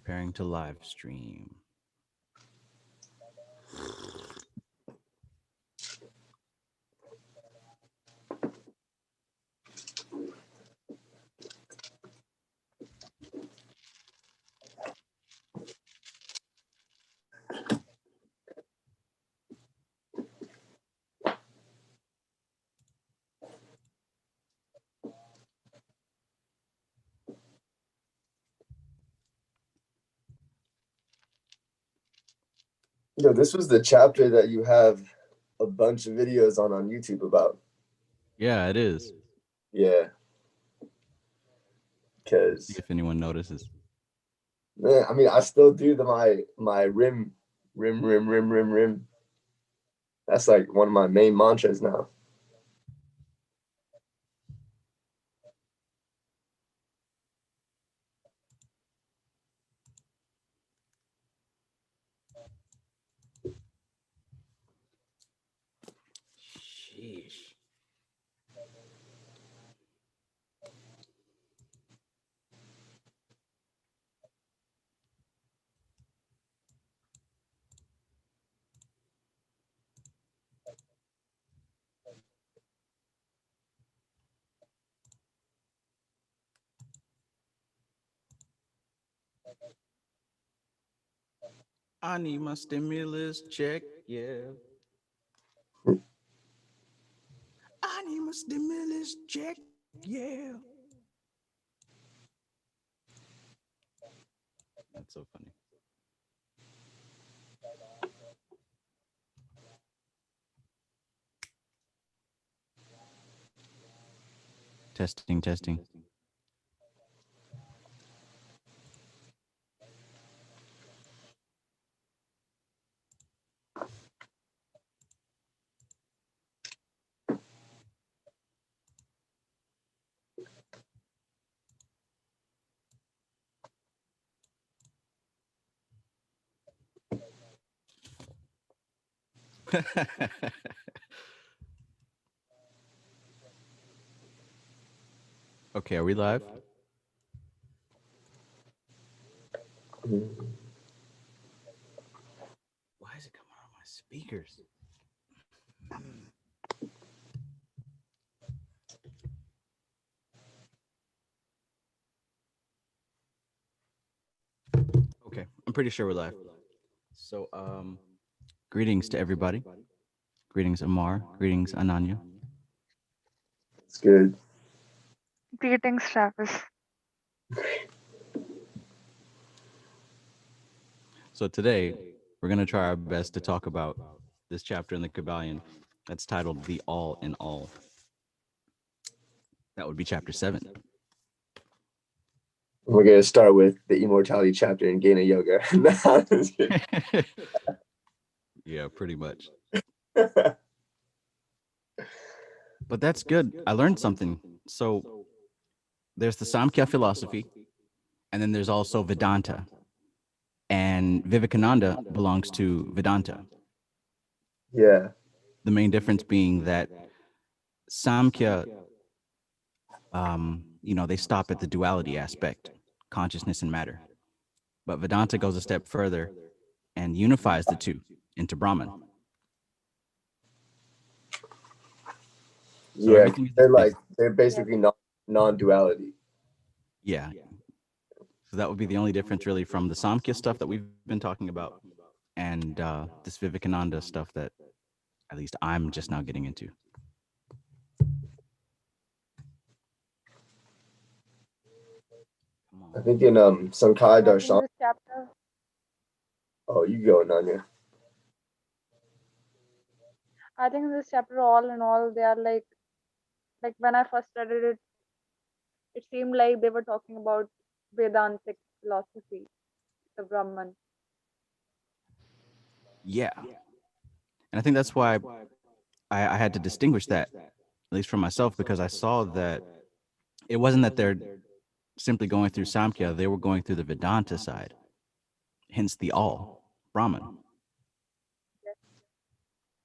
Preparing to live stream. Yo, this was the chapter that you have a bunch of videos on YouTube about. Yeah, it is. Yeah. See Because, if anyone notices. man, I mean, I still do my rim. That's like one of my main mantras now. Sheesh. I need my stimulus check. Yeah. I need my stimulus check. Yeah. That's so funny. Testing, testing. Okay, are we live? Why is it coming on my speakers? Okay, I'm pretty sure we're live. So, greetings to everybody. Greetings, Amar. Greetings, Ananya. It's good. Greetings, Travis. So today we're gonna try our best to talk about this chapter in the KYBALION that's titled "The All in All." That would be chapter 7. We're gonna start with the immortality chapter in Gaina Yoga. Nah, I'm just kidding. Yeah, pretty much. But that's good. I learned something. So there's the Samkhya philosophy, and then there's also Vedanta. And Vivekananda belongs to Vedanta. Yeah. The main difference being that Samkhya, they stop at the duality aspect, consciousness and matter. But Vedanta goes a step further and unifies the two into Brahman. So Yeah. everything They're basically non-duality. yeah. So that would be the only difference really from the Samkhya stuff that we've been talking about and this Vivekananda stuff that at least I'm just now getting into. I think in Sankhya I think Darshan. this chapter, Oh, you go, Nanya. I think this chapter, all in all, they are like when I first studied it, it seemed like they were talking about Vedantic philosophy, the Brahman. Yeah. And I think that's why I had to distinguish that, at least for myself, because I saw that it wasn't that they're simply going through Samkhya, they were going through the Vedanta side, hence the all, Brahman.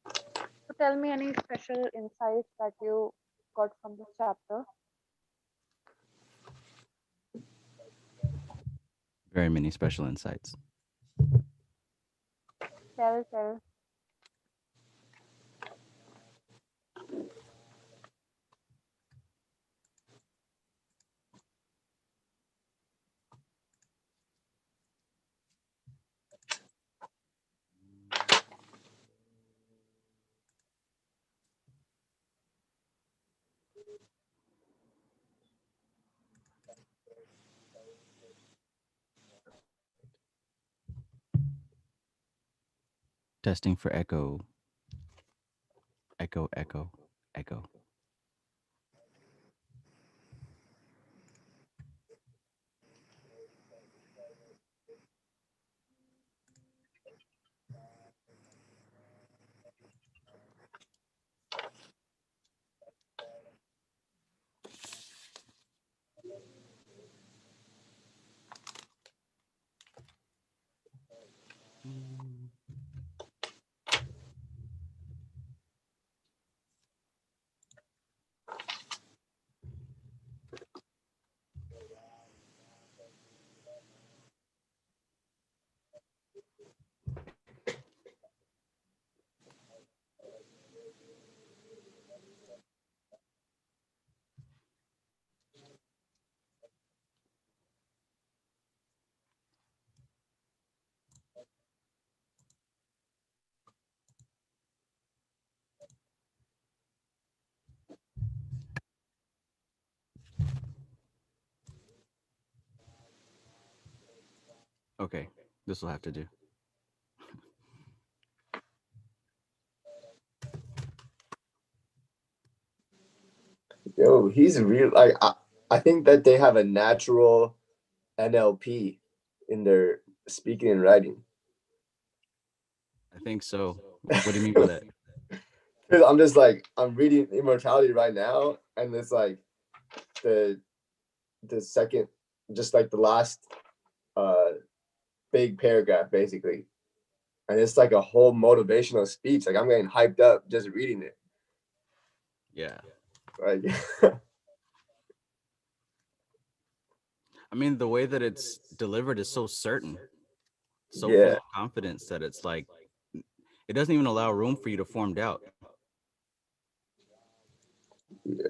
So tell me any special insights that you got from this chapter. Very many special insights. Tell. Testing for echo, echo, echo, echo. Okay, this will have to do. Yo, he's real. Like I think that they have a natural NLP in their speaking and writing. I think so. What do you mean by that? 'Cause I'm just like I'm reading Immortality right now, and it's like the second, just like the last uh big paragraph basically, and it's like a whole motivational speech. Like I'm getting hyped up just reading it. Yeah. Like I mean, the way that it's delivered is so certain, so full yeah, of confidence that it's like it doesn't even allow room for you to form doubt. yeah,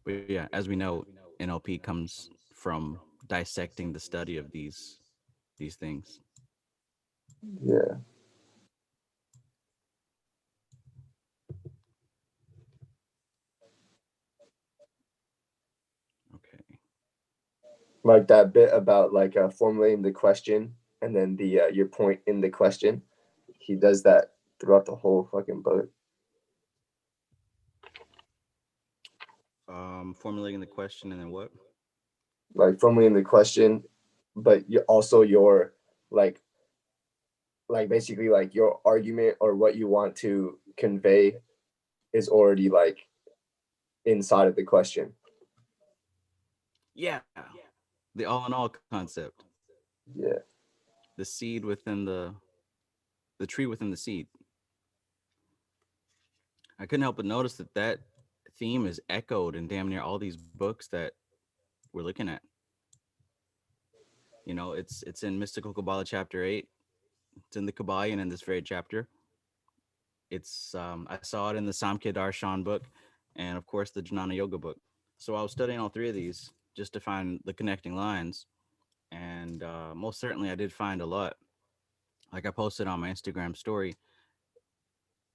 But yeah, as we know, NLP comes from dissecting the study of these things. yeah. Okay. Like that bit about like formulating the question and then the your point in the question. He does that throughout the whole fucking book. Formulating the question and then what? Like formulating the question, but you also your like basically like your argument or what you want to convey is already like inside of the question. Yeah. The all in all concept. Yeah, The seed within the tree within the seed. I couldn't help but notice that that theme is echoed in damn near all these books that we're looking at. You know, it's in Mystical Kabbalah chapter 8. It's in the KYBALION in this very chapter. It's I saw it in the Samkhya Darshan book, and of course the Jnana Yoga book. So I was studying all three of these just to find the connecting lines, and most certainly I did find a lot. Like I posted on my Instagram story.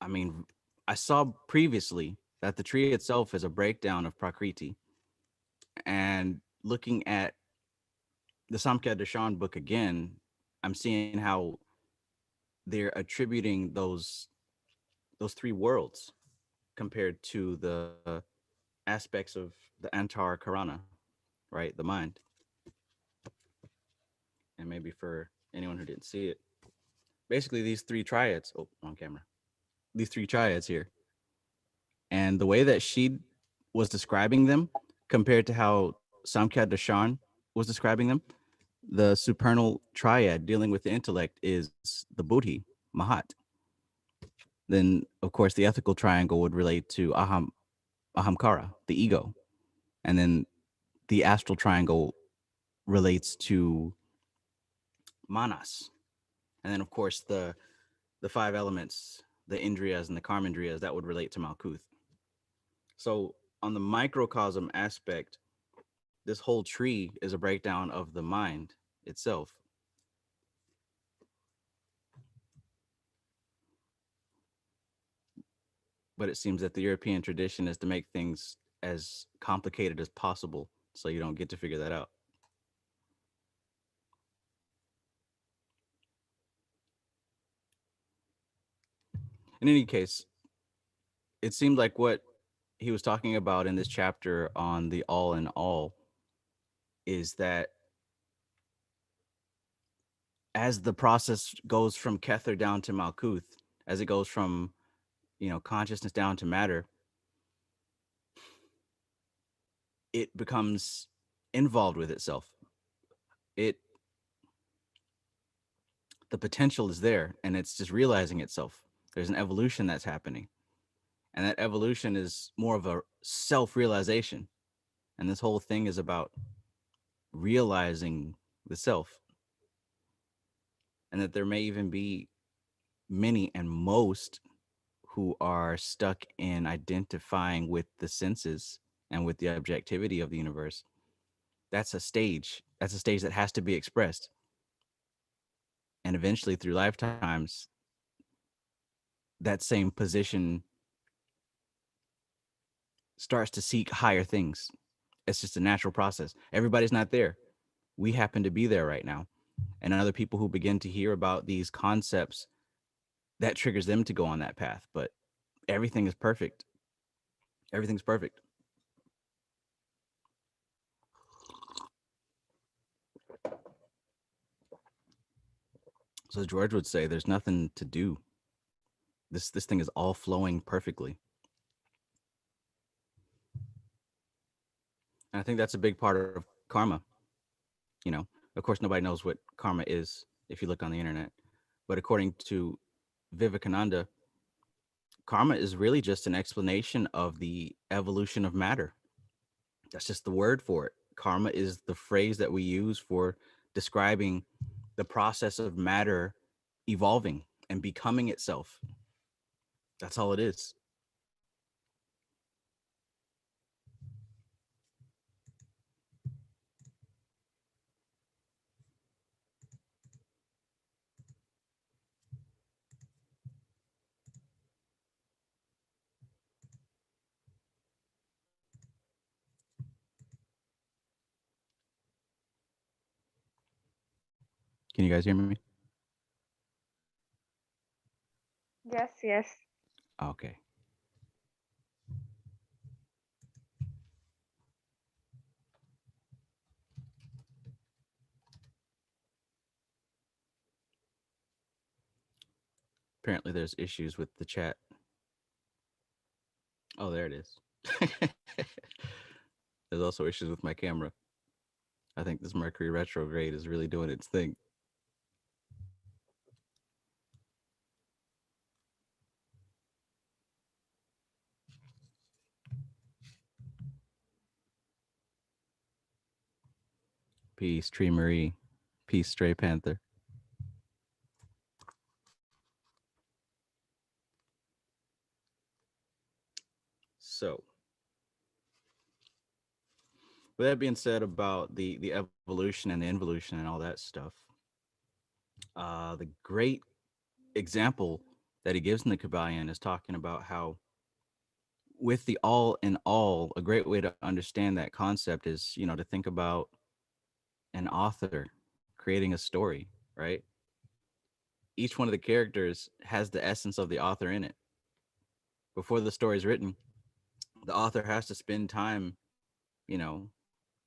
I mean, I saw previously that the tree itself is a breakdown of Prakriti, and looking at the Samkhya Darshan book again, I'm seeing how they're attributing those three worlds compared to the aspects of the Antar Karana, right? The mind. And maybe for anyone who didn't see it, basically these three triads. Oh, on camera. These three triads here, and the way that she was describing them compared to how Samkhya Dashan was describing them, the supernal triad dealing with the intellect is the Buddhi, Mahat. Then, of course, the ethical triangle would relate to Ahamkara, the ego. And then the astral triangle relates to manas. And then of course the five elements, the indriyas and the karmendriyas, that would relate to Malkuth. So on the microcosm aspect, this whole tree is a breakdown of the mind itself. But it seems that the European tradition is to make things as complicated as possible so you don't get to figure that out. In any case, it seemed like what he was talking about in this chapter on the all in all is that as the process goes from Kether down to Malkuth, as it goes from, consciousness down to matter, it becomes involved with itself. It the potential is there and it's just realizing itself. There's an evolution that's happening. And that evolution is more of a self-realization. And this whole thing is about realizing the self. And that there may even be many and most who are stuck in identifying with the senses and with the objectivity of the universe. That's a stage. That's a stage that has to be expressed. And eventually, through lifetimes, that same position starts to seek higher things. It's just a natural process. Everybody's not there. We happen to be there right now. And other people who begin to hear about these concepts, that triggers them to go on that path. But everything is perfect. Everything's perfect. So as George would say, there's nothing to do. This thing is all flowing perfectly. And I think that's a big part of karma. You know, of course, nobody knows what karma is if you look on the internet. But according to Vivekananda, karma is really just an explanation of the evolution of matter. That's just the word for it. Karma is the phrase that we use for describing the process of matter evolving and becoming itself. That's all it is. Can you guys hear me? Yes, yes. Okay. Apparently, there's issues with the chat. Oh, there it is. There's also issues with my camera. I think this Mercury retrograde is really doing its thing. Peace, Tree Marie. Peace, Stray Panther. So, with that being said about the evolution and the involution and all that stuff, the great example that he gives in the Kabbalion is talking about how, with the all in all, a great way to understand that concept is, to think about an author creating a story, right? Each one of the characters has the essence of the author in it. Before the story is written, the author has to spend time, you know,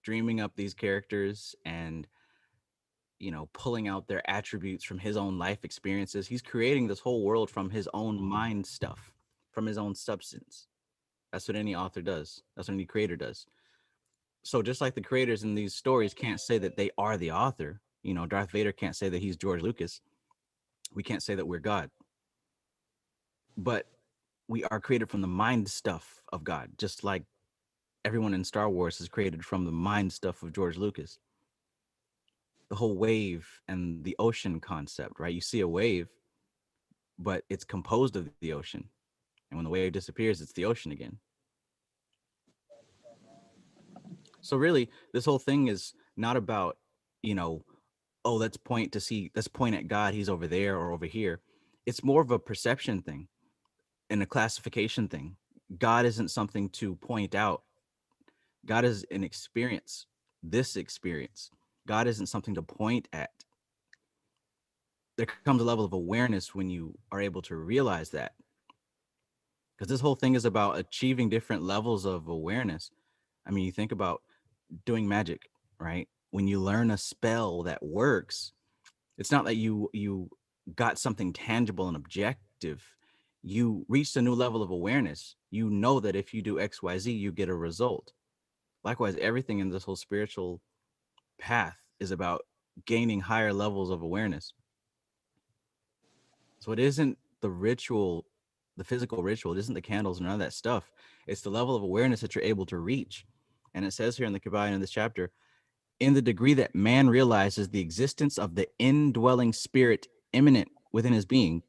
dreaming up these characters and, pulling out their attributes from his own life experiences. He's creating this whole world from his own mind stuff, from his own substance. That's what any author does. That's what any creator does. So just like the creators in these stories can't say that they are the author, Darth Vader can't say that he's George Lucas. We can't say that we're God. But we are created from the mind stuff of God, just like everyone in Star Wars is created from the mind stuff of George Lucas. The whole wave and the ocean concept, right? You see a wave, but it's composed of the ocean. And when the wave disappears, it's the ocean again. So really, this whole thing is not about, you know, oh, let's point at God, he's over there or over here. It's more of a perception thing and a classification thing. God isn't something to point out. God is an experience. This experience. God isn't something to point at. There comes a level of awareness when you are able to realize that. Because this whole thing is about achieving different levels of awareness. I mean, you think about doing magic, right? When you learn a spell that works, it's not that you got something tangible and objective. You reached a new level of awareness. You know that if you do XYZ, you get a result. Likewise, everything in this whole spiritual path is about gaining higher levels of awareness. So it isn't the ritual, the physical ritual, it isn't the candles, none of that stuff. It's the level of awareness that you're able to reach. And it says here in the KYBALION in this chapter, in the degree that man realizes the existence of the indwelling spirit immanent within his being,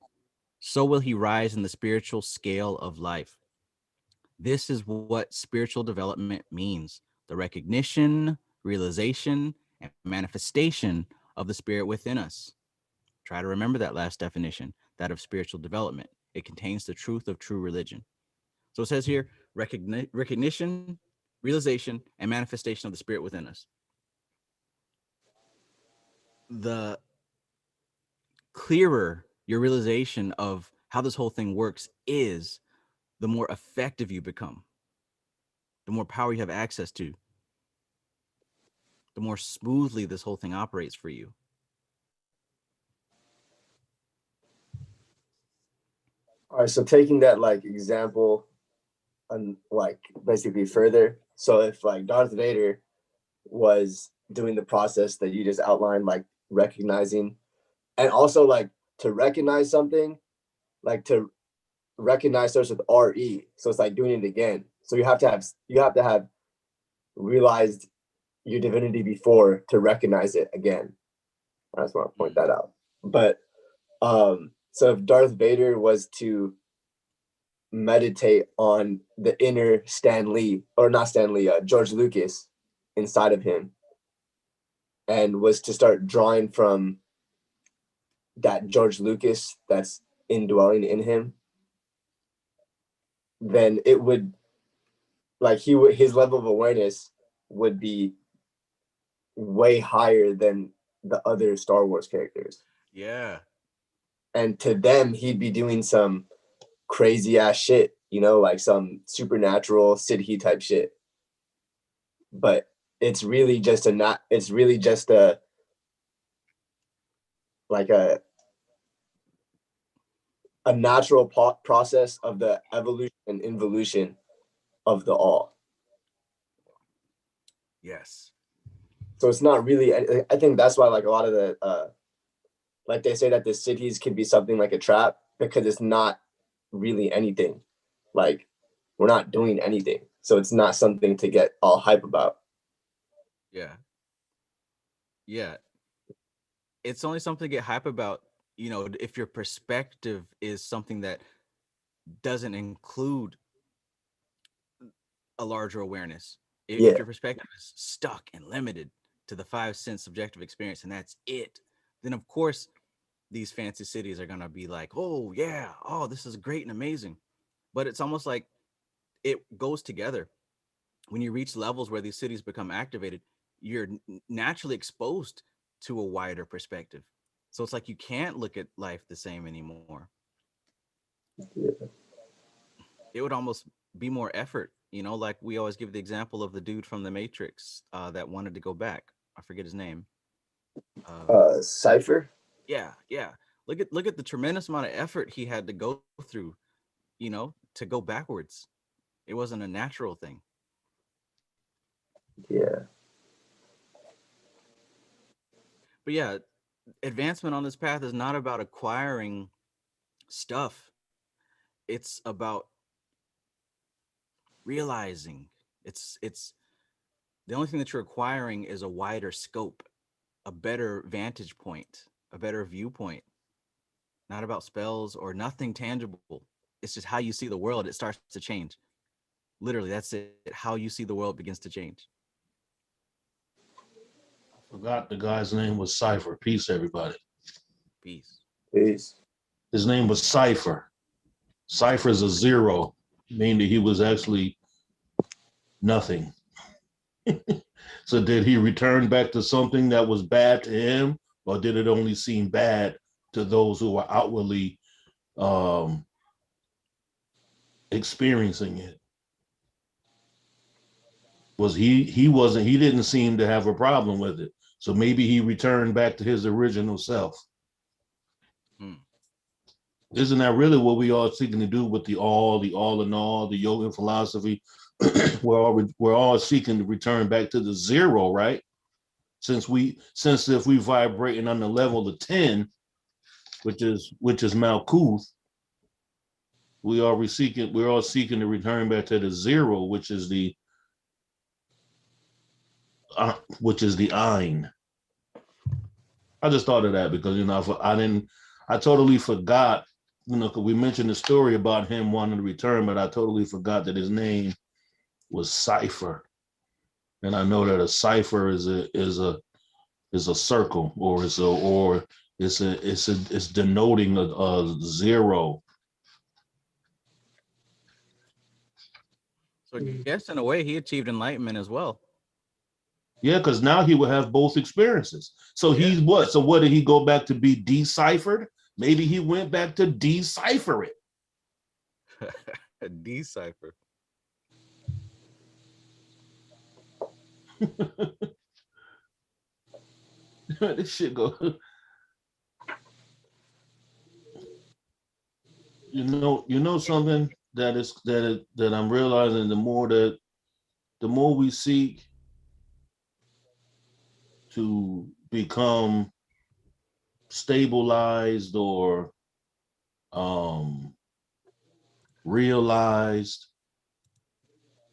so will he rise in the spiritual scale of life. This is what spiritual development means: the recognition, realization, and manifestation of the spirit within us. Try to remember that last definition, that of spiritual development. It contains the truth of true religion. So it says here recognition, realization, and manifestation of the spirit within us. The clearer your realization of how this whole thing works is, the more effective you become, the more power you have access to, the more smoothly this whole thing operates for you. All right, so taking that like example and like basically further. So if like Darth Vader was doing the process that you just outlined, like recognizing, and also like to recognize something, like to recognize starts with RE. So it's like doing it again. So you have to have realized your divinity before to recognize it again. I just want to point that out. But so if Darth Vader was to meditate on the inner Stan Lee, or not Stan Lee, George Lucas inside of him, and was to start drawing from that George Lucas that's indwelling in him, then it would, like, his level of awareness would be way higher than the other Star Wars characters. Yeah. And to them, he'd be doing some crazy ass shit, like some supernatural Sidhi type shit. But it's really just a like a natural process of the evolution and involution of the all. Yes. So it's not really, I think that's why like a lot of the like they say that the cities can be something like a trap, because it's not really anything. Like, we're not doing anything, so it's not something to get all hype about. Yeah. Yeah. It's only something to get hype about, if your perspective is something that doesn't include a larger awareness. If Yeah, your perspective is stuck and limited to the five sense subjective experience and that's it, then of course these fancy cities are going to be like, oh yeah, oh, this is great and amazing. But it's almost like it goes together. When you reach levels where these cities become activated, you're naturally exposed to a wider perspective. So it's like you can't look at life the same anymore. yeah. It would almost be more effort, like we always give the example of the dude from the Matrix that wanted to go back. I forget his name. Cypher. Yeah, yeah. Look at the tremendous amount of effort he had to go through, to go backwards. It wasn't a natural thing. Yeah, But yeah, advancement on this path is not about acquiring stuff. It's about realizing. It's the only thing that you're acquiring is a wider scope, a better vantage point, a better viewpoint. Not about spells or nothing tangible. It's just how you see the world. It starts to change. Literally, that's it. How you see the world begins to change. Forgot the guy's name was Cypher. Peace, everybody. Peace. Peace. His name was Cypher. Cypher is a zero, meaning he was actually nothing. So did he return back to something that was bad to him, or did it only seem bad to those who were outwardly experiencing it? Was he didn't seem to have a problem with it. So maybe he returned back to his original self. Isn't that really what we are seeking to do with the all in all, the yoga philosophy? we're all seeking to return back to the zero, right? Since if we vibrating on the level of 10, which is Malkuth, we're all seeking to return back to the zero, which is the Ein. I just thought of that because I totally forgot, because we mentioned the story about him wanting to return, but I totally forgot that his name was Cypher. And I know that a cipher is a circle, or it's denoting a zero. So I guess in a way he achieved enlightenment as well. Yeah, because now he will have both experiences. So he's what? So what, did he go back to be deciphered? Maybe he went back to decipher it. Decipher. This shit go. You know something that I'm realizing, the more we seek to become stabilized or realized,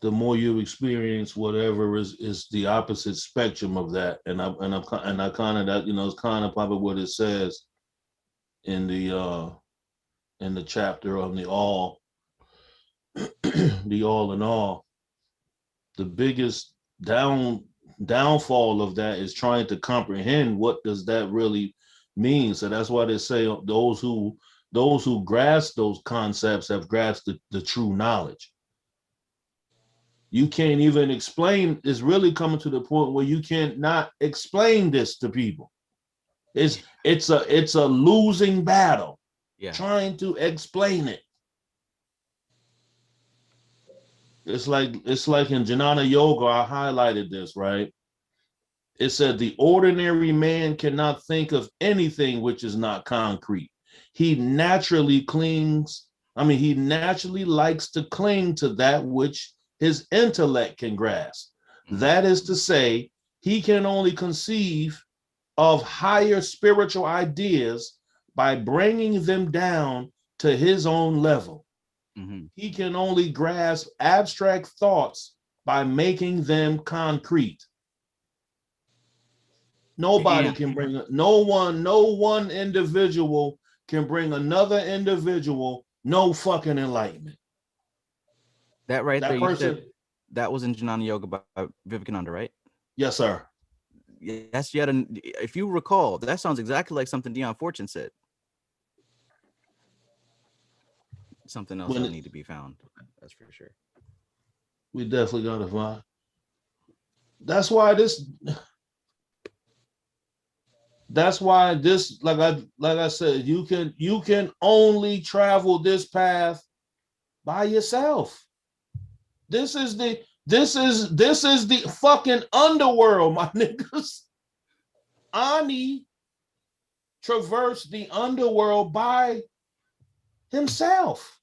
the more you experience whatever is the opposite spectrum of that. And I kind of, that, it's kind of probably what it says in the chapter on the all, the all in all. The biggest downfall of that is trying to comprehend what does that really mean. So that's why they say those who grasp those concepts have grasped the true knowledge. You can't even explain. It's really coming to the point where you can't not explain this to people. It's a losing battle. Yeah. Trying to explain it. It's like in Jnana Yoga, I highlighted this, right? It said the ordinary man cannot think of anything which is not concrete. He naturally likes to cling to that which his intellect can grasp. That is to say, he can only conceive of higher spiritual ideas by bringing them down to his own level. Mm-hmm. He can only grasp abstract thoughts by making them concrete. Nobody can bring, no one individual can bring another individual no fucking enlightenment. That right there, you said that was in Jnana Yoga by Vivekananda, right? Yes, sir. Yes, if you recall, that sounds exactly like something Dion Fortune said. Something else that need to be found. That's for sure. We definitely gotta find. That's why this, like I said, you can only travel this path by yourself. This is the fucking underworld, my niggas. Ani traversed the underworld by himself.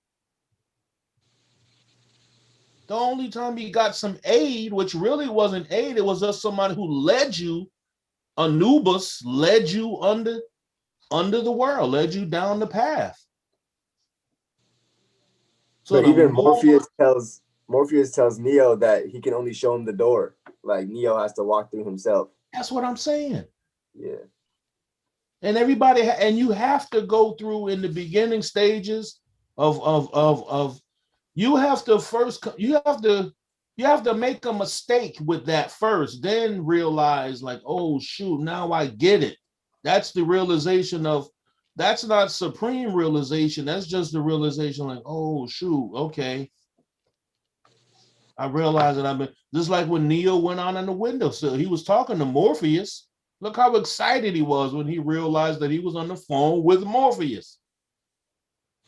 The only time he got some aid, which really wasn't aid, it was just somebody who led you. Anubis led you under the world, led you down the path. So but even Morpheus tells Morpheus tells Neo that he can only show him the door. Like Neo has to walk through himself. That's what I'm saying. Yeah. And everybody, and you have to go through in the beginning stages of you have to first, you have to make a mistake with that first, then realize like, oh shoot, now I get it. That's the realization of, that's not supreme realization. That's just the realization like, oh shoot, okay. I realized that I've been, just like when Neo went on in the windowsill, he was talking to Morpheus. Look how excited he was when he realized that he was on the phone with Morpheus.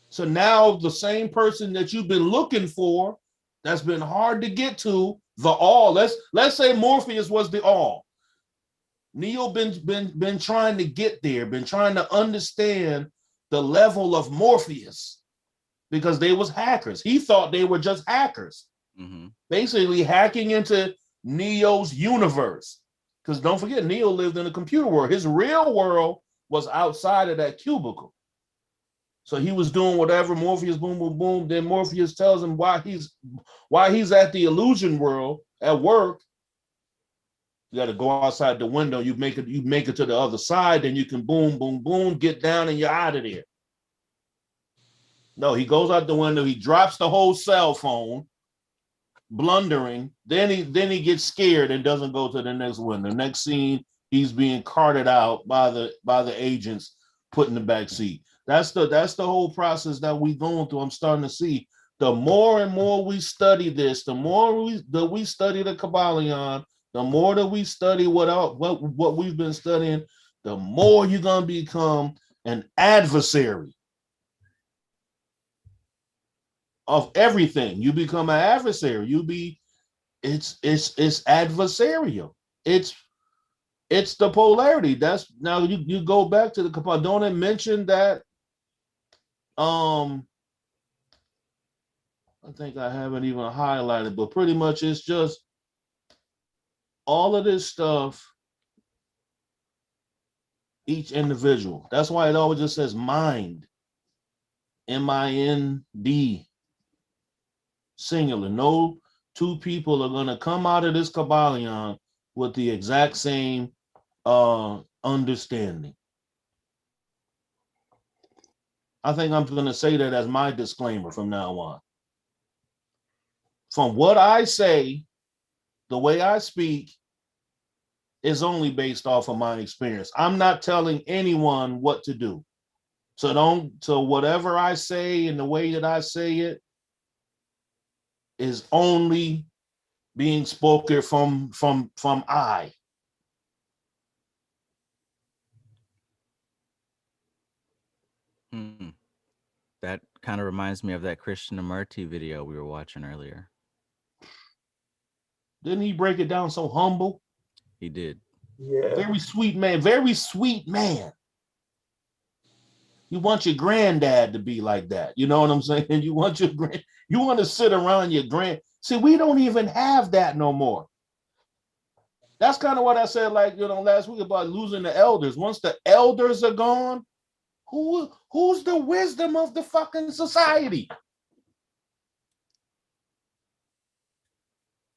So now the same person that you've been looking for, that's been hard to get to, the all. Let's say Morpheus was the all. Neo been trying to get there, been trying to understand the level of Morpheus because they was hackers. He thought they were just hackers, basically hacking into Neo's universe. Because don't forget, Neo lived in a computer world. His real world was outside of that cubicle. So he was doing whatever, Morpheus, boom, boom, boom. Then Morpheus tells him why he's at the illusion world at work. You got to go outside the window. You make it to the other side, then you can boom, boom, boom, get down, and you're out of there. No, he goes out the window. He drops the whole cell phone, blundering. Then he gets scared and doesn't go to the next window. Next scene, he's being carted out by the agents, put in the back seat. That's the whole process that we're going through. I'm starting to see the more and more we study this, the more we study the KYBALION, the more that we study what we've been studying, the more you're gonna become an adversary of everything. You become an adversary. It's adversarial. It's the polarity. That's now you go back to the KYBALION. Don't it mention that? I think I haven't even highlighted, but pretty much it's just all of this stuff, each individual. That's why it always just says mind, M-I-N-D, singular. No two people are going to come out of this KYBALION with the exact same understanding. I think I'm going to say that as my disclaimer from now on. From what I say, the way I speak is only based off of my experience. I'm not telling anyone what to do. So whatever I say and the way that I say it is only being spoken from I. That kind of reminds me of that Krishnamurti video we were watching earlier. Didn't he break it down so humble? He did. Yeah. Very sweet man. Very sweet man. You want your granddad to be like that. You know what I'm saying? You want to sit around your See, we don't even have that no more. That's kind of what I said, like, last week about losing the elders. Once the elders are gone, who's the wisdom of the fucking society?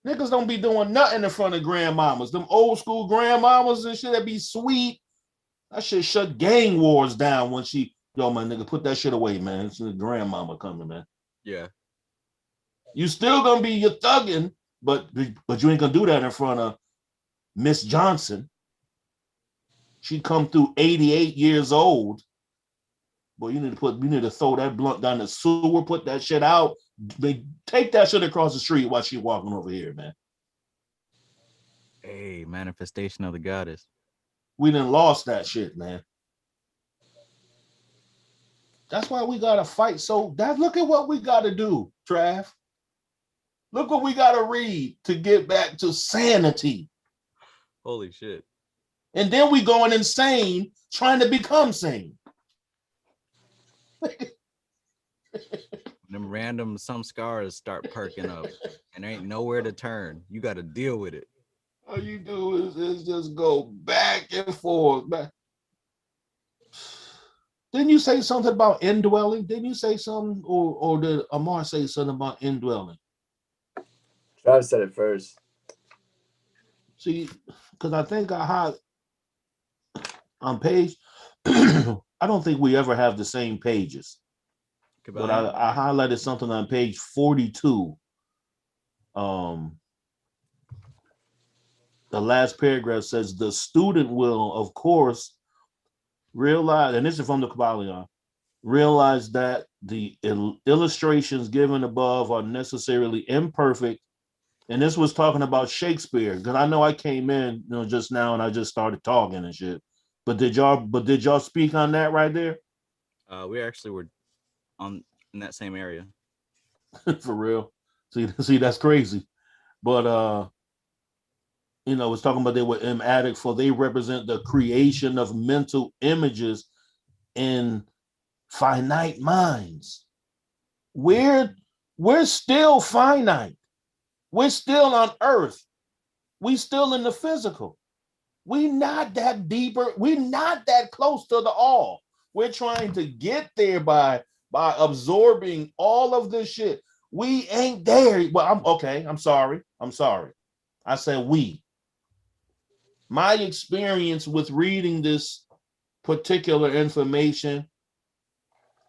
Niggas don't be doing nothing in front of grandmamas. Them old school grandmamas and shit that be sweet. That shit shut gang wars down when yo, my nigga, put that shit away, man. It's the grandmama coming, man. Yeah. You still gonna be your thugging, but you ain't gonna do that in front of Miss Johnson. She come through 88 years old. Boy, you need to throw that blunt down the sewer, put that shit out. Take that shit across the street while she walking over here, man. Hey, manifestation of the goddess. We done lost that shit, man. That's why we gotta fight. Look at what we gotta do, Trav. Look what we gotta read to get back to sanity. Holy shit. And then we going insane trying to become sane. Them random scars start perking up and there ain't nowhere to turn. You got to deal with it. All you do is just go back and forth. Back. Didn't you say something about indwelling? Didn't you say something, or did Amar say something about indwelling? Travis said it first. See, because I think I had on page, I don't think we ever have the same pages, but I highlighted something on page 42. The last paragraph says the student will, of course, realize, and this is from the KYBALION, realize that the illustrations given above are necessarily imperfect. And this was talking about Shakespeare, because I know I came in, just now and I just started talking and shit. But did y'all speak on that right there? We actually were in that same area. For real. See, that's crazy. But it's talking about they were M-addict, for they represent the creation of mental images in finite minds. We're still finite. We're still on earth. We still in the physical. We not that deeper. We're not that close to the all. We're trying to get there by absorbing all of this shit. We ain't there. Well, I'm sorry. I said we. My experience with reading this particular information,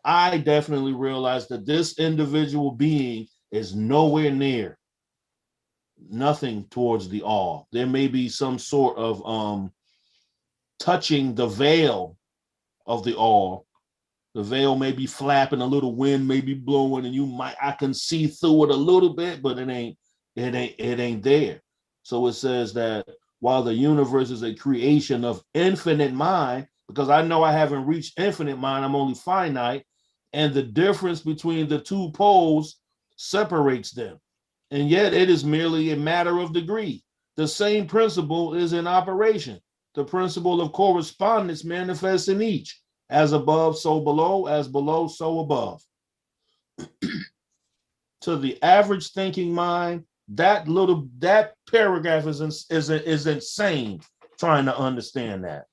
I definitely realized that this individual being is nowhere near nothing towards the all. There may be some sort of touching the veil of the all. The veil may be flapping, a little wind may be blowing, and I can see through it a little bit, but it ain't there. So it says that while the universe is a creation of infinite mind, because I know I haven't reached infinite mind, I'm only finite, and the difference between the two poles separates them. And yet it is merely a matter of degree. The same principle is in operation. The principle of correspondence manifests in each. As above, so below, as below, so above. To the average thinking mind, that paragraph is insane trying to understand that.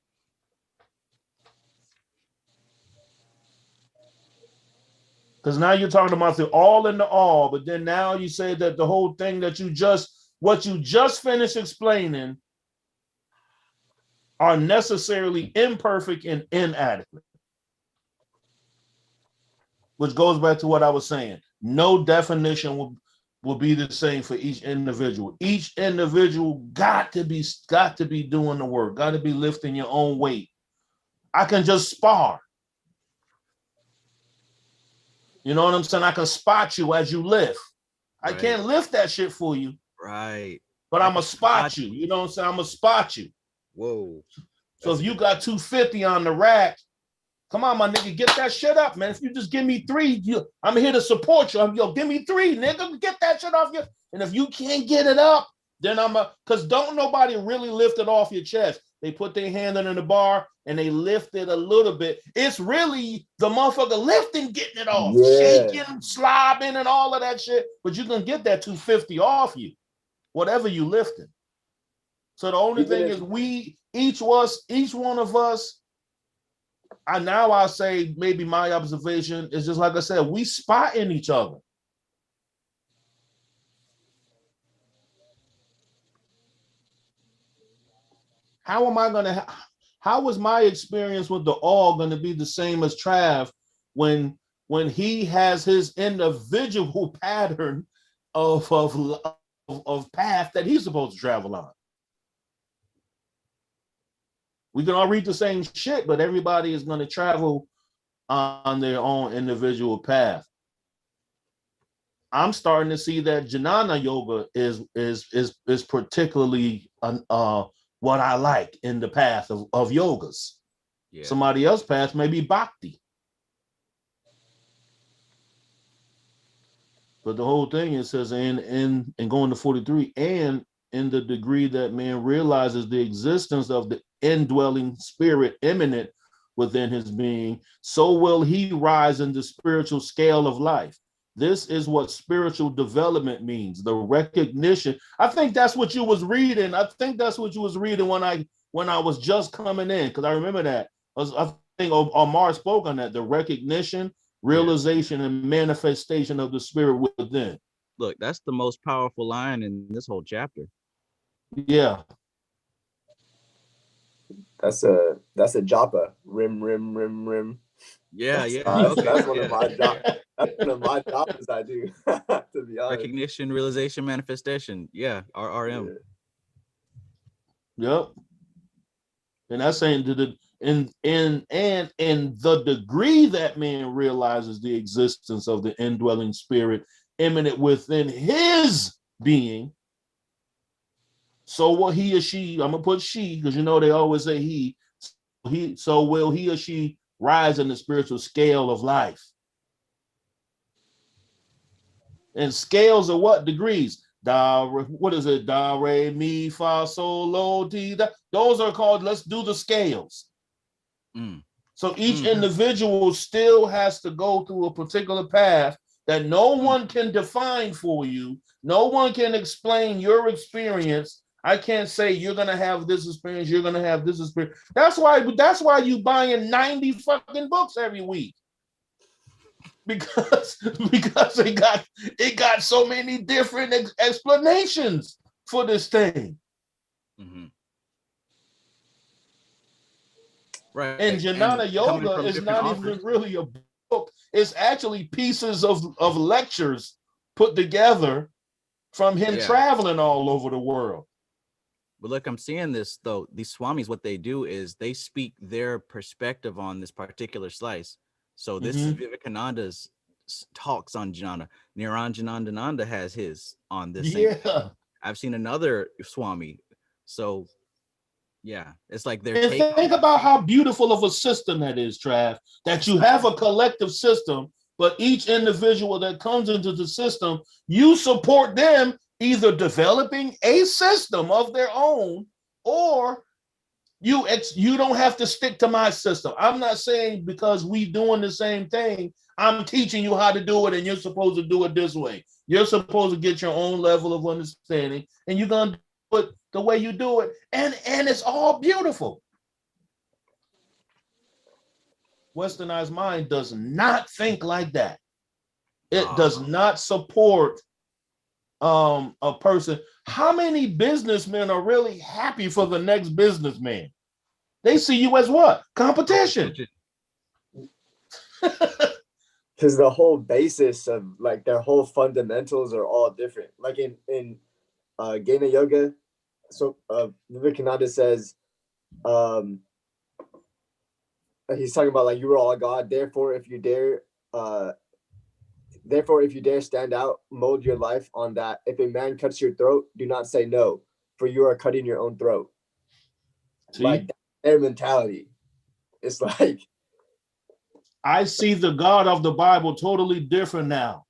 Because now you're talking about the all and the all, but then now you say that the whole thing that what you just finished explaining are necessarily imperfect and inadequate. Which goes back to what I was saying. No definition will be the same for each individual. Each individual got to be doing the work, got to be lifting your own weight. I can just spar. You know what I'm saying? I can spot you as you lift. Right. I can't lift that shit for you. Right. But I'm going to spot you. You know what I'm saying? I'm going to spot you. Whoa. So if you got 250 on the rack, come on, my nigga, get that shit up, man. If you just give me 3, I'm here to support you. Give me 3, nigga. Get that shit off you. And if you can't get it up, then because don't nobody really lift it off your chest. They put their hand under the bar and they lift it a little bit. It's really the motherfucker lifting, getting it off, shaking, slobbing, and all of that shit. But you can get that 250 off you, whatever you lifting. So the only thing is each one of us, I say maybe my observation is just like I said, we spotting each other. How is my experience with the all going to be the same as Trav when he has his individual pattern of path that he's supposed to travel on? We can all read the same shit, but everybody is going to travel on their own individual path. I'm starting to see that Jnana yoga is particularly what I like in the path of yogas. Yeah. Somebody else's path may be bhakti. But the whole thing, it says, and going to 43, and in the degree that man realizes the existence of the indwelling spirit immanent within his being, so will he rise in the spiritual scale of life. This is what spiritual development means, the recognition. I think that's what you was reading. When I was just coming in, because I remember that. I think Omar spoke on that, the recognition, realization, and manifestation of the spirit within. Look, that's the most powerful line in this whole chapter. Yeah. That's a japa. Rim, rim, rim, rim. Yeah, That's, yeah. Okay. that's one Yeah. of my job. That's one of my jobs I do. To be honest. Recognition, realization, manifestation. Yeah, RRM. Yep. And that's saying to the in the degree that man realizes the existence of the indwelling spirit immanent within his being, so will he or she, I'm gonna put she, because you know they always say so will he or she rise in the spiritual scale of life. And scales are what? Degrees. Da, what is it? Da, re, mi, fa, sol, lo, ti, da. Those are called, let's do the scales. Mm. So each individual still has to go through a particular path that no one can define for you. No one can explain your experience. I can't say you're gonna have this experience, you're gonna have this experience. That's why you buying 90 fucking books every week. Because it got so many different explanations for this thing. Mm-hmm. Right. And Jnana Yoga is not even really a book. It's actually pieces of lectures put together from him traveling all over the world. But look, I'm seeing this though. These swamis, what they do is they speak their perspective on this particular slice. So this is Vivekananda's talks on jnana. Niranjanandananda has his on this. Yeah. I've seen another swami. So yeah, it's like they're and think about how beautiful of a system that is, Trav, that you have a collective system, but each individual that comes into the system, you support them either developing a system of their own, or you don't have to stick to my system. I'm not saying because we doing the same thing, I'm teaching you how to do it and you're supposed to do it this way. You're supposed to get your own level of understanding and you're going to do it the way you do it. And it's all beautiful. Westernized mind does not think like that. It does not support a person. How many businessmen are really happy for the next businessman? They see you as what? Competition. Because the whole basis of like their whole fundamentals are all different. Like in Gena Yoga, so Vivekananda says, he's talking about like you are all God. Therefore, if you dare stand out, mold your life on that. If a man cuts your throat, do not say no, for you are cutting your own throat. See? Like their mentality. It's like I see the God of the Bible totally different now.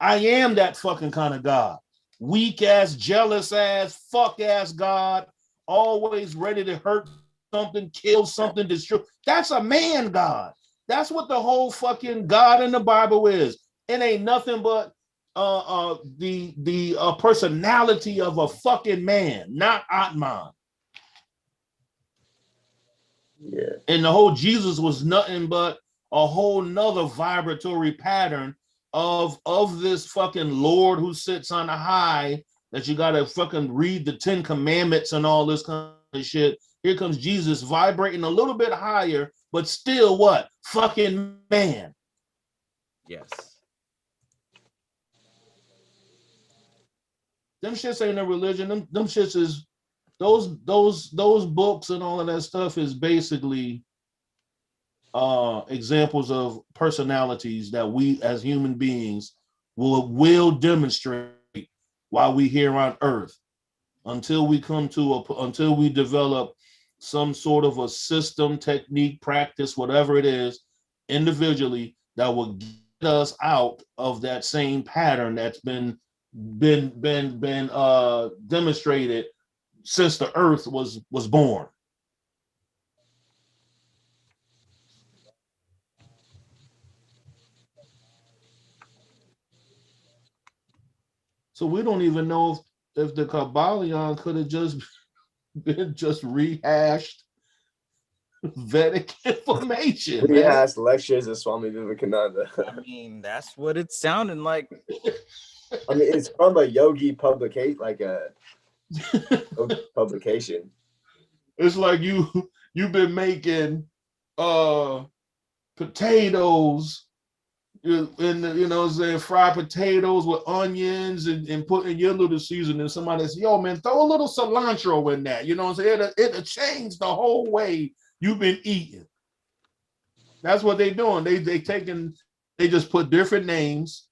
I am that fucking kind of God. Weak ass, jealous ass, fuck ass God, always ready to hurt something, kill something, destroy. That's a man God. That's what the whole fucking God in the Bible is. It ain't nothing but the personality of a fucking man, not Atman. Yeah. And the whole Jesus was nothing but a whole nother vibratory pattern of this fucking Lord who sits on the high, that you gotta fucking read the 10 Commandments and all this kind of shit. Here comes Jesus vibrating a little bit higher, but still what? Fucking man. Yes. Them shits ain't a religion. Them shits is those books and all of that stuff is basically examples of personalities that we as human beings will demonstrate while we here on earth, until we until we develop some sort of a system, technique, practice, whatever it is, individually, that will get us out of that same pattern that's been demonstrated since the earth was born. So we don't even know if the KYBALION could have just been just rehashed Vedic information. Rehashed lectures of Swami Vivekananda. I mean, that's what it's sounding like. I mean, it's from a yogi publication, like a yogi publication. It's like you've been making potatoes, you know what I'm saying, fried potatoes with onions and putting your little seasoning. Somebody says, yo, man, throw a little cilantro in that. You know what I'm saying? It'll change the whole way you've been eating. That's what they're doing. They just put different names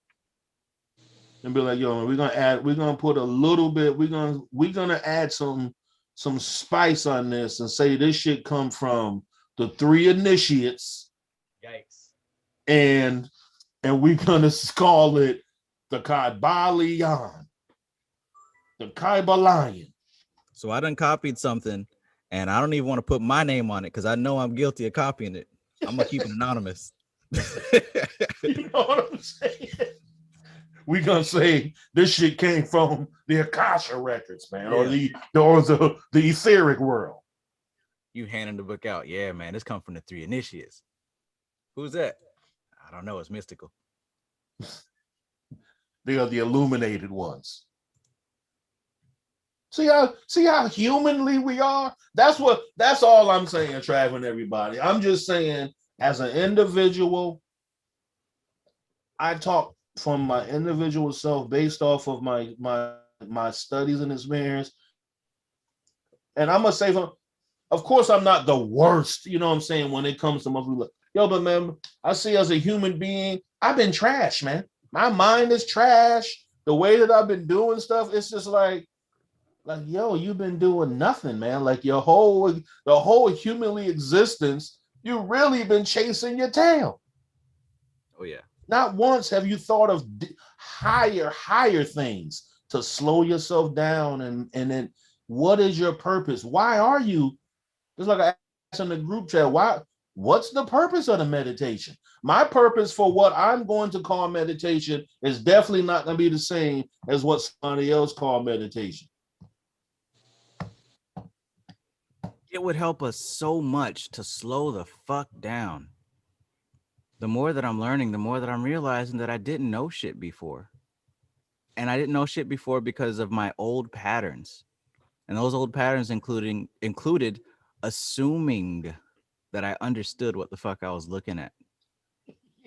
and be like, yo, we're gonna put a little bit, we're gonna add some spice on this and say this shit come from the three initiates. Yikes. And we're gonna call it the KYBALION. The KYBALION. So I done copied something, and I don't even want to put my name on it because I know I'm guilty of copying it. I'm gonna keep it anonymous. You know what I'm saying? We're gonna say this shit came from the Akasha records, man, or the etheric world. You handing the book out. Yeah, man, this come from the three initiates. Who's that? I don't know. It's mystical. They are the illuminated ones. See how humanly we are? That's all I'm saying, Trav, and everybody. I'm just saying, as an individual, I talk from my individual self based off of my studies and experience. And I'm gonna say, of course, I'm not the worst, you know what I'm saying, when it comes to most people. Yo, but man, I see as a human being, I've been trash, man. My mind is trash. The way that I've been doing stuff, it's just like, yo, you've been doing nothing, man. Like the whole humanly existence, you've really been chasing your tail. Oh yeah. Not once have you thought of higher things to slow yourself down and then what is your purpose? Why are you? Just like I asked in the group chat, what's the purpose of the meditation? My purpose for what I'm going to call meditation is definitely not going to be the same as what somebody else called meditation. It would help us so much to slow the fuck down. The more that I'm learning, the more that I'm realizing that I didn't know shit before. And I didn't know shit before because of my old patterns. And those old patterns included assuming that I understood what the fuck I was looking at.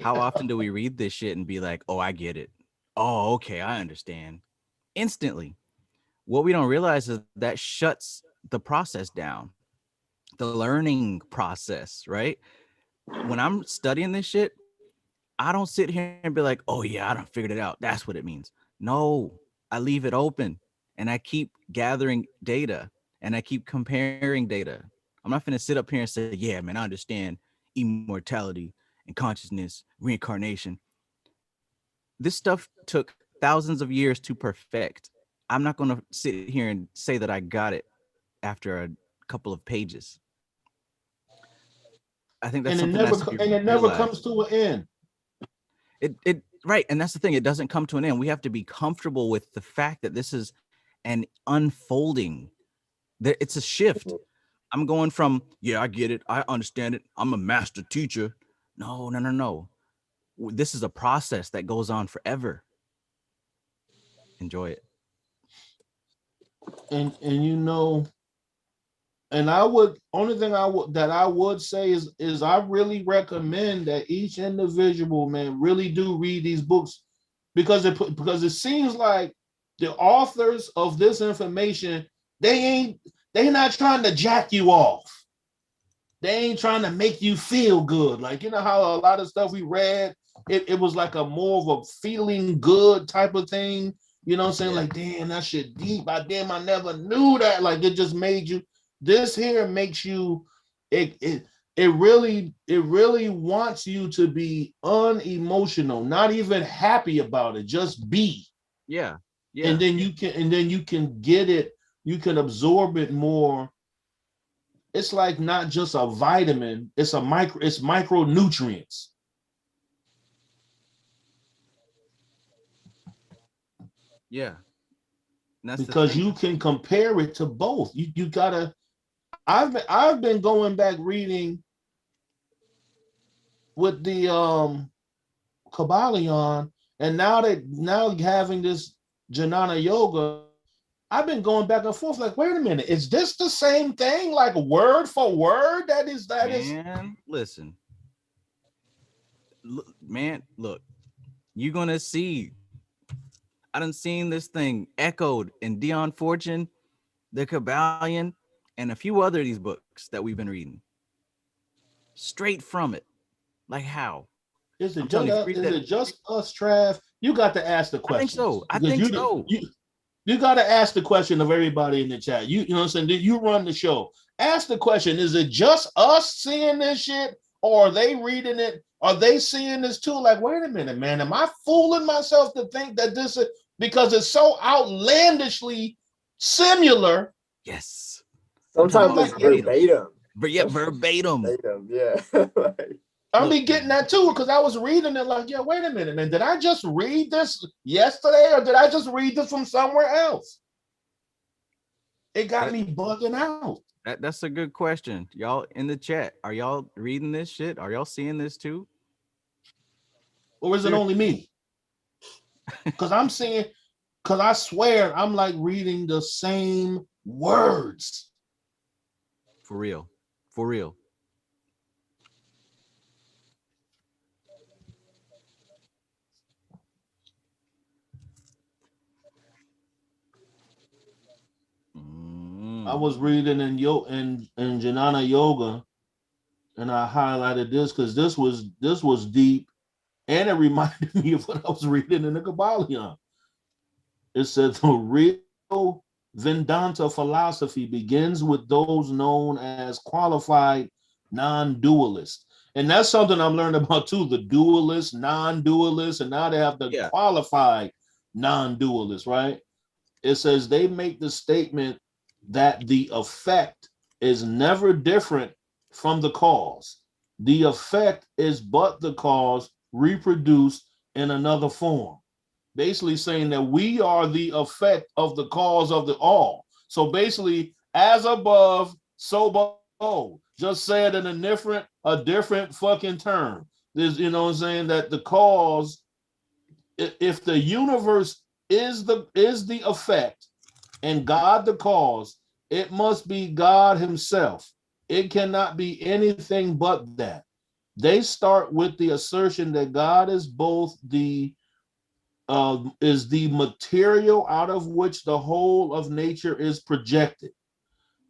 How often do we read this shit and be like, oh, I get it. Oh, okay, I understand. Instantly. What we don't realize is that shuts the process down. The learning process, right? When I'm studying this shit, I don't sit here and be like, oh yeah, I done figured it out. That's what it means. No, I leave it open and I keep gathering data and I keep comparing data. I'm not going to sit up here and say, yeah, man, I understand immortality and consciousness, reincarnation. This stuff took thousands of years to perfect. I'm not going to sit here and say that I got it after a couple of pages. I think that's something it never comes to an end. It right, and that's the thing. It doesn't come to an end. We have to be comfortable with the fact that this is an unfolding. It's a shift. I'm going from, yeah, I get it, I understand it, I'm a master teacher. No. This is a process that goes on forever. Enjoy it. And you know, and I would I would say is I really recommend that each individual, man, really do read these books because it seems like the authors of this information, they not trying to jack you off. They ain't trying to make you feel good. Like, you know how a lot of stuff we read, it was like a more of a feeling good type of thing. You know what I'm saying? Yeah. Like, damn, that shit deep. I never knew that. Like, it just made you. This here makes you. It really wants you to be unemotional, not even happy about it. Just be. Yeah. And then you can get it. You can absorb it more. It's like not just a vitamin. It's micronutrients. Yeah. Because you can compare it to both. You gotta. I've been going back reading with the KYBALION, And now having this Jnana Yoga, I've been going back and forth. Like, wait a minute, is this the same thing? Like word for word? That is. Man, listen, man, look, you're gonna see. I done seen this thing echoed in Dion Fortune, the Kabbalion, and a few other of these books that we've been reading. Straight from it. Like how? Is I'm it telling you, if you read is that, it just us, Trav? You got to ask the I think questions so. I because think so. you got to ask the question of everybody in the chat. You know what I'm saying? You run the show. Ask the question: is it just us seeing this shit, or are they reading it? Are they seeing this too? Like, wait a minute, man, am I fooling myself to think that this is because it's so outlandishly similar? Yes. Sometimes it's verbatim. But yeah, verbatim. Verbatim, yeah. Like, I be getting that too because I was reading it like, yeah, wait a minute, man. Did I just read this yesterday or did I just read this from somewhere else? It got me bugging out. That's a good question. Y'all in the chat, are y'all reading this shit? Are y'all seeing this too? Or is it only me? Because I'm seeing, because I swear I'm like reading the same words. For real. For real. I was reading in Jnana Yoga, and I highlighted this because this was deep, and it reminded me of what I was reading in the KYBALION. It said the real Vedanta philosophy begins with those known as qualified non-dualists. And that's something I'm learning about too, the dualist, non-dualist, and now they have the qualified non-dualist, right? It says they make the statement that the effect is never different from the cause. The effect is but the cause reproduced in another form. Basically saying that we are the effect of the cause of the all. So basically, as above, so below. Just say it in a different fucking term. There's, you know what I'm saying, that the cause, if the universe is the effect and God the cause, it must be God himself. It cannot be anything but that. They start with the assertion that God is both is the material out of which the whole of nature is projected.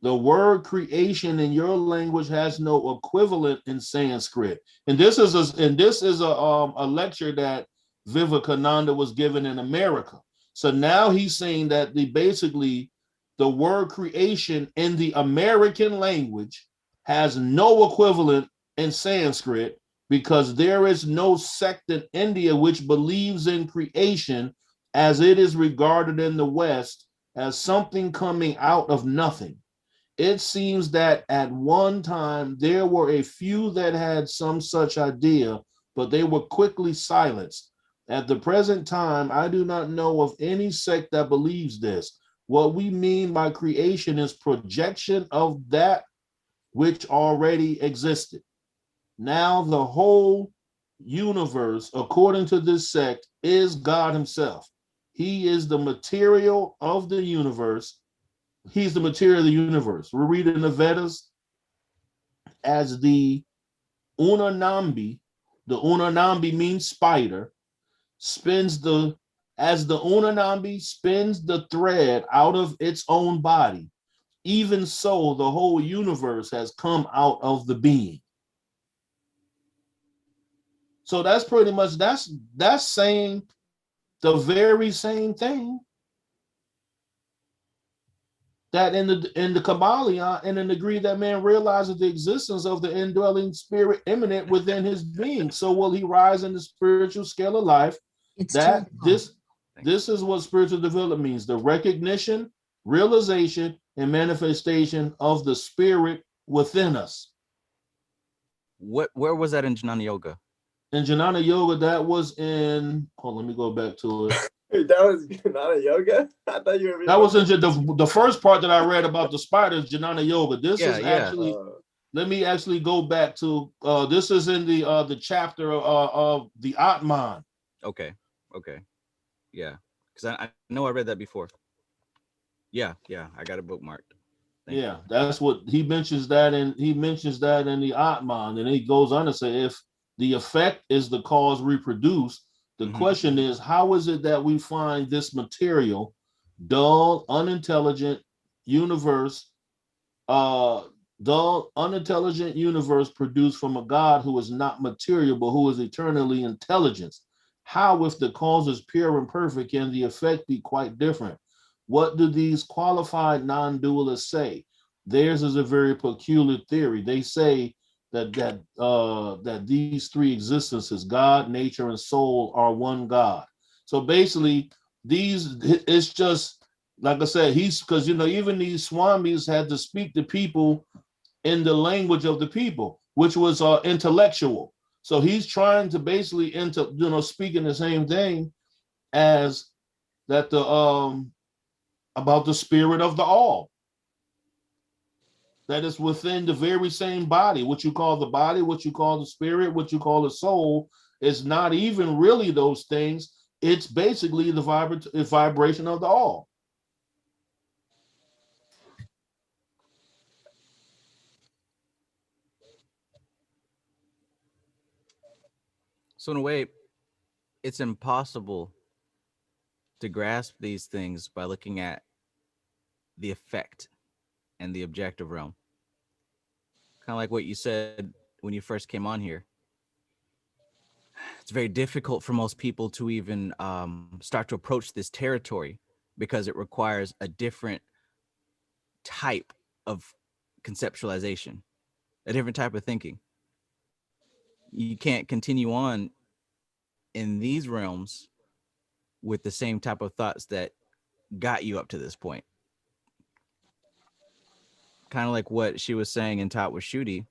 The word creation in your language has no equivalent in Sanskrit. And this is a lecture that Vivekananda was given in America. So now he's saying that basically the word creation in the American language has no equivalent in Sanskrit because there is no sect in India which believes in creation as it is regarded in the West as something coming out of nothing. It seems that at one time there were a few that had some such idea, but they were quickly silenced. At the present time, I do not know of any sect that believes this. What we mean by creation is projection of that which already existed. Now the whole universe, according to this sect, is God himself. He is the material of the universe. He's the material of the universe. We're reading the Vedas as the Unanambi. The Unanambi means spider. As the Unanambi spins the thread out of its own body, even so the whole universe has come out of the being. So that's pretty much that's saying the very same thing that in the KYBALION, and in the degree that man realizes the existence of the indwelling spirit immanent within his being, so will he rise in the spiritual scale of life. This is what spiritual development means: the recognition, realization, and manifestation of the spirit within us. Where was that in Jnana Yoga? In Jnana Yoga, that was in. Hold on, let me go back to it. That was Jnana Yoga? I thought you were. That was in the first part that I read about the spiders, Jnana Yoga. This is actually. Let me actually go back to. This is in the chapter of the Atman. Okay. Okay. Yeah. Because I know I read that before. Yeah. I got it bookmarked. Thank you. Yeah, that's what he mentions that, and he mentions that in the Atman, and he goes on to say, if the effect is the cause reproduced, the Mhm. question is, how is it that we find this material, dull, unintelligent universe, uh, dull, unintelligent universe produced from a God who is not material, but who is eternally intelligence? How, if the cause is pure and perfect, can the effect be quite different? What do these qualified non-dualists say? Theirs is a very peculiar theory. They say that these three existences, God, nature, and soul, are one God. So basically, these it's just like I said, he's because even these swamis had to speak to people in the language of the people, which was intellectual. So he's trying to basically speaking the same thing as that the about the spirit of the all that is within the very same body. What you call the body, what you call the spirit, what you call the soul is not even really those things. It's basically the vibration of the all. So in a way, it's impossible to grasp these things by looking at the effect and the objective realm. Kind of like what you said when you first came on here. It's very difficult for most people to even start to approach this territory because it requires a different type of conceptualization, a different type of thinking. You can't continue on in these realms with the same type of thoughts that got you up to this point. Kind of like what she was saying in Top with Shooty,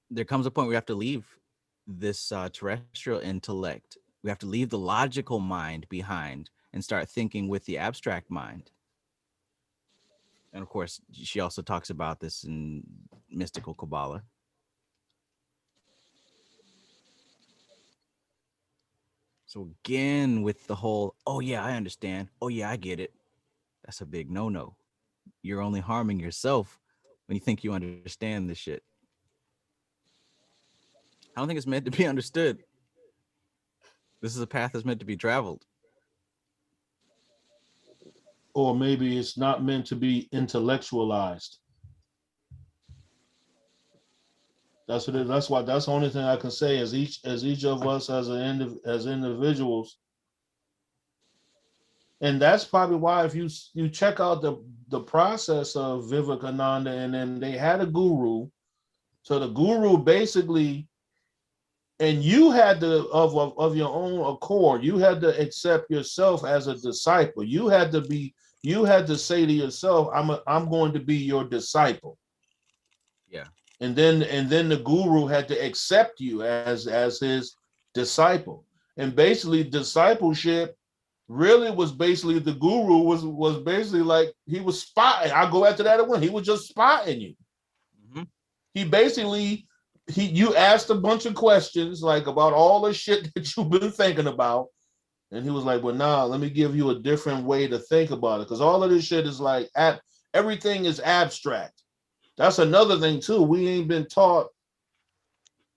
there comes a point where you have to leave this terrestrial intellect. We have to leave the logical mind behind and start thinking with the abstract mind. And of course, she also talks about this in mystical Kabbalah. So again, with the whole, oh yeah, I understand. Oh yeah, I get it. That's a big no-no. You're only harming yourself when you think you understand this shit. I don't think it's meant to be understood. This is a path that's meant to be traveled. Or maybe it's not meant to be intellectualized. That's what it, that's why that's the only thing I can say as each of us as individuals. And that's probably why if you check out the process of Vivekananda, and then they had a guru. So the guru basically, and you had to of your own accord, you had to accept yourself as a disciple. You had to say to yourself, I'm going to be your disciple. Yeah. And then the guru had to accept you as his disciple. And basically discipleship really was basically the guru was basically like he was spotting. I'll go after that again. He was just spotting you. Mm-hmm. He basically you asked a bunch of questions like about all the shit that you've been thinking about. And he was like, well, nah, let me give you a different way to think about it. Because all of this shit is like everything is abstract. That's another thing too. We ain't been taught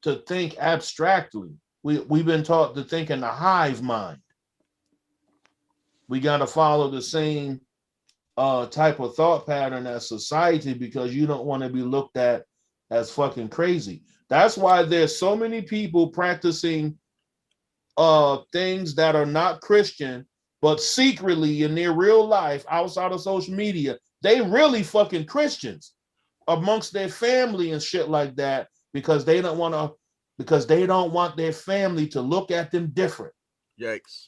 to think abstractly. We've been taught to think in the hive mind. We got to follow the same type of thought pattern as society because you don't want to be looked at as fucking crazy. That's why there's so many people practicing things that are not Christian, but secretly in their real life outside of social media, they really fucking Christians amongst their family and shit like that because they don't want their family to look at them different. Yikes.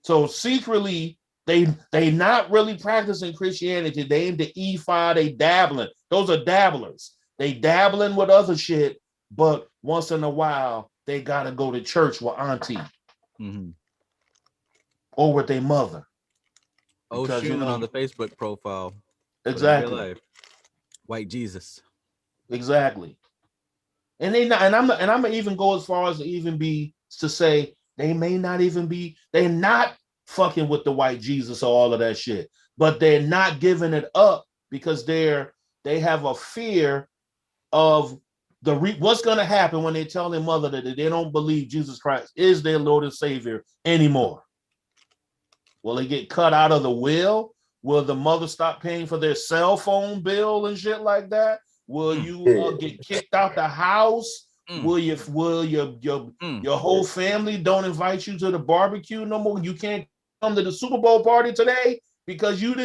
So secretly, they not really practicing Christianity. They into E5, they dabbling. Those are dabblers. They dabbling with other shit, but once in a while, they gotta go to church with auntie Mm-hmm. or with their mother. Oh, Because Shun on the Facebook profile, but in real exactly, life, white Jesus. exactly. And they not, and I'm not, and I'm gonna even go as far as to even be to say They may not even be, they're not fucking with the white Jesus or all of that shit, but they're not giving it up because they have a fear of what's going to happen when they tell their mother that they don't believe Jesus Christ is their Lord and Savior anymore. Will they get cut out of the will? Will the mother stop paying for their cell phone bill and shit like that? Will you get kicked out the house? Will your whole family don't invite you to the barbecue no more? You can't come to the Super Bowl party today because you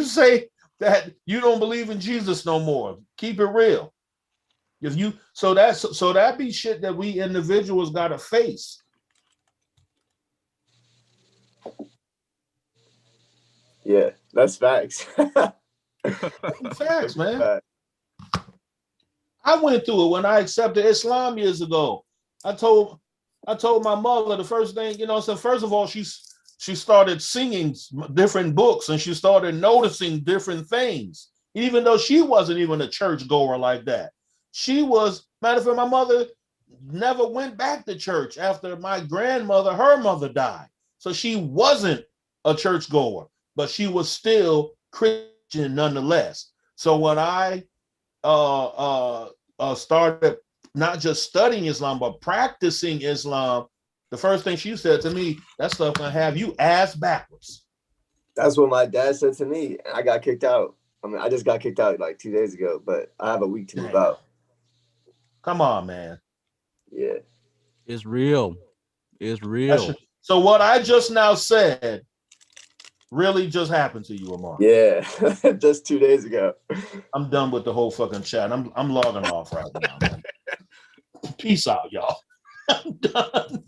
say that you don't believe in Jesus no more. Keep it real. So that be shit that we individuals gotta face. Yeah, that's facts. Facts, man. I went through it when I accepted Islam years ago. I told my mother the first thing, so first of all, she started singing different books and she started noticing different things, even though she wasn't even a church goer like that. She was, matter of fact, my mother never went back to church after my grandmother, her mother died. So she wasn't a church goer, but she was still Christian nonetheless. So when I started not just studying Islam, but practicing Islam, the first thing she said to me, that stuff gonna have you ass backwards. That's what my dad said to me, and I got kicked out. I mean, I just got kicked out like 2 days ago, but I have a week to move out. Come on, man. Yeah. It's real. It's real. So what I just now said really just happened to you, Amar. Yeah, just 2 days ago. I'm done with the whole fucking chat. I'm logging off right now, man. Peace out, y'all. I'm done.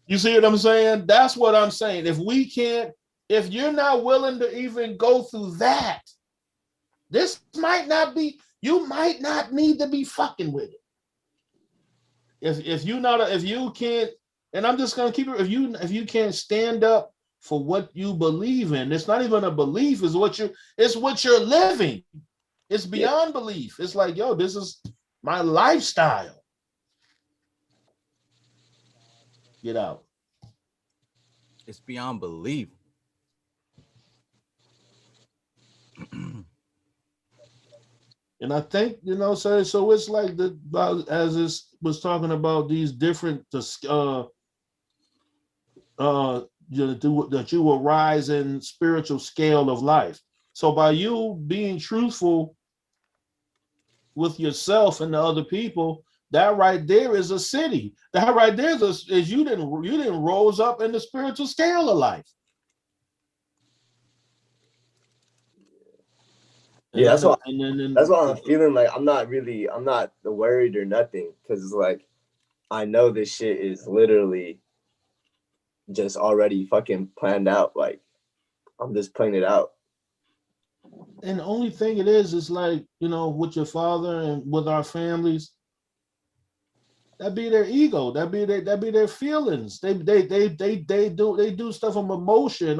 You see what I'm saying? That's what I'm saying. If you're not willing to even go through that, this might not be, you might not need to be fucking with it. If you can't, and I'm just gonna keep it, if you can't stand up for what you believe in, it's not even a belief, it's what you're living. It's beyond belief. It's like, yo, this is my lifestyle. Get out. It's beyond belief. And I think, so it's like as it was talking about these different that you will rise in spiritual scale of life. So by you being truthful with yourself and the other people, that right there is a city. That right there is you didn't rose up in the spiritual scale of life. Yeah, that's why I'm feeling like I'm not worried or nothing, because it's like I know this shit is literally just already fucking planned out. Like I'm just playing it out. And the only thing it is like, with your father and with our families, that be their ego, that be their feelings. They do stuff from emotion,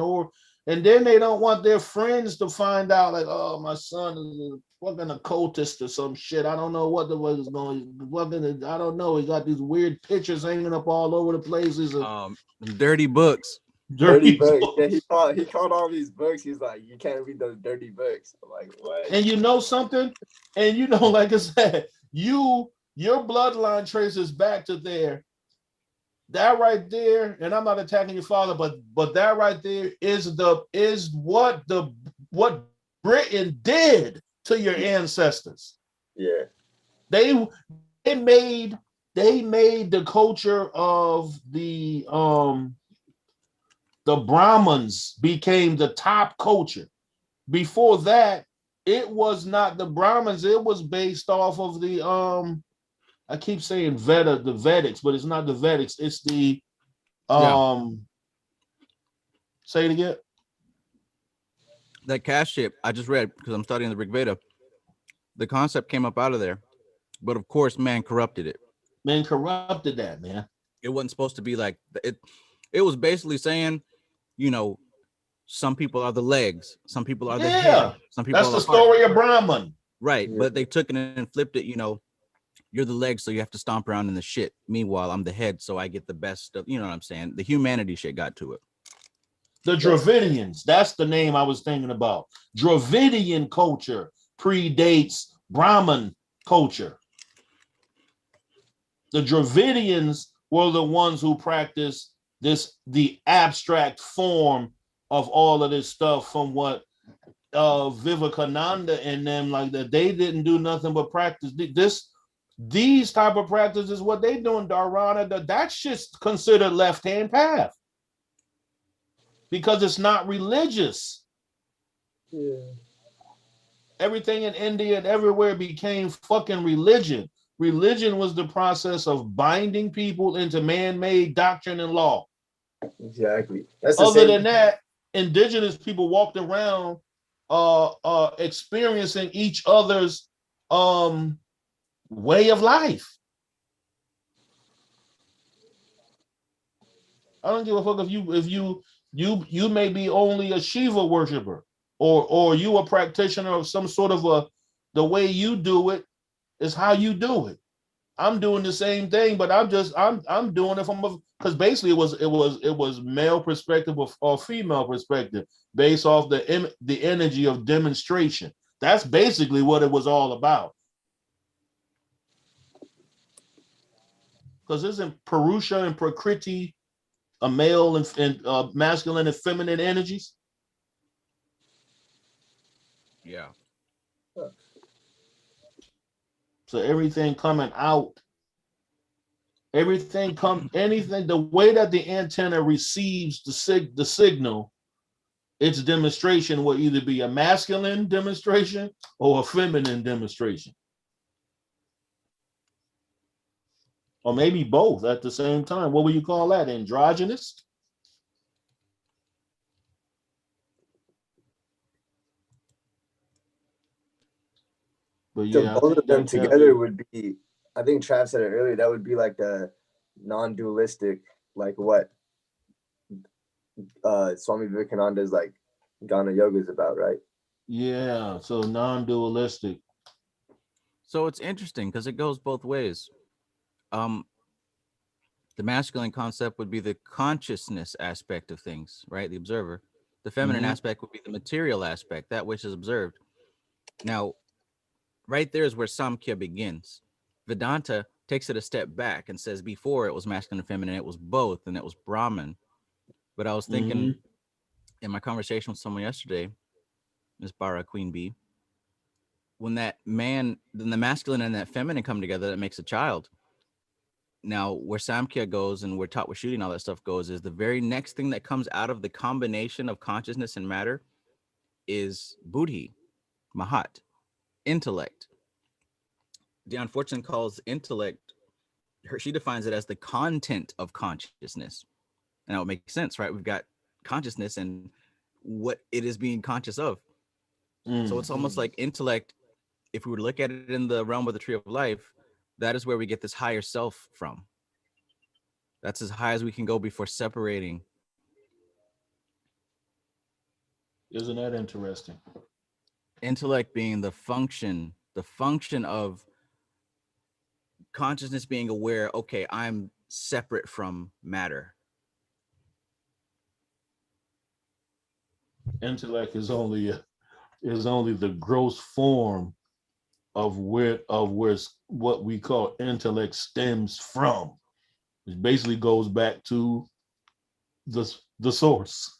and then they don't want their friends to find out, like, oh, my son is fucking occultist or some shit. I don't know what was going. I don't know. He got these weird pictures hanging up all over the places. Dirty books. Dirty books. Yeah, he called all these books. He's like, you can't read those dirty books. I'm like, what? And you know something? And like I said, your bloodline traces back to there. That right there, and I'm not attacking your father, but that right there is what Britain did to your ancestors. Yeah. They made the culture of the Brahmins became the top culture. Before that, it was not the Brahmins, it was based off of the I keep saying the Vedics, but it's not the Vedics. It's the Say it again. That caste ship I just read, because I'm studying the Rig Veda. The concept came up out of there, but of course, man corrupted it. Man corrupted that, man. It wasn't supposed to be like it. It was basically saying, some people are the legs, some people are the head, some people. That's the story of Brahman. Right, but they took it and flipped it, you're the leg, so you have to stomp around in the shit. Meanwhile, I'm the head, so I get the best of, you know what I'm saying? The humanity shit got to it. The Dravidians, that's the name I was thinking about. Dravidian culture predates Brahmin culture. The Dravidians were the ones who practiced the abstract form of all of this stuff from what Vivekananda and them, like that. They didn't do nothing but practice these type of practices. What they doing, Dharana, that shit's considered left-hand path because it's not religious. Yeah. Everything in India and everywhere became fucking religion. Religion was the process of binding people into man-made doctrine and law. Exactly. That's the Other same. than that, indigenous people walked around experiencing each other's way of life. I don't give a fuck if you may be only a Shiva worshiper or you a practitioner of some sort of the way you do it is how you do it. I'm doing the same thing, but I'm doing it from because basically it was male perspective or female perspective based off the energy of demonstration. That's basically what it was all about. Because isn't Purusha and Prakriti a male and masculine and feminine energies? Yeah. So everything coming out, anything, the way that the antenna receives the signal, its demonstration will either be a masculine demonstration or a feminine demonstration. Or maybe both at the same time. What would you call that? Androgynous? But So yeah, I both think of them that together would be, I think Trav said it earlier, that would be like the non-dualistic, like what Swami Vivekananda's like Ghana Yoga is about, right? yeah, so non-dualistic. So it's interesting because it goes both ways. The masculine concept would be the consciousness aspect of things, right? The observer. The feminine aspect would be the material aspect, that which is observed. Now, right there is where Samkhya begins. Vedanta takes it a step back and says before it was masculine and feminine, it was both, and it was Brahman. But I was thinking in my conversation with someone yesterday, Miss Bara Queen Bee, when that man, then the masculine and that feminine come together, that makes a child. Now, where Samkhya goes and where taught with shooting all that stuff goes is the very next thing that comes out of the combination of consciousness and matter is buddhi, mahat, intellect. Dion Fortune calls intellect, she defines it as the content of consciousness. And that would make sense, right? We've got consciousness and what it is being conscious of. So it's almost like intellect, if we were to look at it in the realm of the tree of life, that is where we get this higher self from. That's as high as we can go before separating. Isn't that interesting? Intellect being the function of consciousness being aware, okay, I'm separate from matter. Intellect is only the gross form of where what we call intellect stems from. It basically goes back to the source.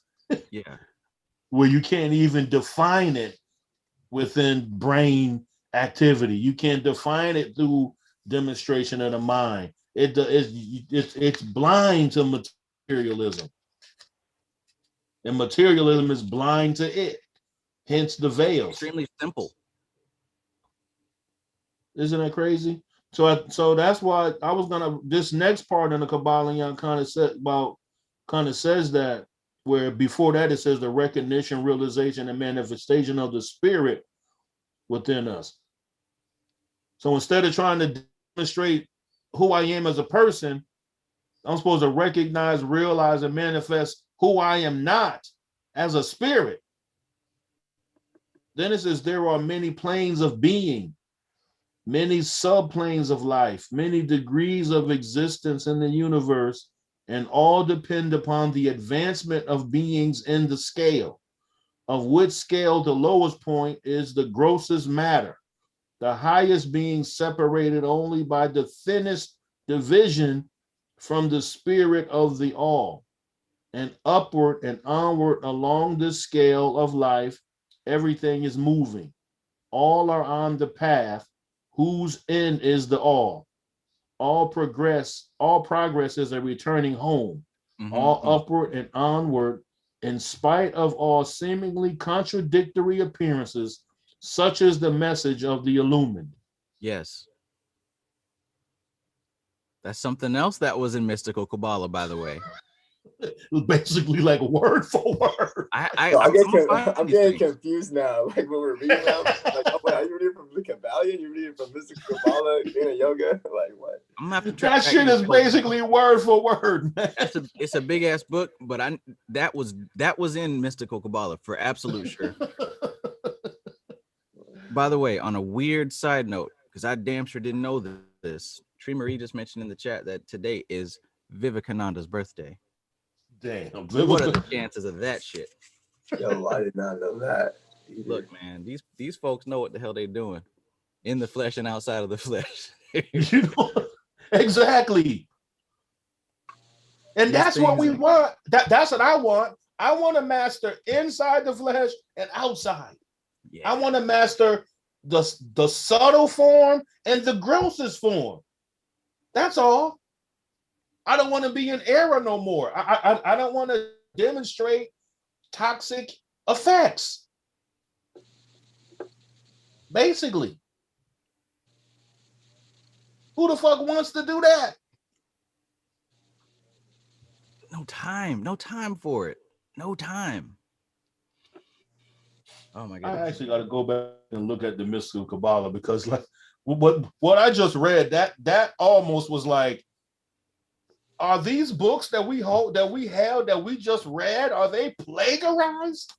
Yeah. Where you can't even define it within brain activity. You can't define it through demonstration of the mind. It's blind to materialism. And materialism is blind to it. Hence the veils. Extremely simple. Isn't that crazy? So that's why I was gonna, this next part in the KYBALION kind of says that, where before that it says the recognition, realization, and manifestation of the spirit within us. So instead of trying to demonstrate who I am as a person, I'm supposed to recognize, realize, and manifest who I am not as a spirit. Then it says there are many planes of being. many subplanes of life, many degrees of existence in the universe, and all depend upon the advancement of beings in the scale, of which scale the lowest point is the grossest matter, the highest being separated only by the thinnest division from the spirit of the all. And upward and onward along this scale of life, everything is moving. All are on the path whose end is the all. All progress is a returning home, all upward and onward, in spite of all seemingly contradictory appearances, such is the message of the illumined. Yes. That's something else that was in mystical Kabbalah, by the way. It was basically like word for word. So I'm I'm getting confused now. Like when we're reading them, like, oh, wait, are you reading from the KYBALION? You reading from mystical Kabbalah, Dana Yoga? Like what? I'm gonna have to that shit is basically word for word, man. It's a big ass book, but that was in mystical Kabbalah for absolute sure. By the way, on a weird side note, because I damn sure didn't know this, Tree Marie just mentioned in the chat that today is Vivekananda's birthday. Damn. What are the chances of that shit? Yo, I did not know that either. Look, man, these folks know what the hell they're doing in the flesh and outside of the flesh. You know, exactly. And that's what we want. That's what I want. I want to master inside the flesh and outside. Yeah. I want to master the subtle form and the grossest form. That's all. I don't want to be in error no more. I don't want to demonstrate toxic effects. Basically. Who the fuck wants to do that? No time for it. No time. Oh my god. I actually got to go back and look at the mystical Kabbalah, because like what I just read, that almost was like, are these books that we just read, are they plagiarized?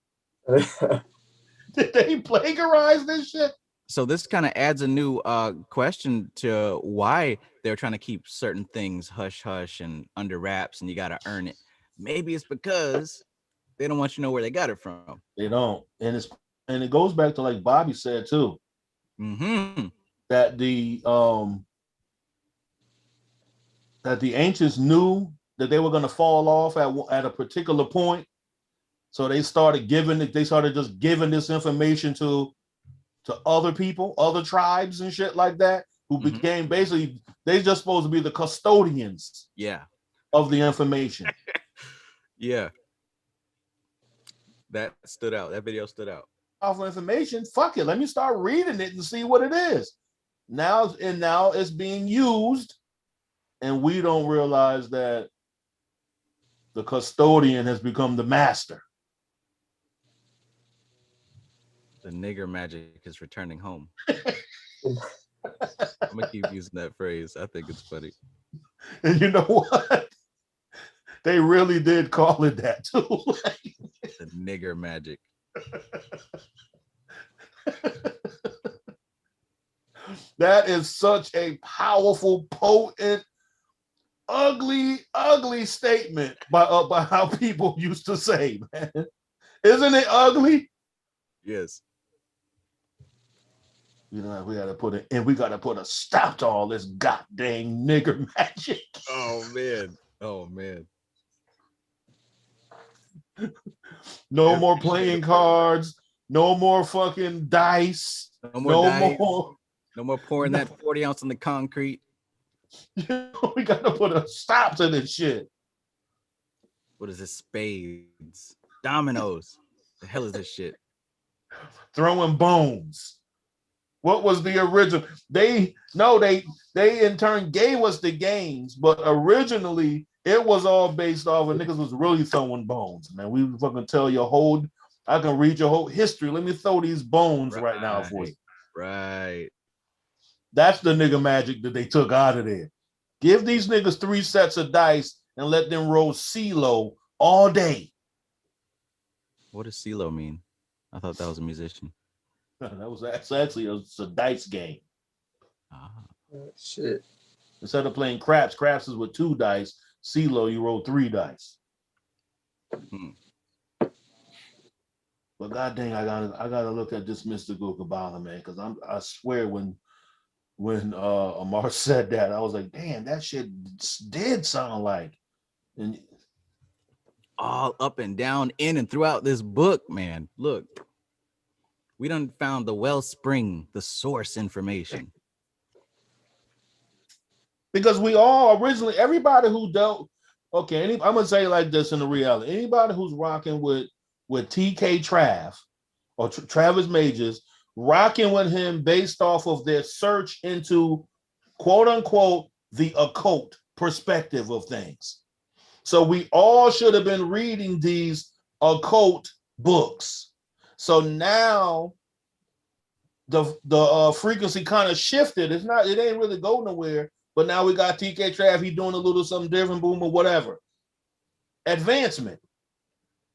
Did they plagiarize this shit? So this kind of adds a new question to why they're trying to keep certain things hush hush and under wraps, and you got to earn it. Maybe it's because they don't want you to know where they got it from. They don't, and it goes back to, like Bobby said too, that the ancients knew that they were going to fall off at a particular point, so they started just giving this information to other people, other tribes and shit like that, who became basically, they just supposed to be the custodians of the information. Yeah. That stood out. That video stood out. Of information, fuck it. Let me start reading it and see what it is. Now it's being used, and we don't realize that the custodian has become the master. The nigger magic is returning home. I'm gonna keep using that phrase. I think it's funny. And you know what? They really did call it that too. The nigger magic. That is such a powerful, potent, ugly statement by how people used to say, man. Isn't it ugly? Yes. You know, we gotta put a stop to all this goddamn nigger magic. Oh man. No more playing cards. No more fucking dice. No more pouring that 40 ounce on the concrete. We gotta put a stop to this shit. What is this? Spades, dominoes. The hell is this shit? Throwing bones. What was the original? They in turn gave us the games, but originally it was all based off of niggas was really throwing bones, man. We fucking tell your whole, I can read your whole history. Let me throw these bones right now for you. Right. That's the nigga magic that they took out of there. Give these niggas 3 sets of dice and let them roll CeeLo all day. What does CeeLo mean? I thought that was a musician. That's actually a dice game. Ah. Shit. Instead of playing craps is with 2 dice. CeeLo, you roll 3 dice. Hmm. But god dang, I gotta look at this mystical Kabbalah, man, because I swear when Amar said that, I was like, damn, that shit did sound like. And All up and down, in and throughout this book, man. Look, we done found the wellspring, the source information. because we all originally, everybody who dealt, okay, I'm gonna say it like this in the reality. Anybody who's rocking with TK Trav or Travis Majors, rocking with him based off of their search into quote unquote the occult perspective of things. So we all should have been reading these occult books. So now the frequency kind of shifted. It ain't really go nowhere. But now we got TK Trav. He doing a little something different, boom or whatever. Advancement.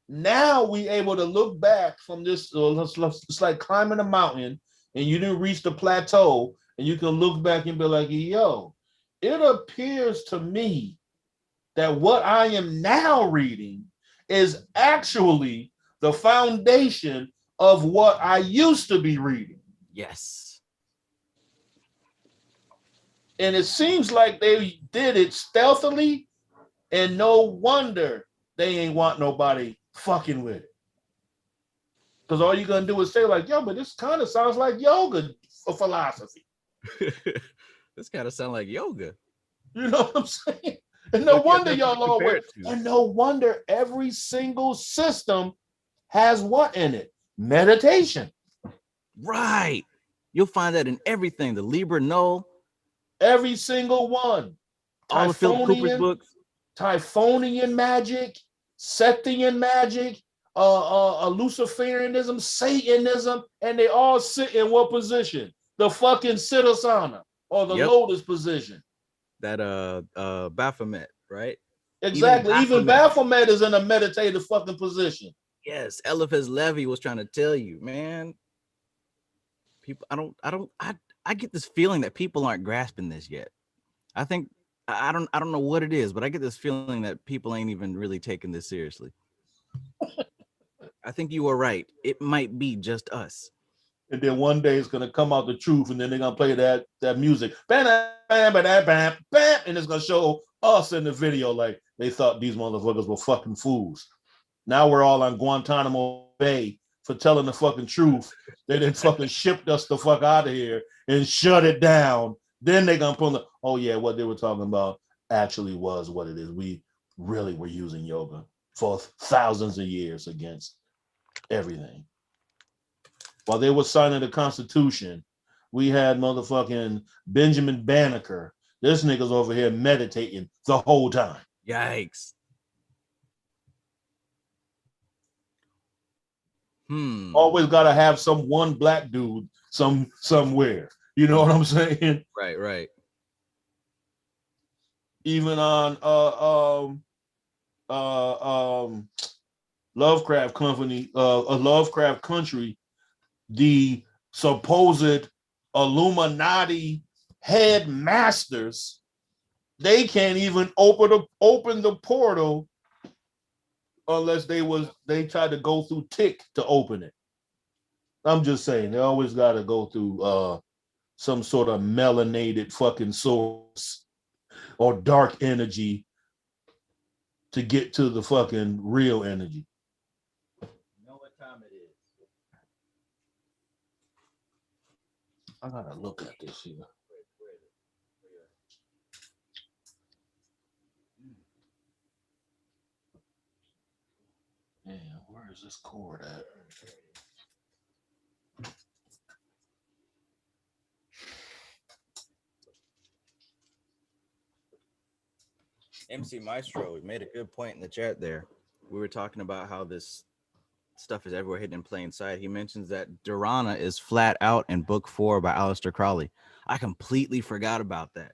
Now we able to look back from this. It's like climbing a mountain, and you didn't reach the plateau, and you can look back and be like, "Yo, it appears to me that what I am now reading is actually the foundation of what I used to be reading." Yes. And it seems like they did it stealthily, and no wonder they ain't want nobody fucking with it. Because all you're gonna do is say, like, yo, but this kind of sounds like yoga philosophy. This kind of sound like yoga. You know what I'm saying? And no What do you have wonder nothing to y'all compare always, it to? and no wonder every single system has what in it? Meditation. Right. You'll find that in everything. The Libra Null, Every single one. all of Philip Cooper's Typhonian, books. Typhonian magic, Sethian magic, Luciferianism, Satanism, and they all sit in what position? The fucking Siddhasana or the Yep. lotus position. That Baphomet, right? Exactly. Even Baphomet is in a meditative fucking position. Yes, Eliphaz Levi was trying to tell you, man. People, I get this feeling that people aren't grasping this yet. I think I don't know what it is, but I get this feeling that people ain't even really taking this seriously. I think you were right. It might be just us. And then one day it's gonna come out the truth, and then they're gonna play that music, bam, bam, bam, bam, bam, and it's gonna show us in the video like they thought these motherfuckers were fucking fools. Now we're all on Guantanamo Bay for telling the fucking truth. They didn't fucking shipped us the fuck out of here and shut it down. Then they're gonna pull the, oh yeah, what they were talking about actually was what it is. We really were using yoga for thousands of years against everything. While they were signing the Constitution, we had motherfucking Benjamin Banneker. This nigga's over here meditating the whole time. Yikes. Always gotta have some one black dude somewhere. You know what I'm saying? Right. Even on Lovecraft Company, a Lovecraft Country, the supposed Illuminati headmasters, they can't even open the portal unless they tried to go through Tick to open it. I'm just saying, they always got to go through some sort of melanated fucking source or dark energy to get to the fucking real energy. You know what time it is? I gotta look at this here. Man, where is this cord at? MC Maestro made a good point in the chat there. We were talking about how this stuff is everywhere hidden in plain sight. He mentions that Durana is flat out in book 4 by Aleister Crowley. I completely forgot about that.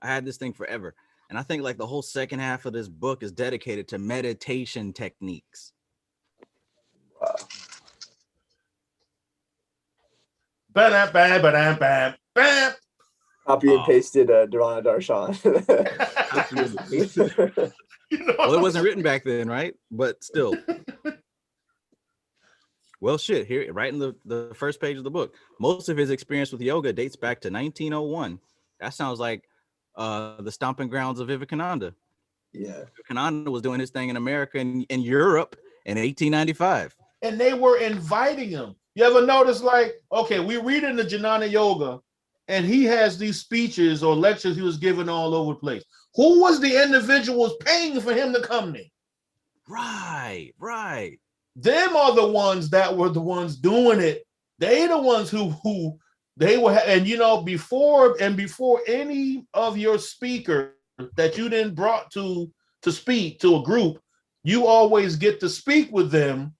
I had this thing forever. And I think like the whole second half of this book is dedicated to meditation techniques. Wow. Bam, bam, bam, bam, bam. Copy and pasted Durana Darshan. Absolutely. Well, it wasn't written back then, right? But still. Well, shit, here, right in the first page of the book. Most of his experience with yoga dates back to 1901. That sounds like the stomping grounds of Vivekananda. Yeah. Vivekananda was doing his thing in America and in Europe in 1895. And they were inviting him. You ever notice, like, okay, we read in the Jnana Yoga, and he has these speeches or lectures he was giving all over the place. Who was the individuals paying for him to come there? Right. Them are the ones that were the ones doing it. They the ones who they were, and before any of your speakers that you then brought to speak to a group, you always get to speak with them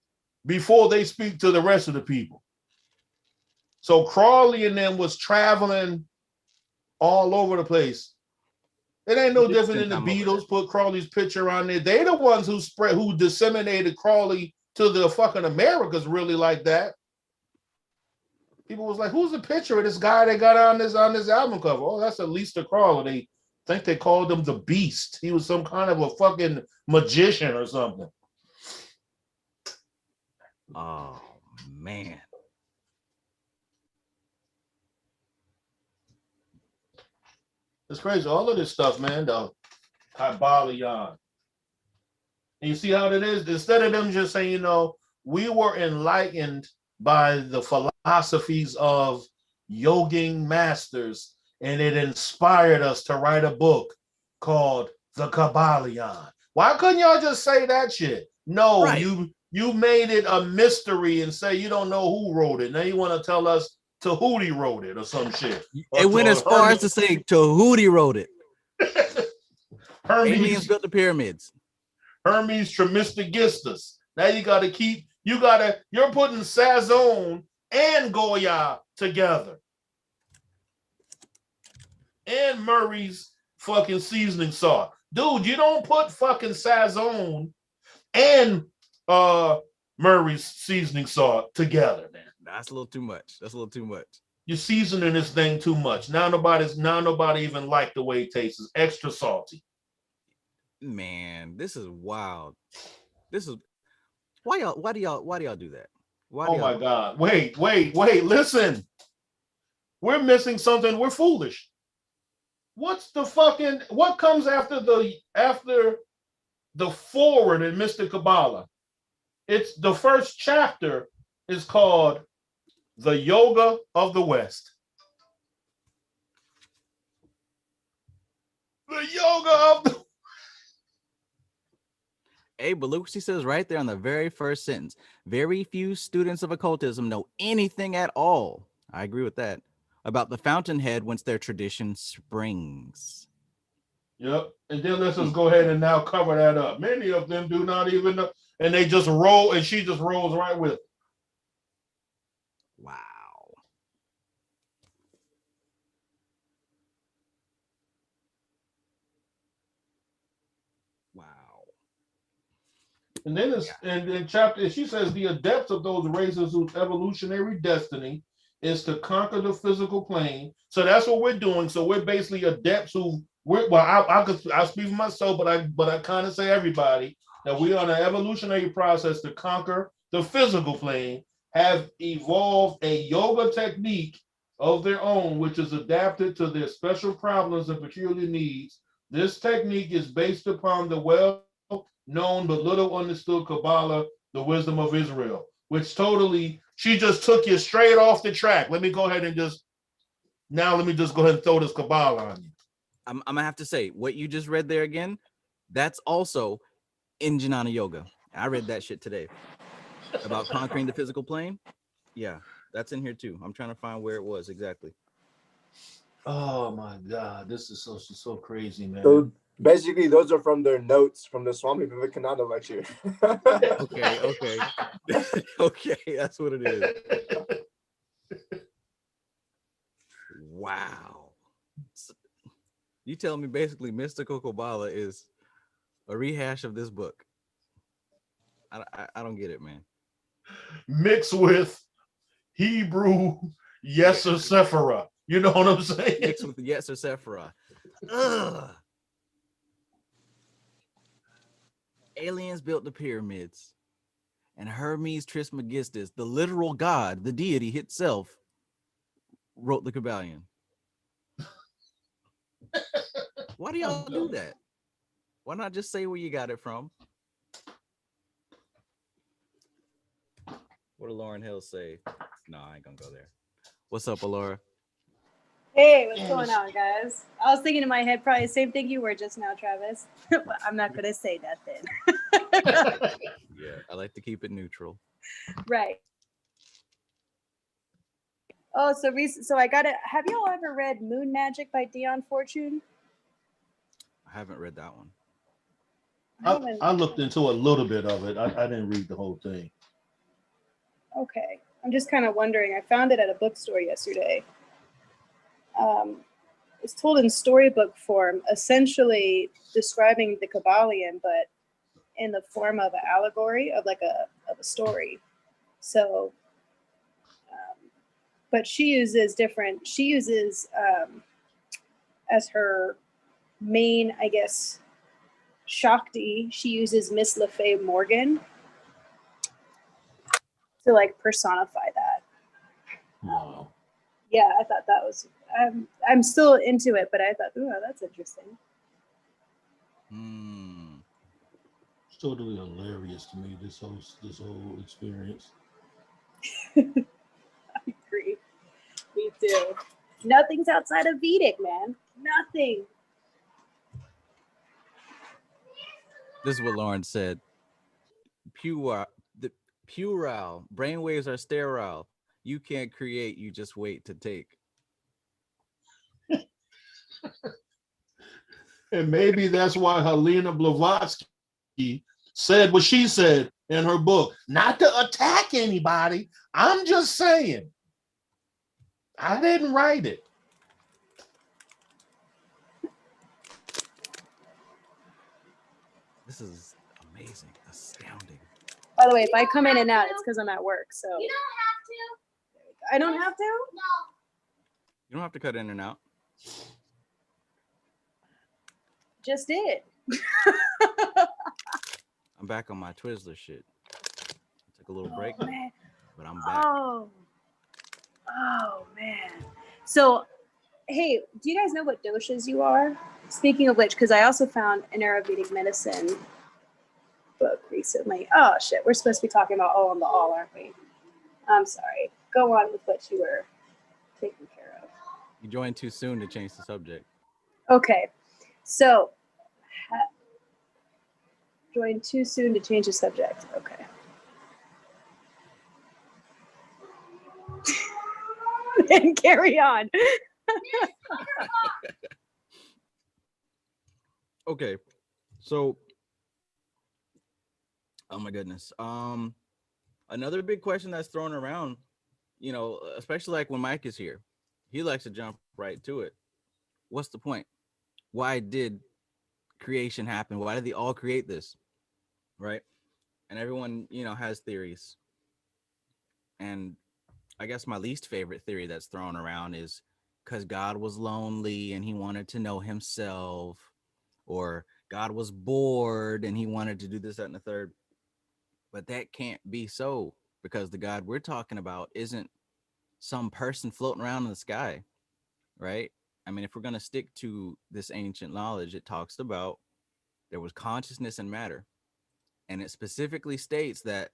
before they speak to the rest of the people. So Crawley and them was traveling all over the place. It ain't no different than the Beatles put Crawley's picture on there. They the ones who disseminated Crawley to the fucking Americas really like that. People was like, who's the picture of this guy they got on this album cover? Oh, that's Aleister Crowley. They think they called him the Beast. He was some kind of a fucking magician or something. Oh, man. It's crazy. All of this stuff, man, the KYBALION. And you see how it is? Instead of them just saying, we were enlightened by the philosophies of yogin masters, and it inspired us to write a book called The KYBALION. Why couldn't y'all just say that shit? No, right. You made it a mystery and say you don't know who wrote it. Now you want to tell us Tahuti wrote it or some shit. It went as far as to say Tahuti wrote it. Hermes aliens built the pyramids. Hermes Trismegistus. Now you're putting Sazon and Goya together. And Murray's fucking seasoning salt. Dude, you don't put fucking Sazon and Murray's seasoning salt together, man. That's a little too much. You're seasoning this thing too much. Now nobody even like the way it tastes. It's extra salty. Man, this is wild. This is why do y'all do that? My God. Wait, listen. We're missing something. We're foolish. What comes after the forward in Mystic Kabbalah? It's the first chapter is called The Yoga of the West. The Yoga of the Hey, but look what she says right there on the very first sentence. Very few students of occultism know anything at all. I agree with that. About the fountainhead whence their tradition springs. Yep. And then let's just go ahead and now cover that up. Many of them do not even know. And they just roll, and she just rolls right with it. Wow. And then in chapter, she says the adepts of those races whose evolutionary destiny is to conquer the physical plane. So that's what we're doing. So we're basically adepts I'll speak for myself, but I kind of say everybody that we are on an evolutionary process to conquer the physical plane, have evolved a yoga technique of their own, which is adapted to their special problems and peculiar needs. This technique is based upon the well-known but little understood Kabbalah, the wisdom of Israel, which she just took you straight off the track. Let me go ahead and go ahead and throw this Kabbalah on you. I'm gonna have to say what you just read there again. That's also in Jnana Yoga. I read that shit today about conquering the physical plane. Yeah, that's in here too. I'm trying to find where it was exactly. Oh my God, this is so crazy, man. So basically, those are from their notes from the Swami Vivekananda lecture. Okay. Okay, that's what it is. Wow. You tell me basically mystical Kabbalah is a rehash of this book. I don't get it, man. Mixed with Hebrew Yesser Sephirah. You know what I'm saying? Mixed with Yetzer Sephiroth. Ugh. Aliens built the pyramids, and Hermes Trismegistus, the literal god, the deity itself, wrote the KYBALION. Why do y'all do that? Why not just say where you got it from? What did Lauren Hill say? No, I ain't gonna go there. What's up, Alora? Hey, what's going on, guys? I was thinking in my head probably the same thing you were just now, Travis. But I'm not gonna say nothing. Yeah, I like to keep it neutral. Right. Oh, so I got it. Have y'all ever read Moon Magic by Dion Fortune? I haven't read that one. I looked into a little bit of it. I didn't read the whole thing. Okay. I'm just kind of wondering. I found it at a bookstore yesterday. It's told in storybook form, essentially describing the KYBALION, but in the form of an allegory of a story. So, but she uses as her main, I guess, Shakti. She uses Miss LaFay Morgan to like personify that. Wow. Yeah, I thought that was. I'm still into it, but I thought, oh, that's interesting. It's totally hilarious to me. This whole experience. I agree. Me too. Nothing's outside of Vedic, man. Nothing. This is what Lauren said. Puerile. Brainwaves are sterile. You can't create, you just wait to take. And maybe that's why Helena Blavatsky said what she said in her book. Not to attack anybody. I'm just saying. I didn't write it. This is amazing, astounding. By the way, if I come in and out, it's because I'm at work. So You don't have to. I don't have to. No. You don't have to cut in and out. Just did. I'm back on my Twizzler shit. I took a little break, Man. but I'm back. Oh man. So, hey, do you guys know what doshas you are? Speaking of which, because I also found an Ayurvedic medicine book recently. Oh shit, we're supposed to be talking about all on the all, aren't we? I'm sorry. Go on with what you were taking care of. You joined too soon to change the subject. Okay, so joined too soon to change the subject. Okay. And carry on. Okay, so oh my goodness. Another big question that's thrown around, you know, especially like when Mike is here, he likes to jump right to it. What's the point? Why did creation happen? Why did they all create this? Right? And everyone, you know, has theories. And I guess my least favorite theory that's thrown around is because God was lonely and he wanted to know himself, or God was bored and he wanted to do this, that, and the third. But that can't be so, because the God we're talking about isn't some person floating around in the sky, right? I mean, if we're going to stick to this ancient knowledge, it talks about there was consciousness and matter. And it specifically states that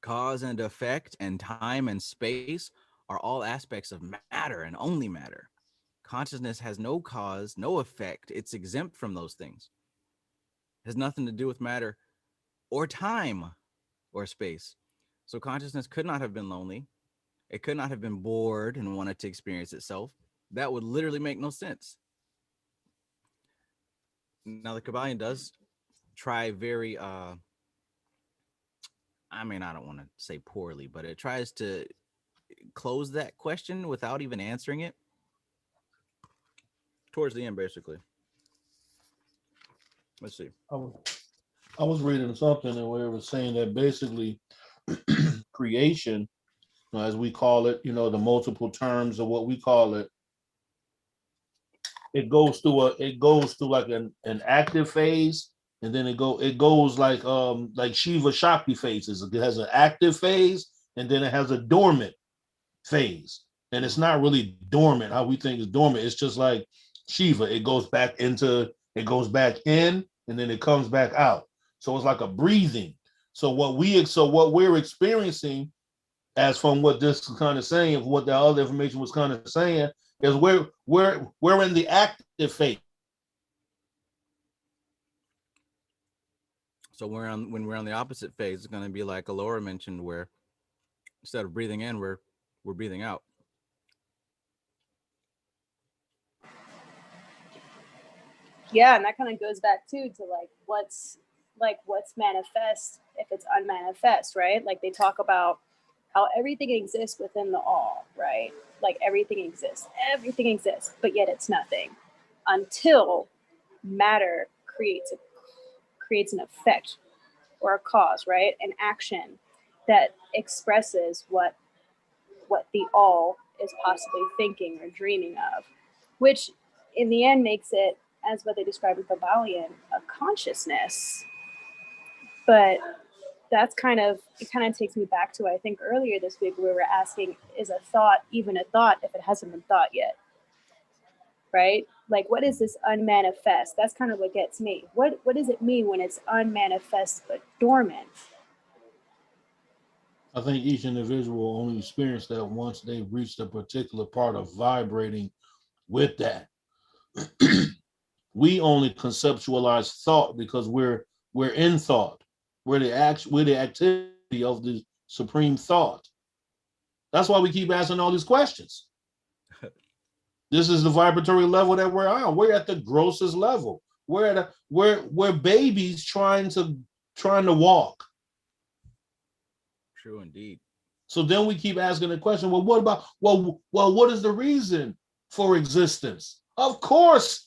cause and effect and time and space are all aspects of matter and only matter. Consciousness has no cause, no effect. It's exempt from those things. It has nothing to do with matter or time or space. So consciousness could not have been lonely. It could not have been bored and wanted to experience itself. That would literally make no sense. Now the KYBALION does try very I mean, I don't want to say poorly, but it tries to close that question without even answering it towards the end, basically. Let's see. I was reading something where it was saying that basically creation as we call it, the multiple terms of what we call it. It goes through like an active phase, and then it goes like Shiva Shakti phases. It has an active phase, and then it has a dormant phase. And it's not really dormant how we think it's dormant. It's just like Shiva. It goes back in, and then it comes back out. So it's like a breathing. So what we're experiencing, as from what this is kind of saying, what the other information was kind of saying, is we're in the active phase. So when we're on the opposite phase, it's going to be like Alora mentioned, where instead of breathing in, we're breathing out. Yeah, and that kind of goes back too to what's manifest if it's unmanifest, right? Like they talk about how everything exists within the all, right? Like everything exists, but yet it's nothing until matter creates an effect or a cause, right? An action that expresses what the all is possibly thinking or dreaming of, which in the end makes it, as what they describe in KYBALION, a consciousness. But it kind of takes me back to, I think earlier this week, where we were asking, is a thought even a thought if it hasn't been thought yet? Right? Like, what is this unmanifest? That's kind of what gets me. What does it mean when it's unmanifest but dormant? I think each individual will only experience that once they've reached a particular part of vibrating with that. We only conceptualize thought because we're in thought. We're the activity of the supreme thought. That's why we keep asking all these questions. This is the vibratory level that we're on. We're at the grossest level. We're babies trying to walk. True indeed. So then we keep asking the question, well, what about, what is the reason for existence? Of course,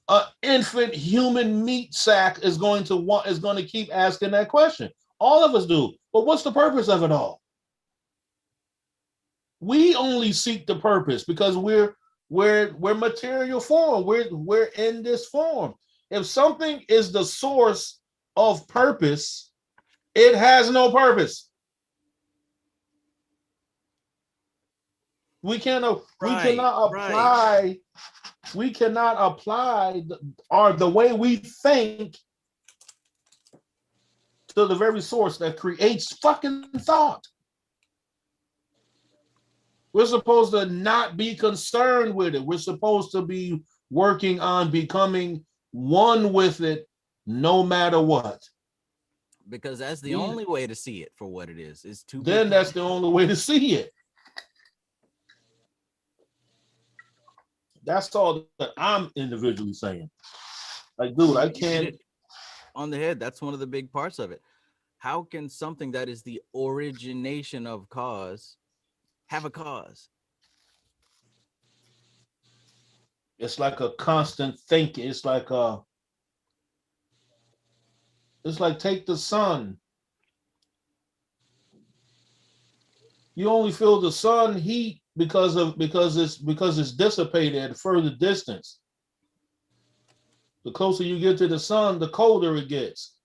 an infant human meat sack is going to keep asking that question. All of us do. But what's the purpose of it all? We only seek the purpose because we're material form. We're in this form. If something is the source of purpose, it has no purpose. We cannot apply the way we think to the very source that creates fucking thought. We're supposed to not be concerned with it. We're supposed to be working on becoming one with it no matter what. Because that's the only way to see it for what it is to. Then that's the only way to see it. That's all that I'm individually saying. Like, dude, I can't. On the head, that's one of the big parts of it. How can something that is the origination of cause have a cause? It's like a constant thinking. It's like take the sun. You only feel the sun heat because it's dissipated at a further distance. The closer you get to the sun, the colder it gets.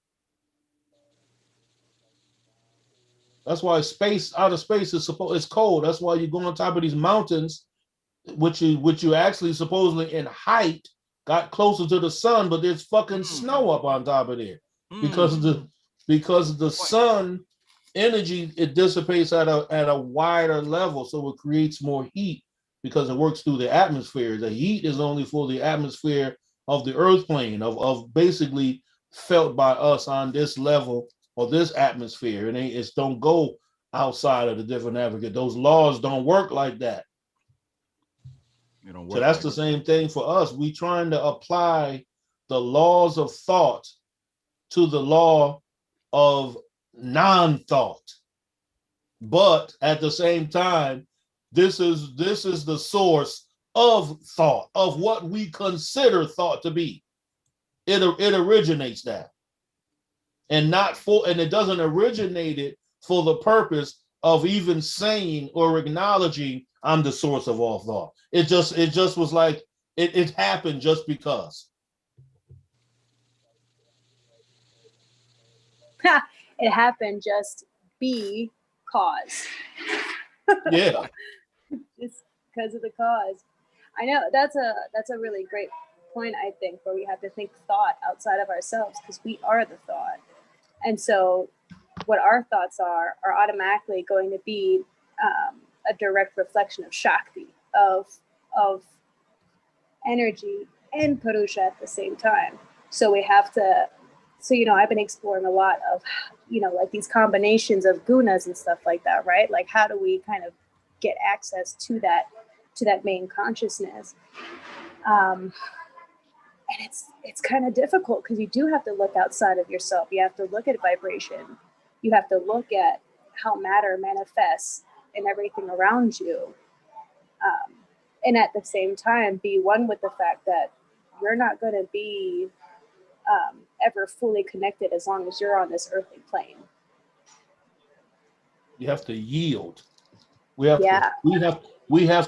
That's why outer space is cold. That's why you go on top of these mountains, which you actually supposedly in height got closer to the sun, but there's fucking snow up on top of there because the sun energy, it dissipates at a wider level, so it creates more heat because it works through the atmosphere. The heat is only for the atmosphere of the earth plane, of basically felt by us on this level or this atmosphere, and it don't go outside of the different aggregate. Those laws don't work like that. So that's the same thing for us. We trying to apply the laws of thought to the law of non-thought, but at the same time, this is the source of thought, of what we consider thought to be. It originates that, and it doesn't originate it for the purpose of even saying or acknowledging I'm the source of all thought. It just was like it happened just because. It happened just because. Yeah. Just because of the cause. I know that's a really great point, I think, where we have to think thought outside of ourselves, because we are the thought. And so what our thoughts are automatically going to be a direct reflection of Shakti, of energy and Purusha at the same time. So we have to, so, I've been exploring a lot of, like these combinations of gunas and stuff like that, right? Like, how do we kind of get access to that main consciousness? And it's kind of difficult, because you do have to look outside of yourself. You have to look at vibration. You have to look at how matter manifests in everything around you. And at the same time, be one with the fact that you're not going to be ever fully connected as long as you're on this earthly plane. You have to yield. We have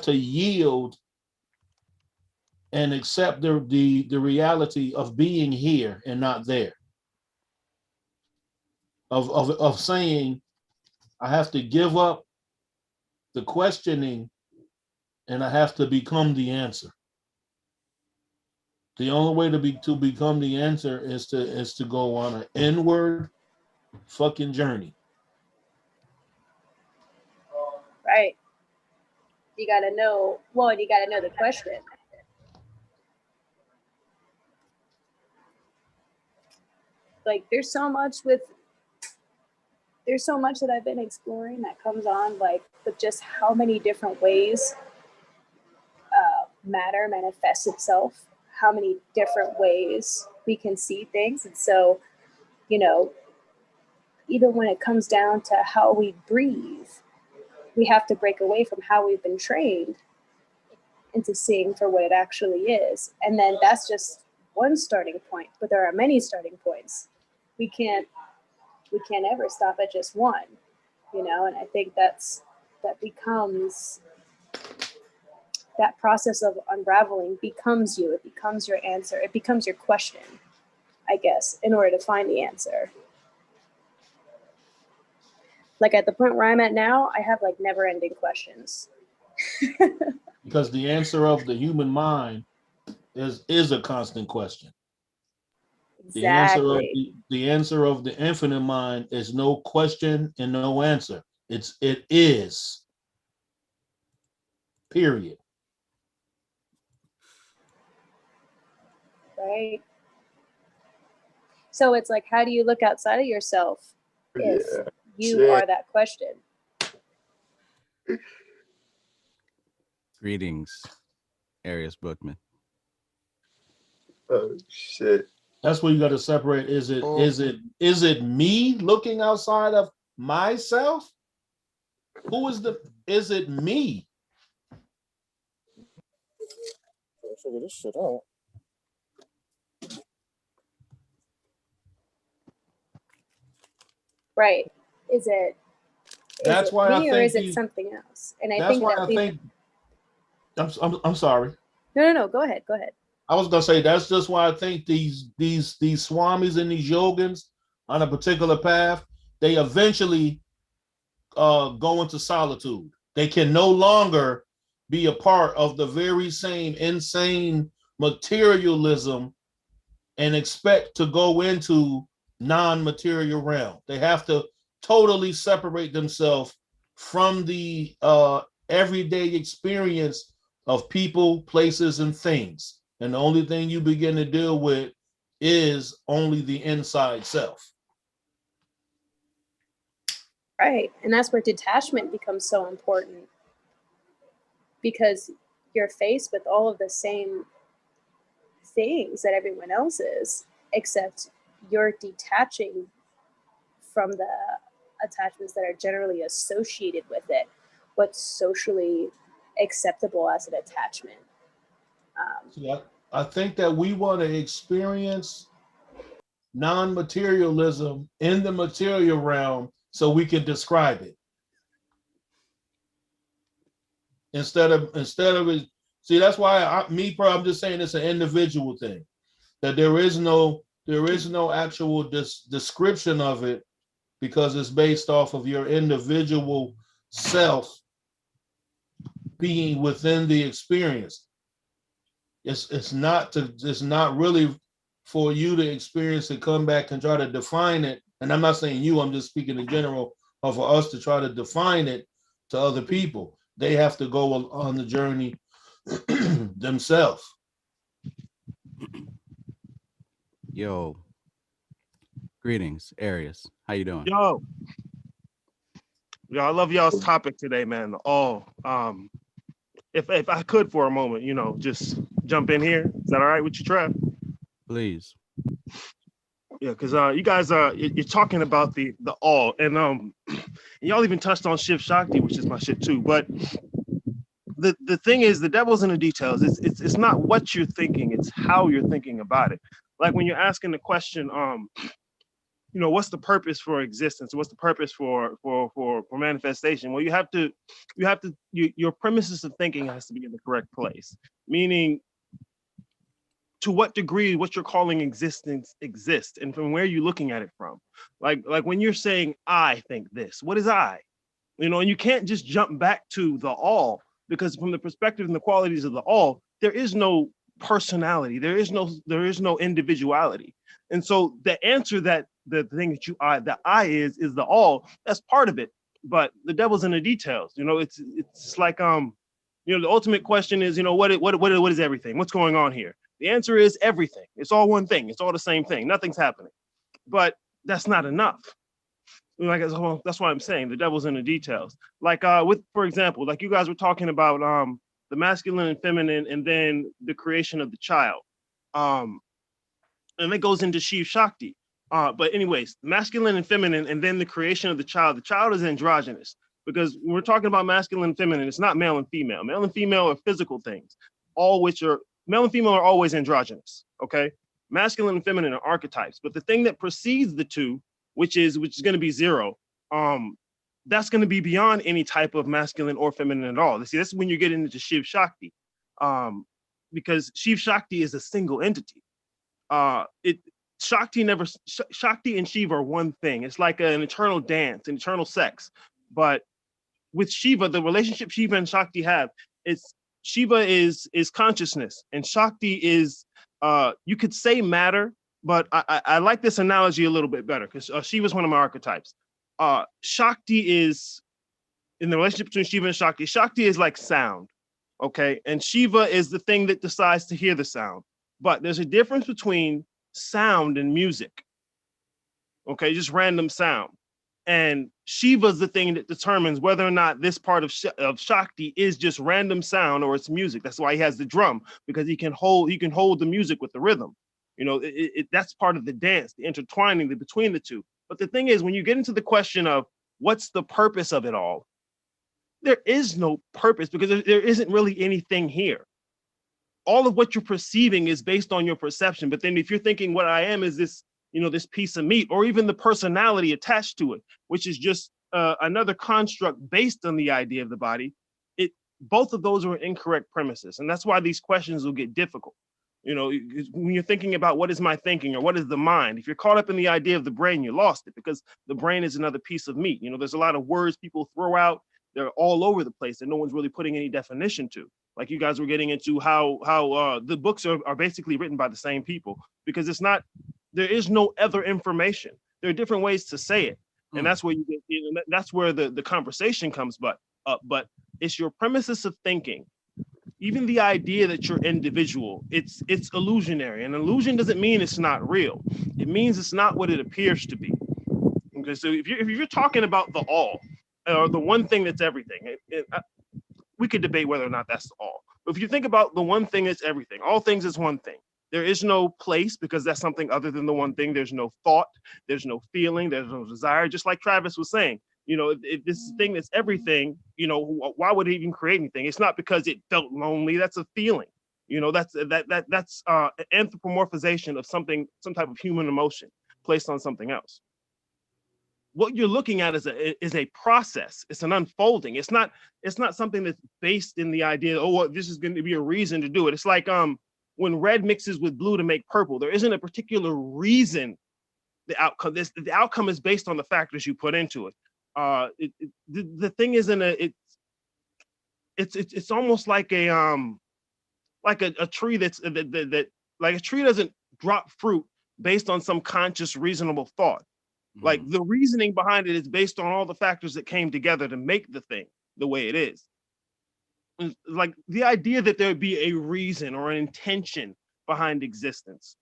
to yield and accept the reality of being here and not there. Of saying, I have to give up the questioning and I have to become the answer. The only way to become the answer is to go on an inward fucking journey. Right. You gotta know the question. Like, there's so much that I've been exploring that comes on, like, with just how many different ways matter manifests itself, how many different ways we can see things. And so, even when it comes down to how we breathe, we have to break away from how we've been trained into seeing for what it actually is. And then that's just one starting point, but there are many starting points. We can't ever stop at just one, and I think that becomes, that process of unraveling becomes you. It becomes your answer. It becomes your question, I guess, in order to find the answer. Like, at the point where I'm at now, I have like never-ending questions. Because the answer of the human mind is a constant question. Exactly. The answer of the infinite mind is no question and no answer. It is. Period. Right. So it's like, how do you look outside of yourself if you are that question? Greetings, Arius Bookman. Oh shit. That's where you got to separate. Is it me looking outside of myself? Is it me? Figure this shit out. Right. Is it That's why I me, or think is it something else? And I that's think why that I think I'm sorry. No, go ahead. I was gonna say that's just why I think these swamis and these yogins on a particular path, they eventually go into solitude. They can no longer be a part of the very same insane materialism and expect to go into non-material realm. They have to totally separate themselves from the everyday experience of people, places, and things. And the only thing you begin to deal with is only the inside self. Right. And that's where detachment becomes so important, because you're faced with all of the same things that everyone else is, except you're detaching from the attachments that are generally associated with it, what's socially acceptable as an attachment. I think that we want to experience non-materialism in the material realm so we can describe it. instead of it. See, that's why I'm just saying it's an individual thing. That there is no actual description of it, because it's based off of your individual self being within the experience. It's not really for you to experience it, come back and try to define it. And I'm not saying you, I'm just speaking in general, or for us to try to define it to other people. They have to go on the journey themselves. Yo, greetings, Arius. How you doing? Yo, I love y'all's topic today, man. If I could for a moment, just jump in here. Is that all right with you, Trev? Please. Yeah, because you guys you're talking about the all, and y'all even touched on Shiv Shakti, which is my shit too. But the thing is, the devil's in the details. It's not what you're thinking, it's how you're thinking about it. Like when you're asking the question, what's the purpose for existence? What's the purpose for manifestation? Well, your premises of thinking has to be in the correct place. Meaning, to what degree what you're calling existence exists, and from where you're looking at it from. Like when you're saying, I think this, what is I? And you can't just jump back to the all, because from the perspective and the qualities of the all, there is no personality, there is no individuality. And so the answer that the thing that I is the all, that's part of it. But the devil's in the details. It's like the ultimate question is, what is everything? What's going on here? The answer is everything. It's all one thing. It's all the same thing. Nothing's happening. But that's not enough. That's why I'm saying the devil's in the details. Like for example, like you guys were talking about the masculine and feminine, and then the creation of the child. And it goes into Shiv Shakti. But anyways, masculine and feminine, and then the creation of the child. The child is androgynous, because when we're talking about masculine and feminine, it's not male and female. Male and female are physical things, male and female are always androgynous, okay? Masculine and feminine are archetypes, but the thing that precedes the two, which is going to be zero, that's going to be beyond any type of masculine or feminine at all. See, that's when you get into Shiv Shakti, because Shiv Shakti is a single entity. Shakti and Shiva are one thing. It's like an eternal dance, an eternal sex. But with Shiva, the relationship Shiva and Shakti have, Shiva is consciousness, and Shakti is, you could say matter, but I like this analogy a little bit better, because Shiva is one of my archetypes. Shakti is, in the relationship between Shiva and Shakti is like sound, okay? And Shiva is the thing that decides to hear the sound. But there's a difference between sound and music, okay? Just random sound. And Shiva's the thing that determines whether or not this part of Shakti is just random sound or it's music. That's why he has the drum, because he can hold the music with the rhythm. That's part of the dance, the intertwining between the two. But the thing is, when you get into the question of what's the purpose of it all, there is no purpose, because there isn't really anything here. All of what you're perceiving is based on your perception. But then if you're thinking what I am is this, this piece of meat, or even the personality attached to it, which is just another construct based on the idea of the body, both of those are incorrect premises. And that's why these questions will get difficult. When you're thinking about what is my thinking, or what is the mind, if you're caught up in the idea of the brain, you lost it, because the brain is another piece of meat. There's a lot of words people throw out. They're all over the place and no one's really putting any definition to. Like you guys were getting into how the books are basically written by the same people, because there is no other information. There are different ways to say it. And that's where that's where the conversation comes. But it's your premises of thinking. Even the idea that you're individual, it's illusionary. And illusion doesn't mean it's not real. It means it's not what it appears to be. Okay, so if you're talking about the all, or the one thing that's everything, we could debate whether or not that's the all. But if you think about the one thing that's everything, all things is one thing. There is no place, because that's something other than the one thing. There's no thought, there's no feeling, there's no desire. Just like Travis was saying, if this thing that's everything, why would it even create anything? It's not because it felt lonely. That's a feeling. That's anthropomorphization of something, some type of human emotion placed on something else. what you're looking at is a process. It's an unfolding. It's not something that's based in the idea, oh, well, this is going to be a reason to do it. It's like when red mixes with blue to make purple. There isn't a particular reason the outcome. The outcome is based on the factors you put into it. The thing isn't it's almost like a tree that like a tree doesn't drop fruit based on some conscious reasonable thought. Like the reasoning behind it is based on all the factors that came together to make the thing the way it is. Like the idea that there would be a reason or an intention behind existence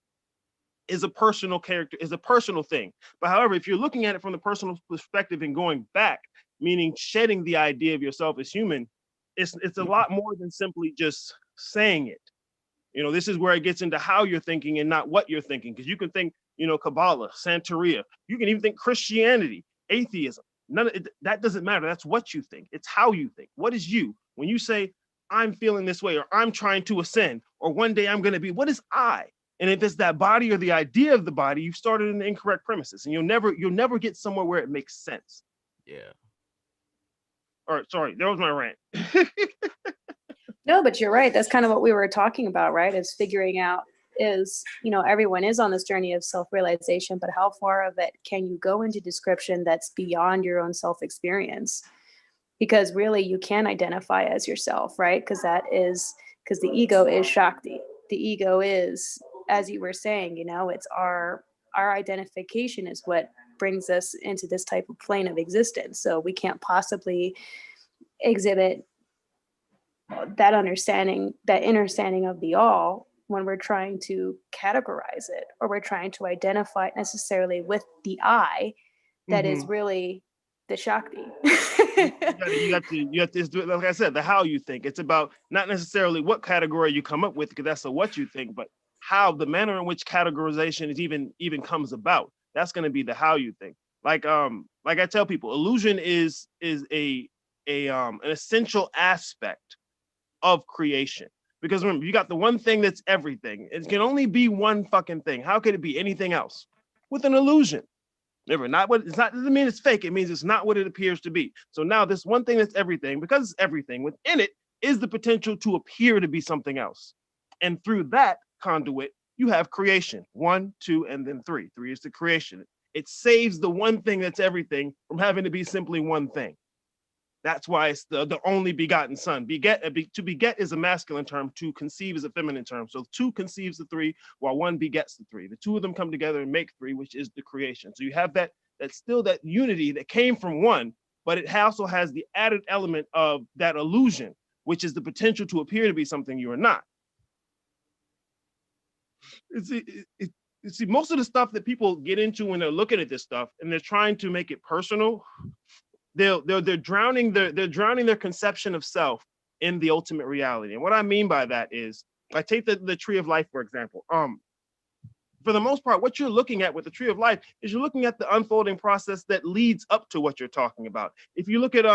is a personal character, is a personal thing. But however, if you're looking at it from the personal perspective and going back, meaning shedding the idea of yourself as human, it's a lot more than simply just saying it. You know, this is where it gets into how you're thinking and not what you're thinking. Because you can think, you know, Kabbalah, Santeria. You can even think Christianity, atheism. None of it, that doesn't matter. That's what you think. It's how you think. What is you? When you say, I'm feeling this way, or I'm trying to ascend, or one day I'm going to be, what is I? And if it's that body or the idea of the body, you've started in the incorrect premises, and you'll never get somewhere where it makes sense. Yeah. All right, sorry, that was my rant. No, but you're right. That's kind of what we were talking about, right? Is figuring out is, you know, everyone is on this journey of self-realization, but how far of it can you go into description that's beyond your own self-experience? Because really you can identify as yourself, right? Because the ego is Shakti. The ego is, as you were saying, you know, it's our identification is what brings us into this type of plane of existence. So we can't possibly exhibit that understanding, that understanding of the all when we're trying to categorize it, or we're trying to identify it necessarily with the I that is really the Shakti. you have to, like I said, the how you think. It's about not necessarily what category you come up with, because that's a what you think, but how, the manner in which categorization is even comes about. That's going to be the how you think. Like I tell people, illusion is an essential aspect of creation. Because remember, you got the one thing that's everything. It can only be one fucking thing. How could it be anything else? With an illusion. Never, not what it's not, doesn't mean it's fake. It means it's not what it appears to be. So now this one thing that's everything, because it's everything, within it is the potential to appear to be something else. And through that conduit, you have creation. 1, 2, and then 3. 3 is the creation. It saves the one thing that's everything from having to be simply one thing. That's why it's the only begotten son. To beget is a masculine term. To conceive is a feminine term. So 2 conceives the 3, while 1 begets the 3. The 2 of them come together and make 3, which is the creation. So you have that's still that unity that came from 1, but it also has the added element of that illusion, which is the potential to appear to be something you are not. See, most of the stuff that people get into when they're looking at this stuff and they're trying to make it personal, they're drowning their conception of self in the ultimate reality. And what I mean by that is, I take the tree of life, for example. For the most part, what you're looking at with the tree of life is you're looking at the unfolding process that leads up to what you're talking about. If you look at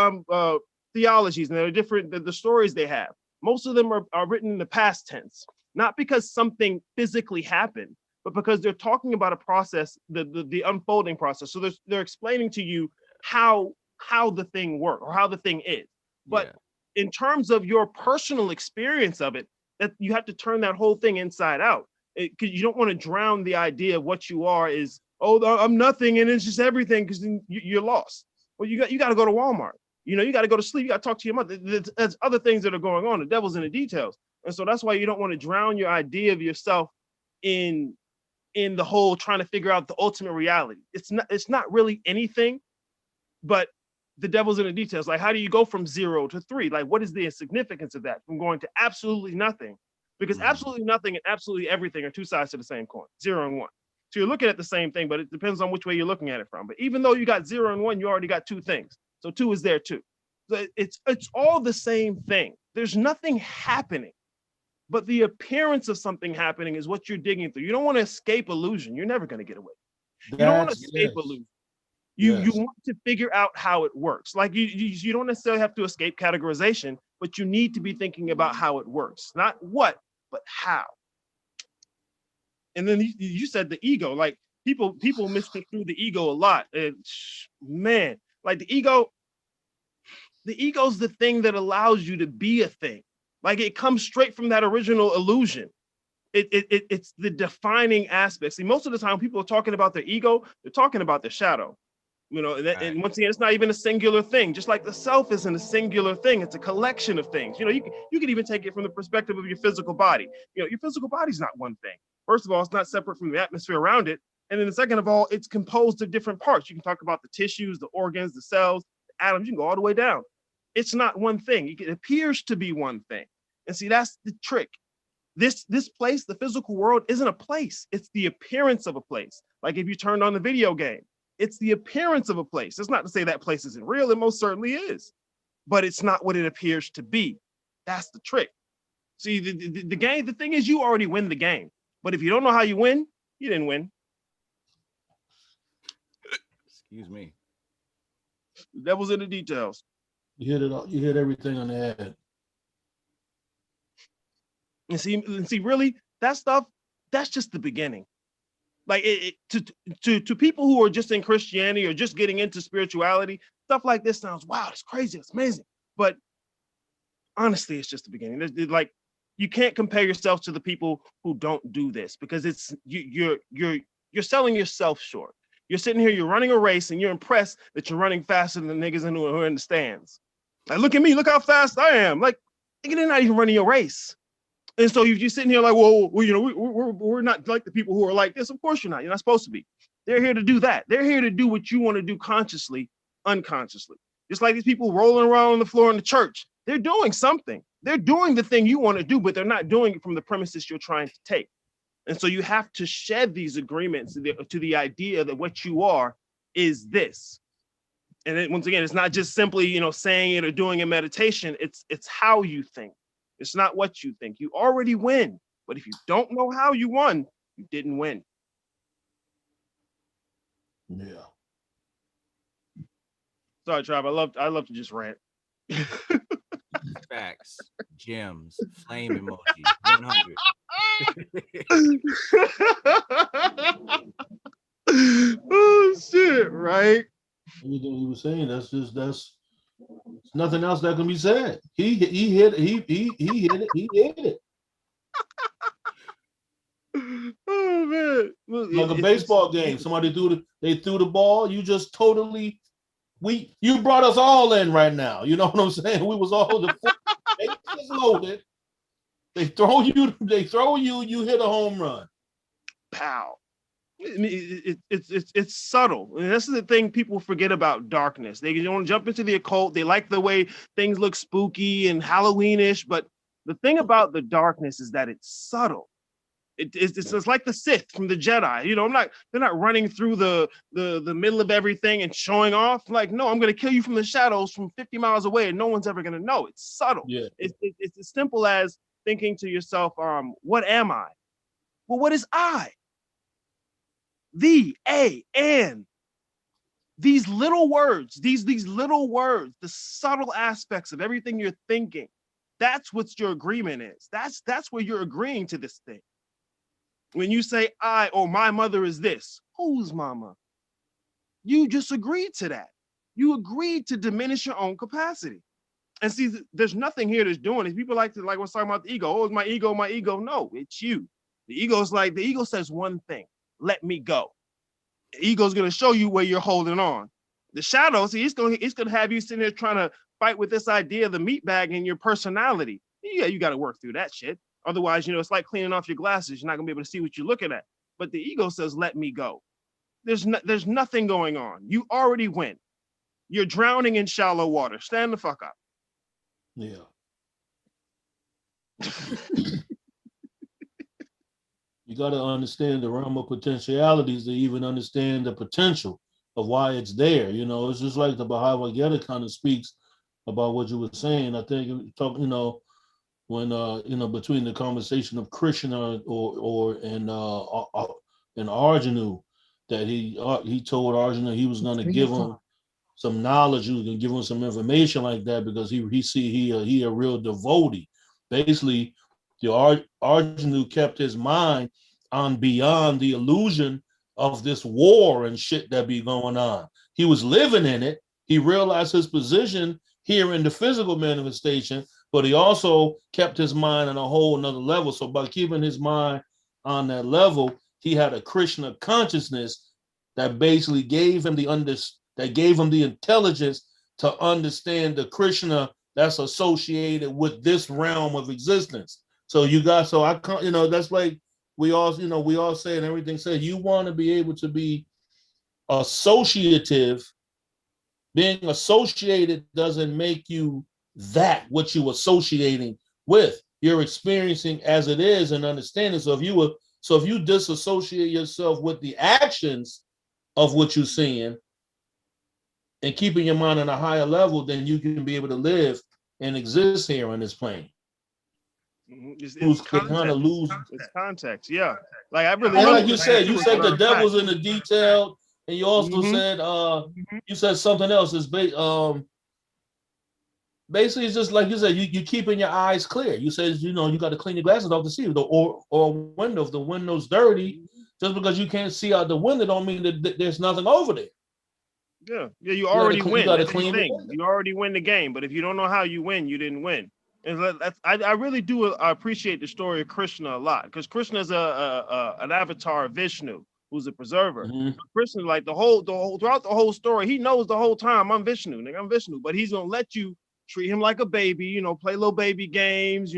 theologies and they're different, the stories they have, most of them are written in the past tense, not because something physically happened, but because they're talking about a process, the unfolding process. So they're explaining to you how the thing works or how the thing is. But in terms of your personal experience of it, that you have to turn that whole thing inside out, because you don't want to drown the idea of what you are is, oh, I'm nothing and it's just everything, because then you're lost. Well, you got to go to Walmart. You know, you got to go to sleep. You got to talk to your mother. There's other things that are going on. The devil's in the details. And so that's why you don't want to drown your idea of yourself in the whole trying to figure out the ultimate reality. It's not really anything, but the devil's in the details. Like, how do you go from 0 to 3? Like, what is the significance of that from going to absolutely nothing? Because absolutely nothing and absolutely everything are two sides to the same coin, 0 and 1. So you're looking at the same thing, but it depends on which way you're looking at it from. But even though you got 0 and 1, you already got 2 things. So 2 is there too. So it's all the same thing. There's nothing happening, but the appearance of something happening is what you're digging through. You don't want to escape illusion. You're never going to get away. You don't want to escape illusion. You want to figure out how it works. Like you don't necessarily have to escape categorization, but you need to be thinking about how it works. Not what, but how. And then you said the ego. Like, people misconstrue the ego a lot. And man, like the ego's the thing that allows you to be a thing. Like it comes straight from that original illusion. It's the defining aspect. See, most of the time people are talking about their ego, they're talking about their shadow. You know, and once again, it's not even a singular thing. Just like the self isn't a singular thing; it's a collection of things. You know, you can even take it from the perspective of your physical body. You know, your physical body's not one thing. First of all, it's not separate from the atmosphere around it, and then the second of all, it's composed of different parts. You can talk about the tissues, the organs, the cells, the atoms. You can go all the way down. It's not one thing. It appears to be one thing, and see, that's the trick. This place, the physical world, isn't a place. It's the appearance of a place. Like if you turned on the video game. It's the appearance of a place. It's not to say that place isn't real. It most certainly is, but it's not what it appears to be. That's the trick. See, the game, the thing is, you already win the game. But if you don't know how you win, you didn't win. Excuse me. The devil's in the details. You hit it all. You hit everything on the head. And see, really, that stuff, that's just the beginning. Like to people who are just in Christianity or just getting into spirituality, stuff like this sounds, wow, it's crazy, it's amazing. But honestly, it's just the beginning. Like you can't compare yourself to the people who don't do this because it's you're selling yourself short. You're sitting here, you're running a race, and you're impressed that you're running faster than the niggas who are in the stands. Like, look at me, look how fast I am. Like, nigga, they're not even running your race. And so you're sitting here like, well, you know, we're not like the people who are like this. Of course you're not. You're not supposed to be. They're here to do that. They're here to do what you want to do consciously, unconsciously. Just like these people rolling around on the floor in the church. They're doing something. They're doing the thing you want to do, but they're not doing it from the premises you're trying to take. And so you have to shed these agreements to the idea that what you are is this. And then once again, it's not just simply, you know, saying it or doing a meditation. It's how you think. It's not what you think. You already win. But if you don't know how you won, you didn't win. Yeah. Sorry, Tribe. I love to just rant. Facts, gems, flame emoji, 100. Oh shit! Right? Everything he was saying, that's nothing else that can be said. He hit it. Oh man! Well, Like a baseball game. Somebody threw the ball. You just totally you brought us all in right now. You know what I'm saying? We was all the bases loaded. They throw you. You hit a home run. Pow! It's subtle. And this is the thing people forget about darkness. They don't jump into the occult. They like the way things look spooky and Halloweenish. But the thing about the darkness is that it's subtle. It's like the Sith from the Jedi. You know, they're not running through the middle of everything and showing off. Like, no, I'm going to kill you from the shadows from 50 miles away, and no one's ever going to know. It's subtle. Yeah. It's as simple as thinking to yourself, what am I? Well, what is I? The, a, and. These little words, these little words, the subtle aspects of everything you're thinking, that's what your agreement is. That's where you're agreeing to this thing. When you say I or my mother is this, whose mama? You just agreed to that. You agreed to diminish your own capacity. And see, there's nothing here that's doing it. People like we're talking about the ego. Oh, it's my ego, my ego. No, it's you. The ego says one thing, let me go. The ego's gonna show you where you're holding on. The shadow, see, it's gonna have you sitting there trying to fight with this idea of the meat bag in your personality. Yeah, you gotta work through that shit. Otherwise, you know, it's like cleaning off your glasses. You're not gonna be able to see what you're looking at. But the ego says, let me go. There's nothing going on. You already win. You're drowning in shallow water. Stand the fuck up. Yeah. You got to understand the realm of potentialities to even understand the potential of why it's there. You know, it's just like the Bhagavad Gita kind of speaks about what you were saying. I think you talk, you know, when between the conversation of Krishna and Arjuna, that he told Arjuna he was going to give him some knowledge, he was going to give him some information like that because he a real devotee. Basically, the Arjuna kept his mind on beyond the illusion of this war and shit that be going on. He was living in it. He realized his position here in the physical manifestation, but he also kept his mind on a whole another level. So by keeping his mind on that level, he had a Krishna consciousness that basically gave him the intelligence to understand the Krishna that's associated with this realm of existence. So I can't, that's like we all say and everything said, you want to be able to be associative. Being associated doesn't make you that what you associating with. You're experiencing as it is and understanding. So if you disassociate yourself with the actions of what you're seeing and keeping your mind on a higher level, then you can be able to live and exist here on this plane. It's context. It's context. Yeah. Like I really. And like you said the devil's in the detail, and you also said you said something else. Is basically it's just like you said, you keeping your eyes clear. You said you got to clean your glasses off to see or window. If the window's dirty, just because you can't see out the window don't mean that there's nothing over there. Yeah, you already win. You got to clean it. You already win the game. But if you don't know how you win, you didn't win. And I really do appreciate the story of Krishna a lot, because Krishna is an avatar of Vishnu, who's a preserver. Krishna, like throughout the whole story, he knows the whole time I'm Vishnu, nigga, I'm Vishnu, but he's gonna let you treat him like a baby, play little baby games,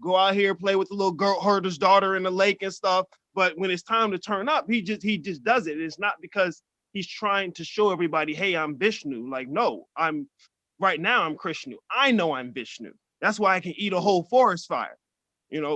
go out here, play with the little girl herder's daughter in the lake and stuff. But when it's time to turn up, he just does it. It's not because he's trying to show everybody, hey, I'm Vishnu. Like, no, right now I'm Krishna. I know I'm Vishnu. That's why I can eat a whole forest fire,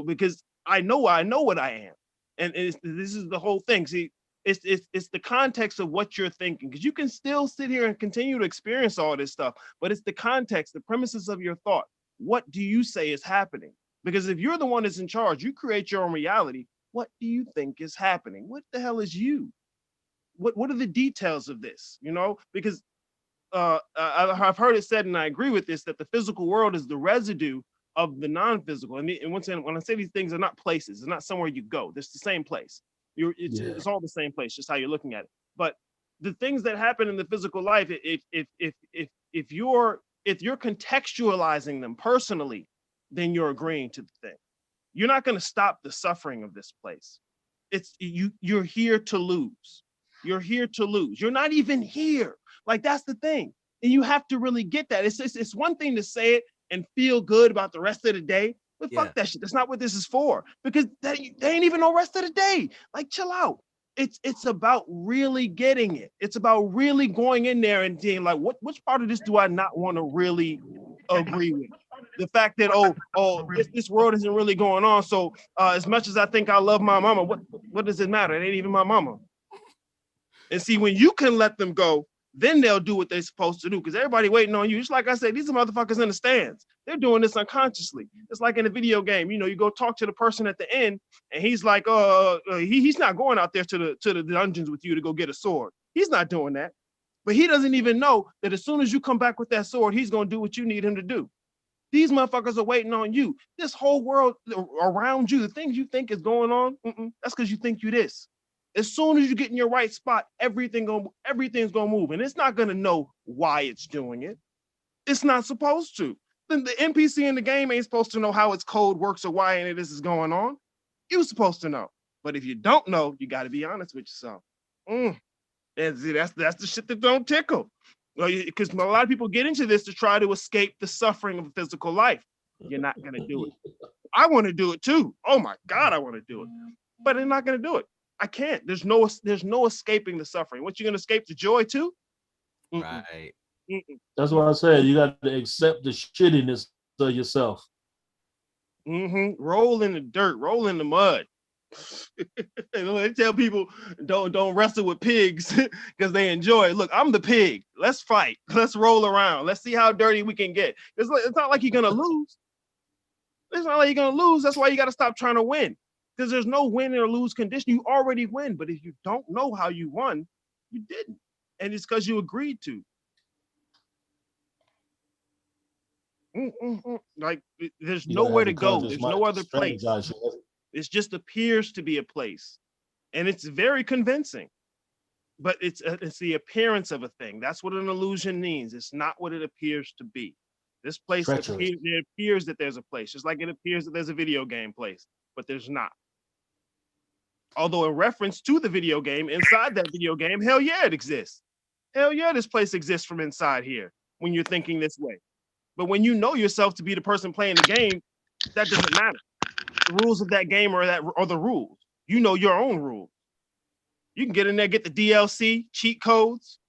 because I know what I am. And this is the whole thing. See, it's the context of what you're thinking, because you can still sit here and continue to experience all this stuff, but it's the context, the premises of your thought. What do you say is happening? Because if you're the one that's in charge, you create your own reality. What do you think is happening? What the hell is you? What are the details of this? Because I've heard it said, and I agree with this, that the physical world is the residue of the non-physical. And once again, when I say these things, they're not places. It's not somewhere you go. It's the same place. It's all the same place, just how you're looking at it. But the things that happen in the physical life, if you're contextualizing them personally, then you're agreeing to the thing. You're not going to stop the suffering of this place. You're here to lose. You're here to lose. You're not even here. Like, that's the thing. And you have to really get that. It's one thing to say it and feel good about the rest of the day, but fuck that shit. That's not what this is for, because there ain't even no rest of the day. Like, chill out. It's about really getting it. It's about really going in there and being like, which part of this do I not want to really agree with? The fact that, this world isn't really going on. So as much as I think I love my mama, what does it matter? It ain't even my mama. And see, when you can let them go, then they'll do what they're supposed to do, because everybody waiting on you. Just like I said, these are motherfuckers in the stands. They're doing this unconsciously. It's like in a video game. You go talk to the person at the end, and he's like, he's not going out there to the dungeons with you to go get a sword. He's not doing that. But he doesn't even know that as soon as you come back with that sword, he's going to do what you need him to do. These motherfuckers are waiting on you. This whole world around you, the things you think is going on, that's because you think you this. As soon as you get in your right spot, everything's gonna move, and it's not gonna know why it's doing it. It's not supposed to. Then the NPC in the game ain't supposed to know how its code works or why any of this is going on. You're supposed to know. But if you don't know, you got to be honest with yourself. And see, that's the shit that don't tickle. Because a lot of people get into this to try to escape the suffering of physical life. You're not gonna do it. I want to do it too. Oh my God, I want to do it, but I'm not gonna do it. I can't. There's no escaping the suffering. What, you gonna escape the joy too? Right. That's what I said. You got to accept the shittiness of yourself. Roll in the dirt. Roll in the mud. They tell people don't wrestle with pigs because they enjoy it. Look, I'm the pig. Let's fight. Let's roll around. Let's see how dirty we can get. It's not like you're gonna lose. It's not like you're gonna lose. That's why you got to stop trying to win. Because there's no win or lose condition. You already win. But if you don't know how you won, you didn't. And it's because you agreed to. Like, there's nowhere to go. There's no other place. It just appears to be a place. And it's very convincing. but it's the appearance of a thing. That's what an illusion means. It's not what it appears to be. This place Treacherous. it appears that there's a place, just like it appears that there's a video game place, but there's not. Although in reference to the video game, inside that video game, hell yeah, it exists. Hell yeah, this place exists from inside here when you're thinking this way. But when you know yourself to be the person playing the game, that doesn't matter. The rules of that game are the rules. You know your own rules. You can get in there, get the DLC, cheat codes.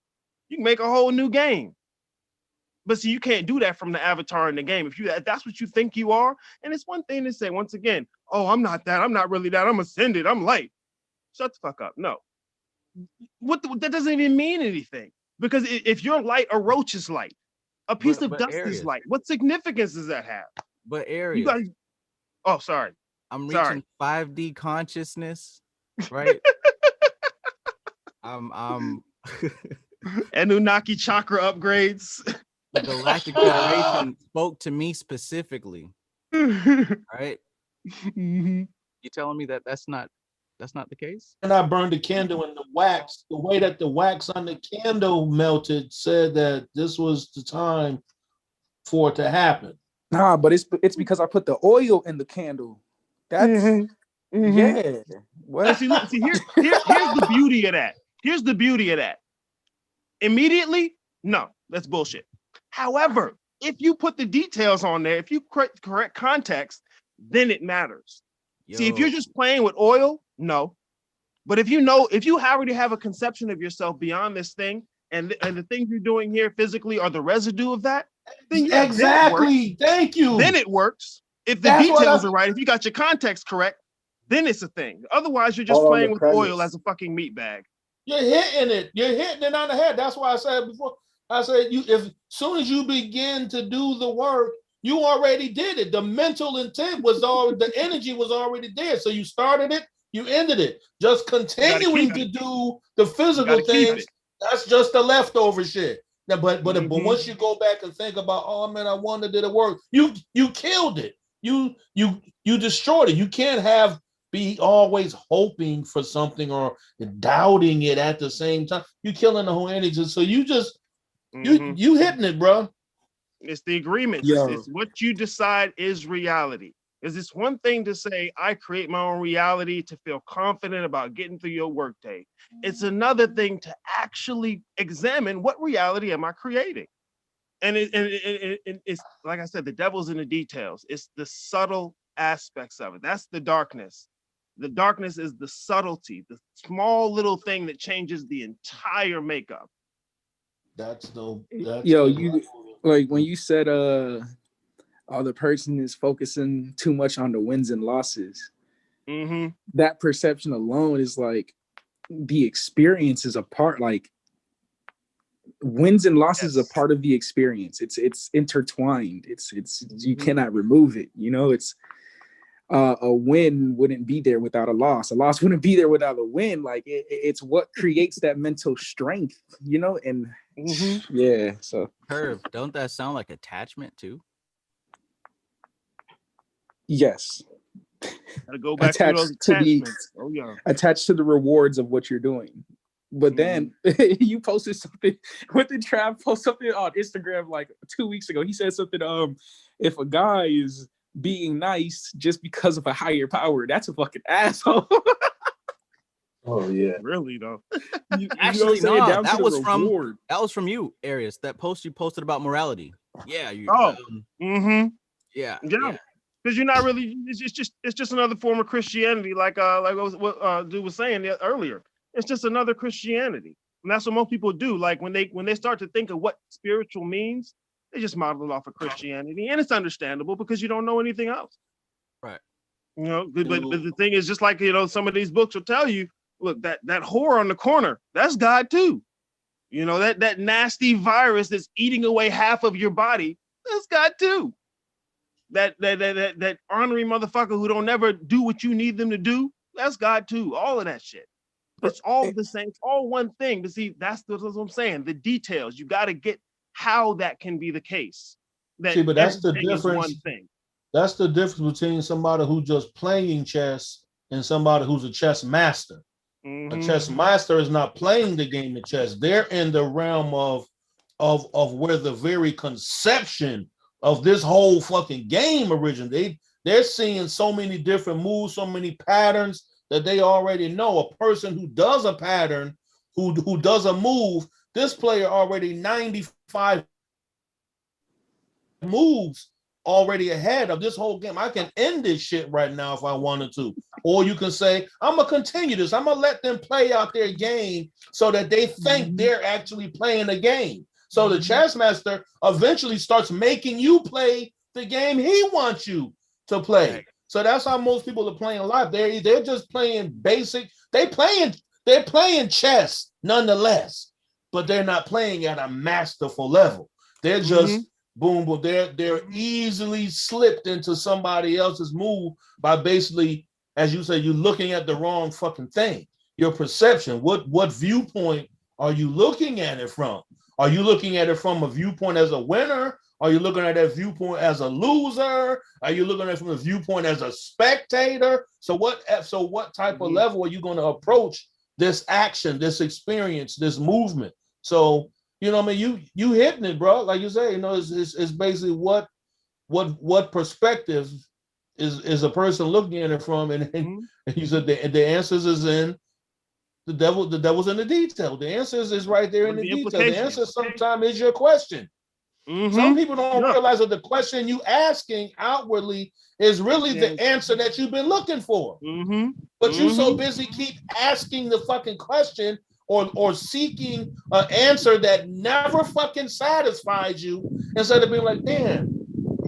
You can make a whole new game. But see, you can't do that from the avatar in the game. If that's what you think you are, and it's one thing to say, once again, oh, I'm not that, I'm not really that, I'm ascended, I'm light. Shut the fuck up. No. That doesn't even mean anything. Because if you're light, a roach is light. A piece of dust is light. What significance does that have? But Arius, oh, sorry. I'm reaching 5D consciousness, right? I'm Anunnaki chakra upgrades. The Galactic Federation spoke to me specifically. Right? Mm-hmm. You telling me that that's not the case? And I burned the candle in the wax. The way that the wax on the candle melted said that this was the time for it to happen. Nah, but it's because I put the oil in the candle. That's yeah. What? See, here's the beauty of that. Here's the beauty of that. Immediately, no, that's bullshit. However, if you put the details on there, if you correct context, then it matters. See, if you're just playing with oil, no. But if you already have a conception of yourself beyond this thing, and the things you're doing here physically are the residue of that, then exactly. Thank you. Then it works. If the details are right, if you got your context correct, then it's a thing. Otherwise, you're just playing with oil as a fucking meat bag. You're hitting it. You're hitting it on the head. That's why I said before. I said if soon as you begin to do the work, you already did it. The mental intent was the energy was already there. So you started it, you ended it. Just continuing to do the physical things, that's just the leftover shit. Now, but once you go back and think about, oh man, I wonder did it work? You killed it. You destroyed it. You can't be always hoping for something or doubting it at the same time. You're killing the whole energy. So you just you hitting it, bro. It's the agreement. It's what you decide is reality. Is it's one thing to say, I create my own reality to feel confident about getting through your workday. It's another thing to actually examine what reality am I creating? And it's like I said, the devil's in the details. It's the subtle aspects of it. That's the darkness. The darkness is the subtlety, the small little thing that changes the entire makeup. You like when you said the person is focusing too much on the wins and losses. That perception alone is like the experience is a part, like wins and losses are part of the experience. It's intertwined. It's you cannot remove it. You know, it's a win wouldn't be there without a loss. A loss wouldn't be there without a win. Like it's what creates that mental strength, you know? And yeah, so Curve, don't that sound like attachment too? Yes. Gotta go back to those attachments. Attached to the rewards of what you're doing. But then you posted something. What did Trav post something on Instagram like 2 weeks ago? He said something. If a guy is being nice just because of a higher power, that's a fucking asshole. Oh yeah, really though. Actually, no, that was from you, Arius. That post you posted about morality. Yeah. Yeah. Because you're not really. It's just another form of Christianity, like what dude was saying earlier. It's just another Christianity, and that's what most people do. Like when they start to think of what spiritual means, they just model it off of Christianity, and it's understandable because you don't know anything else. Right. You know, but the thing is, just like some of these books will tell you, look, that whore on the corner, that's God too. You know, that nasty virus that's eating away half of your body, that's God too. That ornery motherfucker who don't ever do what you need them to do, that's God too. All of that shit. It's all the same. It's all one thing. But see, that's what I'm saying. The details. You got to get how that can be the case. But that's the difference. One thing. That's the difference between somebody who's just playing chess and somebody who's a chess master. A chess master is not playing the game of chess. They're in the realm of where the very conception of this whole fucking game originated. They're seeing so many different moves, so many patterns that they already know. A person who does a pattern, who does a move, this player already 95 moves already ahead of this whole game. I can end this shit right now if I wanted to. Or you can say, I'm going to continue this. I'm going to let them play out their game so that they think they're actually playing the game. So the chess master eventually starts making you play the game he wants you to play. So that's how most people are playing live. They're just playing basic. They're playing chess nonetheless, but they're not playing at a masterful level. They're just boom, boom. They're easily slipped into somebody else's move by basically, as you say, you're looking at the wrong fucking thing. Your perception. What viewpoint are you looking at it from? Are you looking at it from a viewpoint as a winner? Are you looking at that viewpoint as a loser? Are you looking at it from a viewpoint as a spectator? So what type of level are you going to approach this action, this experience, this movement? So, you know what I mean? You hitting it, bro. Like you say, you know, it's basically what perspective is a person looking at it from, and you said the answers is in the devil's in the detail. The answers is right there in the detail. The answer sometimes is your question. Some people don't realize that the question you asking outwardly is really the answer that you've been looking for. But you so busy keep asking the fucking question or seeking an answer that never fucking satisfies you, instead of being like, damn,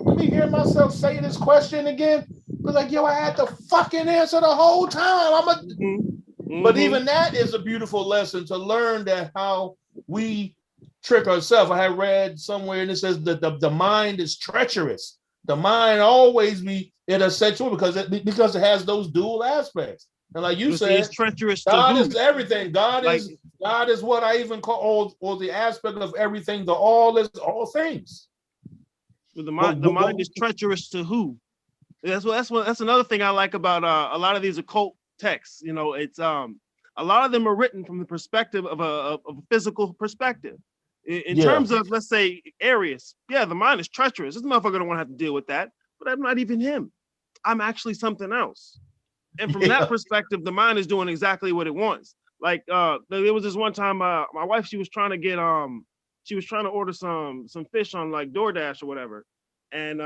let me hear myself say this question again. But like, yo, I had the fucking answer the whole time. But even that is a beautiful lesson to learn, that how we trick ourselves. I had read somewhere and it says that the mind is treacherous. The mind always be in a sexual because it has those dual aspects. And like you said, it's treacherous. God is everything. God is what I even call or the aspect of everything. The all is all things. The mind is treacherous to who? That's another thing I like about a lot of these occult texts. You know, it's a lot of them are written from the perspective of a physical perspective. In terms of, let's say, Aries, the mind is treacherous. This motherfucker don't want to have to deal with that, but I'm not even him. I'm actually something else. And from that perspective, the mind is doing exactly what it wants. Like there was this one time, my wife, she was trying to order some fish on like DoorDash or whatever, and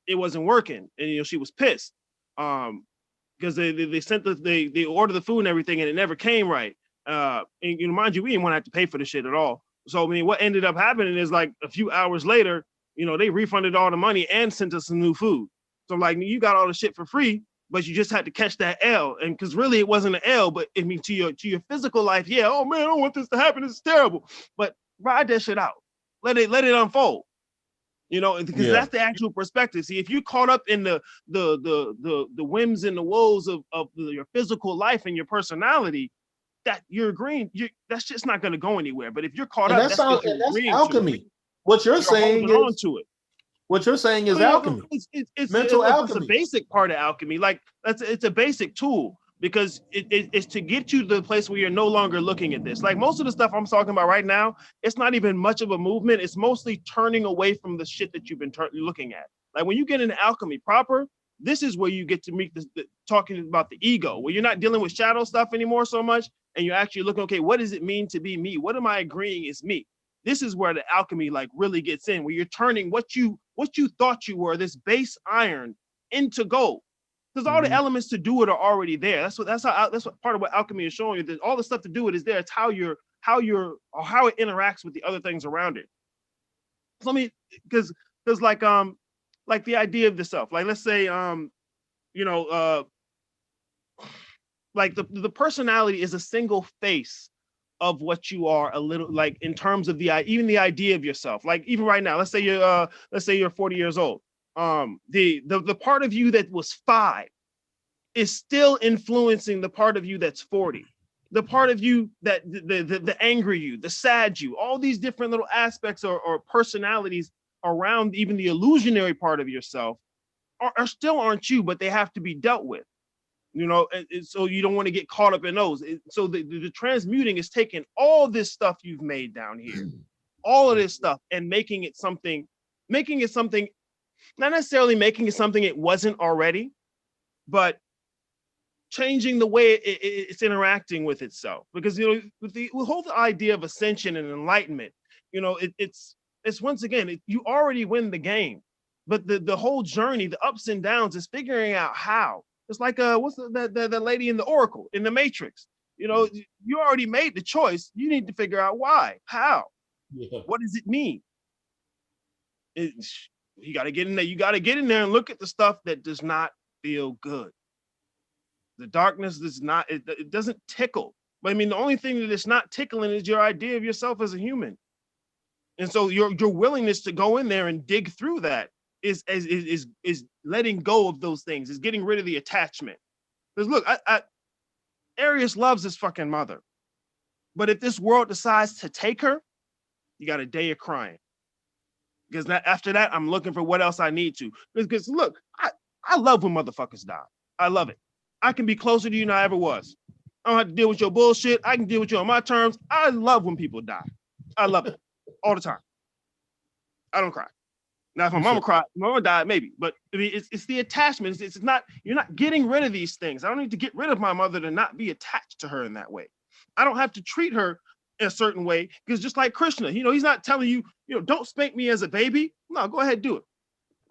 it wasn't working, and you know she was pissed because they sent they ordered the food and everything, and it never came right. And you know, mind you, we didn't want to have to pay for the shit at all. So I mean, what ended up happening is like a few hours later, you know, they refunded all the money and sent us some new food. So like, you got all the shit for free, but you just had to catch that L. And because really it wasn't an L, but I mean, to your physical life, oh man, I don't want this to happen. This is terrible. But ride that shit out. Let it unfold. You know, because that's the actual perspective. See, if you're caught up in the whims and the woes of your physical life and your personality, that you're agreeing, that's just not going to go anywhere. But if you're caught up, that's alchemy. What you're saying is to it. What you're saying is alchemy. It's mental alchemy. It's a basic part of alchemy. Like it's a basic tool because it's to get you to the place where you're no longer looking at this. Like most of the stuff I'm talking about right now, it's not even much of a movement. It's mostly turning away from the shit that you've been looking at. Like when you get into alchemy proper, this is where you get to meet talking about the ego, where you're not dealing with shadow stuff anymore so much, and you're actually looking, okay, what does it mean to be me? What am I agreeing is me? This is where the alchemy like really gets in, where you're turning what you thought you were, this base iron, into gold. Because all the elements to do it are already there. That's what part of what alchemy is showing you. That all the stuff to do it is there. It's how it interacts with the other things around it. So I mean, because like the idea of the self. Like let's say like the personality is a single face of what you are, a little, like in terms of even the idea of yourself. Like even right now, let's say you're 40 years old. The part of you that was 5 is still influencing the part of you that's 40. The part of you that the angry you, the sad you, all these different little aspects or personalities around even the illusionary part of yourself are still aren't you, but they have to be dealt with. You know, and so you don't want to get caught up in those. So the transmuting is taking all this stuff you've made down here, all of this stuff, and making it something, not necessarily making it something it wasn't already, but changing the way it's interacting with itself. Because, you know, with the whole idea of ascension and enlightenment, you know, it's once again, you already win the game, but the whole journey, the ups and downs, is figuring out how. It's like what's the lady in the Oracle in the Matrix? You know, you already made the choice. You need to figure out why, how, what does it mean? You got to get in there. You got to get in there and look at the stuff that does not feel good. The darkness does not. It doesn't tickle. But I mean, the only thing that it's not tickling is your idea of yourself as a human. And so your willingness to go in there and dig through that is letting go of those things, is getting rid of the attachment. Because look, Arius loves his fucking mother, but if this world decides to take her, you got a day of crying. Because after that, I'm looking for what else I need to. Because look, I love when motherfuckers die. I love it. I can be closer to you than I ever was. I don't have to deal with your bullshit. I can deal with you on my terms. I love when people die. I love it all the time. I don't cry. Now, if my mama died, maybe. But I mean, it's the attachment. It's not, you're not getting rid of these things. I don't need to get rid of my mother to not be attached to her in that way. I don't have to treat her in a certain way, because just like Krishna, you know, he's not telling you, you know, don't spank me as a baby. No, go ahead, do it.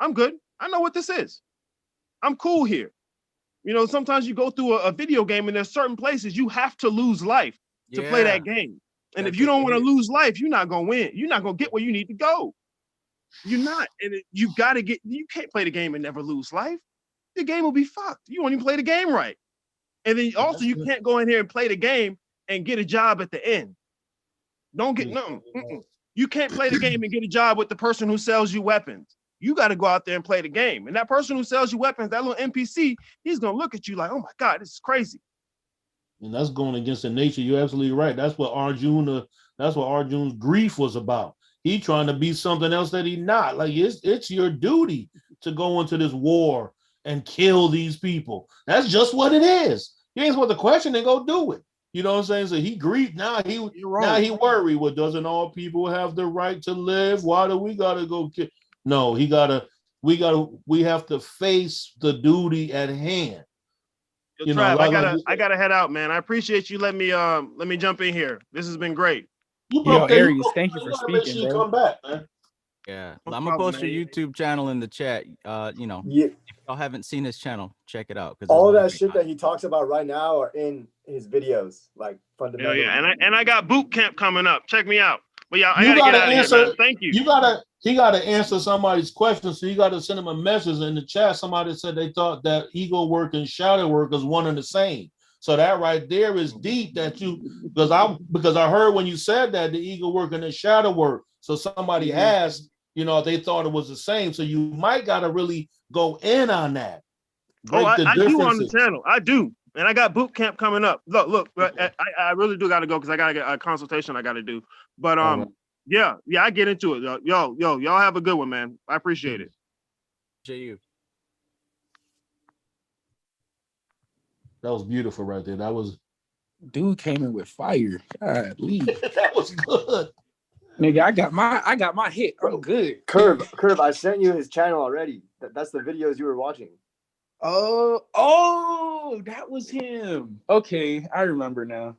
I'm good. I know what this is. I'm cool here. You know, sometimes you go through a video game and there's certain places you have to lose life to play that game. And if you don't want to lose life, you're not going to win. You're not going to get where you need to go. You're not. And you got to you can't play the game and never lose life. The game will be fucked. You won't even play the game right. And then also you can't go in here and play the game and get a job at the end. Don't get nothing. You can't play the game and get a job with the person who sells you weapons. You got to go out there and play the game. And that person who sells you weapons, that little NPC, he's going to look at you like, oh my God, this is crazy. And that's going against the nature. You're absolutely right. That's what Arjun's grief was about. He trying to be something else that he's not. Like, it's your duty to go into this war and kill these people. That's just what it is. You ain't supposed to question and go do it. You know what I'm saying? So he grieved. Now he worried. Well, doesn't all people have the right to live? Why do we gotta go kill? No, we have to face the duty at hand. You know, I gotta head out, man. I appreciate you let me jump in here. This has been great. Arius, thank you for speaking, bro. Come back, man. Yeah, I'm gonna post your YouTube channel in the chat. You know, if y'all haven't seen his channel, check it out. All that shit that he talks about right now are in his videos, like fundamentally. Yeah, and I got boot camp coming up. Check me out. But yeah, I gotta get out of here, man. Thank you. He gotta answer somebody's question, so you gotta send him a message in the chat. Somebody said they thought that ego work and shadow work is one and the same. So that right there is deep, that because I heard when you said that the ego work and the shadow work. So somebody asked, you know, they thought it was the same. So you might gotta really go in on that. I do on the channel. I do. And I got boot camp coming up. Look, I really do gotta go because I gotta get a consultation I gotta do. But yeah, I get into it. Y'all have a good one, man. I appreciate it. You. That was beautiful right there. That was dude came in with fire. God, leave. That was good. Nigga, I got my hit. I'm good. Curve, I sent you his channel already. That's the videos you were watching. Oh, that was him. Okay, I remember now.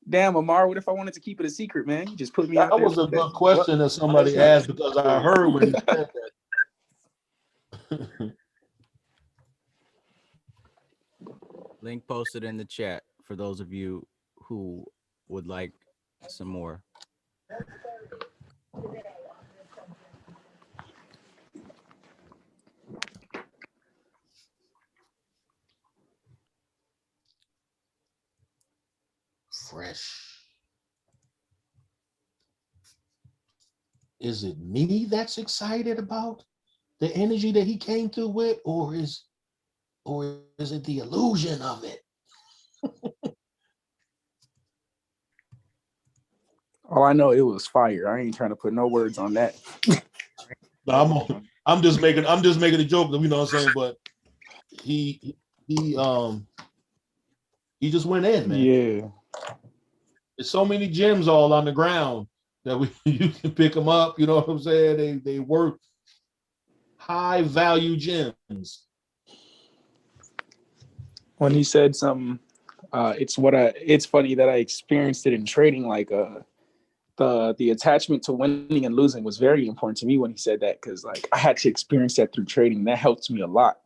Damn, Amar, what if I wanted to keep it a secret, man? You just put me out there. That was a good question that somebody asked, because I heard when you said that. Link posted in the chat for those of you who would like some more. Fresh. Is it me that's excited about the energy that he came through with, or is it the illusion of it? All I know, it was fire. I ain't trying to put no words on that. No, I'm just making a joke, you know what I'm saying? But he he just went in, man. Yeah. There's so many gems all on the ground that you can pick them up. You know what I'm saying? They work high value gems. When he said something, it's funny that I experienced it in trading. Like the attachment to winning and losing was very important to me when he said that, because like I had to experience that through trading. That helped me a lot,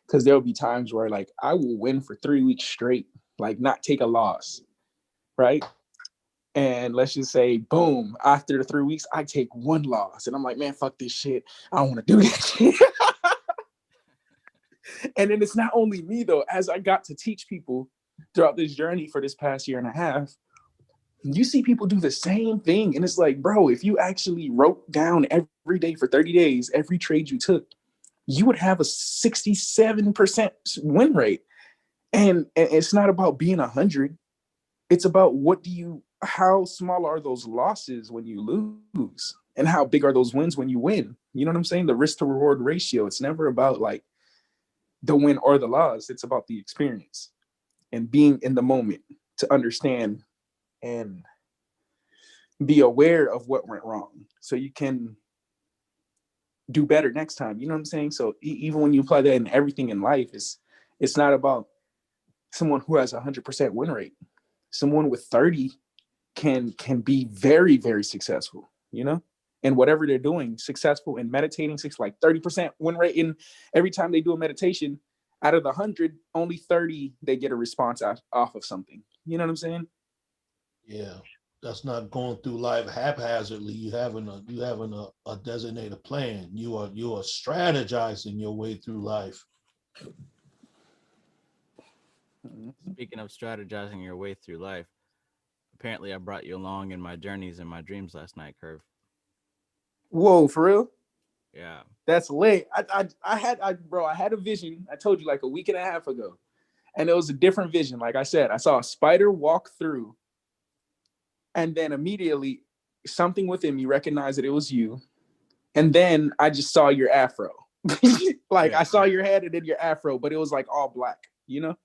because there will be times where like I will win for 3 weeks straight, like not take a loss, right? And let's just say, boom, after the 3 weeks, I take 1 loss. And I'm like, man, fuck this shit. I don't want to do this shit. And then it's not only me, though. As I got to teach people throughout this journey for this past year and a half, you see people do the same thing. And it's like, bro, if you actually wrote down every day for 30 days, every trade you took, you would have a 67% win rate. And it's not about being 100. It's about how small are those losses when you lose, and how big are those wins when you win? You know what I'm saying? The risk to reward ratio. It's never about like the win or the loss. It's about the experience and being in the moment to understand and be aware of what went wrong so you can do better next time. You know what I'm saying? So even when you apply that in everything in life, it's not about someone who has 100% win rate. Someone with 30 can be very, very successful, you know, and whatever they're doing, successful in meditating, like 30% win rate in every time they do a meditation. Out of the 100, only 30 they get a response off of something. You know what I'm saying? Yeah, that's not going through life haphazardly. You having a designated plan. You are strategizing your way through life. Speaking of strategizing your way through life, apparently I brought you along in my journeys and my dreams last night, Curve. Whoa, for real? Yeah. That's lit. I had a vision. I told you like a week and a half ago, and it was a different vision. Like I said, I saw a spider walk through, and then immediately something within me recognized that it was you, and then I just saw your afro. Like I saw your head and then your afro, but it was like all black, you know.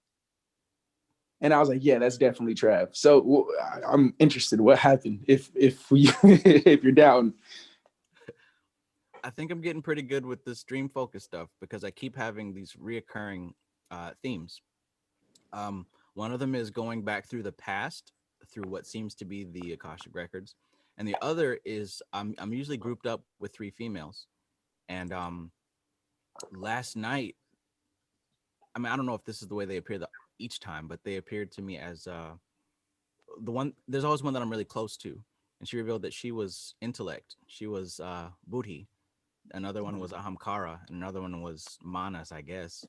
And I was like, yeah, that's definitely Trav. So I'm interested. What happened? If if you're down. I think I'm getting pretty good with this dream focus stuff because I keep having these reoccurring themes. One of them is going back through the past, through what seems to be the Akashic records, and the other is I'm usually grouped up with 3 females, and last night, I mean, I don't know if this is the way they appear each time, but they appeared to me as the one. There's always one that I'm really close to, and she revealed that she was intellect. She was Buddhi. Another one was Ahamkara, and another one was Manas, I guess.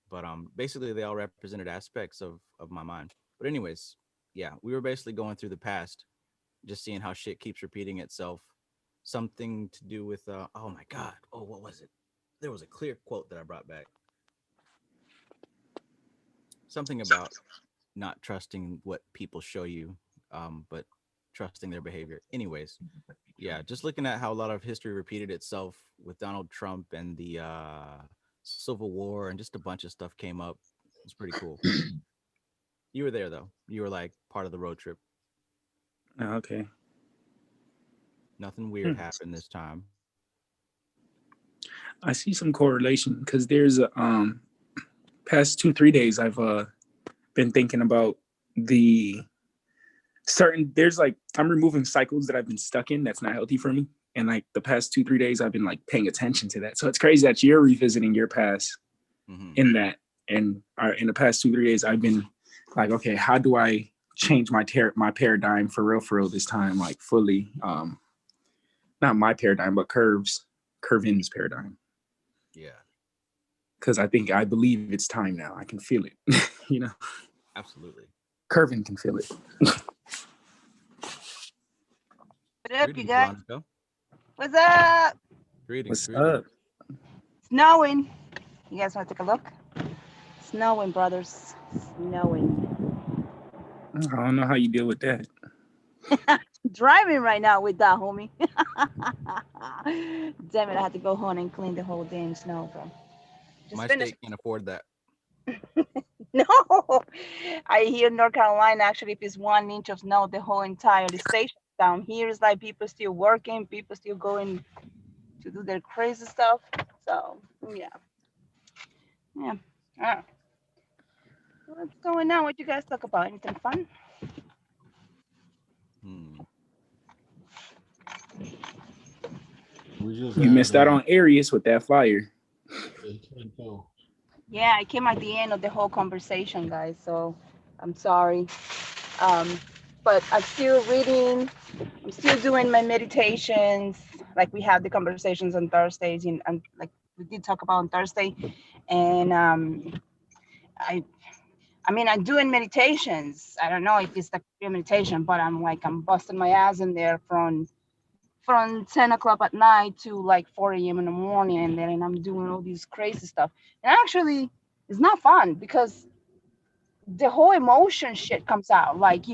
But basically they all represented aspects of my mind. But anyways, yeah, we were basically going through the past, just seeing how shit keeps repeating itself. Something to do with oh my god, oh what was it? There was a clear quote that I brought back. Something about not trusting what people show you, but trusting their behavior. Anyways, yeah, just looking at how a lot of history repeated itself with Donald Trump and the Civil War and just a bunch of stuff came up. It's pretty cool. You were there though. You were like part of the road trip. Oh, okay. Nothing weird happened this time. I see some correlation because there's a past 2-3 days I've been thinking about the there's like I'm removing cycles that I've been stuck in that's not healthy for me. And like the past 2-3 days I've been like paying attention to that. So it's crazy that you're revisiting your past in that. And in the past 2-3 days I've been like, okay, how do I change my paradigm for real this time, like fully, not my paradigm, but Curvin's paradigm. Yeah. Because I believe it's time now. I can feel it. You know? Absolutely. Curvin can feel it. What up, Greetings, you guys? Veronica. What's up? Greetings. What's up? Snowing. You guys want to take a look? Snowing, brothers. Snowing. I don't know how you deal with that. Driving right now with that, homie. Damn it, I had to go home and clean the whole damn snow, bro. My state can't afford that. No, I hear North Carolina actually, if it's 1 inch of snow, the whole entire station down here is like people still working, people still going to do their crazy stuff. So yeah, yeah. Ah, what's going on? What you guys talk about? Anything fun? Hmm. We just You had missed out on Arius with that fire. Yeah, I came at the end of the whole conversation, guys. So I'm sorry. Um, but I'm still reading. I'm still doing my meditations. Like we have the conversations on Thursdays, and like we did talk about on Thursday. And I, I mean, I'm doing meditations. I don't know if it's like real meditation, but I'm busting my ass in there from 10 o'clock at night to like 4 a.m. in the morning, and then I'm doing all these crazy stuff. And actually, it's not fun because the whole emotion shit comes out. Like,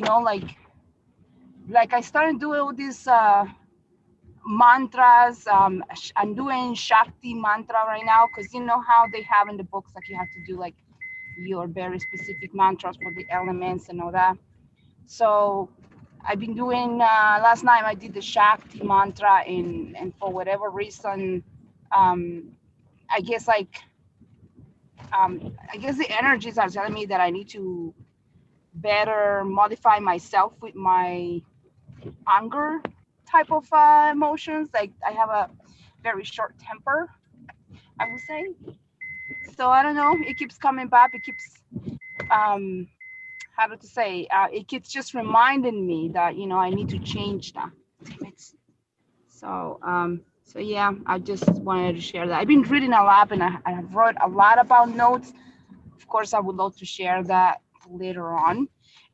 like I started doing all these mantras. I'm doing Shakti mantra right now because you know how they have in the books, like you have to do like your very specific mantras for the elements and all that. So I've been doing, last night I did the Shakti mantra, and for whatever reason, um, I guess like, I guess the energies are telling me that I need to better modify myself with my anger type of emotions. Like I have a very short temper, I would say. So I don't know, it keeps coming back. It keeps, how to say, it keeps just reminding me that, I need to change that. Damn it. So yeah, I just wanted to share that. I've been reading a lot, and I have wrote a lot about notes. Of course, I would love to share that later on.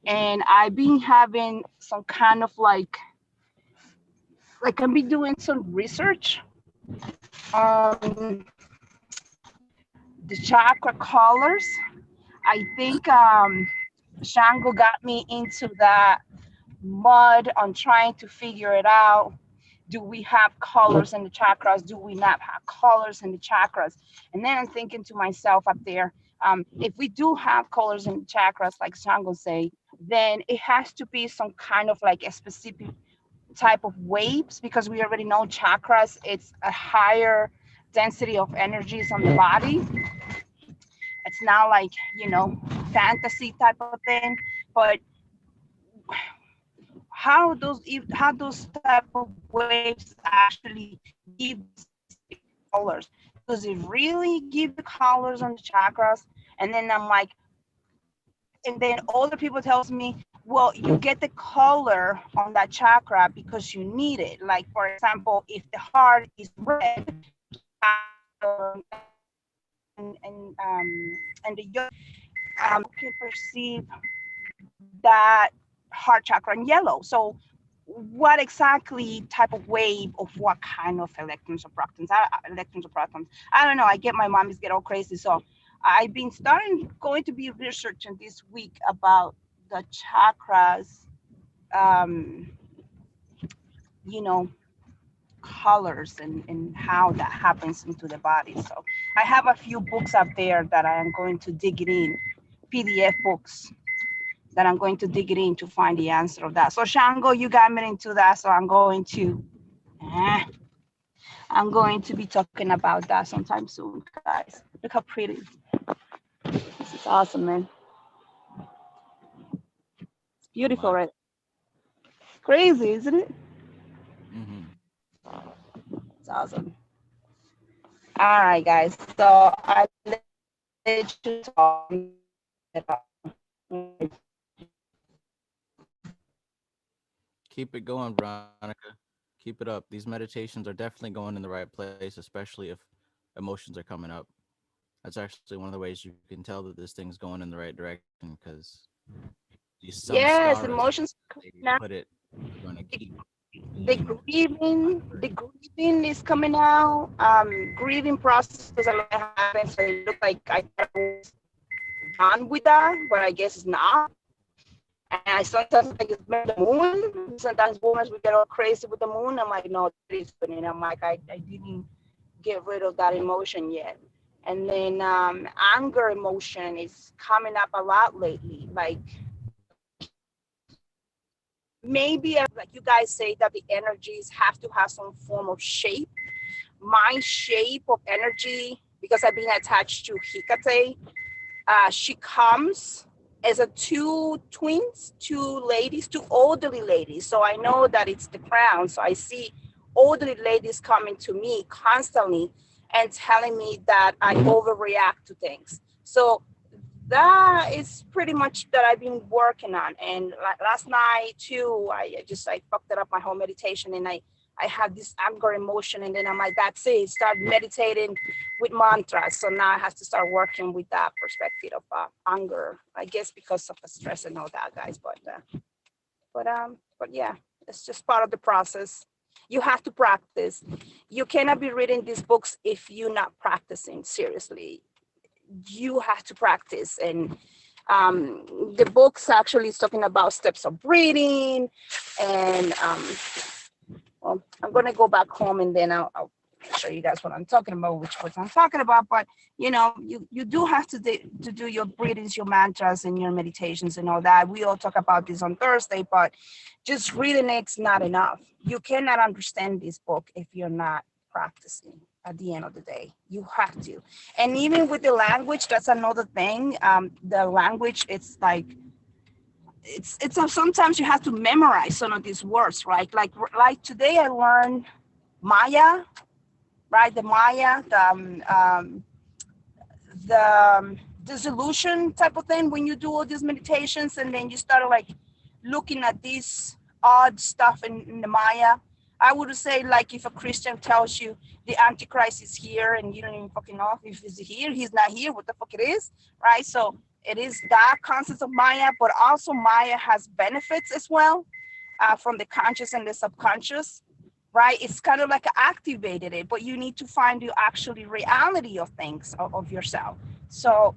And I've been having some kind of like I've been doing some research on the chakra colors. I think Shango got me into that mud on trying to figure it out. Do we have colors in the chakras? Do we not have colors in the chakras? And then I'm thinking to myself up there, if we do have colors in the chakras, like Shango say, then it has to be some kind of like a specific type of waves, because we already know chakras, it's a higher density of energies on the body. It's not like, fantasy type of thing, but how those type of waves actually give specific colors? Does it really give the colors on the chakras? And then I'm like, and then other people tells me, well, you get the color on that chakra because you need it. Like for example, if the heart is red, and the young can perceive that heart chakra in yellow. So what exactly type of wave of what kind of electrons or protons? I don't know. I get my mommies get all crazy. So I've been going to be researching this week about the chakras, um, you know, colors and how that happens into the body. So I have a few books up there that I am going to dig it in, PDF books that I'm going to dig it in to find the answer of that. So Shango, you got me into that. So I'm going to be talking about that sometime soon, guys. Look how pretty. This is awesome, man. It's beautiful, right? Crazy, isn't it? It's awesome. All right, guys. So I let you talk. Keep it going, Veronica. Keep it up. These meditations are definitely going in the right place, especially if emotions are coming up. That's actually one of the ways you can tell that this thing's going in the right direction, because these Yes, samskaras, emotions they now. put it, going to keep The grieving is coming out. Grieving process because a lot happens. So it looks like I was done with that, but I guess it's not. And I sometimes like it's the moon. Sometimes women we get all crazy with the moon. I'm like, no, it's happening. I'm like, I didn't get rid of that emotion yet. And then anger emotion is coming up a lot lately. Like maybe like you guys say that the energies have to have some form of shape. My shape of energy, because I've been attached to Hecate, she comes as a two twins, two ladies, two elderly ladies. So I know that it's the crown. So I see elderly ladies coming to me constantly and telling me that I overreact to things. So that is pretty much that I've been working on. And last night too, I just like fucked it up my whole meditation, and I had this anger emotion, and then I'm like, that's it. Start meditating with mantras. So now I have to start working with that perspective of anger. I guess because of the stress and all that, guys. But yeah, it's just part of the process. You have to practice. You cannot be reading these books if you're not practicing seriously. You have to practice. And the book's actually is talking about steps of breathing. And well, I'm going to go back home and then I'll show you guys what I'm talking about, which books I'm talking about. But you know, you do have to do your breathings, your mantras, and your meditations and all that. We all talk about this on Thursday, but just reading it's not enough. You cannot understand this book if you're not practicing. At the end of the day, you have to. And even with the language, that's another thing. The language, it's like it's sometimes you have to memorize some of these words, right? Like today I learned Maya, right? The Maya, the dissolution type of thing. When you do all these meditations and then you start like looking at this odd stuff in the Maya, I would say, like, if a Christian tells you the Antichrist is here and you don't even fucking know if he's here, he's not here, what the fuck it is, right? So it is that concept of Maya, but also Maya has benefits as well from the conscious and the subconscious, right? It's kind of like activated it, but you need to find the actually reality of things of yourself. So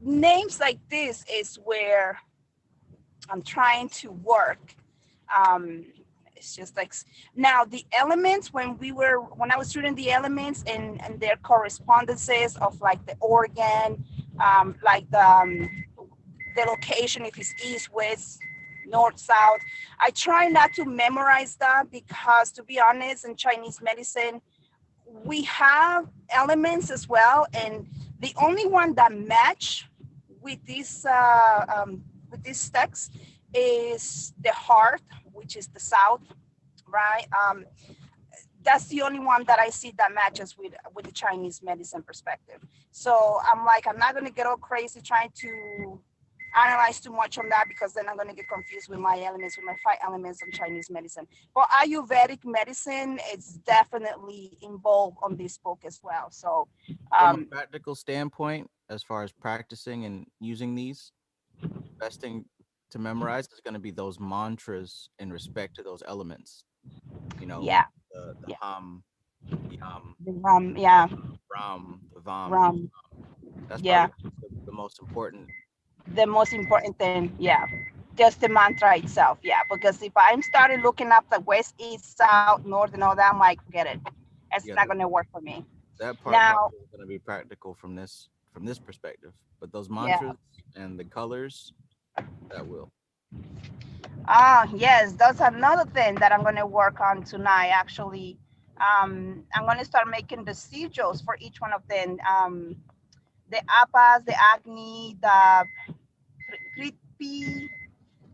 names like this is where I'm trying to work. It's just like now the elements, when I was reading the elements and their correspondences of like the organ, like the location, if it's east, west, north, south. I try not to memorize that because, to be honest, in Chinese medicine, we have elements as well, and the only one that match with this text is the heart, which is the south, right? That's the only one that I see that matches with the Chinese medicine perspective. So I'm like, I'm not gonna get all crazy trying to analyze too much on that, because then I'm going to get confused with my elements, with my 5 elements of Chinese medicine. But Ayurvedic medicine is definitely involved on this book as well. So from a practical standpoint, as far as practicing and using these, best thing to memorize is going to be those mantras in respect to those elements. You know, yeah, the yeah. hum, yum, The yeah, ram, the vam. ram. That's Yeah, probably the most important. the most important thing, yeah, just the mantra itself, yeah. Because if I'm started looking up the west, east, south, north, and all that, I'm like, forget it. It's Yeah, not going to work for me. that part Now, probably is going to be practical from this perspective, but those mantras and the colors, that will. Yes, that's another thing that I'm going to work on tonight. Actually, I'm going to start making the sigils for each one of them. The Apas, the Agni, the Prithvi,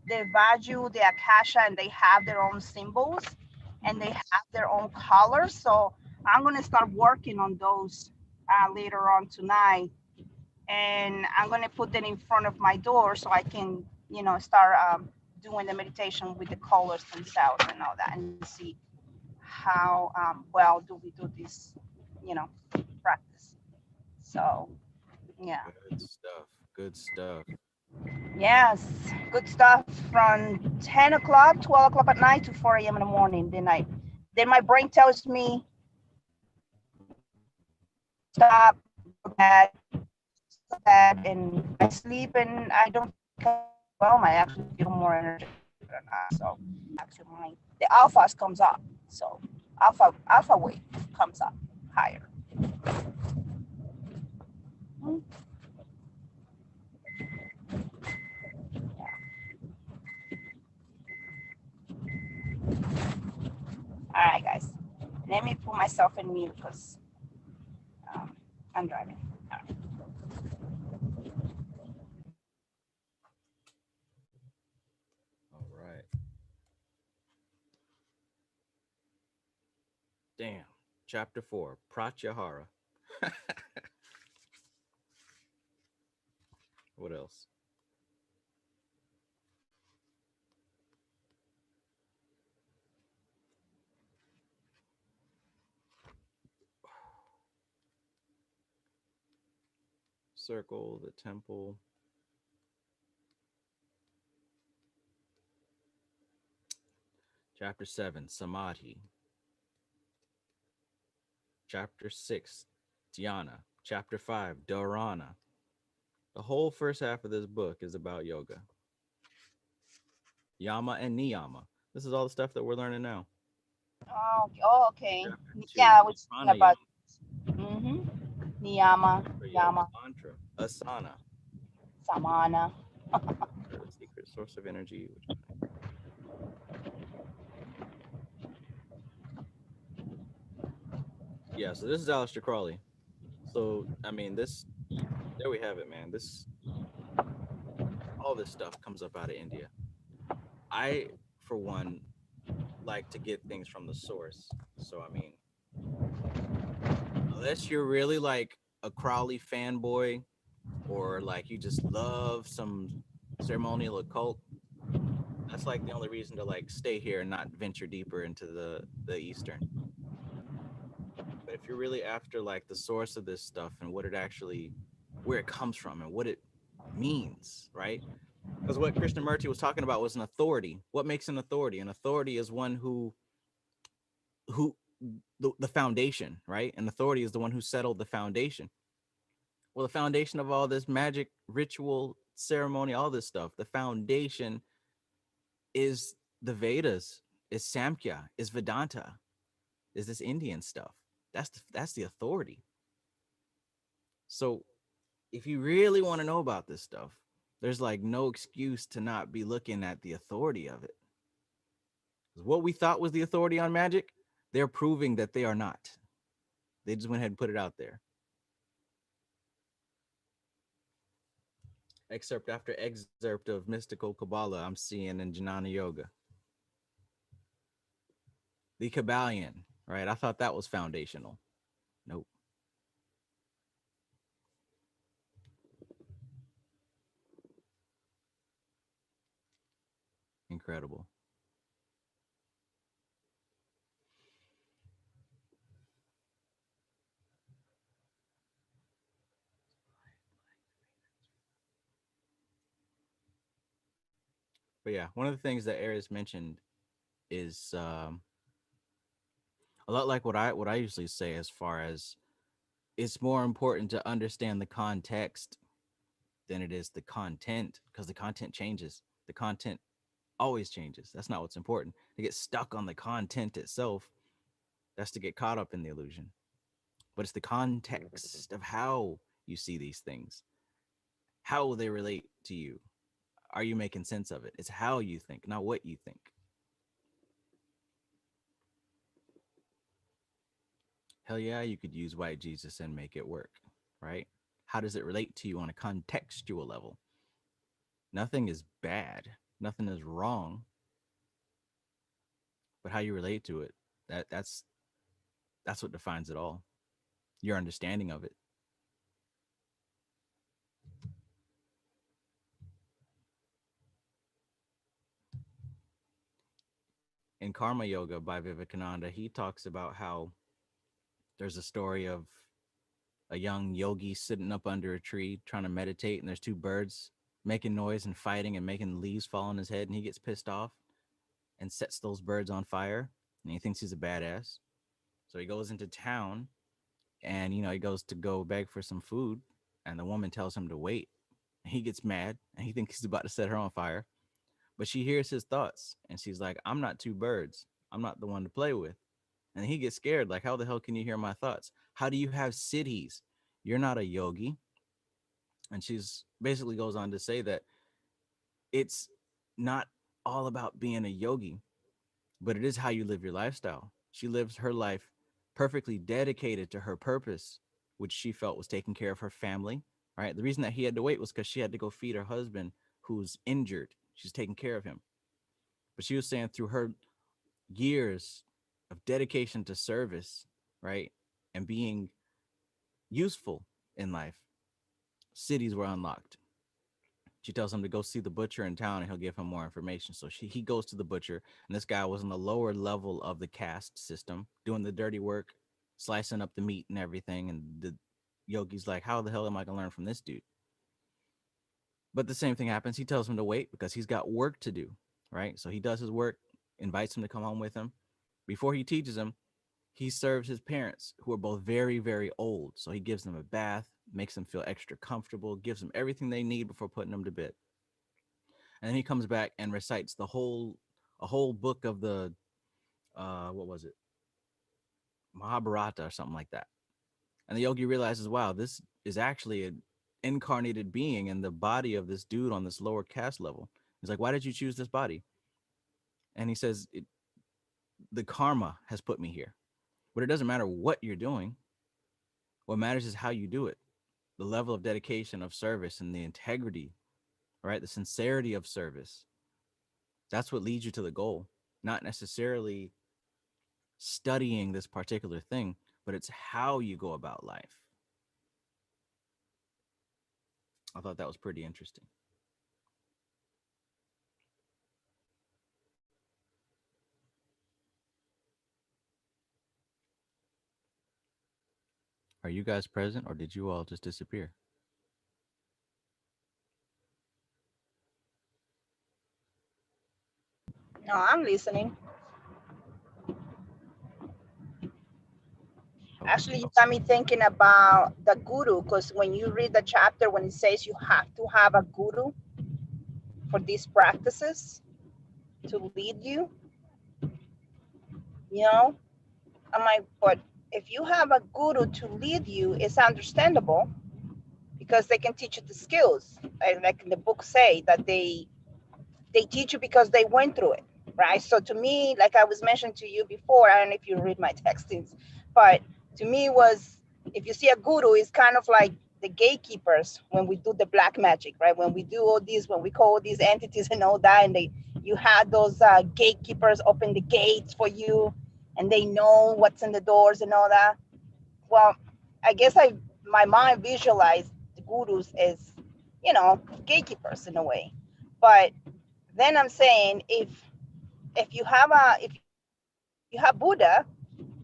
the Vaju, the Akasha, and they have their own symbols and they have their own colors. So I'm going to start working on those later on tonight. And I'm going to put them in front of my door so I can, start doing the meditation with the colors themselves and all that, and see how well do we do this, practice. So, yeah. Good stuff. Good stuff. Yes, good stuff from 10 o'clock, 12 o'clock at night to 4 a.m. in the morning. Then my brain tells me, stop, go to bed, and I sleep and I don't well, I actually feel more energetic. So actually the alphas comes up. So alpha wave comes up higher. Mhm. All right, guys. Let me put myself in mute because I'm driving. All right. All right. Damn. Chapter 4, Pratyahara. What else? Circle, the temple. Chapter 7, Samadhi. Chapter 6, Dhyana. Chapter 5, Dharana. The whole first half of this book is about yoga. Yama and Niyama. This is all the stuff that we're learning now. Oh, okay. Chapter 2, Yeah, we're talking Pranayama. about Niyama, For yoga, Yama, mantra, asana, Samana. the secret source of energy. Yeah, so this is Aleister Crowley. So I mean, there we have it, man. All this stuff comes up out of India. I, for one, like to get things from the source. So I mean, unless you're really like a Crowley fanboy, or like you just love some ceremonial occult, that's like the only reason to like stay here and not venture deeper into the Eastern. But if you're really after like the source of this stuff and what it actually, where it comes from and what it means, right? Because what Krishnamurti was talking about was an authority. What makes an authority? An authority is one who the foundation, right? An authority is the one who settled the foundation. Well, the foundation of all this magic, ritual, ceremony, all this stuff, the foundation is the Vedas, is Samkhya, is Vedanta, is this Indian stuff. That's the authority. So if you really want to know about this stuff, there's like no excuse to not be looking at the authority of it. What we thought was the authority on magic, they're proving that they are not. They just went ahead and put it out there. Excerpt after excerpt of mystical Kabbalah I'm seeing in Jnana Yoga. The Kabbalion, right? I thought that was foundational. Nope. Incredible. But yeah, one of the things that Aries mentioned is a lot like what I usually say, as far as it's more important to understand the context than it is the content, because the content changes. The content always changes. That's not what's important. To get stuck on the content itself, that's to get caught up in the illusion. But it's the context of how you see these things. How will they relate to you? Are you making sense of it? It's how you think, not what you think. Hell yeah, you could use white Jesus and make it work, right? How does it relate to you on a contextual level? Nothing is bad, nothing is wrong, but how you relate to it, that's what defines it all. Your understanding of it. In Karma Yoga by Vivekananda, he talks about how there's a story of a young yogi sitting up under a tree trying to meditate, and there's two birds making noise and fighting and making leaves fall on his head, and he gets pissed off and sets those birds on fire, and he thinks he's a badass. So he goes into town, and he goes to go beg for some food, and the woman tells him to wait. He gets mad and he thinks he's about to set her on fire, but she hears his thoughts and she's like, I'm not two birds, I'm not the one to play with. And he gets scared, like, how the hell can you hear my thoughts? How do you have cities? You're not a yogi. And she's basically goes on to say that it's not all about being a yogi, but it is how you live your lifestyle. She lives her life perfectly dedicated to her purpose, which she felt was taking care of her family, right? The reason that he had to wait was because she had to go feed her husband who's injured. She's taking care of him. But she was saying through her years of dedication to service, right? And being useful in life, cities were unlocked. She tells him to go see the butcher in town and he'll give him more information. So he goes to the butcher, and this guy was in the lower level of the caste system, doing the dirty work, slicing up the meat and everything. And the yogi's like, how the hell am I going to learn from this dude? But the same thing happens. He tells him to wait because he's got work to do, right? So he does his work, invites him to come home with him. Before he teaches him, he serves his parents, who are both very, very old. So he gives them a bath, makes them feel extra comfortable, gives them everything they need before putting them to bed. And then he comes back and recites a whole book of the what was it, Mahabharata or something like that. And the yogi realizes, wow, this is actually an incarnated being in the body of this dude on this lower caste level. He's like, why did you choose this body? And he says, the karma has put me here. But it doesn't matter what you're doing. What matters is how you do it, the level of dedication of service and the integrity, right? The sincerity of service. That's what leads you to the goal, not necessarily studying this particular thing, but it's how you go about life. I thought that was pretty interesting. Are you guys present or did you all just disappear? No, I'm listening. Okay. Actually, you got me thinking about the guru, because when you read the chapter, when it says you have to have a guru for these practices to lead you, you know, I'm like, but if you have a guru to lead you, it's understandable because they can teach you the skills. Like in the book say that they teach you because they went through it, right? So to me, like I was mentioned to you before, I don't know if you read my textings, but to me was, if you see a guru, it's kind of like the gatekeepers when we do the black magic, right? When we do all these, when we call these entities and all that, and you had those gatekeepers open the gates for you, and they know what's in the doors and all that. Well, I guess my mind visualized the gurus as, you know, gatekeepers in a way, but then I'm saying if you have Buddha,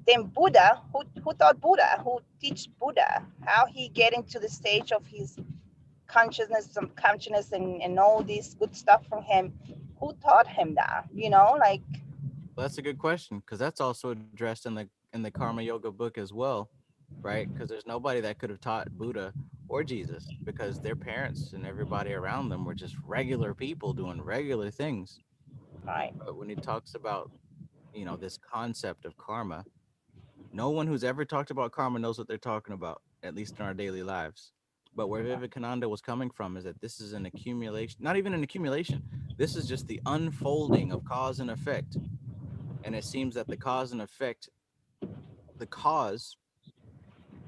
then Buddha, who taught Buddha, who teach Buddha, how he get into the stage of his consciousness and all this good stuff from him, who taught him that, you know, like. Well, that's a good question because that's also addressed in the Karma Yoga book as well, right? Because there's nobody that could have taught Buddha or Jesus because their parents and everybody around them were just regular people doing regular things. Right. But when he talks about, you know, this concept of karma, no one who's ever talked about karma knows what they're talking about, at least in our daily lives. But where Vivekananda was coming from is that this is an accumulation, not even an accumulation. This is just the unfolding of cause and effect. And it seems that the cause and effect, the cause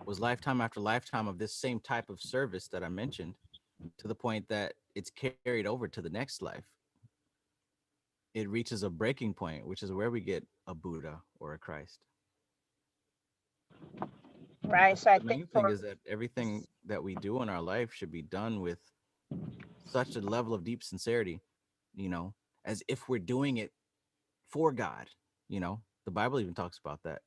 was lifetime after lifetime of this same type of service that I mentioned, to the point that it's carried over to the next life. It reaches a breaking point, which is where we get a Buddha or a Christ. Right. But So I the think main thing for is that everything that we do in our life should be done with such a level of deep sincerity, you know, as if we're doing it for God. You know, the Bible even talks about that.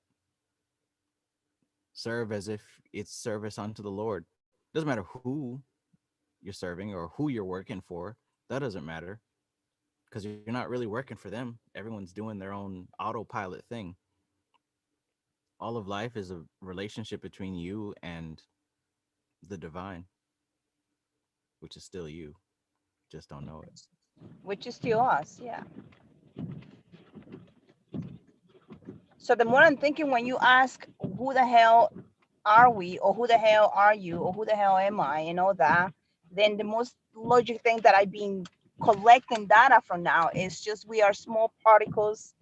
Serve as if it's service unto the Lord. Doesn't matter who you're serving or who you're working for. That doesn't matter because you're not really working for them. Everyone's doing their own autopilot thing. All of life is a relationship between you and the divine, which is still you. Just don't know it. which is still us, yeah. So the more I'm thinking, when you ask who the hell are we, or who the hell are you, or who the hell am I, and all that, then the most logic thing that I've been collecting data from now is just we are small particles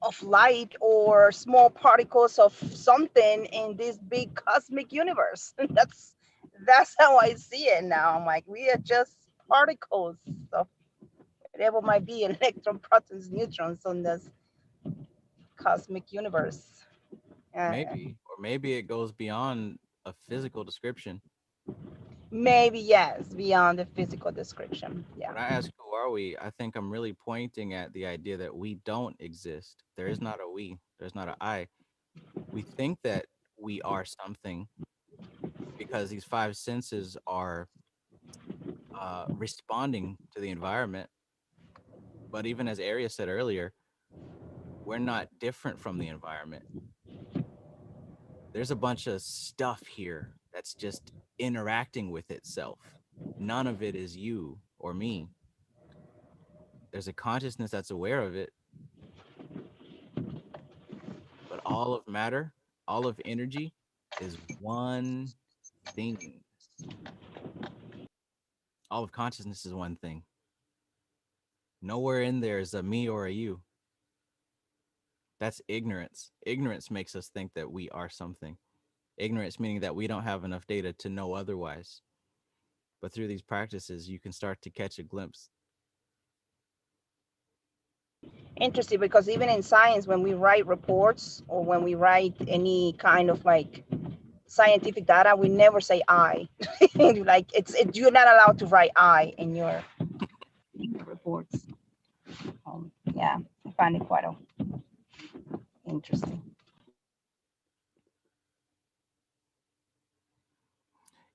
of light or small particles of something in this big cosmic universe. That's how I see it now. I'm like, we are just particles of whatever might be electron, protons, neutrons on this cosmic universe. Maybe, or maybe it goes beyond a physical description. Maybe yes, beyond the physical description. Yeah. When I ask who are we, I think I'm really pointing at the idea that we don't exist. There is not a we, there's not a I. We think that we are something because these five senses are responding to the environment. But even as Arya said earlier, we're not different from the environment. There's a bunch of stuff here that's just interacting with itself. None of it is you or me. There's a consciousness that's aware of it, but all of matter, all of energy is one thing. All of consciousness is one thing. Nowhere in there is a me or a you. That's ignorance. Ignorance makes us think that we are something. Ignorance meaning that we don't have enough data to know otherwise. But through these practices, you can start to catch a glimpse. Interesting, because even in science, when we write reports or when we write any kind of like scientific data, we never say I. Like you're not allowed to write I in your reports. Yeah, I find it quite interesting.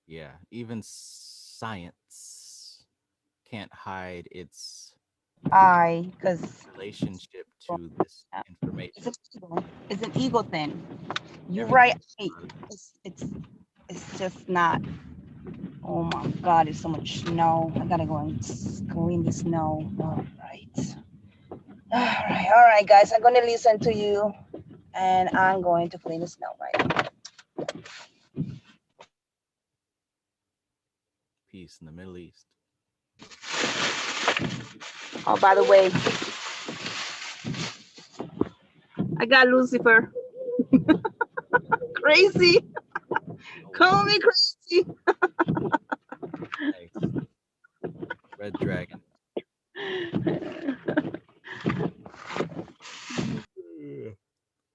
Yeah, even science can't hide its I, because relationship to this information. it's an ego thing. You Everything write, it's just not. Oh my God, there's so much snow. I gotta go and clean the snow. All right. All right, guys. I'm gonna listen to you, and I'm going to clean the snow right now. Peace in the Middle East. Oh, by the way, I got Lucifer. Crazy. Call me crazy. Nice. Red Dragon.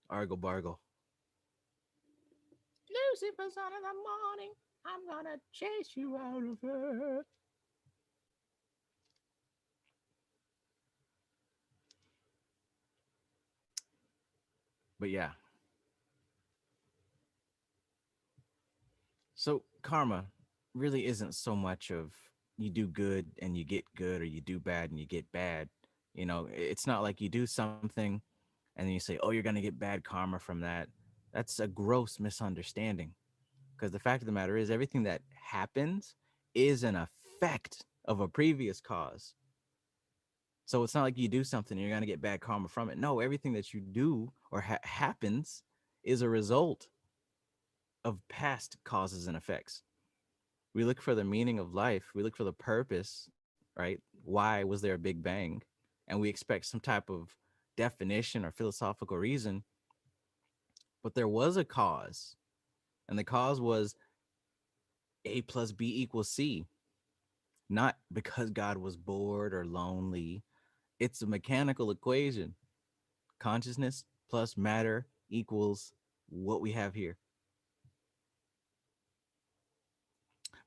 Argle Bargle. Lucifer's on in the morning. I'm gonna chase you out of it. But yeah. So karma really isn't so much of you do good and you get good, or you do bad and you get bad. You know, it's not like you do something and then you say, oh, you're going to get bad karma from that. That's a gross misunderstanding, because the fact of the matter is everything that happens is an effect of a previous cause. So it's not like you do something and you're going to get bad karma from it. No, everything that you do or happens is a result of past causes and effects. We look for the meaning of life. We look for the purpose, right? Why was there a big bang? And we expect some type of definition or philosophical reason. But there was a cause, and the cause was A plus B equals C, not because God was bored or lonely. It's a mechanical equation. Consciousness plus matter equals what we have here.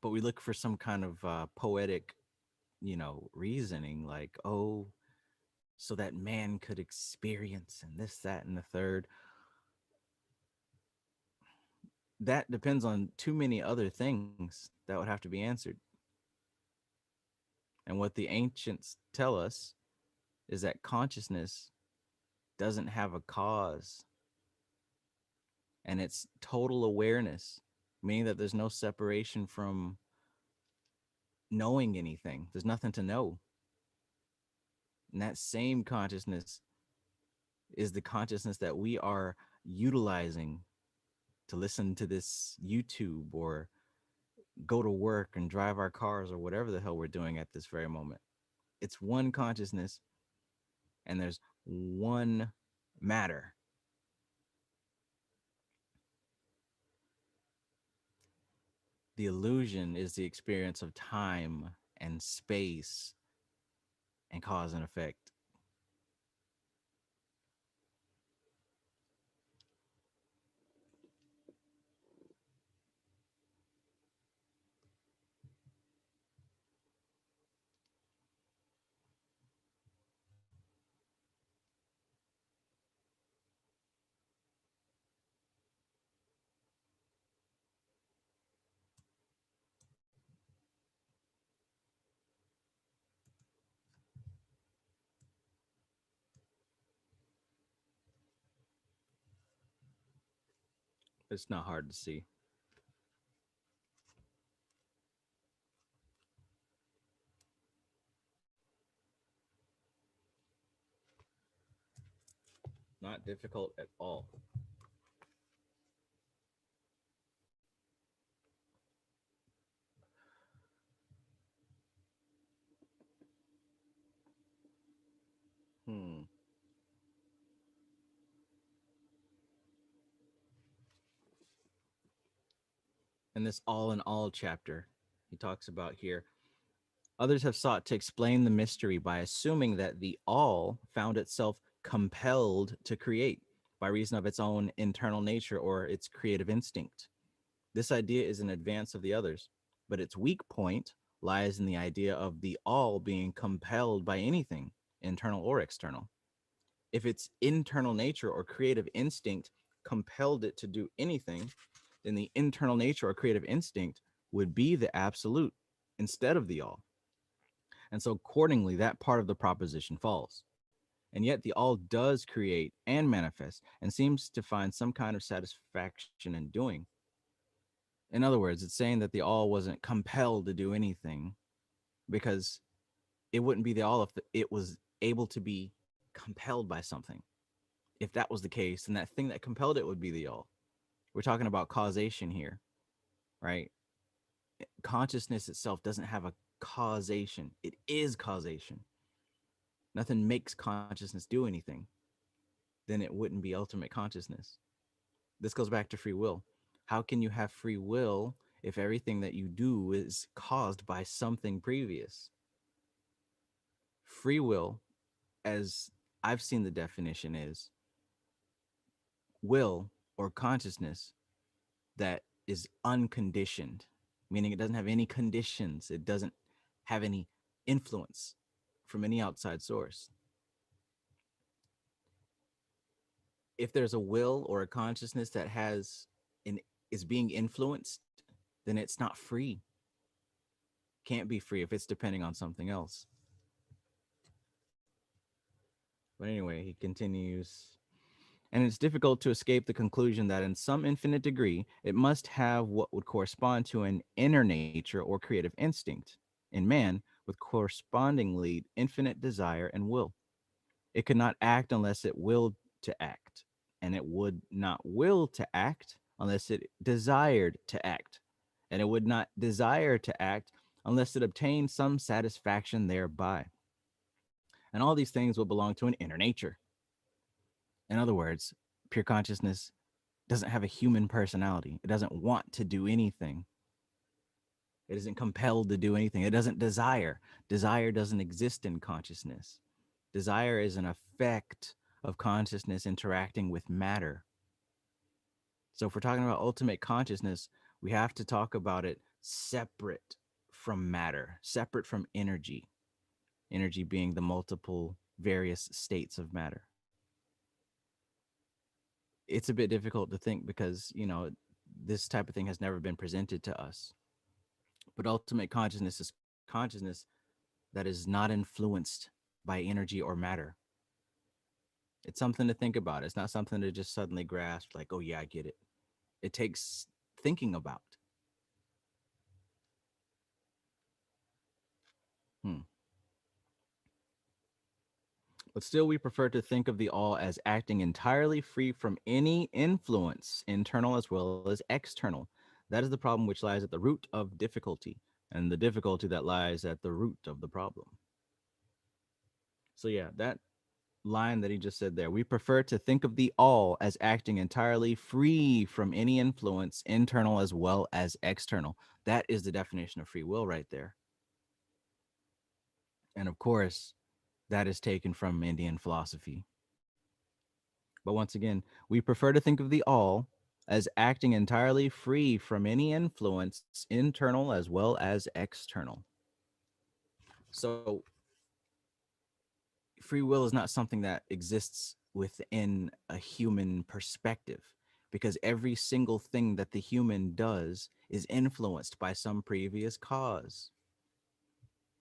But we look for some kind of poetic, reasoning like, oh, so that man could experience and this, that, and the third. That depends on too many other things that would have to be answered. And what the ancients tell us is that consciousness doesn't have a cause, and it's total awareness, meaning that there's no separation from knowing anything. There's nothing to know. And that same consciousness is the consciousness that we are utilizing to listen to this YouTube or go to work and drive our cars or whatever the hell we're doing at this very moment. It's one consciousness and there's one matter. The illusion is the experience of time and space and cause and effect. It's not hard to see. Not difficult at all. Hmm. In this all in all chapter, he talks about here, others have sought to explain the mystery by assuming that the all found itself compelled to create by reason of its own internal nature or its creative instinct. This idea is an advance of the others, but its weak point lies in the idea of the all being compelled by anything, internal or external. If its internal nature or creative instinct compelled it to do anything, then the internal nature or creative instinct would be the absolute instead of the all. And so, accordingly, that part of the proposition falls. And yet, the all does create and manifest and seems to find some kind of satisfaction in doing. In other words, it's saying that the all wasn't compelled to do anything because it wouldn't be the all if it was able to be compelled by something. If that was the case, then that thing that compelled it would be the all. We're talking about causation here, right? Consciousness itself doesn't have a causation, it is causation. Nothing makes consciousness do anything. Then it wouldn't be ultimate consciousness. This goes back to free will. How can you have free will if everything that you do is caused by something previous? Free will, as I've seen the definition, is will or consciousness that is unconditioned, meaning it doesn't have any conditions, it doesn't have any influence from any outside source. If there's a will or a consciousness that has an is being influenced, then it's not free. Can't be free if it's depending on something else. But anyway, he continues. And it's difficult to escape the conclusion that in some infinite degree, it must have what would correspond to an inner nature or creative instinct in man with correspondingly infinite desire and will. It could not act unless it willed to act, and it would not will to act unless it desired to act, and it would not desire to act unless it obtained some satisfaction thereby. And all these things will belong to an inner nature. In other words, pure consciousness doesn't have a human personality. It doesn't want to do anything. It isn't compelled to do anything. It doesn't desire. Desire doesn't exist in consciousness. Desire is an effect of consciousness interacting with matter. So if we're talking about ultimate consciousness, we have to talk about it separate from matter, separate from energy. Energy being the multiple various states of matter. It's a bit difficult to think because, this type of thing has never been presented to us. But ultimate consciousness is consciousness that is not influenced by energy or matter. It's something to think about. It's not something to just suddenly grasp like, oh, yeah, I get it. It takes thinking about. Hmm. But still, we prefer to think of the all as acting entirely free from any influence, internal as well as external. That is the problem which lies at the root of difficulty, and the difficulty that lies at the root of the problem. So, yeah, that line that he just said there, we prefer to think of the all as acting entirely free from any influence, internal as well as external. That is the definition of free will right there. And of course, that is taken from Indian philosophy. But once again, we prefer to think of the all as acting entirely free from any influence, internal as well as external. So, free will is not something that exists within a human perspective, because every single thing that the human does is influenced by some previous cause.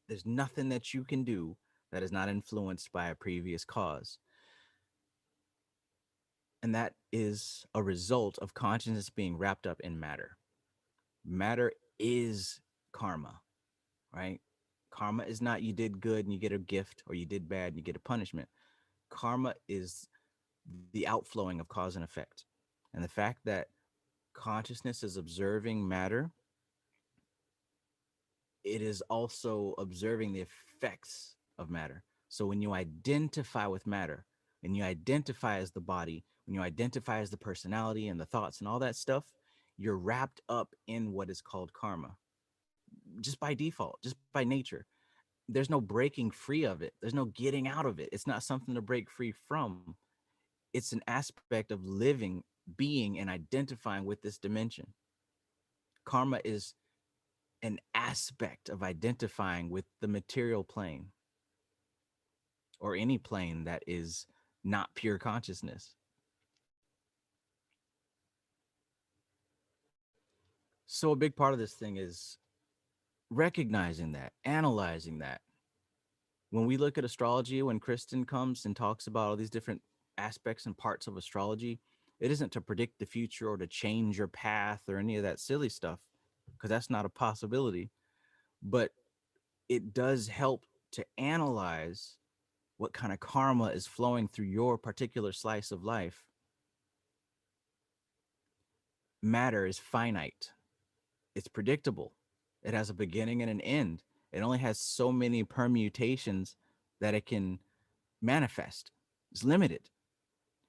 There's nothing that you can do that is not influenced by a previous cause. And that is a result of consciousness being wrapped up in matter. Matter is karma, right? Karma is not you did good and you get a gift, or you did bad and you get a punishment. Karma is the outflowing of cause and effect. And the fact that consciousness is observing matter, it is also observing the effects of matter. So when you identify with matter, and you identify as the body, when you identify as the personality and the thoughts and all that stuff, you're wrapped up in what is called karma, just by default, just by nature. There's no breaking free of it. There's no getting out of it. It's not something to break free from. It's an aspect of living, being, and identifying with this dimension. Karma is an aspect of identifying with the material plane, or any plane that is not pure consciousness. So, a big part of this thing is recognizing that, analyzing that. When we look at astrology, when Kristen comes and talks about all these different aspects and parts of astrology, it isn't to predict the future or to change your path or any of that silly stuff, because that's not a possibility. But it does help to analyze what kind of karma is flowing through your particular slice of life. Matter is finite, it's predictable, it has a beginning and an end. It only has so many permutations that it can manifest. It's limited.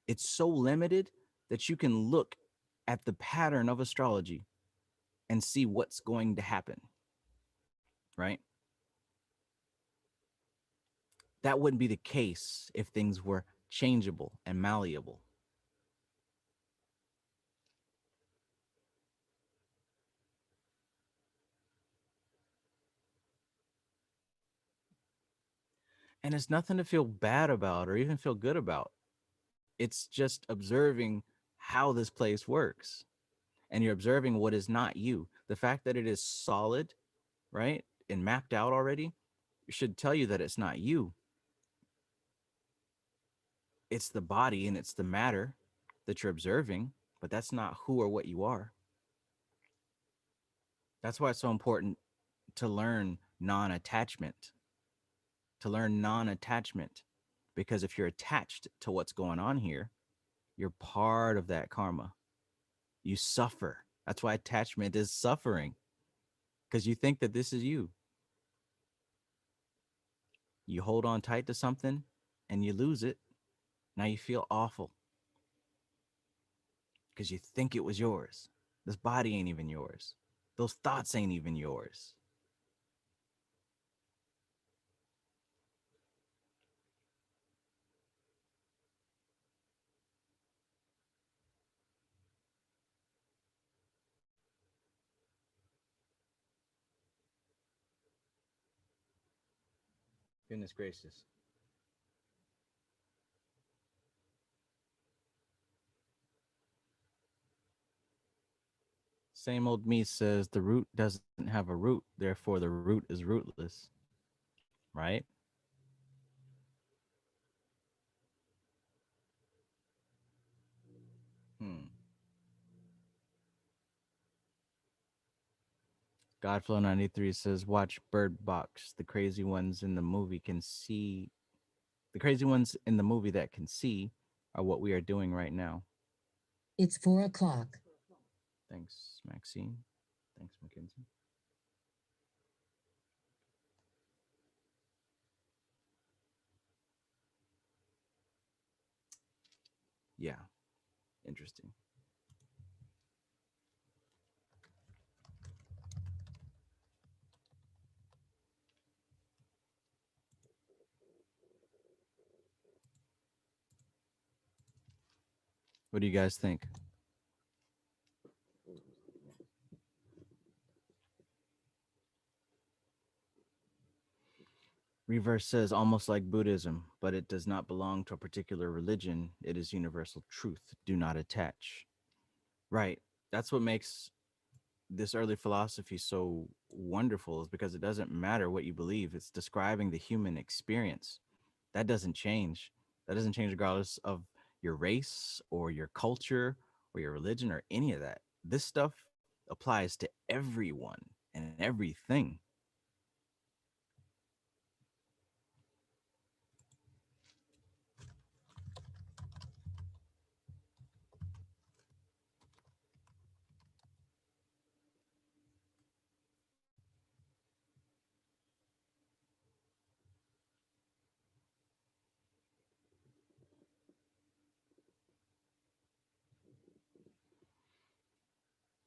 It's so limited that you can look at the pattern of astrology and see what's going to happen, right? That wouldn't be the case if things were changeable and malleable. And it's nothing to feel bad about or even feel good about. It's just observing how this place works. And you're observing what is not you. The fact that it is solid, right, and mapped out already should tell you that it's not you. It's the body and it's the matter that you're observing, but that's not who or what you are. That's why it's so important to learn non attachment, to learn non attachment. Because if you're attached to what's going on here, you're part of that karma. You suffer. That's why attachment is suffering, because you think that this is you. You hold on tight to something and you lose it. Now you feel awful because you think it was yours. This body ain't even yours. Those thoughts ain't even yours. Goodness gracious. Same old me says the root doesn't have a root, therefore the root is rootless. Right? Hmm. Godflow93 says, watch Bird Box. The crazy ones in the movie can see. The crazy ones in the movie that can see are what we are doing right now. It's 4 o'clock. Thanks, Maxine. Thanks, Mackenzie. Yeah, interesting. What do you guys think? Reverse says almost like Buddhism, but it does not belong to a particular religion. It is universal truth. Do not attach. Right. That's what makes this early philosophy so wonderful, is because it doesn't matter what you believe. It's describing the human experience. That doesn't change. That doesn't change regardless of your race or your culture or your religion or any of that. This stuff applies to everyone and everything.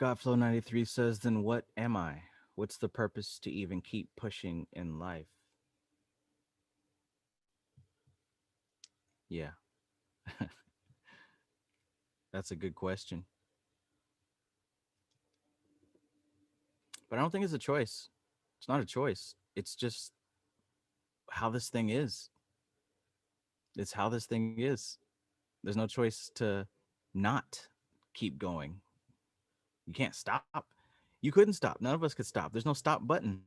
Godflow93 says, then what am I? What's the purpose to even keep pushing in life? Yeah, that's a good question. But I don't think it's a choice. It's not a choice. It's just how this thing is. It's how this thing is. There's no choice to not keep going. You can't stop. You couldn't stop. None of us could stop. There's no stop button.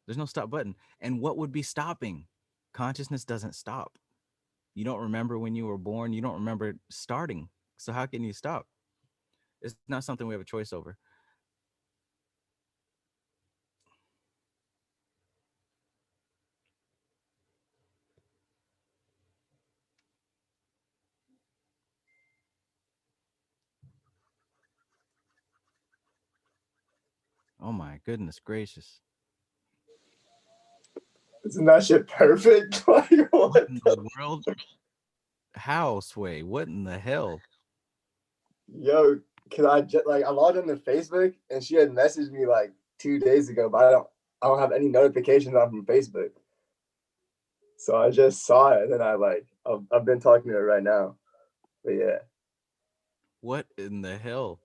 There's no stop button. And what would be stopping? Consciousness doesn't stop. You don't remember when you were born. You don't remember starting. So how can you stop? It's not something we have a choice over. Oh my goodness gracious. Isn't that shit perfect? Like, What in the world? How, Sway? What in the hell? Yo, cause I logged into Facebook and she had messaged me like 2 days ago, but I don't have any notifications on from Facebook. So I just saw it, and then I've been talking to her right now. But yeah. What in the hell?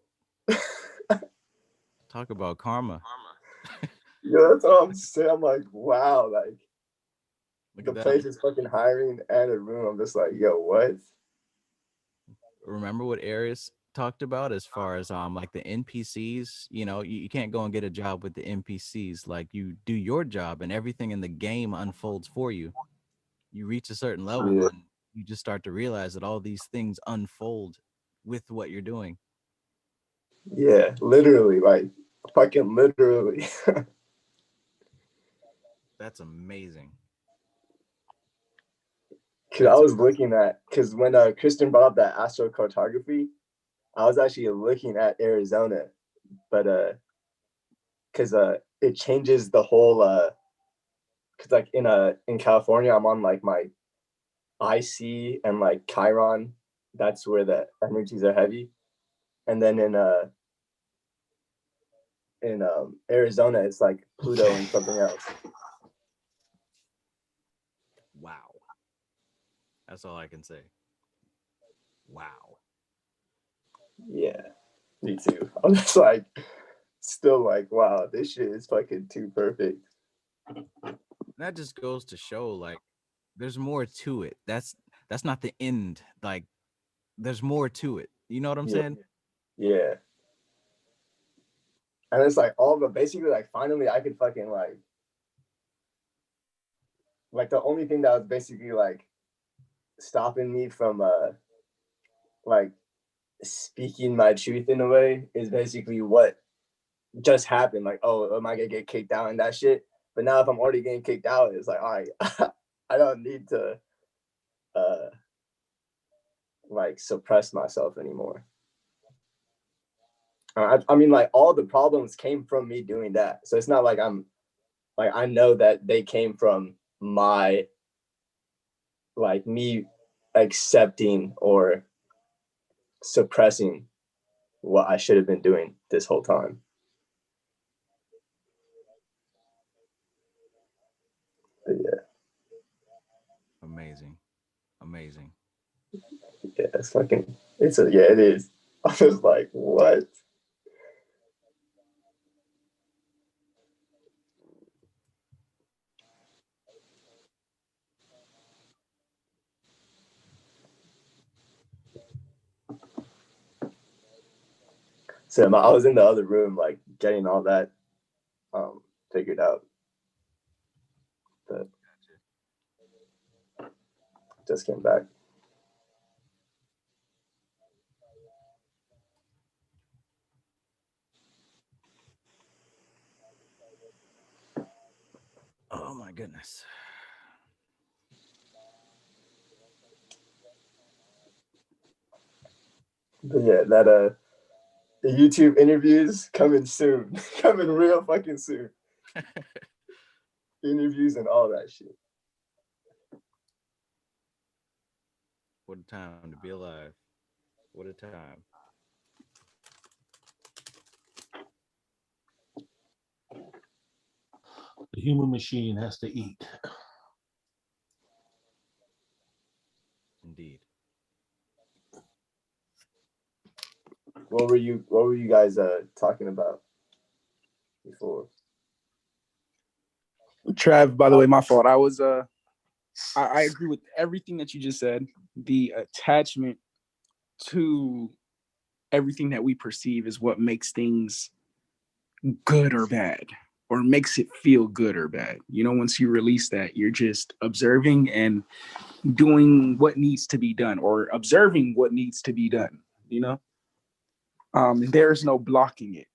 Talk about karma. Yeah, that's all I'm saying. I'm like, wow, like Look the at that. place is fucking hiring and a room. I'm just like, yo, what? Remember what Aries talked about as far as like the NPCs, you can't go and get a job with the NPCs. Like, you do your job and everything in the game unfolds for you. You reach a certain level Yeah. and you just start to realize that all these things unfold with what you're doing. Yeah, literally, like fucking literally. That's amazing. Cause I was looking at, cause when Kristen brought up that astrocartography, I was actually looking at Arizona, but cause it changes the whole cause like in California I'm on like my IC and like Chiron, that's where the energies are heavy, and then in Arizona it's like Pluto and something else. Wow. That's all I can say. Wow. Yeah, me too. I'm just like still like, wow, this shit is fucking too perfect. That just goes to show, like, there's more to it. That's not the end. Like, there's more to it. You know what I'm saying? Yeah. And it's like all, but basically like finally I could fucking like the only thing that was basically like stopping me from like speaking my truth in a way is basically what just happened. Like, oh, am I gonna get kicked out and that shit? But now if I'm already getting kicked out, it's like, all right, I don't need to uh like suppress myself anymore. I mean, like all the problems came from me doing that. So it's not like I know that they came from my, like me accepting or suppressing what I should have been doing this whole time. But yeah. Amazing. Yeah, it's fucking, it is. I was like, what? So I was in the other room, like getting all that figured out. But just came back. Oh my goodness. But yeah, that the YouTube interviews coming soon. Coming real fucking soon. Interviews and all that shit. What a time to be alive. What a time. The human machine has to eat. Indeed. What were you guys talking about before? Trav, by the way, my fault. I agree with everything that you just said. The attachment to everything that we perceive is what makes things good or bad, or makes it feel good or bad. You know, once you release that, you're just observing and doing what needs to be done, or observing what needs to be done, you know? There's no blocking it.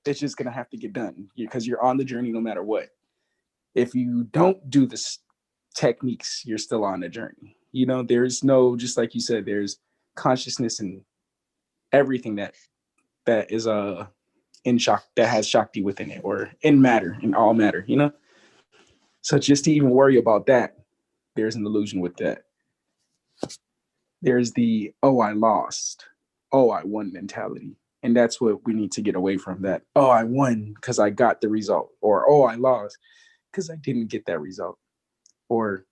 It's just gonna have to get done because you're on the journey no matter what. If you don't do this techniques, you're still on the journey. You know, there's no, just like you said, there's consciousness and everything that is in shock, that has Shakti within it, or in matter, in all matter, you know? So just to even worry about that, there's an illusion with that. There's the, oh, I lost, oh, I won mentality. And that's what we need to get away from, that, oh, I won because I got the result, or oh, I lost because I didn't get that result, or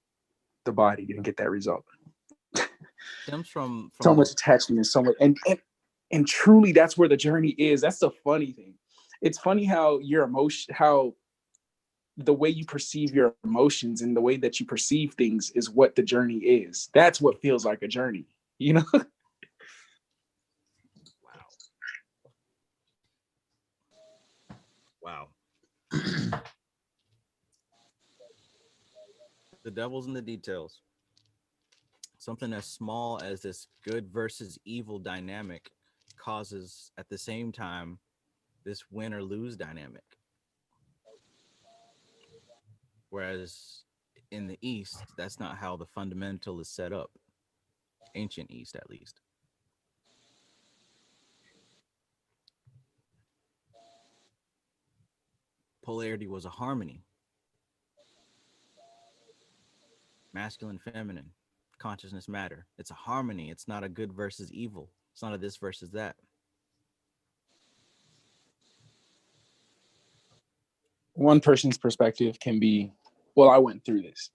the body didn't get that result. Stems from so much attachment and so much, and truly that's where the journey is. That's the funny thing. It's funny how your emotion, how the way you perceive your emotions and the way that you perceive things is what the journey is. That's what feels like a journey, you know? Wow. The devil's in the details. Something as small as this good versus evil dynamic causes at the same time this win or lose dynamic. Whereas in the East, that's not how the fundamental is set up. Ancient East, at least. Polarity was a harmony. Masculine, feminine, consciousness, matter. It's a harmony. It's not a good versus evil. It's not a this versus that. One person's perspective can be, well, I went through this.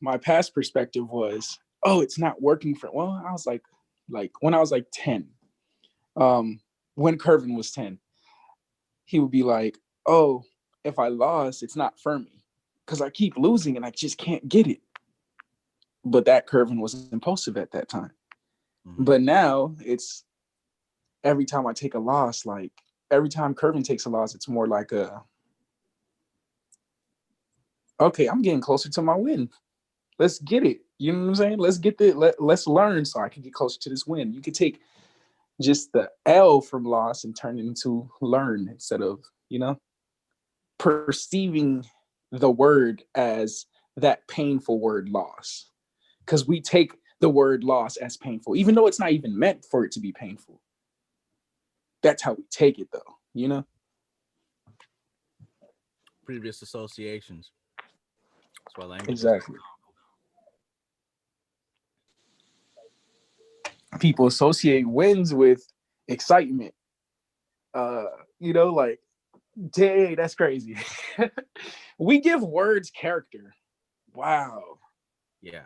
My past perspective was, oh, it's not working for, well, I was like when I was like 10, when Curvin was 10, he would be like, oh, if I lost, it's not for me because I keep losing and I just can't get it. But that Curvin was impulsive at that time. Mm-hmm. But now it's every time I take a loss, like every time Curvin takes a loss, it's more like okay, I'm getting closer to my win. Let's get it. You know what I'm saying? Let's get let's learn so I can get closer to this win. You could take just the L from loss and turn it into learn instead of, you know, perceiving the word as that painful word loss. Because we take the word loss as painful, even though it's not even meant for it to be painful. that's how we take it, though. You know? Previous associations. That's why language. Exactly. People associate wins with excitement. You know, like, dang, that's crazy. We give words character. Wow. Yeah.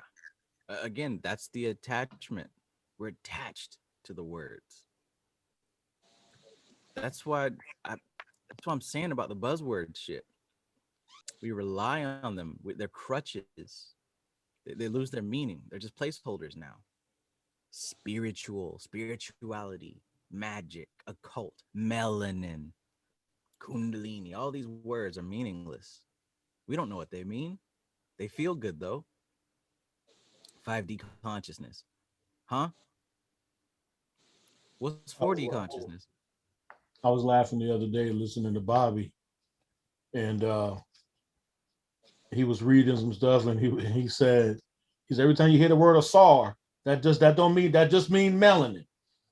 Again, that's the attachment. We're attached to the words. That's what I'm saying about the buzzword shit. We rely on them with their crutches. They lose their meaning. They're just placeholders now. Spirituality, magic, occult, melanin, kundalini. All these words are meaningless. We don't know what they mean. They feel good though. 5D consciousness. Huh? What's 4D consciousness? I was laughing the other day listening to Bobby, and he was reading some stuff, and he said every time you hear the word asar, that just mean melanin.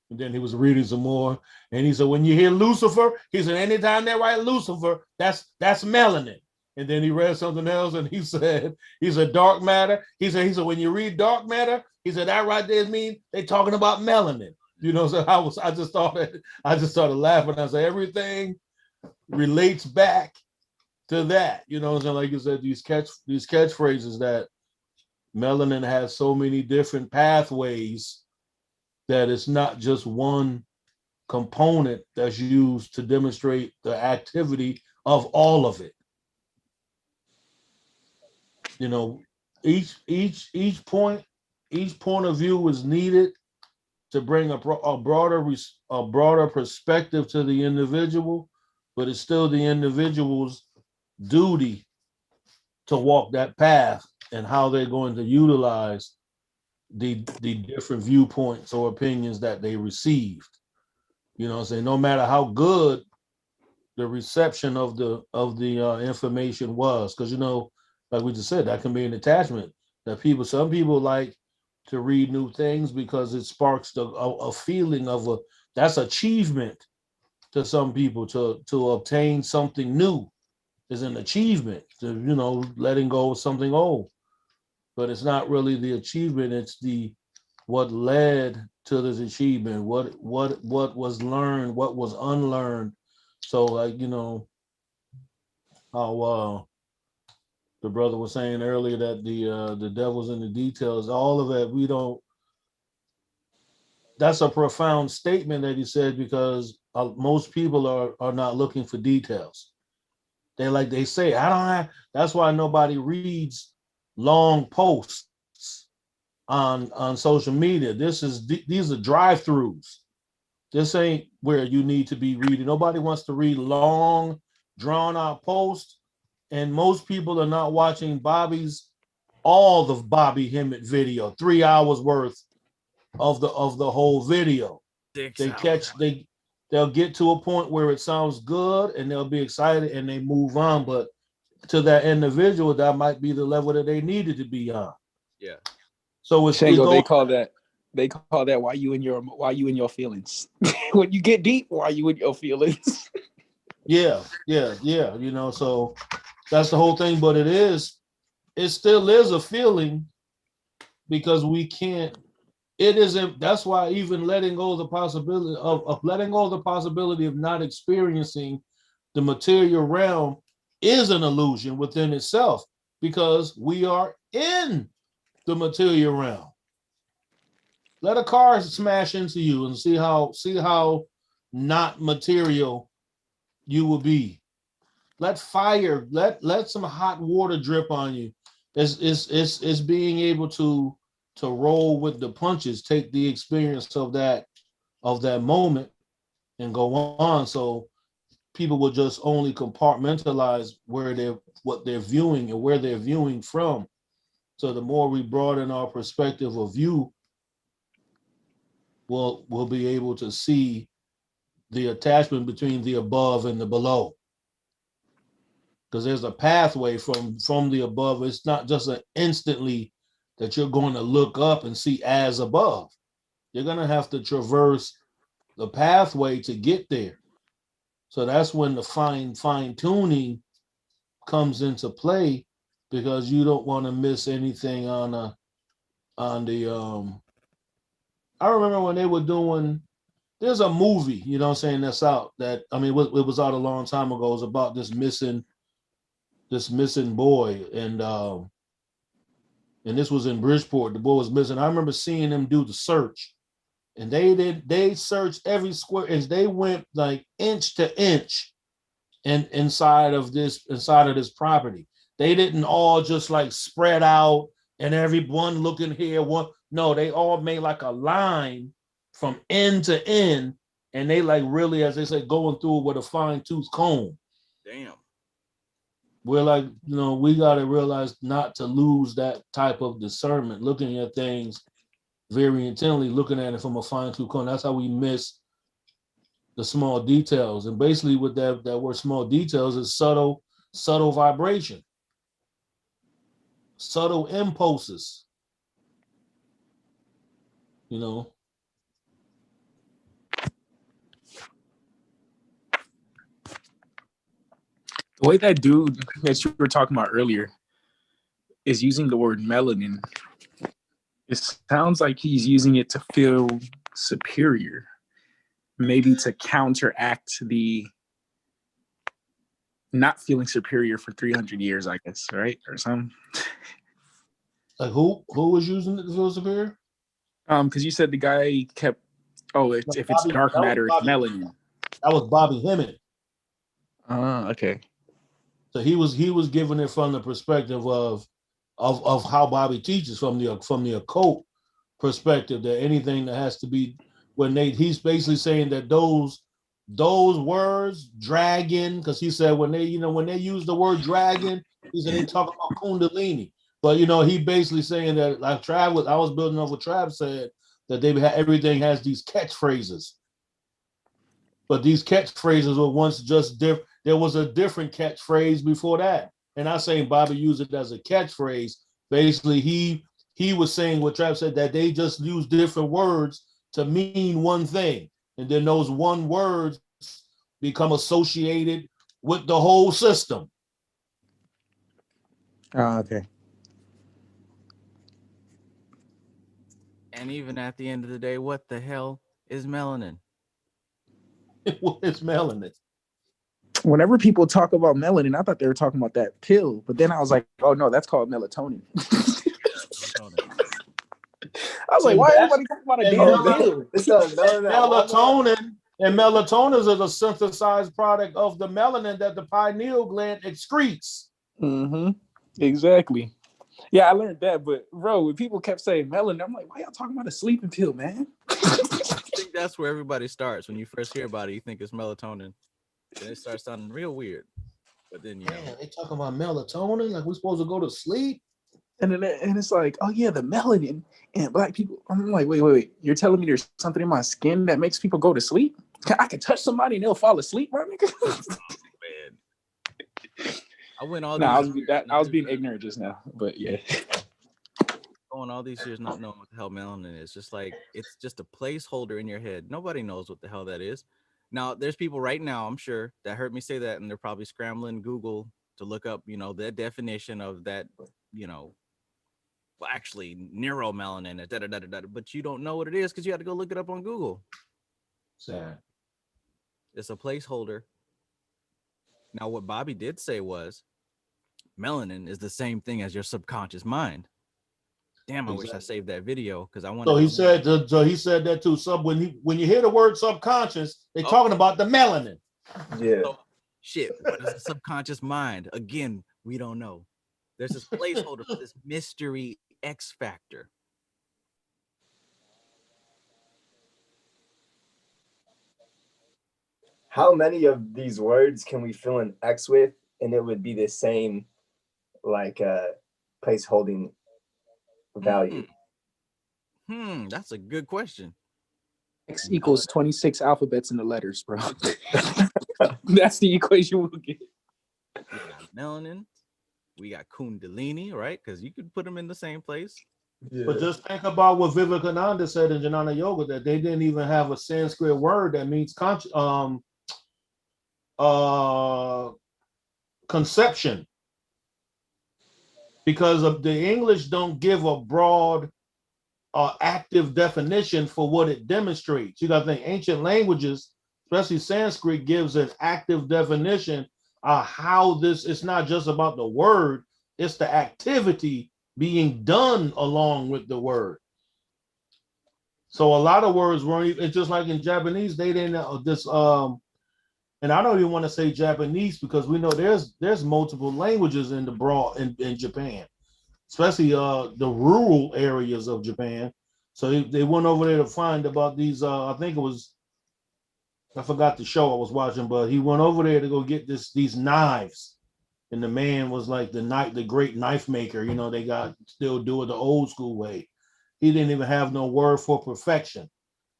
And then he was reading some more, and he said when you hear Lucifer, he said anytime they write Lucifer, that's melanin. And then he read something else, and he said dark matter. He said when you read dark matter, he said that right there means they talking about melanin. You know, so I just started laughing. I said everything relates back to that. You know, so like you said, these catchphrases that melanin has so many different pathways that it's not just one component that's used to demonstrate the activity of all of it. You know, each point of view is needed to bring a broader perspective to the individual, but it's still the individual's duty to walk that path and how they're going to utilize the different viewpoints or opinions that they received. You know, say no matter how good the reception of the information was, because you know, like we just said, that can be an attachment that some people like to read new things because it sparks a feeling of that's achievement to some people to obtain something new is an achievement to, you know, letting go of something old. But it's not really the achievement, it's what led to this achievement, what was learned, what was unlearned. So like, you know, how the brother was saying earlier that the devil's in the details, all of it, that's a profound statement that he said, because most people are not looking for details. They say, that's why nobody reads long posts on social media. These are drive-throughs. This ain't where you need to be reading. Nobody wants to read long, drawn-out posts, and most people are not watching all the Bobby Hemmett video, 3 hours worth of the whole video. They'll get to a point where it sounds good and they'll be excited and they move on, but to that individual, that might be the level that they needed to be on. Yeah. So Shango, they call that why you in your feelings. When you get deep, why you in your feelings? Yeah. You know, so that's the whole thing. But it still is a feeling, because that's why even letting go of the possibility of not experiencing the material realm is an illusion within itself, because we are in the material realm. Let a car smash into you and see how not material you will be. Let some hot water drip on you. It's being able to roll with the punches, take the experience of that moment and go on. So people will just only compartmentalize what they're viewing and where they're viewing from. So the more we broaden our perspective of view, we'll be able to see the attachment between the above and the below. Because there's a pathway from the above. It's not just an instantly that you're going to look up and see as above. You're going to have to traverse the pathway to get there. So that's when the fine tuning comes into play, because you don't want to miss anything on the I remember when they were doing, there's a movie, you know what I'm saying, that's out, that, I mean, it was out a long time ago. It was about this missing boy, and this was in Bridgeport. The boy was missing. I remember seeing them do the search, and they searched every square inch. They went like inch to inch and inside of this property. They didn't all just like spread out and everyone looking here. One, no, they all made like a line from end to end, and they like really, as they say, going through with a fine tooth comb. Damn. We're like, we got to realize not to lose that type of discernment, looking at things very intently, looking at it from a fine tooth comb. That's how we miss the small details. And basically with that word small details is subtle vibration, subtle impulses, The way that dude that you were talking about earlier is using the word melanin, it sounds like he's using it to feel superior, maybe to counteract the not feeling superior for 300 years, I guess, right? Or something. Like who was using it to feel superior? Because you said the guy kept, if it's dark matter, it's melanin. That was Bobby Hemmett. Okay. So he was giving it from the perspective of how Bobby teaches, from the occult perspective, that anything that has to be, he's basically saying that those words, dragon, because he said when they use the word dragon, he said they talk about kundalini. But he basically saying that, like I was building off what Trav said, that everything has these catchphrases. But these catchphrases were once just different. There was a different catchphrase before that. And I'm saying Bobby used it as a catchphrase. Basically, he was saying what Trav said, that they just use different words to mean one thing. And then those one words become associated with the whole system. Okay. And even at the end of the day, what the hell is melanin? What is melanin? Whenever people talk about melanin, I thought they were talking about that pill, but then I was like, oh no, that's called melatonin. I was like, why everybody talking about a damn pill? Melatonin is a synthesized product of the melanin that the pineal gland excretes. Mm-hmm. Exactly. Yeah, I learned that, but bro, when people kept saying melanin, I'm like, why y'all talking about a sleeping pill, man? I think that's where everybody starts. When you first hear about it, you think it's melatonin. Then it starts sounding real weird. But then, they talking about melatonin, like we're supposed to go to sleep. And it's like, oh yeah, the melanin and black people. I'm like, wait. You're telling me there's something in my skin that makes people go to sleep? I can touch somebody and they'll fall asleep, my nigga. Oh, man. I went all I was being ignorant just now, but yeah. Going all these years not knowing what the hell melanin is. Just like, it's just a placeholder in your head. Nobody knows what the hell that is. Now, there's people right now, I'm sure, that heard me say that, and they're probably scrambling Google to look up, the definition of that, well, actually, neuromelanin, but you don't know what it is because you had to go look it up on Google. Sad. It's a placeholder. Now, what Bobby did say was, melanin is the same thing as your subconscious mind. Damn, I wish I saved that video because I wanted. So he said that too. When you hear the word subconscious, they're talking about the melanin. Yeah. So, shit. What is the subconscious mind? Again, we don't know. There's this placeholder for this mystery X factor. How many of these words can we fill an X with, and it would be the same, like place holding value? That's a good question. X equals 26 alphabets in the letters, bro. That's the equation we'll get. We got melanin. We got kundalini, right? Because you could put them in the same place. But just think about what Vivekananda said in Jnana Yoga, that they didn't even have a Sanskrit word that means conception, because of the English don't give a broad active definition for what it demonstrates. You got to think ancient languages, especially Sanskrit, gives an active definition of how this. It's not just about the word; it's the activity being done along with the word. So a lot of words weren't. It's just like in Japanese, they didn't this. And I don't even want to say Japanese because we know there's multiple languages in the broad in Japan, especially the rural areas of Japan. So they went over there to find about these. I think it was, I forgot the show I was watching, but he went over there to go get these knives, and the man was like the great knife maker. You know, they got still do it the old school way. He didn't even have no word for perfection,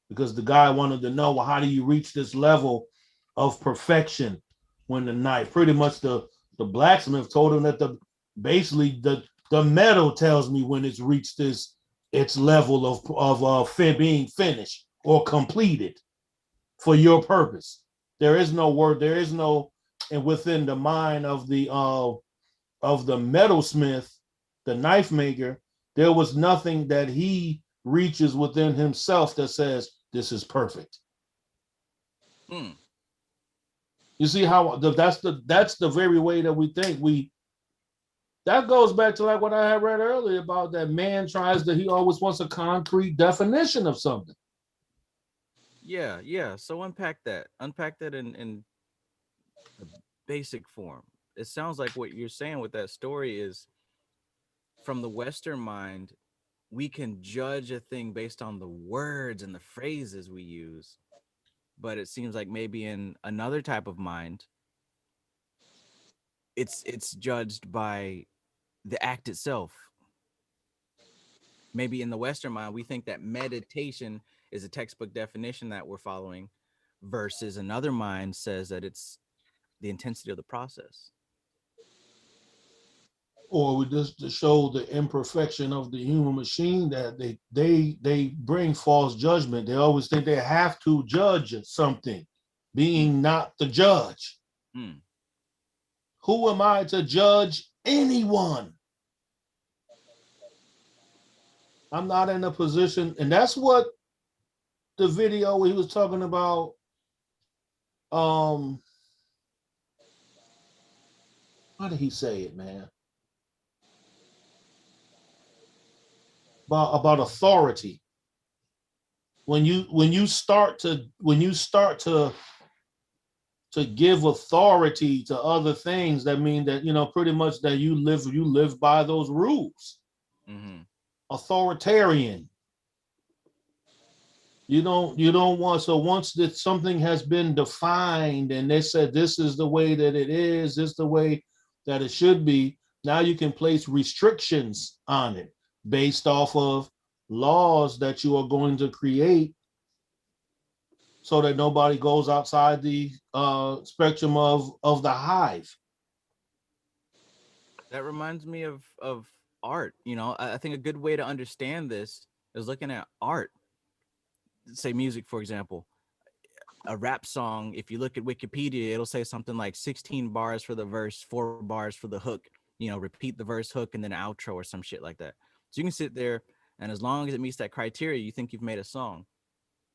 because the guy wanted to know, well, how do you reach this level of perfection when the knife? Pretty much the blacksmith told him that basically the metal tells me when it's reached its level of being finished or completed for your purpose. There is no word. There is no, and within the mind of the metalsmith, the knife maker, there was nothing that he reaches within himself that says this is perfect. You see how that's the very way that we think. That goes back to like what I had read earlier about that man he always wants a concrete definition of something. Yeah. So unpack that in the basic form. It sounds like what you're saying with that story is, from the Western mind, we can judge a thing based on the words and the phrases we use. But it seems like maybe in another type of mind, it's judged by the act itself. Maybe in the Western mind, we think that meditation is a textbook definition that we're following, versus another mind says that it's the intensity of the process. Or we just to show the imperfection of the human machine, that they bring false judgment. They always think they have to judge something, being not the judge. Who am I to judge anyone? I'm not in a position, and that's what the video where he was talking about how did he say it, man? About authority. When you start to give authority to other things, that mean that, you know, pretty much that you live by those rules. Authoritarian. You don't want, so once that something has been defined and they said this is the way that it is, this is the way that it should be, now you can place restrictions on it based off of laws that you are going to create, so that nobody goes outside the spectrum of the hive. That reminds me of art. You know, I think a good way to understand this is looking at art. Say music, for example. A rap song, if you look at Wikipedia, it'll say something like 16 bars for the verse, 4 bars for the hook, you know, repeat the verse, hook, and then outro or some shit like that. So you can sit there, and as long as it meets that criteria, you think you've made a song.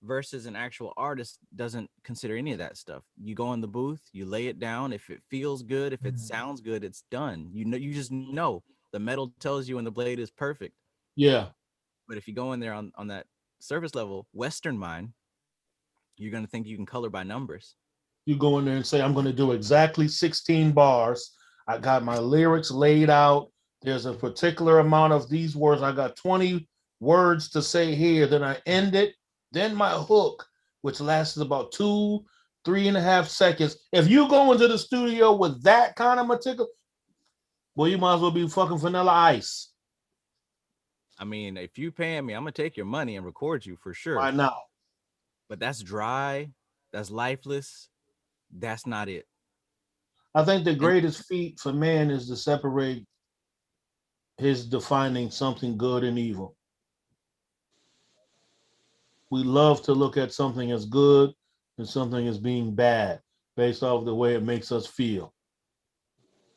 Versus an actual artist doesn't consider any of that stuff. You go in the booth, you lay it down. If it feels good, if it sounds good, it's done. You know, you just know the metal tells you when the blade is perfect. Yeah. But if you go in there on that surface level, Western mind, you're going to think you can color by numbers. You go in there and say, I'm going to do exactly 16 bars. I got my lyrics laid out. There's a particular amount of these words. I got 20 words to say here. Then I end it. Then my hook, which lasts about 3.5 seconds. If you go into the studio with that kind of meticulous, well, you might as well be fucking Vanilla Ice. I mean, if you paying me, I'm going to take your money and record you for sure. Why not? But that's dry. That's lifeless. That's not it. I think the greatest feat for man is to separate is defining something good and evil. We love to look at something as good and something as being bad based off the way it makes us feel.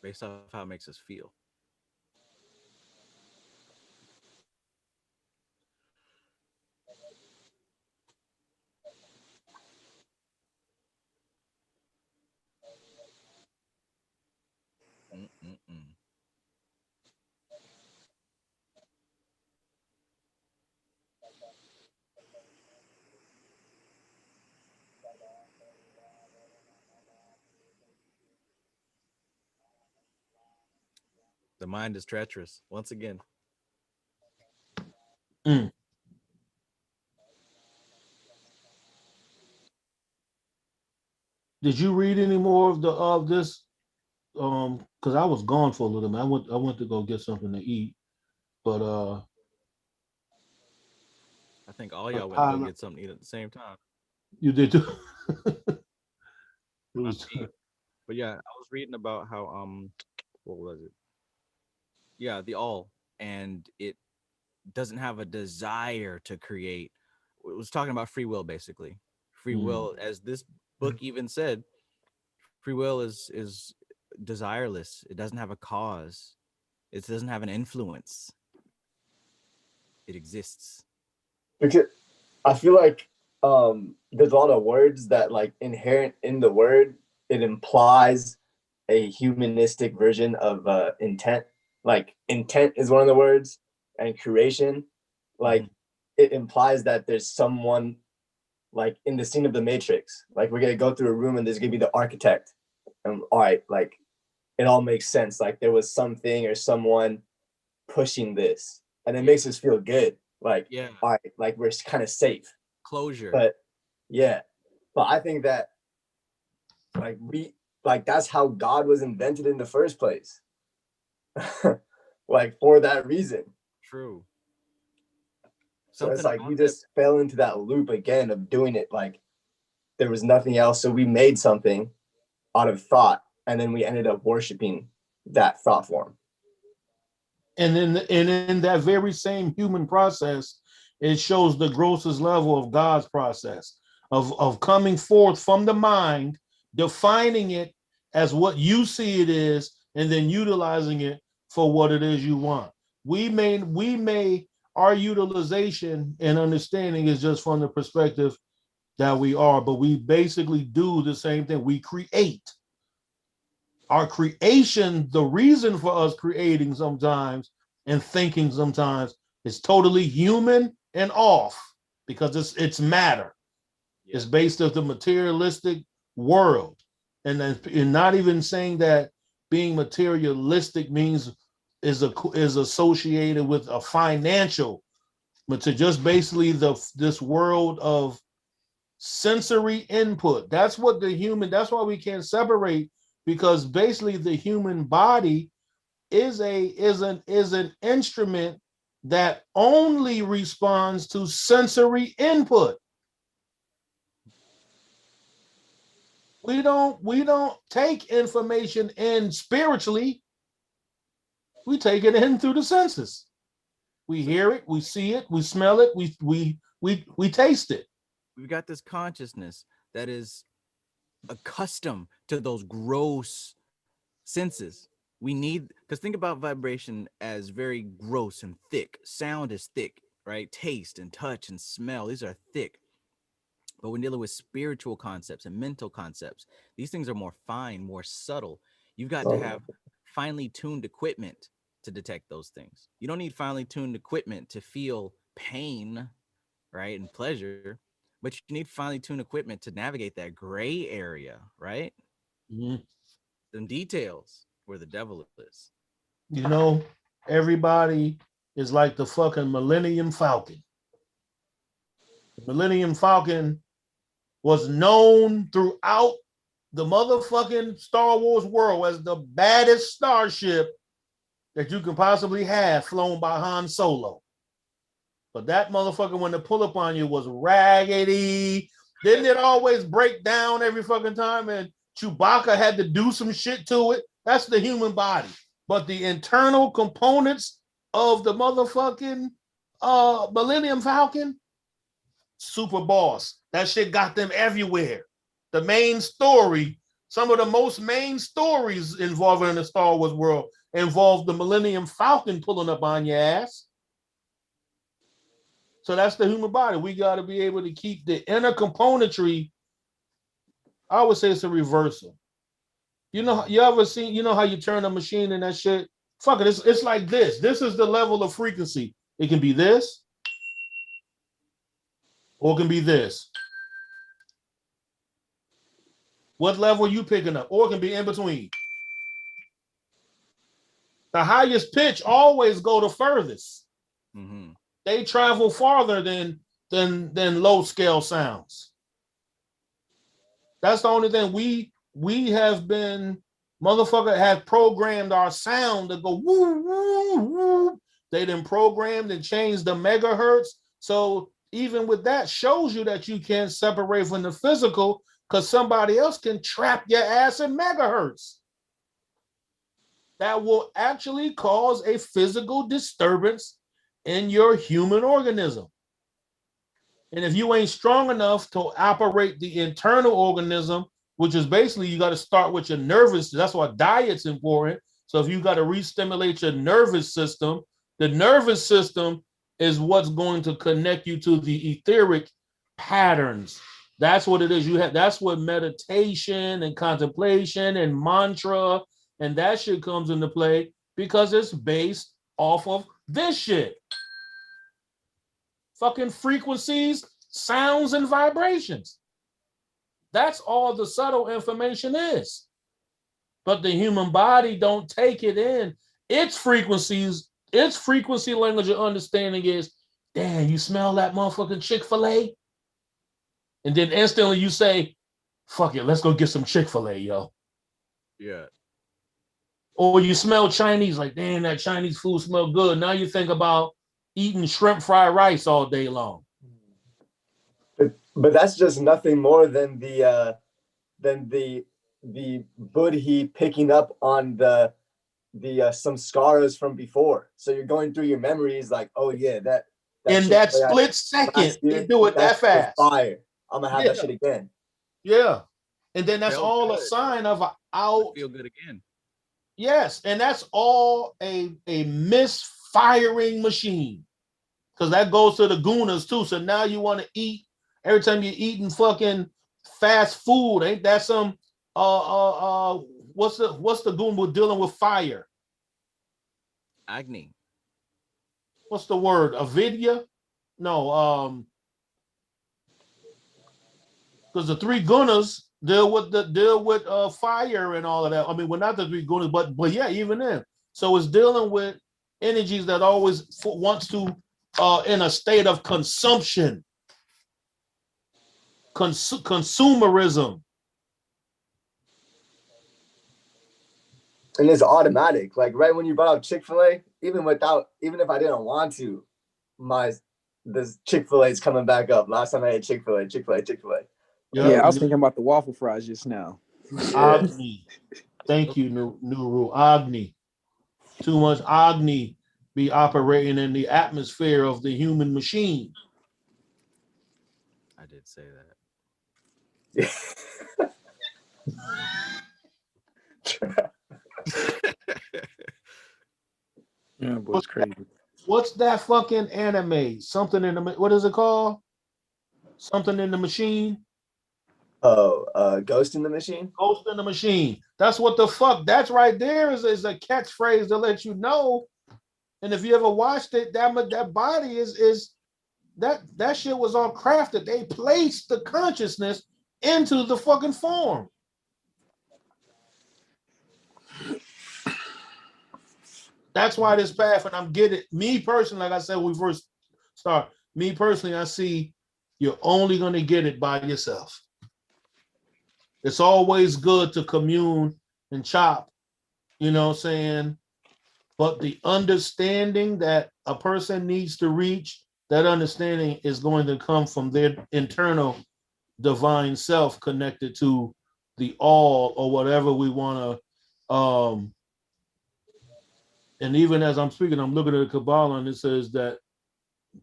Based off how it makes us feel. Mm-mm-mm. The mind is treacherous. Once again, Mm. Did you read any more of this? Because I was gone for a little bit. I went to go get something to eat, but I think all I y'all went to go piled up. get something to eat at the same time. You did too. It Not was me. But yeah, I was reading about how what was it? Yeah, the all, and it doesn't have a desire to create. It was talking about free will basically. Free mm. will, as this book even said, free will is desireless. It doesn't have a cause. It doesn't have an influence. It exists. Because I feel like there's a lot of words that like inherent in the word, it implies a humanistic version of intent. Like intent is one of the words, and creation. Mm-hmm. Like it implies that there's someone like in the scene of the Matrix. Like we're gonna go through a room and there's gonna be the architect. And all right, like it all makes sense. Like there was something or someone pushing this, and it makes us feel good. Like Yeah, all right, like we're kind of safe. closure. But yeah, but I think that like that's how God was invented in the first place. Like for that reason. True. So it's Something like we about that. just fell into that loop again of doing it like there was nothing else. So we made something out of thought, and then we ended up worshiping that thought form. And in that very same human process, it shows the grossest level of God's process of coming forth from the mind, defining it as what you see it is, and then utilizing it for what it is you want. We may our utilization and understanding is just from the perspective that we are, but we basically do the same thing. We create. Our creation, the reason for us creating sometimes and thinking sometimes is totally human and off because it's matter. Yeah. It's based of the materialistic world. And then and not even saying that being materialistic means is associated with a financial, but to just basically this world of sensory input. That's why we can't separate, because basically the human body is an instrument that only responds to sensory input. We don't take information in spiritually. We take it in through the senses. We hear it, we see it, we smell it, we taste it. We've got this consciousness that is accustomed to those gross senses. We need, because think about vibration as very gross and thick. Sound is thick, right? Taste and touch and smell, these are thick. But when dealing with spiritual concepts and mental concepts, these things are more fine, more subtle. You've got to have finely tuned equipment to detect those things. You don't need finely tuned equipment to feel pain, right? And pleasure, but you need finely tuned equipment to navigate that gray area, right? Mhm. Them details where the devil is. You know, everybody is like the fucking Millennium Falcon. The Millennium Falcon was known throughout the motherfucking Star Wars world as the baddest starship that you can possibly have, flown by Han Solo. But that motherfucker, when the pull up on you, was raggedy. Didn't it always break down every fucking time? And Chewbacca had to do some shit to it. That's the human body. But the internal components of the motherfucking Millennium Falcon? Super Boss. That shit got them everywhere. The main story, some of the most main stories involving in the Star Wars world involve the Millennium Falcon pulling up on your ass. So that's the human body. We got to be able to keep the inner componentry. I would say it's a reversal. You know, you ever seen, you know how you turn a machine and that shit? Fuck it, it's like this. This is the level of frequency. It can be this, or it can be this. What level are you picking up? Or it can be in between. The highest pitch always go the furthest. Mm-hmm. They travel farther than low scale sounds. That's the only thing we have been, motherfucker have programmed our sound to go woo, woo, woo. They done programmed and changed the megahertz. So even with that, shows you that you can't separate from the physical because somebody else can trap your ass in megahertz. That will actually cause a physical disturbance in your human organism. And if you ain't strong enough to operate the internal organism, which is basically you got to start with your nervous, that's why diet's important. So if you got to re-stimulate your nervous system, the nervous system is what's going to connect you to the etheric patterns. That's what it is. You have, that's what meditation and contemplation and mantra and that shit comes into play because it's based off of this shit. Fucking frequencies, sounds, and vibrations. That's all the subtle information is. But the human body don't take it in. Its frequencies, its frequency language of understanding is, damn, you smell that motherfucking Chick-fil-A? And then instantly you say, fuck it, let's go get some Chick-fil-A, yo. Yeah. Or you smell Chinese, like, damn, that Chinese food smell good. Now you think about eating shrimp fried rice all day long. But that's just nothing more than the Buddhi picking up on the some scars from before. So you're going through your memories like, oh yeah, that in that split second, they do it that fast. Fire. I'm gonna have that shit again. Yeah. And then that's all a sign of out. Feel good again. Yes, and that's all a misfiring machine. Because that goes to the gunas too. So now you want to eat every time you're eating fucking fast food. Ain't that some what's the goon we're dealing with fire? Agni. What's the word? Avidya? No, because the three gunas deal with fire and all of that. I mean, well, not the three gunas, but yeah, even then. So it's dealing with energies that always wants to in a state of consumption, consumerism. And it's automatic. Like right when you brought up Chick-fil-A, even if I didn't want to, this Chick-fil-A is coming back up. Last time I had Chick-fil-A. Yeah, I was thinking about the waffle fries just now. Agni. Thank you, Nuru. Agni. Too much Agni be operating in the atmosphere of the human machine. I did say that. Yeah, but it's crazy. What's that fucking anime? Something in the, what is it called? Something in the machine? Oh, Ghost in the Machine? Ghost in the Machine. That's what the fuck. That's right there is a catchphrase to let you know. And if you ever watched it, that body is that shit was all crafted. They placed the consciousness into the fucking form. That's why this path, and I'm getting me personally, like I said, when we first start, me personally, I see you're only going to get it by yourself. It's always good to commune and chop, you know what I'm saying? But the understanding that a person needs to reach, that understanding is going to come from their internal divine self connected to the all or whatever we want to And even as I'm speaking, I'm looking at the Kabbalah, and it says that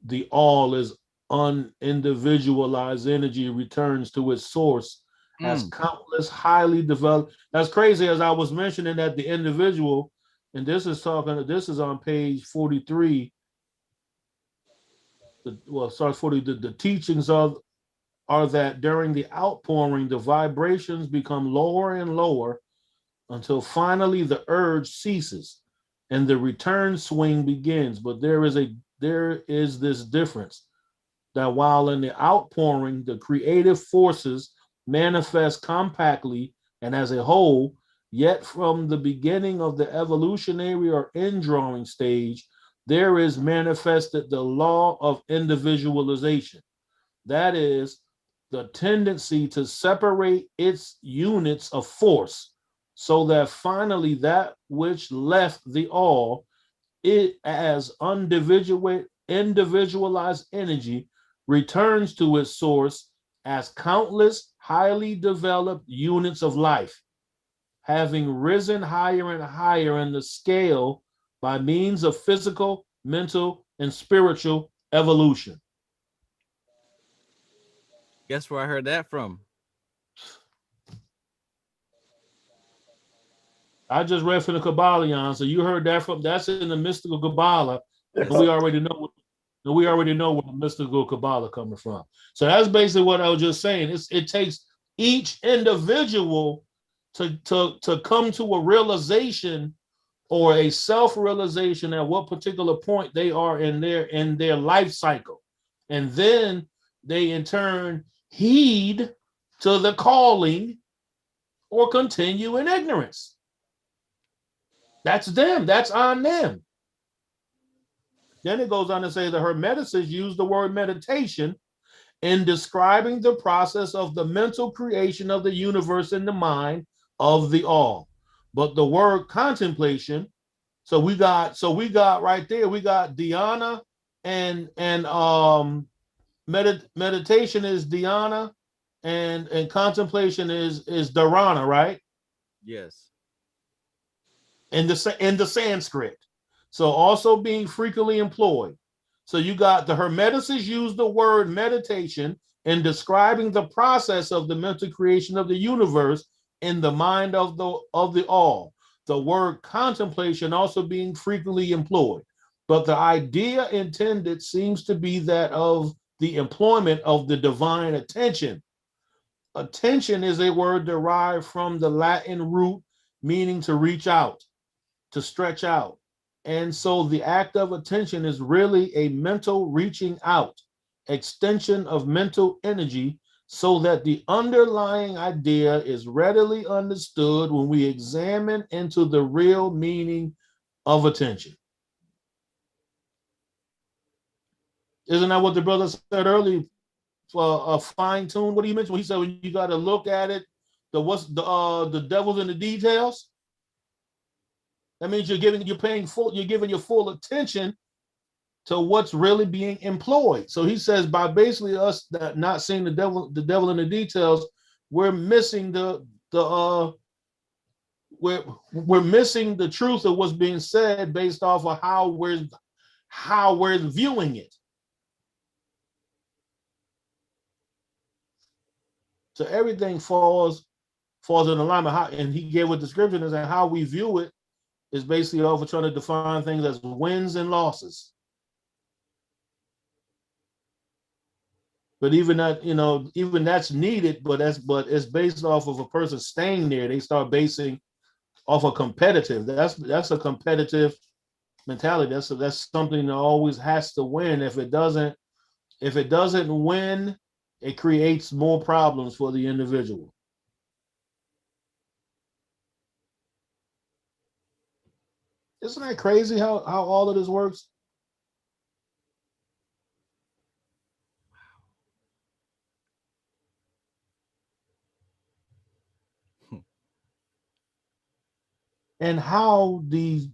the all is unindividualized energy returns to its source as countless highly developed. That's crazy. As I was mentioning that the individual, and this is on page 43. Sorry, 40. The teachings are that during the outpouring, the vibrations become lower and lower until finally the urge ceases and the return swing begins. But there is this difference that while in the outpouring, the creative forces manifest compactly and as a whole, yet from the beginning of the evolutionary or indrawing stage, there is manifested the law of individualization. That is the tendency to separate its units of force so that finally that which left the all, it as individualized energy returns to its source as countless highly developed units of life, having risen higher and higher in the scale by means of physical, mental, and spiritual evolution. Guess where I heard that from? I just read from the KYBALION, so you heard that that's in the mystical Kabbalah, and we already know where the mystical Kabbalah coming from. So that's basically what I was just saying. It takes each individual to come to a realization or a self-realization at what particular point they are in their life cycle, and then they in turn heed to the calling or continue in ignorance. That's them. That's on them. Then it goes on to say the Hermeticists use the word meditation in describing the process of the mental creation of the universe in the mind of the all. But the word contemplation, so we got right there, we got dhyana and meditation is dhyana and contemplation is dharana, right? Yes. In the Sanskrit. So also being frequently employed. So you got the Hermeticists use the word meditation in describing the process of the mental creation of the universe in the mind of the all. The word contemplation also being frequently employed. But the idea intended seems to be that of the employment of the divine attention. Attention is a word derived from the Latin root meaning to reach out, to stretch out. And so the act of attention is really a mental reaching out, extension of mental energy, so that the underlying idea is readily understood when we examine into the real meaning of attention. Isn't that what the brother said earlier? A fine tune. What do you mention? He said when you got to look at it, the devil's in the details. That means you're giving your full attention to what's really being employed. So he says by basically us not seeing the devil in the details, we're missing we're missing the truth of what's being said based off of how we're viewing it. So everything falls in alignment. And he gave a description as how we view it is basically over trying to define things as wins and losses. But even that, even that's needed, but it's based off of a person staying there. They start basing off a competitive. That's a competitive mentality. That's something that always has to win. If it doesn't win, it creates more problems for the individual. Isn't that crazy how all of this works? And how the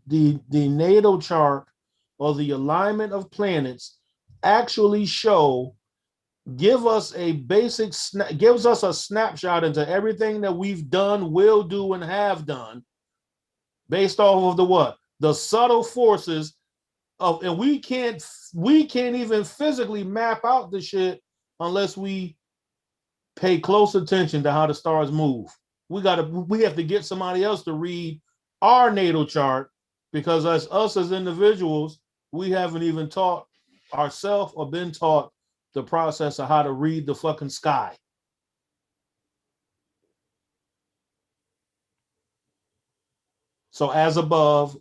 natal chart or the alignment of planets actually gives us a snapshot into everything that we've done, will do, and have done based off of the what? the subtle forces of, and we can't even physically map out the shit unless we pay close attention to how the stars move. We have to get somebody else to read our natal chart, because us as individuals, we haven't even taught ourselves or been taught the process of how to read the fucking sky. So as above,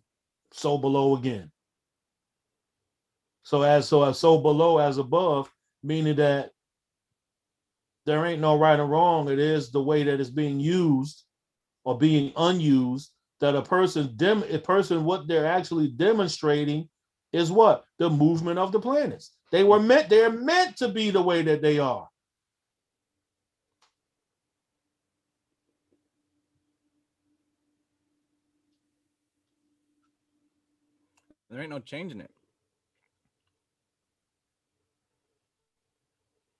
so below again. So below as above, meaning that there ain't no right or wrong. It is the way that it's being used or being unused, that a person what they're actually demonstrating is what? The movement of the planets. They're meant to be the way that they are. There ain't no changing it.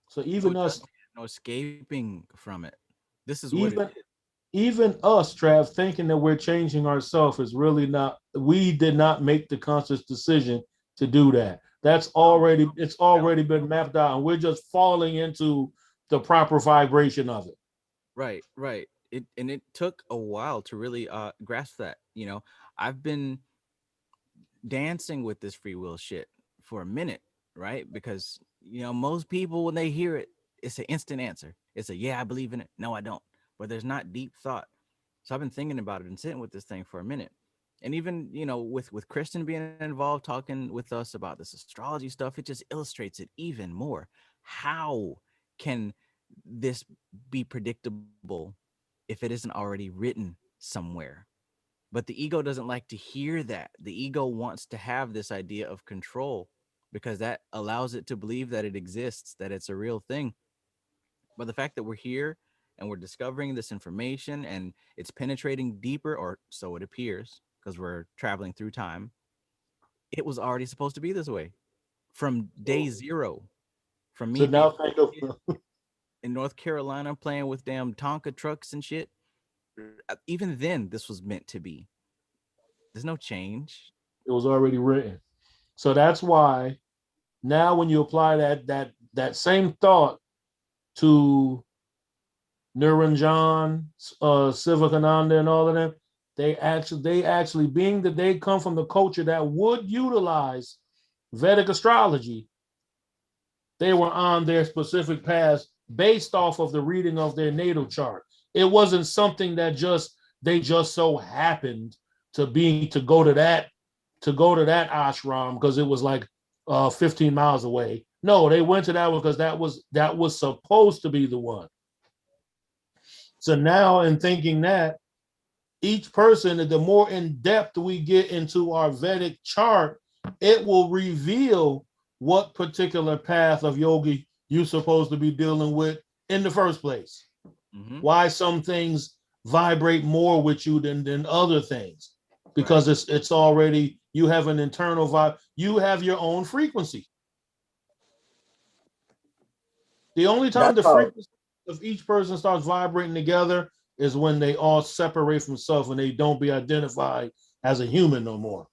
So even no us, no escaping from it. This is what it even is. even us, Trav, thinking that we're changing ourselves is really not. We did not make the conscious decision to do that. It's already been mapped out, and we're just falling into the proper vibration of it. Right. It took a while to really grasp that. I've been dancing with this free will shit for a minute, right? Because most people, when they hear it, it's an instant answer. It's a yeah, I believe in it. No, I don't. But there's not deep thought. So I've been thinking about it and sitting with this thing for a minute. And even, with Kristen being involved, talking with us about this astrology stuff, it just illustrates it even more. How can this be predictable if it isn't already written somewhere? But the ego doesn't like to hear that. The ego wants to have this idea of control because that allows it to believe that it exists, that it's a real thing. But the fact that we're here and we're discovering this information and it's penetrating deeper, or so it appears, because we're traveling through time, it was already supposed to be this way from day zero. From So me being now think of in North Carolina playing with damn Tonka trucks and shit. Even then, this was meant to be. There's no change. it was already written. So that's why now when you apply that same thought to Niranjan, Sivakananda, and all of them, they actually being that they come from the culture that would utilize Vedic astrology, they were on their specific paths based off of the reading of their natal chart. It wasn't something that they just so happened to go to that ashram because it was like 15 miles away. No, they went to that one because that was supposed to be the one. So now, in thinking that, each person, the more in depth we get into our Vedic chart, it will reveal what particular path of yogi you're supposed to be dealing with in the first place. Mm-hmm. Why some things vibrate more with you than other things. Because it's already, you have an internal vibe. You have your own frequency. The only time the frequency of each person starts vibrating together is when they all separate from self and they don't be identified as a human no more.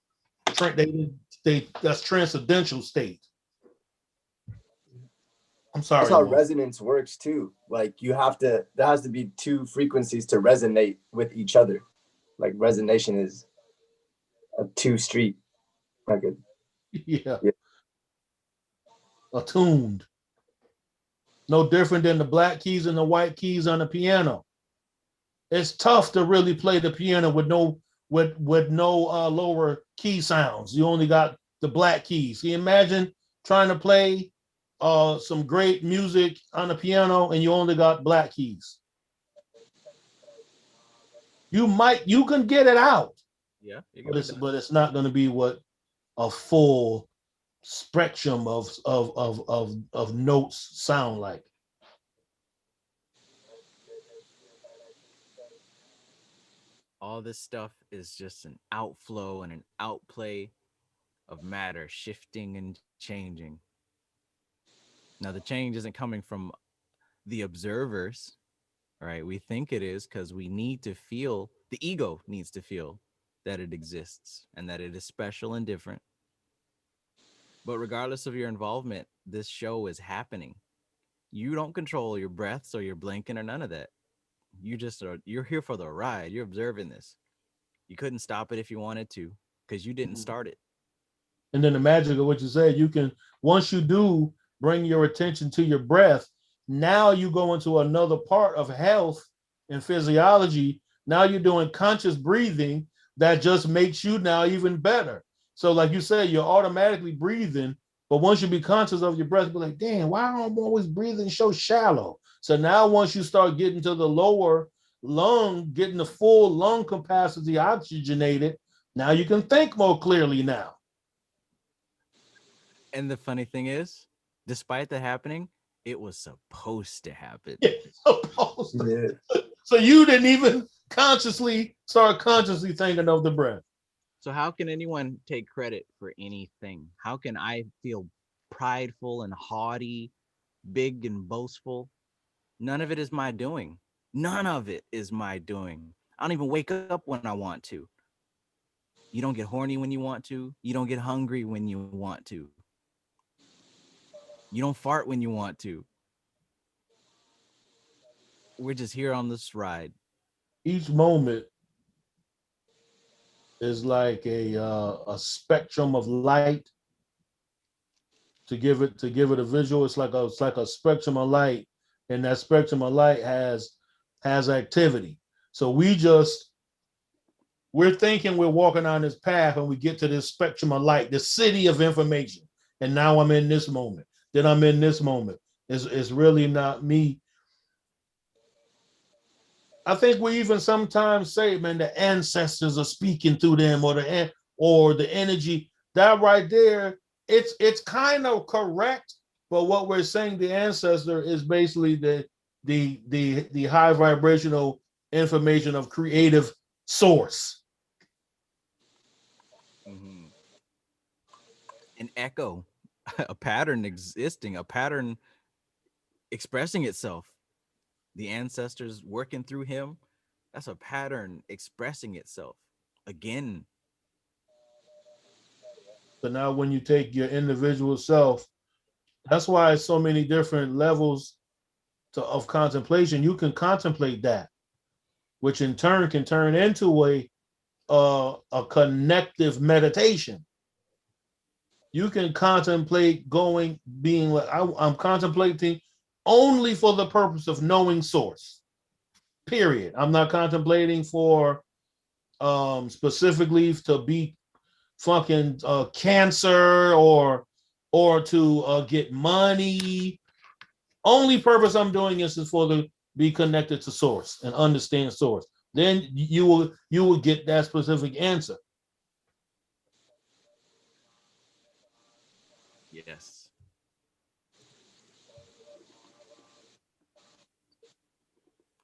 That's transcendental state. I'm sorry. That's how resonance works too. Like there has to be two frequencies to resonate with each other. Like resonation is a two street. Like yeah. Attuned. No different than the black keys and the white keys on the piano. It's tough to really play the piano with no lower key sounds. You only got the black keys. Can you imagine trying to play some great music on the piano and you only got black keys? You can get it out. Yeah, but it's not going to be what a full spectrum of notes sound like. All this stuff is just an outflow and an outplay of matter shifting and changing. Now, the change isn't coming from the observers, right? We think it is because we need to feel, the ego needs to feel that it exists and that it is special and different. But regardless of your involvement, this show is happening. You don't control your breaths or your blinking or none of that. You're here for the ride. You're observing this. You couldn't stop it if you wanted to because you didn't start it. And then the magic of what you said, you can, once you do bring your attention to your breath, now you go into another part of health and physiology. Now you're doing conscious breathing that just makes you now even better. So like you said, you're automatically breathing, but once you be conscious of your breath, be like, damn, why am I always breathing so shallow? So now once you start getting to the lower lung, getting the full lung capacity oxygenated, now you can think more clearly now. And the funny thing is, despite that happening, it was supposed to happen. Yeah. So you didn't even start consciously thinking of the breath. So how can anyone take credit for anything? How can I feel prideful and haughty, big and boastful? None of it is my doing. None of it is my doing. I don't even wake up when I want to. You don't get horny when you want to. You don't get hungry when you want to. You don't fart when you want to. We're just here on this ride. Each moment is like a spectrum of light. To give it a visual, it's like a spectrum of light, and that spectrum of light has activity. So we're thinking we're walking on this path, and we get to this spectrum of light, the city of information, and now I'm in this moment. Then I'm in this moment. It's really not me. I think we even sometimes say, man, the ancestors are speaking through them, or the energy. That right there, it's kind of correct. But what we're saying, the ancestor is basically the high vibrational information of creative source. Mm-hmm. An echo, a pattern existing, a pattern expressing itself. The ancestors working through him. That's a pattern expressing itself. Again, So now when you take your individual self, that's why it's so many different levels of contemplation. You can contemplate that, which in turn can turn into a connective meditation. You can contemplate being like, I'm contemplating only for the purpose of knowing source. Period. I'm not contemplating for specifically to beat fucking cancer or to get money. Only purpose I'm doing this is for the be connected to source and understand source. Then you will get that specific answer. yes.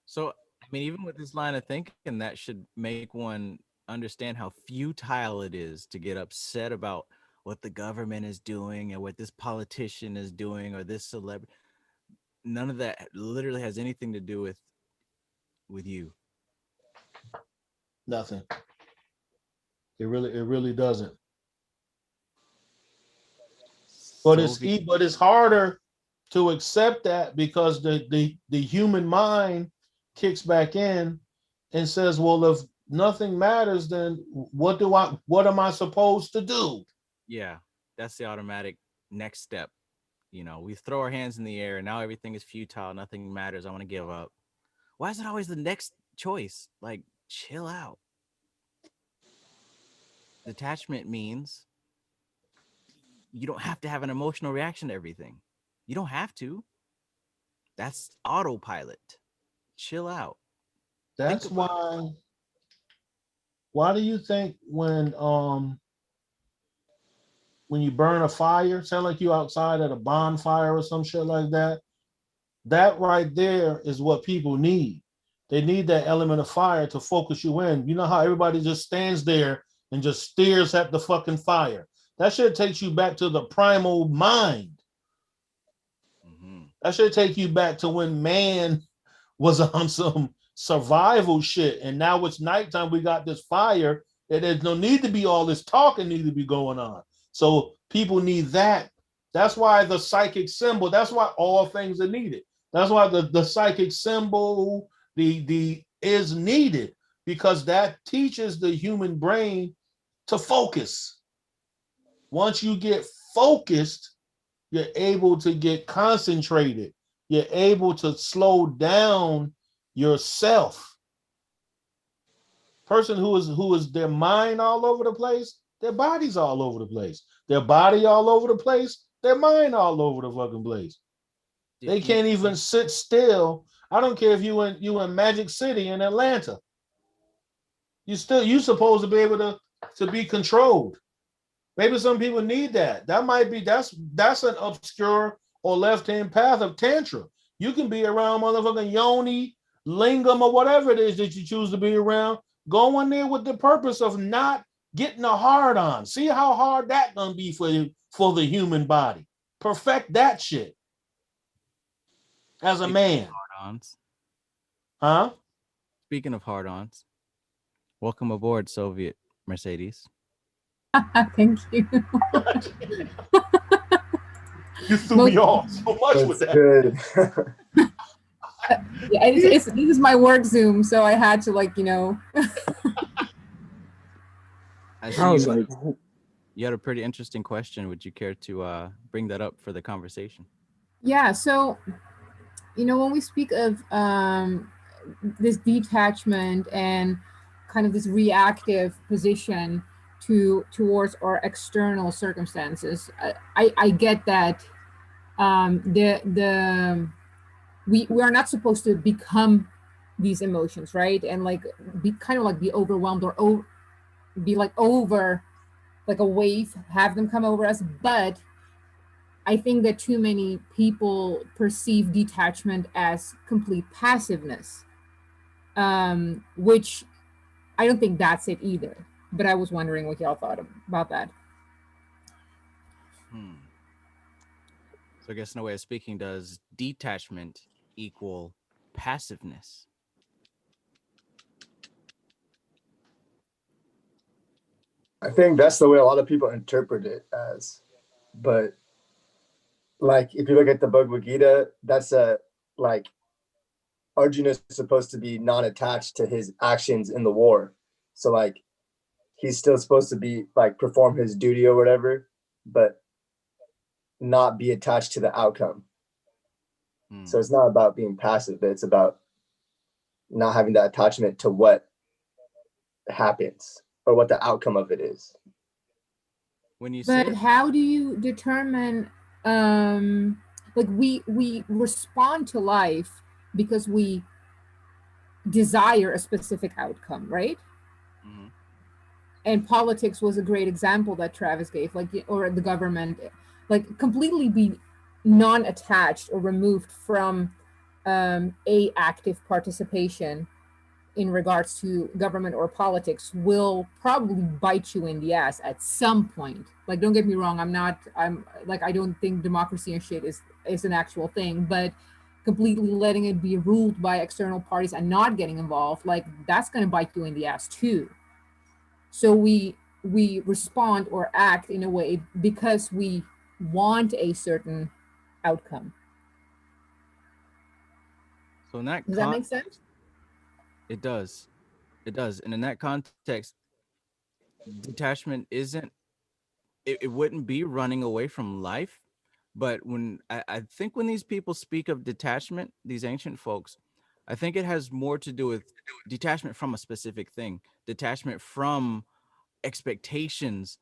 So, I mean, even with this line of thinking, that should make one understand how futile it is to get upset about what the government is doing and what this politician is doing or this celebrity. None of that literally has anything to do with you. Nothing. It really doesn't. But So, it's harder to accept that because the human mind kicks back in and says, well, if nothing matters, then what am I supposed to do? yeah, that's the automatic next step. We throw our hands in the air and now everything is futile. Nothing matters. I want to give up. Why is it always the next choice? Like, chill out. Detachment means you don't have to have an emotional reaction to everything. You don't have to. That's autopilot. Chill out. Think That's about it. why do you think when you burn a fire, sound like you outside at a bonfire or some shit like that? That right there is what people need. They need that element of fire to focus you in. You know how everybody just stands there and just stares at the fucking fire? That shit takes you back to the primal mind. Mm-hmm. That should take you back to when man was on some survival shit. And now it's nighttime. We got this fire. There's no need to be all this talking need to be going on. So people need that. That's why the psychic symbol, that's why all things are needed. That's why the psychic symbol, the is needed, because that teaches the human brain to focus. Once you get focused, you're able to get concentrated. You're able to slow down yourself. Person who is their mind all over the place, their body's all over the place. Their body all over the place, their mind all over the fucking place. They can't even sit still. I don't care if you in Magic City in Atlanta. You supposed to be able to be controlled. Maybe some people need that. That might be that's an obscure or left-hand path of tantra. You can be around motherfucking yoni, lingam, or whatever it is that you choose to be around. Go in there with the purpose of not getting a hard on. See how hard that gonna be for the human body. Perfect that shit as a man. Hard-ons. Huh? Speaking of hard-ons, welcome aboard, Soviet Mercedes. Thank you. You threw me off so much with that. Good. Yeah, this is my work Zoom, so I had to I was like, you had a pretty interesting question. Would you care to bring that up for the conversation? Yeah. So, when we speak of this detachment and kind of this reactive position towards our external circumstances, I get that we are not supposed to become these emotions, right? And be overwhelmed or be over like a wave, have them come over us. But I think that too many people perceive detachment as complete passiveness, which I don't think that's it either. But I was wondering what y'all thought about that. So I guess in a way of speaking, does detachment equal passiveness? I think that's the way a lot of people interpret it as. But if you look at the Bhagavad Gita, that's Arjuna is supposed to be non-attached to his actions in the war. So he's still supposed to be perform his duty or whatever, but not be attached to the outcome. So it's not about being passive, but it's about not having that attachment to what happens or what the outcome of it is. But how do you determine we respond to life because we desire a specific outcome, right? Mm-hmm. And politics was a great example that Travis gave, or the government, completely be non-attached or removed from a active participation in regards to government or politics will probably bite you in the ass at some point. Don't get me wrong, I don't think democracy and shit is an actual thing, but completely letting it be ruled by external parties and not getting involved, that's going to bite you in the ass too. So we respond or act in a way because we want a certain outcome. So in that does that make sense? It does. And in that context, detachment it wouldn't be running away from life. But when I think when these people speak of detachment, these ancient folks, I think it has more to do with detachment from a specific thing, detachment from expectations,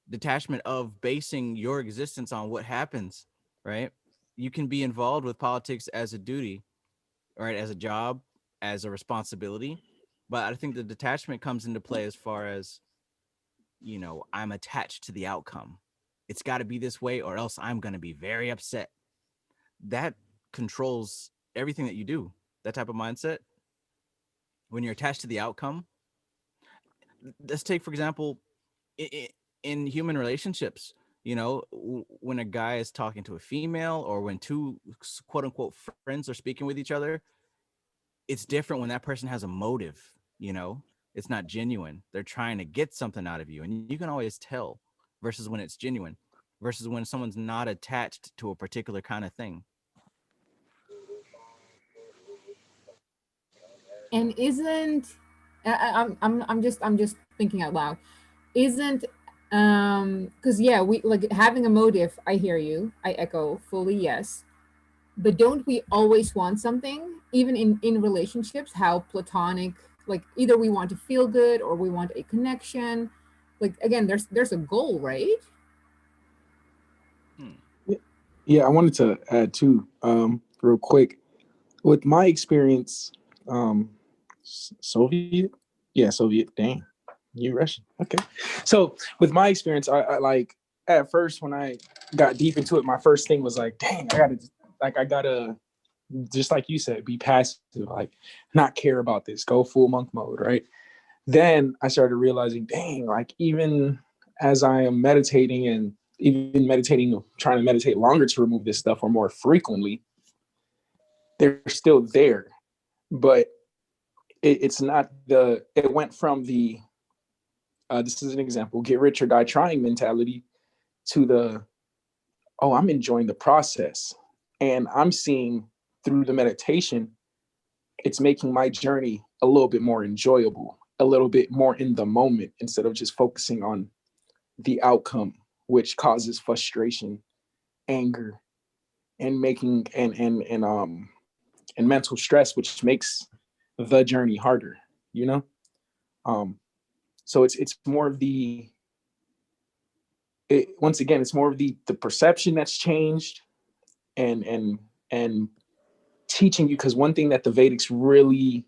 detachment of basing your existence on what happens, right? You can be involved with politics as a duty, right, as a job, as a responsibility, but I think the detachment comes into play as far as, I'm attached to the outcome. It's got to be this way or else I'm going to be very upset. That controls everything that you do. That type of mindset, when you're attached to the outcome. Let's take, for example, in human relationships, when a guy is talking to a female or when two quote unquote friends are speaking with each other, it's different when that person has a motive, it's not genuine. They're trying to get something out of you, and you can always tell. Versus when it's genuine, versus when someone's not attached to a particular kind of thing. And isn't I'm just thinking out loud. Isn't because yeah, we like having a motive. I hear you. I echo fully yes. But don't we always want something, even in relationships? How platonic, like either we want to feel good or we want a connection. Like again, there's a goal, right? Yeah, I wanted to add too, real quick. With my experience, Soviet, yeah, Soviet. Dang, you Russian? Okay. So with my experience, I like at first when I got deep into it, my first thing was like, dang, I gotta just like you said, be passive, like not care about this, go full monk mode, right? Then I started realizing, dang, like even as I am meditating and even meditating, trying to meditate longer to remove this stuff or more frequently, they're still there. But it's not it went from the, this is an example, get rich or die trying mentality to the, oh, I'm enjoying the process. And I'm seeing through the meditation, it's making my journey a little bit more enjoyable, a little bit more in the moment instead of just focusing on the outcome, which causes frustration, anger, and making and mental stress, which makes the journey harder, you know? So it's more of once again, it's more of the perception that's changed and teaching you, because one thing that the Vedics really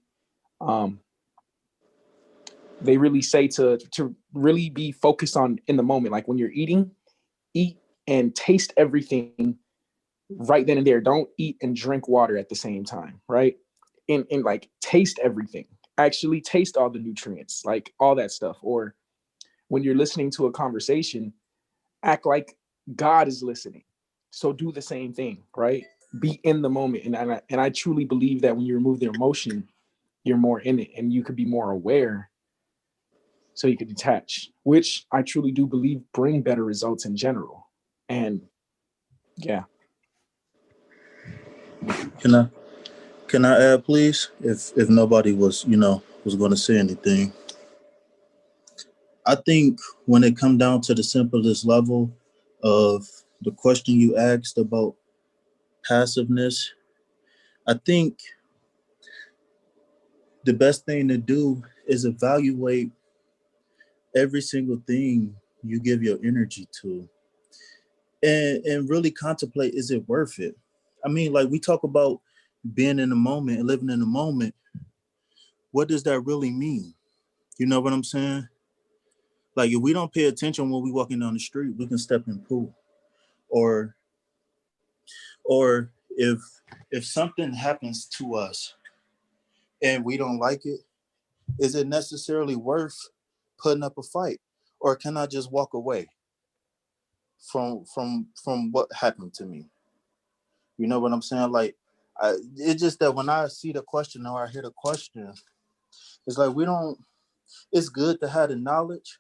they really say to really be focused on in the moment. Like when you're eating, eat and taste everything right then and there. Don't eat and drink water at the same time, right? And like taste everything. Actually taste all the nutrients, like all that stuff. Or when you're listening to a conversation, act like God is listening. So do the same thing, right? Be in the moment. And I truly believe that when you remove the emotion, you're more in it and you could be more aware, so you could detach, which I truly do believe bring better results in general. And yeah. Can I add, please? If nobody was, was going to say anything. I think when it come down to the simplest level of the question you asked about passiveness, I think the best thing to do is evaluate every single thing you give your energy to, and really contemplate, is it worth it? I mean, like we talk about being in the moment and living in the moment. What does that really mean? You know what I'm saying? Like if we don't pay attention when we walking down the street, we can step in pool. Or or if something happens to us and we don't like it, is it necessarily worth putting up a fight? Or can I just walk away from what happened to me? You know what I'm saying? Like it's just that when I see the question or I hear the question, it's like it's good to have the knowledge,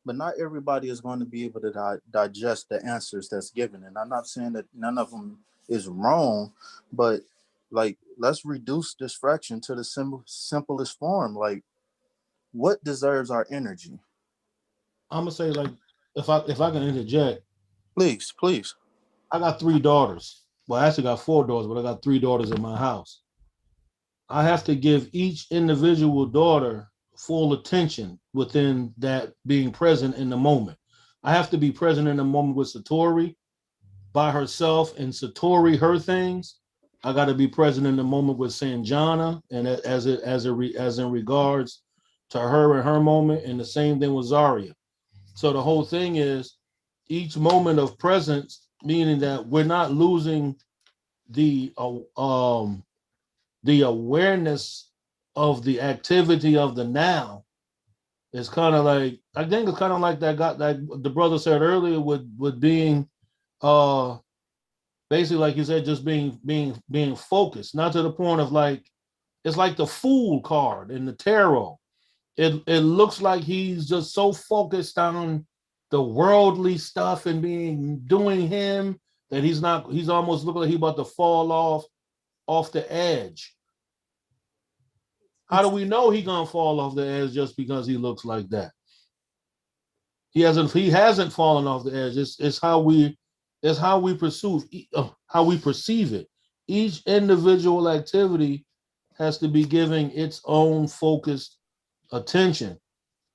but not everybody is going to be able to digest the answers that's given. And I'm not saying that none of them is wrong, but like, let's reduce distraction to the simplest form. Like, what deserves our energy? I'm gonna say, like, if I can interject, Please. I got 3 daughters. Well, I actually got 4 daughters, but I got 3 daughters in my house. I have to give each individual daughter full attention within that being present in the moment. I have to be present in the moment with Satori by herself and Satori her things. I got to be present in the moment with Sanjana and as in regards to her and her moment, and the same thing with Zaria. So the whole thing is each moment of presence, meaning that we're not losing the the awareness of the activity of the now. It's kind of like, I think it's kind of like that the brother said earlier with being basically, like you said, just being focused, not to the point of like, it's like the fool card in the tarot. it looks like he's just so focused on the worldly stuff and doing him that he's almost looking like he's about to fall off the edge. How do we know he's gonna fall off the edge just because he looks like that? He hasn't fallen off the edge. It's how we perceive it. Each individual activity has to be giving its own focused attention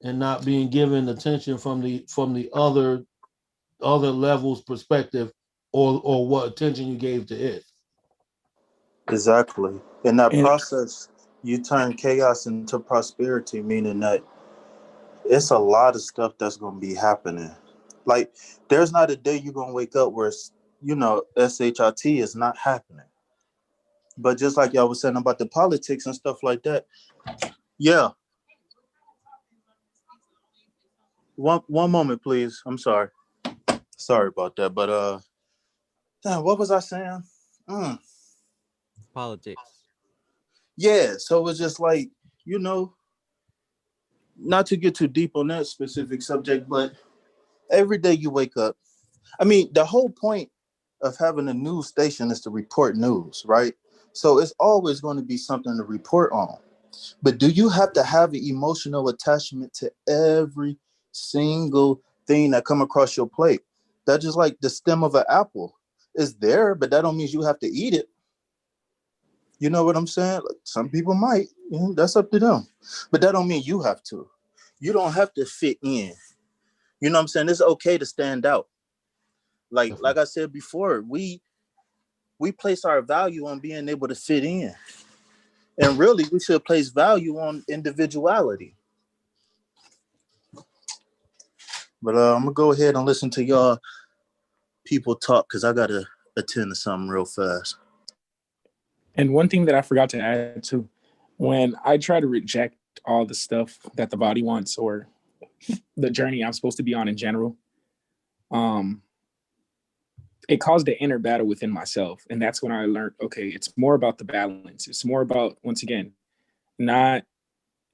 and not being given attention from the other levels perspective or what attention you gave to it. Exactly. In that process, you turn chaos into prosperity, meaning that it's a lot of stuff that's going to be happening. Like, there's not a day you're going to wake up where, SHIT is not happening. But just like y'all was saying about the politics and stuff like that, yeah. One moment, please. I'm sorry. Sorry about that. But what was I saying? Politics. Yeah, so it's just like, not to get too deep on that specific subject, but every day you wake up, I mean, the whole point of having a news station is to report news, right? So it's always going to be something to report on. But do you have to have an emotional attachment to every single thing that come across your plate? That's just like the stem of an apple. It's there, but that don't mean you have to eat it. You know what I'm saying? Like, some people might, that's up to them. But that don't mean you have to. You don't have to fit in. You know what I'm saying? It's okay to stand out. Like I said before, we place our value on being able to fit in. And really, we should place value on individuality. But I'm going to go ahead and listen to y'all people talk because I got to attend to something real fast. And one thing that I forgot to add too, when I try to reject all the stuff that the body wants or the journey I'm supposed to be on in general, it caused an inner battle within myself. And that's when I learned, okay, it's more about the balance. It's more about, once again, not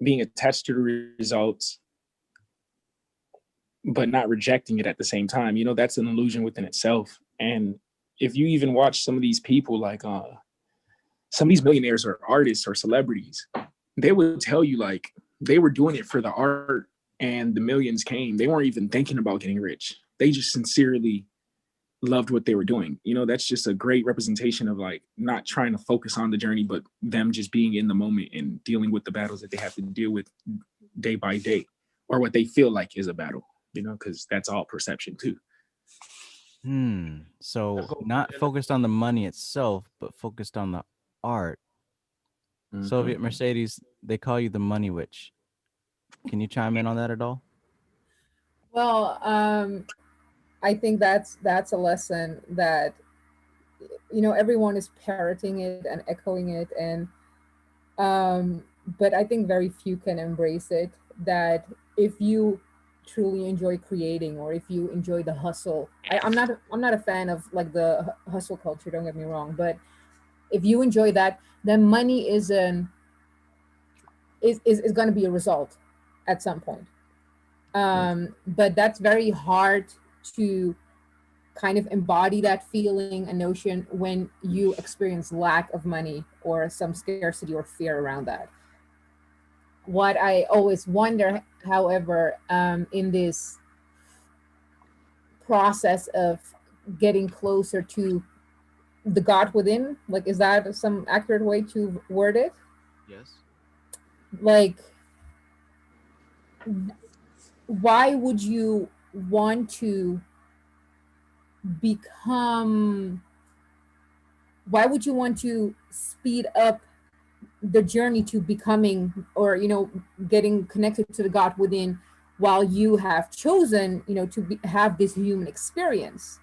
being attached to the results, but not rejecting it at the same time. That's an illusion within itself. And if you even watch some of these people, like some of these millionaires or artists or celebrities, they would tell you like they were doing it for the art and the millions came. They weren't even thinking about getting rich. They just sincerely loved what they were doing. That's just a great representation of like not trying to focus on the journey, but them just being in the moment and dealing with the battles that they have to deal with day by day, or what they feel like is a battle, because that's all perception too. So not focused on the money itself, but focused on the art. Mm-hmm. Soviet Mercedes, they call you the money witch. Can you chime in on that at all? Well, I think that's a lesson that everyone is parroting it and echoing it, and but I think very few can embrace it. That if you truly enjoy creating, or if you enjoy the hustle, I'm not a fan of like the hustle culture. Don't get me wrong, but if you enjoy that, then money is going to be a result at some point. But that's very hard to kind of embody that feeling and notion when you experience lack of money or some scarcity or fear around that. What I always wonder, however, in this process of getting closer to the God within, like, is that some accurate way to word it? Yes. Like, why would you want to speed up the journey to becoming, or getting connected to the God within, while you have chosen to have this human experience?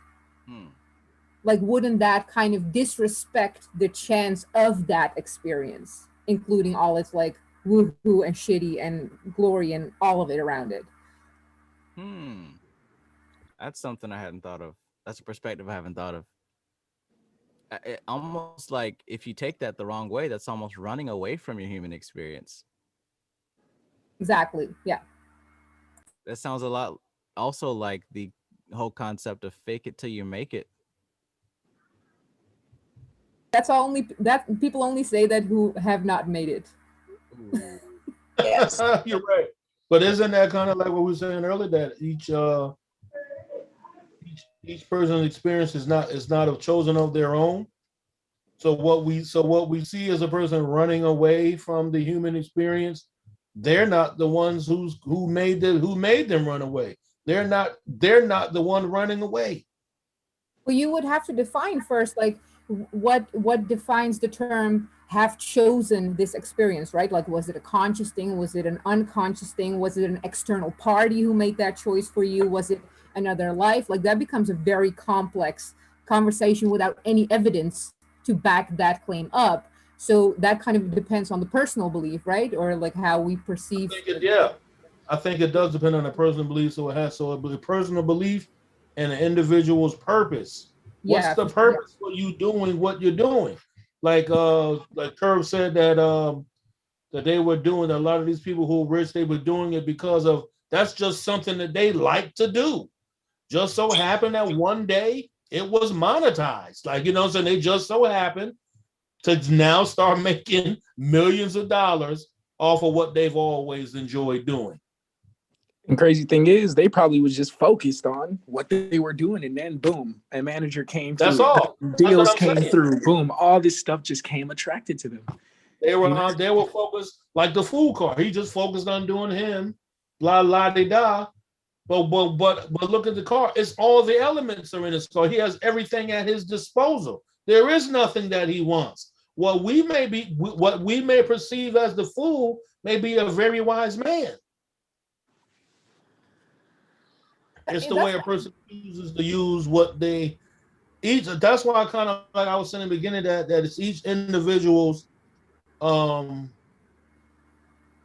Like, wouldn't that kind of disrespect the chance of that experience, including all its like woohoo and shitty and glory and all of it around it? That's something I hadn't thought of. That's a perspective I haven't thought of. It almost like if you take that the wrong way, that's almost running away from your human experience. Exactly. Yeah. That sounds a lot also like the whole concept of fake it till you make it. That's only that people only say that who have not made it. Ooh. Yes. You're right. But isn't that kind of like what we were saying earlier, that each person's experience is not a chosen of their own? So what we see as a person running away from the human experience, they're not the ones who made them run away. They're not the one running away. Well, you would have to define first, like what defines the term have chosen this experience, right? Like, was it a conscious thing? Was it an unconscious thing? Was it an external party who made that choice for you? Was it another life? Like, that becomes a very complex conversation without any evidence to back that claim up. So that kind of depends on the personal belief, right? Or like how we perceive. I think it does depend on the personal belief. So it has a personal belief and an individual's purpose. What's Yeah, the for sure. purpose for you doing what you're doing? Like Curve said that they were doing, a lot of these people who were rich, they were doing it because of, that's just something that they like to do. Just so happened that one day it was monetized. Like, you know what I'm saying? They just so happened to now start making millions of dollars off of what they've always enjoyed doing. And crazy thing is, they probably was just focused on what they were doing, and then boom, a manager came through. That's all. Deals That's what I'm came saying. through. Boom, all this stuff just came attracted to them. They were focused like the food cart. He just focused on doing him, blah la de da. But look at the car. It's all the elements are in his car. He has everything at his disposal. There is nothing that he wants. What we may perceive as the fool may be a very wise man. It's the way a person chooses to use what they each. That's why I kind of, like I was saying in the beginning, that it's each individual's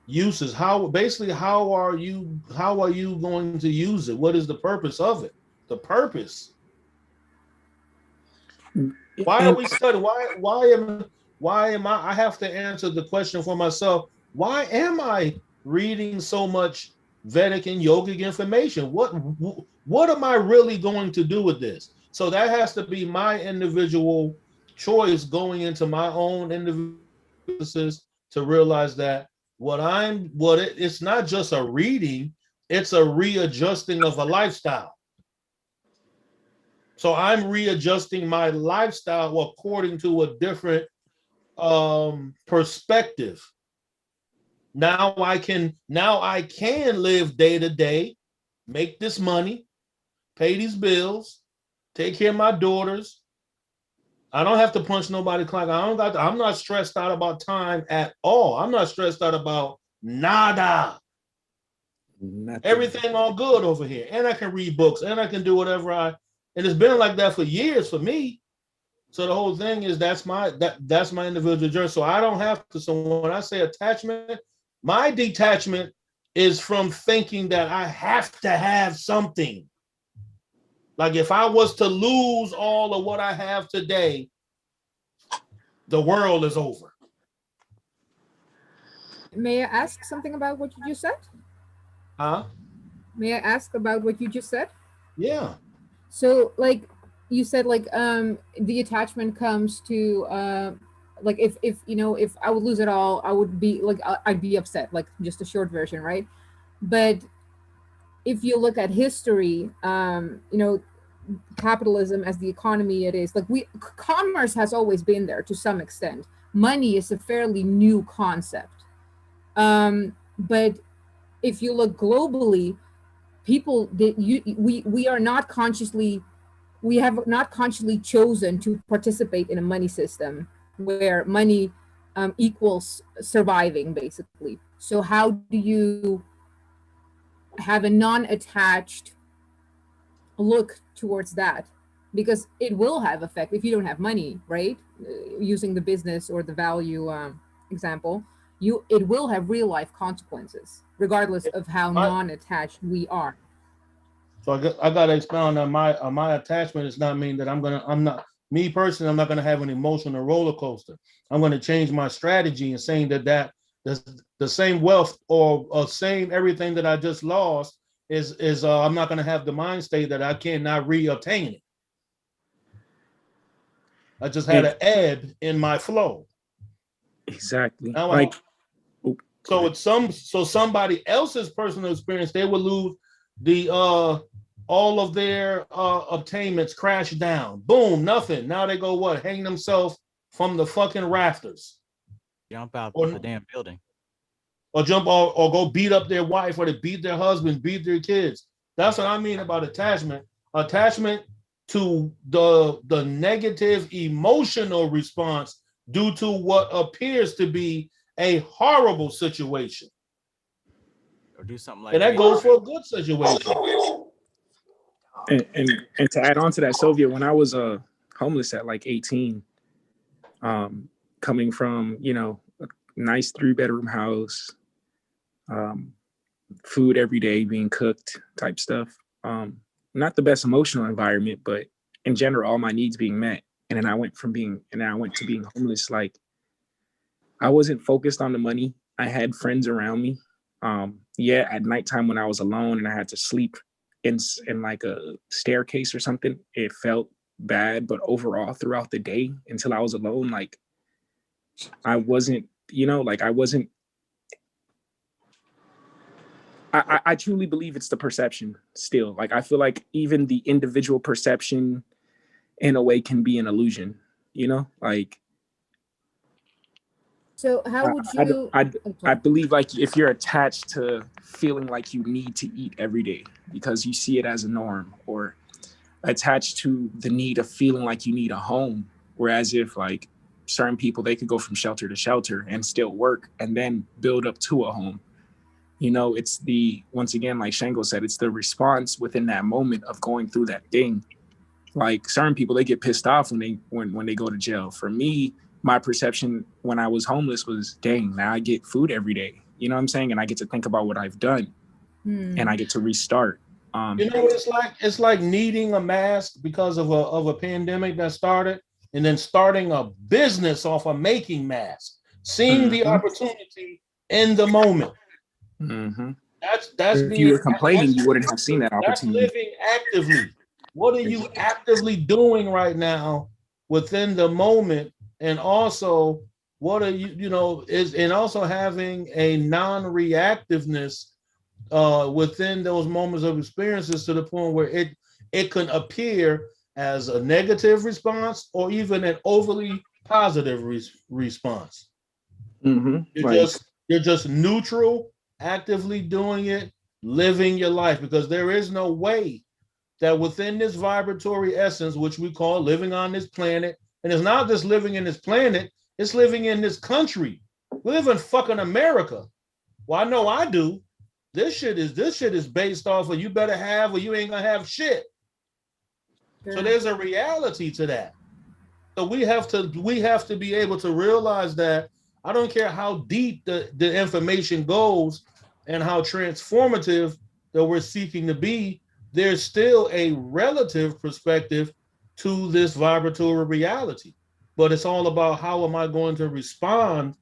uses. How are you going to use it? What is the purpose of it? The purpose. Why are we studying? Why am I have to answer the question for myself. Why am I reading so much Vedic and yogic information? What am I really going to do with this? So that has to be my individual choice going into my own individual to realize that it's not just a reading, it's a readjusting of a lifestyle. So I'm readjusting my lifestyle according to a different perspective. Now I can live day to day, make this money, pay these bills, take care of my daughters. I don't have to punch nobody clock. I'm not stressed out about time at all. I'm not stressed out about nada. Nothing. Everything all good over here. And I can read books and I can do whatever and it's been like that for years for me. So the whole thing is that's my individual journey. So I don't have to. So when I say attachment, my detachment is from thinking that I have to have something. Like if I was to lose all of what I have today, the world is over. May I ask something about what you just said? Huh? May I ask about what you just said? Yeah. So like you said, like the attachment comes to like if I would lose it all, I would be like I'd be upset, like just a short version, right? But if you look at history, capitalism as the economy it is, like commerce has always been there to some extent. Money is a fairly new concept. But if you look globally, we have not consciously chosen to participate in a money system where money equals surviving, basically. So how do you have a non-attached look towards that? Because it will have effect if you don't have money, right? Using the business or the value example, it will have real life consequences regardless of how non-attached we are. So I got to expound on my attachment. Does not mean that I'm not going to have an emotional roller coaster. I'm going to change my strategy and saying that the same wealth or same everything that I just lost is I'm not going to have the mind state that I cannot reobtain it. I just had an ebb in my flow. Exactly. Now like, so it's somebody else's personal experience, they would lose the all of their obtainments crash down. Boom, nothing. Now they go what? Hang themselves from the fucking rafters. Jump out or, the damn building. Or jump or go beat up their wife, or they beat their husband, beat their kids. That's what I mean about attachment. Attachment to the negative emotional response due to what appears to be a horrible situation. Or do something like and that goes for a good situation. And to add on to that, Sylvia, when I was homeless at like 18, coming from, you know, a nice 3-bedroom house, food every day being cooked type stuff, not the best emotional environment, but in general, all my needs being met. And then I went to being homeless. Like, I wasn't focused on the money. I had friends around me. Yeah, at nighttime when I was alone and I had to sleep in like a staircase or something, it felt bad. But overall, throughout the day until I was alone, like, I wasn't, you know, like I truly believe it's the perception still. Like, I feel like even the individual perception in a way can be an illusion, you know, like. So how would you? I believe, like, if you're attached to feeling like you need to eat every day because you see it as a norm, or attached to the need of feeling like you need a home, whereas if like certain people, they could go from shelter to shelter and still work and then build up to a home. You know, it's once again, like Shango said, it's the response within that moment of going through that thing. Like, certain people, they get pissed off when they go to jail. For me, my perception when I was homeless was, dang, now I get food every day. You know what I'm saying? And I get to think about what I've done, and I get to restart. You know, it's like needing a mask because of a pandemic that started, and then starting a business off of making masks, seeing the opportunity in the moment. That's if you were complaining, you wouldn't have seen that opportunity. That's living actively. What are you actively doing right now within the moment? And also, what are you know, and also having a non-reactiveness within those moments of experiences to the point where it can appear as a negative response or even an overly positive response. You're just neutral, actively doing it, living your life, because there is no way that within this vibratory essence, which we call living on this planet, and it's not just living in this planet, it's living in this country. We live in fucking America. Well, I know I do. This shit is based off of you better have or you ain't gonna have shit. Yeah. So there's a reality to that. So we have to be able to realize that I don't care how deep the information goes and how transformative that we're seeking to be, there's still a relative perspective to this vibratory reality. But it's all about how am I going to respond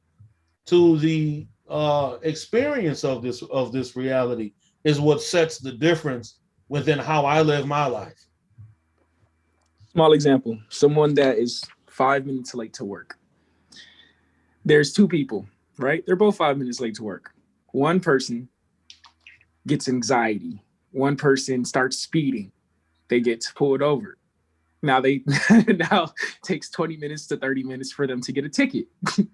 to the experience of this reality is what sets the difference within how I live my life. Small example, someone that is 5 minutes late to work. There's two people, right? They're both 5 minutes late to work. One person gets anxiety. One person starts speeding. They get pulled over. Now now takes 20 minutes to 30 minutes for them to get a ticket.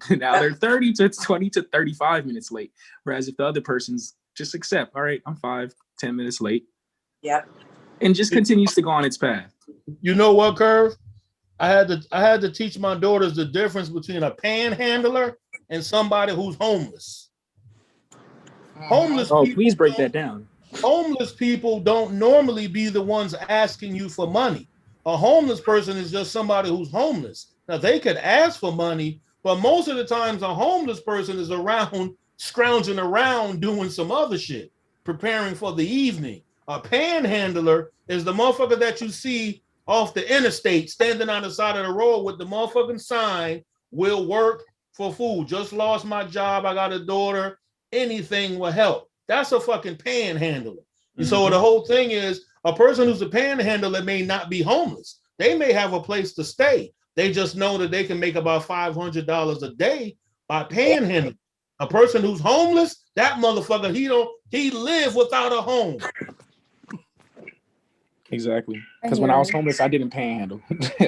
Now they're 30 to 20 to 35 minutes late. Whereas if the other person's just accept, all right, I'm 5-10 minutes late. Yep. And just continues to go on its path. You know what, Curve? I had to teach my daughters the difference between a panhandler and somebody who's homeless. Homeless people, please break that down. Homeless people don't normally be the ones asking you for money. A homeless person is just somebody who's homeless. Now, they could ask for money, but most of the times a homeless person is around, scrounging around, doing some other shit, preparing for the evening. A panhandler is the motherfucker that you see off the interstate standing on the side of the road with the motherfucking sign, will work for food. Just lost my job. I got a daughter. Anything will help. That's a fucking panhandler. Mm-hmm. So the whole thing is a person who's a panhandler may not be homeless. They may have a place to stay. They just know that they can make about $500 a day by panhandling. A person who's homeless, that motherfucker, he live without a home. Exactly. Because when I was homeless, I didn't panhandle.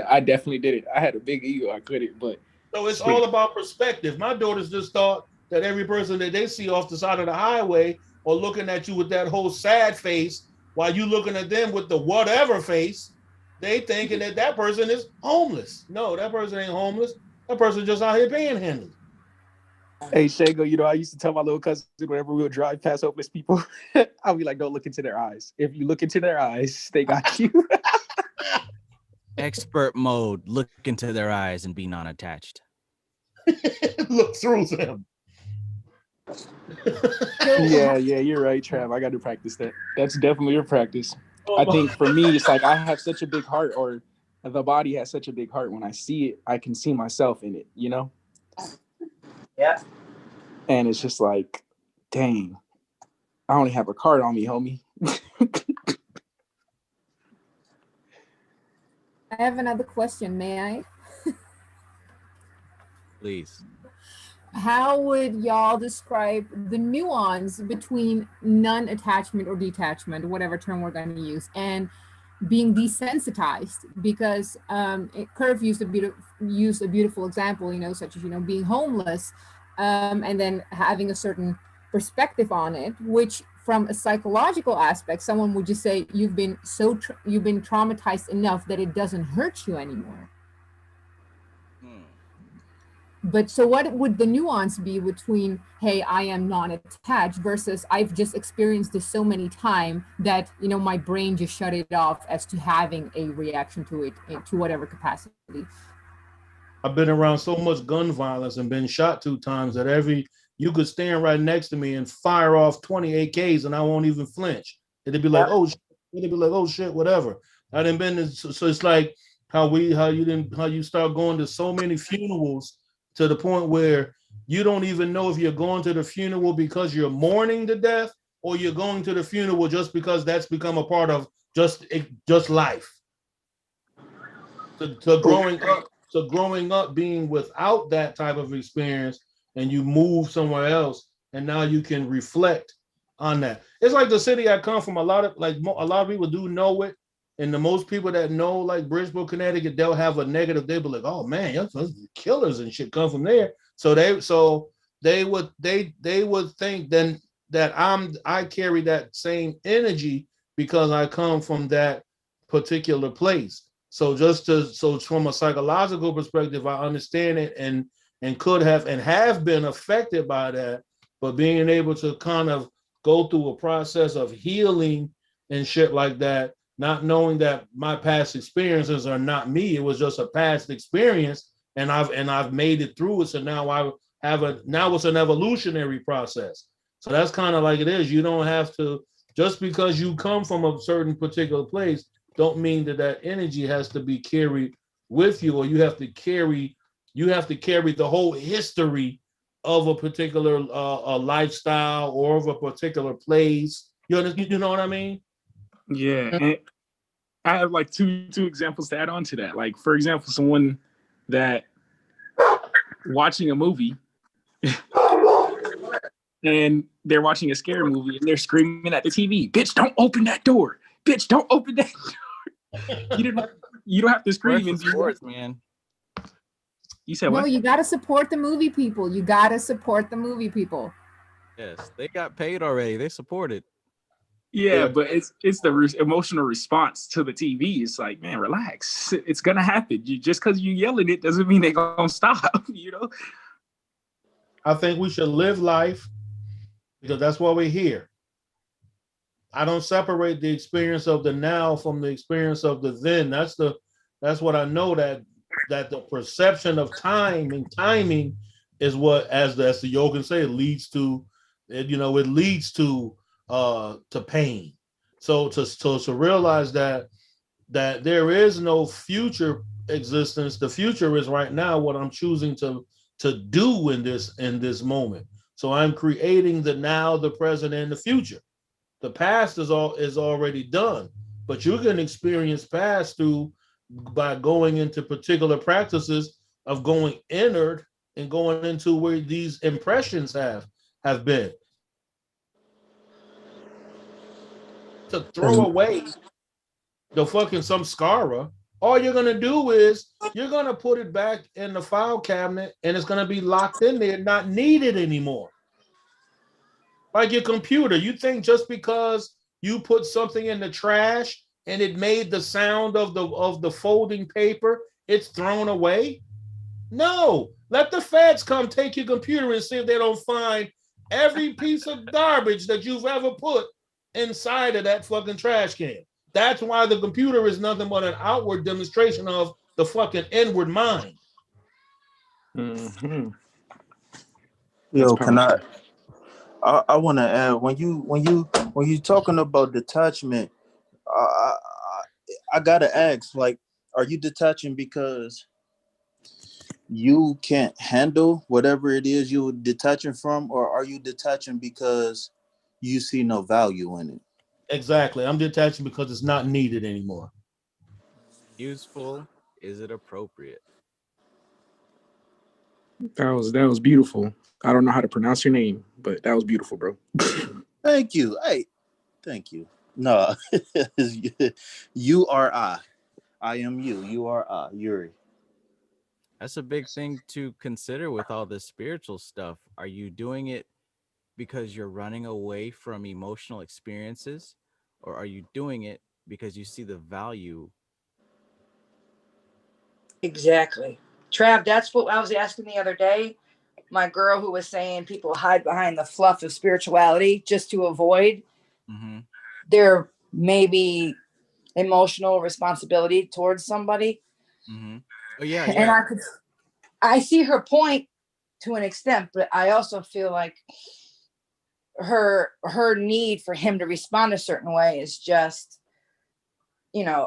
I definitely did it. I had a big ego. I couldn't, but. So it's all about perspective. My daughters just thought that every person that they see off the side of the highway or looking at you with that whole sad face while you looking at them with the whatever face, they thinking that person is homeless. No, that person ain't homeless. That person just out here panhandling. Hey, Shago, I used to tell my little cousin whenever we would drive past homeless people, I'll be like, don't look into their eyes. If you look into their eyes, they got you. Expert mode, look into their eyes and be non-attached. Look through them. Yeah, you're right, Trav. I got to practice that. That's definitely a practice. I think for me, it's like I have such a big heart, or the body has such a big heart. When I see it, I can see myself in it, Yeah. And it's just like, dang, I only have a card on me, homie. I have another question. May I? Please. How would y'all describe the nuance between non-attachment or detachment, whatever term we're going to use, and being desensitized? Because Curve used a beautiful example, such as being homeless, and then having a certain perspective on it, which from a psychological aspect, someone would just say you've been traumatized enough that it doesn't hurt you anymore. But so what would the nuance be between, hey, I am non-attached versus I've just experienced this so many times that, my brain just shut it off as to having a reaction to it to whatever capacity? I've been around so much gun violence and been shot 2 times that you could stand right next to me and fire off 20 AKs and I won't even flinch. It'd be like, oh, it'd be like, oh shit, whatever. I didn't been, so it's like how you start going to so many funerals to the point where you don't even know if you're going to the funeral because you're mourning the death or you're going to the funeral just because that's become a part of just life. So growing up being without that type of experience and you move somewhere else and now you can reflect on that. It's like the city I come from, a lot of people do know it. And the most people that know, like Bridgeport, Connecticut, they'll have a negative. They'll be like, "Oh man, killers and shit come from there." So they would think then that I carry that same energy because I come from that particular place. So from a psychological perspective, I understand it and could have and have been affected by that. But being able to kind of go through a process of healing and shit like that. Not knowing that my past experiences are not me, it was just a past experience, and I've made it through it. So now now it's an evolutionary process. So that's kind of like it is. You don't have to, just because you come from a certain particular place, don't mean that energy has to be carried with you, or you have to carry the whole history of a particular lifestyle or of a particular place. You know what I mean? Yeah, and I have like two examples to add on to that. Like, for example, someone that watching a movie and they're watching a scary movie and they're screaming at the TV, "Bitch, don't open that door! Bitch, don't open that door!" You don't have to scream in sports, man. You said what? No, you got to support the movie people. You got to support the movie people. Yes, they got paid already. They support it. Yeah, but it's the emotional response to the TV. It's like, man, relax. It's gonna happen. Just because you yelling it doesn't mean they're gonna stop. I think we should live life because that's why we're here. I don't separate the experience of the now from the experience of the then. That's what I know, that the perception of time and timing is what, as the Yogan say, it leads to pain. So to realize that there is no future existence. The future is right now, what I'm choosing to to do in this moment. So I'm creating the now, the present, and the future. The past is already done, but you can experience past through by going into particular practices of going inward and going into where these impressions have been. To throw away the fucking samskara, all you're gonna do is you're gonna put it back in the file cabinet and it's gonna be locked in there, not needed anymore. Like your computer, you think just because you put something in the trash and it made the sound of the folding paper, it's thrown away? No, let the feds come take your computer and see if they don't find every piece of garbage that you've ever put inside of that fucking trash can. That's why the computer is nothing but an outward demonstration of the fucking inward mind. Mm-hmm. Yo, can I want to add, when you talking about detachment, I gotta ask, like, are you detaching because you can't handle whatever it is you're detaching from, or are you detaching because you see no value in it? Exactly. I'm detaching because it's not needed anymore. Useful? Is it appropriate? That was beautiful. I don't know how to pronounce your name, but that was beautiful, bro. Thank you. Hey, thank you. No, you are I. I am you. You are I. Yuri. That's a big thing to consider with all this spiritual stuff. Are you doing it because you're running away from emotional experiences, or are you doing it because you see the value? Exactly. Trav, that's what I was asking the other day. My girl who was saying people hide behind the fluff of spirituality just to avoid their maybe emotional responsibility towards somebody. Oh yeah, yeah. And I see her point to an extent, but I also feel like her need for him to respond a certain way is just,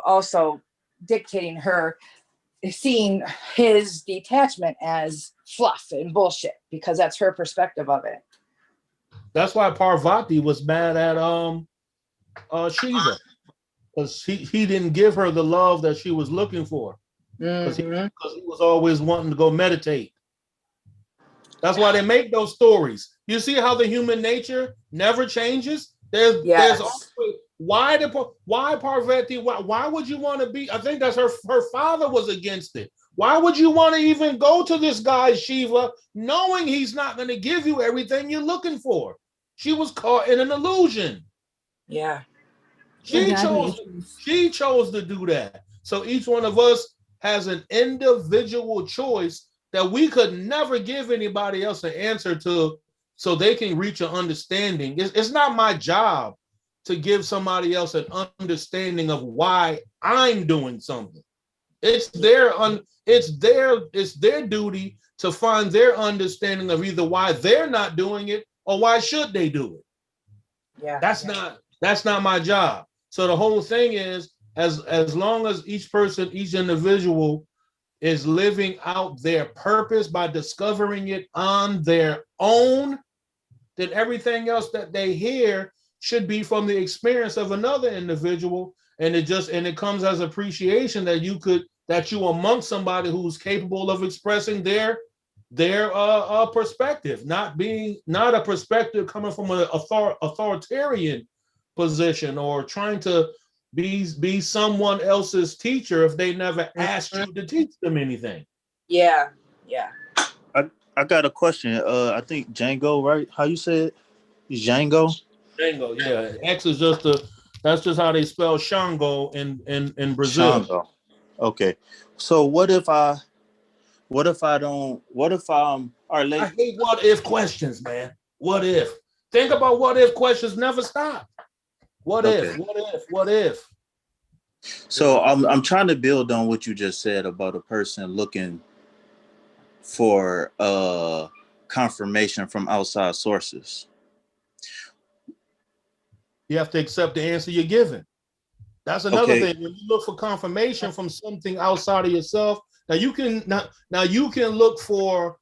also dictating her seeing his detachment as fluff and bullshit, because that's her perspective of it. That's why Parvati was mad at Shiva, because he didn't give her the love that she was looking for, because he was always wanting to go meditate. That's why they make those stories. You see how the human nature never changes? There's always, why Parvati? Why would you want to be? I think that's her father was against it. Why would you want to even go to this guy Shiva, knowing he's not going to give you everything you're looking for? She was caught in an illusion. Yeah. She chose to do that. So each one of us has an individual choice that we could never give anybody else an answer to, so they can reach an understanding. It's not my job to give somebody else an understanding of why I'm doing something. It's their duty to find their understanding of either why they're not doing it or why should they do it. Yeah. That's not my job. So the whole thing is, as long as each person, each individual is living out their purpose by discovering it on their own, then everything else that they hear should be from the experience of another individual. And it comes as appreciation that you amongst somebody who's capable of expressing their perspective, not a perspective coming from an authoritarian position, or trying to be someone else's teacher if they never asked you to teach them anything. Yeah. I got a question. I think Django, right? How you say it? Django? Django, yeah. X is that's just how they spell Shango in Brazil. Shango. Okay. So what if I'm I hate what if questions, man. What if? Think about what if questions, never stop. What if? So I'm trying to build on what you just said about a person looking for confirmation from outside sources. You have to accept the answer you're given. That's another thing. When you look for confirmation from something outside of yourself, now you can look for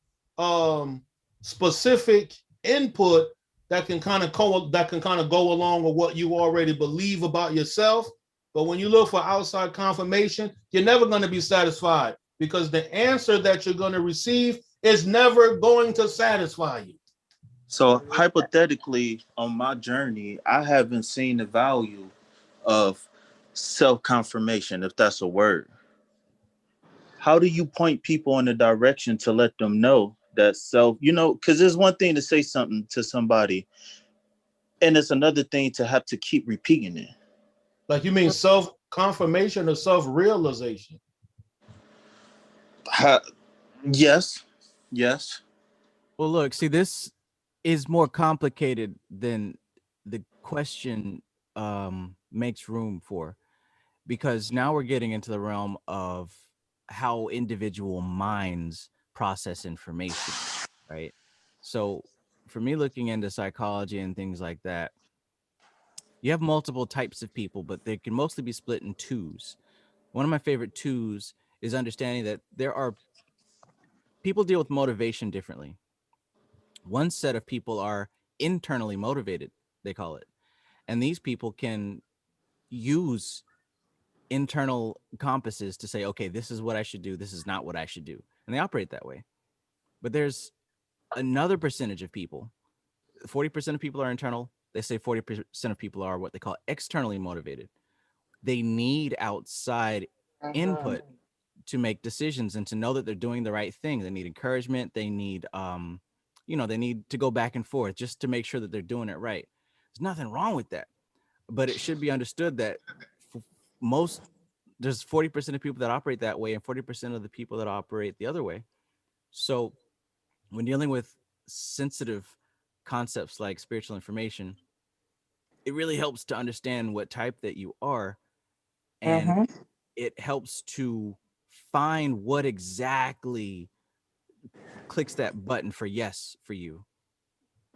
specific input that can kind of go along with what you already believe about yourself. But when you look for outside confirmation, you're never going to be satisfied, because the answer that you're going to receive is never going to satisfy you. So hypothetically, on my journey, I haven't seen the value of self-confirmation, if that's a word. How do you point people in a direction to let them know that self, because there's one thing to say something to somebody, and it's another thing to have to keep repeating it. Like, you mean self-confirmation or self-realization? Yes. Well, look, see, this is more complicated than the question makes room for, because now we're getting into the realm of how individual minds process information, right? So for me, looking into psychology and things like that, you have multiple types of people, but they can mostly be split in twos. One of my favorite twos is understanding that there are people deal with motivation differently. One set of people are internally motivated, they call it. And these people can use internal compasses to say, okay, this is what I should do, this is not what I should do. And they operate that way. But there's another percentage of people, 40% of people are internal. They say 40% of people are what they call externally motivated. They need outside input to make decisions and to know that they're doing the right thing. They need encouragement. They need, they need to go back and forth just to make sure that they're doing it right. There's nothing wrong with that, but it should be understood that there's 40% of people that operate that way and 40% of the people that operate the other way. So when dealing with sensitive concepts like spiritual information, it really helps to understand what type that you are, and it helps to find what exactly clicks that button for yes for you,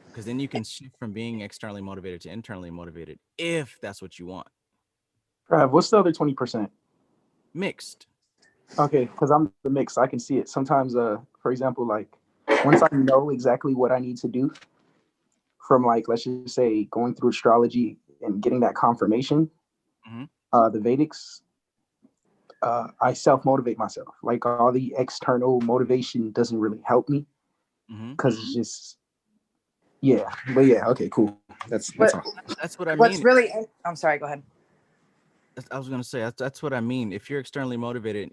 because then you can shift from being externally motivated to internally motivated if that's what you want. What's the other 20%? Mixed. Okay, because I'm the mix. I can see it sometimes. For example, like once I know exactly what I need to do, from like let's just say going through astrology and getting that confirmation, the Vedics, I self-motivate myself. Like all the external motivation doesn't really help me because it's just but yeah, okay, cool. That's all. That's what I mean. What's really, I'm sorry, go ahead. I was gonna say that's what I mean. If you're externally motivated,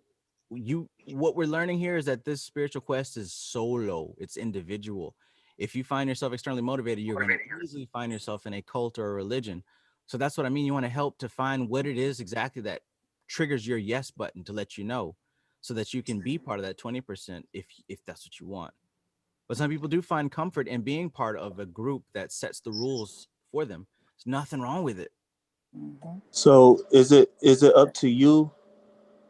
what we're learning here is that this spiritual quest is solo. It's individual. If you find yourself externally motivated, you're going to easily find yourself in a cult or a religion. So that's what I mean. You want to help to find what it is exactly that triggers your yes button to let you know, so that you can be part of that 20% if that's what you want. But some people do find comfort in being part of a group that sets the rules for them. There's nothing wrong with it. So is it up to you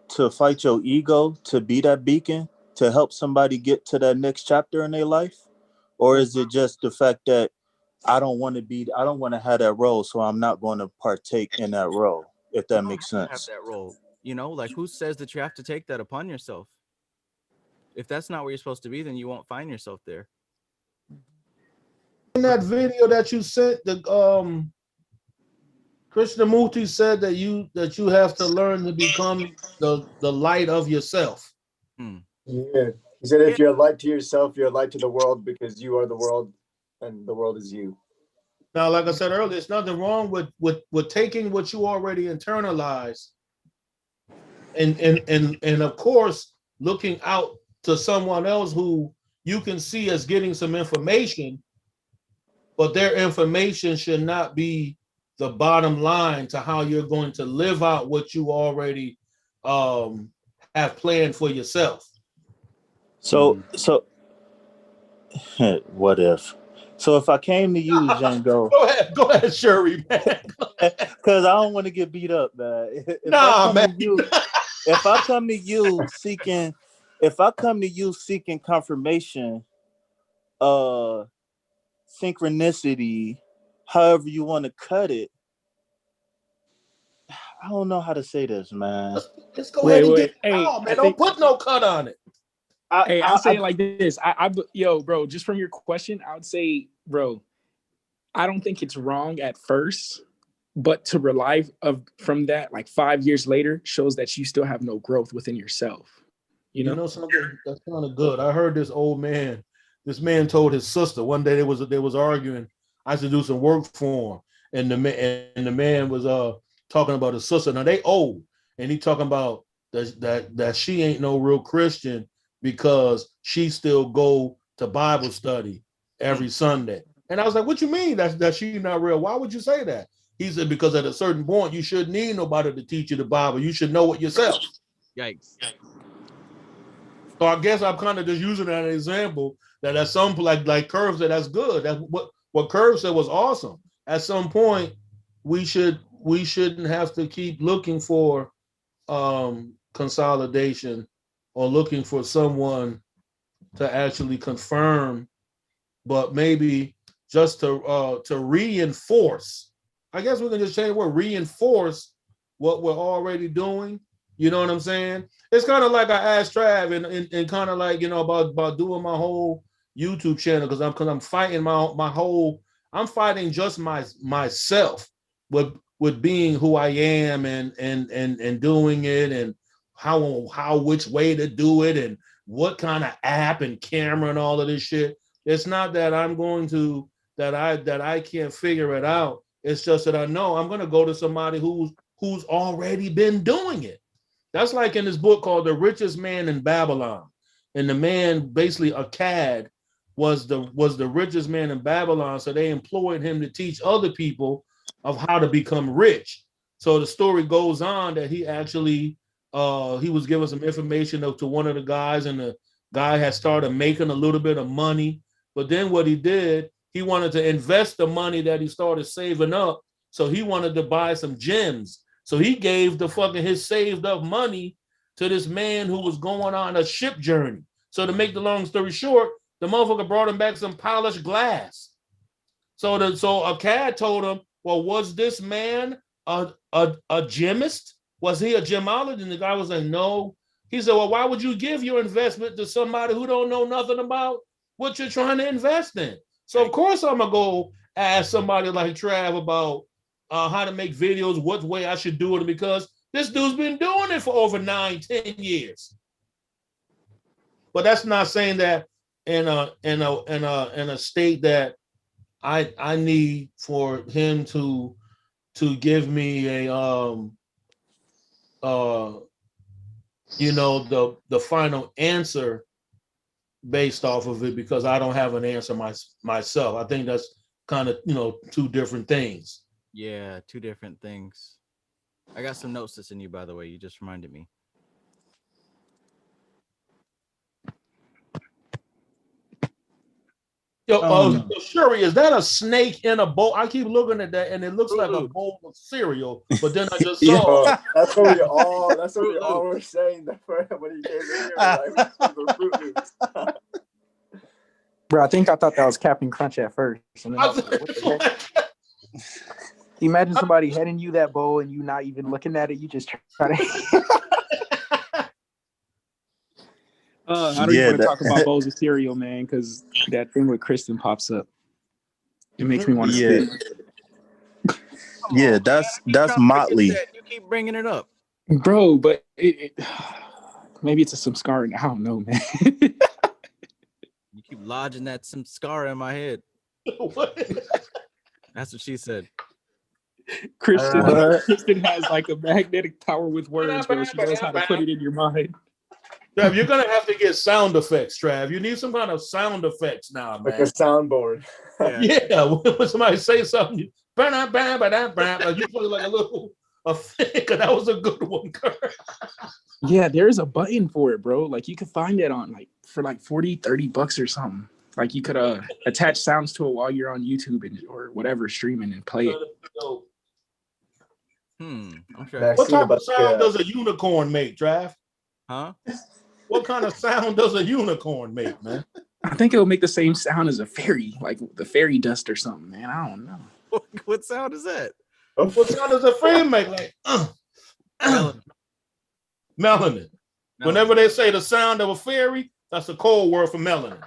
to fight your ego to be that beacon to help somebody get to that next chapter in their life? Or is it just the fact that I don't want to have that role, so I'm not going to partake in that role, if that makes sense? Have that role, like who says that you have to take that upon yourself? If that's not where you're supposed to be, then you won't find yourself there. In that video that you sent, the Krishnamurti said that you have to learn to become the light of yourself. Yeah, he said if you're a light to yourself, you're a light to the world, because you are the world, and the world is you. Now, like I said earlier, there's nothing wrong with taking what you already internalized, and of course looking out to someone else who you can see as getting some information, but their information should not be the bottom line to how you're going to live out what you already have planned for yourself. So what if? So if I came to you, Django, go ahead, Shuri, man. Because I don't want to get beat up, man. If I come to you seeking confirmation, synchronicity, however you want to cut it, I don't know how to say this, man. Let's go ahead and get man. Don't put no cut on it. I'll say it like this. Yo, bro, just from your question, I would say, bro, I don't think it's wrong at first, but to rely from that, like 5 years later, shows that you still have no growth within yourself. You know something that's kind of good. I heard this man told his sister one day they was arguing. I used to do some work for him, and the man was talking about his sister. Now they old, and he talking about that she ain't no real Christian because she still go to Bible study every Sunday. And I was like, what you mean that she not real? Why would you say that? He said, because at a certain point, you shouldn't need nobody to teach you the Bible. You should know it yourself. Yikes. So I guess I'm kind of just using that as an example that at some like Curve said, that's good. That's what Curve said was awesome. At some point, we shouldn't have to keep looking for consolidation or looking for someone to actually confirm, but maybe just to reinforce. I guess we can just change the word, reinforce what we're already doing. You know what I'm saying? It's kind of like I asked Trav and kind of like, about doing my whole YouTube channel because I'm fighting I'm fighting just myself with being who I am and doing it and which way to do it and what kind of app and camera and all of this shit. It's not that I'm going to that I can't figure it out. It's just that I know I'm going to go to somebody who's already been doing it. That's like in this book called The Richest Man in Babylon. And the man, basically Akkad, was the richest man in Babylon. So they employed him to teach other people of how to become rich. So the story goes on that he actually he was giving some information to one of the guys, and the guy had started making a little bit of money. But then what he did, he wanted to invest the money that he started saving up. So he wanted to buy some gems. So he gave his saved up money to this man who was going on a ship journey. So to make the long story short, the motherfucker brought him back some polished glass. So Akkad told him, well, was this man a gemist? Was he a gemologist? And the guy was like, no. He said, well, why would you give your investment to somebody who don't know nothing about what you're trying to invest in? So of course I'm gonna go ask somebody like Trav about how to make videos, what way I should do it, because this dude's been doing it for over 9-10 years. But that's not saying that in a state that I need for him to give me a the final answer based off of it, because I don't have an answer myself. I think that's kind of two different things. Yeah, two different things. I got some notes to send you, by the way. You just reminded me. Yo, Shuri, is that a snake in a bowl? I keep looking at that, and it looks like a bowl of cereal. But then I just saw. That's what we all were saying when he came in here. Like, the Fruit Loops. Bro, I thought that was Captain Crunch at first. And then I was like, what the heck? Imagine somebody handing you that bowl and you not even looking at it. You just try to. I don't even want to talk about bowls of cereal, man, because that thing with Kristen pops up. It makes me want to spit. Yeah, that's Motley. You keep bringing it up, bro. But maybe it's some scar. I don't know, man. You keep lodging some scar in my head. That's what she said. Kristen has like a magnetic power with words, bro. She knows how to put it in your mind. Trav, you're gonna have to get sound effects, Trav. You need some kind of sound effects now, man. Like a soundboard. Yeah, when somebody say something, you play like a little because that was a good one. Yeah, there's a button for it, bro. Like you could find it on for $40-$30 or something. Like you could attach sounds to it while you're on YouTube or whatever streaming and play it. I'm sure. What type of sound does a unicorn make, Trav? Huh? What kind of sound does a unicorn make, man? I think it'll make the same sound as a fairy, like the fairy dust or something, man. I don't know. What sound is that? What sound does a fairy make? Like, Melanin. Whenever they say the sound of a fairy, That's a cold word for melanin.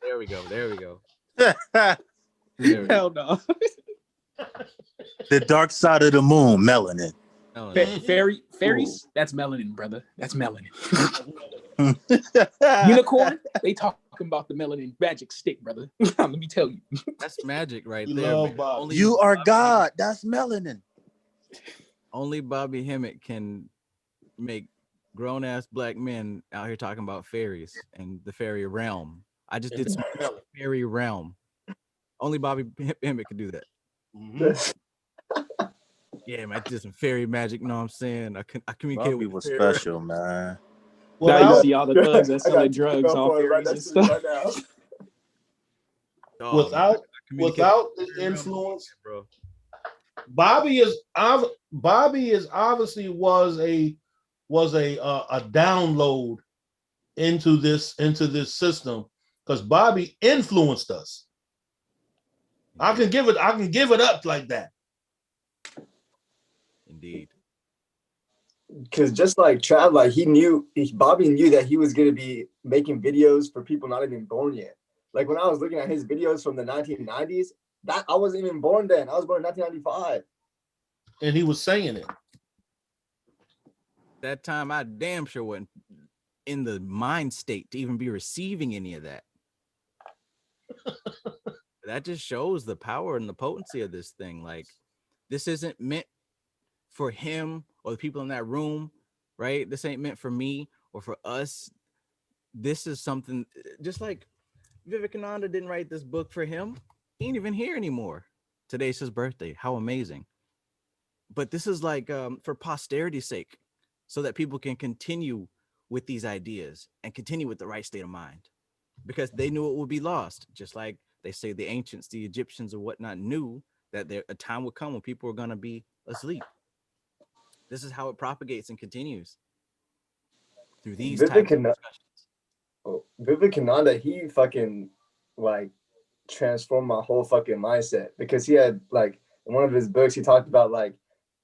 There we go. There we go. Hell no. The dark side of the moon, melanin. Fairies, that's melanin, brother. That's melanin. Unicorn, they talking about the melanin magic stick, brother. Let me tell you. That's magic right You there. love Bobby. You are God. That's melanin. Only Bobby Hemmett can make grown ass black men out here talking about fairies and the fairy realm. I just did some fairy realm. Only Bobby Hemmett could do that. Yeah, man, I did some fairy magic. You know what I'm saying? I communicated Bobby with was the fairy special, man. Now you Without, see all the thugs that I selling got drugs, all right fairies and next to me stuff. right now. Oh, man, without, I communicated without with the the fairy realm, influence, bro. Bobby is obviously was a download into this system because Bobby influenced us. I can give it up like that. Indeed. Because just like Trav, like Bobby knew that he was gonna be making videos for people not even born yet. Like when I was looking at his videos from the 1990s, that I wasn't even born then. I was born in 1995. And he was saying it. That time I damn sure wasn't in the mind state to even be receiving any of that. That just shows the power and the potency of this thing. Like, this isn't meant for him or the people in that room, right? This ain't meant for me or for us. This is something just like Vivekananda didn't write this book for him. He ain't even here anymore. Today's his birthday. How amazing. But this is like for posterity's sake, so that people can continue with these ideas and continue with the right state of mind, because they knew it would be lost. Just like they say the ancients, the Egyptians or whatnot knew that a time would come when people were going to be asleep. This is how it propagates and continues through these types of discussions. Vivekananda, he fucking like transformed my whole fucking mindset, because he had like in one of his books he talked about like,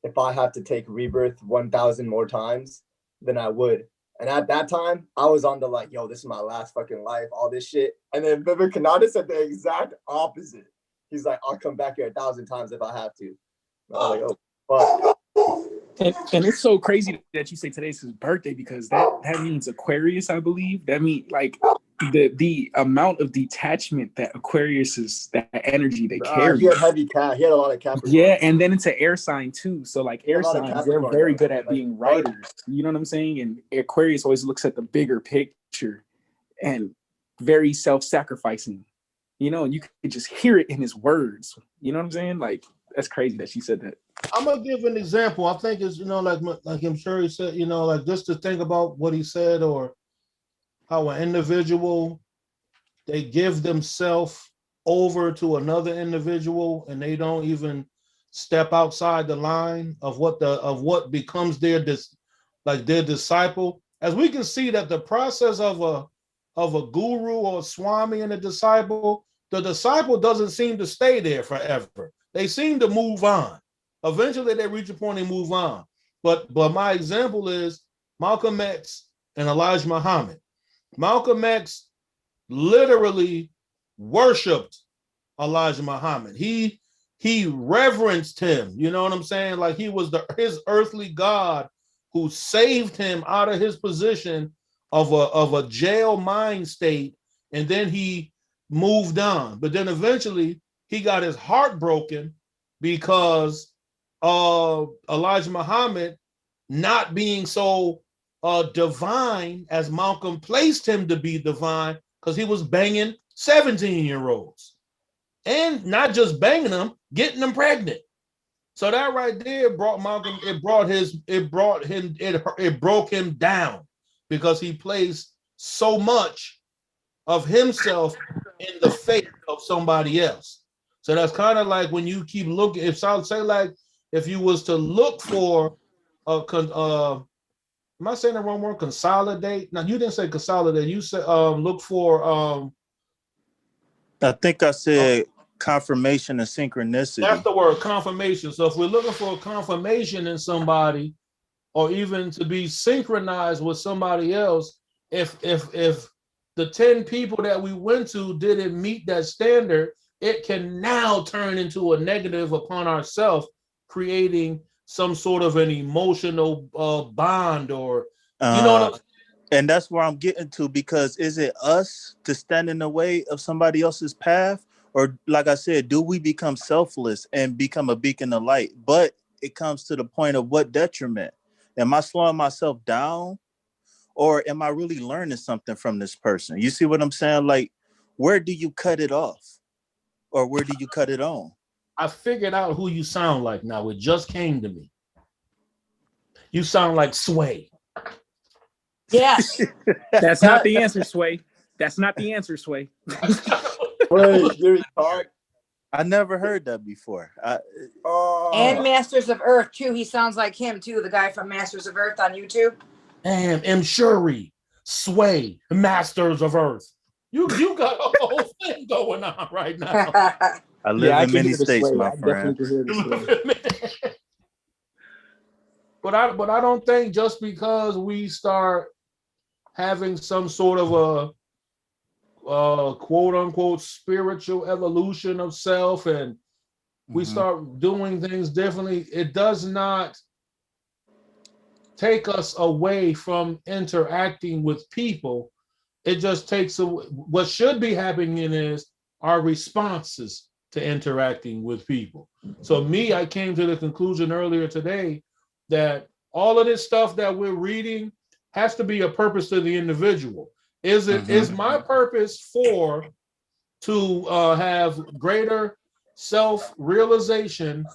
if I have to take rebirth 1,000 more times, then I would. And at that time, I was on the like, yo, this is my last fucking life, all this shit. And then Vivekananda said the exact opposite. He's like, I'll come back here 1,000 times if I have to. And I was like, oh, fuck. And it's so crazy that you say today's his birthday, because that means Aquarius, I believe. That means like the amount of detachment that Aquarius is, that energy they carry. He had heavy cat. He had a lot of Capricorn. Yeah, and then it's an air sign too. So like air signs, they're very good at being writers. You know what I'm saying? And Aquarius always looks at the bigger picture and very self-sacrificing. You know, and you could just hear it in his words. You know what I'm saying? Like, that's crazy that she said that. I'm gonna give an example. I think is, like I'm sure he said, like just to think about what he said, or how an individual, they give themselves over to another individual and they don't even step outside the line of what becomes their disciple. As we can see that the process of a guru or a swami and a disciple, the disciple doesn't seem to stay there forever. They seem to move on. Eventually they reach a point and move on. But my example is Malcolm X and Elijah Muhammad. Malcolm X literally worshipped Elijah Muhammad. He reverenced him. You know what I'm saying? Like he was his earthly God who saved him out of his position of a jail mind state, and then he moved on. But then eventually he got his heart broken because of Elijah Muhammad not being so divine as Malcolm placed him to be divine, because he was banging 17-year-olds, and not just banging them, getting them pregnant. So that right there brought Malcolm. It broke him down, because he placed so much of himself in the faith of somebody else. So that's kind of like when you keep looking. If you was to look for am I saying the wrong word? Consolidate. Now you didn't say consolidate. You said look for I think I said confirmation and synchronicity. That's the word, confirmation. So if we're looking for a confirmation in somebody, or even to be synchronized with somebody else, if the 10 people that we went to didn't meet that standard, it can now turn into a negative upon ourselves, creating some sort of an emotional bond, or you know what I'm. And that's where I'm getting to, because is it us to stand in the way of somebody else's path? Or like I said, do we become selfless and become a beacon of light? But it comes to the point of what detriment? Am I slowing myself down? Or am I really learning something from this person? You see what I'm saying? Like, where do you cut it off? Or where do you cut it on? I figured out who you sound like now. It just came to me. You sound like Sway. Yes. That's not the answer, Sway. That's not the answer, Sway. Wait, you're retarded. I never heard that before. And Masters of Earth too. He sounds like him too, the guy from Masters of Earth on YouTube. And M. Shuri, Sway, Masters of Earth. You got a whole thing going on right now. I live in many states, my friend. But I don't think just because we start having some sort of a quote unquote spiritual evolution of self, and we start doing things differently, it does not take us away from interacting with people. It just takes away. What should be happening is our responses to interacting with people. So I came to the conclusion earlier today that all of this stuff that we're reading has to be a purpose to the individual. Is my purpose to have greater self-realization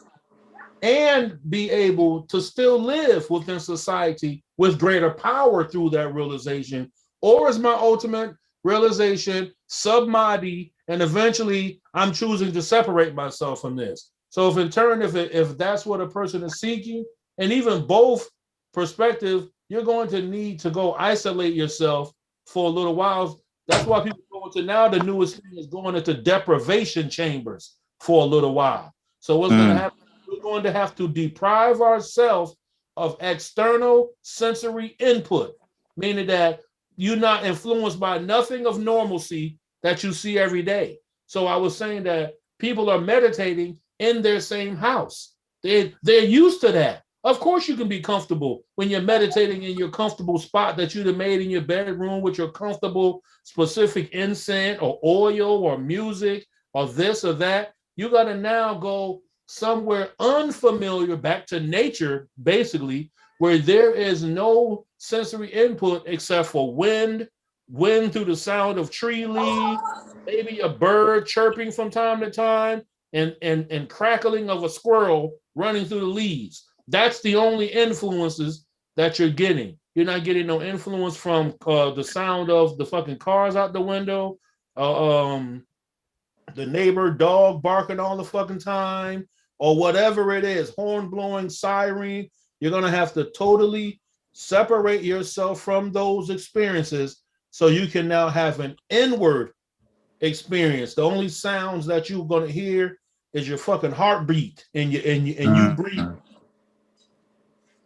and be able to still live within society with greater power through that realization? Or is my ultimate realization submodi, and eventually I'm choosing to separate myself from this? So if in turn, if that's what a person is seeking, and even both perspectives, you're going to need to go isolate yourself for a little while. That's why people go into now, the newest thing is going into deprivation chambers for a little while. So what's going to happen? We're going to have to deprive ourselves of external sensory input, meaning that you're not influenced by nothing of normalcy that you see every day. So I was saying that people are meditating in their same house. They're used to that. Of course you can be comfortable when you're meditating in your comfortable spot that you'd have made in your bedroom with your comfortable specific incense or oil or music or this or that. You got to now go somewhere unfamiliar, back to nature, basically, where there is no sensory input except for wind through the sound of tree leaves, maybe a bird chirping from time to time, and crackling of a squirrel running through the leaves. That's the only influences that you're getting. You're not getting no influence from the sound of the fucking cars out the window, the neighbor dog barking all the fucking time, or whatever it is, horn blowing, siren. You're going to have to totally separate yourself from those experiences so you can now have an inward experience. The only sounds that you're going to hear is your fucking heartbeat and you breathe.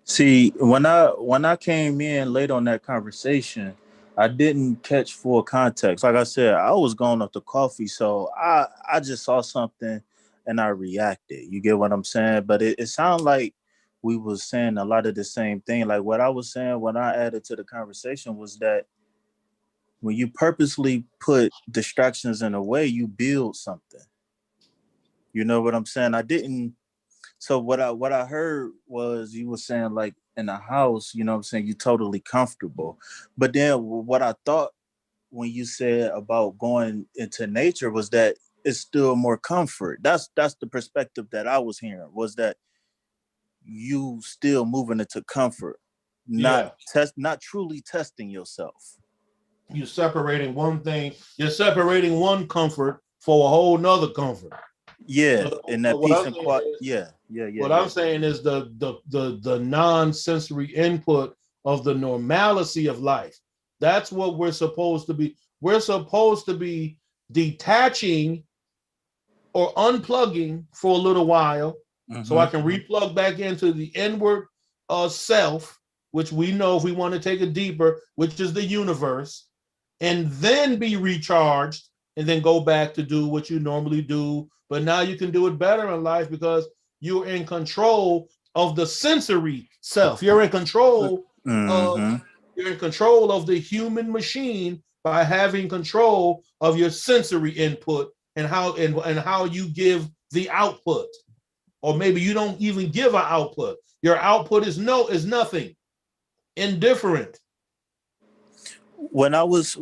See, when I came in late on that conversation, I didn't catch full context. Like I said, I was going up to coffee, so I just saw something and I reacted. You get what I'm saying? But it sounded like we was saying a lot of the same thing. Like what I was saying when I added to the conversation was that when you purposely put distractions in a way, you build something. You know what I'm saying? I didn't. So what I heard was you were saying like in a house, you know what I'm saying, you're totally comfortable. But then what I thought when you said about going into nature was that it's still more comfort. That's the perspective that I was hearing, was that you still moving into comfort, not truly testing yourself. You're separating one thing, you're separating one comfort for a whole nother comfort. Yeah, and that peace and quiet. Yeah. What I'm saying is the non-sensory input of the normalcy of life. That's what we're supposed to be. We're supposed to be detaching or unplugging for a little while, so I can replug back into the inward self, which we know if we want to take it deeper, which is the universe. and then be recharged and then go back to do what you normally do. But now you can do it better in life because you're in control of the sensory self. You're in control of the human machine by having control of your sensory input and how you give the output. Or maybe you don't even give an output. Your output is nothing. Indifferent. When I was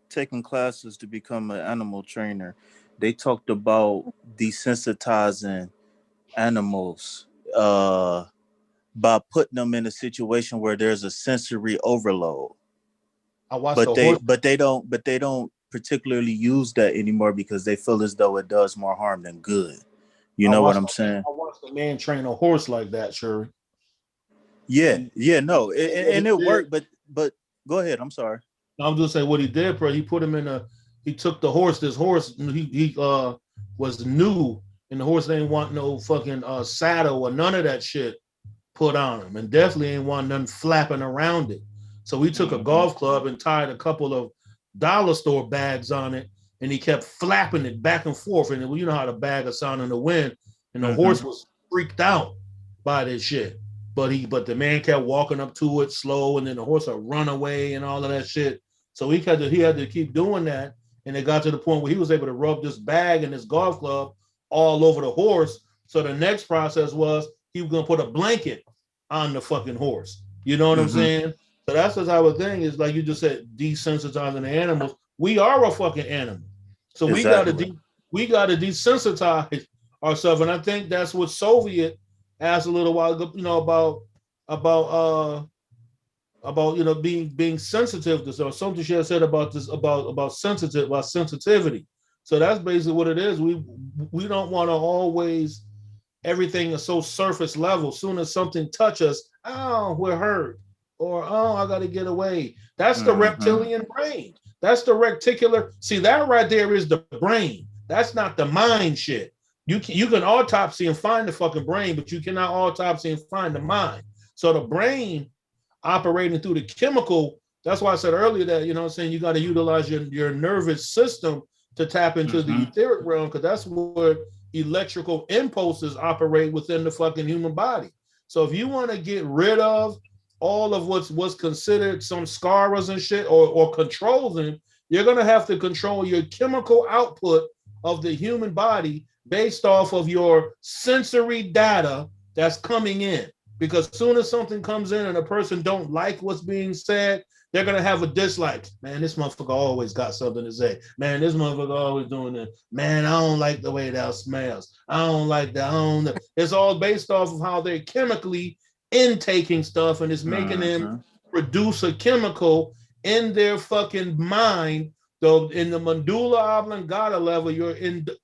taking classes to become an animal trainer, they talked about desensitizing animals by putting them in a situation where there's a sensory overload. But they don't particularly use that anymore because they feel as though it does more harm than good. You know what I'm saying? I watched a man train a horse like that, Shuri. Yeah, no, and it worked. But go ahead. I'm sorry. I'm just saying what he did, bro. He put him in he took the horse. This horse, he was new, and the horse didn't want no fucking saddle or none of that shit put on him, and definitely ain't want none flapping around it. So he took a golf club and tied a couple of dollar store bags on it, and he kept flapping it back and forth. And you know how the bag is sound in the wind, and the horse was freaked out by this shit. But the man kept walking up to it slow, and then the horse would run away and all of that shit. So he had to keep doing that, and it got to the point where he was able to rub this bag and this golf club all over the horse. So the next process was he was gonna put a blanket on the fucking horse. You know what I'm saying? So that's the type of thing. Is like you just said, desensitizing the animals. We are a fucking animal, so we gotta desensitize ourselves. And I think that's what Soviet asked a little while ago, you know, about you know being sensitive to so something she had said about this about sensitivity. So that's basically what it is. We don't want to always everything is so surface level. Soon as something touches, oh, we're hurt, or oh, I got to get away. That's the reptilian brain. That's the reticular. See, that right there is the brain. That's not the mind shit. You can autopsy and find the fucking brain, but you cannot autopsy and find the mind. So the brain operating through the chemical. That's why I said earlier that, you know what I'm saying, you got to utilize your nervous system to tap into the etheric realm, because that's where electrical impulses operate within the fucking human body. So if you want to get rid of all of what's considered some scars and shit, or control them, you're going to have to control your chemical output of the human body based off of your sensory data that's coming in. Because as soon as something comes in and a person don't like what's being said, they're going to have a dislike. Man, this motherfucker always got something to say. Man, this motherfucker always doing that. Man, I don't like the way that smells. I don't like that. It's all based off of how they're chemically intaking stuff, and it's making them produce a chemical in their fucking mind. So in the medulla oblongata level, your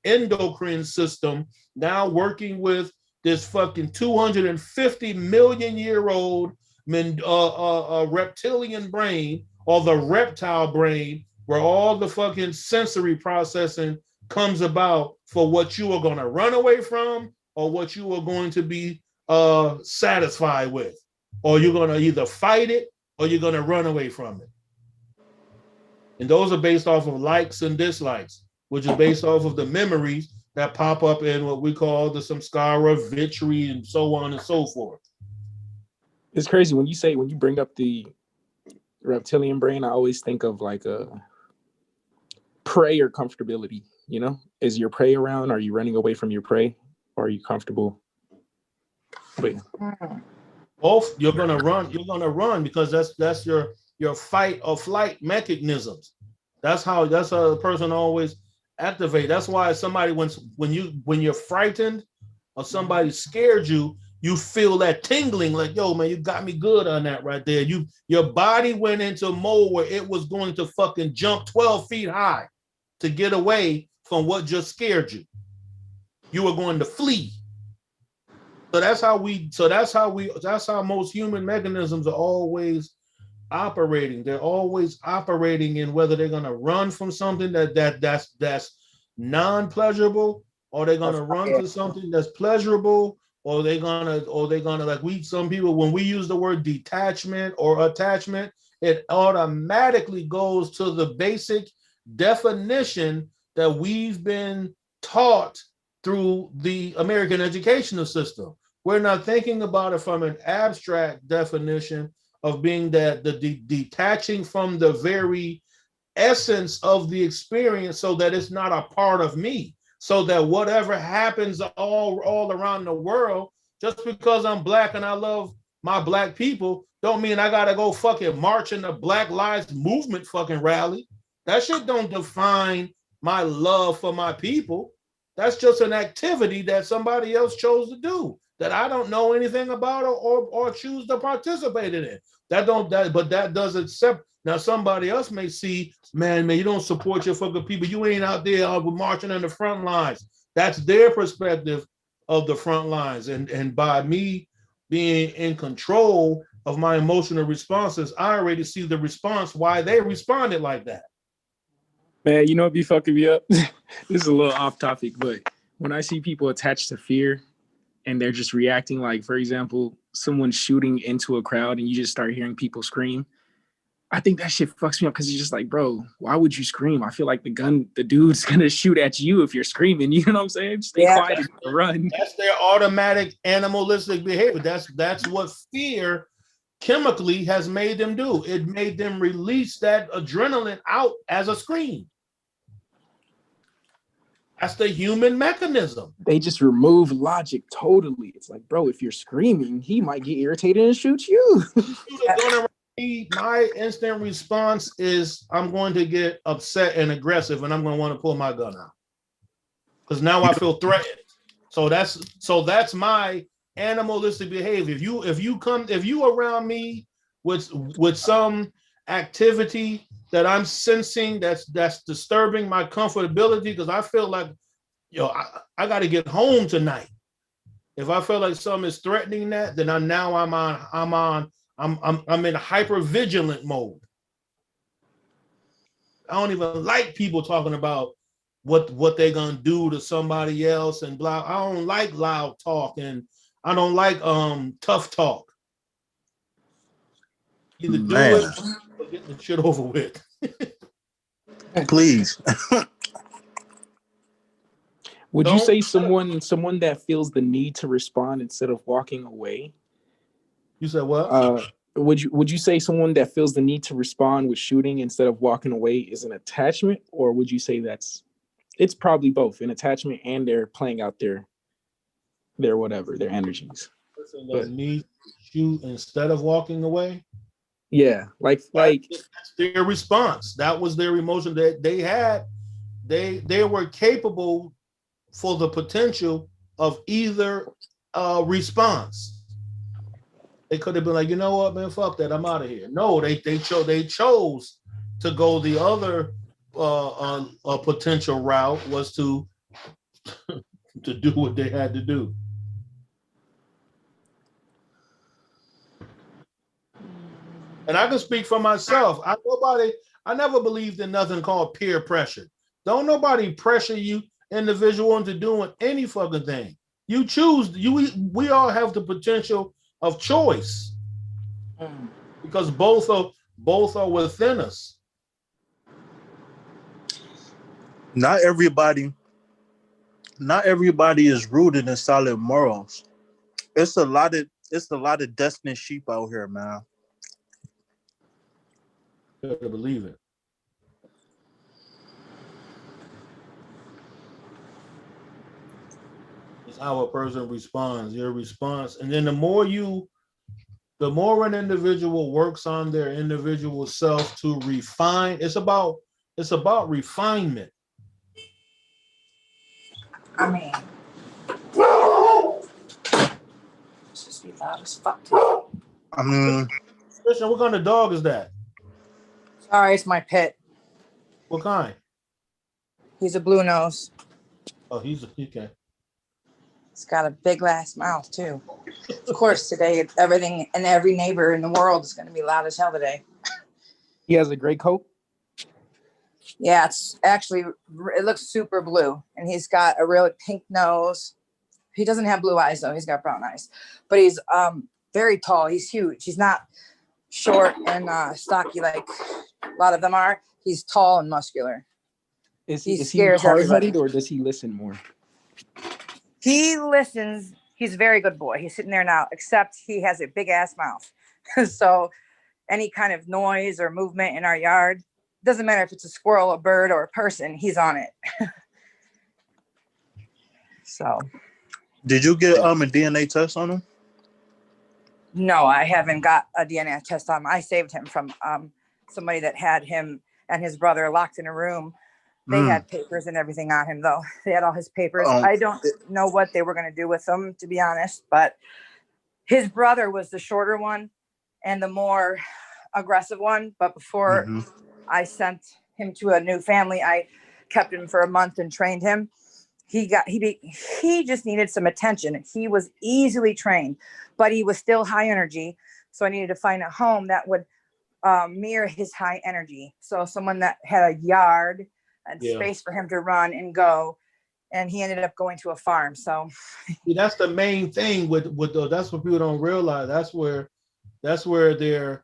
endocrine system now working with this fucking 250 million year old reptilian brain, or the reptile brain, where all the fucking sensory processing comes about for what you are going to run away from, or what you are going to be satisfied with, or you're going to either fight it or you're going to run away from it. And those are based off of likes and dislikes, which is based off of the memories that pop up in what we call the samskara, vitri, and so on and so forth. It's crazy when you bring up the reptilian brain. I always think of like a prey or comfortability. You know, is your prey around? Are you running away from your prey, or are you comfortable? Wait. Both. You're gonna run. You're gonna run because that's your fight or flight mechanisms. That's how the person always activate. That's why somebody when you're frightened or somebody scared you, you feel that tingling, like, yo, man, you got me good on that right there. Your body went into mode where it was going to fucking jump 12 feet high to get away from what just scared you. You were going to flee. So that's how most human mechanisms are always operating. They're always operating in whether they're gonna run from something that's non-pleasurable, or they're gonna run to something that's pleasurable, or they're gonna like some people, when we use the word detachment or attachment, it automatically goes to the basic definition that we've been taught through the American educational system. We're not thinking about it from an abstract definition of being that the detaching from the very essence of the experience so that it's not a part of me, so that whatever happens all around the world, just because I'm black and I love my black people, don't mean I gotta go fucking march in the Black Lives Movement fucking rally. That shit don't define my love for my people. That's just an activity that somebody else chose to do that I don't know anything about or choose to participate in it. But that doesn't separate. Now somebody else may see, man, you don't support your fucking people. You ain't out there marching on the front lines. That's their perspective of the front lines. And by me being in control of my emotional responses, I already see the response, why they responded like that. Man, you know what be fucking me up? This is a little off topic, but when I see people attached to fear and they're just reacting, like, for example, someone's shooting into a crowd and you just start hearing people scream, I think that shit fucks me up because it's just like, bro, why would you scream? I feel like the dude's gonna shoot at you if you're screaming. You know what I'm saying? Stay quiet and run. That's their automatic animalistic behavior. That's what fear chemically has made them do. It made them release that adrenaline out as a scream. That's the human mechanism. They just remove logic totally. It's like, bro, if you're screaming, he might get irritated and shoot you. My instant response is I'm going to get upset and aggressive, and I'm going to want to pull my gun out because now I feel threatened. So that's my animalistic behavior. If you around me with some activity that I'm sensing that's disturbing my comfortability, because I feel like, I got to get home tonight. If I feel like something is threatening that, then I'm in hyper vigilant mode. I don't even like people talking about what they're gonna do to somebody else and blah. I don't like loud talk and I don't like tough talk. Either do it or get the shit over with. Please. Would you say someone that feels the need to respond instead of walking away? You said what? Would you say someone that feels the need to respond with shooting instead of walking away is an attachment, or would you say it's probably both, an attachment and they're playing out their whatever, their energies? Person that needs to shoot instead of walking away. Yeah, like that's their response. That was their emotion that they had. They were capable for the potential of either response. They could have been like, you know what, man, fuck that, I'm out of here. No, they chose to go the other potential route, was to do what they had to do. And I can speak for myself. I never believed in nothing called peer pressure. Don't nobody pressure you individual into doing any fucking thing. You choose. We all have the potential of choice because both are within us. Not everybody is rooted in solid morals. It's a lot of destined sheep out here, man. You better believe it. It's how a person responds, your response. And then the more an individual works on their individual self to refine, it's about refinement. I mean, this is be loud as fuck. I mean, Christian, what kind of dog is that? Sorry, it's my pet. What kind? He's a blue nose. Oh, he's okay. He's got a big ass mouth too. Of course, today everything and every neighbor in the world is going to be loud as hell today. He has a gray coat. Yeah, it looks super blue, and he's got a really pink nose. He doesn't have blue eyes though; he's got brown eyes. But he's very tall. He's huge. He's not short and stocky like a lot of them are. He's tall and muscular. Is he scares hard-headed everybody. or does he listen more? He listens. He's a very good boy. He's sitting there now, except he has a big ass mouth. So any kind of noise or movement in our yard, doesn't matter if it's a squirrel, a bird, or a person, he's on it. So. Did you get a DNA test on him? No, I haven't got a DNA test on him. I saved him from somebody that had him and his brother locked in a room. They had papers and everything on him, though. They had all his papers. I don't know what they were going to do with them, to be honest. But his brother was the shorter one and the more aggressive one. But before I sent him to a new family, I kept him for a month and trained him. He just needed some attention. He was easily trained, but he was still high energy. So I needed to find a home that would mirror his high energy. So someone that had a yard and space for him to run and go. And he ended up going to a farm. So that's the main thing with that's what people don't realize. That's where their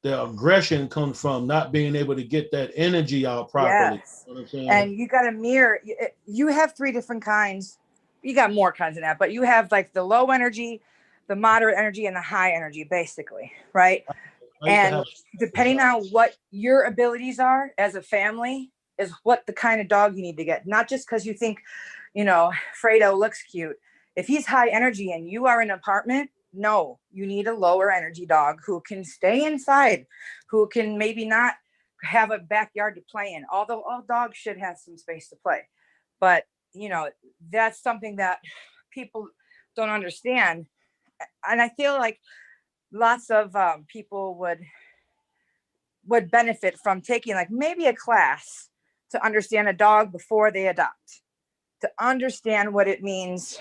aggression comes from, not being able to get that energy out properly. Yes. You know what I'm saying? And you got to mirror. You have 3 different kinds. You got more kinds than that, but you have like the low energy, the moderate energy, and the high energy, basically, right? And depending on what your abilities are as a family is what the kind of dog you need to get. Not just because you think, Fredo looks cute. If he's high energy and you are in an apartment, no, you need a lower energy dog who can stay inside, who can maybe not have a backyard to play in, although all dogs should have some space to play. But, that's something that people don't understand. And I feel like lots of people would benefit from taking like maybe a class to understand a dog before they adopt, to understand what it means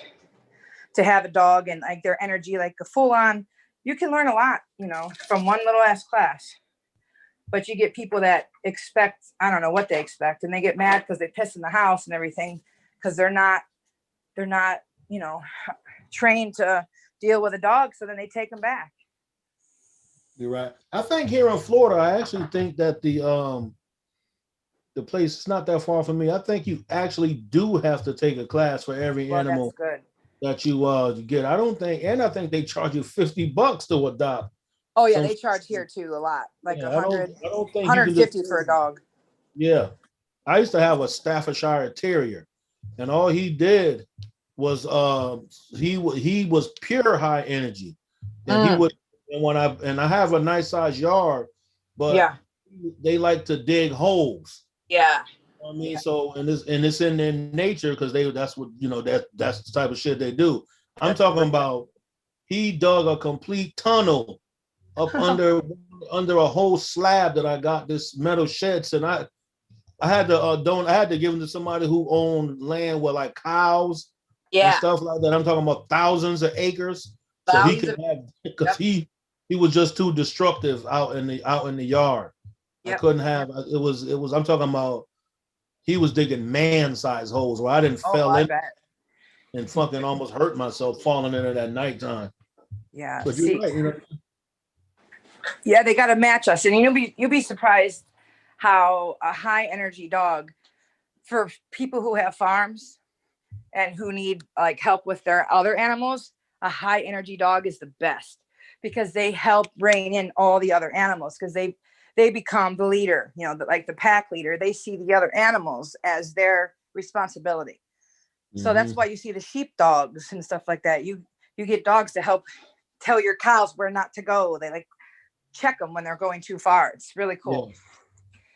to have a dog and like their energy, like a full on, you can learn a lot, from one little ass class. But you get people that expect, I don't know what they expect, and they get mad because they piss in the house and everything because they're not, trained to deal with a dog. So then they take them back. You're right. I think here in Florida, I actually think that the place is not that far from me. I think you actually do have to take a class for every animal that you get. I think they charge you $50 to adopt. Oh yeah, they charge here too a lot, like 100, I don't think 150 for a dog. Yeah, I used to have a Staffordshire Terrier, and all he did was he was pure high energy, and he would. And I have a nice size yard, but they like to dig holes. Yeah. I mean, so and it's in their nature because that's what that's the type of shit they do. I'm talking about he dug a complete tunnel up under a whole slab that I got this metal sheds, and I had to give them to somebody who owned land with like cows and stuff like that. I'm talking about thousands of acres, so he could have because he was just too destructive out in the yard. I couldn't have it was I'm talking about he was digging man-sized holes where I didn't fell in and fucking almost hurt myself falling in it at nighttime. Yeah. But you're right, Yeah, they got to match us, and you'll be surprised how a high energy dog for people who have farms and who need like help with their other animals, a high energy dog is the best because they help rein in all the other animals because they become the leader, like the pack leader. They see the other animals as their responsibility. So that's why you see the sheep dogs and stuff like that. You get dogs to help tell your cows where not to go. They like check them when they're going too far. It's really cool. Yeah.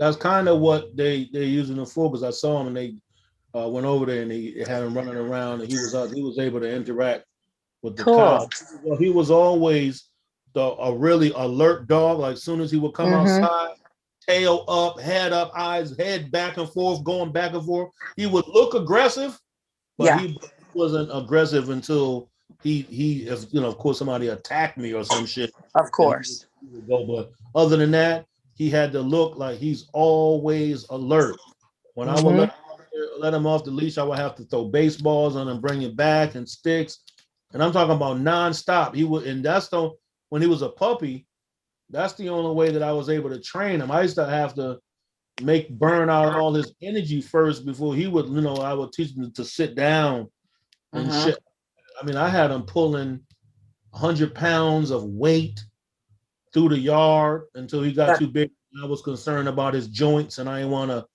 That's kind of what they're using them for, because I saw him and they went over there and he had him running around and he was able to interact with the cow. Well, he was always a really alert dog. Like as soon as he would come outside, tail up, head up, eyes, head back and forth, going back and forth. He would look aggressive, but he wasn't aggressive until he of course somebody attacked me or some shit. Of course. But other than that, he had to look like he's always alert. When I would let him off the leash, I would have to throw baseballs on him, bring it back and sticks. And I'm talking about nonstop. He would, and that's when he was a puppy, that's the only way that I was able to train him. I used to have to burn out all his energy first before he would, I would teach him to sit down and shit. I mean, I had him pulling 100 pounds of weight through the yard until he got too big. I was concerned about his joints, and I didn't want to,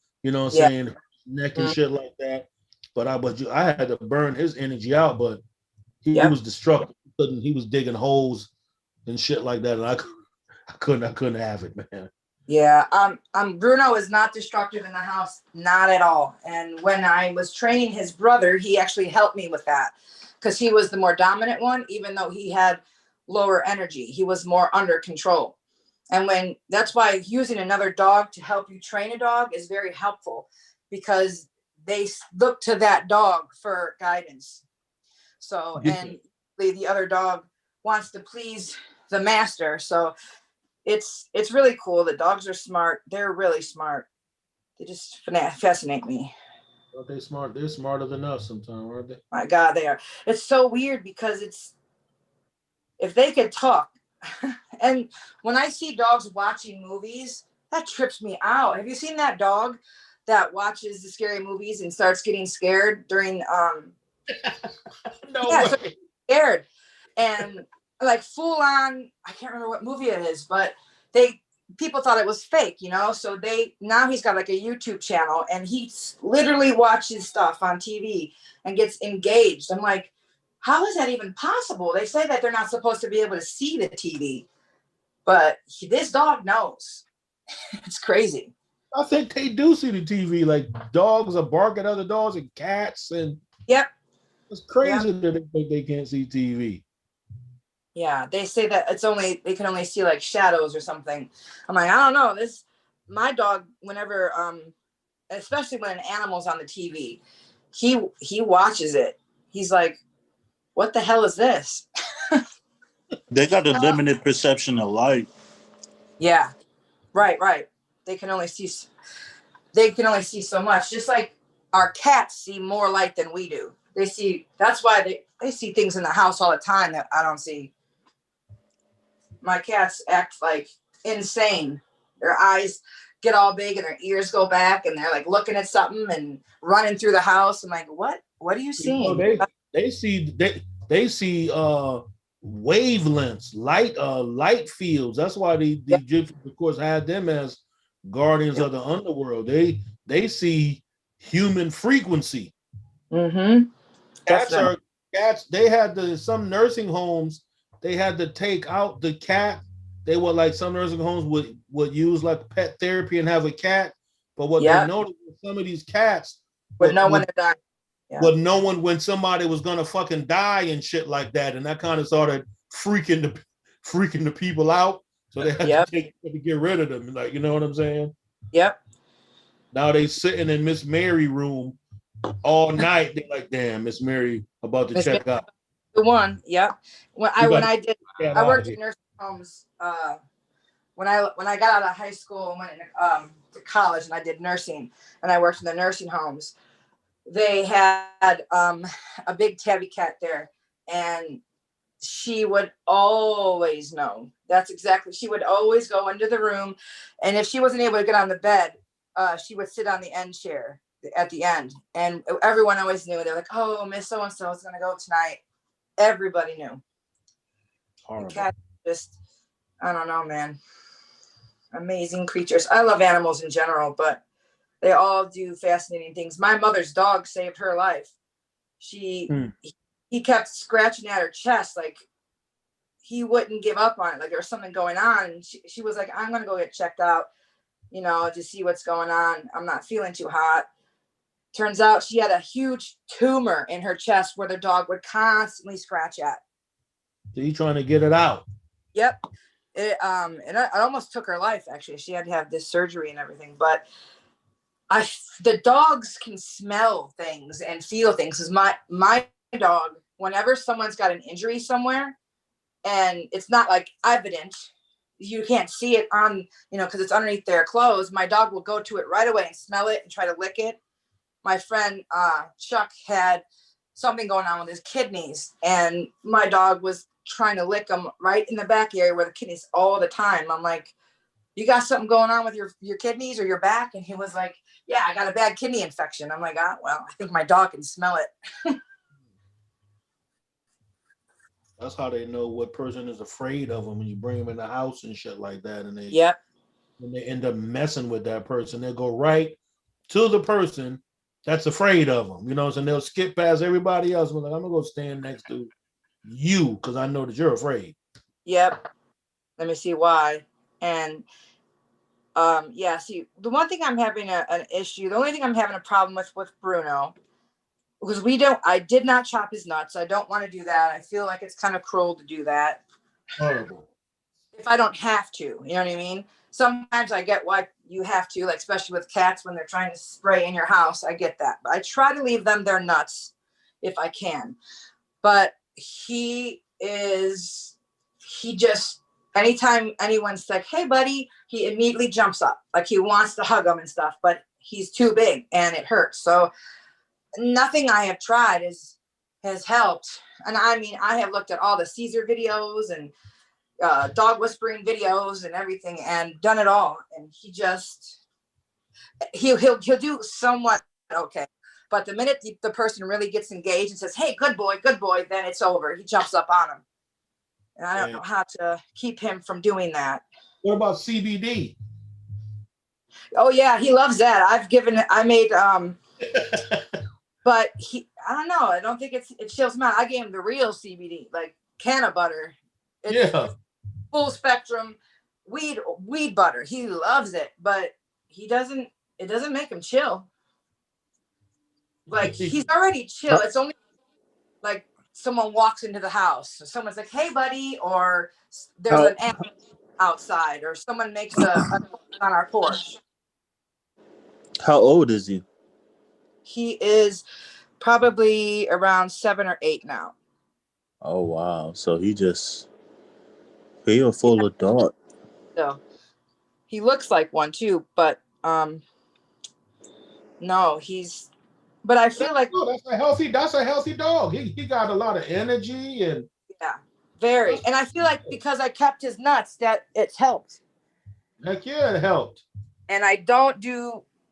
saying neck and shit like that. But I had to burn his energy out. But he was destructive. He was digging holes and shit like that, and I couldn't have it, man. Yeah, Bruno is not destructive in the house, not at all. And when I was training his brother, he actually helped me with that because he was the more dominant one, even though he had lower energy. He was more under control. And that's why using another dog to help you train a dog is very helpful because they look to that dog for guidance. So, and the other dog wants to please the master. So it's really cool. The dogs are smart. They're really smart. They just fascinate me. Are they smart? They're smarter than us sometimes, aren't they? My God, they are. It's so weird because if they could talk, and when I see dogs watching movies, that trips me out. Have you seen that dog that watches the scary movies and starts getting scared during no way. Scared and like full on, I can't remember what movie it is, but people thought it was fake, so now he's got like a YouTube channel and he literally watches stuff on TV and gets engaged. I'm like, how is that even possible? They say that they're not supposed to be able to see the TV, but this dog knows. It's crazy. I think they do see the TV. Like dogs are barking at other dogs and cats, and it's crazy that they think they can't see TV. Yeah, they say that they can only see like shadows or something. I'm like, I don't know. My dog, whenever especially when an animal's on the TV, he watches it. He's like, what the hell is this? They got a limited perception of light. Yeah, right. They can only see so much. Just like our cats see more light than we do. That's why they see things in the house all the time that I don't see. My cats act like insane. Their eyes get all big and their ears go back and they're like looking at something and running through the house. I'm like, what are you seeing? They see wavelengths, light fields. That's why the Egyptians, of course, had them as guardians of the underworld. They see human frequency. Cats. They had some nursing homes. They had to take out the cat. They were like some nursing homes would use like pet therapy and have a cat. But what they noticed with some of these cats would know when to die. Would know when somebody was gonna fucking die and shit like that, and that kind of started freaking the people out. So they had to get rid of them. Like, you know what I'm saying? Yep. Now they sitting in Miss Mary room all night. They're like, damn, Miss Mary about to check out. The one, When I worked in nursing homes. When I got out of high school and went to college, and I did nursing, and I worked in the nursing homes. They had a big tabby cat there, and she would always know. She would always go into the room, and if she wasn't able to get on the bed, she would sit on the end chair at the end, and everyone always knew. They're like, oh, Miss So-and-so is gonna go tonight. Everybody knew. The cat just, I don't know, man. Amazing creatures. I love animals in general, but they all do fascinating things. My mother's dog saved her life. He kept scratching at her chest, like he wouldn't give up on it. Like there was something going on. And she was like, I'm going to go get checked out, to see what's going on. I'm not feeling too hot. Turns out she had a huge tumor in her chest where the dog would constantly scratch at. So you trying to get it out? Yep. It almost took her life, actually. She had to have this surgery and everything. But the dogs can smell things and feel things. Because my dog, whenever someone's got an injury somewhere, and it's not like evident, you can't see it on, because it's underneath their clothes, my dog will go to it right away and smell it and try to lick it. My friend Chuck had something going on with his kidneys, and my dog was trying to lick him right in the back area where the kidneys all the time. I'm like, you got something going on with your kidneys or your back? And he was like, yeah, I got a bad kidney infection. I'm like, well, I think my dog can smell it. That's how they know what person is afraid of them when you bring them in the house and shit like that. And when they end up messing with that person, they'll go right to the person that's afraid of them. You know what I'm saying? They'll skip past everybody else. Like, I'm gonna go stand next to you because I know that you're afraid. Yep. Let me see why. And see, the one thing I'm having an issue, the only thing I'm having a problem with Bruno, because I did not chop his nuts. I don't want to do that. I feel like it's kind of cruel to do that. Horrible. If I don't have to, you know what I mean? Sometimes I get why you have to, like, especially with cats when they're trying to spray in your house. I get that. But I try to leave them their nuts if I can. But anytime anyone's like, hey, buddy, he immediately jumps up. Like, he wants to hug them and stuff, but he's too big and it hurts. So nothing I have tried has helped. And I mean, I have looked at all the Caesar videos and dog whispering videos and everything and done it all. And he'll do somewhat okay. But the minute the person really gets engaged and says, hey, good boy, then it's over. He jumps up on him. And I don't know how to keep him from doing that. What about CBD? Oh yeah, he loves that. I made but I don't know. I don't think it chills him out. I gave him the real CBD, like canna butter. It's full spectrum weed butter. He loves it, but it doesn't make him chill. Like, he's already chill. It's only like someone walks into the house, so someone's like, hey buddy, or there's an animal outside, or someone makes a on our porch. How old is he? He is probably around 7 or 8 now. Oh wow. So he a full adult. So he looks like one too, but no, but I feel like that's a healthy dog. He got a lot of energy and very. And I feel like because I kept his nuts that it's helped. Heck yeah, it helped. And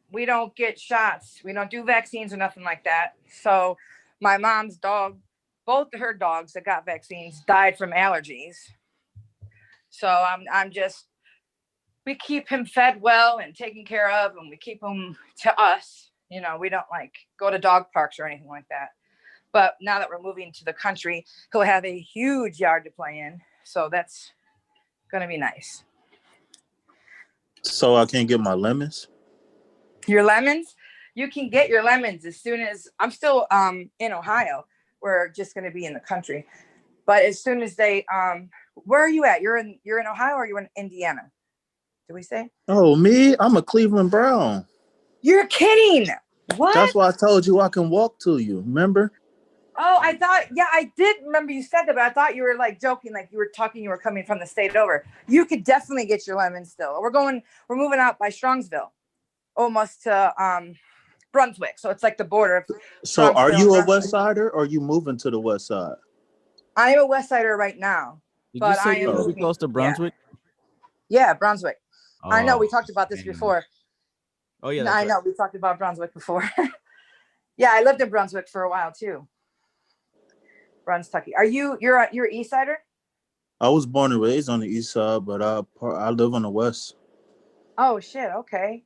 we don't get shots. We don't do vaccines or nothing like that. So my mom's dog, both of her dogs that got vaccines died from allergies. So we keep him fed well and taken care of, and we keep him to us. You know, we don't like go to dog parks or anything like that. But now that we're moving to the country, he'll have a huge yard to play in. So that's going to be nice. So I can't get my lemons? Your lemons? You can get your lemons as soon as I'm still in Ohio. We're just going to be in the country. But as soon as they where are you at? You're in Ohio, or you're in Indiana? Did we say? Oh, me? I'm a Cleveland Brown. You're kidding. What? That's why I told you I can walk to you. Remember? Oh, I thought, I did remember you said that, but I thought you were like joking, like you were coming from the state over. You could definitely get your lemons still. We're moving out by Strongsville, almost to Brunswick. So it's like the border. So are you a West Sider, or are you moving to the West Side? I am a West Sider right now. Did but you say I am you're really close to Brunswick? Yeah, Brunswick. Oh, I know we talked about this before. Oh yeah, I know we talked about Brunswick before. Yeah, I lived in Brunswick for a while too. Brunswick. You're East Sider? I was born and raised on the East Side, but I live on the West. Oh shit. Okay.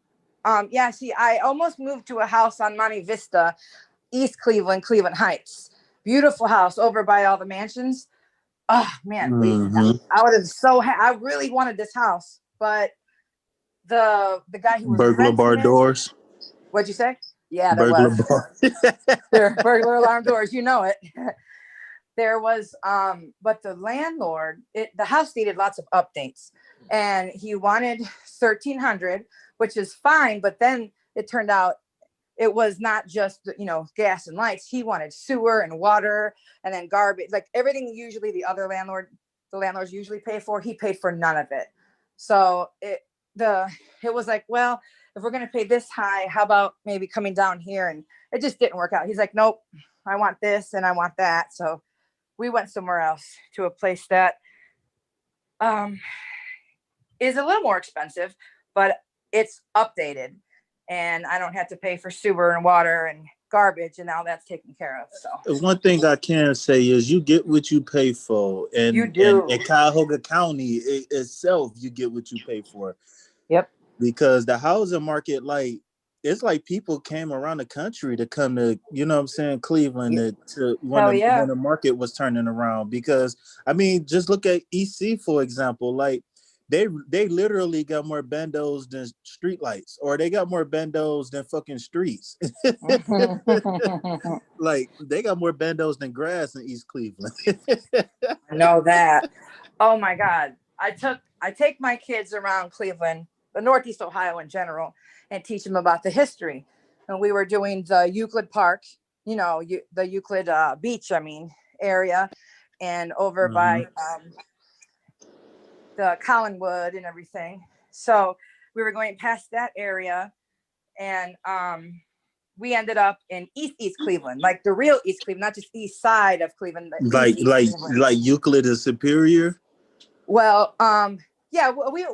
See, I almost moved to a house on Monte Vista, East Cleveland, Cleveland Heights. Beautiful house over by all the mansions. Oh man, I would have I really wanted this house, but the guy who was burglar bar doors. What'd you say? Yeah, there was. There are burglar alarm doors. You know it. There was, but the landlord, the house needed lots of updates, and he wanted 1,300, which is fine. But then it turned out it was not just gas and lights. He wanted sewer and water, and then garbage, like everything. Usually the landlords usually pay for. He paid for none of it. So it was like, well, if we're going to pay this high, how about maybe coming down here? And it just didn't work out. He's like, nope, I want this and I want that. So we went somewhere else to a place that is a little more expensive, but it's updated, and I don't have to pay for sewer and water and garbage, and now that's taken care of. So one thing I can say is you get what you pay for, and you do. in Cuyahoga County itself, you get what you pay for. Yep. Because the housing market, like, it's like people came around the country to come to, you know what I'm saying, Cleveland to when the market was turning around. Because I mean, just look at EC for example. Like they literally got more bandos than streetlights, or they got more bandos than fucking streets. Like they got more bandos than grass in East Cleveland. I know that. Oh my God. I take my kids around Cleveland, the Northeast Ohio in general, and teach them about the history. And we were doing the Euclid Park, you know, the Euclid beach, area, and over by the Collinwood and everything. So we were going past that area, and we ended up in East Cleveland, like the real East Cleveland, not just east side of Cleveland. Like Euclid is Superior. Well, yeah, we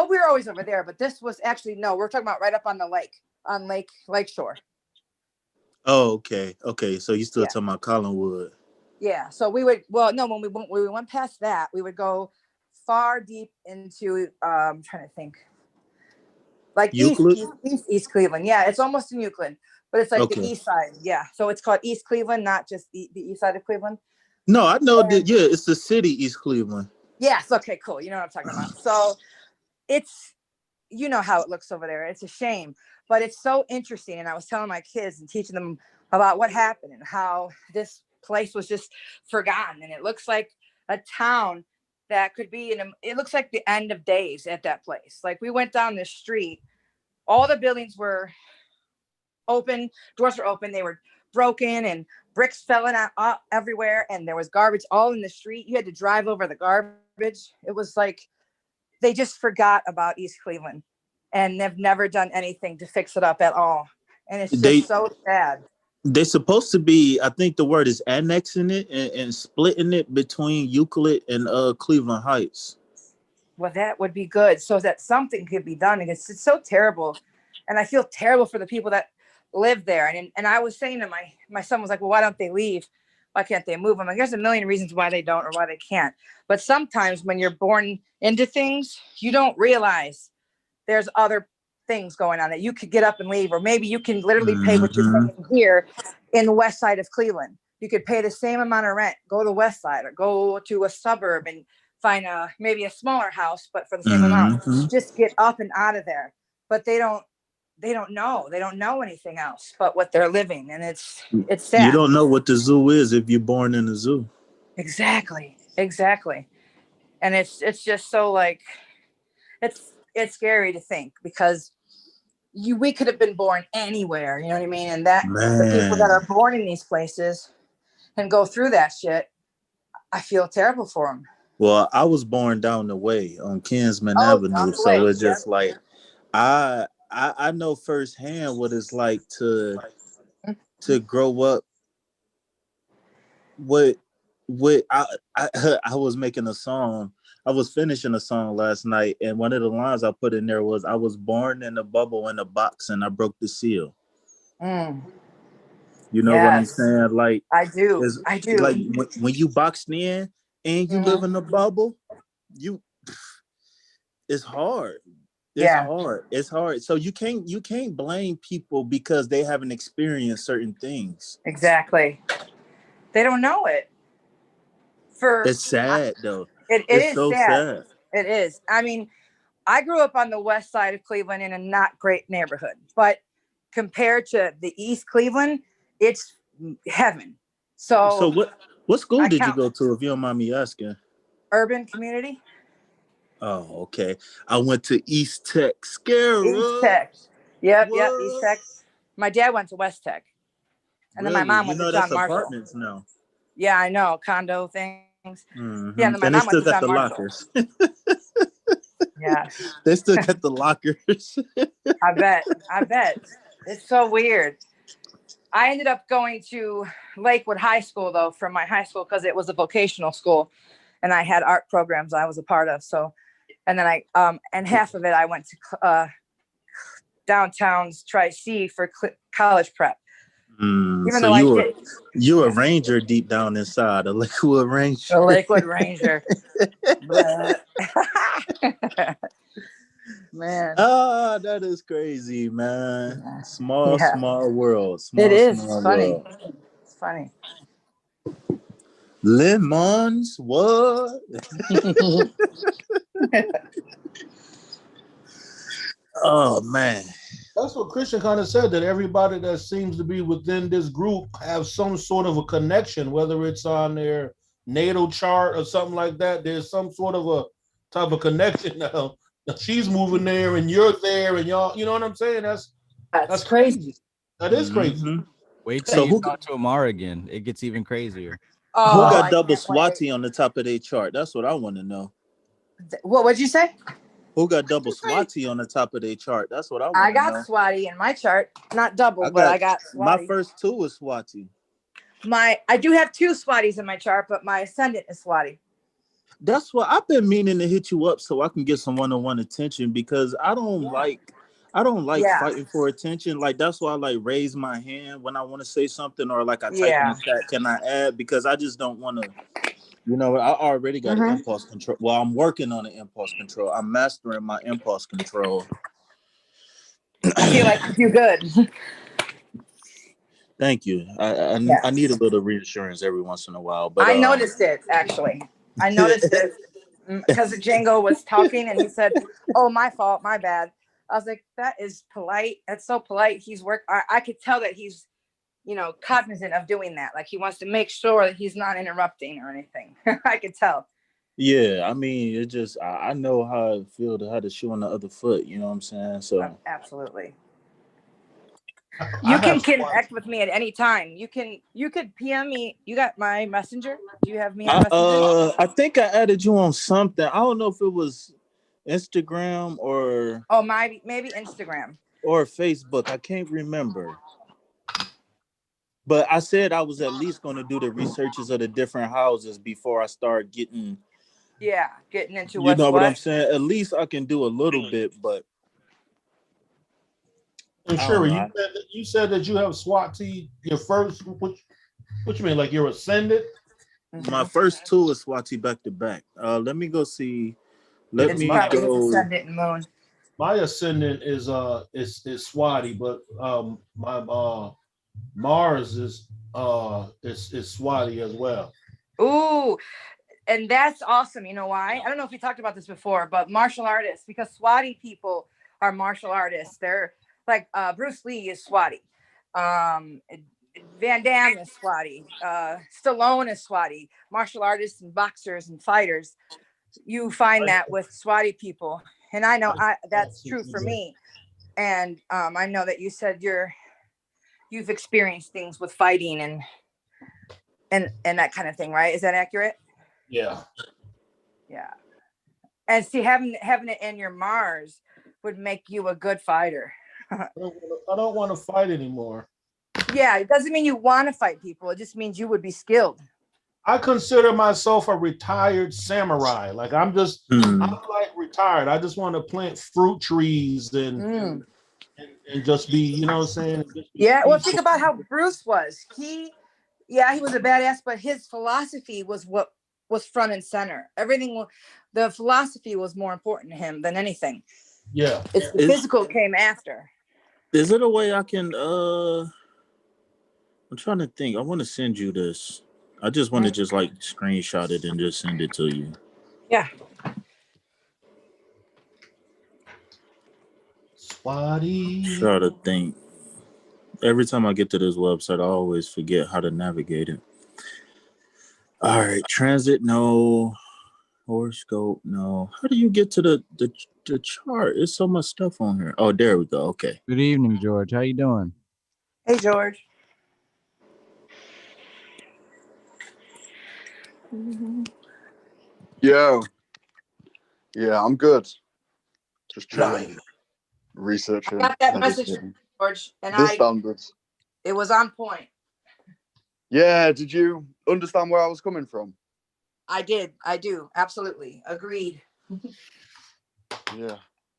were always over there, but this was actually we're talking about right up on the lake, on Lake Shore. Oh, okay. So you still talking about Collinwood? Yeah. So we would when we went past that, we would go far deep into I'm trying to think. Like Euclid? East Cleveland. Yeah, it's almost in Euclid, but it's like the east side. Yeah. So it's called East Cleveland, not just the east side of Cleveland. No, I know that. Yeah, it's the city, East Cleveland. Yes. Okay, cool. You know what I'm talking about. So it's, you know how it looks over there. It's a shame, but it's so interesting. And I was telling my kids and teaching them about what happened and how this place was just forgotten. And it looks like a town that could be it looks like the end of days at that place. Like we went down the street, all the buildings were open, doors were open, they were broken, and bricks fell out everywhere, and there was garbage all in the street. You had to drive over the garbage. It was like they just forgot about East Cleveland, and they've never done anything to fix it up at all. And it's just so sad. They're supposed to be, I think the word is annexing it and splitting it between Euclid and Cleveland Heights. Well, that would be good, so that something could be done. It's so terrible, and I feel terrible for the people that live there. And I was saying to my son was like, well, why don't they leave? Why can't they move? I'm like, there's a million reasons why they don't or why they can't. But sometimes when you're born into things, you don't realize there's other things going on that you could get up and leave, or maybe you can literally pay what you're paying here in the west side of Cleveland. You could pay the same amount of rent, go to the west side, or go to a suburb and find maybe a smaller house, but for the same amount. Just get up and out of there. But they don't know anything else but what they're living, and it's sad. You don't know what the zoo is if you're born in the zoo. Exactly. And it's just so like it's scary to think, because we could have been born anywhere, you know what I mean? And that the people that are born in these places and go through that shit, I feel terrible for them. Well, I was born down the way on Kinsman Avenue, so it's just like I know firsthand what it's like to grow up with I was making a song. I was finishing a song last night, and one of the lines I put in there was, I was born in a bubble in a box and I broke the seal. You know what I'm saying? Like I do. Like when you boxed in and you live in a bubble, it's hard. It's hard. So you can't blame people because they haven't experienced certain things. Exactly. They don't know it. It's sad though. It is so sad. It is. I mean, I grew up on the west side of Cleveland in a not great neighborhood, but compared to the East Cleveland, it's heaven. So what school did you go to, if you don't mind me asking? Urban Community. Oh, okay. I went to East Tech. East Tech. Yep, East Tech. My dad went to West Tech. And then my mom went to John Marshall. Apartments now. Yeah, I know. Condo things. Yeah, and then my mom went to John Marshall. Lockers. Yeah. They still got the lockers. I bet. It's so weird. I ended up going to Lakewood High School though from my high school because it was a vocational school, and I had art programs I was a part of. So, and then and half of it I went to downtown's Tri-C for college prep. Even so though I did. You a ranger deep down inside, a Lakewood Ranger. A Lakewood Ranger. Man. Ah, that is crazy, man. Yeah. Small world. It is. Small It's funny. world. It's funny. Lemons, what? Oh man. That's what Christian kind of said, that everybody that seems to be within this group have some sort of a connection, whether it's on their natal chart or something like that. There's some sort of a type of connection now. She's moving there and you're there and y'all, you know what I'm saying? That's crazy. That is crazy. Mm-hmm. Wait till you talk to Amara again. It gets even crazier. Oh, who got double Swati on the top of their chart? That's what I want to know. What'd you say? Who got double Swati on the top of their chart? That's what I want to know. I got Swati in my chart. Not double, but I got Swati. My first two is Swati. I do have two Swatis in my chart, but my ascendant is Swati. That's what I've been meaning to hit you up so I can get some one-on-one attention, because I don't like fighting for attention. Like, that's why I like raise my hand when I want to say something, or like I type in the chat, can I add? Because I just don't want to, I already got an impulse control. Well, I'm working on an impulse control. I'm mastering my impulse control. I feel like you do good. Thank you. I need a little reassurance every once in a while. But I noticed it, actually. I noticed it because Django was talking and he said, "Oh, my fault, my bad." I was like, "That is polite. That's so polite." I could tell that he's, cognizant of doing that. Like, he wants to make sure that he's not interrupting or anything. I could tell. Yeah, I mean, it just I know how I feel to have the shoe on the other foot. You know what I'm saying? So absolutely. You can connect with me at any time. You could PM me. You got my messenger? Do you have me on messenger? I think I added you on something. I don't know if it was Instagram or maybe Instagram or Facebook. I can't remember. But I said I was at least going to do the researches of the different houses before I start getting into what I'm saying. At least I can do a little bit, but. And sure, you said that you have Swati, your first, what you mean, like your ascendant? My first two is Swati back to back. Let me go see. Let me go. Ascendant and moon. My ascendant is Swati, but my Mars is Swati as well. Ooh, and that's awesome. You know why? I don't know if we talked about this before, but martial artists, because Swati people are martial artists. They're like Bruce Lee is Swati. Van Damme is Swati. Stallone is Swati. Martial artists and boxers and fighters. You find that with Swati people. And I know that's true for me. And I know that you said you've experienced things with fighting and that kind of thing, right? Is that accurate? Yeah. Yeah. And see, having it in your Mars would make you a good fighter. I don't want to fight anymore. Yeah, it doesn't mean you want to fight people. It just means you would be skilled. I consider myself a retired samurai. Like I'm like retired. I just want to plant fruit trees and just be, you know what I'm saying? Yeah, well, think about how Bruce was. He was a badass, but his philosophy was what was front and center. The philosophy was more important to him than anything. Yeah. The physical came after. Is it a way I can I'm trying to think. I want to send you this. I just want to just like screenshot it and just send it to you. Yeah. Swati. Try to think. Every time I get to this website, I always forget how to navigate it. All right, transit, no. Horoscope, no. How do you get to the chart? There's so much stuff on here. Oh, there we go. Okay. Good evening, George. How you doing? Hey, George. Yo. Yeah, I'm good. Just trying to research it. I got that message, George, and the standards. It was on point. Yeah, did you understand where I was coming from? I did. I do. Absolutely. Agreed. Yeah.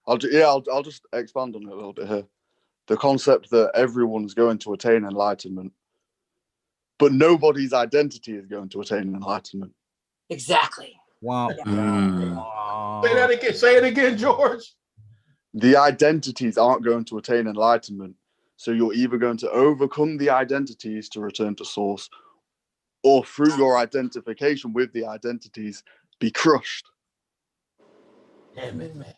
I'll just expand on it a little bit here. The concept that everyone's going to attain enlightenment, but nobody's identity is going to attain enlightenment. Exactly. Wow. Say that again. Say it again, George. The identities aren't going to attain enlightenment. So you're either going to overcome the identities to return to source, or through your identification with the identities, be crushed. Damn it, man.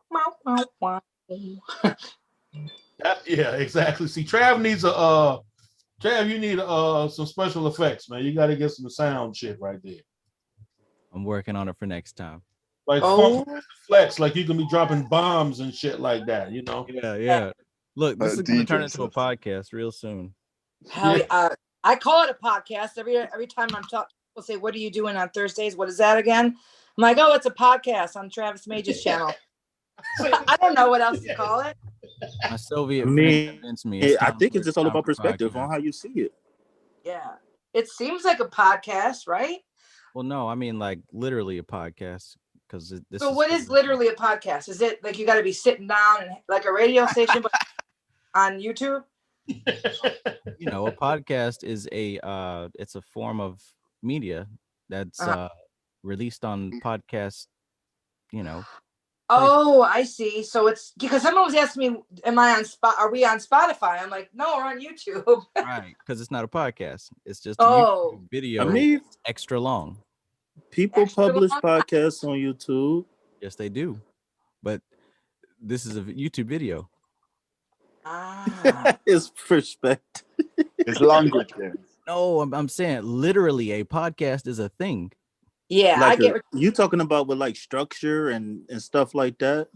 Wow, wow, wow. Yeah, exactly. See, Trav needs Trav, you need some special effects, man. You got to get some sound shit right there. I'm working on it for next time. Like flex, like you can be dropping bombs and shit like that, you know? Yeah. Look, this is gonna turn DJ into a podcast real soon. Hell yeah. I call it a podcast every time I'm talking. People say, "What are you doing on Thursdays? What is that again?" I'm like, "Oh, it's a podcast on Travis Mage's channel." I don't know what else to call it. My Soviet I friend mean, convinced me. I think it's just all about perspective on how you see it. Yeah, it seems like a podcast, right? Well, no, I mean like literally a podcast because this. So, what is literally a podcast? Is it like you got to be sitting down and like a radio station, but on YouTube? You know, a podcast is it's a form of media that's released on podcast. You know. Oh, I see. So it's because someone was asking me, "Am I on spot? Are we on Spotify?" I'm like, "No, we're on YouTube." Right, because it's not a podcast. It's just a YouTube video. I mean, extra long. People publish podcasts on YouTube. Yes, they do. But this is a YouTube video. It's perspective. It's language. No, I'm saying literally a podcast is a thing. Yeah, like I get you talking about with like structure and stuff like that,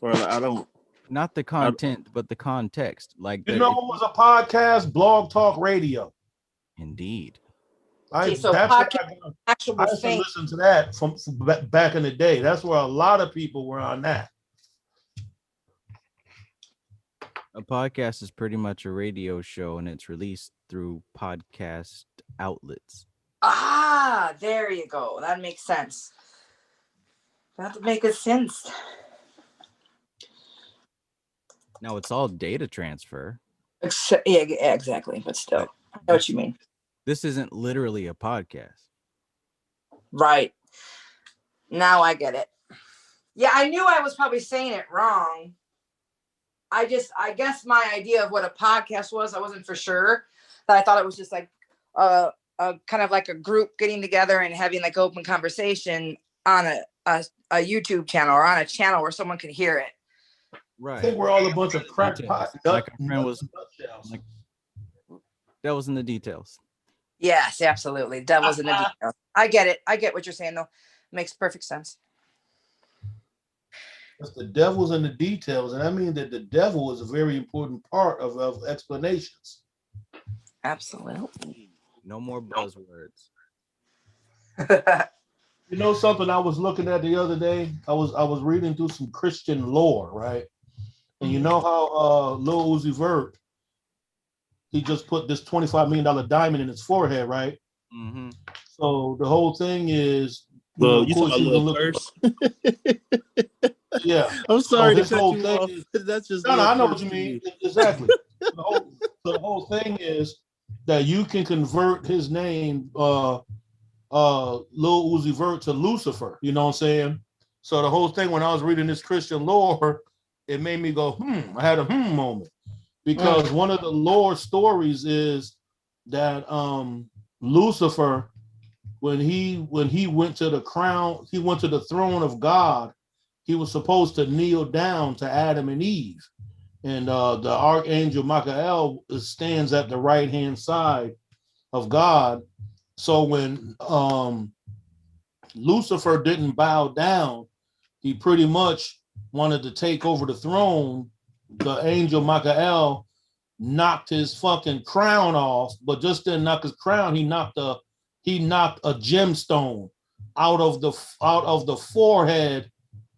or like, I don't. Not the content, but the context. Like you know, what was a podcast? Blog Talk Radio. Indeed. so that's podcast, I used to listen to that from back in the day. That's where a lot of people were on that. A podcast is pretty much a radio show, and it's released through podcast outlets. Ah, there you go. That makes sense. That makes sense. No, it's all data transfer. Yeah, exactly. But still, I know what you mean. This isn't literally a podcast. Right. Now I get it. Yeah, I knew I was probably saying it wrong. I guess my idea of what a podcast was, I wasn't for sure. But I thought it was just like a kind of like a group getting together and having like open conversation on a YouTube channel or on a channel where someone can hear it. Right. I think we're all a bunch of crackpots. Like our friend was like, that was in the details. Yes, absolutely. Devil's in the details. I get it. I get what you're saying though. Makes perfect sense. The devil's in the details, and I mean that the devil is a very important part of explanations. Absolutely. No more buzzwords. You know something I was looking at the other day? I was reading through some Christian lore, right? And you know how Lil Uzi Vert, he just put this $25 million diamond in his forehead, right? Mm-hmm. So the whole thing is, Well, you talking about Lil first? Yeah. I'm sorry so to cut you off. That's just no, I know what you mean. Exactly. The whole thing is that you can convert his name, Lil Uzi Vert, to Lucifer. You know what I'm saying? So the whole thing, when I was reading this Christian lore, it made me go, I had a moment. Because one of the lore stories is that Lucifer, when he went to the crown, he went to the throne of God, he was supposed to kneel down to Adam and Eve. And the archangel Michael stands at the right-hand side of God. So when Lucifer didn't bow down, he pretty much wanted to take over the throne. The angel Michael knocked his fucking crown off, but just didn't knock his crown. He knocked a gemstone out of the forehead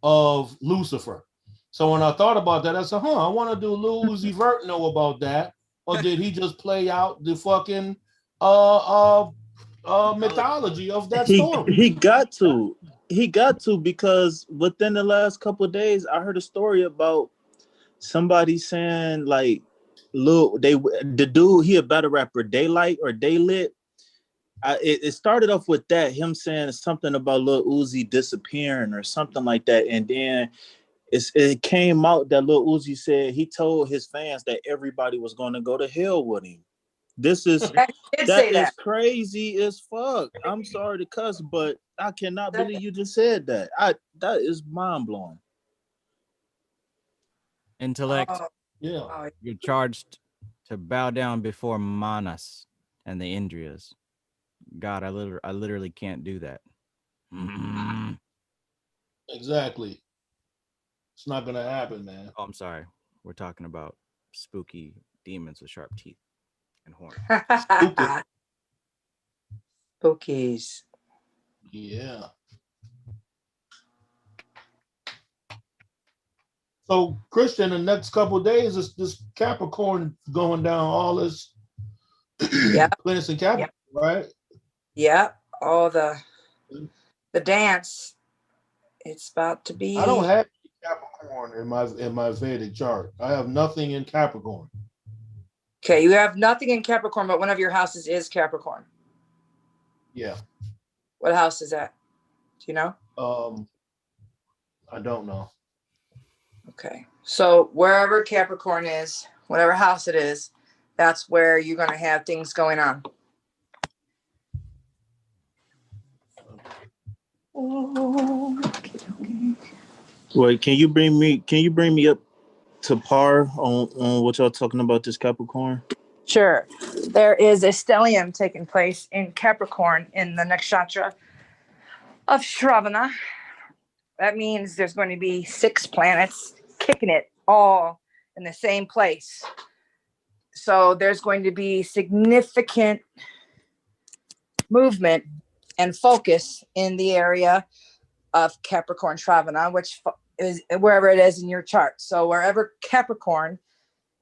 of Lucifer. So when I thought about that, I said, I want to do Lil Uzi Vert know about that. or did he just play out the fucking mythology of that story? He got to because within the last couple of days, I heard a story about somebody saying like, look, the dude, he a battle rapper, Daylight or Daylit. It started off with that, him saying something about Lil Uzi disappearing or something like that, and then it came out that Lil Uzi said he told his fans that everybody was going to go to hell with him. That is crazy as fuck. I'm sorry to cuss, but I cannot believe you just said that. That is mind blowing. Intellect. Yeah. You're charged to bow down before Manas and the Indriyas. God, I literally can't do that. Exactly. It's not gonna happen, man. Oh, I'm sorry. We're talking about spooky demons with sharp teeth and horns. Spookies. Yeah. So, Christian, the next couple of days, this Capricorn going down all this planets in Capricorn, right? Yep. All the dance. It's about to be. I don't have Capricorn in my Vedic chart. I have nothing in Capricorn. Okay, you have nothing in Capricorn, but one of your houses is Capricorn. Yeah. What house is that? Do you know? I don't know. Okay. So wherever Capricorn is, whatever house it is, that's where you're going to have things going on. Wait, can you bring me up to par on what y'all talking about this Capricorn? Sure. There is a stellium taking place in Capricorn in the nakshatra of Shravana. That means there's going to be 6 planets kicking it all in the same place. So there's going to be significant movement and focus in the area of Capricorn Shravana, which is wherever it is in your chart. So wherever Capricorn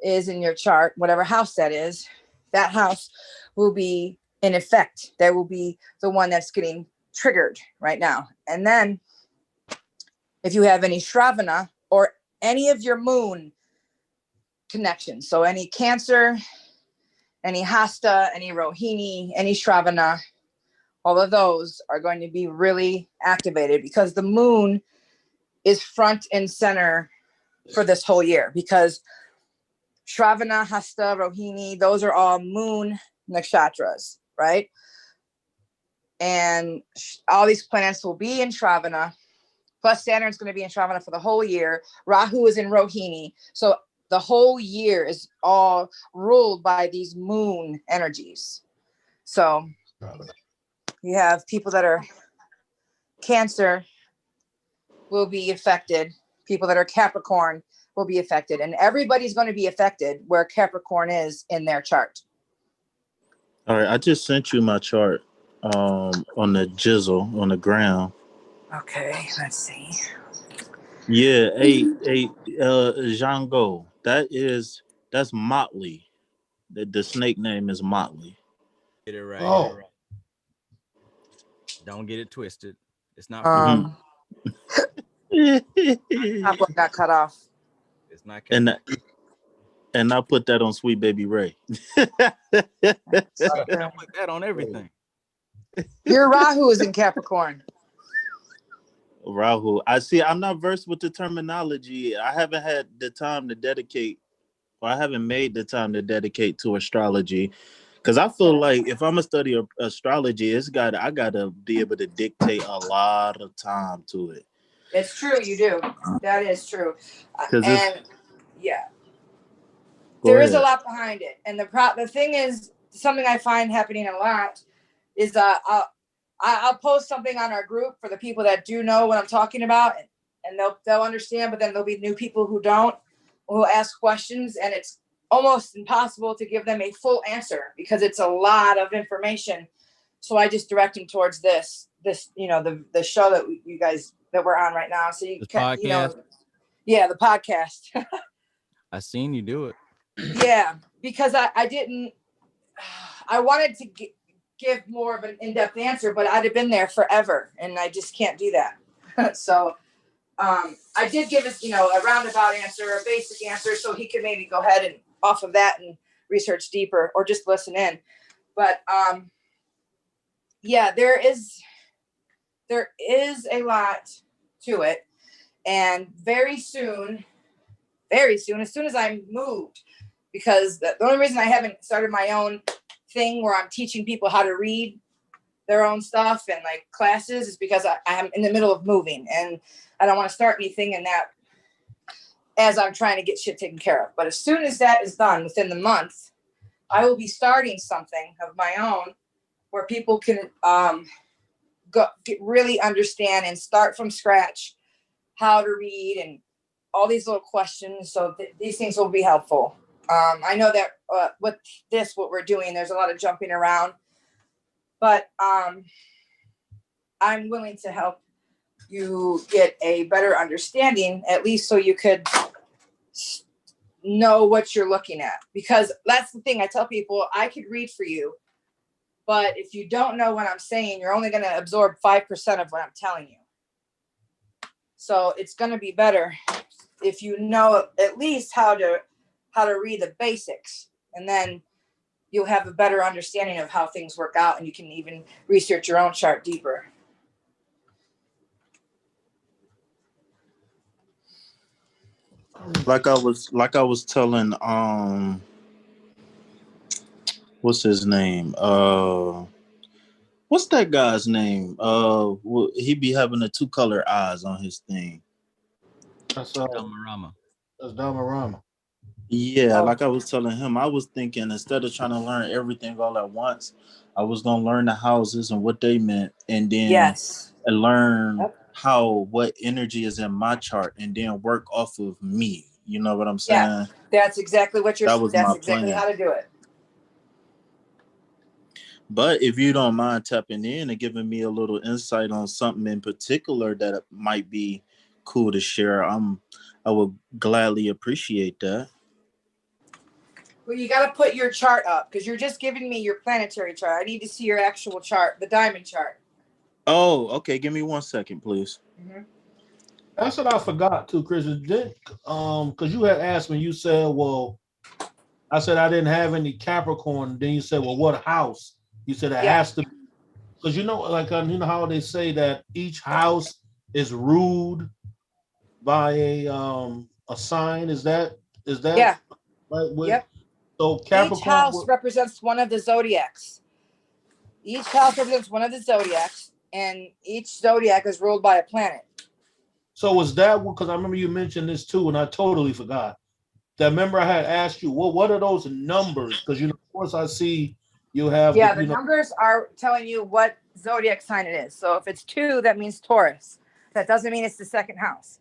is in your chart, whatever house that is, that house will be in effect. That will be the one that's getting triggered right now. And then if you have any Shravana or any of your moon connections, so any Cancer, any Hasta, any Rohini, any Shravana, all of those are going to be really activated because the moon is front and center for this whole year, because Shravana, Hasta, Rohini, those are all moon nakshatras, right? And all these planets will be in Shravana, plus Saturn's going to be in Shravana for the whole year. Rahu is in Rohini. So the whole year is all ruled by these moon energies. So you have people that are Cancer will be affected. People that are Capricorn will be affected. And everybody's going to be affected where Capricorn is in their chart. All right, I just sent you my chart on the jizzle on the ground. Okay, let's see. Yeah, Django. That's Motley. The snake name is Motley. Get it right. Oh. Don't get it twisted. It's not. What got cut off? It's not. And I put that on Sweet Baby Ray. I put that on everything. Your Rahu is in Capricorn. Rahu. I see. I'm not versed with the terminology. I haven't had the time to dedicate, or I haven't made the time to dedicate to astrology, because I feel like if I'm gonna study astrology, I gotta be able to dictate a lot of time to it. It's true, you do. That is true. And yeah, there is a lot behind it. And the thing is, something I find happening a lot is I'll post something on our group for the people that do know what I'm talking about, and they'll understand. But then there'll be new people who don't, who ask questions, and it's almost impossible to give them a full answer because it's a lot of information. So I just direct them towards this, the show that you guys that we're on right now. So you can, the podcast. I seen you do it. Yeah, because I didn't, I wanted to give more of an in-depth answer, but I'd have been there forever, and I just can't do that. So I did give us, a roundabout answer, a basic answer, so he could maybe go ahead and off of that and research deeper or just listen in. But yeah, there is a lot to it, and very soon, as soon as I moved, because the only reason I haven't started my own thing where I'm teaching people how to read their own stuff and like classes is because I'm in the middle of moving, and I don't want to start anything in that as I'm trying to get shit taken care of. But as soon as that is done within the month, I will be starting something of my own where people can really understand and start from scratch how to read and all these little questions. So these things will be helpful. I know that with what we're doing, there's a lot of jumping around, but I'm willing to help you get a better understanding, at least so you could know what you're looking at. Because that's the thing I tell people, I could read for you, but if you don't know what I'm saying, you're only going to absorb 5% of what I'm telling you. So it's going to be better if you know at least how to read the basics, and then you'll have a better understanding of how things work out, and you can even research your own chart deeper. Like I was telling what's his name? What's that guy's name? He be having the 2-color eyes on his thing. That's Dhamarama. That's Dhamarama. Yeah, like I was telling him, I was thinking instead of trying to learn everything all at once, I was gonna learn the houses and what they meant, and then learn what energy is in my chart, and then work off of me. You know what I'm saying? Yeah, that's exactly what That was that's my exactly plan. how to do it. But if you don't mind tapping in and giving me a little insight on something in particular that might be cool to share, I would gladly appreciate that. Well, you got to put your chart up because you're just giving me your planetary chart. I need to see your actual chart, the diamond chart. Oh, okay. Give me 1 second, please. Mm-hmm. That's what I forgot too, Chris. Because you had asked me, you said, well, I said I didn't have any Capricorn. Then you said, well, what house? You said it has to be, because you know how they say that each house is ruled by a sign. Is that Yeah. right? Yep. So Capricorn. Each house represents one of the zodiacs. Each house represents one of the zodiacs, and each zodiac is ruled by a planet. So was that because I remember you mentioned this too, and I totally forgot. That remember I had asked you, well, what are those numbers? Because of course I see you have the numbers are telling you what zodiac sign it is. So if it's 2, that means Taurus. That doesn't mean it's the second house.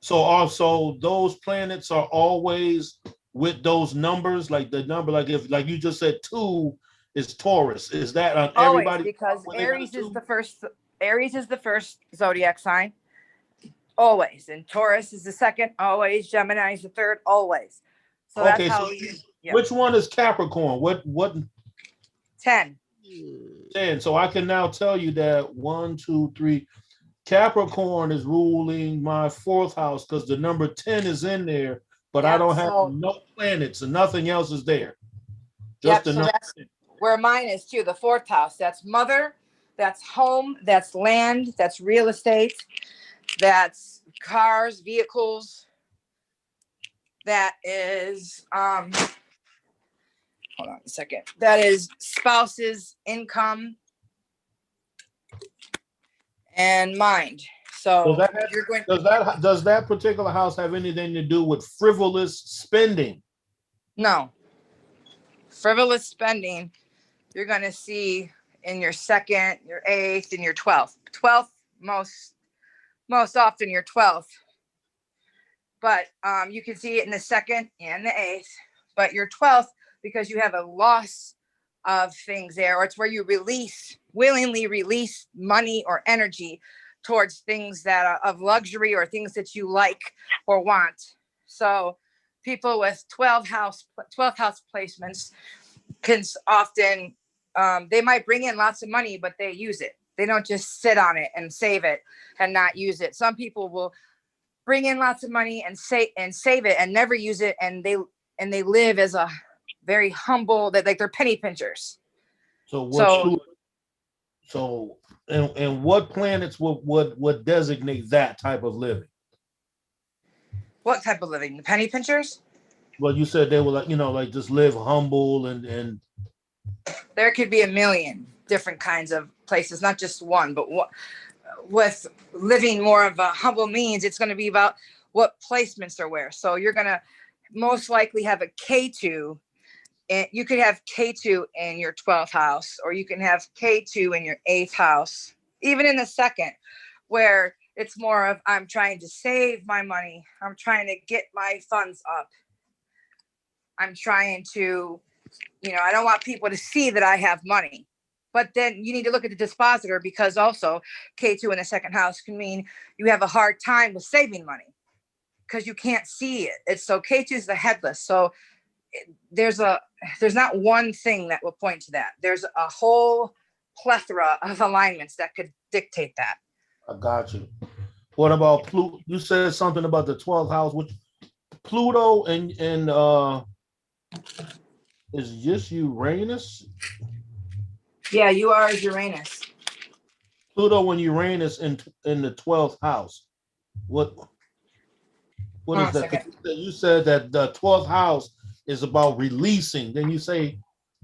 So also those planets are always with those numbers, like the number, like if like you just said 2 is Taurus. Is that on everybody? Because Aries is the first. Aries is the first zodiac sign. Always. And Taurus is the second. Always. Gemini is the third. Always. So okay, that's how so which one is Capricorn? What 10. 10. So I can now tell you that 1, 2, 3. Capricorn is ruling my 4th house because the number 10 is in there, but I don't have no planets and nothing else is there. Just the number. That's where mine is too. The 4th house. That's mother. That's home. That's land. That's real estate. That's cars, vehicles. That is hold on a second. That is spouses, income, and mind. So does that particular house have anything to do with frivolous spending? No. Frivolous spending, you're gonna see in your 2nd, your 8th, and your 12th. 12th most often your 12th. But you can see it in the 2nd and the 8th. But your 12th, because you have a loss of things there, or it's where you willingly release money or energy towards things that are of luxury or things that you like or want. So people with 12th house placements can often, they might bring in lots of money, but they use it. They don't just sit on it and save it and not use it. Some people will bring in lots of money and save it and never use it, and they live as a very humble, that like they're penny pinchers. And what planets would designate that type of living? What type of living? The penny pinchers? Well, you said they were like, like just live humble and there could be a million different kinds of places, not just one, but with living more of a humble means, it's going to be about what placements are where. So you're going to most likely have a K2, and you could have K2 in your 12th house, or you can have K2 in your 8th house, even in the second, where it's more of, I'm trying to save my money. I'm trying to get my funds up. I'm trying to, I don't want people to see that I have money. But then you need to look at the dispositor, because also K2 in the second house can mean you have a hard time with saving money because you can't see it. It's so K2 is the headless. So there's not one thing that will point to that. There's a whole plethora of alignments that could dictate that. I got you. What about Pluto? You said something about the 12th house, which Pluto and is just Uranus? Yeah, you are Uranus. Pluto and Uranus in the 12th house. What is that? You said that the 12th house is about releasing. Then you say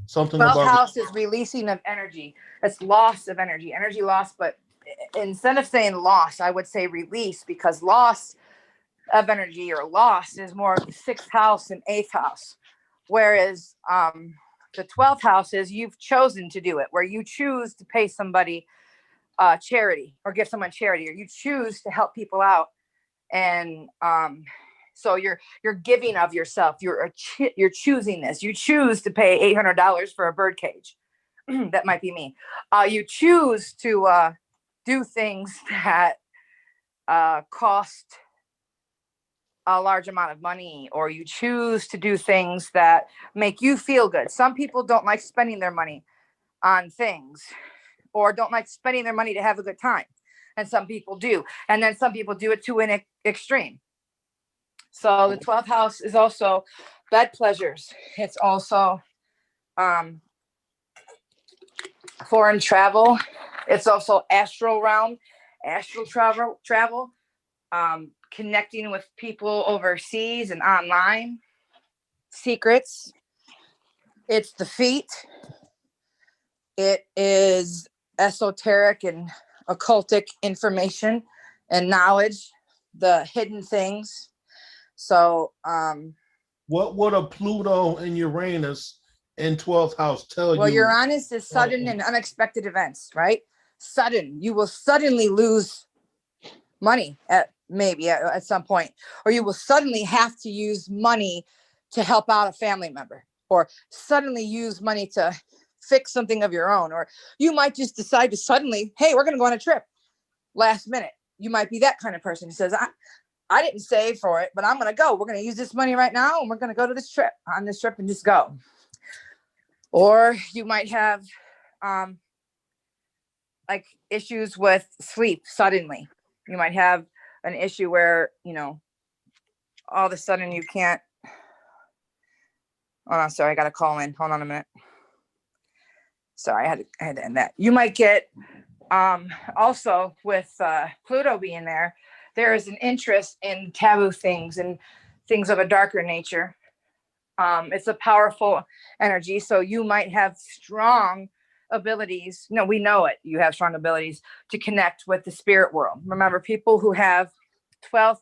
something 12th about house is releasing of energy. It's loss of energy loss. But instead of saying loss, I would say release, because loss of energy or loss is more of the 6th house and 8th house. Whereas the 12th house is you've chosen to do it, where you choose to pay somebody charity or give someone charity, or you choose to help people out. And so you're giving of yourself. You're choosing this. You choose to pay $800 for a bird cage. That might be me. You choose to do things that cost a large amount of money, or you choose to do things that make you feel good. Some people don't like spending their money on things, or don't like spending their money to have a good time. And some people do. And then some people do it to an extreme. So the 12th house is also bed pleasures. It's also foreign travel. It's also astral realm, astral travel, connecting with people overseas and online, secrets. It's the feet. It is esoteric and occultic information and knowledge, the hidden things. So what would a Pluto and Uranus in 12th house tell you? Well, Uranus is sudden and unexpected events, right? Sudden. You will suddenly lose money at some point, or you will suddenly have to use money to help out a family member, or suddenly use money to fix something of your own, or you might just decide to suddenly, hey, we're going to go on a trip last minute. You might be that kind of person who says, I didn't save for it, but I'm going to go. We're going to use this money right now, and we're going to go to this trip and just go. Or you might have like issues with sleep suddenly. You might have an issue where, all of a sudden you can't. Oh, no, sorry, I got a call in. Hold on a minute. Sorry, I had to end that. You might get also with Pluto being there is an interest in taboo things and things of a darker nature. It's a powerful energy. So you might have strong abilities. No, we know it. You have strong abilities to connect with the spirit world. Remember, people who have 12th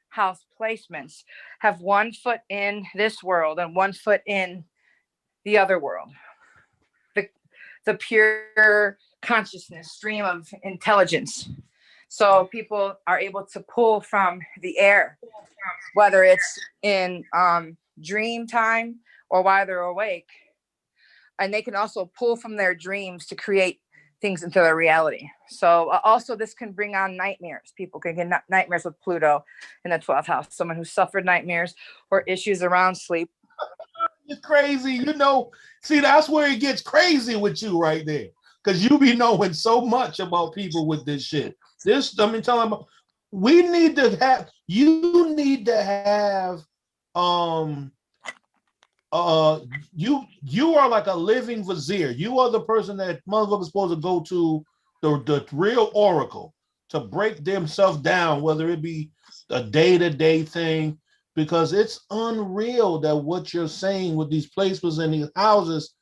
house placements have 1 foot in this world and 1 foot in the other world. The pure consciousness stream of intelligence. So people are able to pull from the air, whether it's in dream time or while they're awake. And they can also pull from their dreams to create things into their reality. So also this can bring on nightmares. People can get nightmares with Pluto in the 12th house. Someone who suffered nightmares or issues around sleep. It's crazy, you know. See, that's where it gets crazy with you right there, because you be knowing so much about people with this shit. This, I mean, tell them we need to have. You need to have. You are like a living vizier. You are the person that motherfucker's supposed to go to the real oracle to break themselves down, whether it be a day-to-day thing, because it's unreal that what you're saying with these placements in these houses,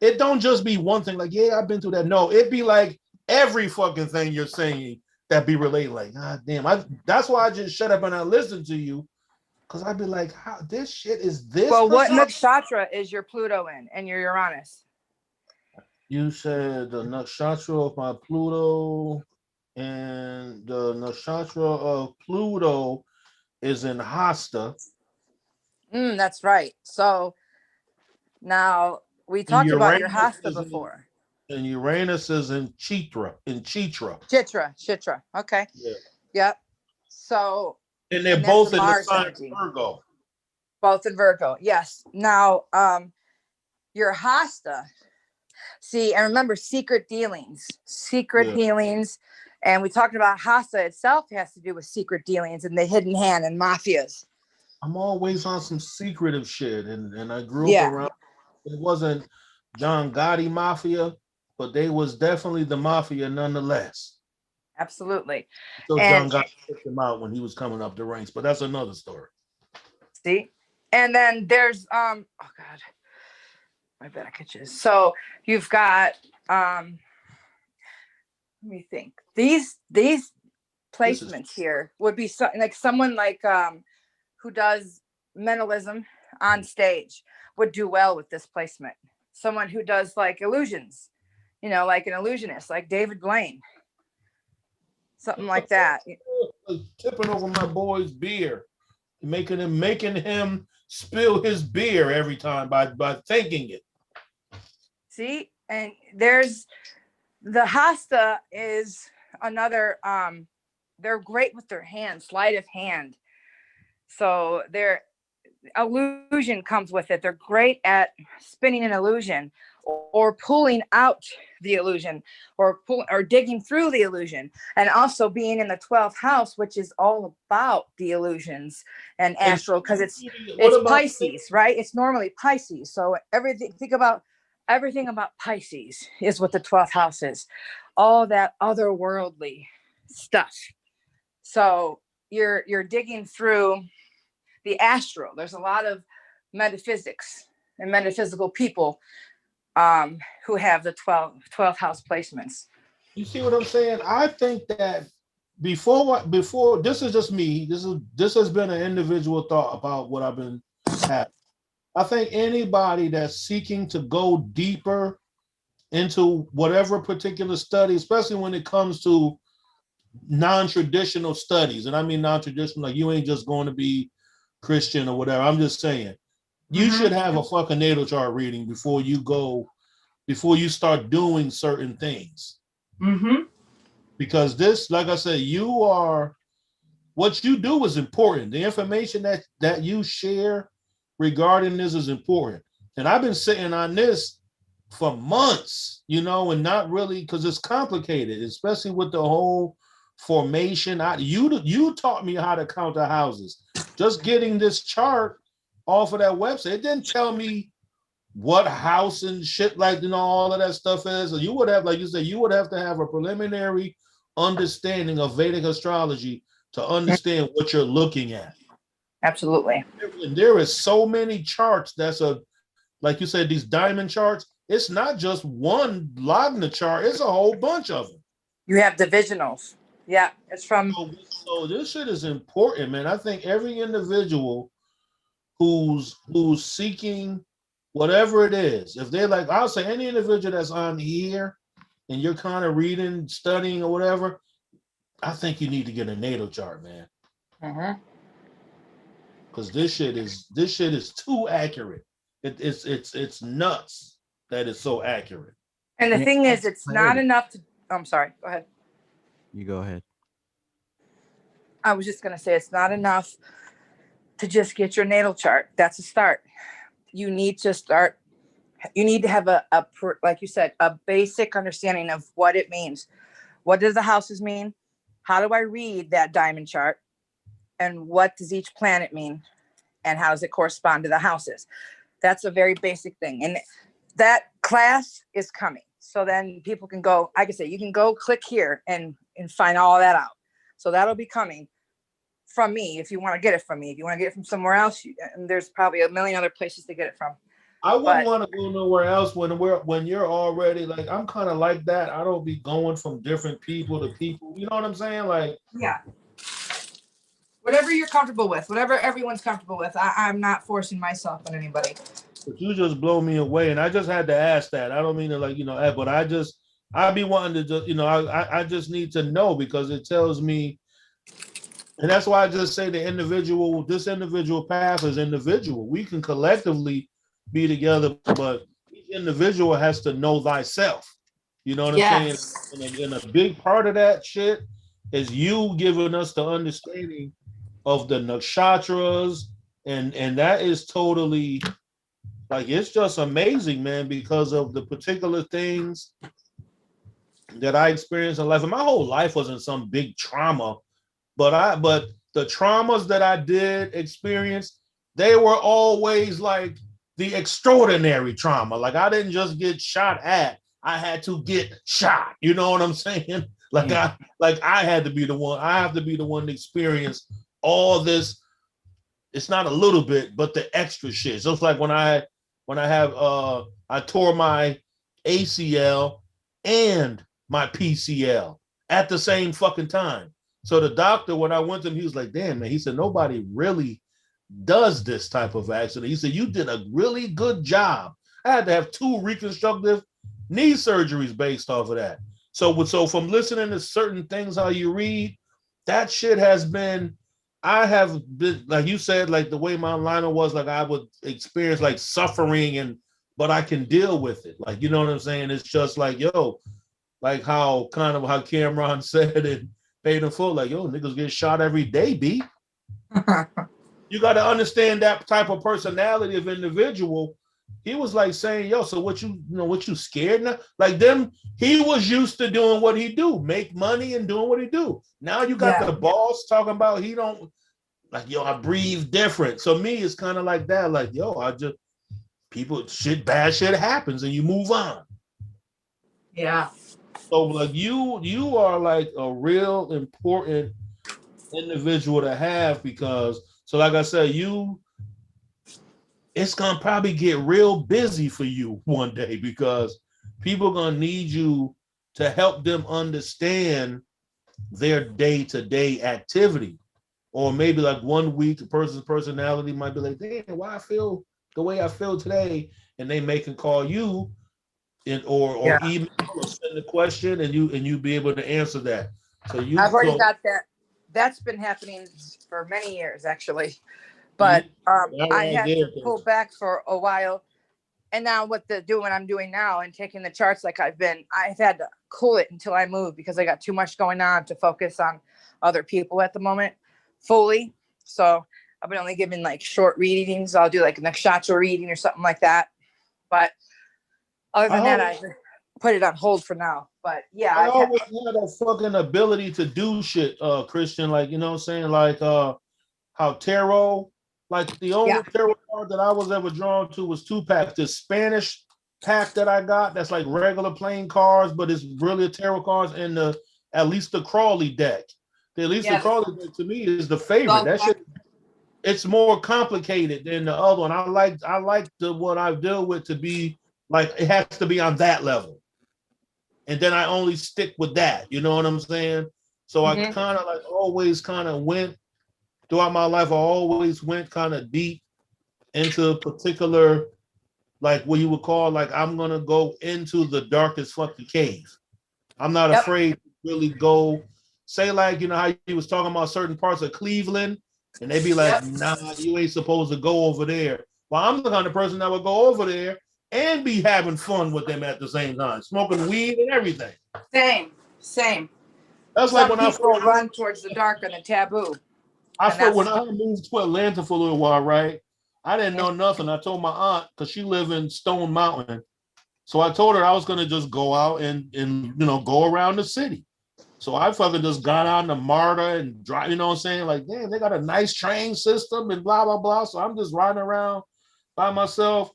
it don't just be one thing, like, yeah, I've been through that. No, it be like every fucking thing you're saying that be related. Like, God damn, that's why I just shut up and I listen to you. Because I'd be like, how this shit is this? Well, what nakshatra is your Pluto in and your Uranus? You said the nakshatra of my Pluto, and the nakshatra of Pluto is in Hasta. That's right. So now we talked about your Hasta before. And Uranus is in Chitra. Chitra. Okay. Yeah. Yep. So. And they're both in the sign of Virgo. Both in Virgo, yes. Now, your Hasta, see, and remember secret dealings, healings. And we talked about Hasta itself has to do with secret dealings and the hidden hand and mafias. I'm always on some secretive shit. And I grew up around, it wasn't John Gotti Mafia, but they was definitely the mafia nonetheless. Absolutely. So John Gotti took him out when he was coming up the ranks, but that's another story. See? And then there's oh God, my back itches. So you've got let me think. These placements here would be like someone like who does mentalism on stage would do well with this placement. Someone who does like illusions, you know, like an illusionist, like David Blaine. Something like that. Tipping over my boy's beer, making him spill his beer every time by thinking it. See, and there's the Hasta is another. They're great with their hand, sleight of hand. So their illusion comes with it. They're great at spinning an illusion or pulling out the illusion or digging through the illusion, and also being in the 12th house, which is all about the illusions and astral, because it's Pisces, right? It's normally Pisces. So think about everything about Pisces is what the 12th house is, all that otherworldly stuff. So you're digging through the astral. There's a lot of metaphysics and metaphysical people who have the 12th house placements. You see what I'm saying? I think that before this is just me. This has been an individual thought about what I've been having. I think anybody that's seeking to go deeper into whatever particular study, especially when it comes to non-traditional studies, and I mean non-traditional, like you ain't just going to be Christian or whatever. I'm just saying you should have a fucking natal chart reading before you start doing certain things. Because this, like I said, what you do is important. The information that you share regarding this is important. And I've been sitting on this for months, you know, and not really, because it's complicated, especially with the whole formation. You taught me how to count the houses. Just getting this chart off of that website, it didn't tell me what house and shit, like, you know, all of that stuff is. So you would have, like you said, you would have to have a preliminary understanding of Vedic astrology to understand what you're looking at. Absolutely. There is so many charts. Like you said, these diamond charts. It's not just one Lagna chart. It's a whole bunch of them. You have divisionals. Yeah, it's from. So this shit is important, man. I think every individual who's seeking whatever it is, if they're like, I'll say any individual that's on here and you're kind of reading, studying, or whatever, I think you need to get a natal chart, man. Because this shit is too accurate. It's nuts that it's so accurate. And the And it thing is, adds it's not clarity. enough to, I'm sorry, go ahead. You go ahead. I was just going to say, it's not enough to just get your natal chart. That's a start. You need to start. You need to have like you said, a basic understanding of what it means. What does the houses mean? How do I read that diamond chart? And what does each planet mean? And how does it correspond to the houses? That's a very basic thing. And that class is coming. So then people can go, like I say, you can go click here and find all that out. So that'll be coming from me if you want to get it from me. If you want to get it from somewhere else, and there's probably a million other places to get it from. I wouldn't want to go nowhere else when you're already like, I'm kind of like that. I don't be going from different people to people. You know what I'm saying? Like, yeah, whatever you're comfortable with, whatever everyone's comfortable with. I'm not forcing myself on anybody. But you just blow me away, and I just had to ask that. I don't mean to like, but I be wanting to just, I just need to know because it tells me, and that's why I just say this individual path is individual. We can collectively be together, but each individual has to know thyself. You know what I'm saying? And a big part of that shit is you giving us the understanding of the nakshatras, and that is totally like, it's just amazing, man, because of the particular things that I experienced in life. And my whole life wasn't some big trauma, but the traumas that I did experience, they were always like the extraordinary trauma. Like, I didn't just get shot at, I had to get shot. You know what I'm saying? Like, I had to be the one. I have to be the one to experience all this. It's not a little bit, but the extra shit. So it's like when I tore my ACL and my PCL at the same fucking time. So the doctor, when I went to him, he was like, damn, man, he said, nobody really does this type of accident. He said, you did a really good job. I had to have 2 reconstructive knee surgeries based off of that. So from listening to certain things, how you read, that shit has been, I have been, like you said, like the way my liner was, like I would experience like suffering but I can deal with it. Like, you know what I'm saying? It's just like, yo, like how Cameron said it, paid in full, like, yo, niggas get shot every day, B. You got to understand that type of personality of individual. He was like saying, yo, so what you scared now? Like them, he was used to doing what he do, make money and doing what he do. Now you got the boss talking about he don't, like, yo, I breathe different. So me, it's kind of like that. Like, yo, bad shit happens and you move on. Yeah. So like you are like a real important individual to have because, so like I said, it's gonna probably get real busy for you one day because people are gonna need you to help them understand their day-to-day activity. Or maybe like one week a person's personality might be like, damn, why I feel the way I feel today, and they may can call you or email or send a question and you be able to answer that. So I've already got that. That's been happening for many years actually. But I had to pull back for a while. And now what I'm doing now and taking the charts like I've had to cool it until I move because I got too much going on to focus on other people at the moment fully. So I've been only giving like short readings. I'll do like a nakshatra reading or something like that. But other than that, I put it on hold for now. But yeah, I always had a fucking ability to do shit, Christian. Like, you know what I'm saying? Like how tarot, like the only tarot card that I was ever drawn to was 2 packs. The Spanish pack that I got, that's like regular playing cards, but it's really a tarot cards, and at least the Crawley deck. The Crawley deck to me is the favorite. That shit, it's more complicated than the other one. I like what I deal with to be like, it has to be on that level. And then I only stick with that. You know what I'm saying? So I kind of like always kind of went throughout my life. I always went kind of deep into a particular, like what you would call, like, I'm going to go into the darkest fucking cave. I'm not afraid to really go, say like, you know how you was talking about certain parts of Cleveland and they be like, nah, you ain't supposed to go over there. Well, I'm the kind of person that would go over there and be having fun with them at the same time, smoking weed and everything. Same. That's Some like when people run towards the dark and the taboo. I felt when I moved to Atlanta for a little while, right? I didn't know nothing. I told my aunt, because she lived in Stone Mountain. So I told her I was gonna just go out and go around the city. So I fucking just got on the MARTA and drive, you know what I'm saying? Like, damn, they got a nice train system and blah, blah, blah. So I'm just riding around by myself.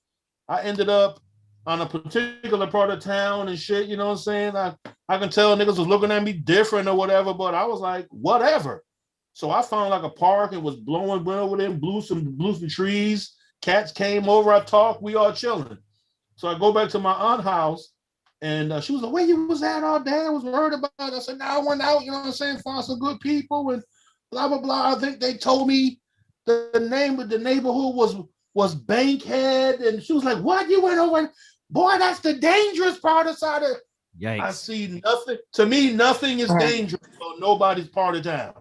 I ended up on a particular part of town and shit, you know what I'm saying? I can tell niggas was looking at me different or whatever, but I was like, whatever. So I found like a park and went over there and blew some trees. Cats came over, I talked, we all chilling. So I go back to my aunt's house. And she was like, where you was at all day? I was worried about it. I said, no, I went out, you know what I'm saying, found some good people and blah, blah, blah. I think they told me the name of the neighborhood was Bankhead. And she was like, what? You went over? Boy, that's the dangerous part of side of. Yikes. I see nothing. To me, nothing is dangerous on nobody's part of town.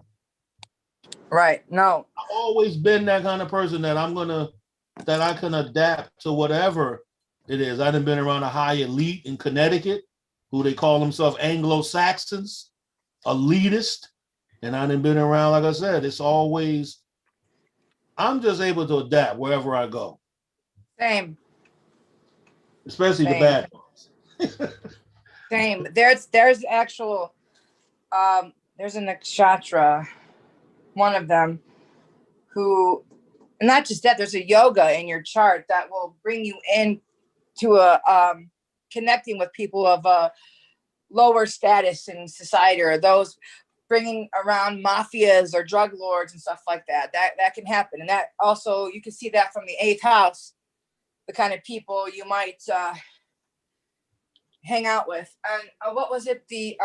Right. No. I've always been that kind of person that I can adapt to whatever it is. I done been around a high elite in Connecticut, who they call themselves Anglo-Saxons, elitist. And I done been around, like I said, it's always, I'm just able to adapt wherever I go. Same. Especially the bad ones. Same. There's actual, there's a nakshatra, one of them, who, not just that, there's a yoga in your chart that will bring you in to a connecting with people of a lower status in society, or those bringing around mafias or drug lords and stuff like that. That can happen, and that also you can see that from the 8th house, the kind of people you might hang out with. And what was it? The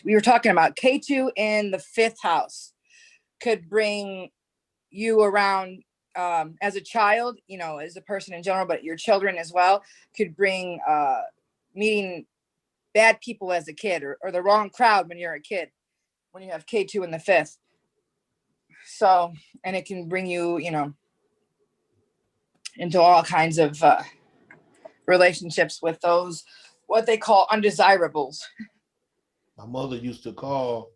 we were talking about K2 in the 5th house could bring you around. As a child, as a person in general, but your children as well, could bring meeting bad people as a kid, or the wrong crowd when you're a kid, when you have K2 in the 5th. So, and it can bring you, into all kinds of relationships with those, what they call undesirables. My mother used to call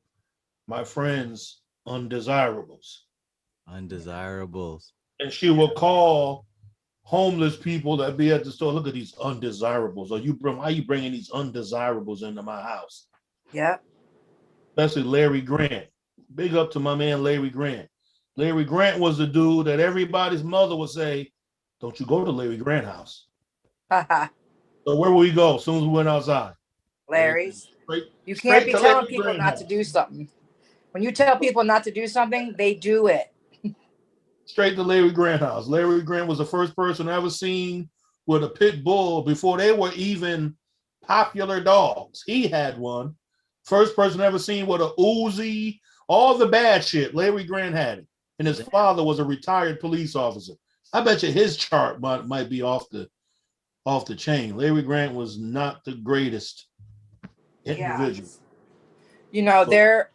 my friends undesirables. Undesirables. And she will call homeless people that be at the store. Look at these undesirables. Why are you bringing these undesirables into my house? Yeah. Especially Larry Grant. Big up to my man, Larry Grant. Larry Grant was the dude that everybody's mother would say, don't you go to Larry Grant house. So where will we go as soon as we went outside? Larry's. You can't be telling people not to do something. When you tell people not to do something, they do it. Straight to Larry Grant house. Larry Grant was the first person I ever seen with a pit bull before they were even popular dogs. He had one. First person ever seen with a Uzi, all the bad shit. Larry Grant had it. And his father was a retired police officer. I bet you his chart might be off the chain. Larry Grant was not the greatest individual. There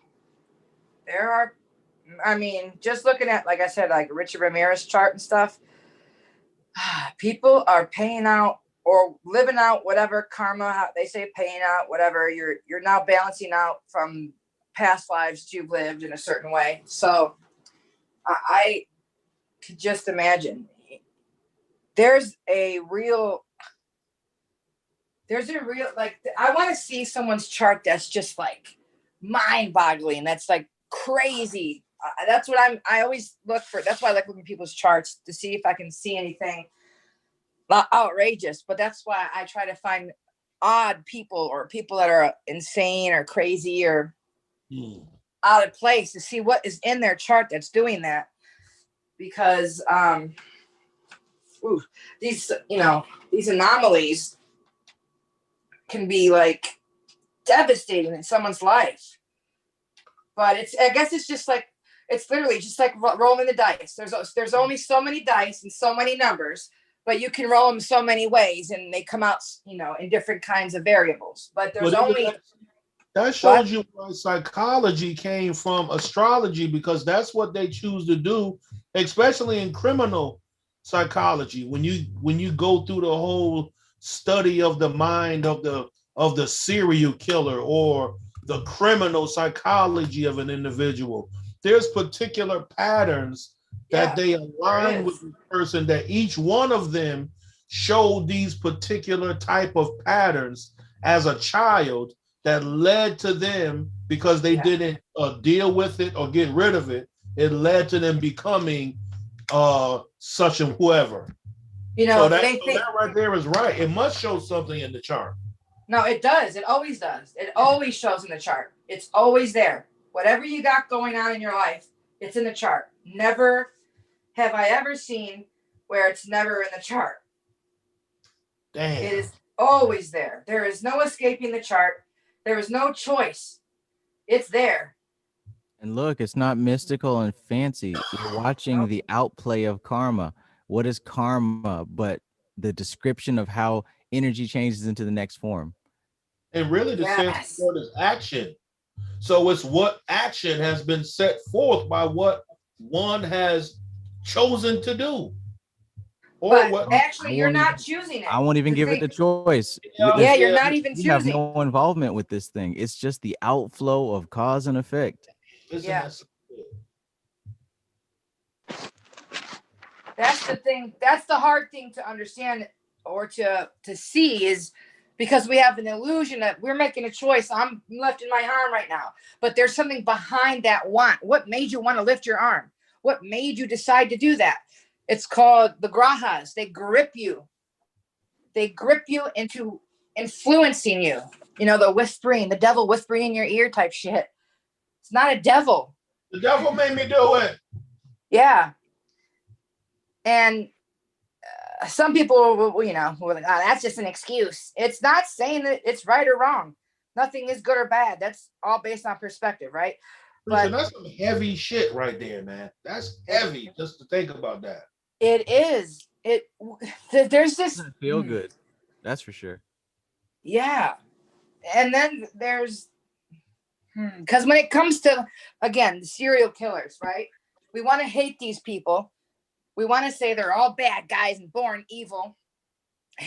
are, I mean, just looking at, like I said, like Richard Ramirez chart and stuff, people are paying out or living out whatever karma, they say paying out, whatever, you're now balancing out from past lives you've lived in a certain way. So I could just imagine there's a real, like, I want to see someone's chart that's just like mind-boggling. That's like crazy. That's what I always look for. That's why I like looking at people's charts to see if I can see anything outrageous. But that's why I try to find odd people or people that are insane or crazy or out of place to see what is in their chart that's doing that. Because these anomalies can be like devastating in someone's life. But I guess it's just like, it's literally just like rolling the dice. There's only so many dice and so many numbers, but you can roll them so many ways and they come out, in different kinds of variables. But there's that shows you why psychology came from astrology, because that's what they choose to do, especially in criminal psychology, when you go through the whole study of the mind of the serial killer or the criminal psychology of an individual, there's particular patterns that they align with the person, that each one of them showed these particular type of patterns as a child that led to them, because they didn't deal with it or get rid of it, it led to them becoming such and whoever. You know, so that right there is right. It must show something in the chart. No, it does. It always does. It always shows in the chart. It's always there. Whatever you got going on in your life, it's in the chart. Never have I ever seen where it's never in the chart. Damn. It is always there. There is no escaping the chart. There is no choice. It's there. And look, it's not mystical and fancy. You're watching the outplay of karma. What is karma but the description of how energy changes into the next form? And really the sense word is action. So it's what action has been set forth by what one has chosen to do. Or but what actually you're not choosing it. I won't even give it the choice. Yeah, you're not even choosing. You have no involvement with this thing. It's just the outflow of cause and effect. Yeah. That's the thing. That's the hard thing to understand or to see, is because we have an illusion that we're making a choice. I'm lifting my arm right now, but there's something behind that want. What made you want to lift your arm? What made you decide to do that? It's called the grahas. They grip you. They grip you into influencing you. You know, the whispering, the devil whispering in your ear type shit. It's not a devil. The devil made me do it. Yeah. And some people, you know, were like, oh, that's just an excuse. It's not saying that it's right or wrong. Nothing is good or bad. That's all based on perspective, right? Listen, that's some heavy shit right there, man. That's heavy just to think about that. It is. There's this. Doesn't feel good. That's for sure. Yeah. And then there's, because when it comes to, again, the serial killers, right? We want to hate these people. We want to say they're all bad guys and born evil.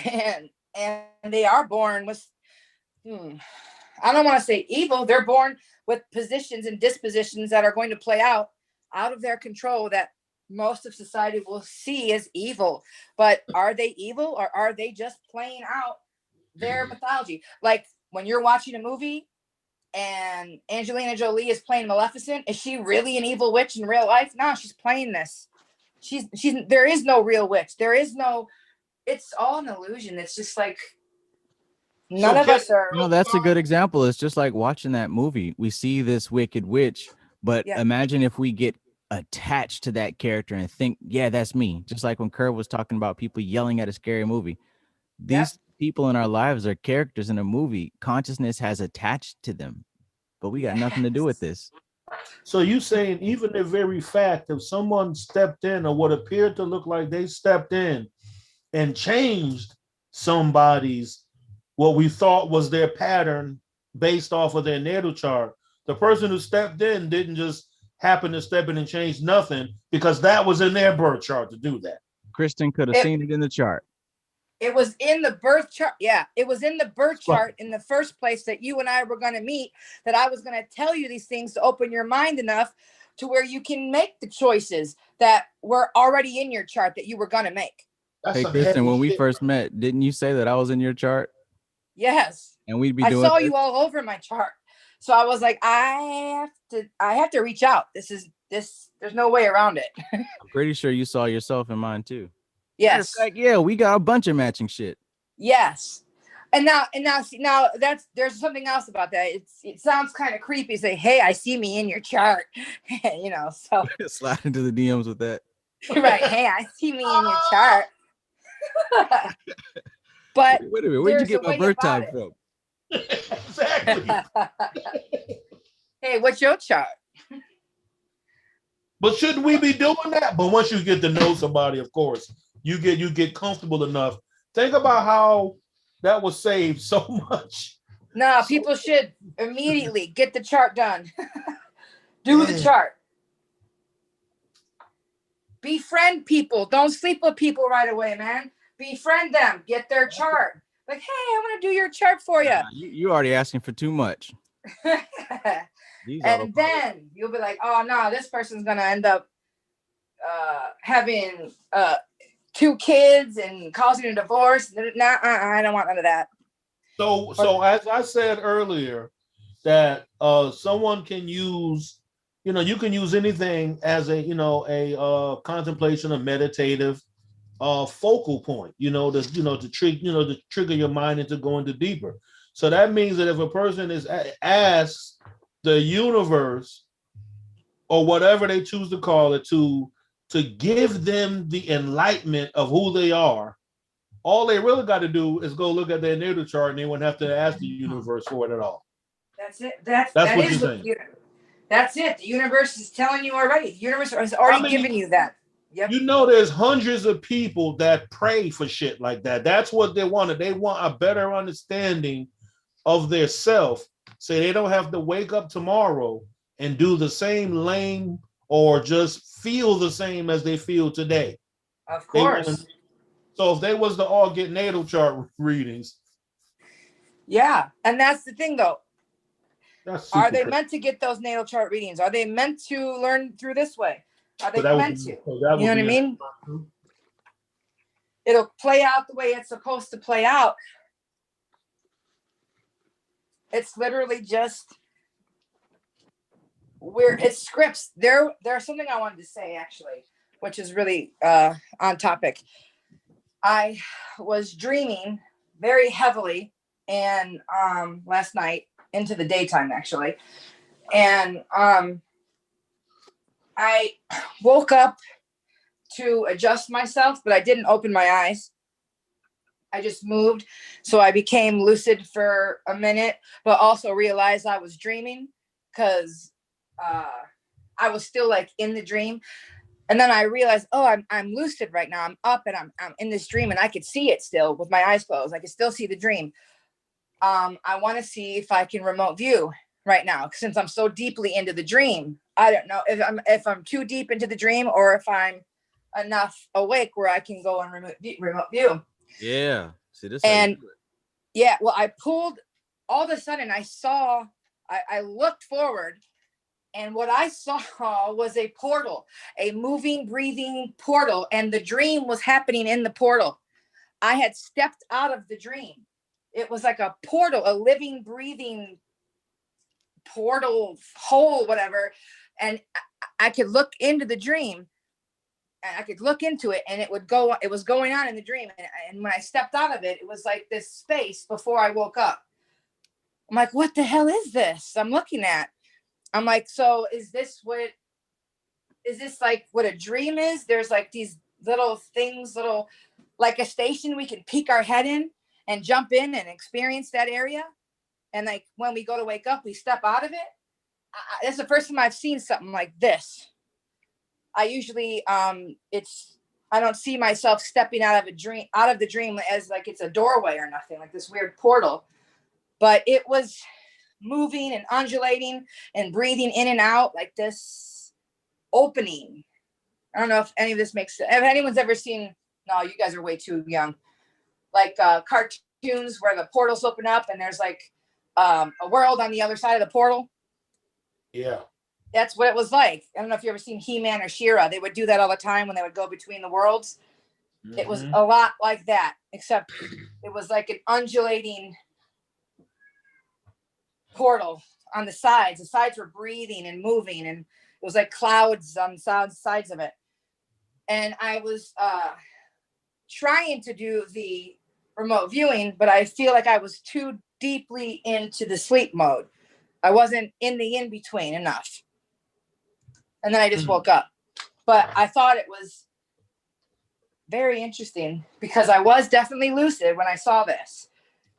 And they are born with, I don't want to say evil. They're born with positions and dispositions that are going to play out of their control, that most of society will see as evil. But are they evil, or are they just playing out their mythology? Like when you're watching a movie and Angelina Jolie is playing Maleficent, is she really an evil witch in real life? No, she's playing this. She's there is no real witch. There is no, it's all an illusion. It's just like none of us are. No, that's a good example. It's just like watching that movie. We see this wicked witch, but imagine if we get attached to that character and think, yeah, that's me. Just like when Curve was talking about people yelling at a scary movie. These people in our lives are characters in a movie. Consciousness has attached to them, but we got nothing to do with this. So you saying even the very fact of someone stepped in, or what appeared to look like they stepped in and changed somebody's, what we thought was their pattern based off of their natal chart, the person who stepped in didn't just happen to step in and change nothing, because that was in their birth chart to do that. Kristen could have seen it in the chart. It was in the birth chart. Yeah, it was in the birth chart in the first place that you and I were going to meet, that I was going to tell you these things to open your mind enough to where you can make the choices that were already in your chart that you were going to make. Hey, Kristen, when we first met, didn't you say that I was in your chart? Yes. And we'd be I doing saw you all over my chart. So I was like, I have to reach out. There's no way around it. I'm pretty sure you saw yourself in mine too. Yes. Like, yeah, we got a bunch of matching shit. Yes. And now there's something else about that. It sounds kind of creepy. Say, hey, I see me in your chart. You know, so slide into the DMs with that. Right. Hey, I see me in your chart. But wait a minute, where'd you get my birth time from? Exactly. Hey, what's your chart? But shouldn't we be doing that? But once you get to know somebody, of course, you get comfortable enough. Think about how that will save so much. No, people should immediately get the chart done. Do the chart. Befriend people. Don't sleep with people right away, man. Befriend them. Get their chart. Like, hey, I want to do your chart for you. You already asking for too much. And then you'll be like, oh no, this person's gonna end up having 2 kids and causing a divorce. Nah, I don't want none of that. So as I said earlier, that someone can use, you can use anything as a contemplation, a meditative focal point, to trigger your mind into going to deeper. So that means that if a person is asks the universe or whatever they choose to call it to give them the enlightenment of who they are, all they really got to do is go look at their natal chart, and they wouldn't have to ask the universe for it at all. That's it. That's what you're saying. That's it. The universe is telling you already. The universe has already given you that. Yep. There's hundreds of people that pray for shit like that. That's what they wanted. They want a better understanding of their self, so they don't have to wake up tomorrow and do the same lame or just feel the same as they feel today. Of course. So if they was to all get natal chart readings. Yeah. And that's the thing though. Are they crazy. meant to get those natal chart readings? Are they meant to learn through this way? Are they meant to? You know what I mean? It'll play out the way it's supposed to play out. It's literally just it's scripts. There's something I wanted to say actually, which is really on topic. I was dreaming very heavily and last night into the daytime actually. And I woke up to adjust myself, but I didn't open my eyes. I just moved. So I became lucid for a minute, but also realized I was dreaming because I was still like in the dream. And then I realized, oh, I'm lucid right now. I'm up and I'm in this dream and I could see it still with my eyes closed. I could still see the dream. I want to see if I can remote view right now, since I'm so deeply into the dream. I don't know if I'm too deep into the dream or if I'm enough awake where I can go and remote view. Yeah. See this. And yeah, well, I pulled all of a sudden I looked forward and what I saw was a portal, a moving, breathing portal. And the dream was happening in the portal. I had stepped out of the dream. It was like a portal, a living, breathing portal hole, whatever. And I could look into the dream and I could look into it and it was going on in the dream. And when I stepped out of it, it was like this space before I woke up. I'm like, what the hell is this I'm looking at? I'm like, so is this like what a dream is? There's like these little things, like a station we can peek our head in and jump in and experience that area. And like when we go to wake up, we step out of it. That's the first time I've seen something like this. I usually, I don't see myself stepping out of the dream as like it's a doorway or nothing, like this weird portal. But it was moving and undulating and breathing in and out like this opening. I don't know if any of this makes sense. If anyone's ever seen, no, you guys are way too young. Like cartoons where the portals open up and there's like a world on the other side of the portal. Yeah. That's what it was like. I don't know if you ever seen He-Man or She-Ra. They would do that all the time when they would go between the worlds. Mm-hmm. It was a lot like that, except it was like an undulating portal on the sides. The sides were breathing and moving, and it was like clouds on the sides of it. And I was trying to do the remote viewing, but I feel like I was too deeply into the sleep mode. I wasn't in the in-between enough. And then I just woke up. But I thought it was very interesting because I was definitely lucid when I saw this.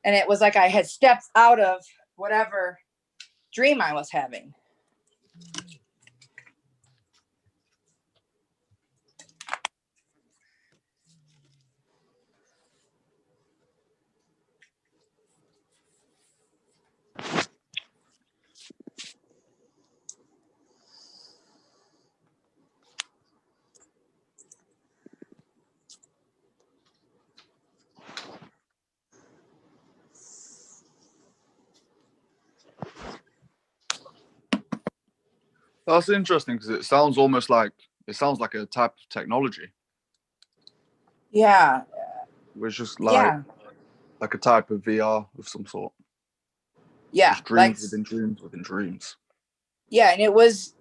And it was like I had stepped out of whatever dream I was having. That's interesting because it sounds like a type of technology. Yeah. Which just like a type of VR of some sort. Yeah. Just dreams within dreams within dreams. Yeah, and it was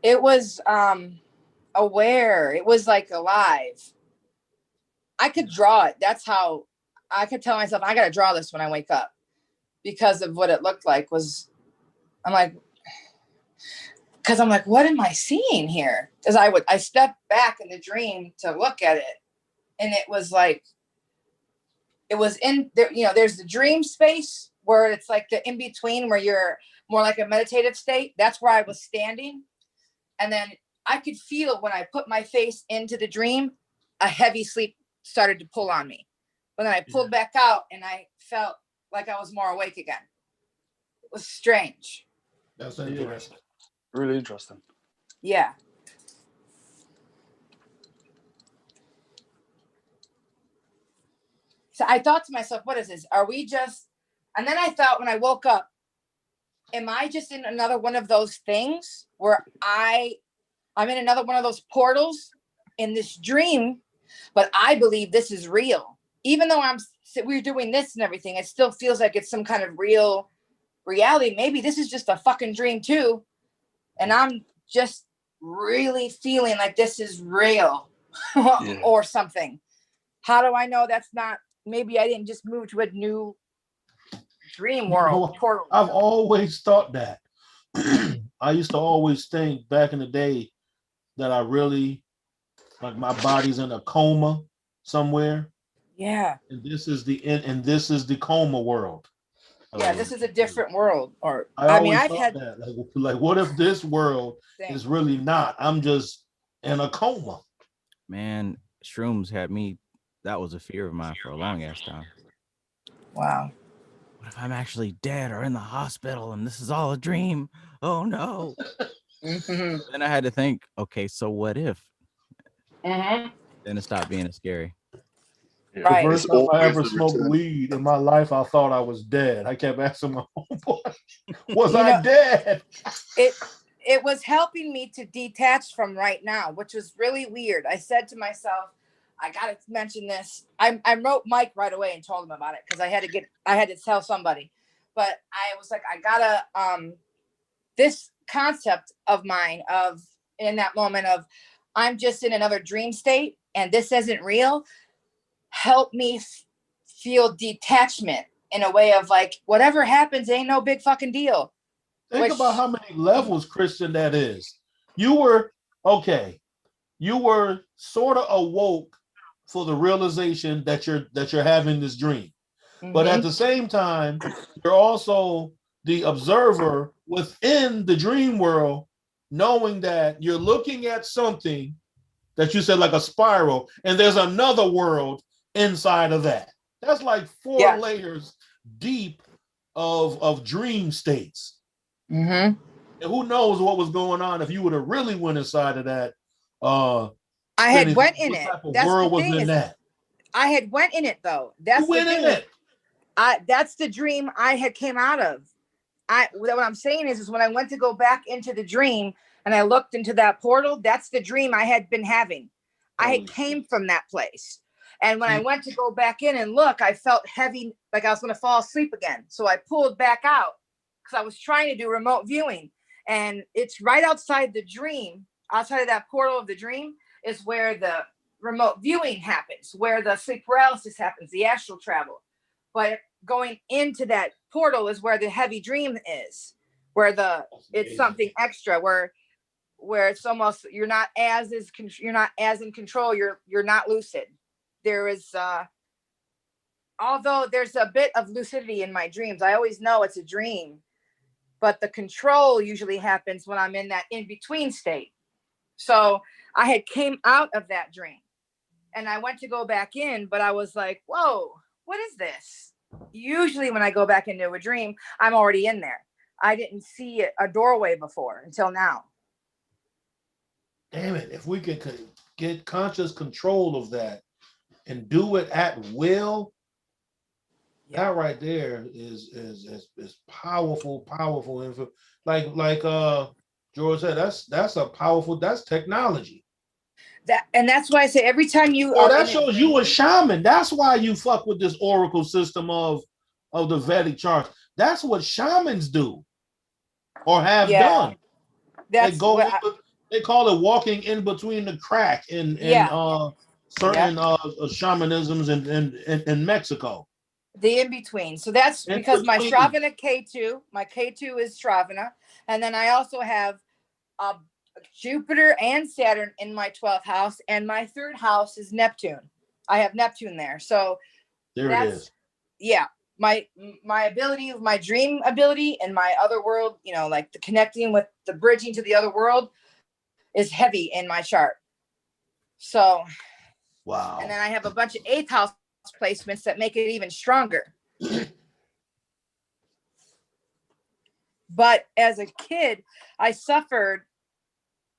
aware. It was like alive. I could draw it. That's how I could tell myself I gotta draw this when I wake up because of what it looked like. I'm like, what am I seeing here? Because I stepped back in the dream to look at it, and it was like, it was in there. There's the dream space where it's like the in between where you're more like a meditative state. That's where I was standing, and then I could feel when I put my face into the dream, a heavy sleep started to pull on me. But then I pulled back out, and I felt like I was more awake again. It was strange. That's interesting. Really interesting. Yeah. So I thought to myself, what is this? Are we just, and then I thought when I woke up, am I just in another one of those things where I'm in another one of those portals in this dream, but I believe this is real. Even though we're doing this and everything, it still feels like it's some kind of real reality. Maybe this is just a fucking dream too. And I'm just really feeling like this is real or something. How do I know that's not, maybe I didn't just move to a new dream world portal? I've always thought that. I used to always think back in the day that I really, like, my body's in a coma somewhere. Yeah. And this is the coma world. Yeah, this is a different world. Or I've had that. Like, what if this world is really not? I'm just in a coma. Man, shrooms had me. That was a fear of mine for a long ass time. Wow. What if I'm actually dead or in the hospital and this is all a dream? Oh no. Then I had to think, okay, so what if? Then it stopped being scary. Right. The first time I ever smoked weed in my life, I thought I was dead. I kept asking my homeboy, was I dead? It was helping me to detach from right now, which was really weird. I said to myself, I gotta mention this. I wrote Mike right away and told him about it because I had to tell somebody. But I was like, I gotta this concept of mine of in that moment of I'm just in another dream state and this isn't real. Help me feel detachment in a way of like whatever happens ain't no big fucking deal. Think about how many levels, Christian, that is. You were sort of awoke for the realization that you're having this dream. But at the same time, you're also the observer within the dream world, knowing that you're looking at something that you said like a spiral, and there's another world inside of that. That's like four layers deep of dream states. And who knows what was going on if you would have really went inside of that. I had went in it. That's world was in that. I had went in it though. That's the thing. That's the dream I had came out of. What I'm saying is when I went to go back into the dream and I looked into that portal, that's the dream I had been having. I had came from that place. And when I went to go back in and look, I felt heavy, like I was going to fall asleep again. So I pulled back out because I was trying to do remote viewing. And it's right outside the dream, outside of that portal of the dream is where the remote viewing happens, where the sleep paralysis happens, the astral travel. But going into that portal is where the heavy dream is, where it's something extra, where it's almost you're not as in control. You're not lucid. There is although there's a bit of lucidity in my dreams. I always know it's a dream, but the control usually happens when I'm in that in-between state. So I had came out of that dream and I went to go back in, but I was like, whoa, what is this? Usually when I go back into a dream, I'm already in there. I didn't see a doorway before until now. Damn it, if we could get conscious control of that and do it at will, that right there is powerful info. Like George said that's a powerful, that's technology. And that's why I say every time you Oh, that shows you a shaman. That's why you fuck with this oracle system of the Vedic charts. That's what shamans do or have done. They That's go what they call it walking in between the crack in certain shamanisms in Mexico. The in between. So that's In because my between. Shravana K2, my K2 is Shravana, and then I also have Jupiter and Saturn in my 12th house, and my third house is Neptune. I have Neptune there. So there it is. Yeah. My ability, my dream ability, and my other world, you know, like the connecting with the bridging to the other world is heavy in my chart. So wow. And then I have a bunch of 8th house placements that make it even stronger. But as a kid, I suffered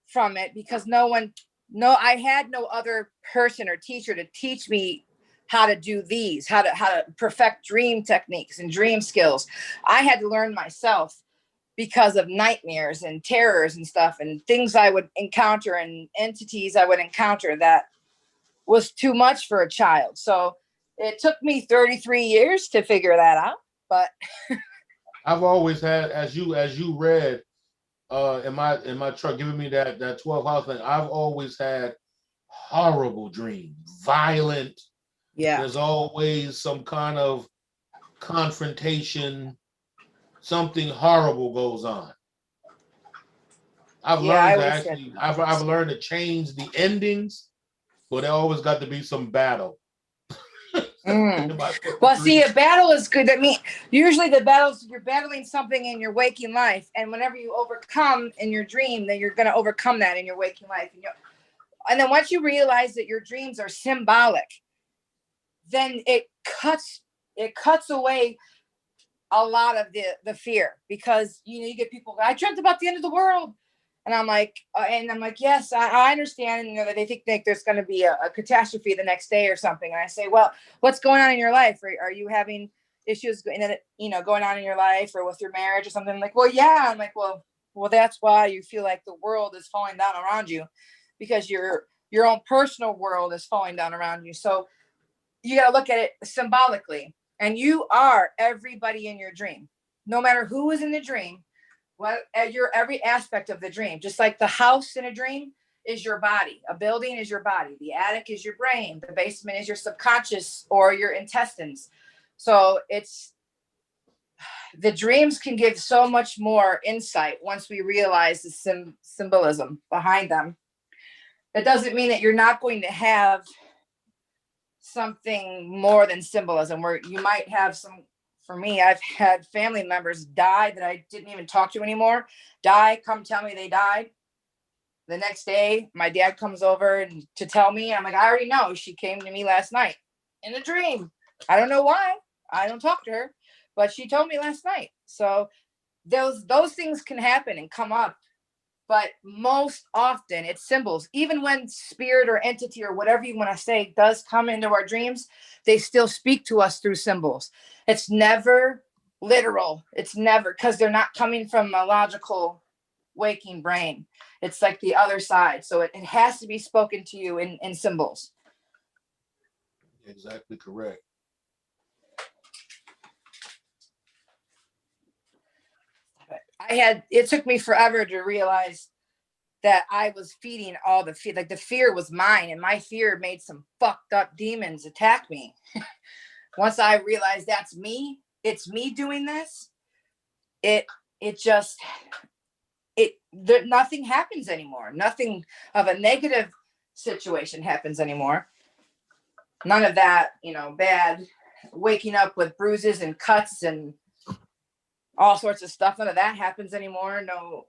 from it because I had no other person or teacher to teach me how to do these, how to perfect dream techniques and dream skills. I had to learn myself because of nightmares and terrors and stuff and things I would encounter and entities I would encounter that was too much for a child. So it took me 33 years to figure that out, but I've always had, as you read in my chart, giving me that 12th house thing, I've always had horrible dreams, violent. Yeah. There's always some kind of confrontation, something horrible goes on. I've learned to change the endings, but there always got to be some battle. Well, see, a battle is good. I mean, usually the battles, you're battling something in your waking life, and whenever you overcome in your dream, then you're going to overcome that in your waking life. And then once you realize that your dreams are symbolic, then it cuts away a lot of the fear, because you get people, I dreamt about the end of the world. And I'm like, yes, I understand. And, that they think there's going to be a catastrophe the next day or something. And I say, well, what's going on in your life? Are you having issues, going on in your life or with your marriage or something? I'm like, well, yeah. I'm like, well, that's why you feel like the world is falling down around you, because your own personal world is falling down around you. So you got to look at it symbolically. And you are everybody in your dream, no matter who is in the dream. Well, you're every aspect of the dream. Just like the house in a dream is your body. A building is your body. The attic is your brain. The basement is your subconscious or your intestines. So the dreams can give so much more insight once we realize the symbolism behind them. That doesn't mean that you're not going to have something more than symbolism, where you might have some. For me, I've had family members die that I didn't even talk to anymore. Come tell me they died. The next day, my dad comes over and to tell me, I'm like, I already know. She came to me last night in a dream. I don't know why. I don't talk to her, but she told me last night. So those things can happen and come up. But most often it's symbols. Even when spirit or entity or whatever you want to say does come into our dreams, they still speak to us through symbols. It's never literal. It's never, because they're not coming from a logical waking brain. It's like the other side. So it has to be spoken to you in symbols. Exactly correct. It took me forever to realize that I was feeding all the fear. Like the fear was mine, and my fear made some fucked up demons attack me. Once I realized that's me, it's me doing this, nothing happens anymore. Nothing of a negative situation happens anymore. None of that, bad waking up with bruises and cuts and all sorts of stuff. None of that happens anymore. No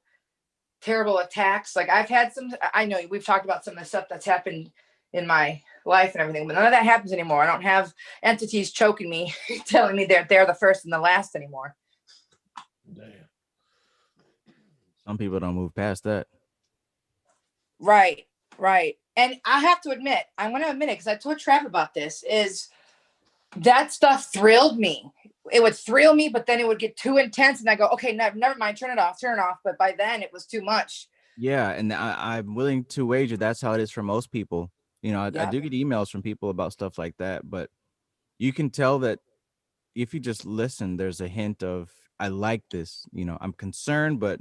terrible attacks. Like I've had I know we've talked about some of the stuff that's happened in my life and everything, but none of that happens anymore. I don't have entities choking me, telling me they're the first and the last anymore. Damn. Some people don't move past that. Right. And I have to admit, I'm going to admit it, because I told Trav about this, is that stuff thrilled me. it would thrill me, but then it would get too intense, and I go, okay, never mind, turn it off. But by then it was too much. Yeah, and I'm willing to wager that's how it is for most people. You know, I Yeah. do get emails from people about stuff like that, but you can tell that if you just listen, there's a hint of I like this. You know, I'm concerned, but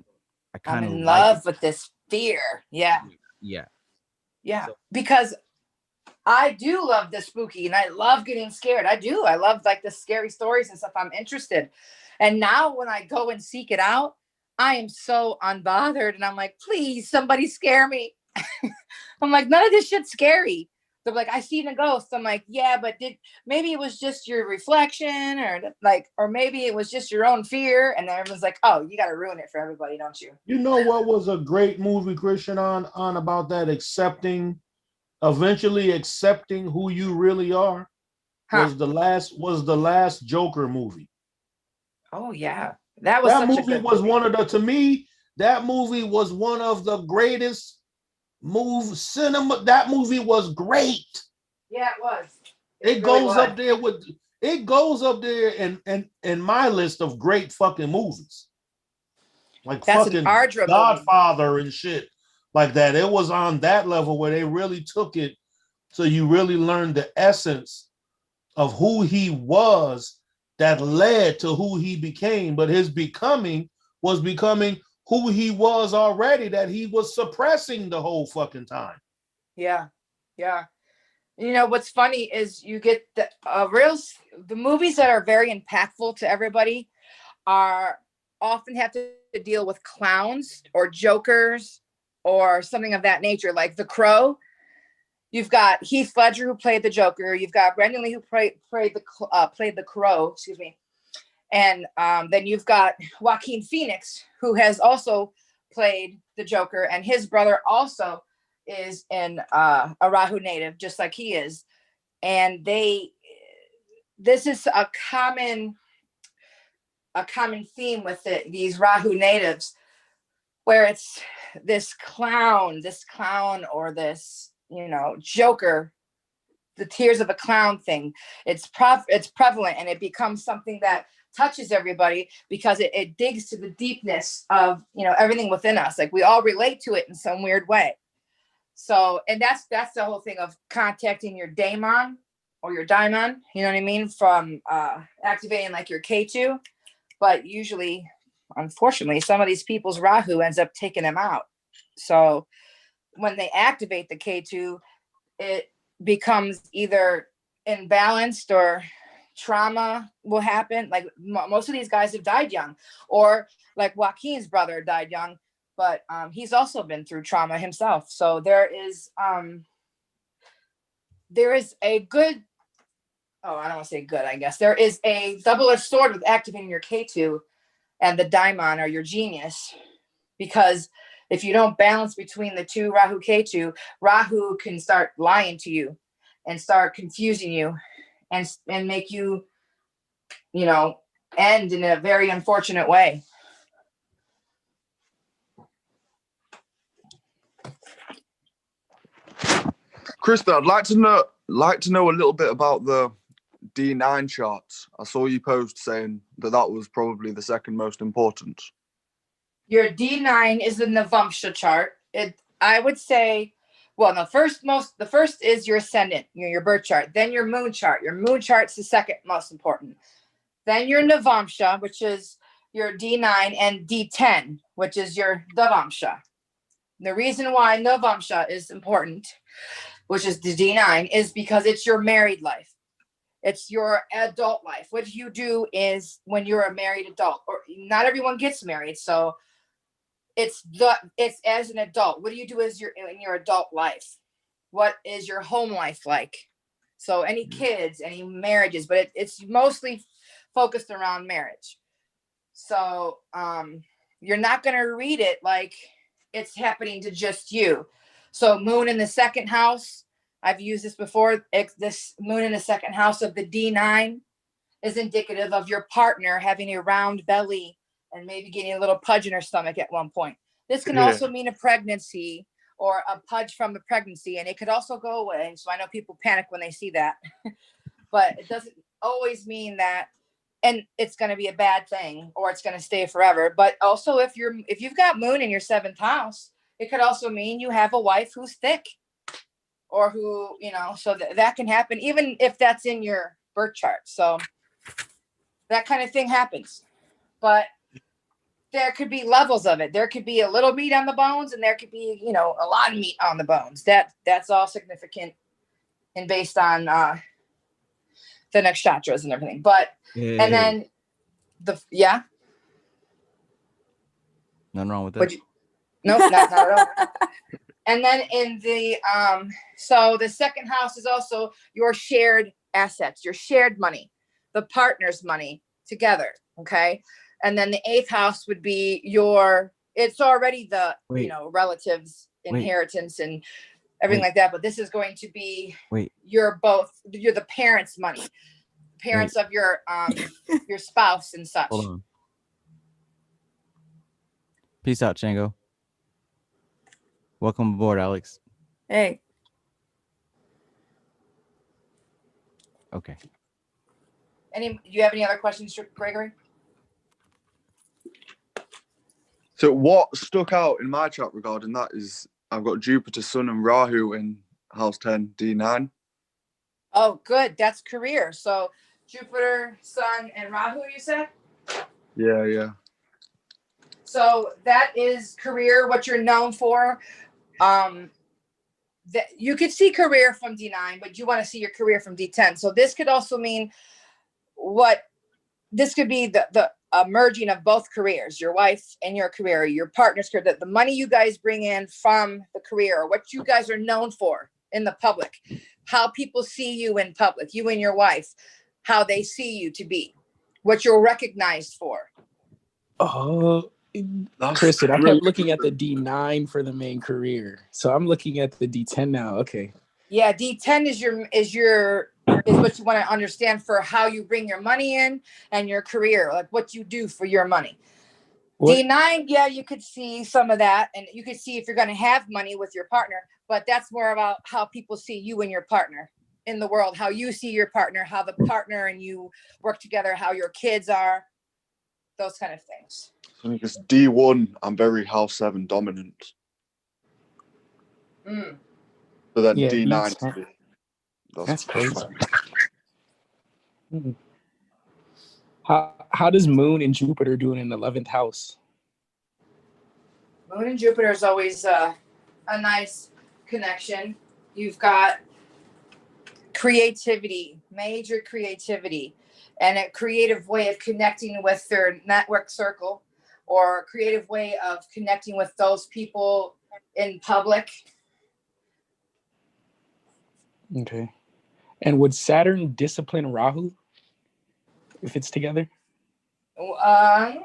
I I'm kind of in like love it. with this fear. Yeah. Yeah. Yeah. So, Because I do love the spooky and I love getting scared. I do. I love like the scary stories and stuff. I'm interested. And now when I go and seek it out, I am so unbothered. And I'm like, please, somebody scare me. I'm like, none of this shit's scary. They're like, I seen a ghost. I'm like, yeah, but maybe it was just your reflection, or maybe it was just your own fear. And everyone's like, oh, you got to ruin it for everybody, don't you? You know what was a great movie, Christian, on about that eventually accepting who you really are? Huh. Was the last Joker movie. Oh yeah. That was That such a movie good was movie. to me, that movie was one of the greatest cinema. That movie was great. Yeah, it was. It really goes was. up there with it goes up there in my list of great fucking movies. Like That's an fucking Ardra movie. Godfather and shit like that. It was on that level where they really took it, so you really learned the essence of who he was that led to who he became. But his becoming was becoming who he was already, that he was suppressing the whole fucking time. Yeah. Yeah. You know, what's funny is you get the movies that are very impactful to everybody are often have to deal with clowns or jokers or something of that nature, like The Crow. You've got Heath Ledger, who played the Joker. You've got Brendan Lee, who played the Crow. Excuse me. And then you've got Joaquin Phoenix, who has also played the Joker, and his brother also is in a Rahu native, just like he is. And this is a common theme with these Rahu natives, where it's this clown or this, Joker, the tears of a clown thing. It's prevalent, and it becomes something that touches everybody because it digs to the deepness of, everything within us. Like, we all relate to it in some weird way. So, and that's the whole thing of contacting your daemon or your daimon, you know what I mean, from activating like your K2. But usually, unfortunately, some of these people's Rahu ends up taking them out. So when they activate the K2, it becomes either imbalanced or trauma will happen. Like most of these guys have died young, or like Joaquin's brother died young, but he's also been through trauma himself. So there is a good, I don't want to say good, I guess. There is a double-edged sword with activating your K2 and the daimon, or your genius, because if you don't balance between the two Rahu K2, Rahu can start lying to you and start confusing you and make you, end in a very unfortunate way. Krista, I'd like to know a little bit about the D9 charts. I saw you post saying that was probably the second most important. Your D9 is the Navamsha chart. I would say, well, the first is your ascendant, your birth chart. Then your moon chart. Your moon chart's the second most important. Then your Navamsha, which is your D9, and D10, which is your Davamsha. The reason why Navamsha is important, which is the D9, is because it's your married life. It's your adult life. What you do is when you're a married adult, or not everyone gets married, so it's as an adult. What do you do in your adult life? What is your home life like? So any kids, any marriages, but it's mostly focused around marriage. So you're not going to read it like it's happening to just you. So moon in the second house, I've used this before. This moon in the second house of the D9 is indicative of your partner having a round belly and maybe getting a little pudge in her stomach at one point. This can also mean a pregnancy or a pudge from the pregnancy, and it could also go away. So I know people panic when they see that, but it doesn't always mean that and it's going to be a bad thing, or it's going to stay forever. But also, if you've got moon in your 7th house, it could also mean you have a wife who's thick, or who, so that can happen, even if that's in your birth chart. So that kind of thing happens. But there could be levels of it. There could be a little meat on the bones, and there could be, a lot of meat on the bones. That's all significant and based on the nakshatras and everything. But and then nothing wrong with that. Nope, not at all. And then in the so the 2nd house is also your shared assets, your shared money, the partner's money together. Okay. And then the 8th house would be it's already the relatives, inheritance and everything like that. But this is going to be you're the parents' money, parents of your spouse and such. Hold on. Peace out, Chango. Welcome aboard, Alex. Hey. Okay. Do you have any other questions, Gregory? So what stuck out in my chart regarding that is I've got Jupiter, Sun, and Rahu in house 10, D9. Oh, good. That's career. So Jupiter, Sun, and Rahu, you said? Yeah. So that is career, what you're known for. That you could see career from D9, but you want to see your career from D10. So this could also mean this could be the merging of both careers, your wife and your career, your partner's career, the money you guys bring in from the career, or what you guys are known for in the public, how people see you in public, you and your wife, how they see you to be, what you're recognized for. Oh, Kristen, I kept looking at the D9 for the main career. So I'm looking at the D10 now. Okay. Yeah, D10 is what you want to understand for how you bring your money in and your career, like what you do for your money. D9, yeah, you could see some of that, and you could see if you're going to have money with your partner, but that's more about how people see you and your partner in the world, how you see your partner, how the partner and you work together, how your kids are, those kind of things. I think it's D1, I'm very house 7 dominant. But then D9. That's crazy. How does Moon and Jupiter do in the 11th house? Moon and Jupiter is always a nice connection. You've got creativity, major creativity, and a creative way of connecting with their network circle, or a creative way of connecting with those people in public. Okay. And would Saturn discipline Rahu if it's together? Well,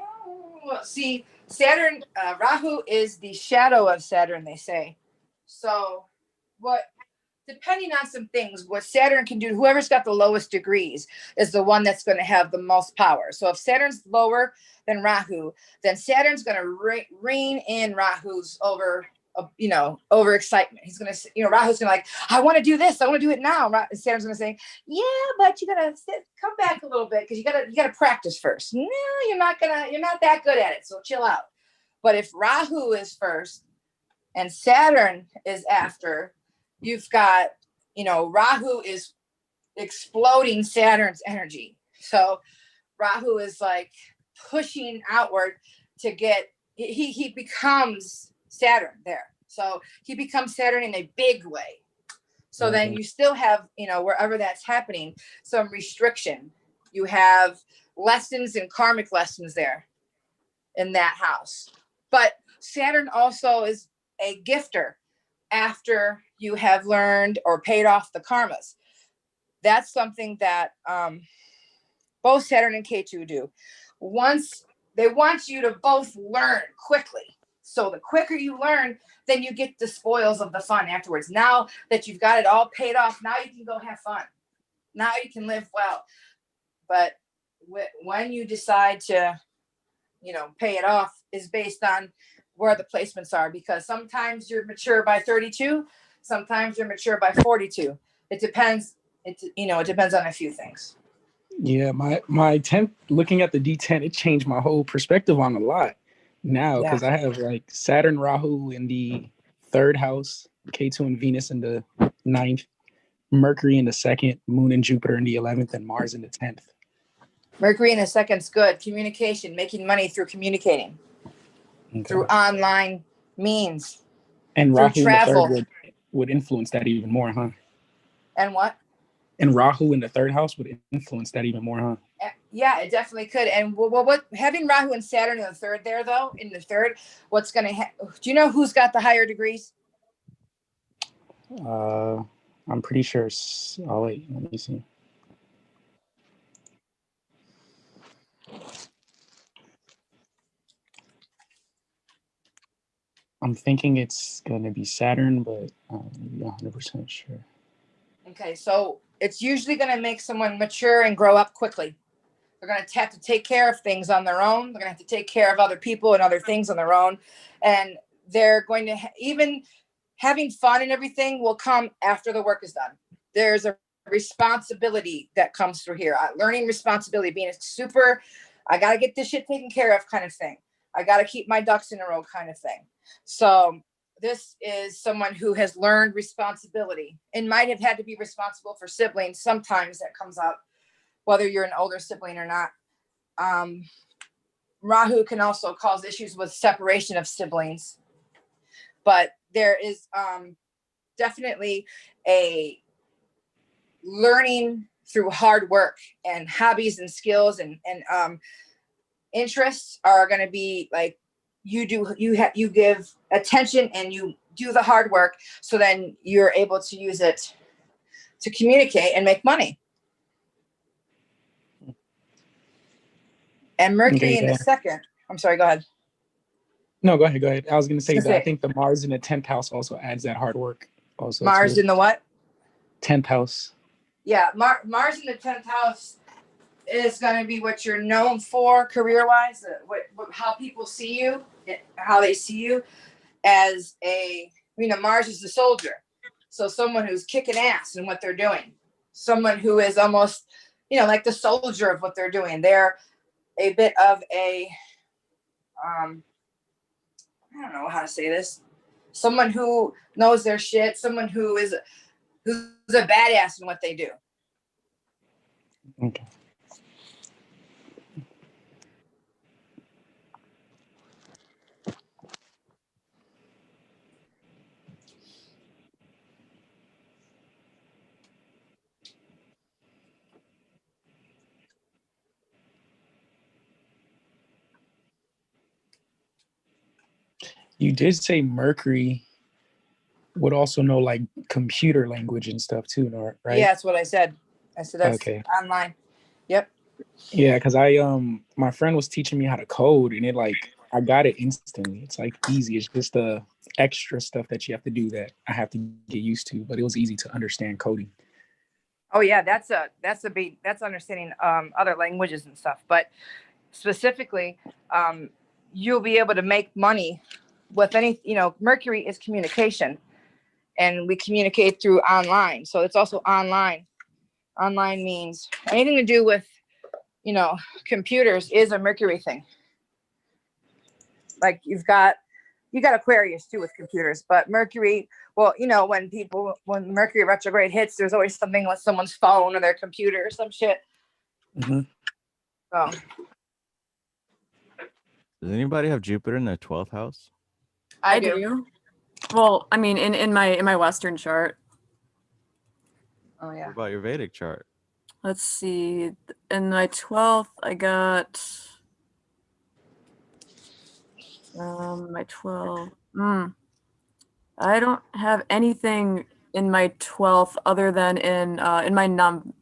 see, Saturn, Rahu is the shadow of Saturn, they say. So depending on some things, what Saturn can do, whoever's got the lowest degrees is the one that's going to have the most power. So if Saturn's lower than Rahu, then Saturn's going to rein in Rahu's over excitement. He's going to, Rahu's going to like, I want to do this. I want to do it now. Saturn's going to say, yeah, but you got to come back a little bit because you got to practice first. No, you're not that good at it. So chill out. But if Rahu is first and Saturn is after, you've got, Rahu is exploding Saturn's energy. So Rahu is like pushing outward to get, he becomes Saturn there. So he becomes Saturn in a big way. So then you still have, wherever that's happening, some restriction. You have lessons and karmic lessons there in that house. But Saturn also is a gifter after you have learned or paid off the karmas. That's something that both Saturn and Ketu do. Once they want you to both learn quickly. So the quicker you learn, then you get the spoils of the fun afterwards. Now that you've got it all paid off, now you can go have fun. Now you can live well. But when you decide to, pay it off is based on where the placements are, because sometimes you're mature by 32, sometimes you're mature by 42. It depends. It depends on a few things. Yeah, my 10th, looking at the D10, it changed my whole perspective on a lot now Yeah. because I have like Saturn, Rahu in the third house, K2 and Venus in the ninth, Mercury in the second, Moon and Jupiter in the 11th, and Mars in the 10th. Mercury in the second's good. Communication, making money through communicating, through online means, And through Rahu in the third travel. would influence that even more, huh? And what? And Rahu in the third house would influence that even more, huh? Yeah, it definitely could. And what having Rahu and Saturn in the third there, though, in the third, what's going to do you know who's got the higher degrees? I'm pretty sure. Oh, wait, let me see. I'm thinking it's going to be Saturn, but I'm not 100% sure. Okay, so it's usually going to make someone mature and grow up quickly. They're going to have to take care of things on their own. They're going to have to take care of other people and other things on their own. And they're going to even having fun and everything will come after the work is done. There's a responsibility that comes through here. Learning responsibility, being super, I got to get this shit taken care of kind of thing. I got to keep my ducks in a row kind of thing. So this is someone who has learned responsibility and might have had to be responsible for siblings. Sometimes that comes up, whether you're an older sibling or not. Rahu can also cause issues with separation of siblings. But there is definitely a learning through hard work, and hobbies and skills and interests are going to be like you give attention and you do the hard work, so then you're able to use it to communicate and make money. And Mercury in the second, I'm sorry, go ahead. No, go ahead. I was going to say that I think the Mars in the 10th house also adds that hard work. Also, Mars in the what? 10th house. Yeah, Mars in the 10th house is going to be what you're known for career-wise, how people see you, how they see you as Mars is the soldier. So someone who's kicking ass in what they're doing. Someone who is almost, like the soldier of what they're doing. They're a bit of a, I don't know how to say this. Someone who knows their shit. Someone who's a badass in what they do. Okay. You did say Mercury would also know like computer language and stuff too, right? Yeah, that's what I said. I said that's okay. Online. Yep. Yeah, because my friend was teaching me how to code, and I got it instantly. It's like easy. It's just the extra stuff that you have to do that I have to get used to, but it was easy to understand coding. Oh yeah, that's understanding other languages and stuff. But specifically, you'll be able to make money with any. Mercury is communication, and we communicate through online. So it's also online. Online means anything to do with, computers is a Mercury thing. Like you got Aquarius too with computers, but Mercury, well, when Mercury retrograde hits, there's always something with someone's phone or their computer or some shit. Mm-hmm. So. Does anybody have Jupiter in their 12th house? I do. Well, I mean, in my Western chart. Oh yeah. What about your Vedic chart? Let's see. In my 12th, I got my 12. I don't have anything in my 12th other than in my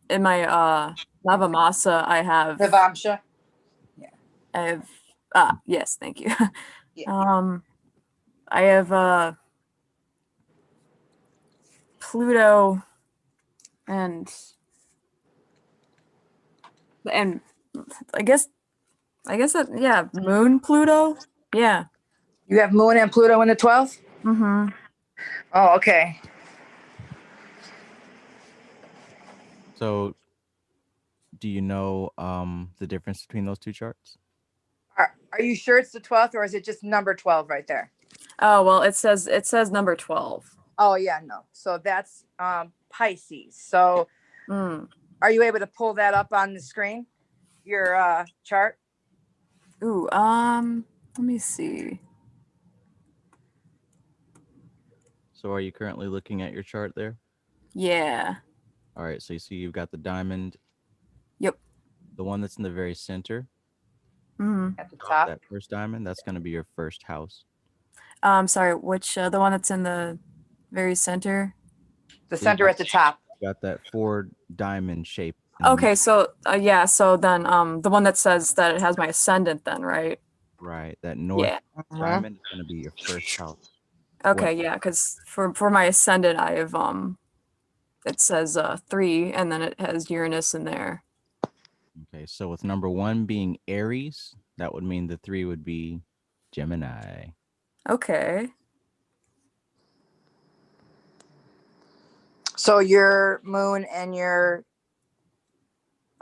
Navamasa. I have Navamsha. Yeah. I have yes, thank you. Yeah. I have Pluto and I guess that, yeah, Moon, Pluto. Yeah. You have Moon and Pluto in the 12th? Mm-hmm. Oh, okay. So Do you know the difference between those two charts? Are you sure it's the 12th, or is it just number 12 right there? Oh, well, it says number 12. Oh yeah, no. So that's Pisces. So are you able to pull that up on the screen? Your chart? Ooh, let me see. So are you currently looking at your chart there? Yeah. All right, so you see you've got the diamond. Yep. The one that's in the very center. At the top. That first diamond, that's going to be your first house. Sorry, which the one that's in the very center? The center at the top. Got that 4 diamond shape. Okay, so yeah, so then the one that says that it has my ascendant then, right? Right, that north diamond is going to be your first house. Okay, yeah, because for my ascendant I have it says 3, and then it has Uranus in there. Okay, so with number 1 being Aries, that would mean the 3 would be Gemini. Okay. So your moon and your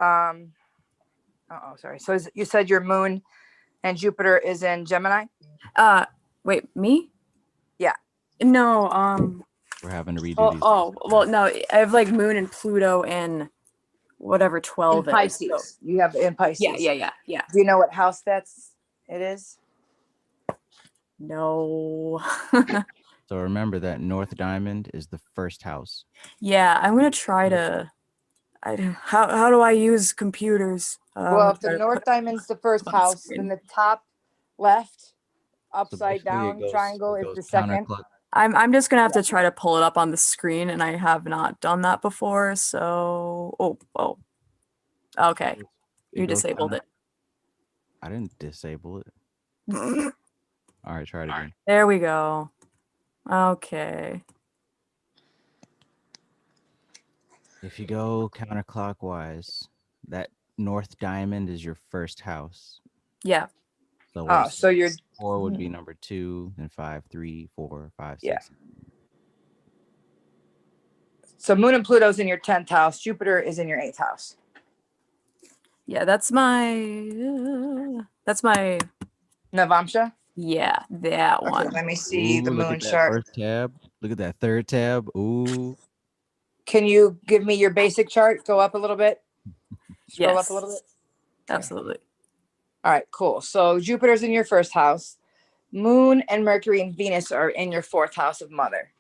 sorry. So you said your moon and Jupiter is in Gemini? Wait, me? Yeah. No, we're having to redo these. Oh, well, no, I have like moon and Pluto in whatever 12 in Pisces. is. So. You have in Pisces. Yeah. Do you know what house it is? No. So remember that north diamond is the first house. Yeah, I'm gonna try to. How do I use computers? Well, if the north diamond's the first house, then the top left upside down triangle is the second. I'm just gonna have to try to pull it up on the screen, and I have not done that before. So oh, okay, you disabled it. I didn't disable it. All right, try it again. There we go. Okay. If you go counterclockwise, that north diamond is your first house. Yeah. So, so your 4 would be number 2, then 5, 3, 4, 5, 6. Yeah. So moon and Pluto's in your 10th house. Jupiter is in your 8th house. Yeah, that's my Navamsha? Yeah, that one. Okay, let me see the look moon at that chart. first tab. Look at that third tab. Ooh. Can you give me your basic chart? Go up a little bit. Scroll up a little bit. Absolutely. All right, cool. So Jupiter's in your first house. Moon and Mercury and Venus are in your 4th house of mother.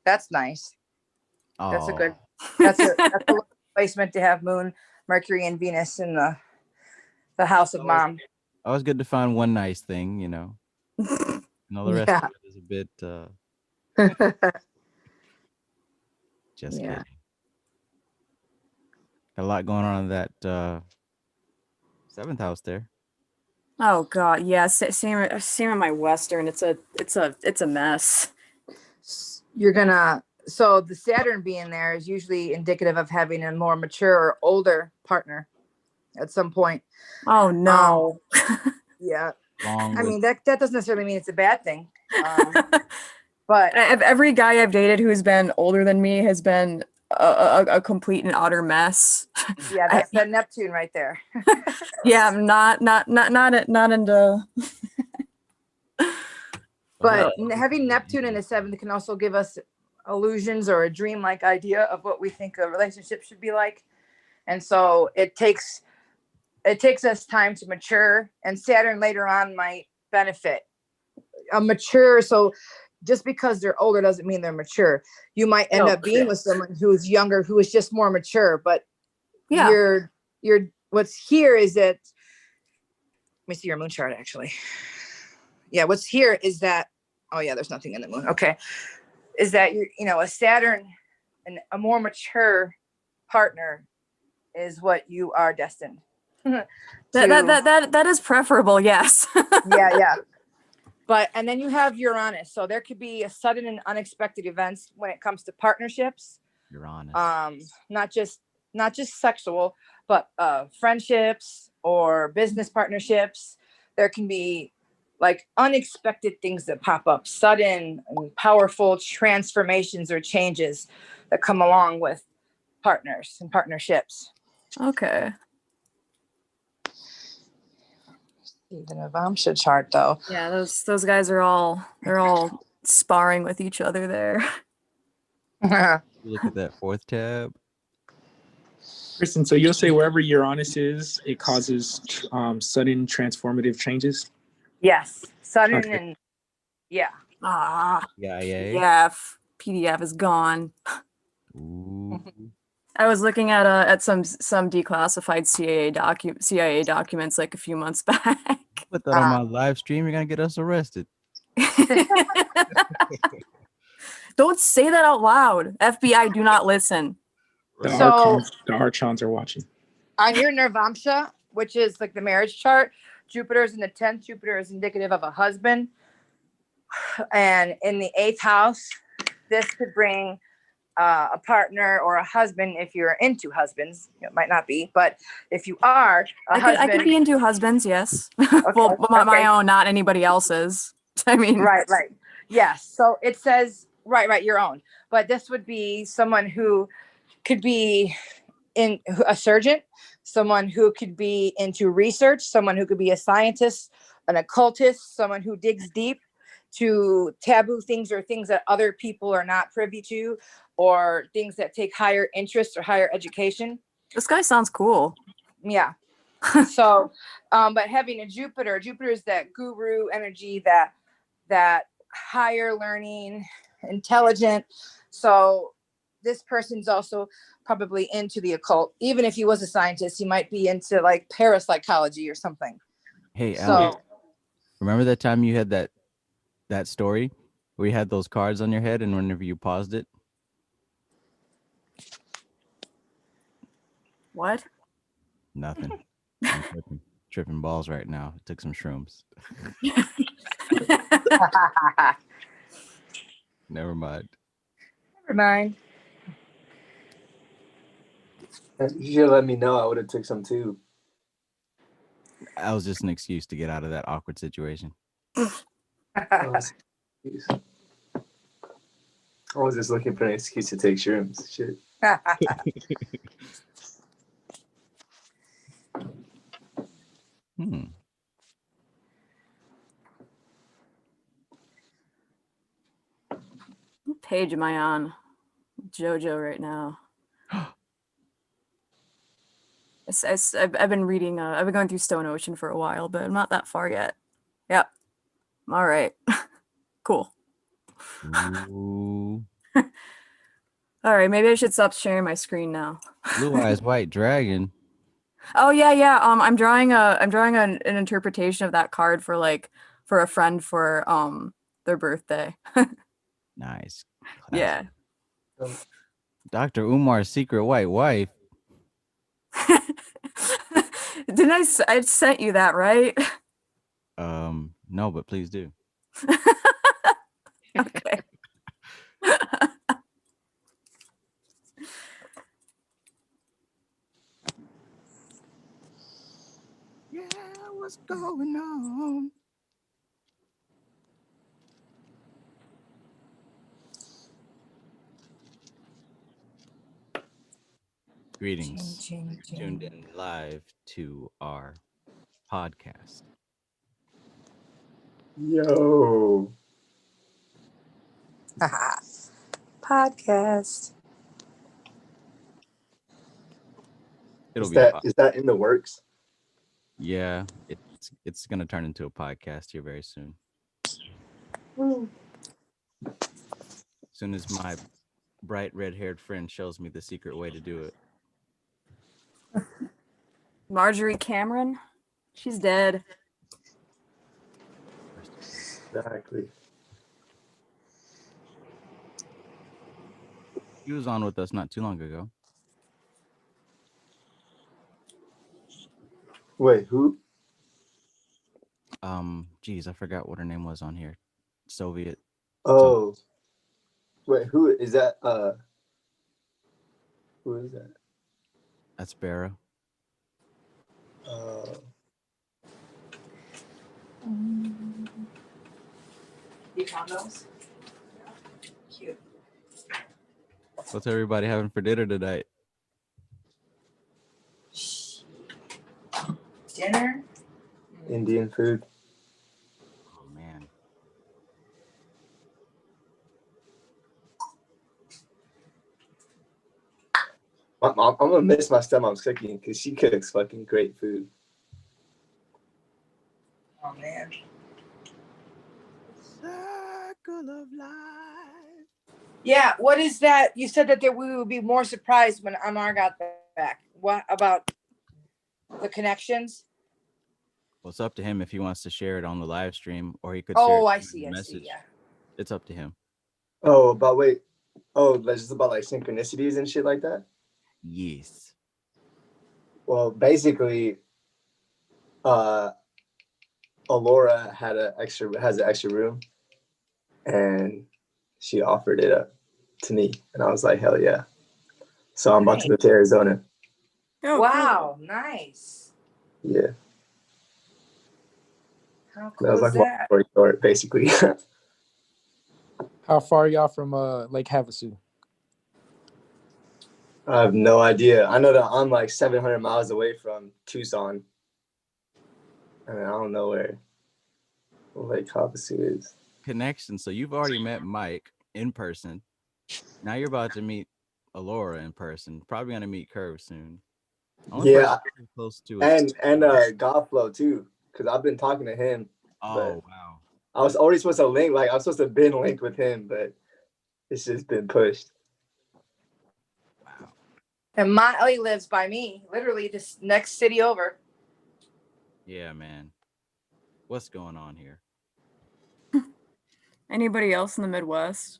That's nice. That's a good that's a placement to have Moon, Mercury, and Venus in the house of mom. Always good to find one nice thing, you know. And all the rest of it is a bit just kidding. Got a lot going on in that 7th house there. Oh God, yeah. Same in my Western. It's a mess. You're gonna so the Saturn being there is usually indicative of having a more mature or older partner at some point. Oh no. Yeah. I mean that doesn't necessarily mean it's a bad thing. But every guy I've dated who's been older than me has been a complete and utter mess. Yeah, that's that Neptune right there. Yeah, I'm not into. But having Neptune in the 7th can also give us illusions or a dream-like idea of what we think a relationship should be like, and so it takes us time to mature. And Saturn later on might benefit a mature. So just because they're older doesn't mean they're mature. You might end up being with someone who is younger, who is just more mature. But you're what's here is that. Let me see your moon chart actually. Yeah, what's here is that. Oh yeah, there's nothing in the moon. Okay, is that a Saturn and a more mature partner is what you are destined. That is preferable. Yes. Yeah. But and then you have Uranus, so there could be a sudden and unexpected events when it comes to partnerships. Uranus. Not just sexual, but friendships or business partnerships. There can be like unexpected things that pop up, sudden and powerful transformations or changes that come along with partners and partnerships. Okay. See the Navamsha chart though. Yeah, those guys are they're all sparring with each other there. You look at that fourth tab. Kristen, so you'll say wherever Uranus is, it causes sudden transformative changes? Yes. Sudden Okay. and yeah. Yeah. PDF is gone. Ooh. I was looking at some declassified CIA documents like a few months back. Put that on my live stream. You're gonna get us arrested. Don't say that out loud. FBI, do not listen. The So Archons are watching. on your Nirvamsha, which is like the marriage chart, Jupiter is in the 10th. Jupiter is indicative of a husband. And in the 8th house, this could bring a partner or a husband if you're into husbands. It might not be, but if you are I could be into husbands, yes. Well, my own, not anybody else's. I mean, right. Yes. So it says, right, your own. But this would be someone who could be in a surgeon, someone who could be into research, someone who could be a scientist, an occultist, someone who digs deep to taboo things or things that other people are not privy to, or things that take higher interest or higher education. This guy sounds cool. Yeah. So, but having a Jupiter is that guru energy, that higher learning, intelligent. So this person's also probably into the occult. Even if he was a scientist, he might be into like parapsychology or something. Hey, So Alex, remember that time you had that story where you had those cards on your head and whenever you paused it? What? Nothing. I'm tripping balls right now. Took some shrooms. Never mind. You should let me know. I would have took some too. That was just an excuse to get out of that awkward situation. I was just looking for an excuse to take shrooms. Shit. What page am I on? JoJo right now. I've been reading. I've been going through Stone Ocean for a while, but I'm not that far yet. Yep. All right. Cool. Ooh. All right. Maybe I should stop sharing my screen now. Blue Eyes White Dragon. Oh yeah. I'm drawing an interpretation of that card for a friend for their birthday. Nice. Yeah. Dr. Umar's secret white wife. Didn't I sent you that, right? No, but please do. Okay. Yeah, what's going on? Greetings. Tuned in live to our podcast. Yo. Podcast. It'll Is be that is that in the works? Yeah, it's gonna turn into a podcast here very soon. As soon as my bright red-haired friend shows me the secret way to do it. Marjorie Cameron, she's dead. Exactly. He was on with us not too long ago. Wait, who? Geez, I forgot what her name was on here. Soviet. Oh. Wait, who is that? Who is that? That's Barra. You found those? Cute. What's everybody having for dinner tonight? Dinner. Indian food. Oh man. I'm gonna miss my stepmom's cooking because she cooks fucking great food. Oh man. Circle of life. Yeah, what is that? You said that we would be more surprised when Amar got back. What about the connections? Well, it's up to him if he wants to share it on the live stream or he could share Oh, it I in see. a I message. see. Yeah. It's up to him. Oh, but wait. Oh, that's just about like synchronicities and shit like that? Yes. Well, basically, Alora has an extra room, and she offered it up to me, and I was like, hell yeah. So I'm about to go to Arizona. Oh, wow, cool. Nice. Yeah. How That was cool is like that? one short, basically. How far are y'all from Lake Havasu? I have no idea. I know that I'm like 700 miles away from Tucson. And I don't know where Lake Havasu is. Connection. So you've already met Mike in person. Now you're about to meet Alora in person. Probably gonna meet Curve soon. Only Yeah, person close to is and Godflow too, because I've been talking to him. Oh wow! I was already supposed to link, like I was supposed to have been linked with him, but it's just been pushed. Wow! And Molly lives by me, literally this next city over. Yeah, man. What's going on here? Anybody else in the Midwest?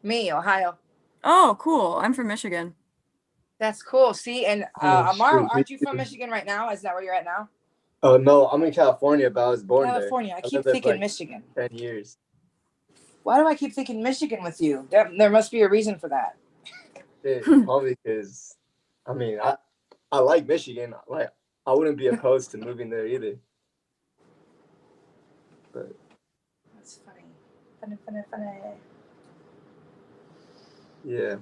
Me, Ohio. Oh, cool. I'm from Michigan. That's cool. See, and Amaro, aren't you from Michigan right now? Is that where you're at now? Oh no, I'm in California, but I was born California. there. I keep thinking Michigan. 10 years. Why do I keep thinking Michigan with you? There must be a reason for that. Probably because, I mean, I like Michigan. Like, I wouldn't be opposed to moving there either. But that's funny. Funny. Yeah,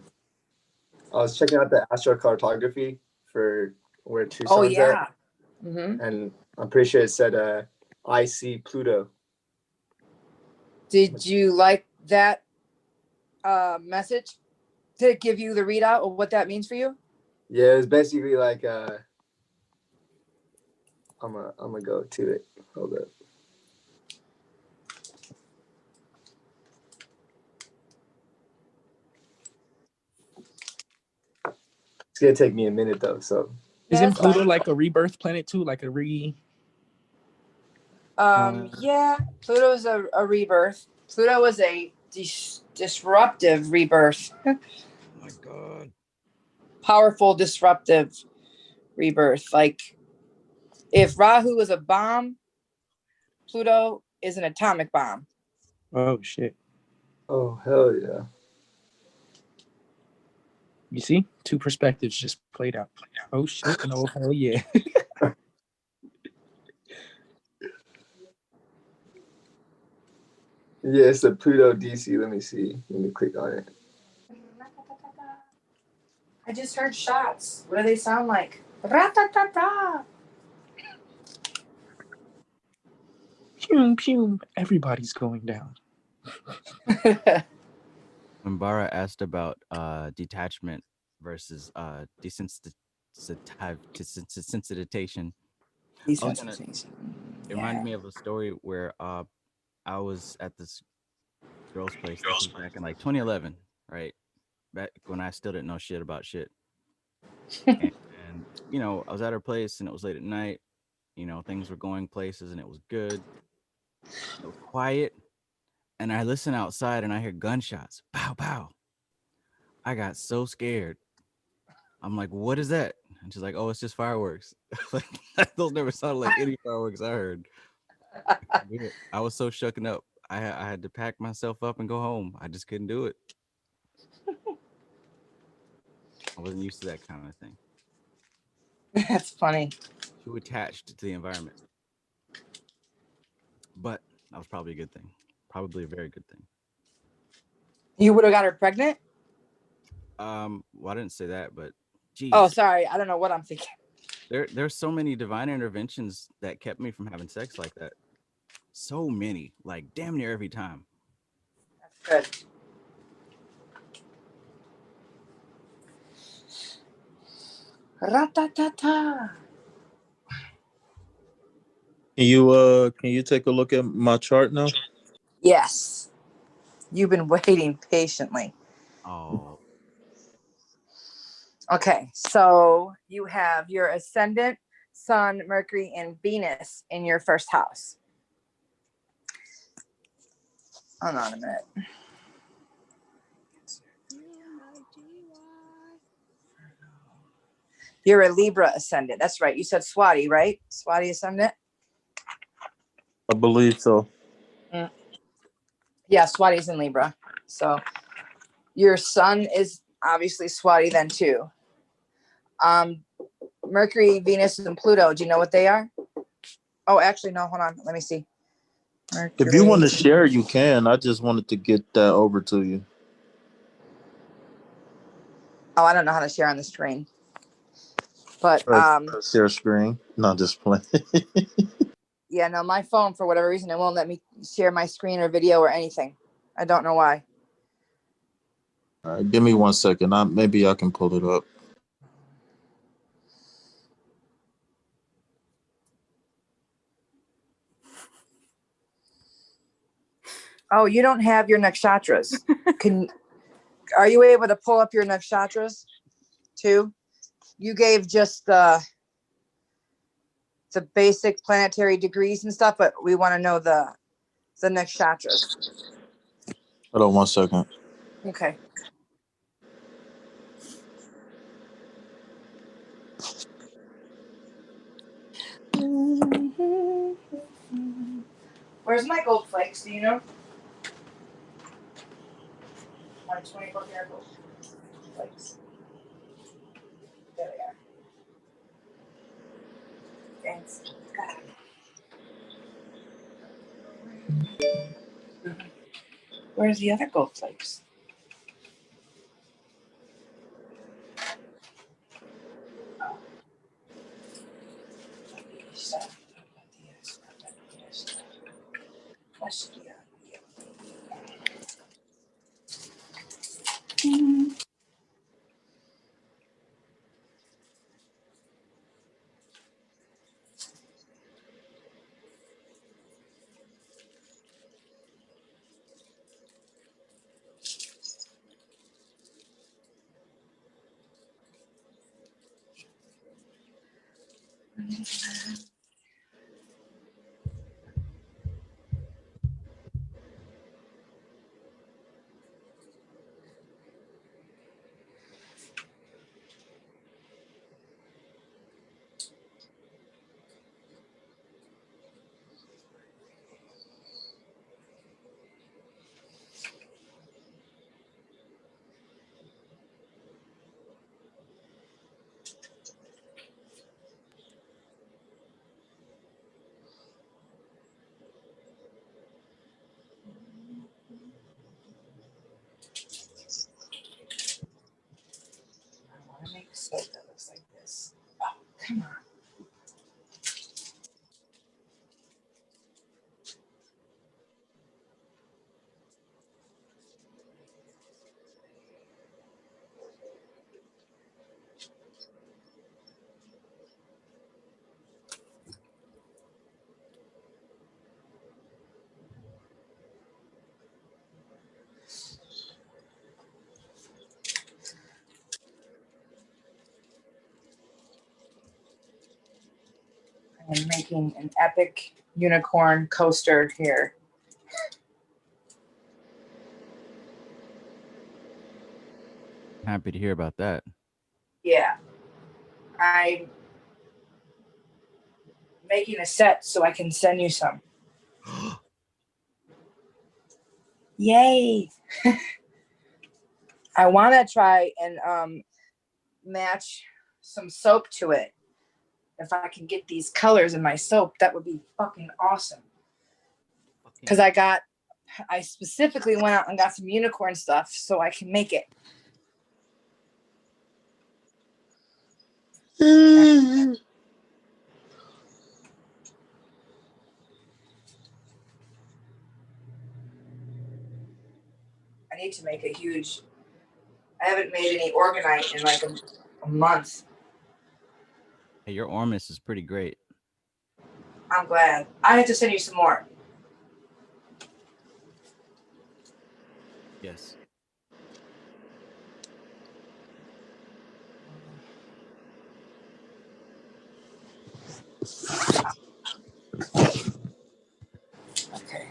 I was checking out the astrocartography for where Tucson's Oh yeah. at, and I'm pretty sure it said I see Pluto. Did you like that message? Did it give you the readout of what that means for you? Yeah, it's basically like I'm gonna go to it. Hold up. It's gonna take me a minute though. So isn't Pluto like a rebirth planet too? Like a yeah, Pluto is a rebirth. Pluto is a disruptive rebirth. Oh my god. Powerful disruptive rebirth. Like if Rahu is a bomb, Pluto is an atomic bomb. Oh shit. Oh hell yeah. You see? Two perspectives just played out. Oh shit and oh hell yeah. Yeah, it's the Pluto DC. Let me see. Let me click on it. I just heard shots. What do they sound like? Ra-ta-ta-ta. Pew pew. Everybody's going down. When Bara asked about detachment versus desensitization, it reminded me of a story where I was at this girl's place. This was back in like 2011, right? Back when I still didn't know shit about shit. and you know, I was at her place and it was late at night. You know, things were going places and it was good. It was quiet. And I listen outside and I hear gunshots. Pow, pow. I got so scared. I'm like, what is that? And she's like, oh, it's just fireworks. Like, those never sounded like any fireworks I heard. I was so shooken up. I had to pack myself up and go home. I just couldn't do it. I wasn't used to that kind of thing. That's funny. Too attached to the environment. But that was probably a good thing. Probably a very good thing. You would have got her pregnant? Well, I didn't say that, but geez. Oh, sorry. I don't know what I'm thinking. There's so many divine interventions that kept me from having sex like that. So many, like damn near every time. Good. Ra-ta-ta-ta. Can you take a look at my chart now? Yes. You've been waiting patiently. Oh. Okay, so you have your ascendant, Sun, Mercury, and Venus in your first house. Hold on a minute. You're a Libra ascendant. That's right. You said Swati, right? Swati ascendant? I believe so. Yeah, Swati's in Libra. So your sun is obviously Swati then too. Mercury, Venus, and Pluto. Do you know what they are? Oh, actually, no. Hold on. Let me see. Mercury. If you want to share, you can. I just wanted to get that over to you. Oh, I don't know how to share on the screen. But share screen. No, just playing. yeah, no, my phone for whatever reason it won't let me share my screen or video or anything. I don't know why. All right, give me 1 second. Maybe I can pull it up. Oh, you don't have your nakshatras. Are you able to pull up your nakshatras too? You gave just the basic planetary degrees and stuff, but we want to know the nakshatras. Hold on 1 second. Okay. Where's my gold flakes? Do you know? My 24-karat gold flakes. There they are. Thanks. Where's the other gold flakes? I want to make soap that looks like this. Oh, come on. I'm making an epic unicorn coaster here. Happy to hear about that. Yeah. I'm making a set so I can send you some. Yay. I want to try and match some soap to it. If I can get these colors in my soap, that would be fucking awesome. Because I specifically went out and got some unicorn stuff so I can make it. need to make a huge. I haven't made any organite in like a month. Hey, your Ormus is pretty great. I'm glad. I have to send you some more. Yes. Okay.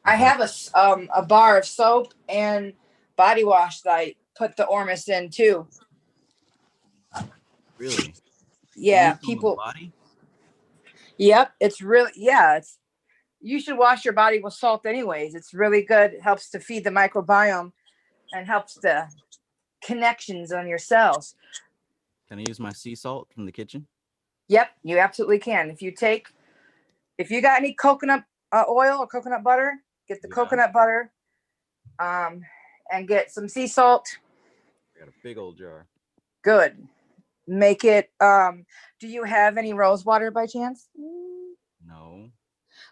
I have a bar of soap and body wash that I put the Ormus in too. Really? Yeah, Ormus on the people. body? Yep, it's really it's. You should wash your body with salt anyways. It's really good. It helps to feed the microbiome and helps the connections on your cells. Can I use my sea salt from the kitchen? Yep, you absolutely can. If you got any coconut oil or coconut butter, get the coconut butter, and get some sea salt. I got a big old jar. Good. Make it. Do you have any rose water by chance? No.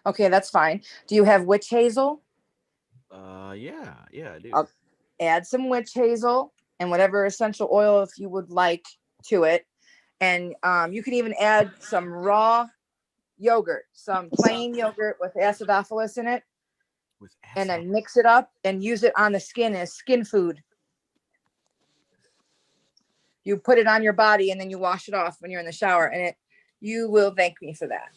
Okay, that's fine. Do you have witch hazel? Yeah, I do. Add some witch hazel and whatever essential oil if you would like to it. And you can even add some raw yogurt, some plain yogurt with acidophilus in it. And then mix it up and use it on the skin as skin food. You put it on your body and then you wash it off when you're in the shower, and you will thank me for that.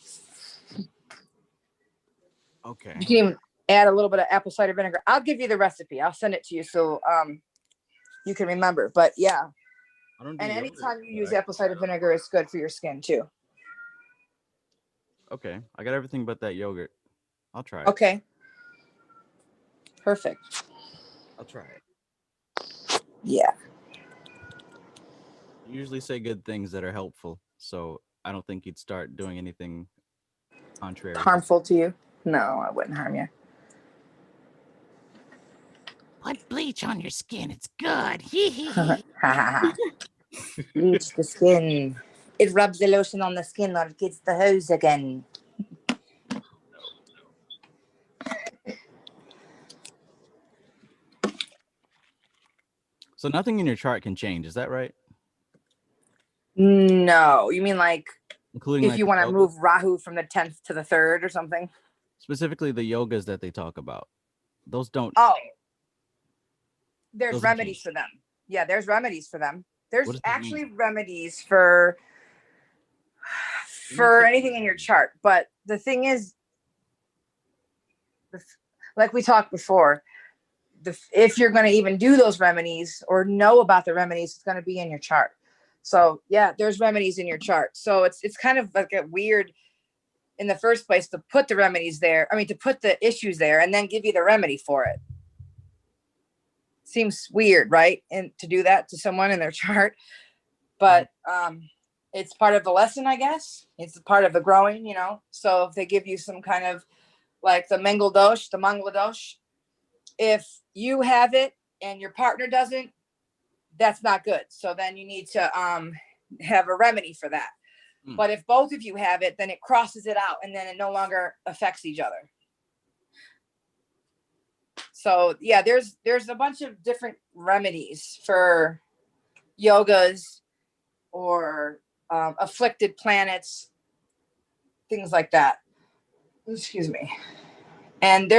Okay. You can even add a little bit of apple cider vinegar. I'll give you the recipe. I'll send it to you so you can remember. But yeah. And anytime you use apple cider vinegar, it's good for your skin too. Okay. I got everything but that yogurt. I'll try it. Okay. Perfect. I'll try it. Yeah. You usually say good things that are helpful, so I don't think you'd start doing anything contrary. Harmful to you? No, I wouldn't harm you. Put bleach on your skin. It's good. Bleach the skin. It rubs the lotion on the skin or it gets the hose again. So nothing in your chart can change, is that right? No, you mean like including if like you want to move Rahu from the 10th to the 3rd or something? Specifically the yogas that they talk about. Those don't. Oh, there's those remedies change. for them. Yeah, there's remedies for them. There's What does that actually mean? remedies for anything in your chart. But the thing is, like we talked before, if you're going to even do those remedies or know about the remedies, it's going to be in your chart. So yeah, there's remedies in your chart. So it's kind of like a weird in the first place to put the remedies there. I mean, to put the issues there and then give you the remedy for it. Seems weird, right? And to do that to someone in their chart. But it's part of the lesson, I guess. It's part of the growing, you know. So if they give you some kind of like the Mangala dosh, if you have it and your partner doesn't, that's not good. So then you need to have a remedy for that. But if both of you have it, then it crosses it out and then it no longer affects each other. So yeah, there's a bunch of different remedies for yogas or afflicted planets, things like that. Excuse me. And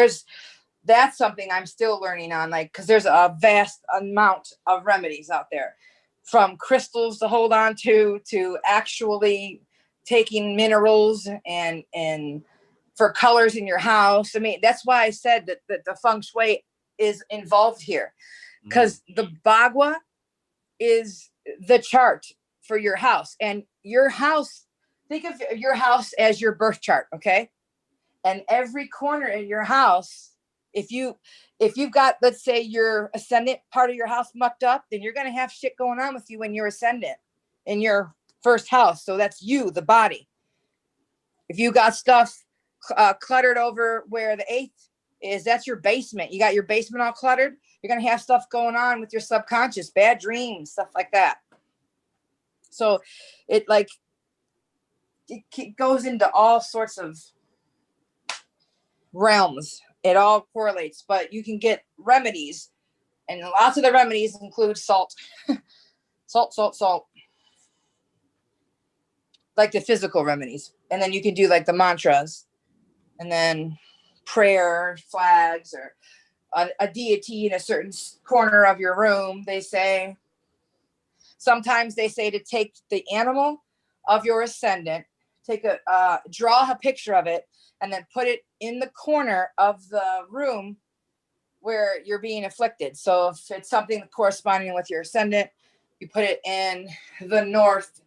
that's something I'm still learning on, like, because there's a vast amount of remedies out there, from crystals to hold on to actually taking minerals and for colors in your house. I mean, that's why I said that the feng shui is involved here, because the bagua is the chart for your house, and your house, think of your house as your birth chart, okay? And every corner in your house, if you've got, let's say, your ascendant part of your house mucked up, then you're going to have shit going on with you when you're ascendant in your first house. So that's you, the body. If you got stuff cluttered over where the 8th is, that's your basement. You got your basement all cluttered. You're going to have stuff going on with your subconscious, bad dreams, stuff like that. So it goes into all sorts of realms It all correlates, but you can get remedies, and lots of the remedies include salt. Salt. Like the physical remedies. And then you can do like the mantras, and then prayer flags, or a deity in a certain corner of your room. They say, sometimes they say to take the animal of your ascendant, draw a picture of it, and then put it in the corner of the room where you're being afflicted. So if it's something corresponding with your ascendant, you put it in the north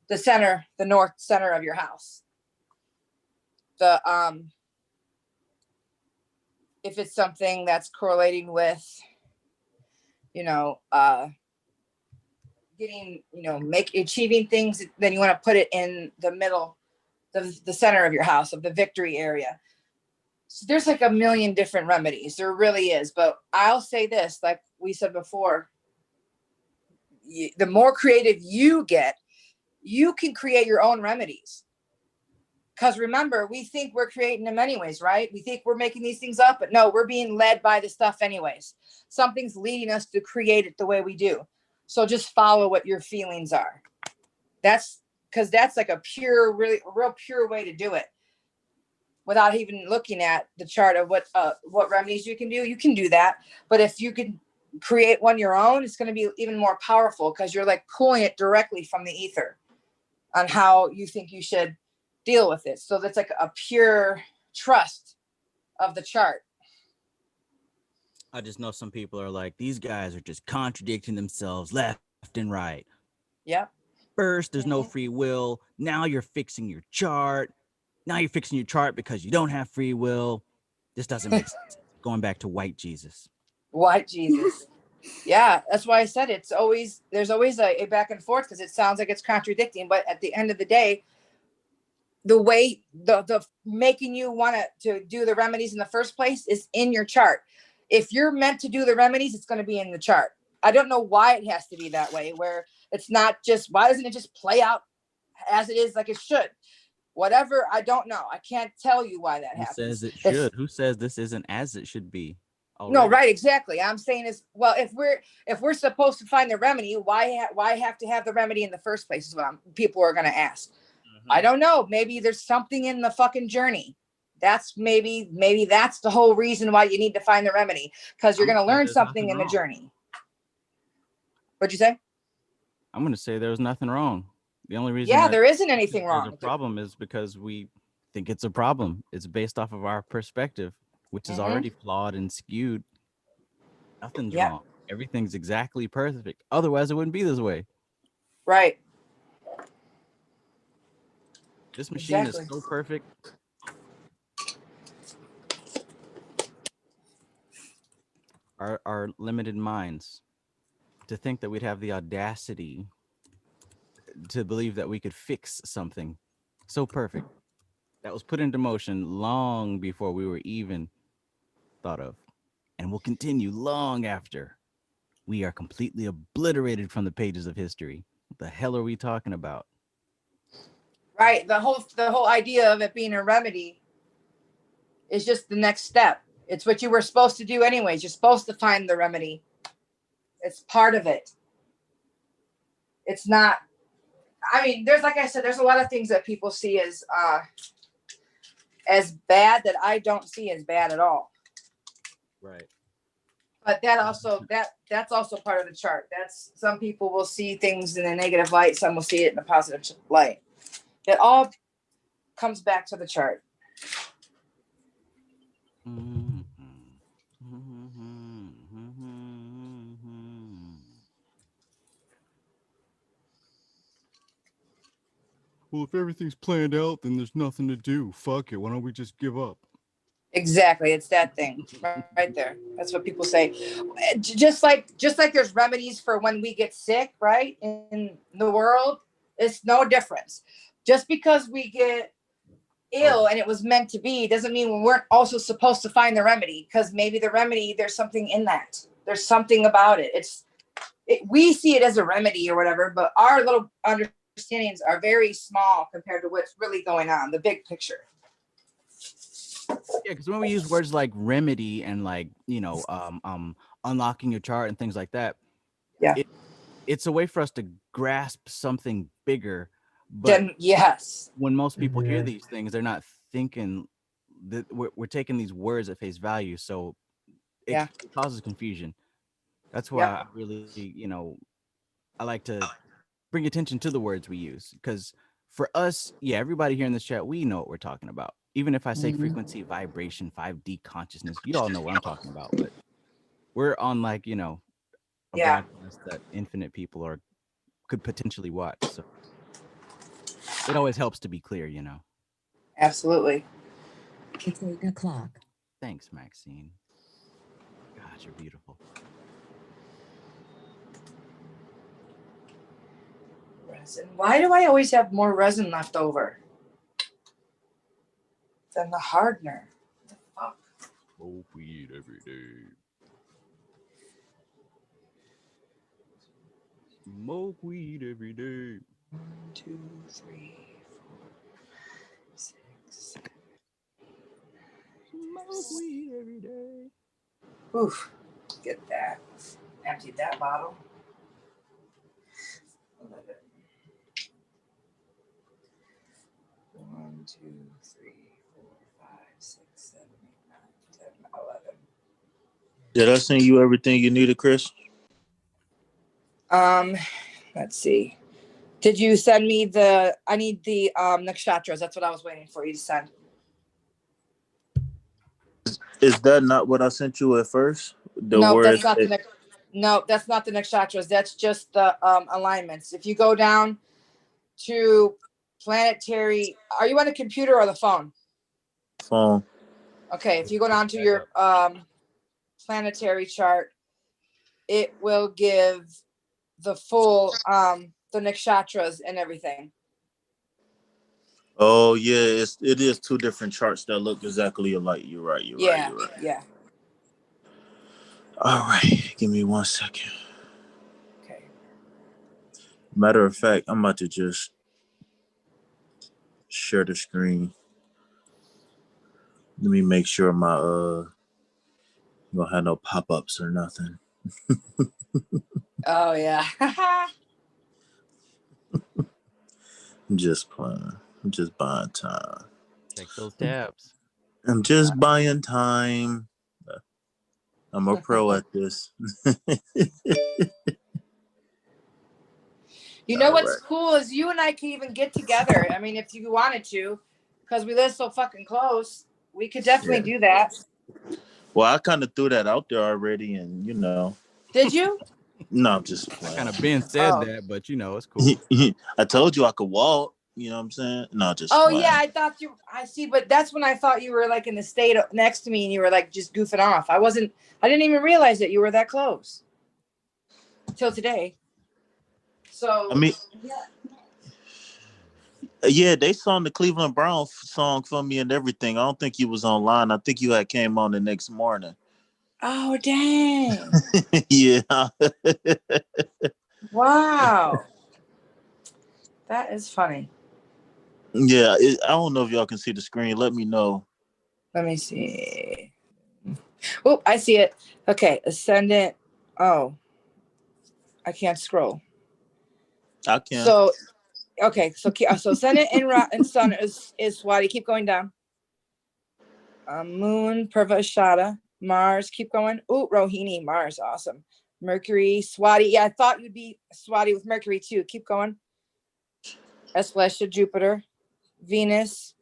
center of your house. If it's something that's correlating with, achieving things, then you want to put it in the middle, the center of your house, of the victory area. So there's like a million different remedies. There really is. But I'll say this, like we said before, the more creative you get, you can create your own remedies. Because remember, we think we're creating them anyways, right? We think we're making these things up, but no, we're being led by the stuff anyways. Something's leading us to create it the way we do. So just follow what your feelings are. That's like a real pure way to do it, without even looking at the chart of what remedies you can do. You can do that. But if you can create one your own, it's going to be even more powerful, because you're like pulling it directly from the ether on how you think you should deal with it. So that's like a pure trust of the chart. I just know some people are like, these guys are just contradicting themselves left and right. Yep. First, there's no free will. Now you're fixing your chart. Now you're fixing your chart because you don't have free will. This doesn't make sense. Going back to white Jesus. White Jesus. Yeah, that's why I said there's always a back and forth, because it sounds like it's contradicting, but at the end of the day, the way the making you want to do the remedies in the first place is in your chart. If you're meant to do the remedies, it's going to be in the chart. I don't know why it has to be that way, where it's not just, why doesn't it just play out as it is, like it should? Whatever, I don't know. I can't tell you why that happens. Who says it should? Who says this isn't as it should be? Already? No, right, exactly. I'm saying is, well, if we're supposed to find the remedy, why have to have the remedy in the first place? Is what people are going to ask. Mm-hmm. I don't know. Maybe there's something in the fucking journey. That's maybe that's the whole reason why you need to find the remedy, because you're going to learn something in the journey. What'd you say? I'm going to say there was nothing wrong. The only reason there isn't anything wrong. The problem is because we think it's a problem. It's based off of our perspective, which is already flawed and skewed. Nothing's wrong. Everything's exactly perfect. Otherwise, it wouldn't be this way. Right. This machine is so perfect. Our limited minds, to think that we'd have the audacity to believe that we could fix something so perfect that was put into motion long before we were even thought of, and will continue long after we are completely obliterated from the pages of history. What the hell are we talking about? Right. The whole idea of it being a remedy is just the next step. It's what you were supposed to do anyways. You're supposed to find the remedy. It's part of it. It's not, I mean, like I said, there's a lot of things that people see as bad that I don't see as bad at all. Right. But that's also part of the chart. That's, some people will see things in a negative light. Some will see it in a positive light. It all comes back to the chart. Well, if everything's planned out, then there's nothing to do. Fuck it. Why don't we just give up? Exactly. It's that thing right there. That's what people say. Just like there's remedies for when we get sick, right? In the world, it's no difference. Just because we get ill and it was meant to be doesn't mean we weren't also supposed to find the remedy, because maybe the remedy, there's something in that. There's something about it. We see it as a remedy or whatever, but our little understandings are very small compared to what's really going on, the big picture. Yeah, because when we use words like remedy and like, unlocking your chart and things like that, Yeah. It's a way for us to grasp something bigger. But Then yes. when most people hear these things, they're not thinking that we're taking these words at face value. So it causes confusion. That's why I really, I like to bring attention to the words we use. Because for us, everybody here in this chat, we know what we're talking about. Even if I say frequency, vibration, 5D consciousness, you all know what I'm talking about. But we're on like, a broadcast that infinite people could potentially watch. So it always helps to be clear, Absolutely. It's 8 o'clock. Thanks, Maxine. God, you're beautiful. Resin. Why do I always have more resin left over than the hardener? What the fuck? Smoke weed every day. Smoke weed every day. 1, 2, 3, 4, 6, 7. Smoke weed every day. Oof. Get that. Emptied that bottle. 11. 1, 2, 3, 4, 5, 6, 7, 8, 9, 10, 11. Did I send you everything you needed, Chris? Let's see. Did you send me I need the nakshatras. That's what I was waiting for you to send. Is that not what I sent you at first? No, that's not the nakshatras. That's just the alignments. If you go down to planetary, are you on a computer or the phone? Phone. Okay, if you go down to your planetary chart, it will give the full the nakshatras and everything. Oh yeah, it is two different charts that look exactly alike. You're right. You're right. Yeah. All right, give me 1 second. Okay. Matter of fact, I'm about to just share the screen. Let me make sure my don't have no pop-ups or nothing. Oh yeah. I'm just playing. I'm just buying time. Check those tabs. I'm just buying time. I'm a pro at this. You know what's cool is you and I can even get together. I mean, if you wanted to, because we live so fucking close, we could definitely do that. Well, I kind of threw that out there already, and Did you? No, I'm just playing. Kind of Ben said that, but it's cool. I told you I could walk. You know what I'm saying? No, just. Oh yeah, I thought I see, but that's when I thought you were like in the state next to me, and you were like just goofing off. I didn't even realize that you were that close till today. So I mean, yeah, they sung the Cleveland Browns song for me and everything. I don't think you was online. I think you had came on the next morning. Oh dang! Yeah. Wow, that is funny. Yeah, I don't know if y'all can see the screen. Let me know. Let me see. Oh, I see it. Okay, ascendant. Oh, I can't scroll. I can. So, okay, so ascendant and sun is Swati. Keep going down. Moon, Purvashada, Mars. Keep going. Oh, Rohini, Mars. Awesome. Mercury, Swati. Yeah, I thought you'd be Swati with Mercury too. Keep going. Esplesha, Jupiter, Venus,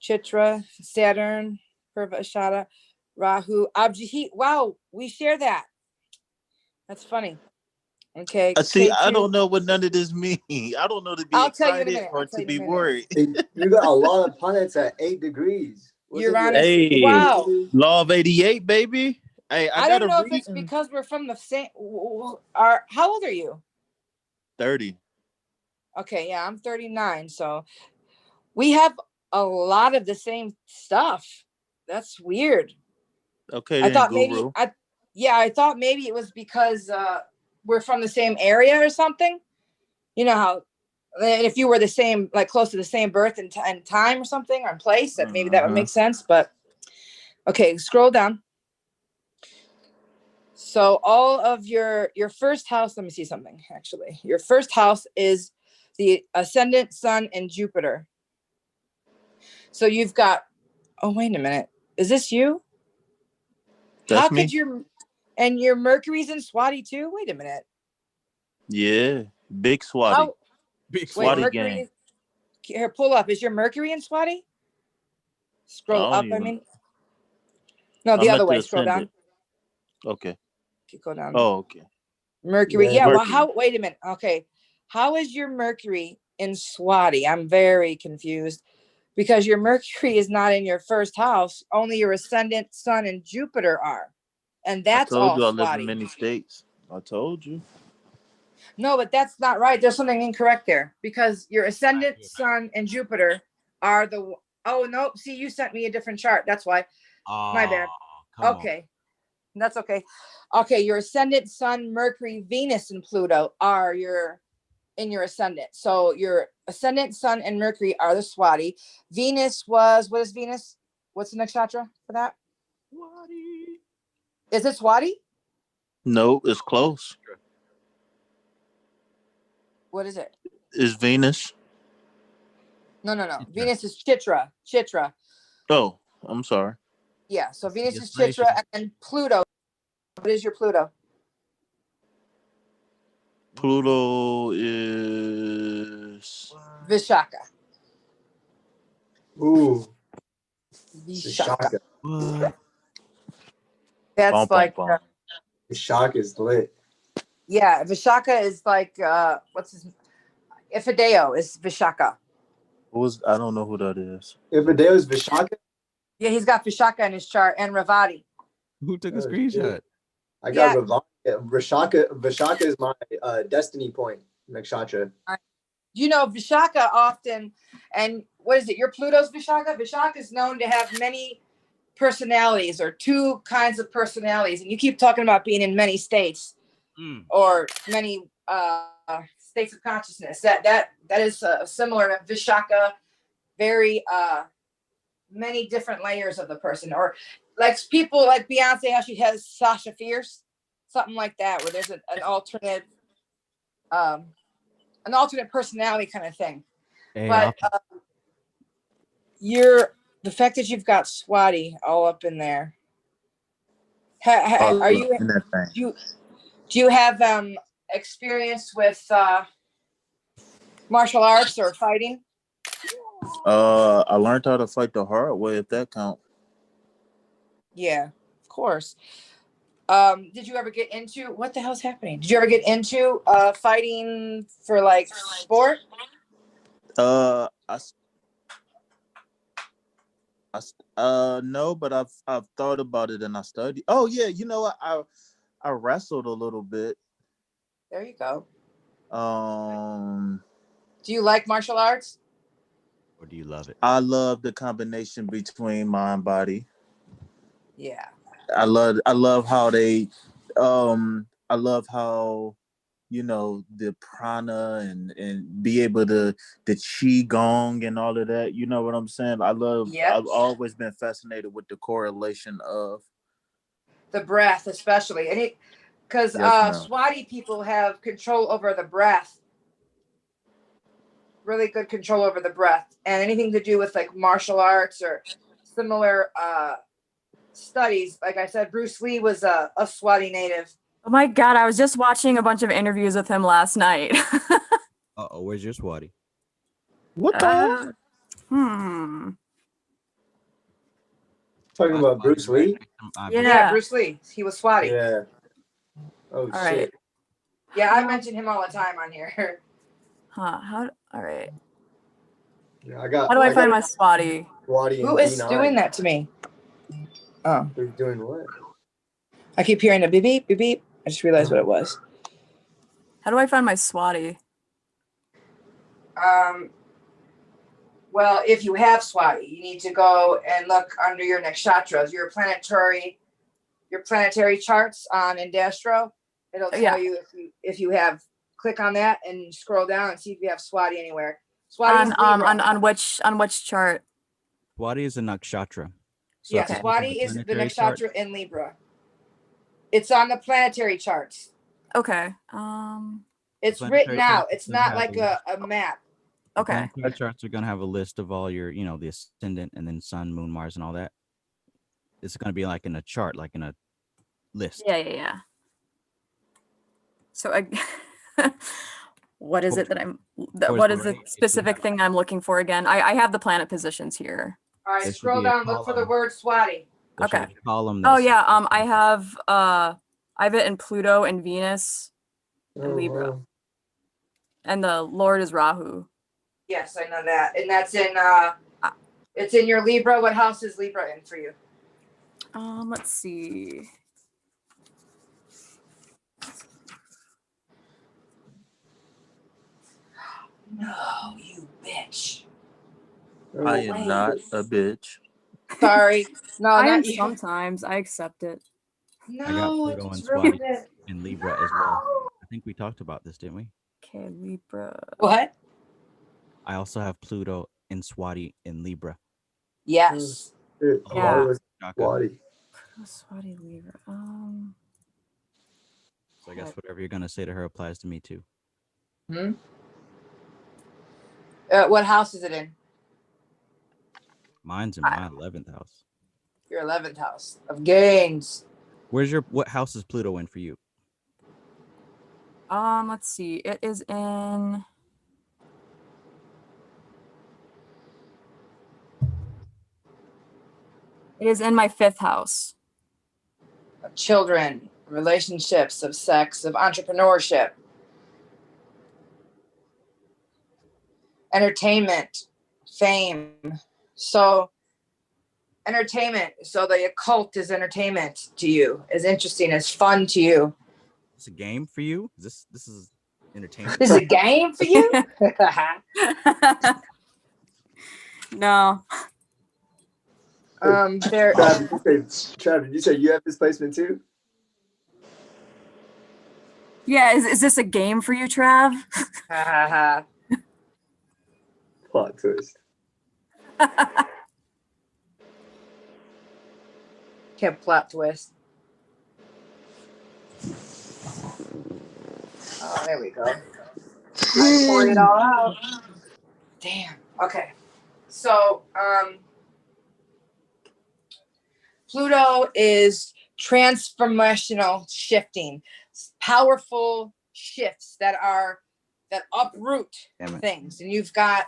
Chitra, Saturn, Purvashada, Rahu, Abjahit. Wow, we share that. That's funny. Okay. See, K2. I don't know what none of this means. I don't know to be excited or to be worried. You got a lot of planets at 8 degrees. Uranus. Hey, wow. Law of 88, baby. Hey, I don't know if it's because we're from the same. How old are you? 30. Okay, yeah, I'm 39. So we have a lot of the same stuff. That's weird. Okay, I thought Guru. I thought maybe it was because we're from the same area or something. You know how, if you were the same, like close to the same birth and time or something or place, that maybe that would make sense. But Okay, scroll down. So all of your first house, let me see something actually. Your first house is the ascendant, sun, and Jupiter. So you've got, oh, wait a minute. Is this you? That's How me. could your Mercury's in Swati too? Wait a minute. Yeah, big Swati. How, Big wait, Swati Mercury, gang. here, pull up. Is your Mercury in Swati? Scroll up, I mean. No, the I'm other at the way. Scroll down. ascendant. Okay. Go down. Oh, okay. Mercury. Yeah, Yeah, well, Mercury. wait a minute. Okay. How is your Mercury in Swati? I'm very confused because your Mercury is not in your first house. Only your ascendant, sun, and Jupiter are. And that's I told all you I live in Swati. many states. I told you. No, but that's not right. There's something incorrect there because your ascendant, sun, and Jupiter are the. Oh, no. See, you sent me a different chart. That's why. My bad. Okay. That's okay. Okay, your ascendant, sun, Mercury, Venus, and Pluto are in your ascendant. So your ascendant, sun, and Mercury are the Swati. Venus was, what is Venus? What's the nakshatra for that? Swati. Is it Swati? No, it's close. What is it? It's Venus. No. Venus is Chitra. Chitra. Oh, I'm sorry. Yeah, so Venus is Yes, Chitra, and then Pluto. What is your Pluto? Pluto is Vishaka. Ooh, Vishaka. Vishaka. That's bum, like, bum, bum. Vishaka is lit. yeah, Vishaka is like, what's his, Ifideo is Vishaka. I don't know who that is. Ifideo is Vishaka? Yeah, he's got Vishaka in his chart and Ravati. Who took a Oh, screenshot? shit. I got Ravati. Vishaka is my destiny point, nakshatra. You know, Vishaka often, and what is it? Your Pluto's Vishaka? Vishaka is known to have many personalities or two kinds of personalities. And you keep talking about being in many states or many states of consciousness. That is similar to Vishaka, very many different layers of the person. Or like people like Beyonce, how she has Sasha Fierce, something like that, where there's an alternate personality kind of thing. Hey, But the fact that you've got Swati all up in there. Are you? In that thing. Do you have experience with martial arts or fighting? I learned how to fight the hard way, if that count. Yeah, of course. Did you ever get into what the hell's happening? Did you ever get into fighting for like sport? No, but I've thought about it and I studied. Oh yeah, you know what? I wrestled a little bit. There you go. Do you like martial arts? Or do you love it? I love the combination between mind body. Yeah. I love how they I love how the prana and be able to the qi gong and all of that. You know what I'm saying? I've always been fascinated with the correlation of the breath, especially, and because Swati people have control over the breath, really good control over the breath, and anything to do with like martial arts or similar studies. Like I said, Bruce Lee was a Swati native. Oh my God, I was just watching a bunch of interviews with him last night. Uh-oh, where's your Swati? What the Talking about Bruce Lee? Yeah, Bruce Lee. He was Swati. Yeah. Oh, all shit. right. Yeah, I mention him all the time on here. All right. Yeah, How do I find my Swati? Who is doing that to me? Oh. Who's doing what? I keep hearing a beep, beep, beep, beep. I just realized what it was. How do I find my Swati? Well, if you have Swati, you need to go and look under your nakshatras, your planetary charts on Indastro. It'll tell you if you have. Click on that and scroll down and see if you have Swati anywhere. Swati On which chart? Swati is a nakshatra. So Yeah, if you look at Swati is the planetary chart, nakshatra in Libra. It's on the planetary charts. Okay. It's written planetary charts out. It's are gonna not have like a map. the Okay. planetary charts are gonna have a list of all your, the ascendant and then sun, moon, Mars, and all that. It's gonna be like in a chart, like in a list. Yeah. So what is it that what is the specific thing I'm looking for again? I have the planet positions here. All right, scroll down, look for the word Swati. Okay. Column. Oh yeah, I have it in Pluto and Venus and Libra. And the Lord is Rahu. Yes, I know that. And that's in it's in your Libra. What house is Libra in for you? Let's see. No, you bitch. I am not a bitch. Sorry. No, I am not you. sometimes. I accept it. I got No, Pluto and it's really Swati good. in Libra as well. I think we talked about this, didn't we? Okay, Libra. What? I also have Pluto and Swati in Libra. Yes. Yeah. Swati. Swati Libra. So I guess whatever you're gonna say to her applies to me too. What house is it in? Mine's in my 11th house. Your 11th house of gains. What house is Pluto in for you? Let's see. It is in my 5th house. Of children, relationships, of sex, of entrepreneurship, entertainment, fame. So entertainment. So the occult is entertainment to you, is interesting, is fun to you. It's a game for you? This is entertainment. This is a game for you? No. Trav, did you say you have this placement too? Yeah, is this a game for you, Trav? Plot twist. Can't plot twist. Oh, there we go. I poured it all out. Damn. Okay. So, Pluto is transformational shifting, powerful shifts that uproot things. And you've got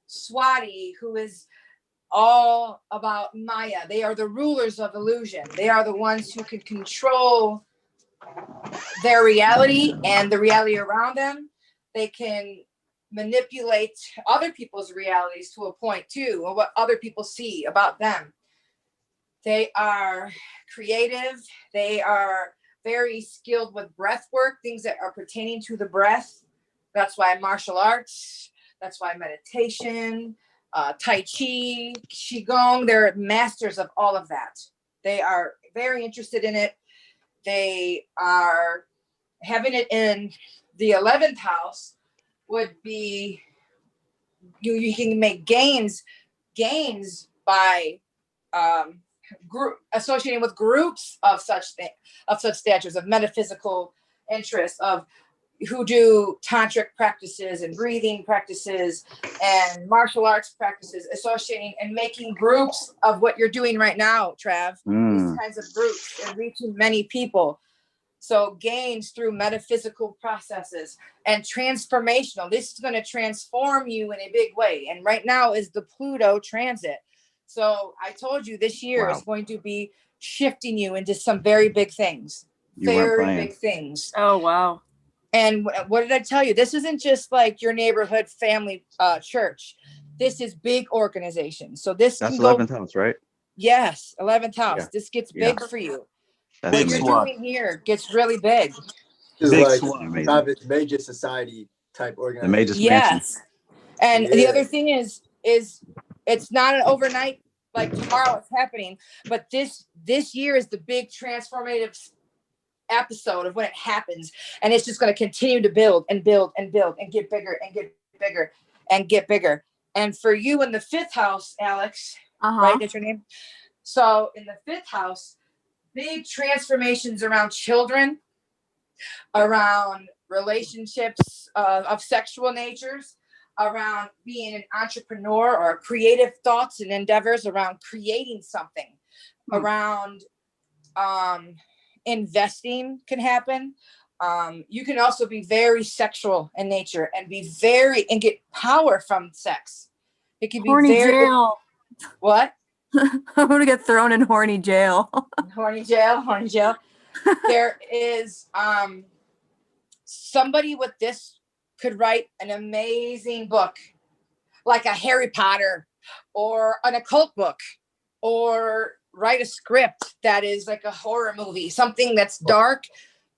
Swati, who is all about Maya. They are the rulers of illusion. They are the ones who can control their reality and the reality around them. They can manipulate other people's realities to a point too, or what other people see about them. They are creative. They are very skilled with breath work, things that are pertaining to the breath. That's why martial arts, that's why meditation, Tai Chi, Qigong, they're masters of all of that. They are very interested in it. They are having it in the 11th house would be, you can make gains by associating with groups of such statures, of metaphysical interests, of who do tantric practices and breathing practices and martial arts practices, associating and making groups of what you're doing right now, Trav. These kinds of groups and reaching many people. So gains through metaphysical processes and transformational. This is going to transform you in a big way. And right now is the Pluto transit. So I told you this year is going to be shifting you into some very big things. Very big things. Oh, wow. And what did I tell you? This isn't just like your neighborhood family church. This is big organization. So that's 11th house, right? Yes, 11th house. Yeah. This gets big for you. That's What you're doing here gets really big. This is Big like SWAT. private major society type organization. The major expansion. Yes. And the other thing is it's not an overnight, like tomorrow it's happening, but this year is the big transformative episode of when it happens. And it's just going to continue to build and build and build and get bigger and get bigger and get bigger. And for you in the 5th house, Alex, right? That's your name. So in the 5th house, big transformations around children, around relationships of sexual natures, around being an entrepreneur or creative thoughts and endeavors around creating something, around investing can happen. You can also be very sexual in nature and get power from sex. It can be Horny very jail. What? I'm gonna get thrown in horny jail. Horny jail. There is somebody with this could write an amazing book, like a Harry Potter or an occult book, or write a script that is like a horror movie, something that's dark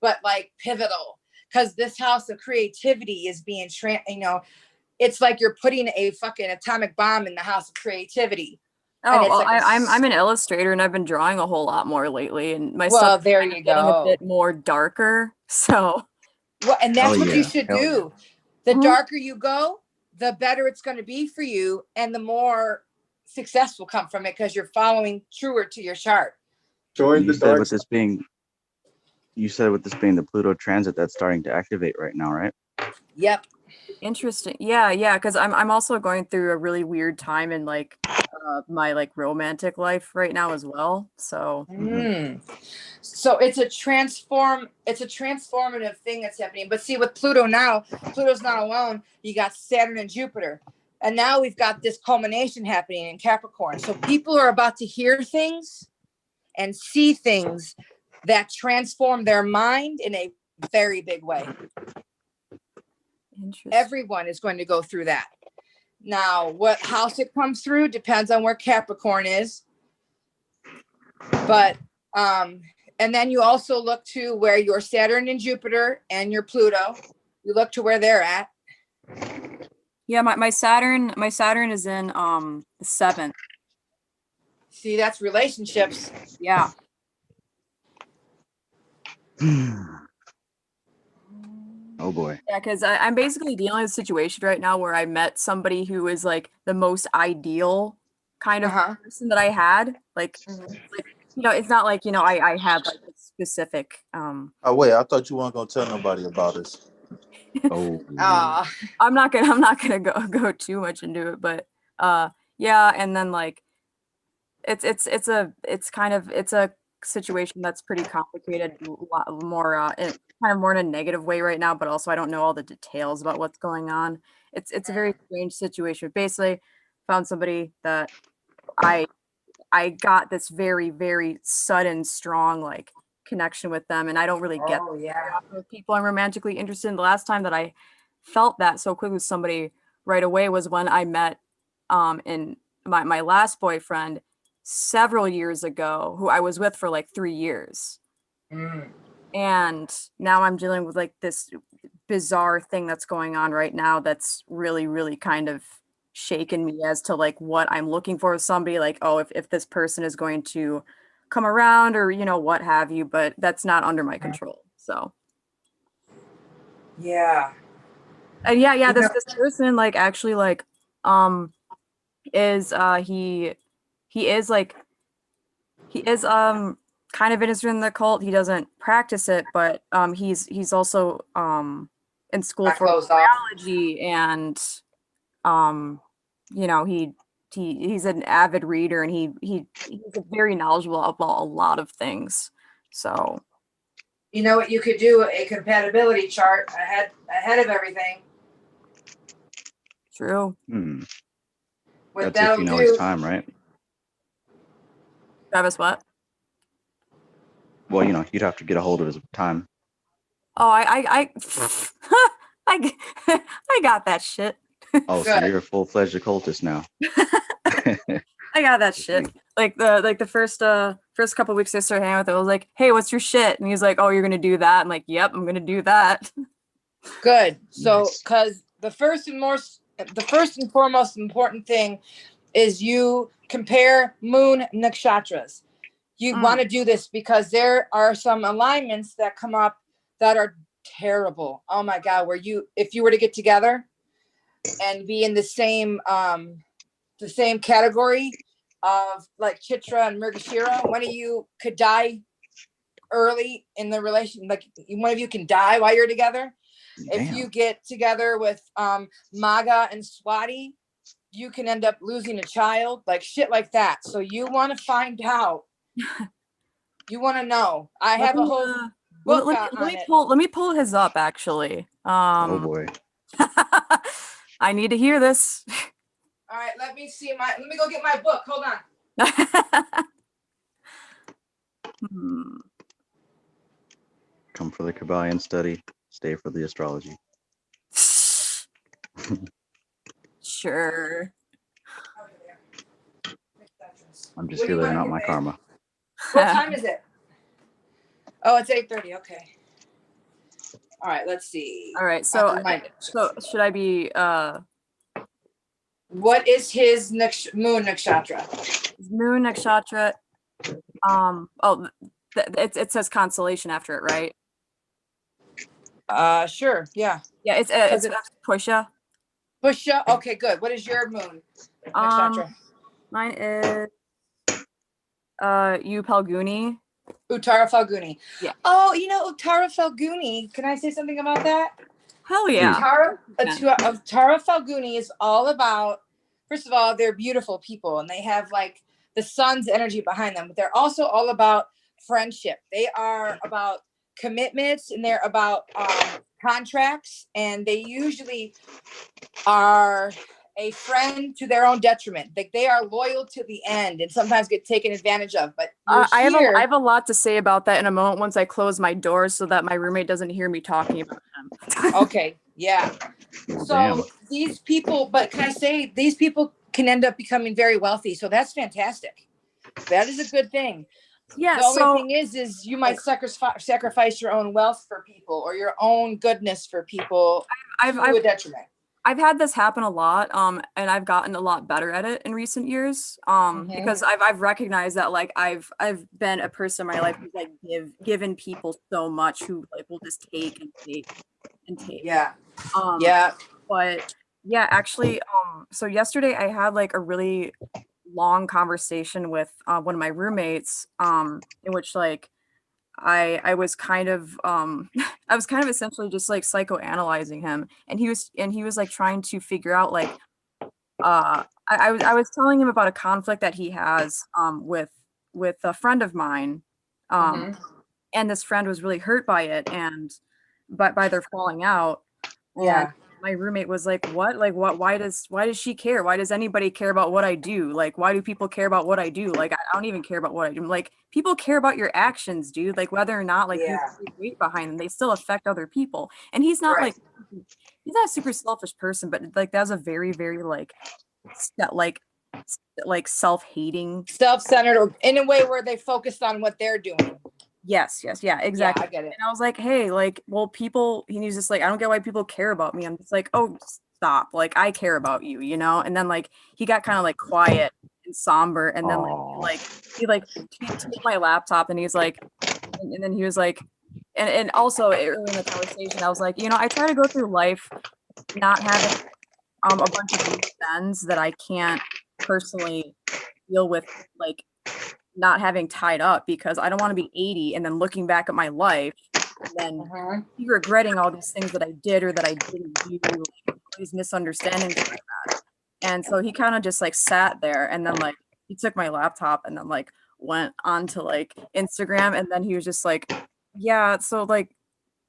but like pivotal, because this house of creativity is being it's like you're putting a fucking atomic bomb in the house of creativity. Oh, well, I'm an illustrator and I've been drawing a whole lot more lately, and my stuff there is you getting a go. bit more darker. So, well, and that's what you yeah. should Hell do. The darker you go, the better it's going to be for you, and the more success will come from it because you're following truer to your chart. Join You the said dark with this being the Pluto transit that's starting to activate right now, right? Yep. interesting. Yeah, because I'm also going through a really weird time in like my like romantic life right now as well. So So it's a transformative thing that's happening. But see, with Pluto now, Pluto's not alone. You got Saturn and Jupiter. And now we've got this culmination happening in Capricorn. So people are about to hear things and see things that transform their mind in a very big way. Everyone is going to go through that. Now, what house it comes through depends on where Capricorn is. But and then you also look to where your Saturn and Jupiter and your Pluto, you look to where they're at. yeah, my Saturn is in the 7th. See, that's relationships. Yeah. Oh boy. Yeah, because I'm basically dealing with a situation right now where I met somebody who is like the most ideal kind of person that I had. Like, it's not like, I have like a specific Oh wait, I thought you weren't gonna tell nobody about this. Oh. I'm not gonna go too much into it, but yeah, and then like it's a situation that's pretty complicated, a lot more kind of more in a negative way right now, but also I don't know all the details about what's going on. It's a very strange situation. Basically, found somebody that I got this very, very sudden, strong like connection with them, and I don't really get with people I'm romantically interested in. The last time that I felt that so quickly with somebody right away was when I met in my last boyfriend several years ago, who I was with for like 3 years. And now I'm dealing with like this bizarre thing that's going on right now that's really, really kind of shaken me as to like what I'm looking for with somebody, like, oh, if this person is going to come around or what have you, but that's not under my control. So yeah. And yeah, this person like actually like is he is kind of interested in the cult. He doesn't practice it, but he's also in school for biology, and he's an avid reader, and he's very knowledgeable about a lot of things. So You know what you could do? A compatibility chart ahead of everything. True. What That's if you know his time, right? Travis, what? Well, you'd have to get a hold of his time. Oh, I got that shit. Oh, so you're a full-fledged occultist now. I got that shit. Like the first couple of weeks I started hanging with him, I was like, "Hey, what's your shit?" And he's like, "Oh, you're gonna do that." I'm like, "Yep, I'm gonna do that." Good. So, because the first and foremost important thing is you compare moon nakshatras. You want to do this because there are some alignments that come up that are terrible. Oh my God, if you were to get together and be in the same category, of like Chitra and Mrigashira. One of you could die early in the relation, like one of you can die while you're together. Damn. If you get together with Maga and Swati, you can end up losing a child, like shit like that. So you want to find out. You want to know. I have a whole book on it. Let me pull his up actually. Oh boy. I need to hear this. All right, let me go get my book. Hold on. Come for the KYBALION study, stay for the astrology. Sure. I'm just here letting out my karma. What time is it? Oh, it's 8:30. Okay. All right, let's see. All right, so should I be what is his moon nakshatra? His moon nakshatra. It says constellation after it, right? Sure, yeah. Yeah, it's Pusha. Pusha. Okay, good. What is your moon nakshatra? Mine is Upalguni. Uttara Falguni. Yeah. Oh, you know Uttara Falguni. Can I say something about that? Hell yeah. Uttara Falguni is all about, first of all, they're beautiful people and they have like the sun's energy behind them, but they're also all about friendship. They are about commitments and they're about contracts, and they usually are a friend to their own detriment. Like they are loyal to the end and sometimes get taken advantage of. But I have a lot to say about that in a moment once I close my door so that my roommate doesn't hear me talking about them. Okay, yeah. So these people, but can I say these people can end up becoming very wealthy. So that's fantastic. That is a good thing. Yeah. The only thing is you might sacrifice your own wealth for people or your own goodness for people to a detriment. I've had this happen a lot, and I've gotten a lot better at it in recent years, because I've recognized that like I've been a person in my life who's like given people so much who like will just take and take and take. Yeah. But yeah, actually, so yesterday I had like a really long conversation with one of my roommates, in which like I was kind of I was kind of essentially just like psychoanalyzing him, and he was like trying to figure out like I was telling him about a conflict that he has with a friend of mine, and this friend was really hurt by it and by their falling out. Yeah. My roommate was like, what? Like, what? Why does she care? Why does anybody care about what I do? Like, why do people care about what I do? Like, I don't even care about what I do. Like, people care about your actions, dude. Like, whether or not like you put weight behind them, they still affect other people. And he's not he's not a super selfish person, but like that's a very, very like self-hating, self-centered, or in a way where they focused on what they're doing. Yes, yeah, exactly. Yeah, I get it. And I was like, hey, like, well, people, he's just like, I don't get why people care about me. I'm just like, oh, stop. Like, I care about you, you know? And then like, he got kind of like quiet and somber. And then he took my laptop and he's like, and then he was like, and also early in the conversation, I was like, you know, I try to go through life not having a bunch of loose ends that I can't personally deal with, like, not having tied up, because I don't want to be 80 and then looking back at my life and then regretting all these things that I did or that I didn't do, like, these misunderstandings like that. And so he kind of just like sat there, and then like he took my laptop and then like went on to like Instagram, and then he was just like, yeah, so like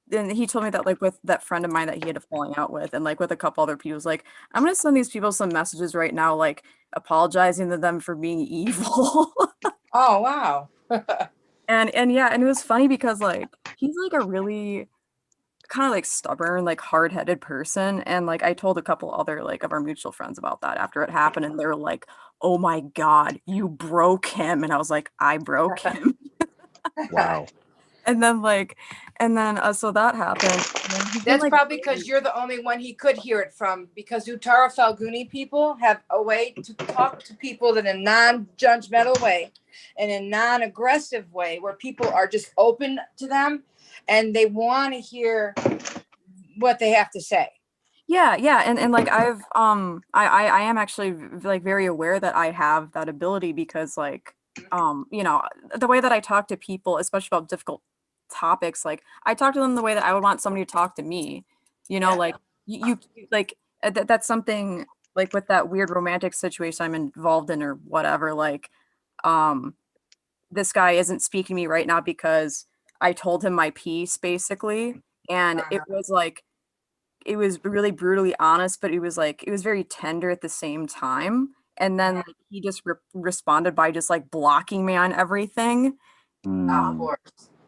then he told me that like with that friend of mine that he had a falling out with, and like with a couple other people, was like, I'm gonna send these people some messages right now, like apologizing to them for being evil. Oh wow. and yeah, and it was funny because like he's like a really kind of like stubborn, like hard-headed person, and like I told a couple other like of our mutual friends about that after it happened, and they were like, oh my god, you broke him. And I was like, I broke him. Wow. And then so that happened. That's probably because you're the only one he could hear it from, because Uttara Falguni people have a way to talk to people in a non-judgmental way, in a non-aggressive way, where people are just open to them and they want to hear what they have to say. Yeah, and like I am actually like very aware that I have that ability because like you know, the way that I talk to people, especially about difficult topics, like I talk to them the way that I would want somebody to talk to me. You know, like like that's something like with that weird romantic situation I'm involved in or whatever, like um this guy isn't speaking to me right now because I told him my piece basically, and it was like it was really brutally honest, but it was like it was very tender at the same time. And then like, he just responded by just like blocking me on everything. Mm.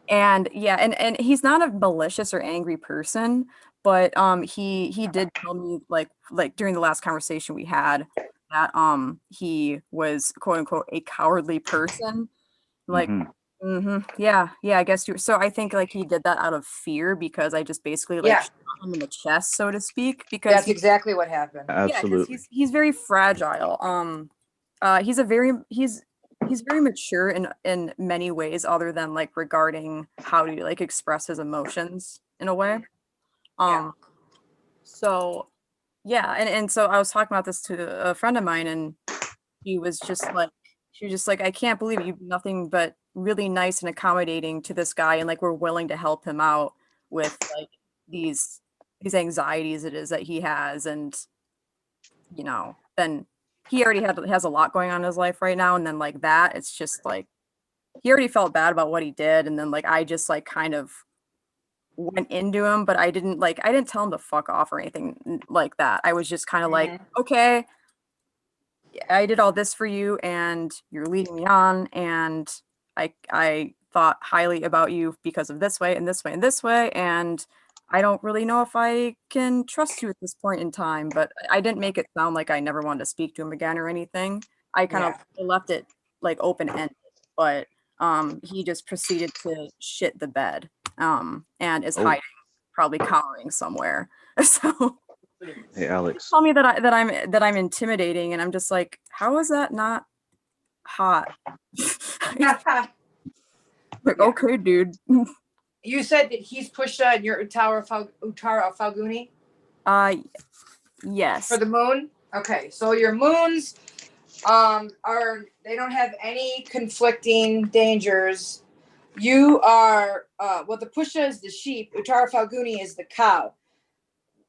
And yeah, and he's not a malicious or angry person, but he did tell me like during the last conversation we had that he was quote unquote a cowardly person. Like, Hmm. yeah, I guess you. So I think like he did that out of fear because I just basically like Yeah, shot him in the chest, so to speak. Because that's exactly what happened. yeah, because Absolutely. he's very fragile. He's very mature in many ways, other than like regarding how to like express his emotions in a way. Um, so yeah, and so I was talking about this to a friend of mine, and she was just like I can't believe you nothing but really nice and accommodating to this guy and like we're willing to help him out with like these anxieties it is that he has. And you know, then he already has a lot going on in his life right now, and then like that it's just like he already felt bad about what he did, and then like I just like kind of went into him, but I didn't tell him to fuck off or anything like that. I was just kind of like, okay, I did all this for you and you're leading me on, and I thought highly about you because of this way and this way and this way, and I don't really know if I can trust you at this point in time. But I didn't make it sound like I never wanted to speak to him again or anything. I kind of left it like open ended, but he just proceeded to shit the bed and is Oh, hiding, probably cowering somewhere. So hey, Alex. tell me that I'm intimidating, and I'm just like, how is that not hot? Like, okay, dude. You said that he's Pusha and you're Utara Falguni Yes. for the moon. Okay, so your moons are they don't have any conflicting dangers. You are well, the Pusha is the sheep, Utara Falguni is the cow.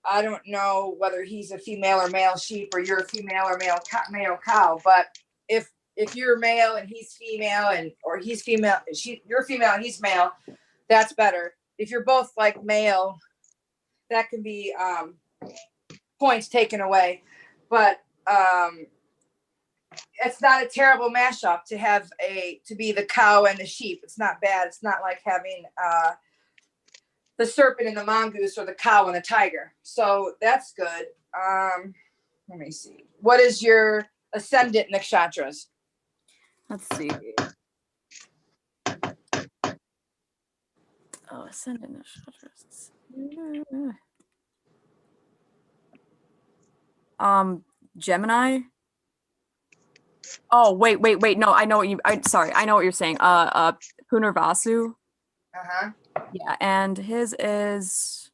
I don't know whether he's a female or male sheep or you're a female or male cow, but if you're male and he's female and or he's female, you're female and he's male, that's better. If you're both like male, that can be points taken away. But it's not a terrible mashup to be the cow and the sheep. It's not bad. It's not like having the serpent and the mongoose or the cow and the tiger. So that's good. Let me see. What is your ascendant nakshatras? Let's see. Oh, ascendant nakshatras. Gemini. Oh, wait. No, I know what I know what you're saying. Punarvasu. Yeah, and his is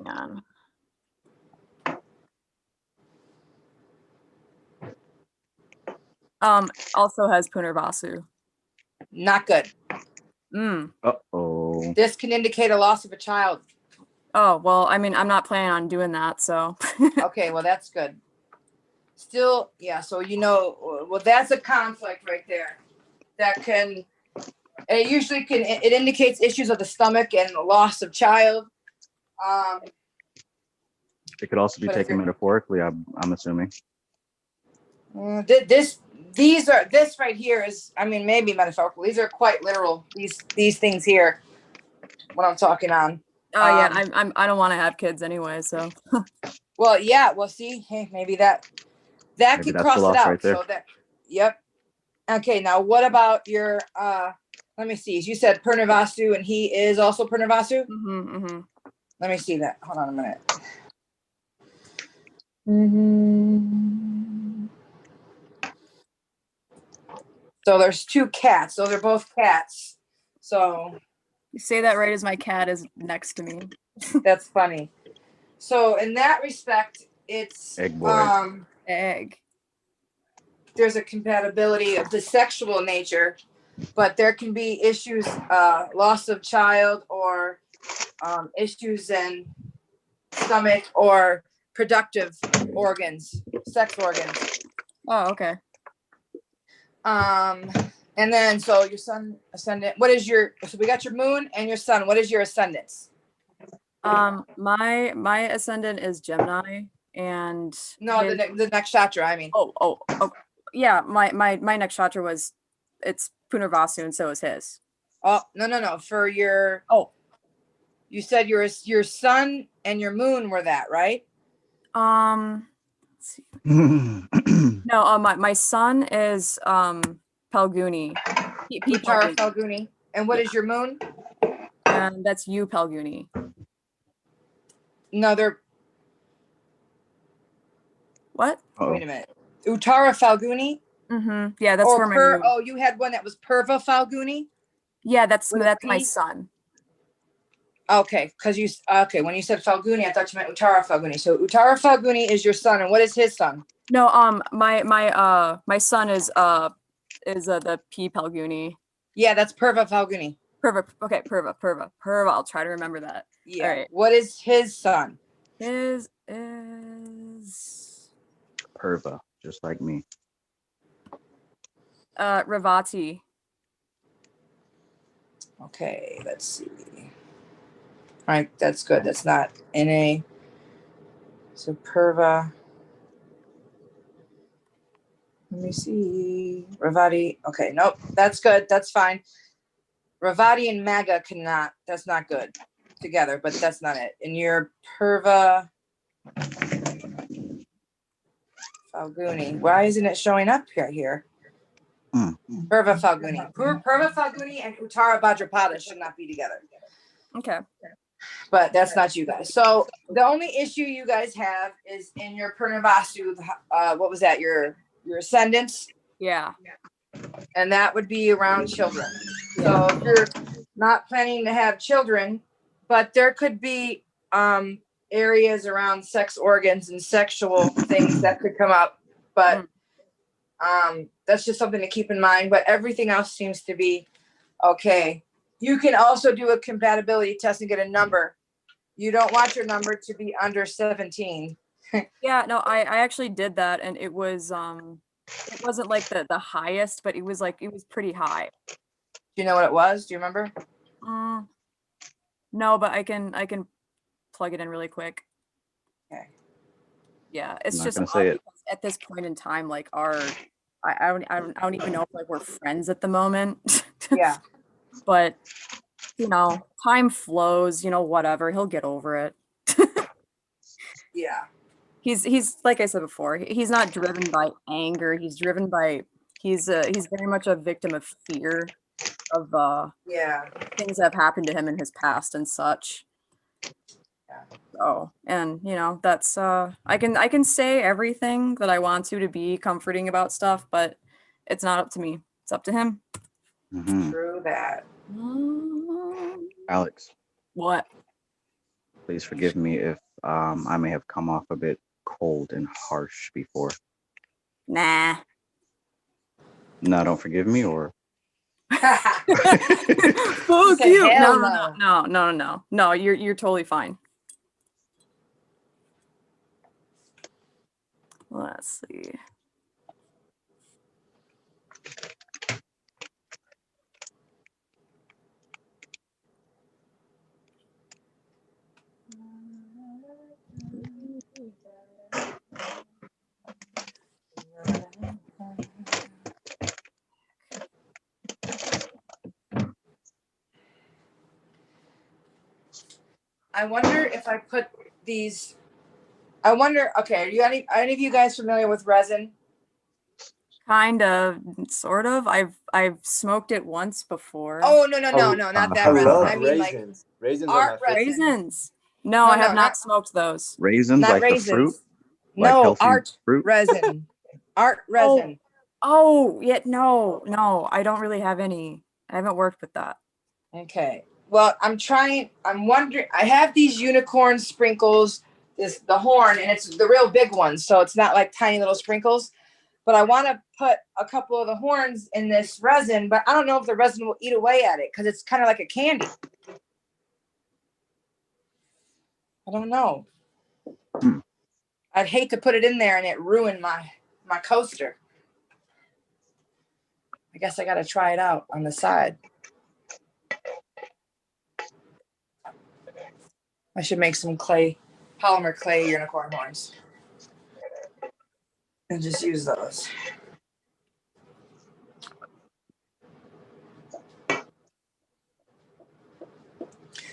hang on. Also has Punarvasu. Not good. Uh-oh. This can indicate a loss of a child. Oh, well, I mean, I'm not planning on doing that, so. Okay, well, that's good. Still, yeah, so you know, well, that's a conflict right there. That can, it usually can, it indicates issues of the stomach and loss of child. It could also be But taken metaphorically, I'm assuming. This right here is, I mean, maybe metaphorical. These are quite literal. These things here, what I'm talking on. Oh yeah, I don't want to have kids anyway, so. Well, yeah. Well, see, hey, maybe that could cross it out. Right there. So that, yep. Okay, now what about your? Let me see. You said Purnavasu, and he is also Purnavasu. Let me see that. Hold on a minute. So there's 2 cats. Those are both cats. So you say that right as my cat is next to me. That's funny. So in that respect, it's Egg boy. Egg. There's a compatibility of the sexual nature, but there can be issues, loss of child, or issues in stomach or productive organs, sex organs. Oh, okay. And then so your sun ascendant. What is your? So we got your moon and your sun. What is your ascendants? My ascendant is Gemini, and no, the nakshatra. I mean. Oh, yeah. My nakshatra was, it's Punarvasu, and so is his. Oh, no. For your you said your sun and your moon were that, right? Let's see. No, my sun is Palguni. Uttara Falguni. And what is your moon? And that's you, Palguni. No, they're. What? Wait a minute. Uttara Falguni? Mm-hmm. Yeah, that's for my moon. Oh, you had one that was Purva Falguni? Yeah, that's my sun. Okay, because when you said Falguni, I thought you meant Uttara Falguni. So Uttara Falguni is your sun, and what is his sun? No, my son is the P Palguni. Yeah, that's Purva Falguni. Purva. Okay, Purva. I'll try to remember that. Yeah. All right. What is his sun? His is Purva, just like me. Ravati. Okay, let's see. All right, that's good. That's not NA. So Purva. Let me see. Ravati. Okay, nope. That's good. That's fine. Ravati and Maga cannot. That's not good together, but that's not it. And your Purva Falguni. Why isn't it showing up here? Purva Falguni. Purva Falguni and Uttara Bhadrapada should not be together. Okay. But that's not you guys. So the only issue you guys have is in your Purnavastu. What was that? Your ascendants? Yeah. And that would be around children. So if you're not planning to have children, but there could be areas around sex organs and sexual things that could come up. But that's just something to keep in mind. But everything else seems to be okay. You can also do a compatibility test and get a number. You don't want your number to be under 17. Yeah, no, I actually did that, and it was it wasn't like the highest, but it was pretty high. Do you know what it was? Do you remember? No, but I can plug it in really quick. Okay. Yeah, it's I'm not just gonna say it. at this point in time, like I don't even know if like we're friends at the moment. Yeah. But time flows, whatever, he'll get over it. Yeah. He's like I said before, he's not driven by anger, he's driven by he's very much a victim of fear of things that have happened to him in his past and such. Oh, and that's I can say everything that I want to be comforting about stuff, but it's not up to me. It's up to him. True that. Alex, what? please forgive me if I may have come off a bit cold and harsh before. Nah. No, don't forgive me, or Fuck you. No, you're totally fine. Let's see. I wonder if I put these. I wonder. Okay, are you any of you guys familiar with resin? Kind of, sort of. I've smoked it once before. Oh no, not that resin. I mean raisins. Raisins art are my favorite. Raisins. No, I have not smoked those. raisins Not like raisins. the fruit? No, like art fruit? resin. Art resin. Oh, yeah, no, I don't really have any. I haven't worked with that. Okay. Well, I'm wondering, I have these unicorn sprinkles, the horn, and it's the real big ones. So it's not like tiny little sprinkles, but I want to put a couple of the horns in this resin, but I don't know if the resin will eat away at it because it's kind of like a candy. I don't know. I'd hate to put it in there and it ruin my coaster. I guess I got to try it out on the side. I should make some polymer clay unicorn horns and just use those.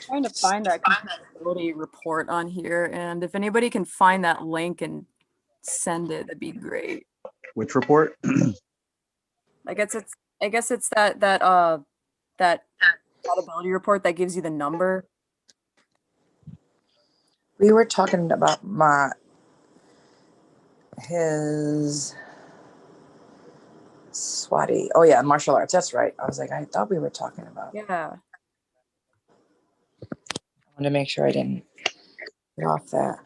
Trying to find that compatibility report on here, and if anybody can find that link and send it, that'd be great. Which report? I guess it's that compatibility report that gives you the number. We were talking about his Swati. Oh yeah, martial arts. That's right. I was like, I thought we were talking about. Yeah. I wanted to make sure I didn't get off that.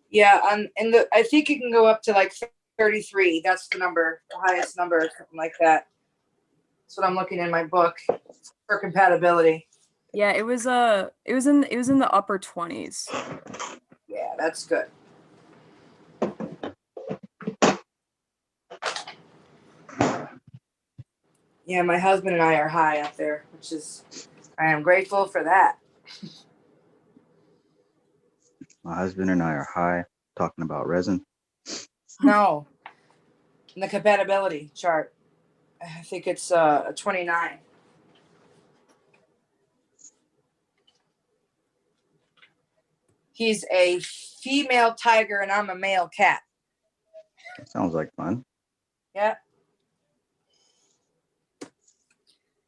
Yeah, and I think you can go up to like 33. That's the number, the highest number, something like that. That's what I'm looking in my book for compatibility. Yeah, it was in the upper 20s. Yeah, that's good. Yeah, my husband and I are high up there, I am grateful for that. My husband and I are high talking about resin. No, in the compatibility chart, I think it's a 29. He's a female tiger and I'm a male cat. Sounds like fun. Yeah.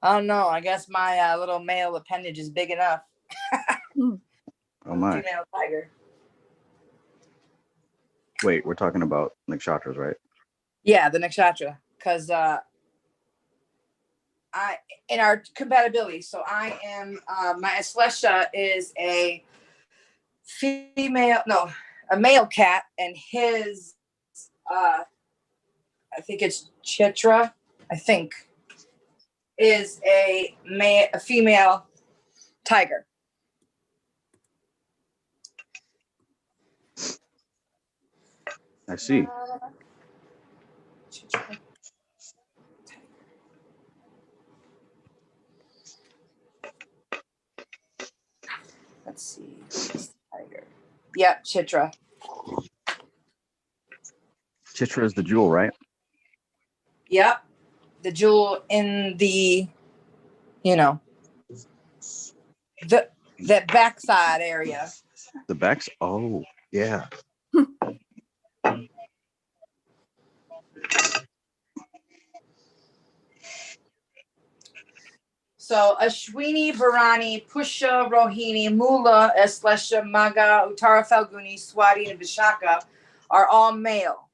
I don't know. I guess my little male appendage is big enough. Oh my. Female tiger. Wait, we're talking about nakshatras, right? Yeah, the nakshatra. Because in our compatibility, so I am my Aslesha is a male cat, and his I think it's Chitra, is a female tiger. I see. Let's see. Tiger. Yep, Chitra. Chitra is the jewel, right? Yep. The jewel in the, that backside area. The backs? Oh, yeah. So Ashwini, Bharani, Pusha, Rohini, Mula, Aslesha, Maga, Uttara Falguni, Swati, and Vishaka are all male.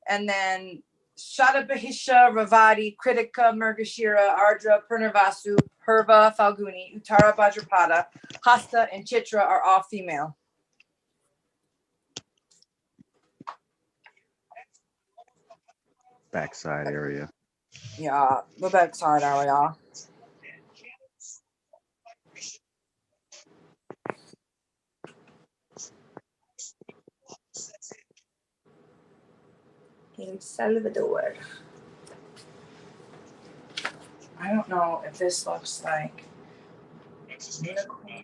And then Shadabahisha, Ravati, Kritika, Murgashira, Ardra, Purnavasu, Purva, Falguni, Uttara, Bhadrapada, Hasta, and Chitra are all female. Backside area. Yeah, the backside area. El Salvador. I don't know if this looks like unicorn.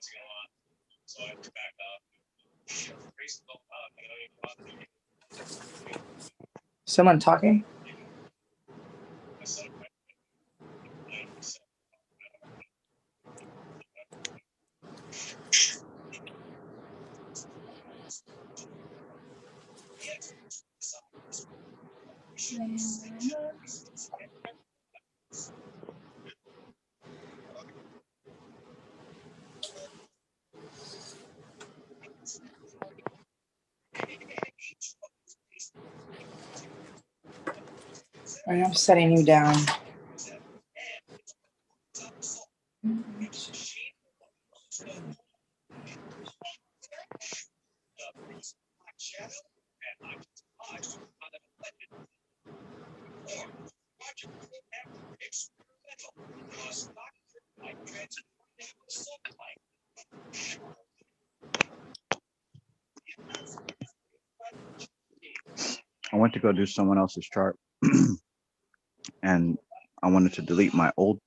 Someone talking? All right, I'm setting you down. I went to go do someone else's chart, and I wanted to delete my old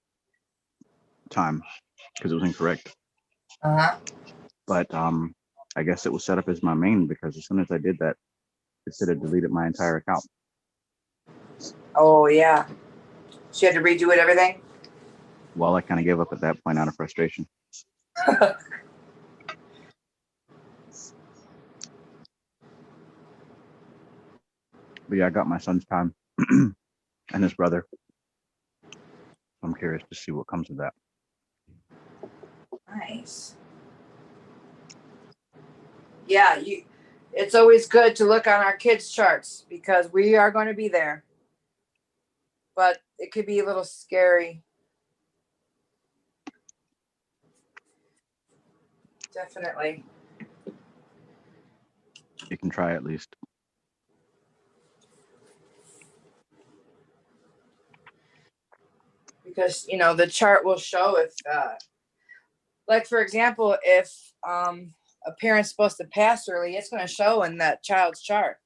time because it was incorrect. But I guess it was set up as my main because as soon as I did that, it said it deleted my entire account. Oh yeah. She had to redo it, everything. Well, I kind of gave up at that point out of frustration. But yeah, I got my son's time and his brother. I'm curious to see what comes of that. Nice. Yeah, it's always good to look on our kids' charts because we are going to be there. But it could be a little scary. Definitely. You can try at least. Because, the chart will show if, like, for example, if a parent's supposed to pass early, it's going to show in that child's chart.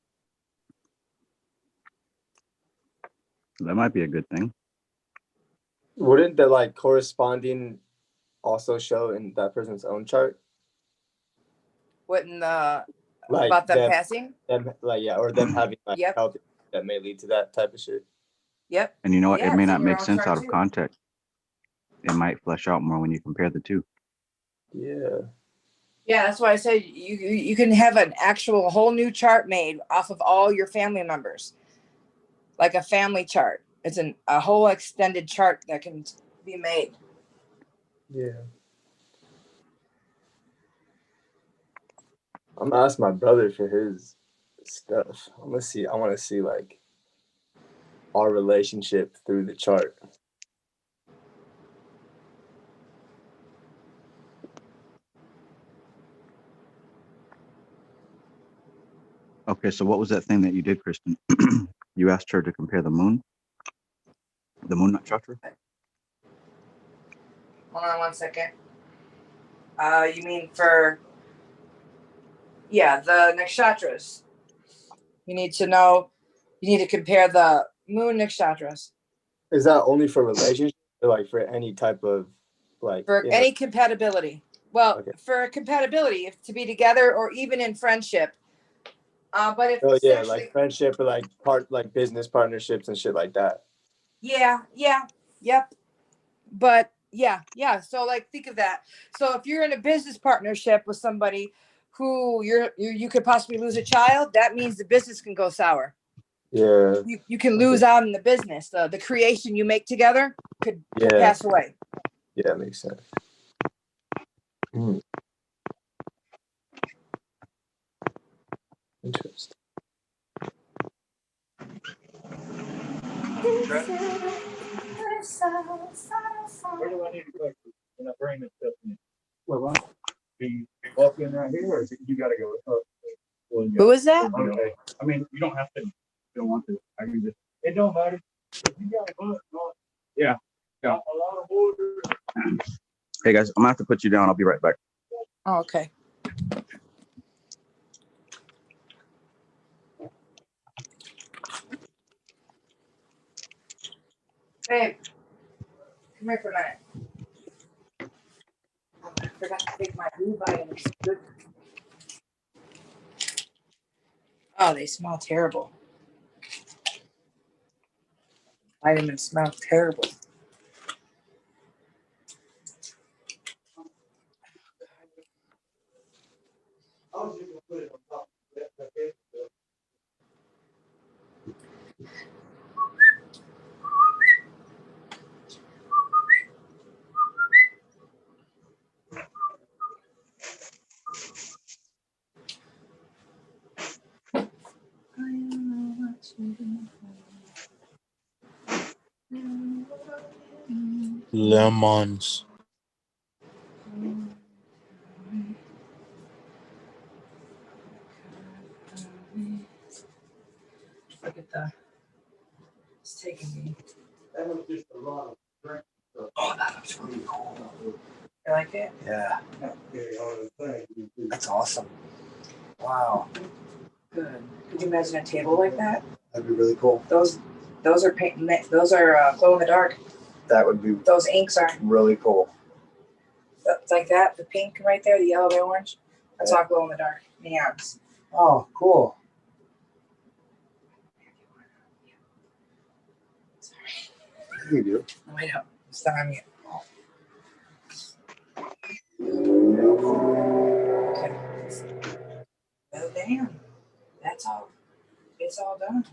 That might be a good thing. Wouldn't the like corresponding also show in that person's own chart? Wouldn't Like about them passing? Or them having like Yep. health that may lead to that type of shit. Yep. And you know what? Yeah, it may it's not in your make own sense chart out of too. context. It might flesh out more when you compare the two. Yeah. Yeah, that's why I said you can have an actual whole new chart made off of all your family members, like a family chart. It's a whole extended chart that can be made. Yeah. I'm gonna ask my brother for his stuff. I want to see like our relationship through the chart. Okay, so what was that thing that you did, Kristen? You asked her to compare the moon nakshatra? Hold on 1 second. You mean for the nakshatras? You need to compare the moon nakshatras. Is that only for relationships or like for any type of like For any compatibility. Well, Okay. for compatibility, if to be together or even in friendship. But if Oh yeah, like friendship or like business partnerships and shit like that. Yep. But yeah. So like think of that. So if you're in a business partnership with somebody who you could possibly lose a child, that means the business can go sour. Yeah. You can lose out in the business. The creation you make together could pass away. Yeah, that makes sense. Interesting. Where do I need to go when I bring this stuff in? Well, be walk in right here, or you got to go up? Well, Who is that? Okay. I mean, you don't have to. You don't want to. I can just. It don't matter. If you got to go. Yeah. A lot of water. Hey guys, I'm gonna have to put you down. I'll be right back. Oh, okay. Babe, come here for a minute. Oh, I forgot to take my blue vitamins. Oh, they smell terrible. Vitamins smell terrible. Lemons. Look at the. It's taking me. That was just a lot of drink. Oh, that looks really cool. You like it? Yeah. That's awesome. Wow. Good. Could you imagine a table like that? That'd be really cool. Those are paint. Those are glow in the dark. That would be Those inks are really cool. like that. The pink right there, the yellow, the orange. That's all glow in the dark. Neons. Oh, cool. You do. Wait up. It's not on mute. Okay. Oh damn. That's all. It's all done.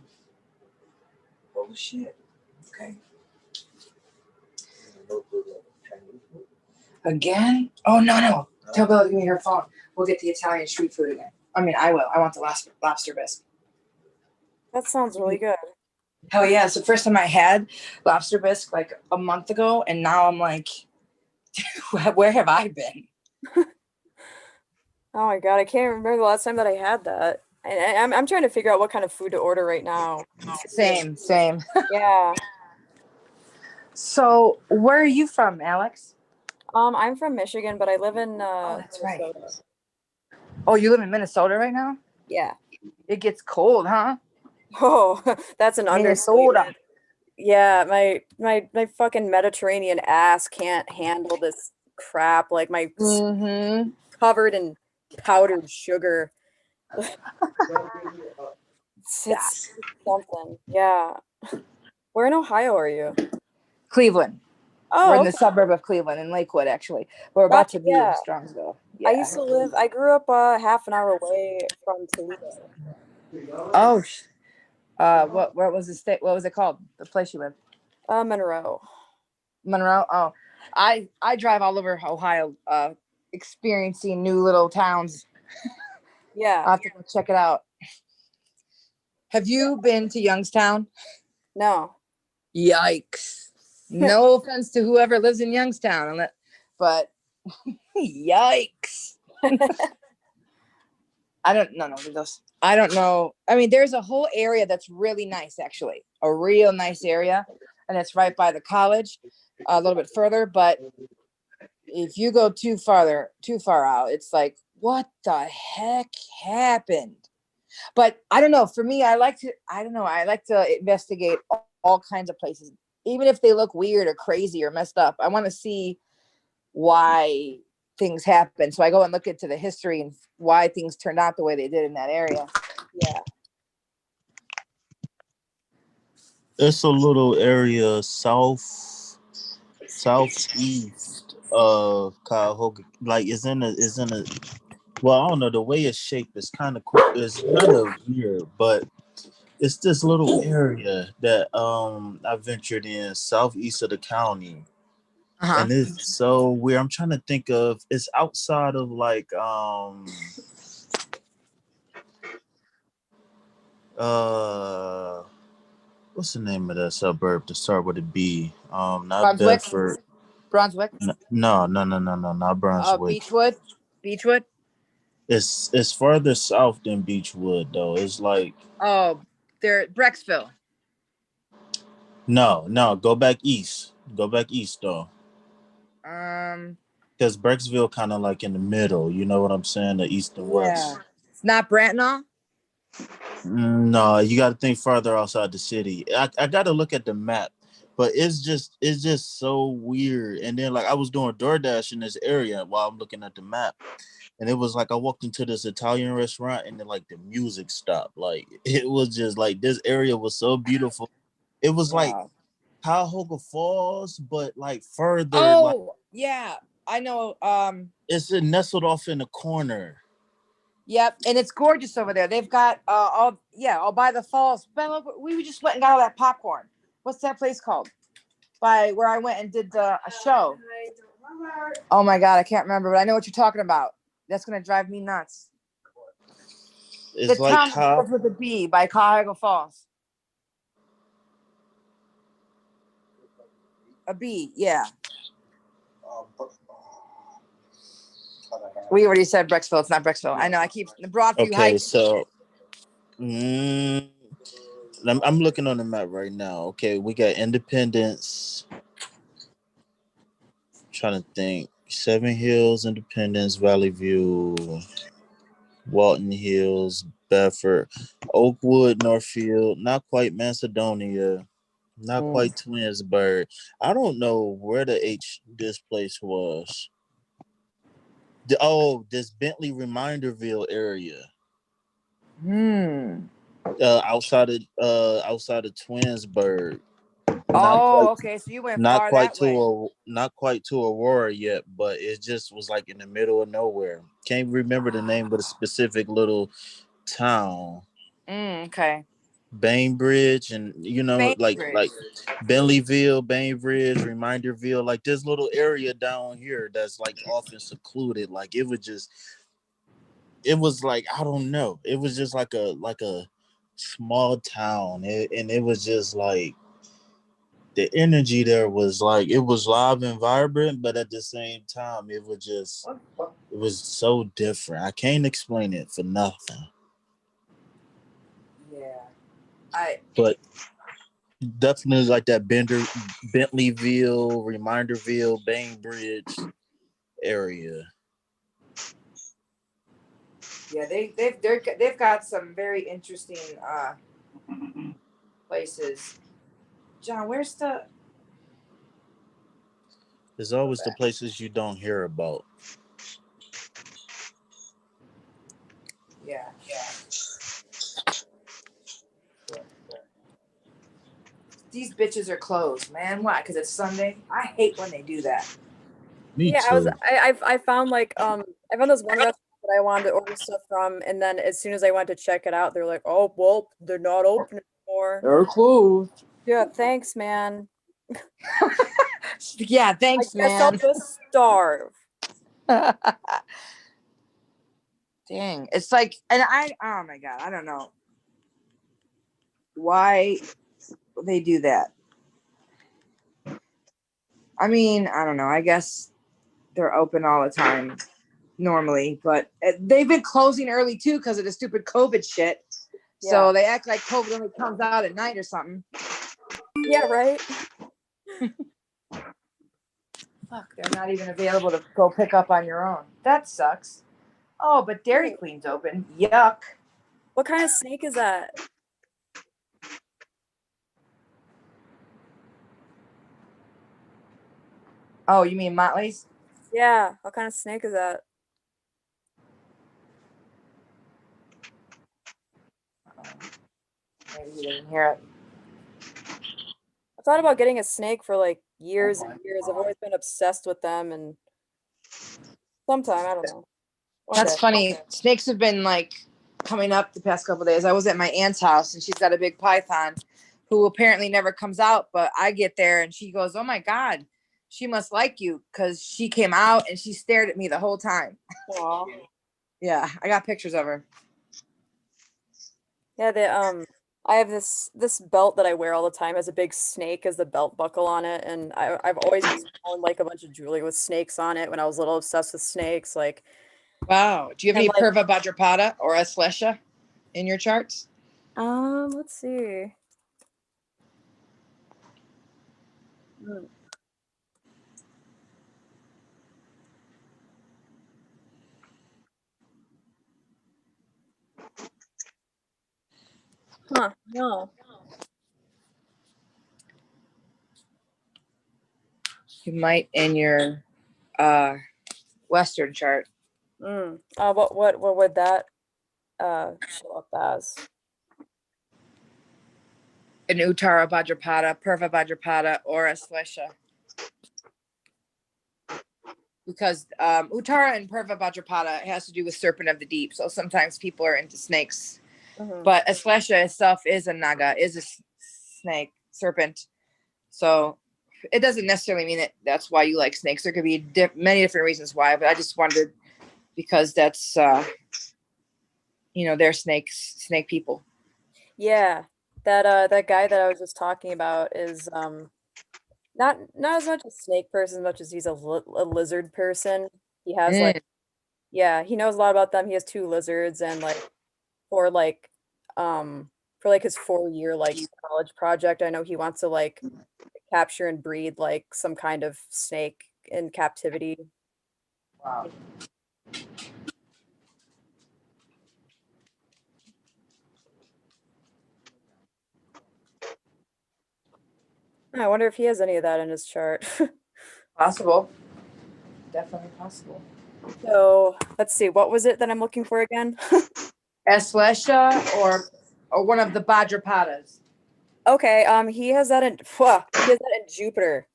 Holy shit. Okay. Again? Oh no. Tell Bella to give me her phone. We'll get the Italian street food again. I mean, I will. I want the lobster bisque. That sounds really good. Hell yeah. It's the first time I had lobster bisque like a month ago, and now I'm like, where have I been? Oh my god, I can't remember the last time that I had that. And I'm trying to figure out what kind of food to order right now. Same. Yeah. So, where are you from, Alex? I'm from Michigan, but I live in that's right. Minnesota. Oh, you live in Minnesota right now? Yeah. It gets cold, huh? Oh, that's an Minnesota. understatement. Yeah, my fucking Mediterranean ass can't handle this crap. Like my covered in powdered sugar. It's something. Yeah. Where in Ohio are you? Cleveland. Oh, We're in the okay. suburb of Cleveland, in Lakewood, actually. We're about Gotcha, to be in Strongsville. I used to live. I grew up half an hour away from Toledo. Oh, what was the state? What was it called? The place you live? Monroe. Monroe. Oh, I drive all over Ohio, experiencing new little towns. Yeah. I'll have to go check it out. Have you been to Youngstown? No. Yikes. No offense to whoever lives in Youngstown, but yikes. I don't know. I mean, there's a whole area that's really nice, actually. A real nice area. And it's right by the college, a little bit further. But if you go too far out, it's like, what the heck happened? But I don't know. For me, I like to investigate all kinds of places, even if they look weird or crazy or messed up. I want to see why things happen. So I go and look into the history and why things turned out the way they did in that area. Yeah. It's a little area southeast of Cuyahoga. Like it's in a well, I don't know, the way it's shaped is kind of cool. It's kind of weird, but it's this little area that I ventured in southeast of the county. And it's so weird. I'm trying to think of, it's outside of like what's the name of that suburb to start with a B? Not Brunswick? Bedford. Brunswick? No, not Brunswick. Beechwood? It's further south than Beechwood though. It's like they're Brecksville. No, go back east. Go back east though. Because Brecksville kind of like in the middle, you know what I'm saying? The east and west. It's not Brantnall? No, you got to think further outside the city. I got to look at the map, but it's just so weird. And then like I was doing DoorDash in this area while I'm looking at the map, and it was like I walked into this Italian restaurant and then like the music stopped. Like it was just like this area was so beautiful. It was like Cuyahoga Falls, but like further. Oh, yeah, I know. It's nestled off in the corner. Yep, and it's gorgeous over there. They've got all by the falls. Bella, we just went and got all that popcorn. What's that place called? By where I went and did a show. I don't remember. Oh my god, I can't remember, but I know what you're talking about. That's gonna drive me nuts. It's the like town with a B by Cuyahoga Falls. A B, yeah. We already said Brecksville. It's not Brecksville. I know. I keep the Broadview Okay, Heights. so I'm looking on the map right now. Okay, we got Independence. Trying to think. Seven Hills, Independence, Valley View, Walton Hills, Bedford, Oakwood, Northfield, not quite Macedonia, not quite Twinsburg. I don't know where this place was. This Bentley Reminderville area. Outside of Twinsburg. Okay. So you went far that way. Not quite to Aurora yet, but it just was like in the middle of nowhere. Can't remember the name of the specific little town. Okay. Bainbridge, and like Bentleyville, Bainbridge, Reminderville, like this little area down here that's like often secluded. Like it was like, I don't know. It was just like a small town, and it was just like the energy there was like, it was live and vibrant, but at the same time, it was so different. I can't explain it for nothing. Yeah, but definitely like that Bentleyville, Reminderville, Bainbridge area. Yeah, they've got some very interesting places. John, where's the? There's always the places you don't hear about. Yeah. These bitches are closed, man. Why? Because it's Sunday. I hate when they do that. Me too. I found like I found this one restaurant that I wanted to order stuff from, and then as soon as I went to check it out, they're like, "Oh, well, they're not open anymore. They're closed." Yeah, thanks, man. Yeah, thanks, I guess I'll man. just starve. Dang, it's like, and oh my god, I don't know why they do that. I mean, I don't know. I guess they're open all the time normally, but they've been closing early too because of the stupid COVID shit. Yeah. So they act like COVID only comes out at night or something. Yeah, right. Fuck, they're not even available to go pick up on your own. That sucks. Oh, but Dairy Queen's open. Yuck. What kind of snake is that? Oh, you mean Motley's? Yeah, what kind of snake is that? Maybe he didn't hear it. I thought about getting a snake for like years and years. I've always been obsessed with them, and sometime, I don't know. That's funny. Snakes have been like coming up the past couple of days. I was at my aunt's house and she's got a big python who apparently never comes out, but I get there and she goes, "Oh my God, she must like you," because she came out and she stared at me the whole time. Aww. Yeah, I got pictures of her. Yeah, I have this belt that I wear all the time, has a big snake as the belt buckle on it, and I've always owned like a bunch of jewelry with snakes on it when I was little, obsessed with snakes. Like, wow. Do you have any and, like, Purva Bhadrapada or Aslesha in your charts? Let's see. Huh, no. You might in your Western chart. What would that show up as? An Uttara Bhadrapada, Purva Bhadrapada, or Aslesha. Because Uttara and Purva Bhadrapada has to do with serpent of the deep. So sometimes people are into snakes. But Aslesha itself is a naga, is a snake, serpent. So it doesn't necessarily mean that that's why you like snakes. There could be many different reasons why, but I just wondered because that's, they're snake people. Yeah, that guy that I was just talking about is Not as much a snake person as much as he's a lizard person. He has like, yeah, he knows a lot about them. He has 2 lizards, and like for like his 4-year like college project, I know he wants to like capture and breed like some kind of snake in captivity. Wow. I wonder if he has any of that in his chart. Possible. Definitely possible. So let's see, what was it that I'm looking for again? Eslesha or one of the Bhadrapadas. Okay, he has that in Jupiter.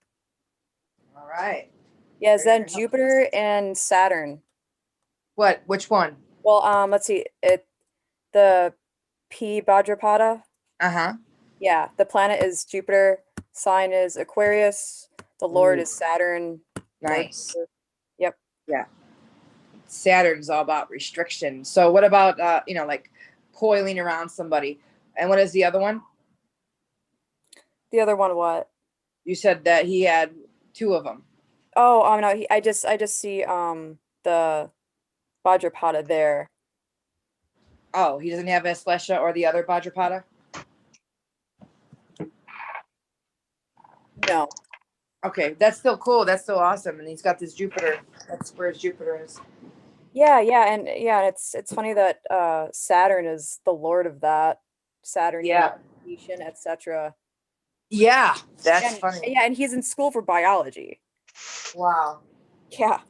All right. He has that in Jupiter and Saturn. What? Which one? Well, let's see. The P Bhadrapada. Uh-huh. Yeah, the planet is Jupiter, sign is Aquarius, the Lord is Saturn. Nice. Yep. Yeah. Saturn's all about restriction. So what about like coiling around somebody? And what is the other one? The other one what? You said that he had 2 of them. Oh, no, I just see the Bhadrapada there. Oh, he doesn't have Eslesha or the other Bhadrapada? No. Okay, that's still cool. That's still awesome. And he's got this Jupiter. That's where his Jupiter is. Yeah, and it's funny that Saturn is the lord of that. Saturn, Yeah. etc. Yeah, that's funny. Yeah, and he's in school for biology. Wow. Yeah.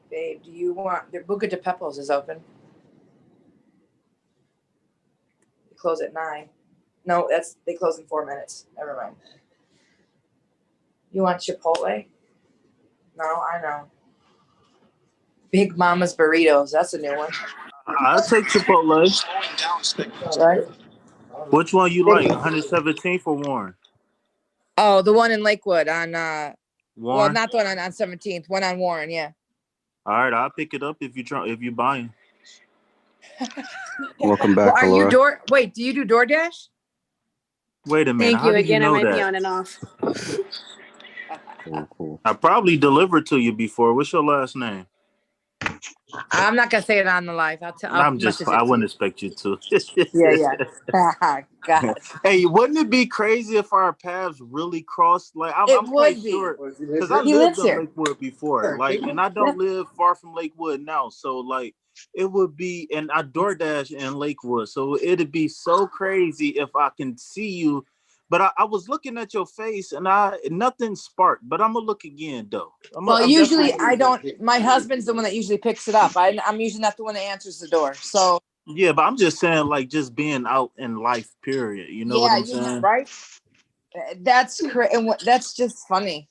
Babe, do you want the Buca de Peppos is open? They close at 9. No, they close in 4 minutes. Never mind. You want Chipotle? No, I know. Big Mama's Burritos. That's a new one. I'll take Chipotle. All right. Which one you like? 117th or Warren? Oh, the one in Lakewood on Warren? well, not the one on 17th, one on Warren, yeah. All right, I'll pick it up if you buying. Welcome back, Well, are you Laura. wait, do you do DoorDash? Wait a minute. Thank you How do again. you know I might that? be on and off. Cool. I probably delivered to you before. What's your last name? I'm not gonna say it on the live. I'll message it I to wouldn't you. expect you to. Yeah. God. Hey, wouldn't it be crazy if our paths really crossed? Like, I'm It quite would be. sure because I He lived lives in here. Lakewood before, like, and I don't live far from Lakewood now. So, like, it would be, and I DoorDash in Lakewood, so it'd be so crazy if I can see you. But I was looking at your face, and nothing sparked. But I'm gonna look again, though. Well, usually I don't. My husband's the one that usually picks it up. I'm usually not the one that answers the door. So yeah, but I'm just saying, like, just being out in life, period. You know what I'm saying? Right. That's correct, and that's just funny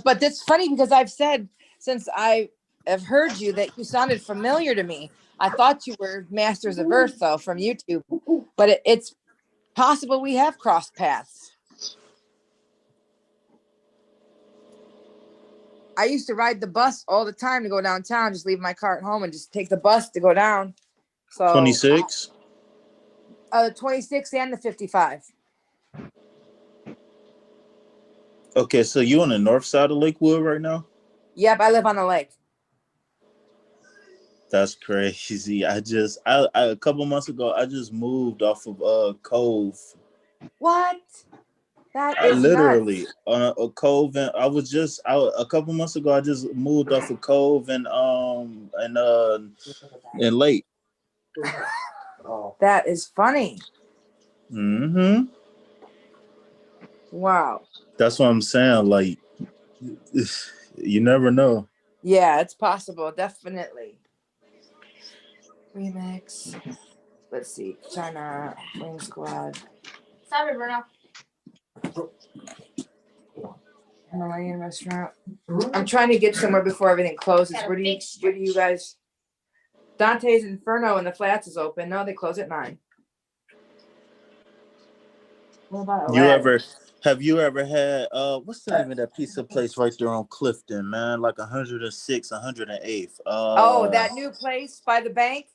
but that's funny because I've said since I have heard you that you sounded familiar to me. I thought you were Masters of Earth though from YouTube, but it's possible we have crossed paths. I used to ride the bus all the time to go downtown, just leave my car at home and just take the bus to go down. So 26? The 26 and the 55. Okay, so you on the north side of Lakewood right now? Yep, I live on the lake. That's crazy. I a couple months ago, I just moved off of Cove. What? That is Literally nuts. on a Cove, and a couple months ago, I just moved off of Cove and Lake. That is funny. Mm-hmm. Wow. That's what I'm saying. Like, you never know. Yeah, it's possible. Definitely. Remix. Let's see. China. Flame Squad. Stop it, Bruno. Himalayan restaurant. I'm trying to get somewhere before everything closes. Where do you guys? Dante's Inferno in the Flats is open. No, they close at 9. What about Have you ever had what's the name of that pizza place right there on Clifton, man? Like 106, 108th. That new place by the bank?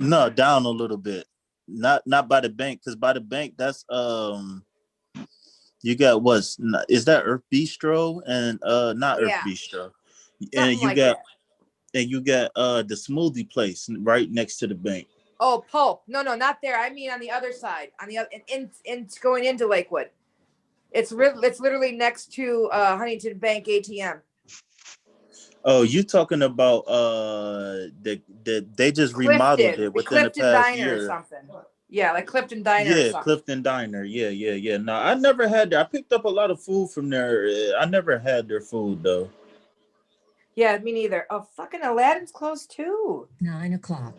No, down a little bit. Not by the bank, because by the bank that's you got is that Earth Bistro and not Earth Yeah, Bistro. And something you like got that. the smoothie place right next to the bank. Oh, Pulp. No, not there. I mean on the other side, on the other in going into Lakewood. It's literally next to Huntington Bank ATM. Oh, you talking about they just remodeled Clifton, it the within the Clifton past Diner or year. something. Yeah, like Clifton Diner or Yeah, something. Clifton Diner. Yeah. No, I never had that. I picked up a lot of food from there. I never had their food though. Yeah, me neither. Oh, fucking Aladdin's closed too. 9 o'clock.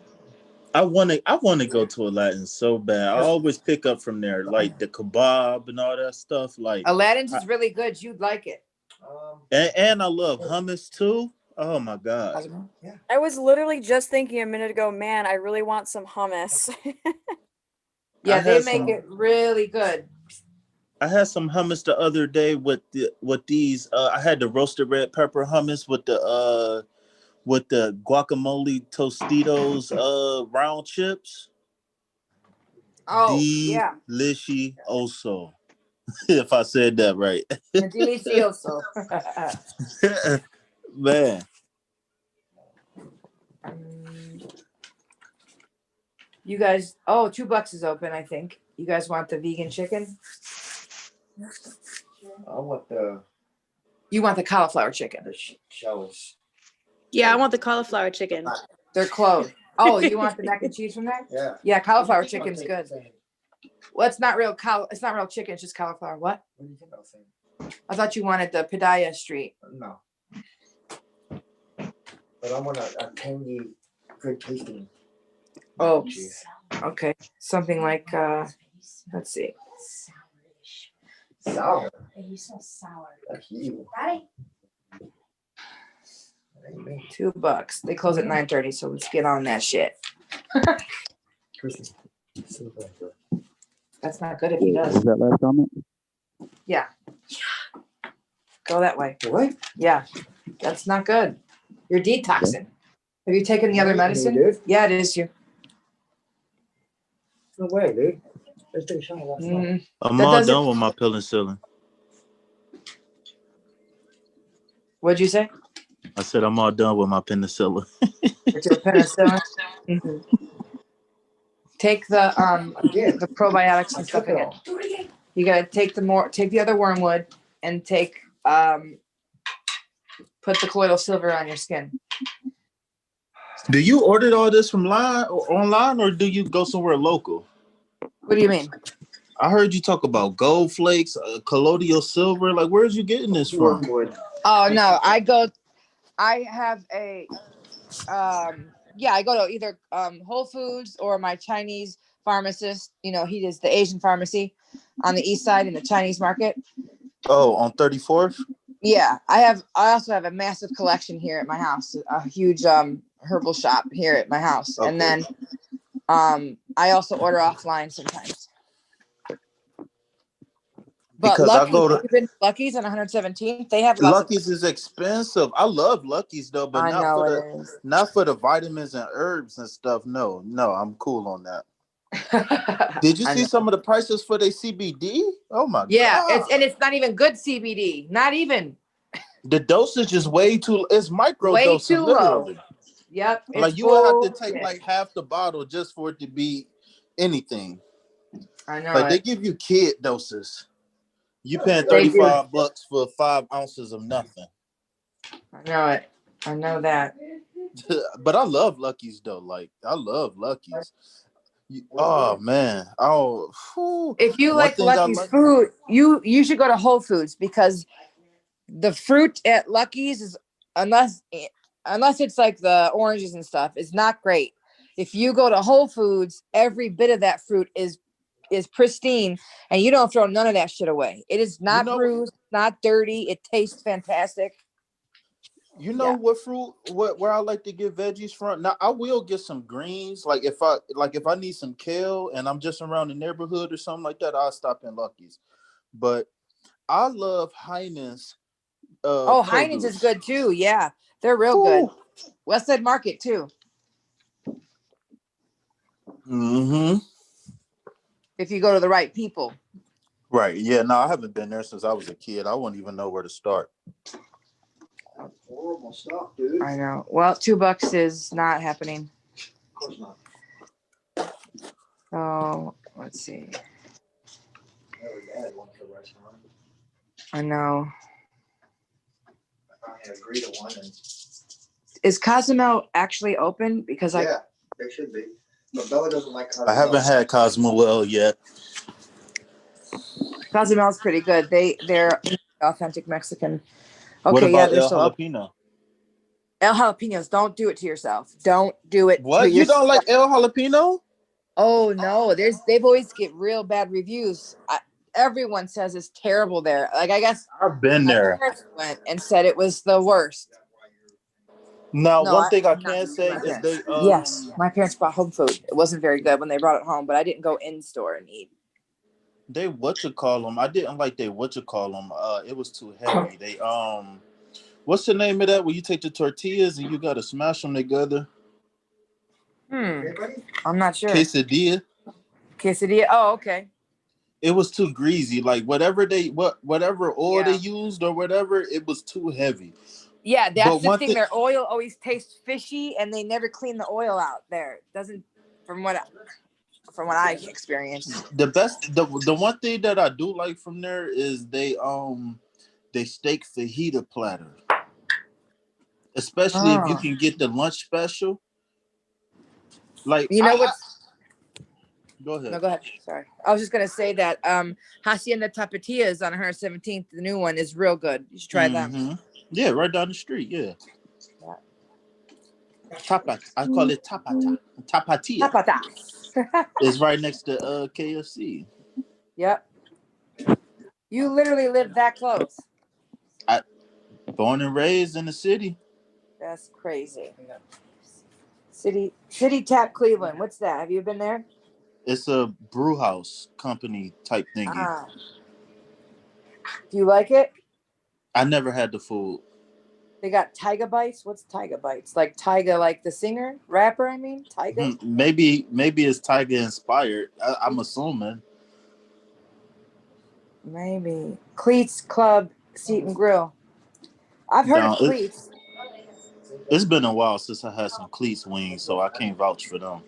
I want to go to Aladdin so bad. I always pick up from there, like the kebab and all that stuff. Like Aladdin's is really good. You'd like it. and I love hummus too. Oh my god. Yeah. I was literally just thinking a minute ago, man, I really want some hummus. Yeah, they make it really good. I had some hummus the other day with these. I had the roasted red pepper hummus with the guacamole Tostitos round chips. Oh, yeah. Delicioso. If I said that right. Delicioso. Man. You guys, $2 is open, I think. You guys want the vegan chicken? I want You want the cauliflower chicken? the shells. Yeah, I want the cauliflower chicken. They're closed. Oh, you want the mac and cheese from there? Yeah. Yeah, cauliflower chicken's good. Well, it's not real it's not real chicken, it's just cauliflower. What? What do you think I was saying? I thought you wanted the Padilla Street. No. But I want a tangy, good tasting. Oh, okay. Something like let's see. Sour. You're so sour. That's you. Right? $2. They close at 9:30, so let's get on that shit. That's not good if he does. Is that last comment? Yeah. Go that way. What? Yeah. That's not good. You're detoxing. Have you taken the other medicine? Dude. Yeah, it is you. No way, dude. Let's take a shot last night. I'm all done with my penicillin. What'd you say? I said I'm all done with my penicillin. With your penicillin? Take the probiotics and stuff again. You gotta take the other wormwood and take put the colloidal silver on your skin. Do you order all this from online or do you go somewhere local? What do you mean? I heard you talk about gold flakes, colloidal silver. Like, where's you getting this from? Oh no, I have a I go to either Whole Foods or my Chinese pharmacist. You know, he does the Asian pharmacy on the east side in the Chinese market. Oh, on 34th? Yeah, I also have a massive collection here at my house, a huge herbal shop here at my house. Okay. And then I also order offline sometimes. But Because I go to you've been to Lucky's on 117th. They have lots Lucky's is expensive. I love Lucky's though, but not for the vitamins and herbs and stuff. No, I'm cool on that. Did you see some of the prices for their CBD? Oh my god. It's not even good CBD. Not even. The dosage is it's micro way dosage, too literally. low. Yep. Like you would have to take like half the bottle just for it to be anything. I know. Like they give you kid doses. You paying $35 for 5 ounces of nothing. I know it. I know that. But I love Lucky's though. Like I love Lucky's. Oh man. If you like Lucky's food, you should go to Whole Foods because the fruit at Lucky's is unless it's like the oranges and stuff, is not great. If you go to Whole Foods, every bit of that fruit is pristine and you don't throw none of that shit away. It is not bruised, not dirty. It tastes fantastic. You know what fruit where I like to get veggies from? Now I will get some greens. Like if I need some kale and I'm just around the neighborhood or something like that, I'll stop in Lucky's. But I love Heinen's. Heinen's is good too. Yeah, they're real good. West Side Market too. Mm-hmm. If you go to the right people. Right. Yeah. No, I haven't been there since I was a kid. I wouldn't even know where to start. That's horrible stuff, dude. I know. Well, $2 is not happening. Of course not. So let's see. Never had one for the restaurant. I know. I finally agreed to one, and Is Cozumel actually open? Because yeah, they should be. But Bella doesn't like Cozumel. I haven't had Cosmo yet. Cozumel's pretty good. They're authentic Mexican. What Okay, yeah, about they're El still up. Jalapeno? El Jalapenos, don't do it to yourself. Don't do it to What? You yourself. don't like El Jalapeno? Oh no, they've always get real bad reviews. Everyone says it's terrible there. Like I guess I've been my there. parents went and said it was the worst. Now, No, one thing I I'm not can using say my is parents. they Yes, my parents brought home food. It wasn't very good when they brought it home, but I didn't go in store and eat. they whatchamacallem. I didn't like they whatchamacallem. It was too heavy. They what's the name of that where you take the tortillas and you gotta smash them together? I'm not sure. Quesadilla. Quesadilla. Oh, okay. It was too greasy. Like whatever oil they used or whatever, it was too heavy. Yeah, that's But the one thing. thing, Their oil always tastes fishy, and they never clean the oil out. There doesn't, from what I experienced. the one thing that I do like from there is they steak fajita platter. Especially if you can get the lunch special. Like You know what's? Go ahead. No, go ahead. Sorry, I was just gonna say that Hacienda Tapatia on 117th. The new one is real good. You should try them. Yeah, right down the street. Yeah. I call it Tapatia. Tapata. It's right next to KFC. Yep. You literally live that close. Born and raised in the city. That's crazy. City Tap Cleveland. What's that? Have you been there? It's a brew house company type thingy. Do you like it? I never had the food. They got Tyga Bites. What's Tyga Bites? Like Tyga, like the singer, rapper. I mean, Tyga. Maybe it's Tyga inspired. I'm assuming. Maybe Cleats Club Seat and Grill. I've heard of Cleats. It's been a while since I had some Cleats wings, so I can't vouch for them.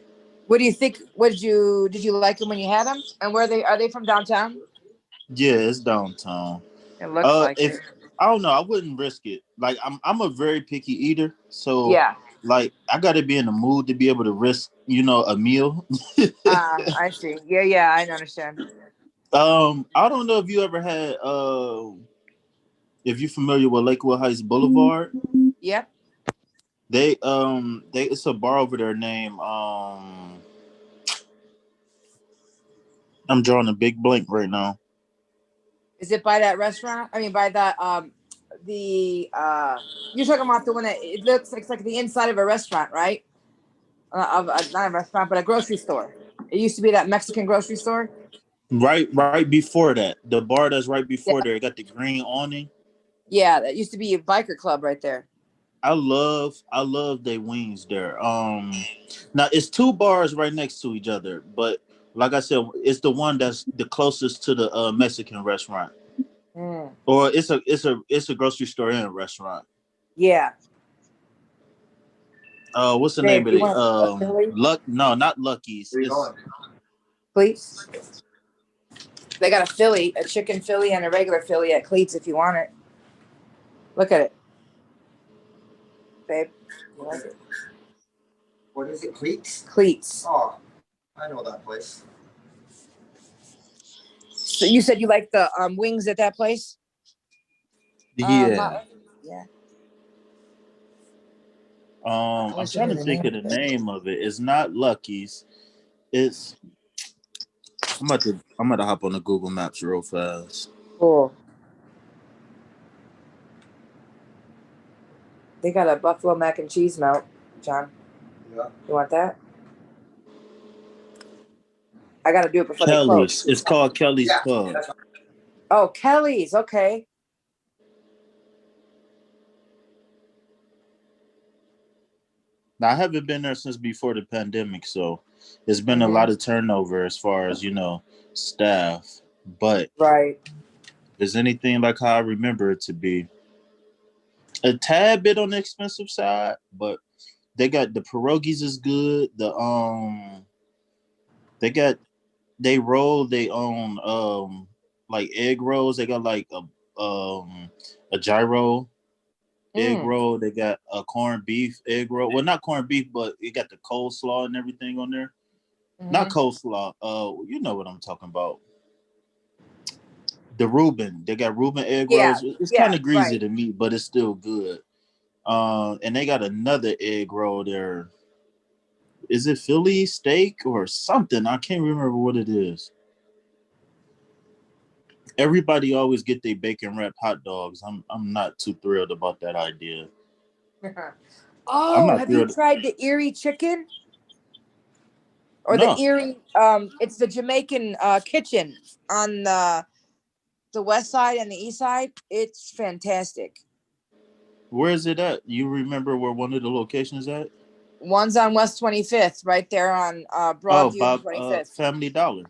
What do you think? Did you like them when you had them? And where are they from downtown? Yeah, it's downtown. It looks like it. I don't know, I wouldn't risk it. Like I'm a very picky eater, so yeah. Like I got to be in the mood to be able to risk, a meal. I see. Yeah, I understand. I don't know if you ever had if you're familiar with Lakewood Heights Boulevard. Yep. They it's a bar over there named I'm drawing a big blank right now. Is it by that restaurant? I mean, by that you're talking about the one that it looks like the inside of a restaurant, right? Not a restaurant, but a grocery store. It used to be that Mexican grocery store. Right before that, the bar that's right before there, it got the green awning. Yeah, that used to be a biker club right there. I love their wings there. Now it's two bars right next to each other, but like I said, it's the one that's the closest to the Mexican restaurant. Or it's a grocery store and a restaurant. Yeah. What's the name of it? No, not Lucky's. Cleats. They got a chicken Philly and a regular Philly at Cleats if you want it. Look at it. Babe. You like it? What is it, Cleats? Cleats. Oh, I know that place. So you said you like the wings at that place? Yeah. Yeah. I'm trying to think of the name of it. It's not Lucky's. It's I'm about to hop on the Google Maps real fast. Cool. They got a buffalo mac and cheese melt, John. Yeah. You want that? I got to do it before they Kelly's. close. It's called Kelly's Pub. Oh, Kelly's. Okay. Now I haven't been there since before the pandemic, so It's been a lot of turnover as far as, staff, but Right. is anything like how I remember it to be. A tad bit on the expensive side, but they got the pierogies is good. They roll they own like egg rolls. They got like a gyro egg roll. They got a corned beef egg roll. Well, not corned beef, but it got the coleslaw and everything on there. Not coleslaw. You know what I'm talking about. The Reuben. They got Reuben egg rolls. It's kind of greasy to me, but it's still good. And they got another egg roll there. Is it Philly steak or something? I can't remember what it is. Everybody always get their bacon wrapped hot dogs. I'm not too thrilled about that idea. Oh, have you tried the Erie chicken? Or the Erie, it's the Jamaican kitchen on the west side and the east side. It's fantastic. Where is it at? You remember where one of the locations at? One's on West 25th, right there on Broadview and 25th. Family Dollar.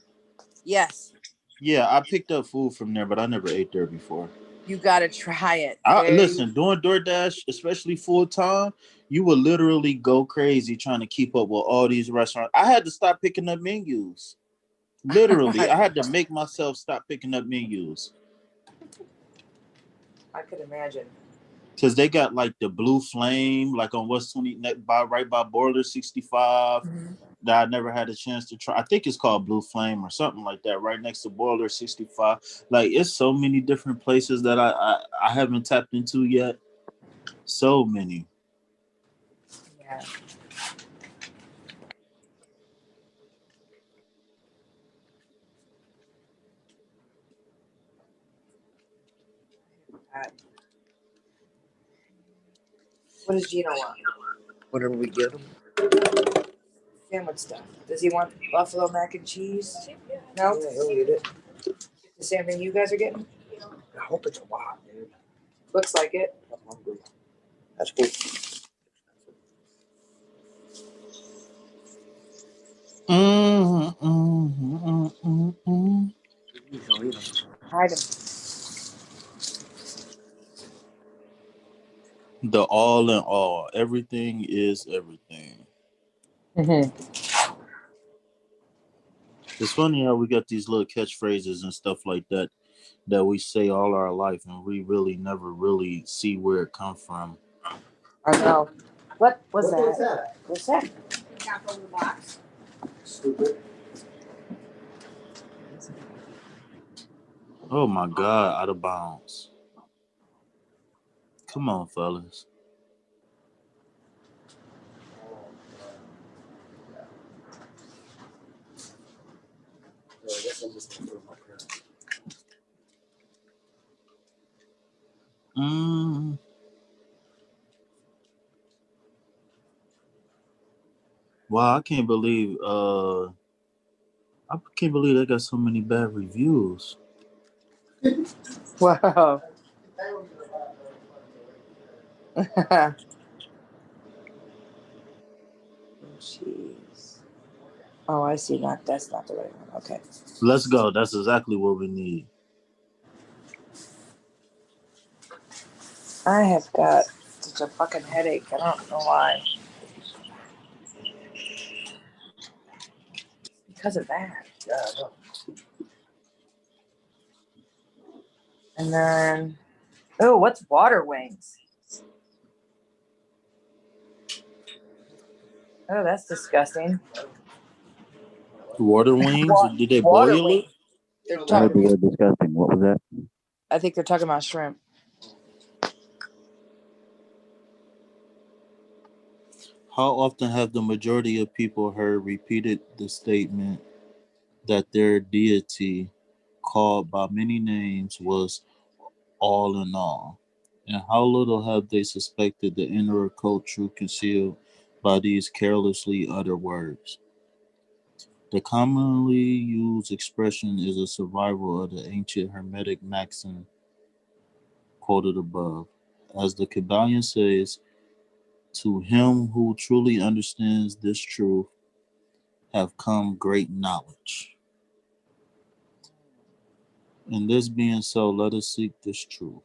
Yes. Yeah, I picked up food from there, but I never ate there before. You gotta try it. Listen, doing DoorDash, especially full time, you will literally go crazy trying to keep up with all these restaurants. I had to stop picking up menus. Literally, I had to make myself stop picking up menus. I could imagine. Because they got like the Blue Flame, like on West 20, right by Boiler 65. That I never had a chance to try. I think it's called Blue Flame or something like that, right next to Boiler 65. Like, it's so many different places that I haven't tapped into yet. So many. Yeah. What does Gino want? Whatever we get him. Sandwich stuff. Does he want buffalo mac and cheese? No? Yeah, he'll eat it. The same thing you guys are getting? I hope it's a lot, dude. Looks like it. I'm hungry. That's cool. Hide him. The all in all. Everything is everything. It's funny how we got these little catchphrases and stuff like that we say all our life, and we really never really see where it come from. I know. What was that? What's that? Got over the box. Stupid. Oh my God, out of bounds. Come on, fellas. I guess I'm just gonna put him up here. Wow, I can't believe they got so many bad reviews. Wow. Jeez. Oh, I see. That's not the right one. Okay. Let's go. That's exactly what we need. I have got such a fucking headache. I don't know why. Because of that. Yeah, I know. And then, oh, what's water wings? Oh, that's disgusting. Water wings? Did they Water boil it? They're I heard talking. the word disgusting. What was that? I think they're talking about shrimp. How often have the majority of people heard repeated the statement that their deity, called by many names, was all in all? And how little have they suspected the inner occult truth concealed by these carelessly uttered words? The commonly used expression is a survival of the ancient Hermetic maxim quoted above. As the KYBALION says, to him who truly understands this truth have come great knowledge. And this being so, let us seek this truth,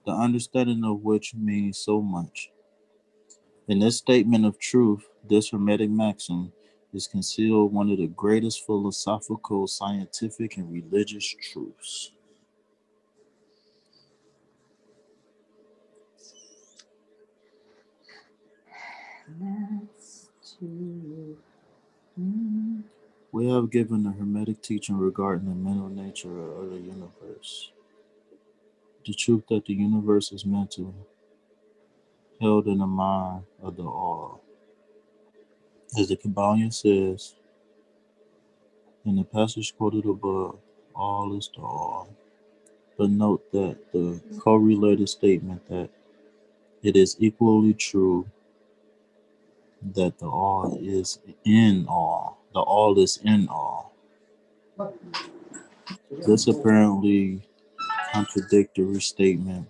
the understanding of which means so much. In this statement of truth, this Hermetic maxim is concealed one of the greatest philosophical, scientific, and religious truths. That's true. We have given a Hermetic teaching regarding the mental nature of the universe. The truth that the universe is mental, held in the mind of the all. As the KYBALION says, in the passage quoted above, all is to all. But note that the correlated statement that it is equally true that the all is in all. The all is in all. This apparently contradictory statement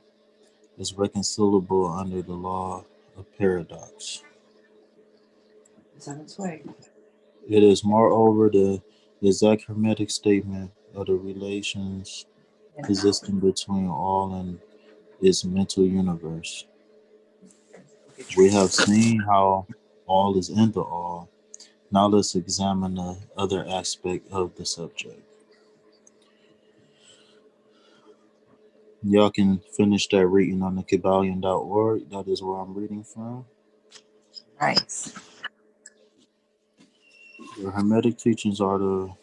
is reconcilable under the law of paradox. It's on its way. It is moreover the exact Hermetic statement of the relations existing between all and its mental universe. We have seen how all is in the all. Now let's examine the other aspect of the subject. Y'all can finish that reading on the KYBALION.org. That is where I'm reading from. Nice. The Hermetic teachings are the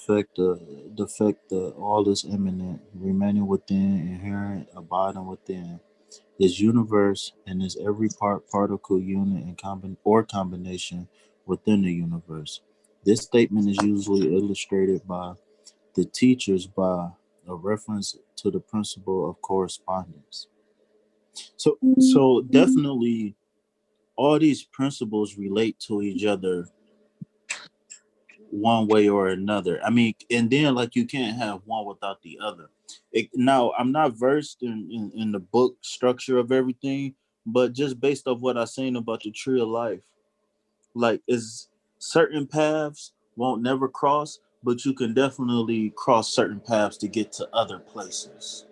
fact that all is immanent, remaining within, inherent, abiding within, is universe, and is every part, particle, unit, and combination within the universe. This statement is usually illustrated by the teachers by a reference to the principle of correspondence. So definitely all these principles relate to each other one way or another. I mean, and then like you can't have one without the other. Now, I'm not versed in the book structure of everything, but just based off what I've seen about the tree of life, like is certain paths won't never cross, but you can definitely cross certain paths to get to other places.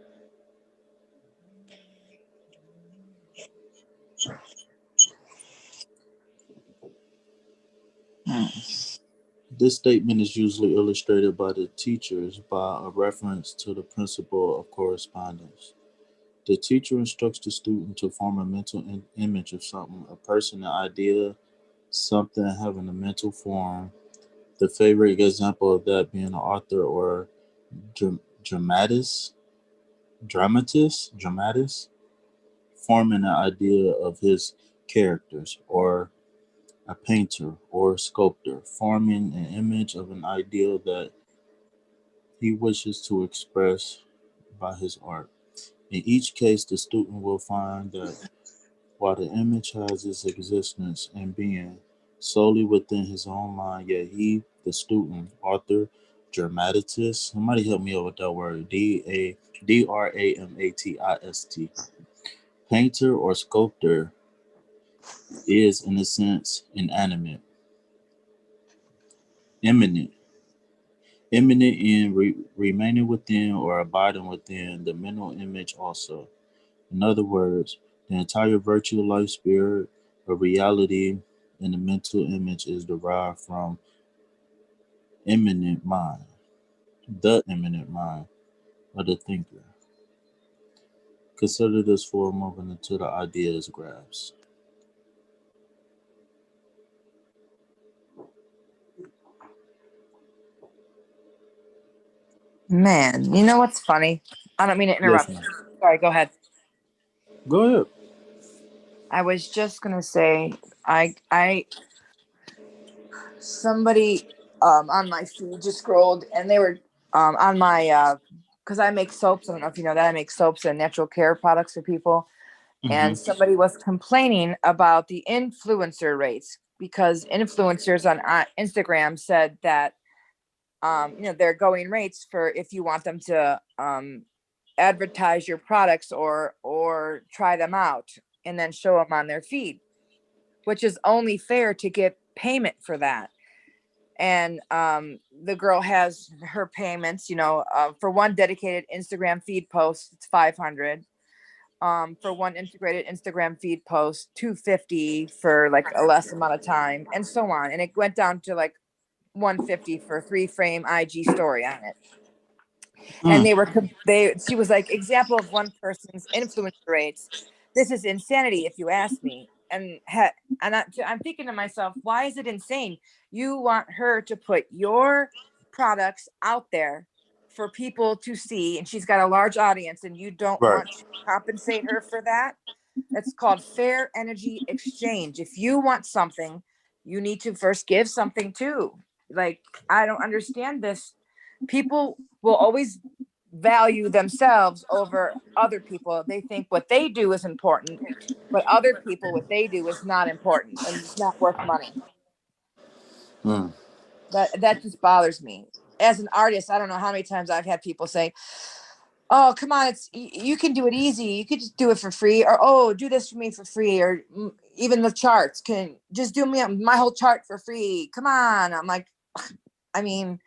This statement is usually illustrated by the teachers by a reference to the principle of correspondence. The teacher instructs the student to form a mental image of something, a person, an idea, something having a mental form. The favorite example of that being an author or dramatist, forming an idea of his characters, or a painter or sculptor, forming an image of an ideal that he wishes to express by his art. In each case, the student will find that while the image has its existence and being solely within his own mind, yet he, the student, author, dramatist, somebody help me out with that word, dramatist, painter or sculptor, is in a sense inanimate, imminent, imminent in remaining within or abiding within the mental image also. In other words, the entire virtual life spirit or reality in the mental image is derived from immanent mind, the immanent mind of the thinker. Consider this for a moment until the idea is grasped. Man, you know what's funny? I don't mean to Yes, interrupt. ma'am. Sorry, go ahead. Go ahead. I was just gonna say, I somebody on my feed just scrolled and they were on my because I make soaps. I don't know if you know that I make soaps and natural care products for people. And somebody was complaining about the influencer rates because influencers on Instagram said that their going rates for if you want them to advertise your products or try them out and then show them on their feed, which is only fair to get payment for that. And the girl has her payments, you know, for one dedicated Instagram feed post, it's 500. For one integrated Instagram feed post, 250 for like a less amount of time, and so on. And it went down to like 150 for a 3-frame IG story on it. And she was like, example of one person's influence rates. This is insanity, if you ask me. And I'm thinking to myself, why is it insane? You want her to put your products out there for people to see, and she's got a large audience, and you don't want to compensate her for that? That's called fair energy exchange. If you want something, you need to first give something too. Like, I don't understand this. People will always value themselves over other people. They think what they do is important, but other people, what they do is not important and it's not worth money. That just bothers me. As an artist, I don't know how many times I've had people say, oh, come on, you can do it easy. You could just do it for free. Or, oh, do this for me for free. Or even the charts, can just do my whole chart for free. Come on. I'm like, I mean,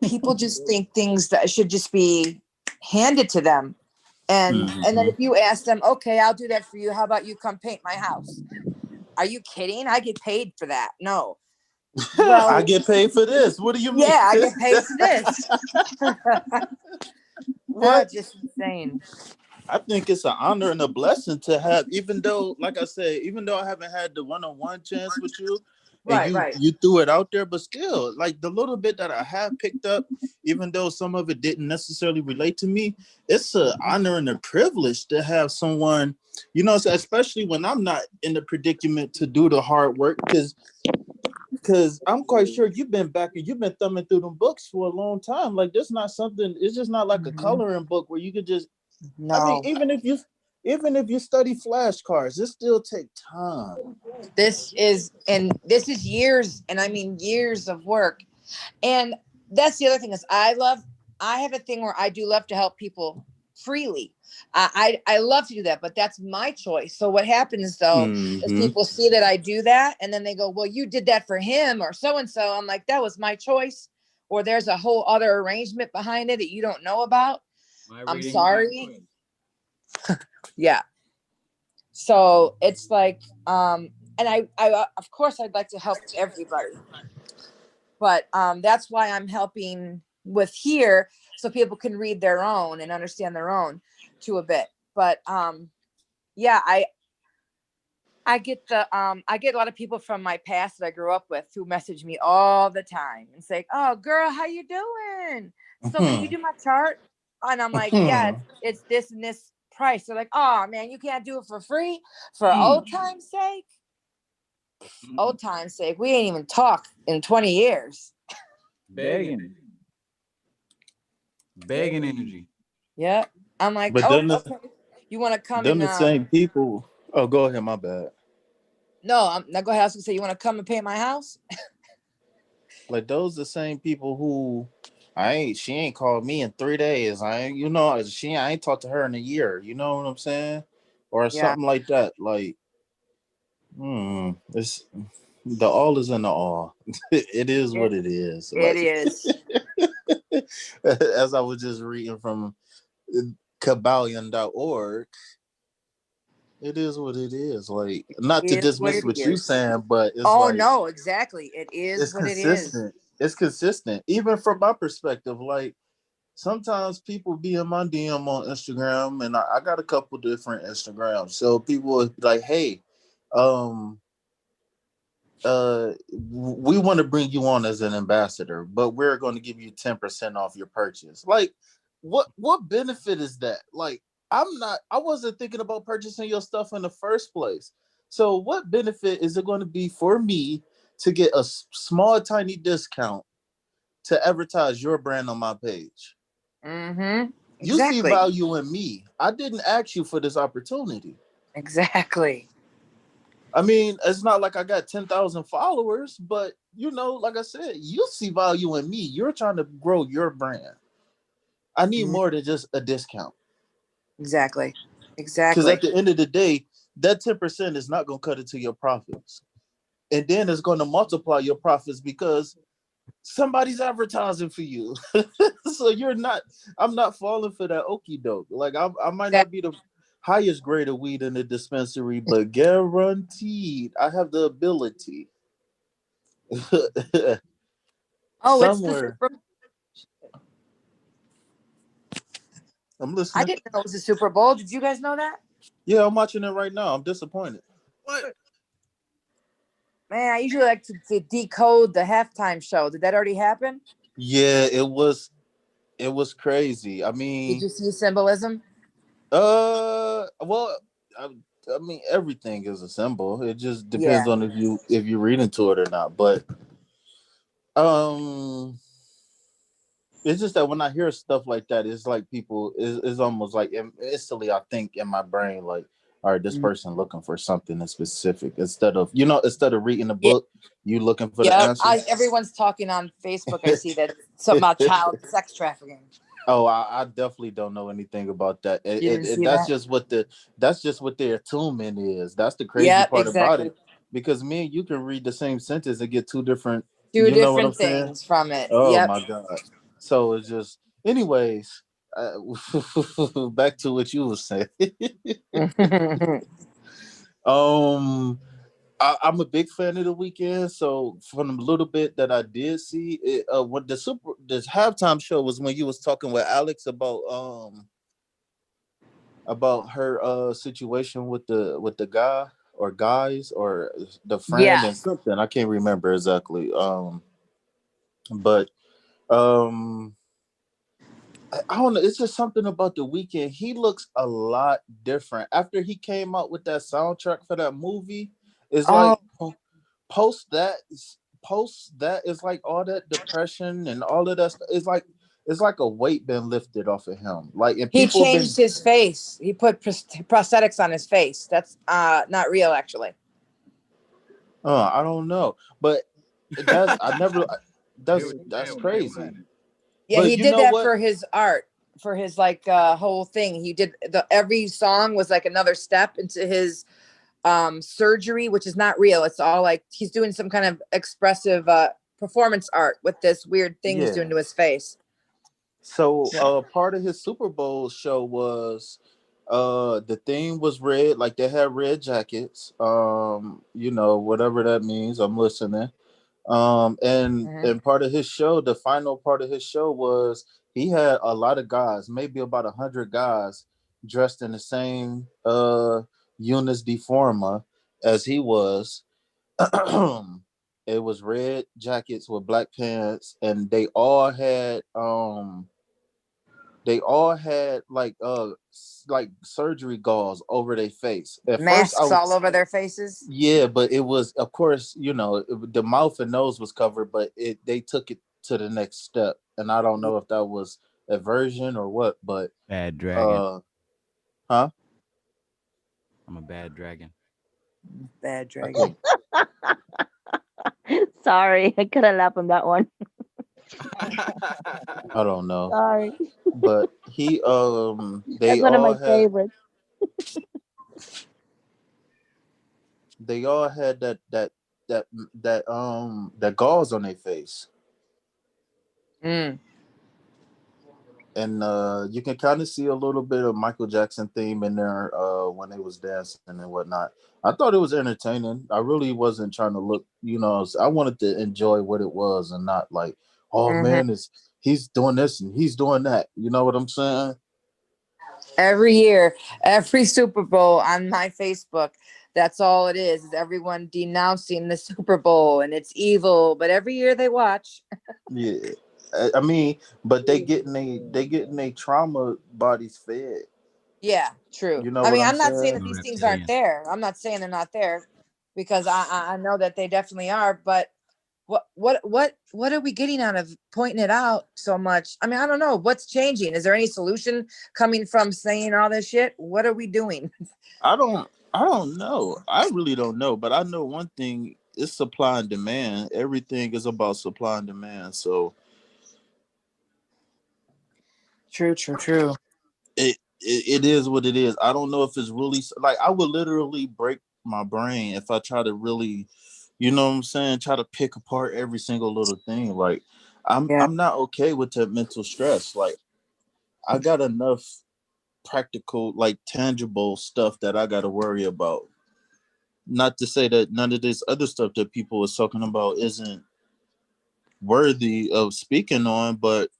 people just think things that should just be handed to them. And then if you ask them, okay, I'll do that for you. How about you come paint my house? Are you kidding? I get paid for that. No. Well, I get paid for this. What do you mean? Yeah, I get paid for this. What? Just insane. I think it's an honor and a blessing to have, even though, like I said, even though I haven't had the one-on-one chance with you, and you threw it out there, but still, like the little bit that I have picked up, even though some of it didn't necessarily relate to me, it's an honor and a privilege to have someone, you know, especially when I'm not in the predicament to do the hard work, because I'm quite sure you've been thumbing through them books for a long time. Like, there's not something, it's just not like a coloring book where you could just, I mean, even if you study flashcards, it still take time. This is years, and I mean years of work. And that's the other thing is I have a thing where I do love to help people freely. I love to do that, but that's my choice. So what happens though is people see that I do that, and then they go, well, you did that for him or so and so. I'm like, that was my choice, or there's a whole other arrangement behind it that you don't know about. I'm sorry. Yeah. So it's like, and I of course I'd like to help everybody, but that's why I'm helping with here, so people can read their own and understand their own to a bit. But yeah, I get I get a lot of people from my past that I grew up with who message me all the time and say, oh girl, how you doing? So can you do my chart? And I'm like, yeah, it's this and this price. They're like, oh man, you can't do it for free for old time's sake. Old time's sake, we ain't even talk in 20 years. Begging energy. Yeah, I'm like, but oh, okay. You want to come and the same people. Oh, go ahead, my bad. No, I'm not. Go ahead. I was gonna say, you want to come and paint my house? Like, those the same people who she ain't called me in 3 days. I ain't talked to her in a year. You know what I'm saying? Or something like that. Like, it's the all is in the all. It is what it is. It is. As I was just reading from KYBALION.org, it is what it is. Like, not to dismiss what you're saying, but it's no, exactly. It is what consistent. It is. It's consistent. Even from my perspective, like, sometimes people be in my DM on Instagram, and I got a couple different Instagrams. So people are like, hey, we want to bring you on as an ambassador, but we're going to give you 10% off your purchase. Like, what benefit is that? Like, I wasn't thinking about purchasing your stuff in the first place. So what benefit is it going to be for me to get a small, tiny discount to advertise your brand on my page? Exactly. You see value in me. I didn't ask you for this opportunity. Exactly. I mean, it's not like I got 10,000 followers, but, you know, like I said, you see value in me. You're trying to grow your brand. I need more than just a discount. Exactly. Because at the end of the day, that 10% is not going to cut into your profits. and then it's going to multiply your profits because somebody's advertising for you. So I'm not falling for that okie doke. Like I might not be the highest grade of weed in the dispensary, but guaranteed I have the ability. Oh, it's the Somewhere. Super. I'm I listening. didn't know it was the Super Bowl. Did you guys know that? Yeah, I'm watching it right now. I'm disappointed. What? Man, I usually like to decode the halftime show. Did that already happen? Yeah, it was crazy. I Did mean, you see symbolism? well, I mean, everything is a symbol. It just depends Yeah. on if you read into it or not. But um, it's just that when I hear stuff like that, it's like people is almost like instantly I think in my brain like, all right, this person looking for something in specific instead of reading the book, you looking for the Yeah. answer. Everyone's talking on Facebook. I see that something about child sex trafficking. Oh, I definitely don't know anything about that. You didn't see That's that? just what their attunement is. That's the crazy part about it. Because me and you can read the same sentence and get two different. Two You know what I'm different saying? things from it. Oh Yep. my god! So it's just, anyways. Back to what you were saying. I'm a big fan of the weekend. So from the little bit that I did see, what this halftime show was when you was talking with Alex about her situation with the guy or guys or the friend and something. I can't remember exactly. But I don't know. It's just something about the weekend. He looks a lot different after he came out with that soundtrack for that movie. It's like post that is like all that depression and all of that stuff. It's like a weight been lifted off of him. Like, and He people changed his face. He put prosthetics on his face. That's not real, actually. I don't know, but that's crazy. Yeah, But he you did know that what? for his art, for his like whole thing. He did every song was like another step into his surgery, which is not real. It's all like he's doing some kind of expressive performance art with this weird thing he's doing to his face. So part of his Super Bowl show was the theme was red, like they had red jackets. You know, whatever that means, I'm listening. And part of his show, the final part of his show was he had a lot of guys, maybe about 100 guys dressed in the same Unis deforma as he was. It was red jackets with black pants, and they all had like surgery gauze over their face. At first, Masks all over their faces. yeah, but it was, of course, the mouth and nose was covered, but they took it to the next step, and I don't know if that was aversion or what, but Bad dragon. Huh? I'm a bad dragon. Bad dragon. Sorry, I couldn't laugh on that one. I don't know. Sorry. But they That's one of my all had favorites. they all had that gauze on their face. And you can kind of see a little bit of Michael Jackson theme in there when they was dancing and whatnot. I thought it was entertaining. I really wasn't trying to look, I wanted to enjoy what it was and not like, oh man, he's doing this and he's doing that. You know what I'm saying? Every year, every Super Bowl on my Facebook, that's all it is everyone denouncing the Super Bowl and it's evil. But every year they watch. Yeah. I mean, but they getting they trauma bodies fed. Yeah, true. You know I what mean, I'm I'm not saying saying? that these things aren't there. I'm not saying they're not there because I know that they definitely are. But what are we getting out of pointing it out so much? I mean, I don't know what's changing. Is there any solution coming from saying all this shit? What are we doing? I don't know. I really don't know. But I know one thing: it's supply and demand. Everything is about supply and demand. So True. It is what it is. I don't know if it's really like I would literally break my brain if I try to really You know what I'm saying? Try to pick apart every single little thing. Like I'm not okay with that mental stress. Like I got enough practical, like tangible stuff that I got to worry about. Not to say that none of this other stuff that people was talking about isn't worthy of speaking on, but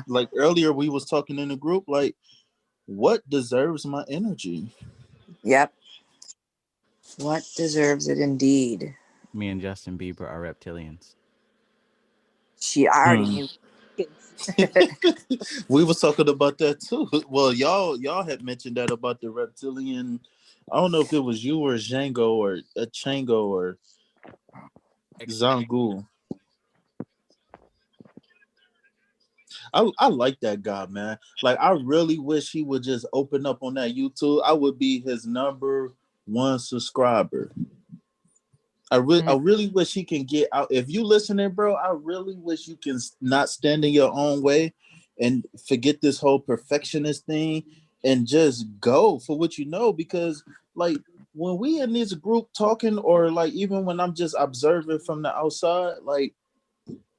like earlier we was talking in the group, like what deserves my energy? Yep. What deserves it indeed? Me and Justin Bieber are reptilians. I already knew. We was talking about that too. Well, y'all had mentioned that about the reptilian. I don't know if it was you or Django or Chango or Zangu. I like that guy, man. Like I really wish he would just open up on that YouTube. I would be his #1 subscriber. I really wish he can get out. If you listening, bro, I really wish you can not stand in your own way and forget this whole perfectionist thing and just go for what you know. Because like when we in this group talking, or like even when I'm just observing from the outside, like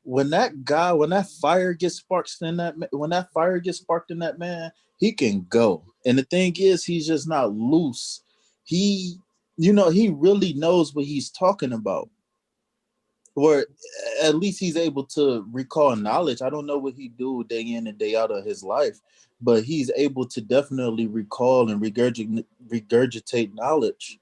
when that fire gets sparked in that man, he can go. And the thing is, he's just not loose. He really knows what he's talking about, or at least he's able to recall knowledge. I don't know what he do day in and day out of his life, but he's able to definitely recall and regurgitate knowledge.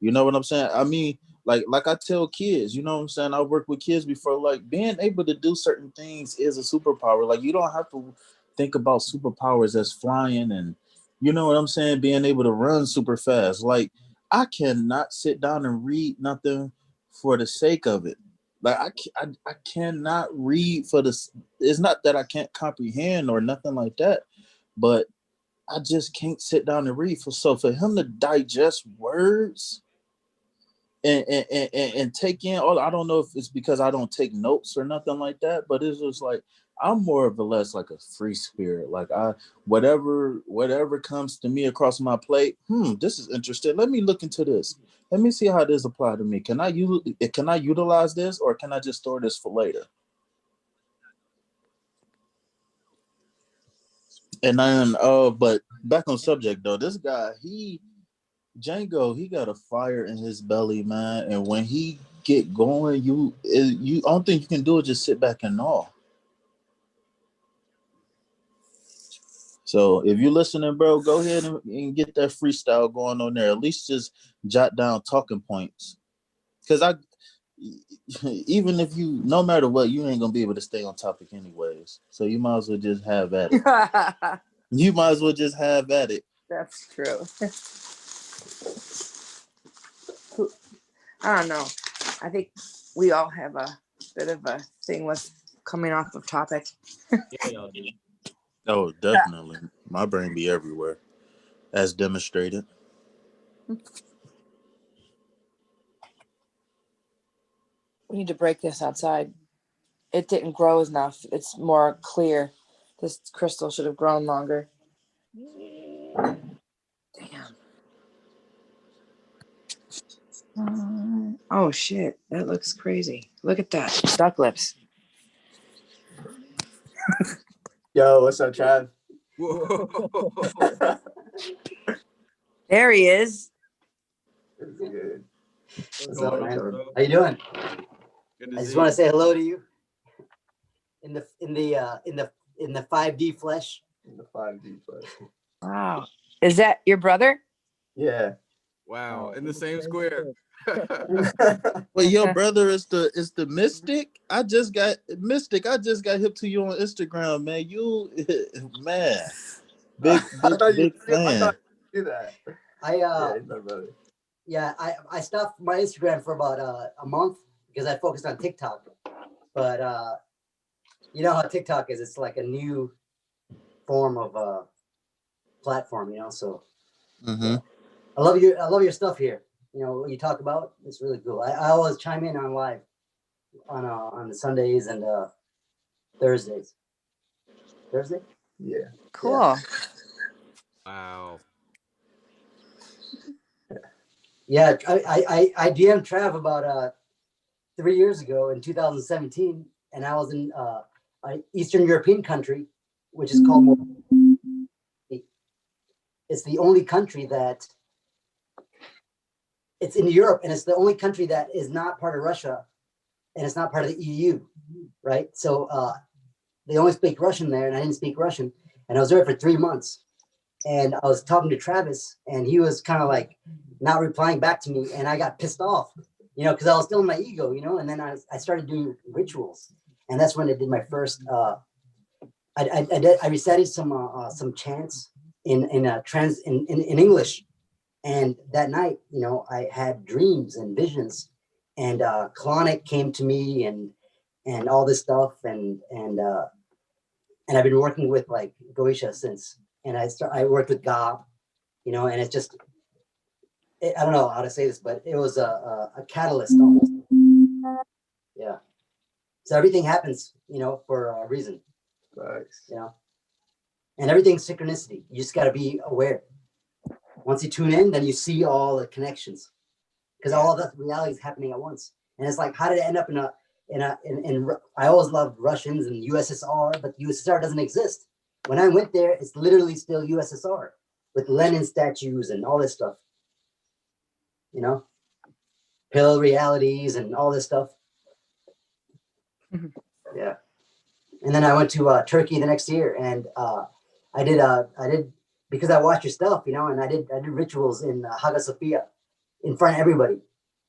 You know what I'm saying? I mean, like I tell kids, you know what I'm saying? I work with kids before, like being able to do certain things is a superpower. Like you don't have to think about superpowers as flying and, you know what I'm saying, being able to run super fast. Like I cannot sit down and read nothing for the sake of it. Like I cannot read for this. It's not that I can't comprehend or nothing like that, but I just can't sit down and read. For him to digest words and take in all, I don't know if it's because I don't take notes or nothing like that, but it's just like I'm more or less like a free spirit. Like whatever comes to me across my plate, this is interesting. Let me look into this. Let me see how this apply to me. Can I utilize this, or can I just store this for later? And then but back on subject though, this guy, Django, he got a fire in his belly, man. And when he get going, you only thing you can do is just sit back and gnaw. So if you're listening, bro, go ahead and get that freestyle going on there. At least just jot down talking points. Because even if you, no matter what, you ain't gonna be able to stay on topic anyways. So you might as well just have at it. You might as well just have at it. That's true. I don't know. I think we all have a bit of a thing with coming off of topic. Oh, definitely. My brain be everywhere, as demonstrated. We need to break this outside. It didn't grow enough. It's more clear. This crystal should have grown longer. Damn. Oh shit, that looks crazy. Look at that. Duck lips. Yo, what's up, Trav? There he is. Good. What's up, man? How you doing? I just want to say hello to you in the 5D flesh. In the 5D flesh. Wow. Is that your brother? Yeah. Wow, in the same square. Well, your brother is the Mystic. I just got hip to you on Instagram, man. You man, big fan. Do that. I stopped my Instagram for about a month because I focused on TikTok. But you know how TikTok is? It's like a new form of platform, you know. So I love your stuff here. You know what you talk about. It's really cool. I always chime in on live on the Sundays and Thursdays. Thursday? Yeah. Cool. Yeah. Wow. Yeah, I DM Trav about 3 years ago in 2017, and I was in an Eastern European country, which is called Moldova. It's the only country that it's in Europe, and it's the only country that is not part of Russia, and it's not part of the EU, right? So they only speak Russian there, and I didn't speak Russian, and I was there for 3 months. And I was talking to Travis, and he was kind of like not replying back to me, and I got pissed off, you know, because I was still in my ego, you know. And then I started doing rituals, and that's when I did my first. I recited some chants in English, and that night, you know, I had dreams and visions, and colonic came to me, and all this stuff, and I've been working with like Goisha since. And I worked with God, you know, and it's just, I don't know how to say this, but it was a catalyst almost. Yeah. So everything happens, you know, for a reason. Nice. You know, and everything's synchronicity. You just got to be aware. Once you tune in, then you see all the connections, because all of that reality is happening at once. And it's like, how did it end up in I always loved Russians and USSR, but USSR doesn't exist. When I went there, it's literally still USSR with Lenin statues and all this stuff, you know, parallel realities and all this stuff. Yeah. And then I went to Turkey the next year, and I did because I watched your stuff, you know, and I did rituals in Hagia Sophia in front of everybody.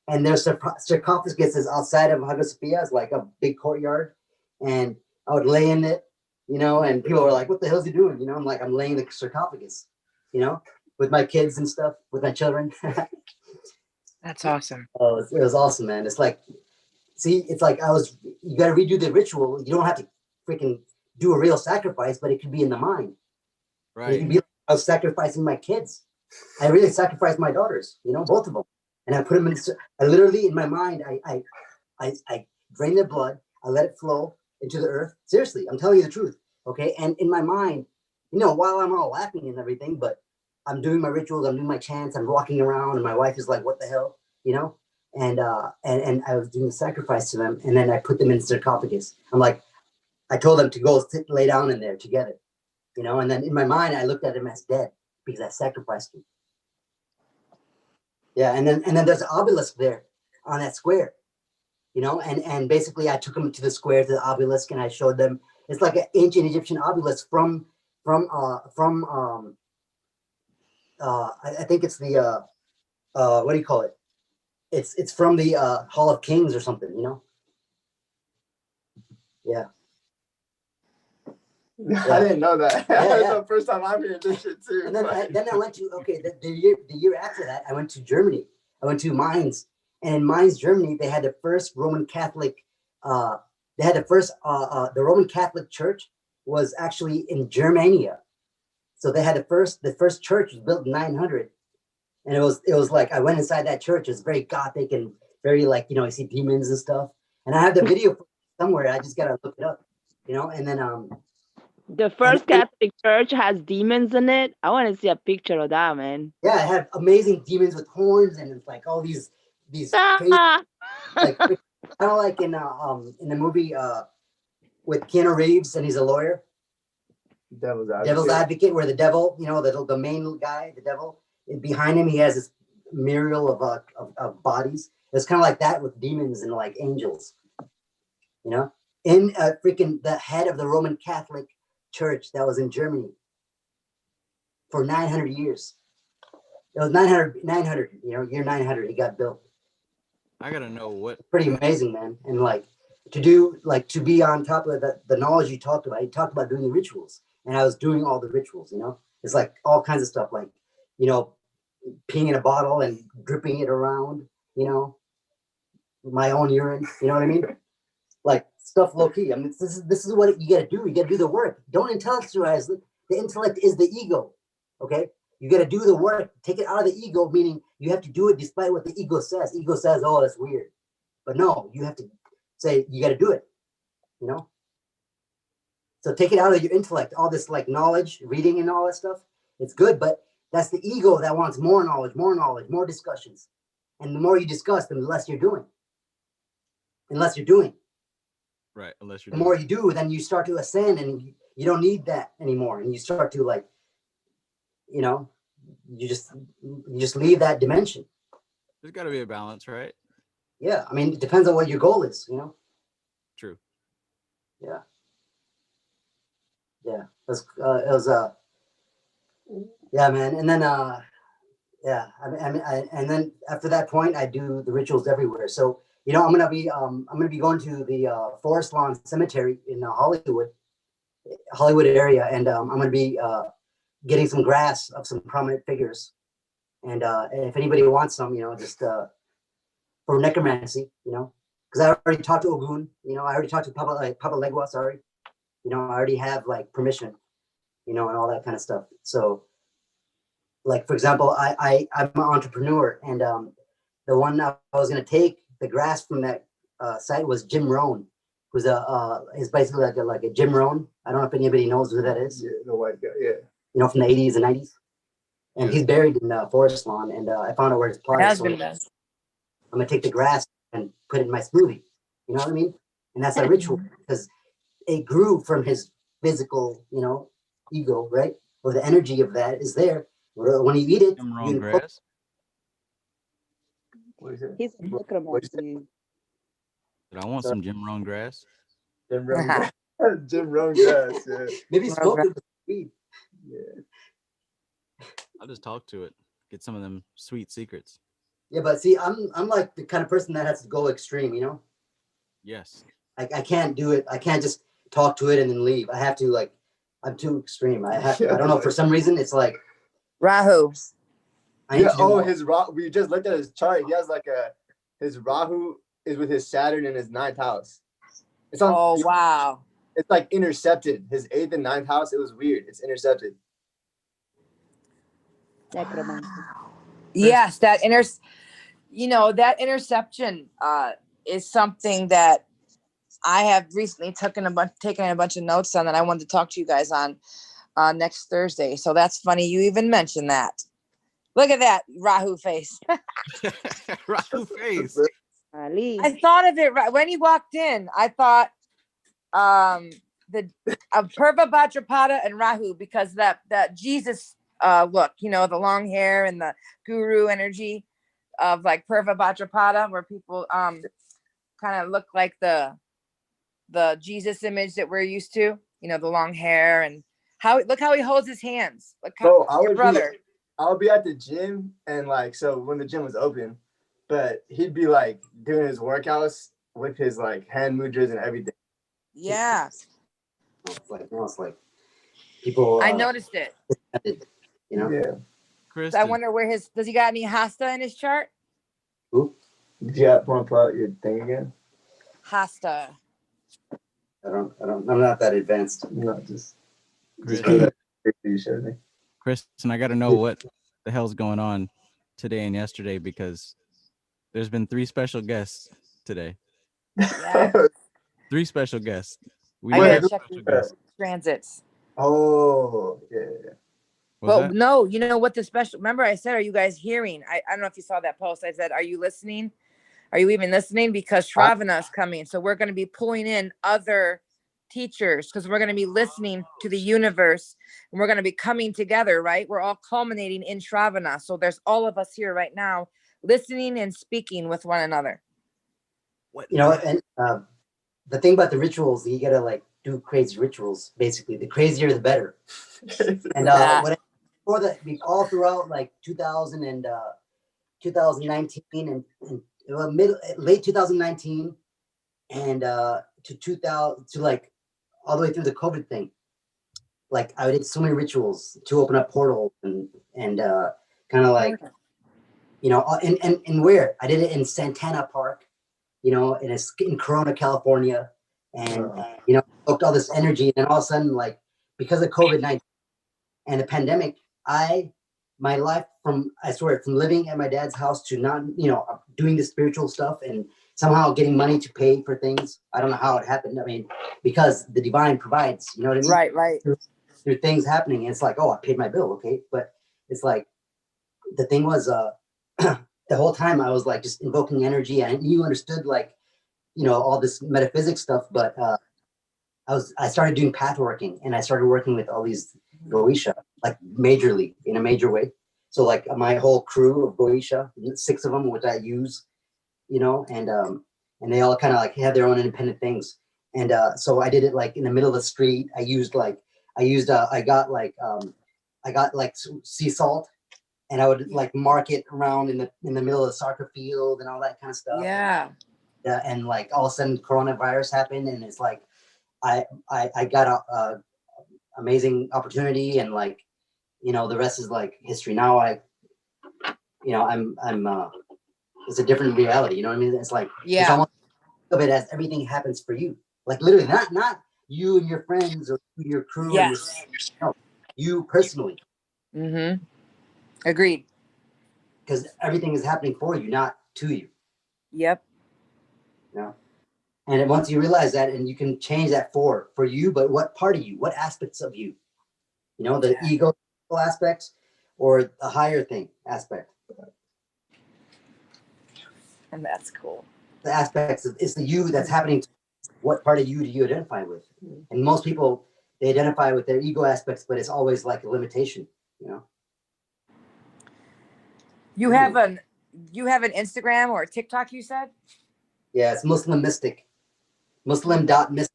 And there's sarcophaguses outside of Hagia Sophia. It's like a big courtyard, and I would lay in it, you know, and people were like, what the hell is he doing? You know, I'm like, I'm laying the sarcophagus, you know, with my kids and stuff, with my children. That's awesome. Oh, it was awesome, man. It's like, see, it's like you got to redo the ritual. You don't have to freaking do a real sacrifice, but it could be in the mind. Right. It could be like I was sacrificing my kids. I really sacrificed my daughters, you know, both of them. And I put them in, I literally, in my mind, I drain their blood. I let it flow into the earth. Seriously, I'm telling you the truth. Okay. And in my mind, you know, while I'm all laughing and everything, but I'm doing my rituals, I'm doing my chants, I'm walking around, and my wife is like, what the hell, you know? And I was doing the sacrifice to them, and then I put them in sarcophagus. I'm like, I told them to go lay down in there together, you know? And then in my mind, I looked at him as dead because I sacrificed him. Yeah, and then there's an obelisk there on that square, you know, and basically I took them to the square, to the obelisk, and I showed them. It's like an ancient Egyptian obelisk from I think it's the what do you call it? It's from the Hall of Kings or something, you know. Yeah. I didn't know that. Yeah, That's yeah. the first time I'm hearing this shit too. And then I went to the year after that, I went to Germany. I went to Mainz, and in Mainz, Germany, they had the first Roman Catholic. The Roman Catholic Church was actually in Germania, so they had the first church was built in 900, and it was like I went inside that church. It was very gothic and very like, you know, I see demons and stuff, and I have the video somewhere. I just gotta look it up, you know, and then The first Catholic church has demons in it. I want to see a picture of that, man. Yeah, it had amazing demons with horns, and it's like all these crazy, like kind of like in the movie with Keanu Reeves, and he's a lawyer. Devil's Advocate, where the devil, you know, the main guy, the devil, and behind him he has this myriad of bodies. It's kind of like that with demons and like angels, you know, in freaking the head of the Roman Catholic Church that was in Germany for 900 years. It was 900, you know, year 900, he got built. I gotta know what. Pretty amazing, man. And like to be on top of the knowledge you talked about. You talked about doing the rituals, and I was doing all the rituals, you know. It's like all kinds of stuff, like, you know, peeing in a bottle and dripping it around, you know, my own urine, you know what I mean? Like stuff low key. I mean, this is what you gotta do. You gotta do the work. Don't intellectualize it. The intellect is the ego. Okay? You got to do the work, take it out of the ego, meaning you have to do it despite what the ego says. Ego says, oh, that's weird. But no, you have to say, you got to do it, you know? So take it out of your intellect, all this like knowledge, reading and all that stuff. It's good, but that's the ego that wants more knowledge, more discussions. And the more you discuss, the less you're doing. unless you're doing. Right. Unless you're The doing. more you do, then you start to ascend, and you don't need that anymore, and you start to like, you know, you just leave that dimension. There's got to be a balance, right? Yeah, I mean, it depends on what your goal is, you know. True. Yeah. Yeah, it was yeah, man. And then yeah, and then after that point, I do the rituals everywhere. So you know, I'm gonna be going to the Forest Lawn Cemetery in Hollywood area, and I'm gonna be getting some grass of some prominent figures. And if anybody wants some, you know, just for necromancy, you know, because I already talked to Ogun, you know, I already talked to Papa Legua, sorry, you know, I already have like permission, you know, and all that kind of stuff. So, like for example, I'm an entrepreneur, and the one I was gonna take the grass from that site was Jim Rohn, who's is basically like a Jim Rohn. I don't know if anybody knows who that is. Yeah, the white guy. Yeah. You know, from the 80s and 90s. And he's buried in Forest Lawn, and I found out where his plot My is. husband So does. I'm gonna take the grass and put it in my smoothie. You know what I mean? And that's a ritual because it grew from his physical, you know, ego, right? Or the energy of that is there. When you eat it, you grass. What is it? He's a necromancy. But I want some Jim Rohn grass. Jim Rohn grass. Jim Rohn grass. Yeah. Maybe smoke it with weed. Yeah. I'll just talk to it. Get some of them sweet secrets. Yeah, but see, I'm like the kind of person that has to go extreme, you know? Yes. I can't do it. I can't just talk to it and then leave. I have to like, I'm too extreme. I don't know, for some reason it's like Rahu. I need Yeah, to do oh, more. his Rahu. We just looked at his chart. He has like his Rahu is with his Saturn in his 9th house. It's on. Oh wow. It's like intercepted. His 8th and 9th house. It was weird. It's intercepted. Necromancy. Yes, that that interception is something that I have recently taken a bunch of notes on that I wanted to talk to you guys on next Thursday. So that's funny you even mentioned that. Look at that Rahu face. Rahu face. Ali. I thought of it right when you walked in. I thought of Purva Bhadrapada and Rahu, because that Jesus look, you know, the long hair and the guru energy of like Purva Bhadrapada, where people kind of look like the Jesus image that we're used to, you know, the long hair and look how he holds his hands. Look how your brother. I'll be at the gym, and like, so when the gym was open, but he'd be like doing his workouts with his like hand mudras and everything. Yeah. It's like people. I noticed it. You know. Yeah. So I wonder where does he got any hasta in his chart? Who? Did you want to pull out your thing again? Hasta. I'm not that advanced. No, just Chris, you showed me. Kristen, I got to know what the hell's going on today and yesterday, because there's been 3 special guests today. Yeah. 3 special guests. I gotta check the transits. Oh, yeah. Well, no, you know what the special, remember I said, are you guys hearing? I don't know if you saw that post. I said, are you listening? Are you even listening? Because Shravana is coming. So we're going to be pulling in other teachers, because we're going to be listening to the universe, and we're going to be coming together, right? We're all culminating in Shravana. So there's all of us here right now listening and speaking with one another. You know, and the thing about the rituals, you gotta like do crazy rituals. Basically, the crazier the better. And all throughout like 2000 and 2019 and late 2019 and to 2000 to like all the way through the COVID thing. Like I did so many rituals to open up portals and kind of like, you know, and where I did it in Santana Park, you know, in Corona, California, and you know, booked all this energy, and all of a sudden, like because of COVID-19 and the pandemic, my life from living at my dad's house to not, you know, doing the spiritual stuff and somehow getting money to pay for things. I don't know how it happened. I mean, because the divine provides, you know what I mean? Right. Through things happening. And it's like, oh, I paid my bill. Okay. But it's like, the thing was, the whole time I was like just invoking energy, and you understood like all this metaphysics stuff, but I started doing path working, and I started working with all these Goisha, like majorly, in a major way. So like my whole crew of Goisha, 6 of them, which I use, and they all kind of like have their own independent things. And so I did it like in the middle of the street. I got like sea salt, and I would like mark it around in the middle of the soccer field and all that kind of stuff. Yeah. And like all of a sudden coronavirus happened, and it's like I got a amazing opportunity, and like the rest is like history. Now I'm it's a different reality. You know what I mean? It's like it's almost of it as everything happens for you, like literally, not you and your friends or your crew. Yes. You personally. Mm-hmm. Agreed. Because everything is happening for you, not to you. Yep. And then once you realize that, and you can change that for you, but what part of you, what aspects of you, the ego aspects or the higher thing aspect. And that's cool. The aspects of it's the you that's happening. What part of you do you identify with? And most people, they identify with their ego aspects, but it's always like a limitation. You have an Instagram or a TikTok, you said? Yeah, it's Muslim Mystic. Muslim.mystic.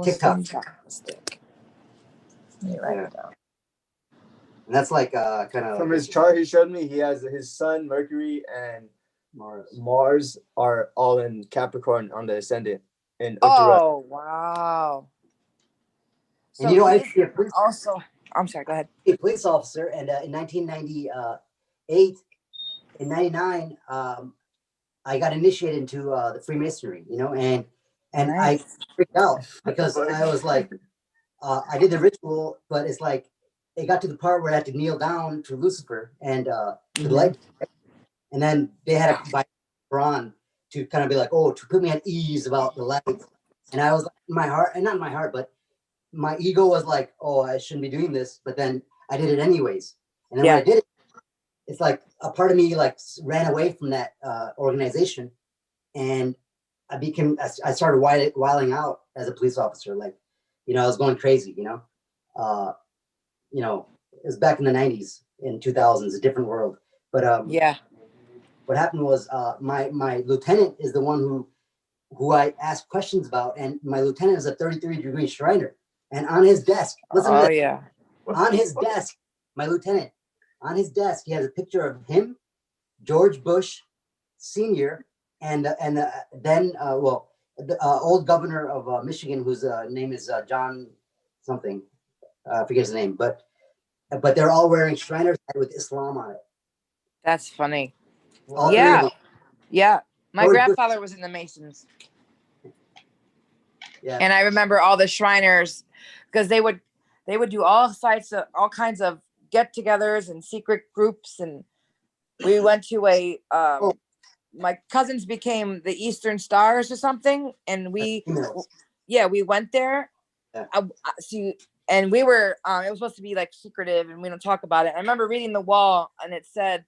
TikTok. Mystic. Let me write it down. And that's like kind of from his chart he showed me, he has his sun, Mercury, and Mars are all in Capricorn on the ascendant in Uttara. Oh wow. So and I used to be a police I'm sorry, go ahead. A police officer, and in 1998 and 99, I got initiated into the Freemasonry, and nice. I freaked out because I was like, I did the ritual, but it's like it got to the part where I had to kneel down to Lucifer and to the light, and then they had to buy Quran to kind of be like, to put me at ease about the light, and I was like, in my heart, and not in my heart, but my ego was like, I shouldn't be doing this, but then I did it anyways, and then when I did it, it's like a part of me like ran away from that organization, and I started wilding out as a police officer. Like, I was going crazy. It was back in the 90s and 2000s, a different world. But what happened was my lieutenant is the one who I asked questions about, and my lieutenant is a 33-degree Shriner, and on his desk, on his desk, my lieutenant. On his desk, he has a picture of him, George Bush Sr., and then the old governor of Michigan, whose name is John something, I forget his name, but they're all wearing Shriners with Islam on it. That's funny. All yeah. My grandfather was in the Masons. Yeah. And I remember all the Shriners because they would do all kinds of get-togethers and secret groups, and we went to my cousins became the Eastern Stars or something, and we went there. And we were it was supposed to be like secretive, and we don't talk about it. I remember reading the wall, and it said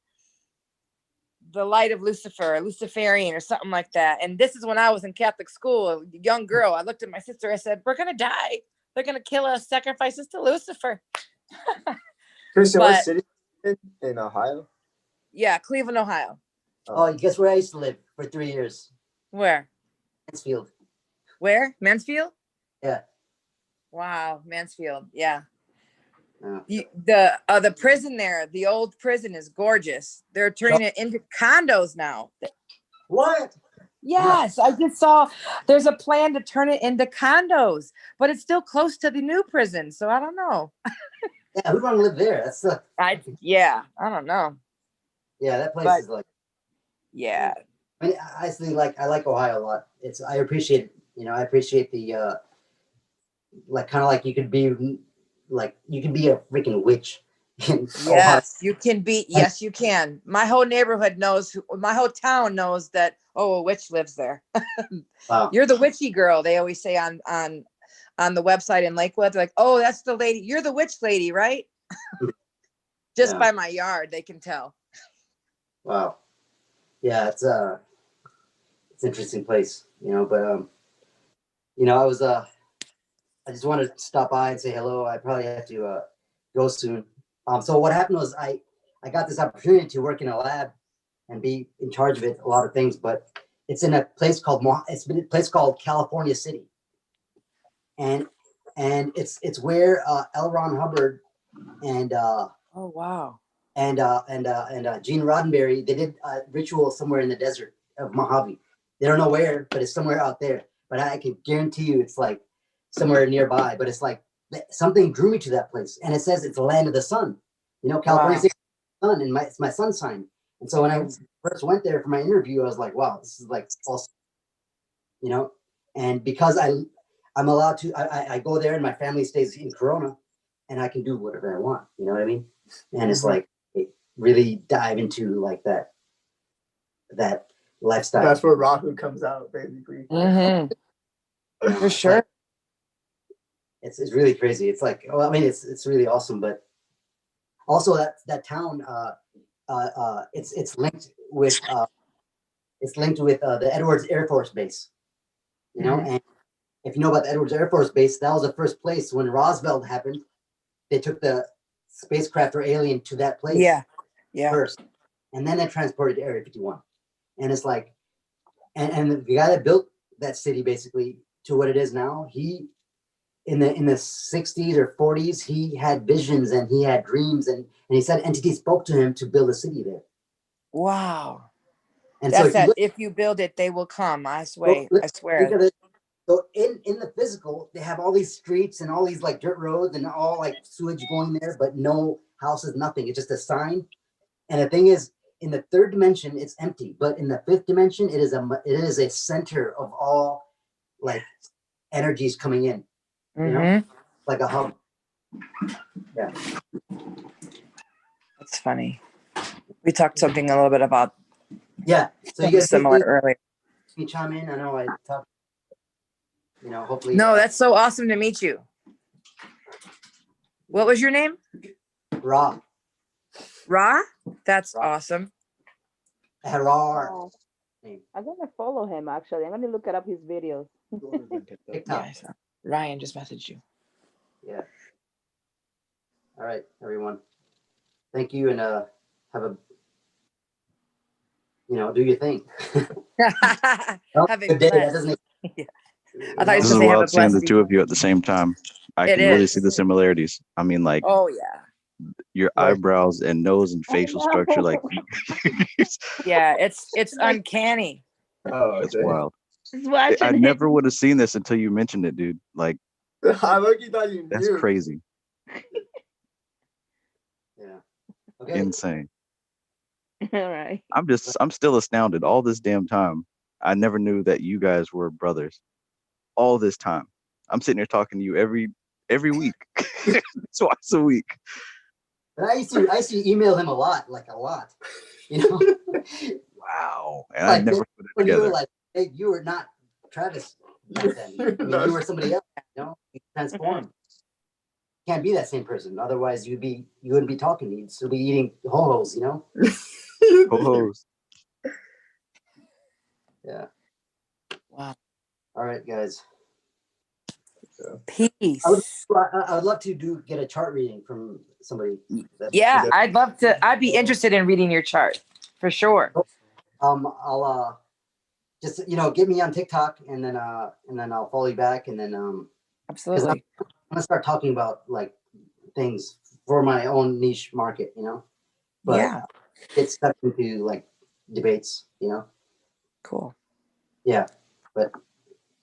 the light of Lucifer, Luciferian or something like that. And this is when I was in Catholic school, a young girl. I looked at my sister, I said, we're gonna die, they're gonna kill us, sacrifice us to Lucifer. Christian, what city in Ohio? Yeah, Cleveland, Ohio. Oh, guess where I used to live for 3 years? Where? Mansfield. Where? Mansfield? Yeah. Wow, Mansfield. Yeah. The prison there, the old prison is gorgeous. They're turning it into condos now. What? Yes, I just saw there's a plan to turn it into condos, but it's still close to the new prison, so I don't know. Yeah, who'd want to live there? That's I don't know. Yeah, that place is like. Yeah. I mean, I like Ohio a lot. I appreciate I appreciate the like kind of like you could be a freaking witch. Yes, Ohio. you can be. Yes, you can. My whole neighborhood knows. My whole town knows that. Oh, a witch lives there. Wow. You're the witchy girl. They always say on the website in Lakewood. They're like, oh, that's the lady. You're the witch lady, right? Just by my yard, they can tell. Wow. Yeah, it's an interesting place, you know. But I was I just wanted to stop by and say hello. I probably have to go soon. So what happened was I got this opportunity to work in a lab and be in charge of it, a lot of things, but it's in a place called California City, and it's where L. Ron Hubbard and Oh wow. and Gene Roddenberry, they did a ritual somewhere in the desert of Mojave. They don't know where, but it's somewhere out there. But I can guarantee you it's like somewhere nearby. But it's like something drew me to that place, and it says it's the land of the sun. You know, California City, sun, and it's my sun sign. And so when I first went there for my interview, I was like, wow, this is like awesome. You know, and because I'm allowed to, I go there and my family stays in Corona, and I can do whatever I want. You know what I mean? And it's like really dive into like that lifestyle. That's where Rahu comes out, basically. For sure. It's really crazy. It's like, well, I mean, it's really awesome, but also that town, it's linked with the Edwards Air Force Base. You know, and if you know about the Edwards Air Force Base, that was the first place when Roswell happened. They took the spacecraft or alien to that place first, and then they transported to Area 51. And it's like, and the guy that built that city basically to what it is now, he in the 60s or 40s, he had visions and he had dreams, and he said entities spoke to him to build a city there. Wow. And that's so if you build it, they will come. I swear. I swear. Think of it. So in the physical, they have all these streets and all these like dirt roads and all like sewage going there, but no houses, nothing. It's just a sign. And the thing is, in the third dimension, it's empty, but in the fifth dimension, it is a center of all like energies coming in. You know, like a hub. Yeah. That's funny. We talked something a little bit about. Yeah. So you guys similar earlier. Can you chime in? I know I talked. You know, hopefully. No, that's so awesome to meet you. What was your name? Ra. Ra? That's awesome. Harar. I'm gonna follow him actually. I'm gonna look up his videos. Yeah, Ryan just messaged you. Yeah. All right, everyone. Thank you, and have a do your thing. Have a day. That blessed. doesn't I thought you This were is going to have wild a seeing the blessed two of you at the same time. I It can really is. see the similarities. I mean, like Oh yeah. your eyebrows and nose and facial structure, like Yeah, it's uncanny. Oh, it's wild. Just watching I him. never would have seen this until you mentioned it, dude. Like I lucky thought you that's knew. crazy. Yeah. Okay. Insane. All right. I'm still astounded all this damn time. I never knew that you guys were brothers. All this time. I'm sitting here talking to you every week. Twice a week. But I used to email him a lot. You know? Wow. And Like I never put it when you together. were like, hey, you were not Travis back then. I mean, you were somebody else, you know? You transformed. Can't be that same person. Otherwise you wouldn't be talking. You'd still be eating ho-hos, you know? Ho-hos. Yeah. Wow. All right, guys. Peace. I would love to get a chart reading from somebody. Yeah, I'd love to. I'd be interested in reading your chart for sure. I'll just get me on TikTok and then I'll follow you back and then absolutely. I'm gonna start talking about like things for my own niche market, you know. But yeah, it's stuck into like debates, you know. Cool. Yeah, but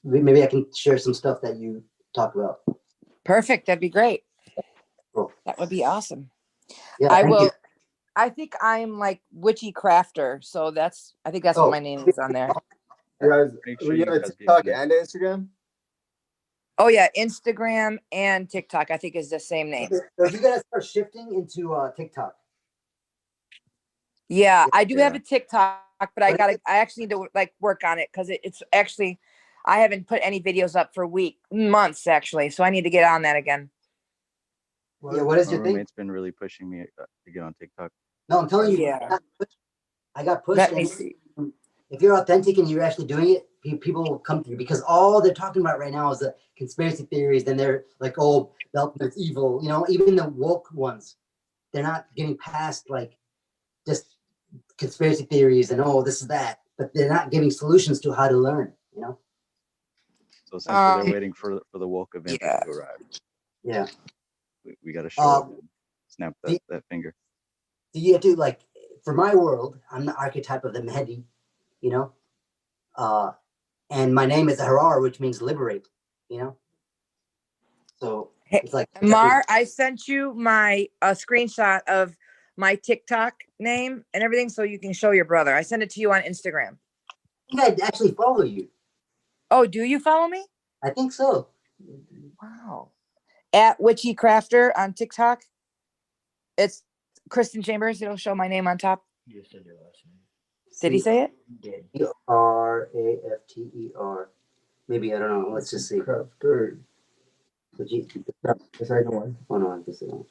maybe I can share some stuff that you talk about. Perfect. That'd be great. Cool. That would be awesome. Yeah, I thank will. you. I think I'm like Witchy Crafter, so I think that's what my name is on there. You guys, Make sure we you got a guys TikTok get and Instagram. Oh yeah, Instagram and TikTok I think is the same name. Okay, so you gotta start shifting into TikTok. Yeah, I do have Yeah. a TikTok, but I actually need to like work on it because it's actually I haven't put any videos up for months actually, so I need to get on that again. Yeah, what is My your thing? roommate's been really pushing me to get on TikTok. No, I'm telling you, Yeah. I got pushed. Let me and see. if you're authentic and you're actually doing it, people will come to you, because all they're talking about right now is the conspiracy theories. Then they're like, oh, the ultimate's evil. You know, even the woke ones, they're not getting past like just conspiracy theories and oh, this is that, but they're not giving solutions to how to learn. You know. So essentially, they're waiting for the woke event to arrive. Yeah. We got to show up and snap that finger. Do you have to, like, for my world, I'm the archetype of the Mahdi, you know, and my name is Harar, which means liberate, you know. So it's like Mar, I sent you my screenshot of my TikTok name and everything, so you can show your brother. I sent it to you on Instagram. I think I actually follow you. Oh, do you follow me? I think so. Wow. At Witchy Crafter on TikTok. It's Kristen Chambers. It'll show my name on top. You said your last name. Did he say it? Crafter. Maybe, I don't know. Let's just see. Crafter. The second one. Oh no, I guess I don't.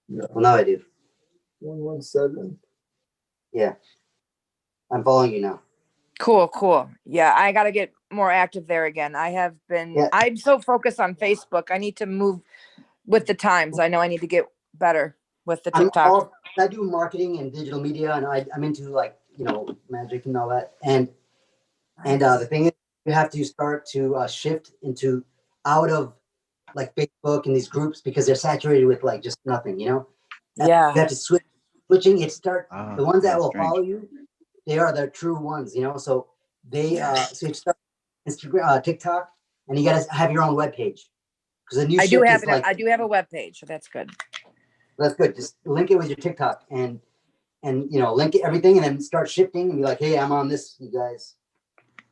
Yeah. Well, now I do. 117. Yeah. I'm following you now. Cool. Yeah, I got to get more active there again. I have been, I'm so focused on Facebook. I need to move with the times. I know I need to get better with the TikTok. I do marketing and digital media, and I'm into, like, you know, magic and all that. And the thing is, you have to start to shift out of like Facebook and these groups, because they're saturated with like just nothing, you know. Yeah. You have to switching. The ones that will follow you, they are the true ones, you know. So they so you start Instagram, TikTok, and you gotta have your own webpage, because the new I do have is like, I do have a web page, so that's good. That's good. Just link it with your TikTok and you know, link everything, and then start shifting and be like, hey, I'm on this, you guys.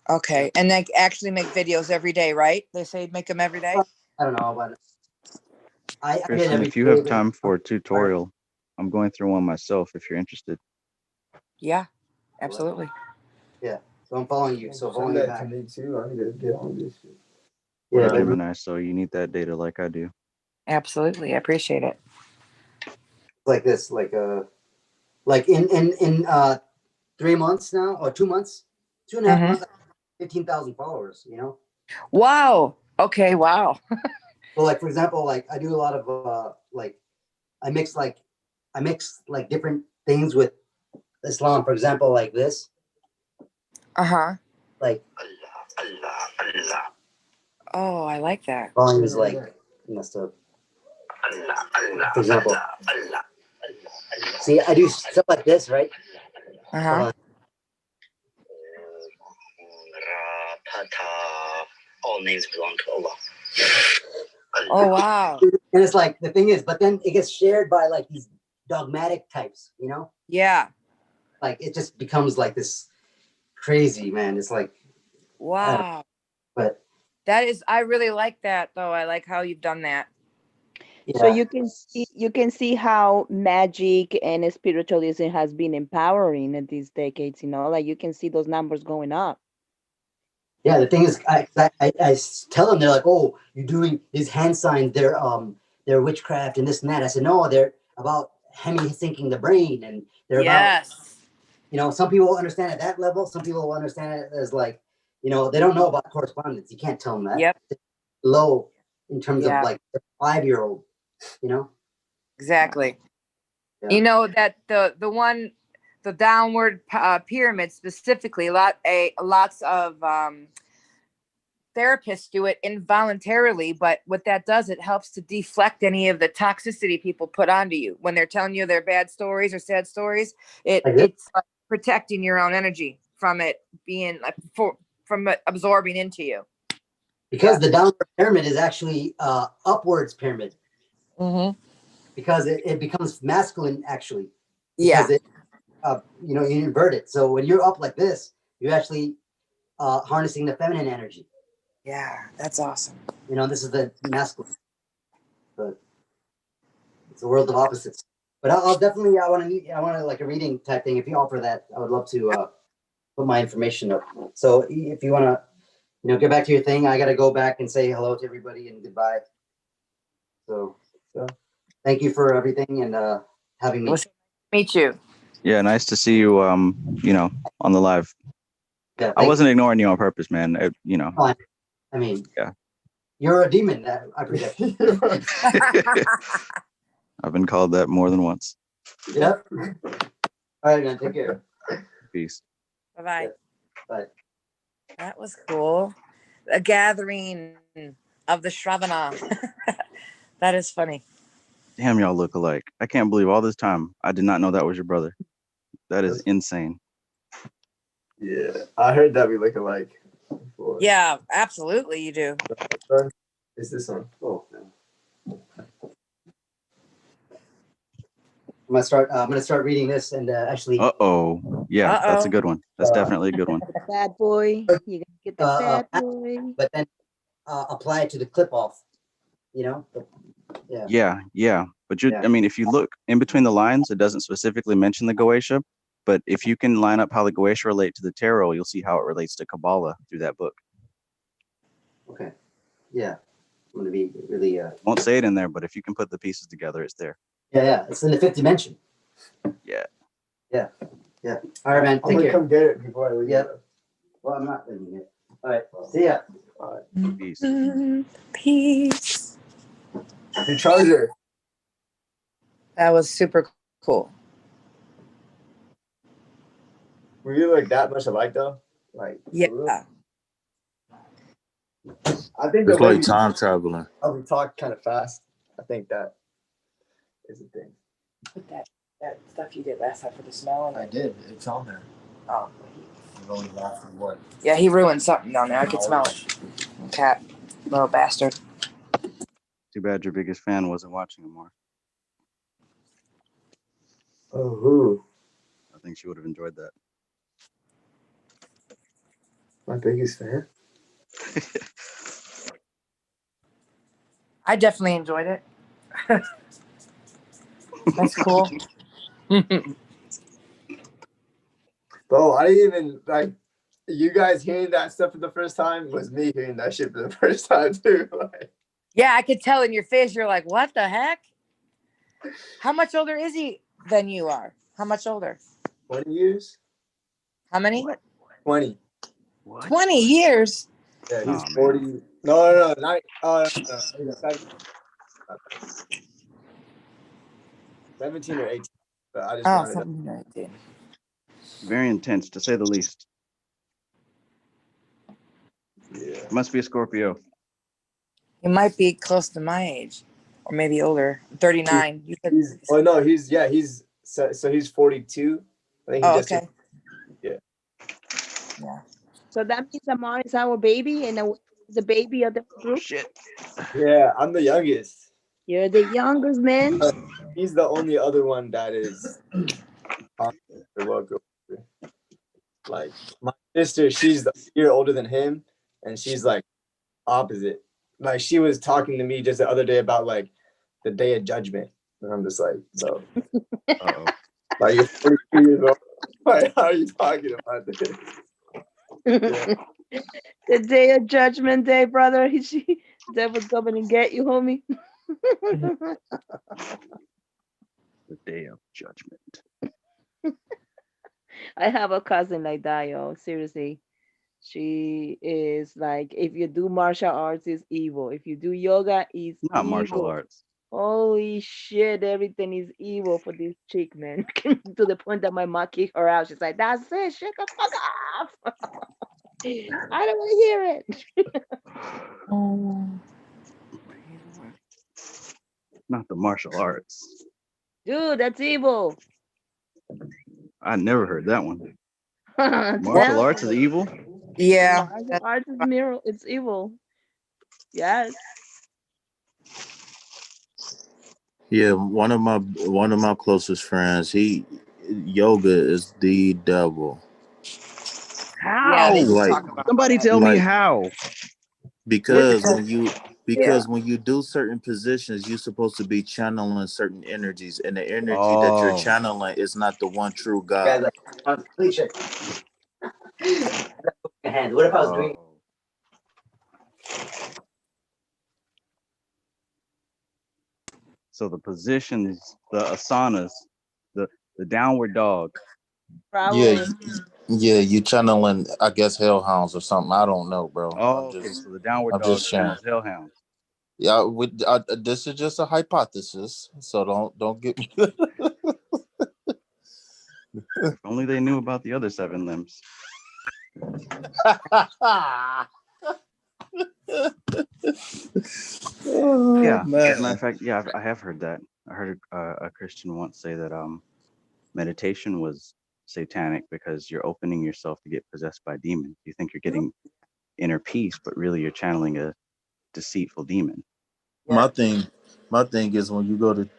Okay, and then actually make videos every day, right? They say make them every day. I don't know, but Kristen, if you have time for a tutorial, I'm going through one myself if you're interested. Yeah, absolutely. Yeah, so I'm following you. So following you back. To me too. I need to get on this shit. We're Yeah, Gemini, so you need that data like I do. Absolutely, I appreciate it. Like this, like in 3 months now, or 2 months, 2.5 months, 15,000 followers, you know. Wow. Okay. Wow. So, like, for example, like I do a lot of like I mix different things with Islam. For example, like this. Like. Oh, I like that. Volume is like messed up. For example. See, I do stuff like this, right? All names belong to Allah. Oh wow. And it's like, the thing is, but then it gets shared by like these dogmatic types, you know? Yeah. Like it just becomes like this crazy, man. It's like, wow. But that is, I really like that though. I like how you've done that. Yeah. So you can see how magic and spiritualism has been empowering in these decades, you know, like you can see those numbers going up. Yeah, the thing is, I tell them, they're like, oh, you're doing these hand signs, they're witchcraft and this and that. I said, no, they're about hemi-syncing the brain, and they're about, you know, some people understand at that level, some people will understand it as like, you know, they don't know about correspondence. You can't tell them that. Yep. It's low in terms of like a 5-year-old, you know? Exactly. Yeah. You know that the downward pyramid specifically, lots of therapists do it involuntarily, but what that does, it helps to deflect any of the toxicity people put onto you when they're telling you their bad stories or sad stories. It's like protecting your own energy from it being like from it absorbing into you. Because the downward pyramid is actually upwards pyramid. Because it becomes masculine actually. Because it, you know, you invert it. So when you're up like this, you're actually harnessing the feminine energy. Yeah, that's awesome. You know, this is the masculine. But it's a world of opposites. But I'll definitely, I want to like a reading type thing. If you offer that, I would love to put my information up. So if you want to, you know, get back to your thing, I got to go back and say hello to everybody and goodbye. So thank you for everything and having me. Meet you. Yeah, nice to see you. You know, on the live. Yeah, I wasn't ignoring you on purpose, man. You know. Oh, I mean, yeah. You're a demon. I predict. I've been called that more than once. Yep. All right, man. Take care. Peace. Bye-bye. Bye. That was cool. A gathering of the Shravana. That is funny. Damn, y'all look alike. I can't believe all this time I did not know that was your brother. That is insane. Yeah, I heard that we look alike. Before. Yeah, absolutely you do. Is this one? Oh, no. I'm gonna start reading this and actually. Yeah, that's a good one. That's definitely a good one. Bad boy. You gotta get the bad boy. But then apply it to the clip off. You know. Yeah. But I mean, if you look in between the lines, it doesn't specifically mention the Goetia. But if you can line up how the Goetia relate to the tarot, you'll see how it relates to Kabbalah through that book. Okay. Yeah. I'm gonna be really. Won't say it in there, but if you can put the pieces together, it's there. Yeah. It's in the fifth dimension. Yeah. Yeah. All right, man. I'm gonna come get it before I leave. Yeah. Well, I'm not leaving it. All right. See ya. All right. Peace. Peace. The charger. That was super cool. Were you like that much alike though? Like yeah. I think It's the way like time traveling. we talk kind of fast. I think that is a thing. Put that stuff you did last time for the smell. I did. It's on there. Oh. You've only lasted what? Yeah, he ruined something down there. I could smell it. Cat, little bastard. Too bad your biggest fan wasn't watching anymore. Oh, who? I think she would have enjoyed that. My biggest fan? I definitely enjoyed it. That's cool. Bro, I didn't even like you guys hearing that stuff for the first time was me hearing that shit for the first time too. Like, Yeah, I could tell in your face. You're like, what the heck? How much older is he than you are? How much older? 20 years? How many? 20. 20 years? Yeah, he's 40. No, not, no. 17 or 18. But I just Oh, rounded up. something like that. Very intense, to say the least. Yeah. Must be a Scorpio. He might be close to my age, or maybe older. 39. You said. He's 42. I think he Oh, just okay. Yeah. So that means Amar is our baby and the baby of the group. Shit. Yeah, I'm the youngest. You're the youngest, man. He's the only other one that is like my sister, she's a year older than him, and she's like opposite. Like she was talking to me just the other day about like the day of judgment, and I'm just like, bro, like you're 42 years old. Like, how are you talking about this? Yeah. The day of judgment day, brother. Devil's coming and get you, homie. The day of judgment. I have a cousin like that, yo. Seriously. She is like, if you do martial arts, it's evil. If you do yoga, it's Not evil. martial arts. Holy shit, everything is evil for this chick, man. To the point that my mom kicked her out. She's like, that's it, shut the fuck off. I don't want to hear it. Not the martial arts. Dude, that's evil. I never heard that one. Tell Martial arts is you. evil? Yeah. Martial arts is mirror. It's evil. Yes. Yeah, one of my closest friends, yoga is the devil. How? Yeah, they do Like, talk about Somebody that. tell me how. because when you do certain positions, you're supposed to be channeling certain energies, and the energy that you're channeling is not the one true God. Please check. Hand. What if I was doing? So the positions, the asanas, the downward dog. Probably. Yeah, you channeling, I guess, hellhounds or something. I don't know, bro. Oh, okay. So the downward I'm dog just sharing. channels hellhounds. Yeah, this is just a hypothesis, so don't get me. If only they knew about the other 7 limbs. Yeah, man. as a matter of fact, yeah, I have heard that. I heard a Christian once say that meditation was satanic because you're opening yourself to get possessed by demons. You think you're getting inner peace, but really you're channeling a deceitful demon. My thing is when you go to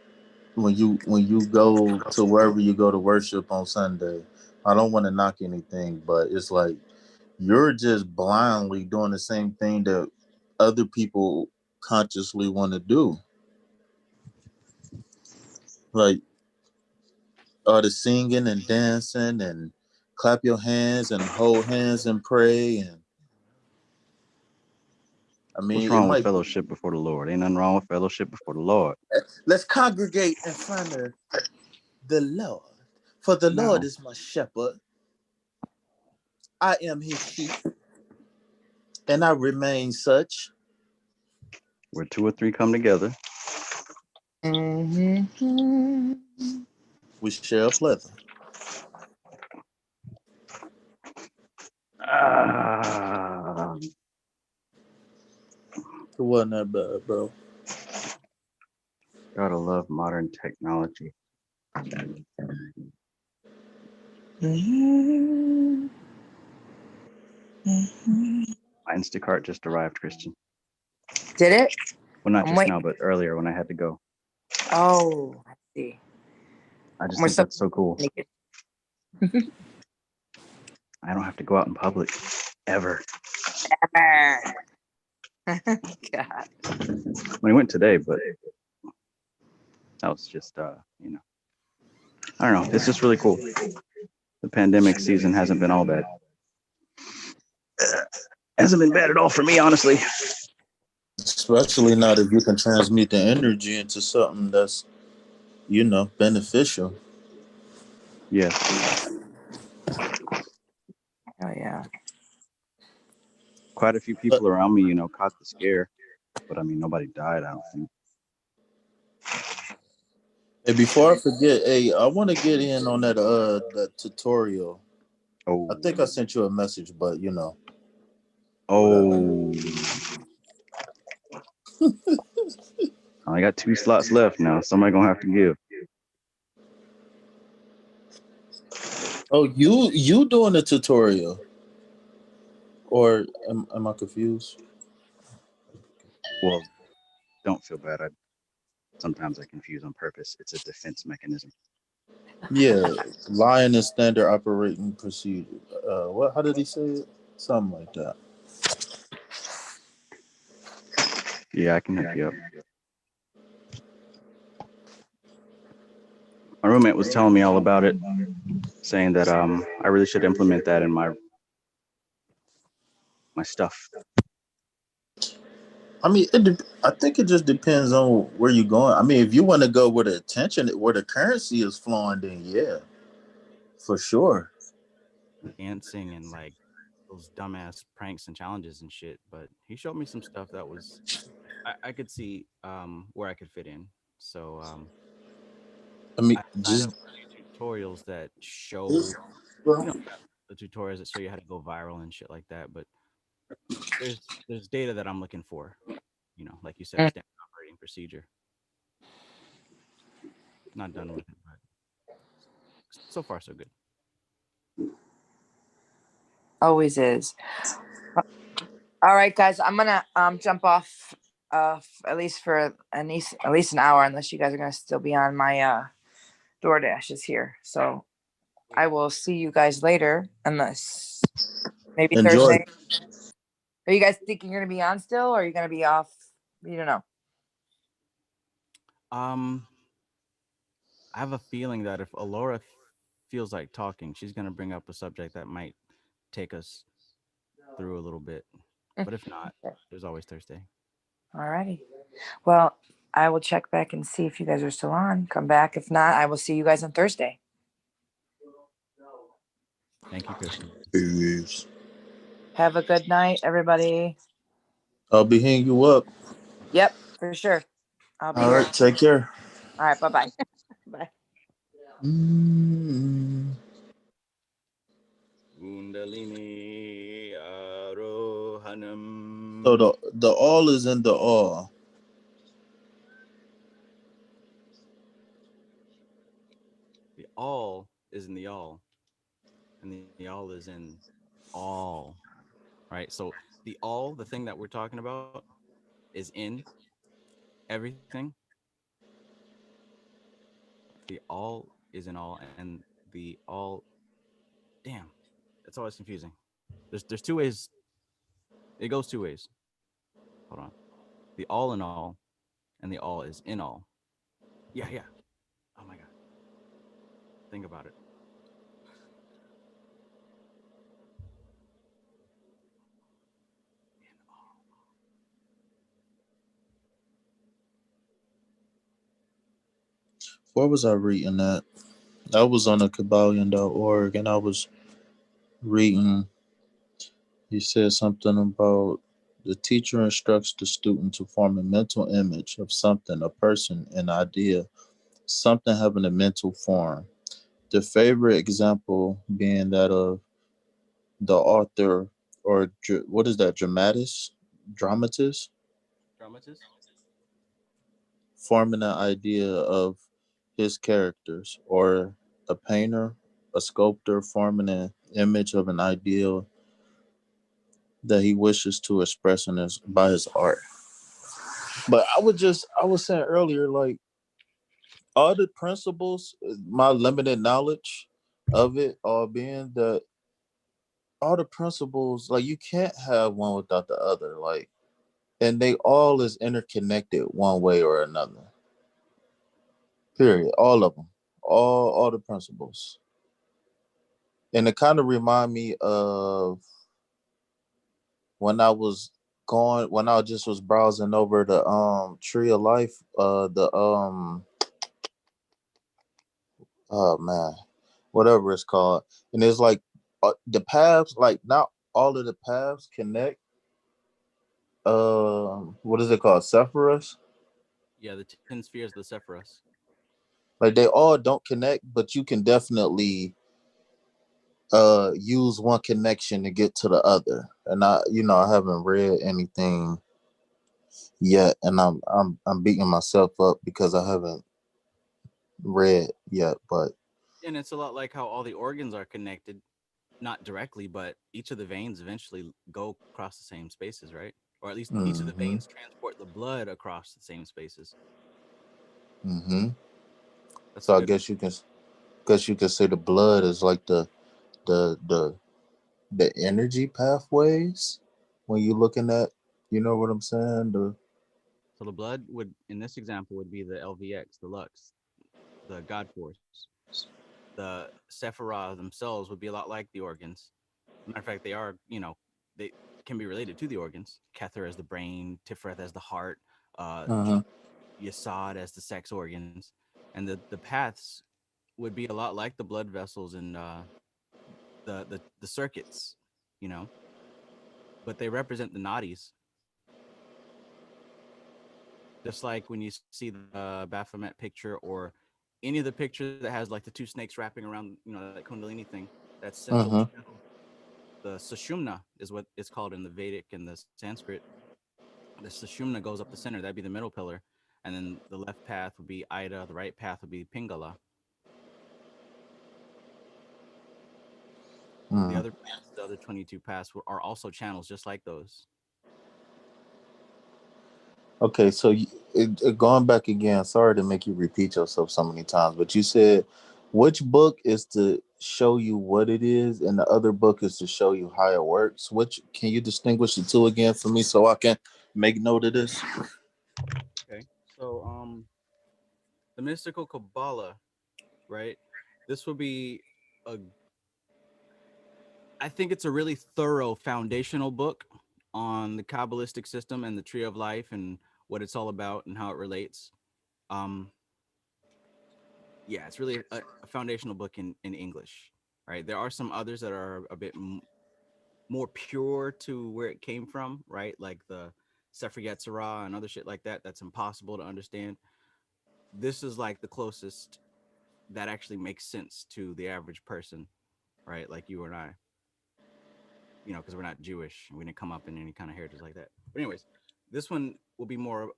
wherever you go to worship on Sunday. I don't want to knock anything, but it's like you're just blindly doing the same thing that other people consciously want to do. Like the singing and dancing and clap your hands and hold hands and pray. And I What's mean, it wrong with might. fellowship before the Lord? Ain't nothing wrong with fellowship before the Lord. Let's congregate in front of the Lord. For the Lord No. is my shepherd. I am his sheep. And I remain such. Where 2 or 3 come together. Mm-hmm. We share a pleasure. It wasn't that bad, bro. Gotta love modern technology. My Instacart just arrived, Christian. Did it? Well, not I'm just waiting. now, but earlier when I had to go. Oh, I see. I just think that's so cool. I don't have to go out in public ever. God. We went today, but that was just I don't know. It's just really cool. The pandemic season hasn't been all bad. Hasn't been bad at all for me, honestly. Especially not if you can transmute the energy into something that's, beneficial. Yes. Oh yeah. Quite a few people around me, caught the scare, but I mean, nobody died. I don't think. Hey, before I forget, hey, I want to get in on that tutorial. Oh. I think I sent you a message, but Oh. I got 2 slots left now. Somebody gonna have to give. Oh, you doing a tutorial, or am I confused? Well, don't feel bad. Sometimes I confuse on purpose. It's a defense mechanism. Yeah, lion is standard operating procedure. What? How did he say it? Something like that. Yeah, I can hook you up. My roommate was telling me all about it, saying that I really should implement that in my stuff. I mean, I think it just depends on where you're going. I mean, if you want to go where the attention, where the currency is flowing, then yeah, for sure. Dancing and like those dumbass pranks and challenges and shit. But he showed me some stuff that was, I could see where I could fit in. So I mean, I signed up for a few tutorials that show, the tutorials that show you how to go viral and shit like that. But there's data that I'm looking for. Like you said, standard operating procedure. Not done with it, but so far so good. Always is. All right, guys, I'm gonna jump off at least for at least an hour, unless you guys are gonna still be on my DoorDashes here. So I will see you guys later, unless maybe Enjoy. Thursday. Are you guys thinking you're gonna be on still, or are you gonna be off? You don't know. I have a feeling that if Alora feels like talking, she's gonna bring up a subject that might take us through a little bit. But if not, there's always Thursday. All righty. Well, I will check back and see if you guys are still on. Come back. If not, I will see you guys on Thursday. Thank you, Christian. Peace. Have a good night, everybody. I'll be hitting you up. Yep, for sure. I'll be All here. right, take care. All right, bye-bye. Bye. Kundalini Arohanam. So the all is in the all. The all is in the all, and the all is in all. Right. So the all, the thing that we're talking about, is in everything. The all is in all, and the all. Damn, it's always confusing. There's two ways. It goes two ways. Hold on. The all in all, and the all is in all. Yeah, yeah. Oh my god. Think about it. Where was I reading that? I was on a KYBALION.org and I was reading. He said something about the teacher instructs the student to form a mental image of something, a person, an idea, something having a mental form. The favorite example being that of the author, or what is that, dramatist, Dramatist. forming an idea of his characters, or a painter, a sculptor forming an image of an ideal that he wishes to express in his by his art. But I was saying earlier, like, all the principles, my limited knowledge of it all being that all the principles, like, you can't have one without the other, like, and they all is interconnected one way or another. Period. All of them, all the principles, and it kind of remind me of when I was when I just was browsing over the Tree of Life, the oh man, whatever it's called, and it's like the paths, like not all of the paths connect. What is it called? Sephiroth. Yeah, the 10 spheres of the Sephiroth. Like they all don't connect, but you can definitely use one connection to get to the other. And I haven't read anything yet, and I'm beating myself up because I haven't read yet. But And it's a lot like how all the organs are connected, not directly, but each of the veins eventually go across the same spaces, right? Or at least each of the mm-hmm, veins transport the blood across the same spaces. mm-hmm. That's a So I good. guess you could say the blood is like the the the energy pathways when you're looking at, you know what I'm saying, the So the blood would, in this example, would be the LVX, the Lux, the God Force. The Sephiroth themselves would be a lot like the organs. Matter of fact, they are, they can be related to the organs. Kether as the brain, Tifreth as the heart, uh-huh. Yesod as the sex organs, and the paths would be a lot like the blood vessels and the circuits, you know, but they represent the nadis. Just like when you see the Baphomet picture or any of the picture that has like the two snakes wrapping around, that Kundalini thing, that central Uh-huh. channel, the Sushumna is what it's called in the Vedic and the Sanskrit. The Sushumna goes up the center, that'd be the middle pillar. And then the left path would be Ida, the right path would be Pingala. The Mm. other paths, the other 22 paths are also channels just like those. Okay, so going back again, sorry to make you repeat yourself so many times, but you said which book is to show you what it is and the other book is to show you how it works. Which, can you distinguish the two again for me so I can make note of this? Okay. So the mystical Kabbalah, right? This would be a I think it's a really thorough foundational book on the Kabbalistic system and the tree of life and what it's all about and how it relates. Um, yeah, it's really a foundational book in English. right? There are some others that are a bit more pure to where it came from, right? Like the Sefer Yetzirah and other shit like that. That's impossible to understand. This is like the closest that actually makes sense to the average person, right? Like you and I, because we're not Jewish and we didn't come up in any kind of heritage like that. But anyways, this one will be more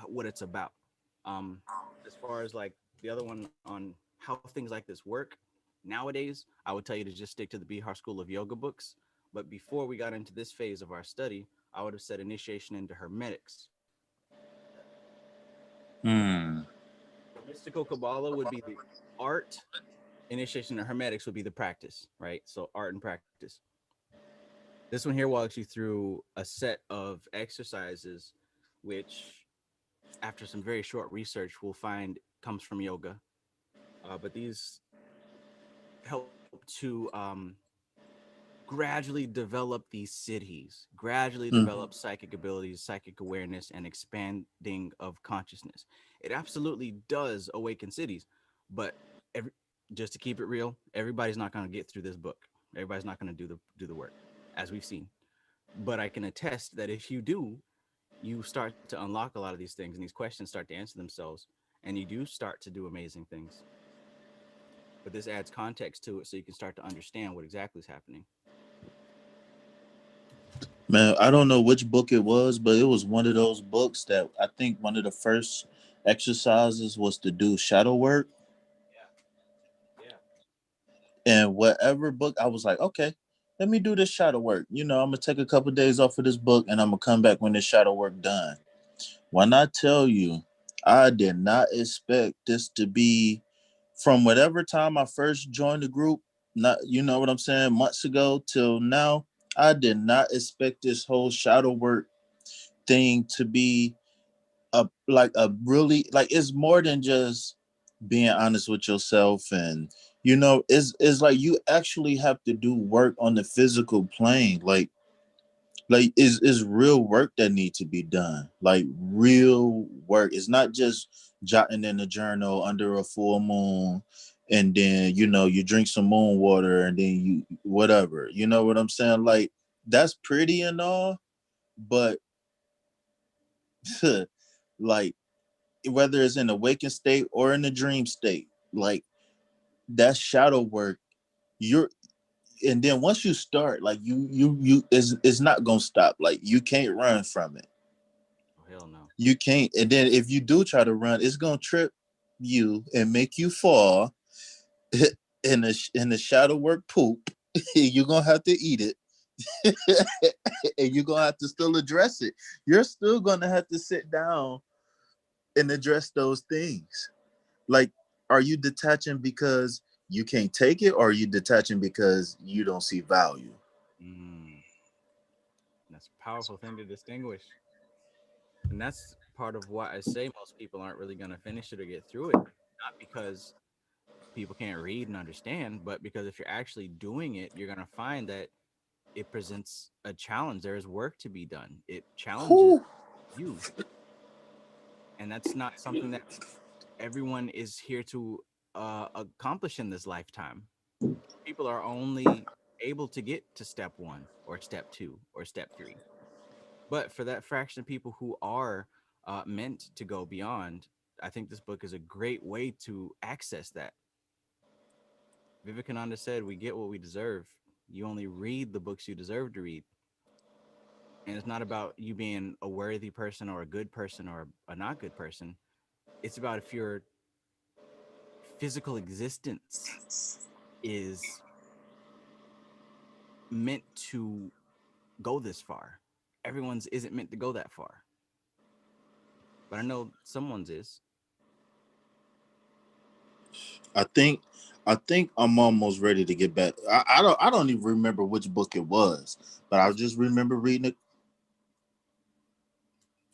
what it's about. As far as like the other one on how things like this work nowadays, I would tell you to just stick to the Bihar School of Yoga books. But before we got into this phase of our study, I would have said initiation into hermetics. Mystical Kabbalah would be the art. Initiation into hermetics would be the practice, right? So art and practice. This one here walks you through a set of exercises, which, after some very short research, we'll find comes from yoga. But these help to gradually develop these cities, gradually develop psychic abilities, psychic awareness, and expanding of consciousness. It absolutely does awaken cities, but just to keep it real, everybody's not going to get through this book. Everybody's not going to do the work, as we've seen. But I can attest that if you do, you start to unlock a lot of these things, and these questions start to answer themselves, and you do start to do amazing things. But this adds context to it so you can start to understand what exactly is happening. Man, I don't know which book it was, but it was one of those books that I think one of the first exercises was to do shadow work. Yeah. And whatever book, I was like, okay, let me do this shadow work. I'm gonna take a couple of days off of this book, and I'm gonna come back when this shadow work done. When I tell you, I did not expect this to be from whatever time I first joined the group, not what I'm saying, months ago till now. I did not expect this whole shadow work thing to be a really, like, it's more than just being honest with yourself, and it's like you actually have to do work on the physical plane, like is real work that need to be done, like real work. It's not just jotting in a journal under a full moon, and then you drink some moon water, and then you whatever, you know what I'm saying? Like, that's pretty and all, but like, whether it's in a waking state or in a dream state, like, that shadow work, and then once you start, like, you it's not gonna stop. Like, you can't run from it. Oh, hell no. You can't. And then if you do try to run, it's gonna trip you and make you fall in the shadow work poop. You're gonna have to eat it. And you're gonna have to still address it. You're still gonna have to sit down and address those things. Like, are you detaching because you can't take it, or are you detaching because you don't see value? That's a powerful thing to distinguish. And that's part of why I say most people aren't really going to finish it or get through it. Not because people can't read and understand, but because if you're actually doing it, you're going to find that it presents a challenge. There is work to be done. It challenges you. And that's not something that everyone is here to accomplish in this lifetime. People are only able to get to step 1 or step 2 or step 3. But for that fraction of people who are meant to go beyond, I think this book is a great way to access that. Vivekananda said, "We get what we deserve. You only read the books you deserve to read." And it's not about you being a worthy person or a good person or a not good person. It's about if your physical existence is meant to go this far. Everyone's isn't meant to go that far. But I know someone's is. I think I'm almost ready to get back. I don't even remember which book it was, but I just remember reading it.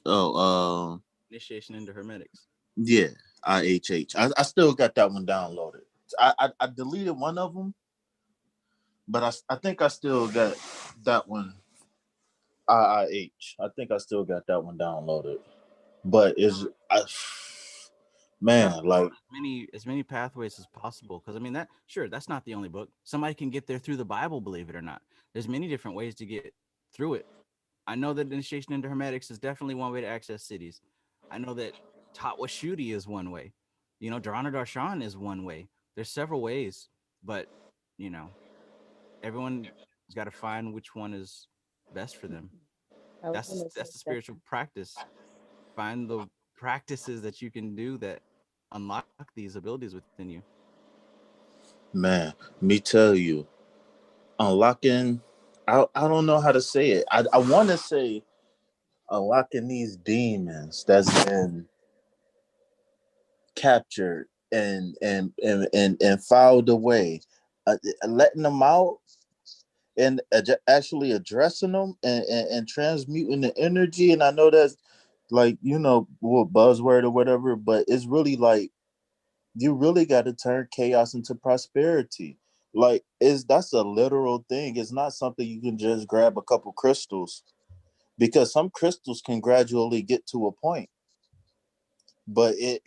Oh, Initiation into Hermetics. Yeah, IHH. I still got that one downloaded. I deleted one of them, but I think I still got that one. IIH. I think I still got that one downloaded, but Man, like as many pathways as possible. Because I mean that sure, that's not the only book. Somebody can get there through the Bible, believe it or not. There's many different ways to get through it. I know that initiation into hermetics is definitely one way to access cities. I know that Tatwashuti is one way. You know, Dharana Darshan is one way. There's several ways, but you know, everyone's got to find which one is best for them. I was gonna say That's the that. spiritual practice. Find the practices that you can do that unlock these abilities within you. man, me tell you, unlocking. I don't know how to say it. I want to say unlocking these demons that's been captured and filed away, letting them out and actually addressing them and transmuting the energy. And I know that's like, you know, what buzzword or whatever, but it's really like you really got to turn chaos into prosperity. Like that's a literal thing. It's not something you can just grab a couple crystals, because some crystals can gradually get to a point, but it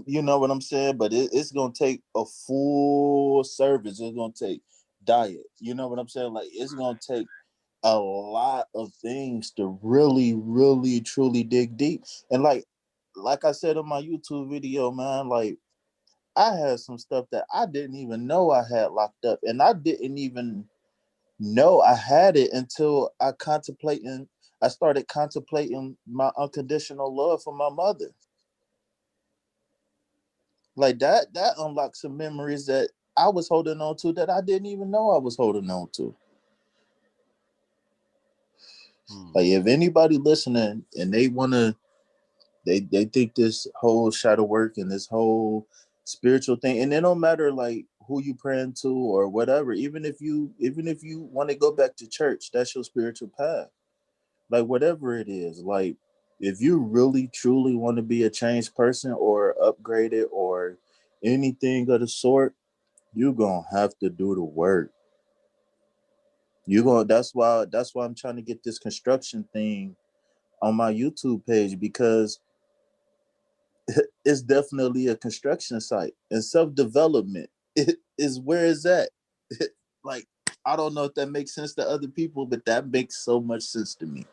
you know what I'm saying, but it's gonna take a full service. It's gonna take diet, you know what I'm saying, like it's gonna take a lot of things to really truly dig deep. And like I said in my YouTube video, man, like I had some stuff that I didn't even know I had locked up, and I didn't even know I had it until I started contemplating my unconditional love for my mother. Like that unlocked some memories that I was holding on to that I didn't even know I was holding on to. Like if anybody listening and they think this whole shadow work and this whole spiritual thing, and it don't matter like who you praying to or whatever, even if you want to go back to church, that's your spiritual path. Like whatever it is, like if you really truly want to be a changed person or upgraded or anything of the sort, you're gonna have to do the work. You're gonna that's why I'm trying to get this construction thing on my YouTube page, because it's definitely a construction site, and self-development is where it's at. Like I don't know if that makes sense to other people, but that makes so much sense to me.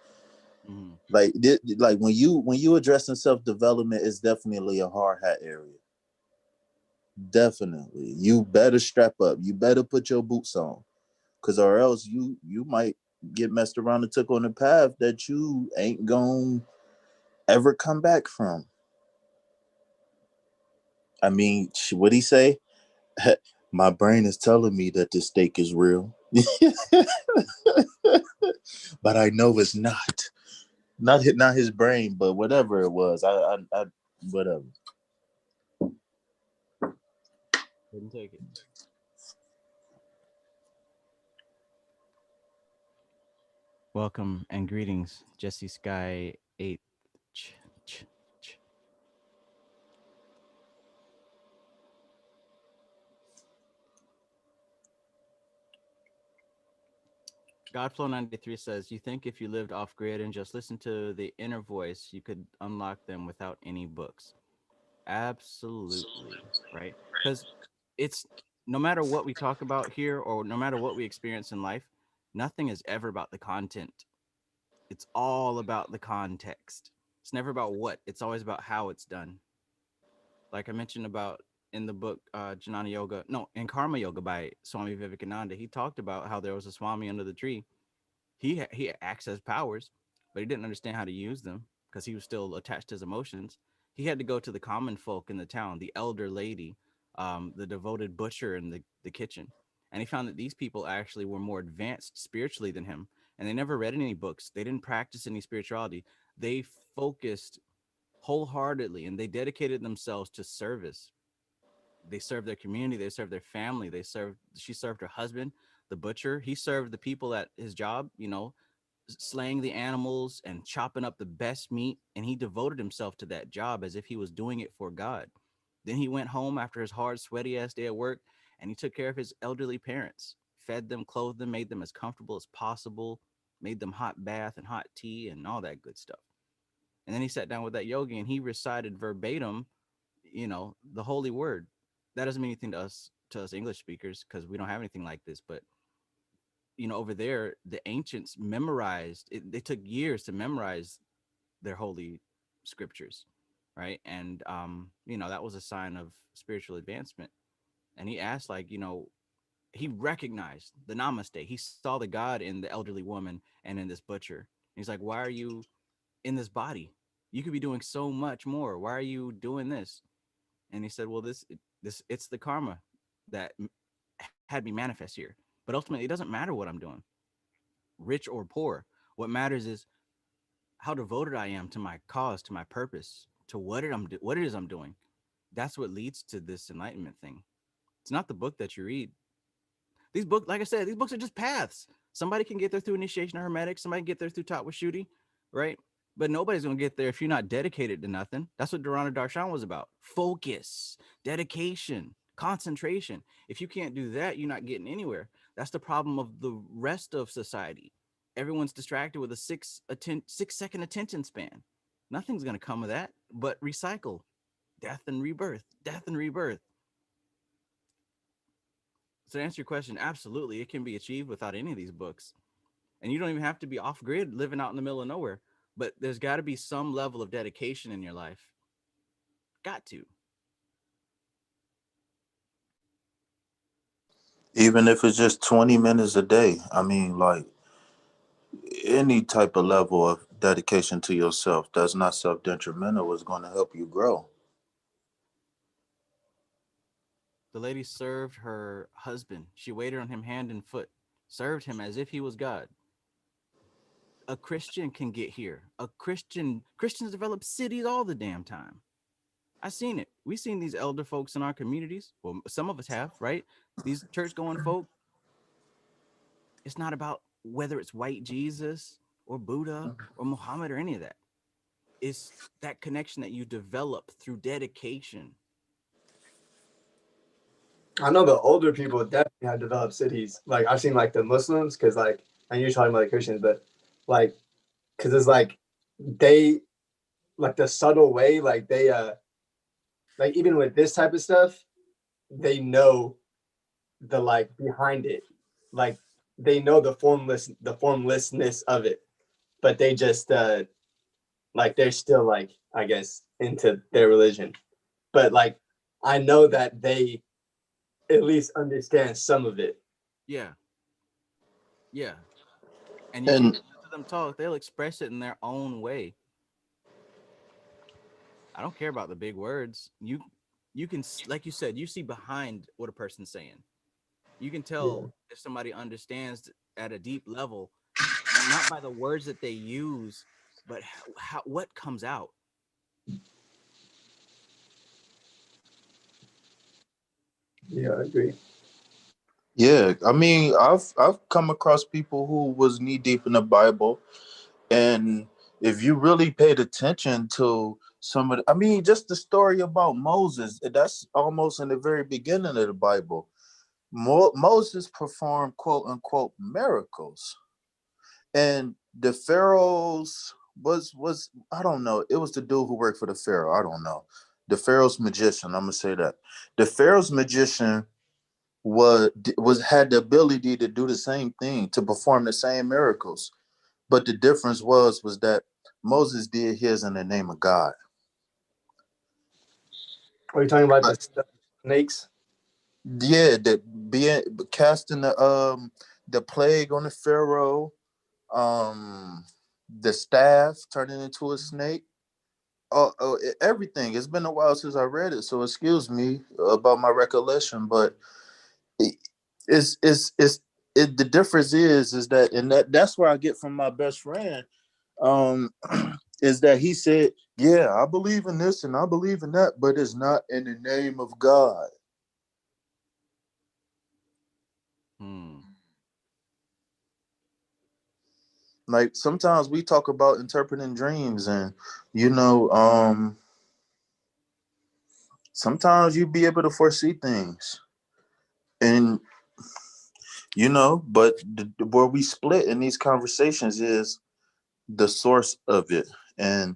Like like when you addressing self-development, it's definitely a hard hat area. Definitely, you better strap up, you better put your boots on, because or else you might get messed around and took on a path that you ain't gonna ever come back from. I mean, what he say? My brain is telling me that this steak is real, but I know it's not. Not his brain, but whatever it was. I whatever. Couldn't take it. Welcome and greetings, Jesse Sky 8. Godflow93 says, you think if you lived off grid and just listened to the inner voice, you could unlock them without any books? Absolutely, right? Because it's no matter what we talk about here or no matter what we experience in life, nothing is ever about the content. It's all about the context. It's never about what, it's always about how it's done. Like I mentioned about in the book Jnana Yoga, no, in Karma Yoga by Swami Vivekananda, he talked about how there was a Swami under the tree. He accessed powers, but he didn't understand how to use them because he was still attached to his emotions. He had to go to the common folk in the town, the elder lady, the devoted butcher in the kitchen, and he found that these people actually were more advanced spiritually than him, and they never read any books. They didn't practice any spirituality. They focused wholeheartedly and they dedicated themselves to service. They served their community, they served their family, she served her husband, the butcher. He served the people at his job, you know, slaying the animals and chopping up the best meat, and he devoted himself to that job as if he was doing it for God. Then he went home after his hard, sweaty ass day at work, and he took care of his elderly parents, fed them, clothed them, made them as comfortable as possible, made them hot bath and hot tea and all that good stuff. And then he sat down with that yogi and he recited verbatim the holy word. That doesn't mean anything to us English speakers, because we don't have anything like this. But over there, the ancients memorized it. They took years to memorize their holy scriptures, right? And that was a sign of spiritual advancement. And he asked, like, he recognized the namaste. He saw the God in the elderly woman and in this butcher. And he's like, why are you in this body? You could be doing so much more. Why are you doing this? And he said, well, this it's the karma that had me manifest here. But ultimately, it doesn't matter what I'm doing, rich or poor. What matters is how devoted I am to my cause, to my purpose, to what it is I'm doing. That's what leads to this enlightenment thing. It's not the book that you read. These books, like I said, these books are just paths. Somebody can get there through initiation of hermetic. Somebody can get there through Taught with Shooty, right? But nobody's gonna get there if you're not dedicated to nothing. That's what Dharana Darshan was about. Focus, dedication, concentration. If you can't do that, you're not getting anywhere. That's the problem of the rest of society. Everyone's distracted with a 6-second attention span. Nothing's gonna come of that but recycle, death and rebirth, death and rebirth. So to answer your question, absolutely, it can be achieved without any of these books. And you don't even have to be off grid, living out in the middle of nowhere. But there's got to be some level of dedication in your life. Got to. Even if it's just 20 minutes a day. I mean, like, any type of level of dedication to yourself that's not self-detrimental is going to help you grow. The lady served her husband. She waited on him hand and foot, served him as if he was God. A Christian can get here. Christians develop cities all the damn time. I seen it. We seen these elder folks in our communities. Well, some of us have, right? These church going folk. It's not about whether it's white Jesus or Buddha or Muhammad or any of that. It's that connection that you develop through dedication. I know the older people definitely have developed cities. Like I've seen like the Muslims, because like and you're talking about the Christians, but like because it's like they like the subtle way, like they like even with this type of stuff, they know the like behind it. Like they know the formlessness of it, but they just like they're still like I guess into their religion. But like I know that they at least understand some of it. Yeah. Yeah. And you can listen to them talk, they'll express it in their own way. I don't care about the big words. You can, like you said, you see behind what a person's saying. You can tell if somebody understands at a deep level, not by the words that they use, but what comes out. Yeah, I agree. Yeah, I mean, I've come across people who was knee deep in the Bible, and if you really paid attention to some of I mean, just the story about Moses, that's almost in the very beginning of the Bible. Moses performed quote unquote miracles, and the pharaohs was I don't know. It was the dude who worked for the pharaoh. I don't know. The pharaoh's magician. I'm gonna say that the pharaoh's magician was had the ability to do the same thing, to perform the same miracles, but the difference was that Moses did his in the name of God. Are you talking about the snakes? Yeah, that being casting the plague on the pharaoh, the staff turning into a snake. Everything. It's been a while since I read it, so excuse me about my recollection, but it's the difference is that, and that's where I get from my best friend, is that he said, yeah, I believe in this and I believe in that, but it's not in the name of God. Like sometimes we talk about interpreting dreams, and sometimes you be able to foresee things, and but where we split in these conversations is the source of it, and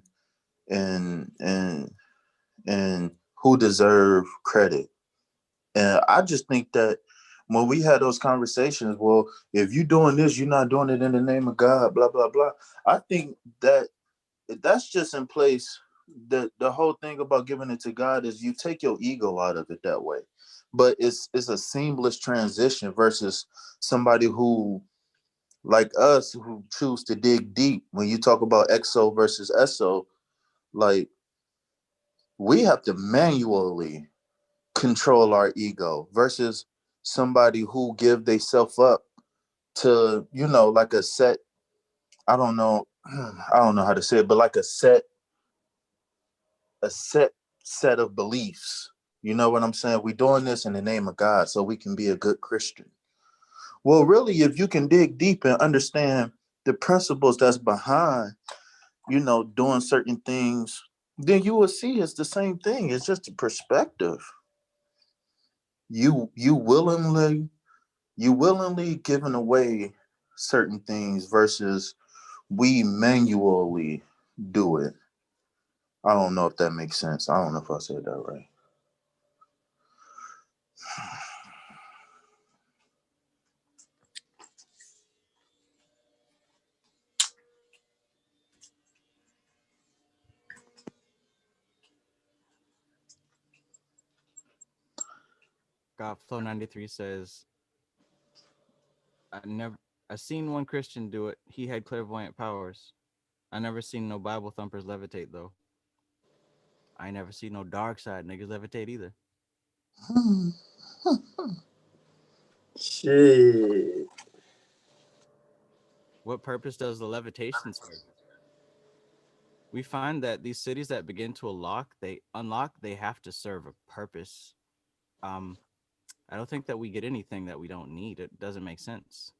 and who deserve credit. And I just think that when we had those conversations, well, if you're doing this, you're not doing it in the name of God, blah, blah, blah. I think that that's just in place. The whole thing about giving it to God is you take your ego out of it that way. But it's a seamless transition versus somebody who, like us, who choose to dig deep. When you talk about exo versus eso, like, we have to manually control our ego versus somebody who give themselves up to, like a set, I don't know, I don't know how to say it, but like a set of beliefs. You know what I'm saying? We're doing this in the name of God so we can be a good Christian. Well, really, if you can dig deep and understand the principles that's behind, doing certain things, then you will see it's the same thing. It's just a perspective. You willingly giving away certain things versus we manually do it. I don't know if that makes sense. I don't know if I said that right. Godflow93 says, I seen one Christian do it. He had clairvoyant powers. I never seen no Bible thumpers levitate though. I ain't never seen no dark side niggas levitate either. Shit. What purpose does the levitation serve? We find that these cities that begin to unlock, they have to serve a purpose. I don't think that we get anything that we don't need. It doesn't make sense.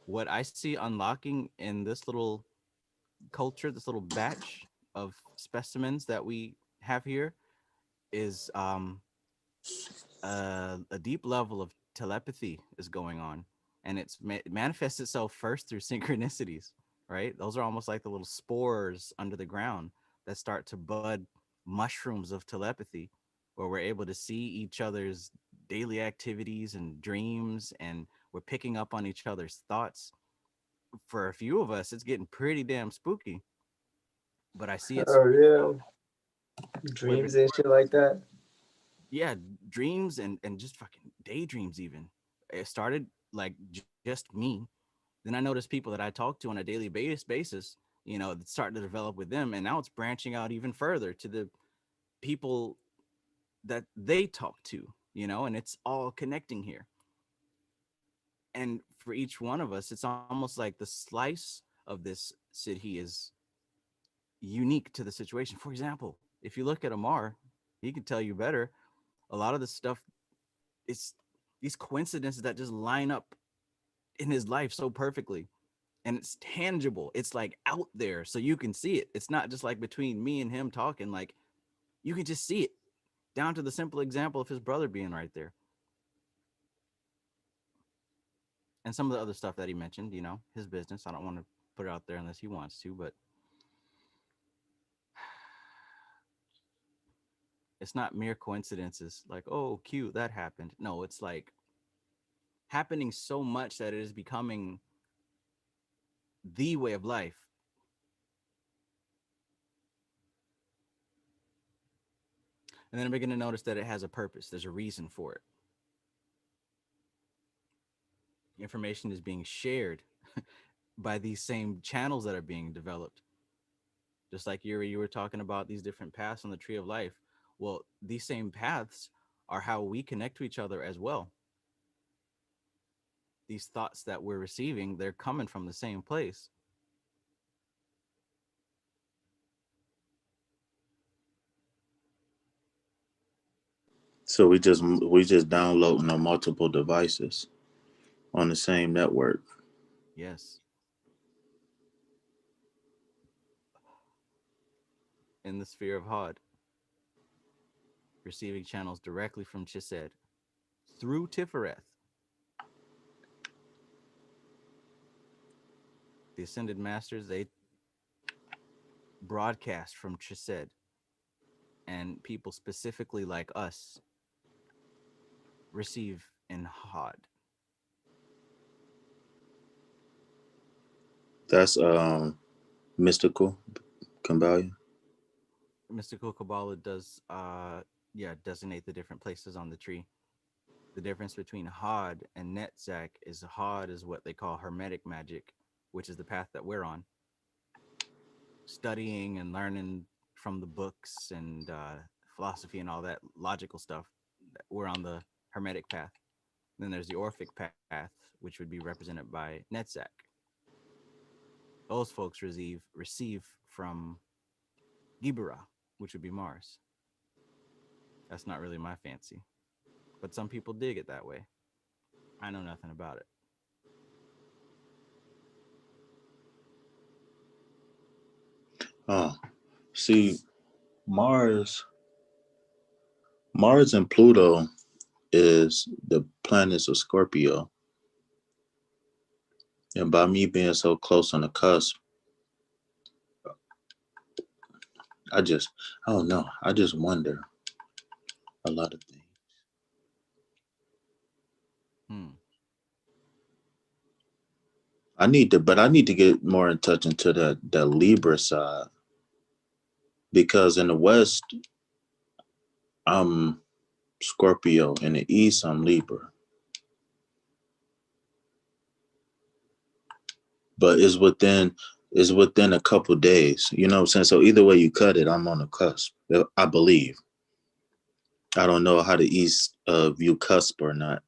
What I see unlocking in this little culture, this little batch of specimens that we have here, is a deep level of telepathy is going on, and it manifests itself first through synchronicities, right? Those are almost like the little spores under the ground that start to bud mushrooms of telepathy, where we're able to see each other's daily activities and dreams, and we're picking up on each other's thoughts. For a few of us, it's getting pretty damn spooky, but I see it. Oh yeah. Dreams and shit like that. Yeah, dreams and just fucking daydreams. Even it started like just me. Then I noticed people that I talk to on a daily basis, that start to develop with them, and now it's branching out even further to the people that they talk to, and it's all connecting here. And for each one of us, it's almost like the slice of this city is unique to the situation. For example, if you look at Amar, he can tell you better. A lot of the stuff, it's these coincidences that just line up in his life so perfectly, and it's tangible. It's like out there so you can see it. It's not just like between me and him talking. Like, you can just see it, down to the simple example of his brother being right there, and some of the other stuff that he mentioned, his business. I don't want to put it out there unless he wants to, but it's not mere coincidences like, oh, cute, that happened. No, it's like happening so much that it is becoming the way of life. And then I begin to notice that it has a purpose. There's a reason for it. Information is being shared by these same channels that are being developed. Just like Yuri, you were talking about these different paths on the tree of life. Well, these same paths are how we connect to each other as well. These thoughts that we're receiving, they're coming from the same place. So we just downloading on multiple devices on the same network. Yes. In the sphere of Hod, receiving channels directly from Chised through Tifereth. The Ascended Masters, they broadcast from Chised. and people specifically like us receive in Hod. That's mystical KYBALION. Mystical Kabbalah does designate the different places on the tree. The difference between Hod and Netzach is Hod is what they call hermetic magic, which is the path that we're on. Studying and learning from the books and philosophy and all that logical stuff. We're on the hermetic path. Then there's the Orphic path, which would be represented by Netzach. Those folks receive from Gibera, which would be Mars. That's not really my fancy, but some people dig it that way. I know nothing about it. Oh, see, Mars, Mars and Pluto is the planets of Scorpio, and by me being so close on the cusp, I don't know. I just wonder a lot of things. I need to get more in touch into that Libra side, because in the West I'm Scorpio, in the East I'm Libra, but it's within a couple days. You know what I'm saying? So either way you cut it, I'm on the cusp. I believe. I don't know how the East view cusp or not.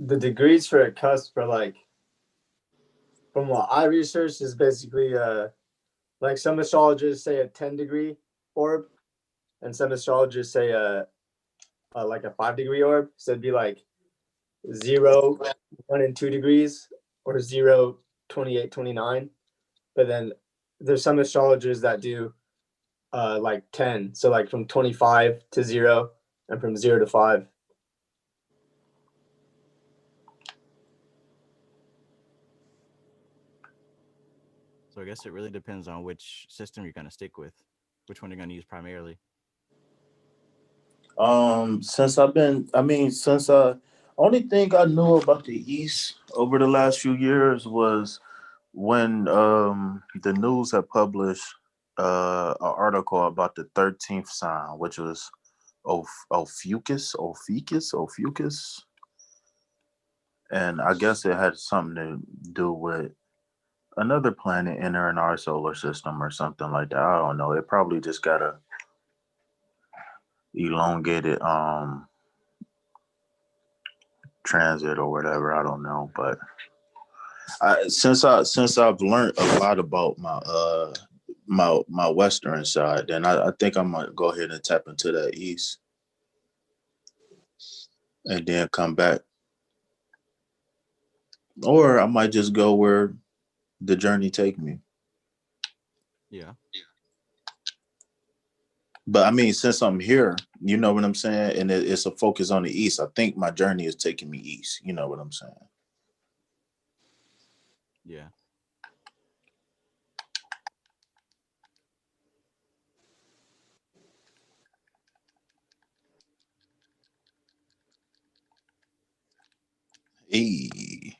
The degrees for a cusp are like, from what I researched, is basically like some astrologers say a 10-degree orb, and some astrologers say like a 5-degree orb. So it'd be like 0, 1 and 2 degrees, or 0, 28, 29. But then there's some astrologers that do like 10. So like from 25 to 0 and from 0 to 5. So I guess it really depends on which system you're going to stick with, which one you're going to use primarily. Since only thing I knew about the East over the last few years was when the news had published an article about the 13th sign, which was Ophiuchus, and I guess it had something to do with another planet entering our solar system or something like that. I don't know. It probably just got a elongated transit or whatever. I don't know, but since I've learned a lot about my Western side, then I think I might go ahead and tap into that East and then come back, or I might just go where the journey take me. Yeah. But I mean, since I'm here, you know what I'm saying, and it's a focus on the East, I think my journey is taking me East. You know what I'm saying? Yeah. Hey.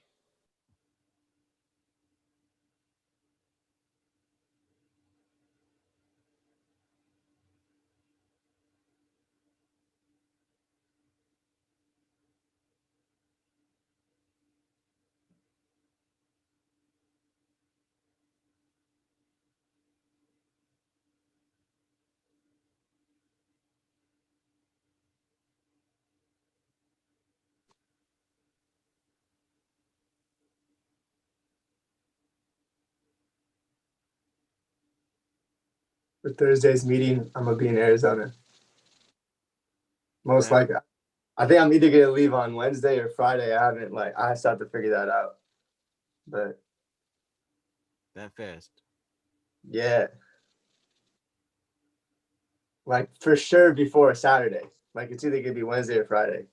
For Thursday's meeting, I'm gonna be in Arizona. Most likely. I think I'm either gonna leave on Wednesday or Friday. I still have to figure that out. But that fast. Yeah. Like for sure before Saturday. Like it's either gonna be Wednesday or Friday.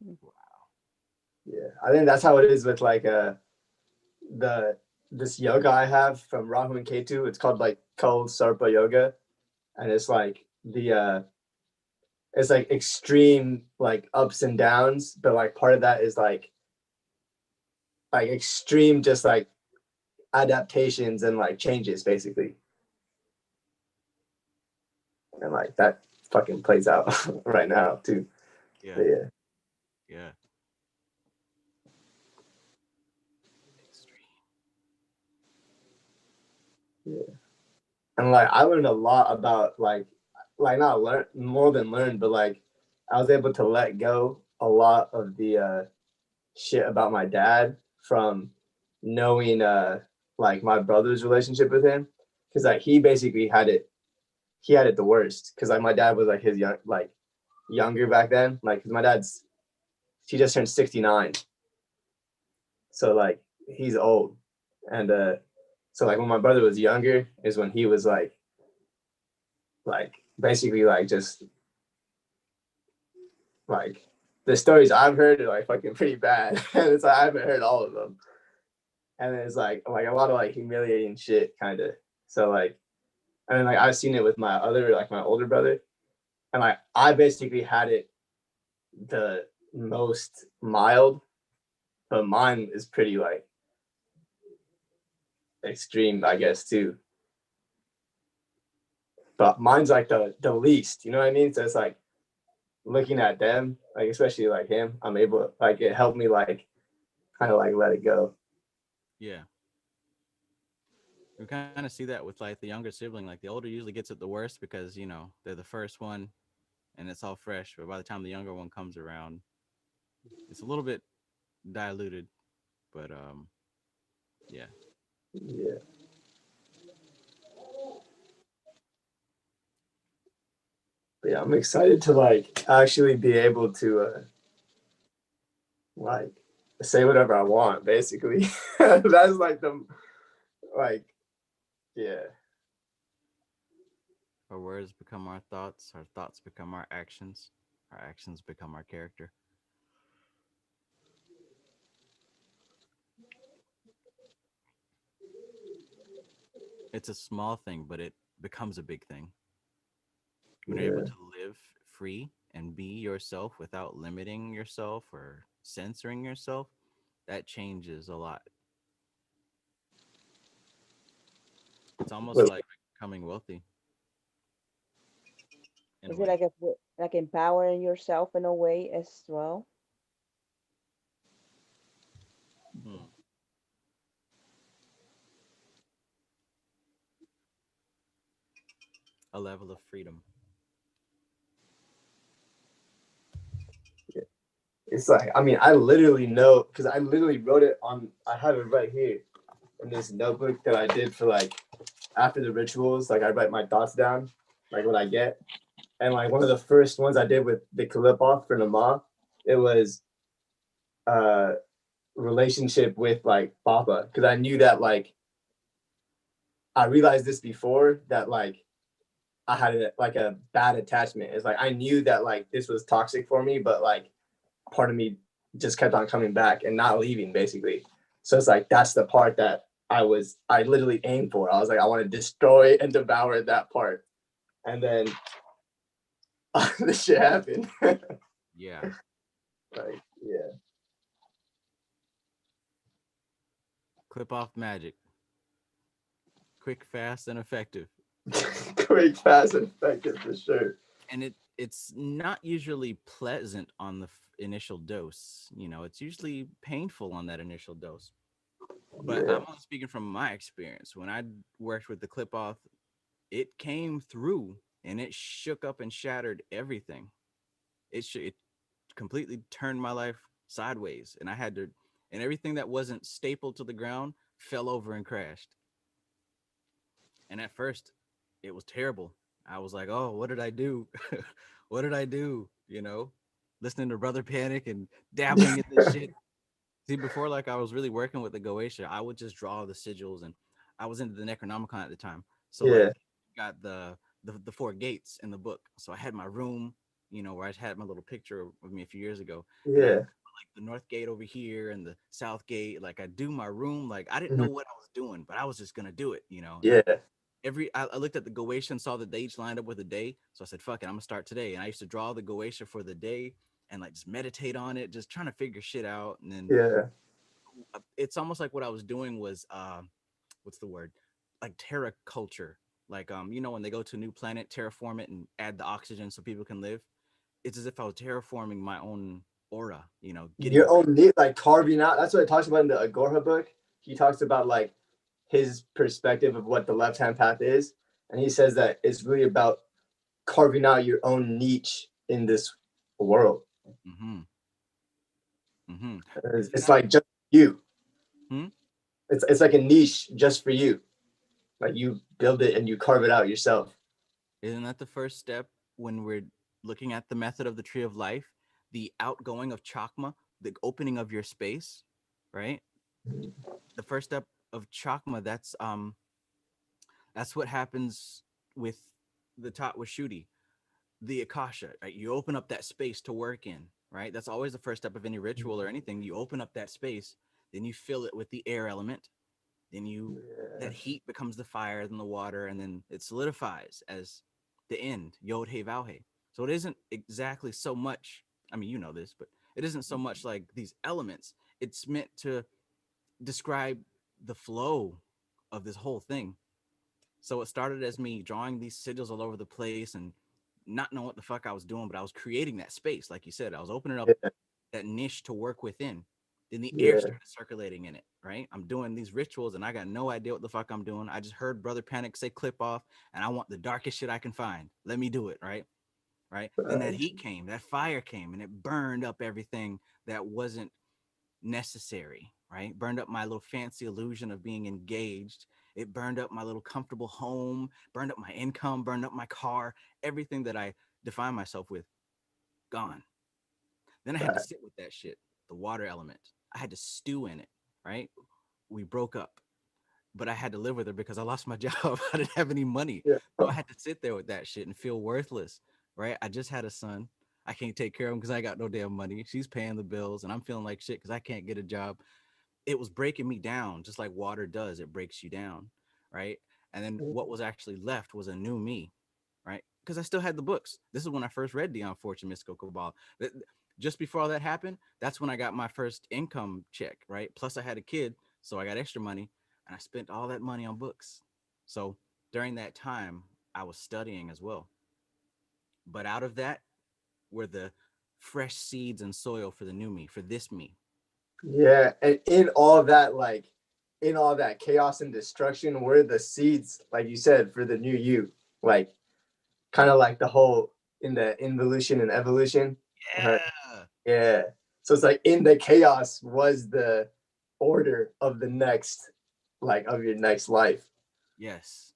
Wow. Yeah. I think that's how it is with like the this yoga I have from Rahu and Ketu. It's called like Kal Sarpa Yoga, and it's like it's like extreme like ups and downs, but like part of that is like extreme just like adaptations and like changes basically, and like that fucking plays out right now too. Yeah. But yeah. Yeah. Yeah. And like I learned a lot about like not learn more than learn, but like I was able to let go a lot of the shit about my dad from knowing like my brother's relationship with him, because like he basically had it the worst, because like my dad was like his younger back then, like 'cause my dad's he just turned 69, so like he's old, and so like when my brother was younger is when he was like basically like just like the stories I've heard are like fucking pretty bad. And it's like I haven't heard all of them. And it's like a lot of like humiliating shit kind of. So like, and then like I've seen it with my older brother, and like I basically had it the most mild, but mine is pretty like extreme, I guess too. But mine's like the least, you know what I mean? So it's like looking at them, like especially like him, I'm able like it helped me like kind of like let it go. Yeah. We kind of see that with like the younger sibling. Like the older usually gets it the worst because you know they're the first one, and it's all fresh. But by the time the younger one comes around, it's a little bit diluted. But yeah. Yeah. But yeah, I'm excited to like actually be able to like say whatever I want, basically. That's like like yeah. Our words become our thoughts become our actions become our character. It's a small thing, but it becomes a big thing. When you're able Yeah. to live free and be yourself without limiting yourself or censoring yourself, that changes a lot. It's almost like becoming wealthy. Is it like empowering yourself in a way as well? Hmm. A level of freedom. It's like I mean I literally know because I literally wrote it on. I have it right here in this notebook that I did for like after the rituals. Like I write my thoughts down, like what I get, and like one of the first ones I did with the Kalipov for Nama, it was relationship with like Papa, because I knew that like I realized this before that like I had like a bad attachment. It's like I knew that like this was toxic for me, but like part of me just kept on coming back and not leaving basically. So it's like that's the part that I literally aimed for. I was like I want to destroy and devour that part, and then this shit happened. Yeah. Like yeah. Clip off magic. Quick, fast, and effective. Quick, fast, and effective for sure. And it's not usually pleasant on the initial dose. You know, it's usually painful on that initial dose. But Yeah. I'm only speaking from my experience. When I worked with the clip off, it came through and it shook up and shattered everything. It completely turned my life sideways, and I had to, and everything that wasn't stapled to the ground fell over and crashed. And at first, it was terrible. I was like, "Oh, what did I do? What did I do?" You know, listening to Brother Panic and dabbling in this shit. See, before like I was really working with the Goetia, I would just draw the sigils, and I was into the Necronomicon at the time. So like, Yeah. got the four gates in the book. So I had my room, you know, where I had my little picture of me a few years ago, and I Yeah. like the north gate over here and the south gate. Like I do my room, like I didn't Mhm. know what I was doing, but I was just gonna do it, you know. Yeah. I looked at the Goetia and saw that they each lined up with a day. So I said, fuck it, I'm gonna start today. And I used to draw the Goetia for the day and like just meditate on it, just trying to figure shit out. And then Yeah. it's almost like what I was doing was what's the word? Like terra culture. Like you know, when they go to a new planet, terraform it and add the oxygen so people can live. It's as if I was terraforming my own aura, you know, Your own need, like carving out. That's what it talks about in the Agorha book. He talks about like his perspective of what the left-hand path is, and he says that it's really about carving out your own niche in this world. It's like just you. It's like a niche just for you. Like you build it and you carve it out yourself. Isn't that the first step when we're looking at the method of the tree of life? The outgoing of chakma, the opening of your space, right? The first step of chakma, that's what happens with the Tat Washuddhi, the Akasha, right? You open up that space to work in, right? That's always the first step of any ritual or anything. You open up that space, then you fill it with the air element, then that heat becomes the fire, then the water, and then it solidifies as the end, Yod He Vav He. So it isn't exactly so much, I mean, you know this, but it isn't so much like these elements. It's meant to describe the flow of this whole thing. So it started as me drawing these sigils all over the place and not knowing what the fuck I was doing, but I was creating that space. Like you said, I was opening up that niche to work within. Then the air started circulating in it, right? I'm doing these rituals and I got no idea what the fuck I'm doing. I just heard Brother Panic say clip off and I want the darkest shit I can find. Let me do it, right? Right? Then that heat came, that fire came, and it burned up everything that wasn't necessary, right? Burned up my little fancy illusion of being engaged. It burned up my little comfortable home, burned up my income, burned up my car, everything that I define myself with, gone. Then I had to sit with that shit, the water element. I had to stew in it, right? We broke up, but I had to live with her because I lost my job. I didn't have any money. So I had to sit there with that shit and feel worthless, right? I just had a son. I can't take care of him because I got no damn money. She's paying the bills and I'm feeling like shit because I can't get a job. It was breaking me down just like water does. It breaks you down, right? And then what was actually left was a new me, right? Because I still had the books. This is when I first read The Unfortunate Mystical Cabal. Just before all that happened, that's when I got my first income check, right? Plus I had a kid, so I got extra money and I spent all that money on books. So during that time, I was studying as well. But out of that were the fresh seeds and soil for the new me, for this me. Yeah, and in all that, like in all that chaos and destruction, were the seeds, like you said, for the new you. Like kind of like the whole in the involution and evolution. Yeah. So it's like in the chaos was the order of the next, like of your next life. Yes.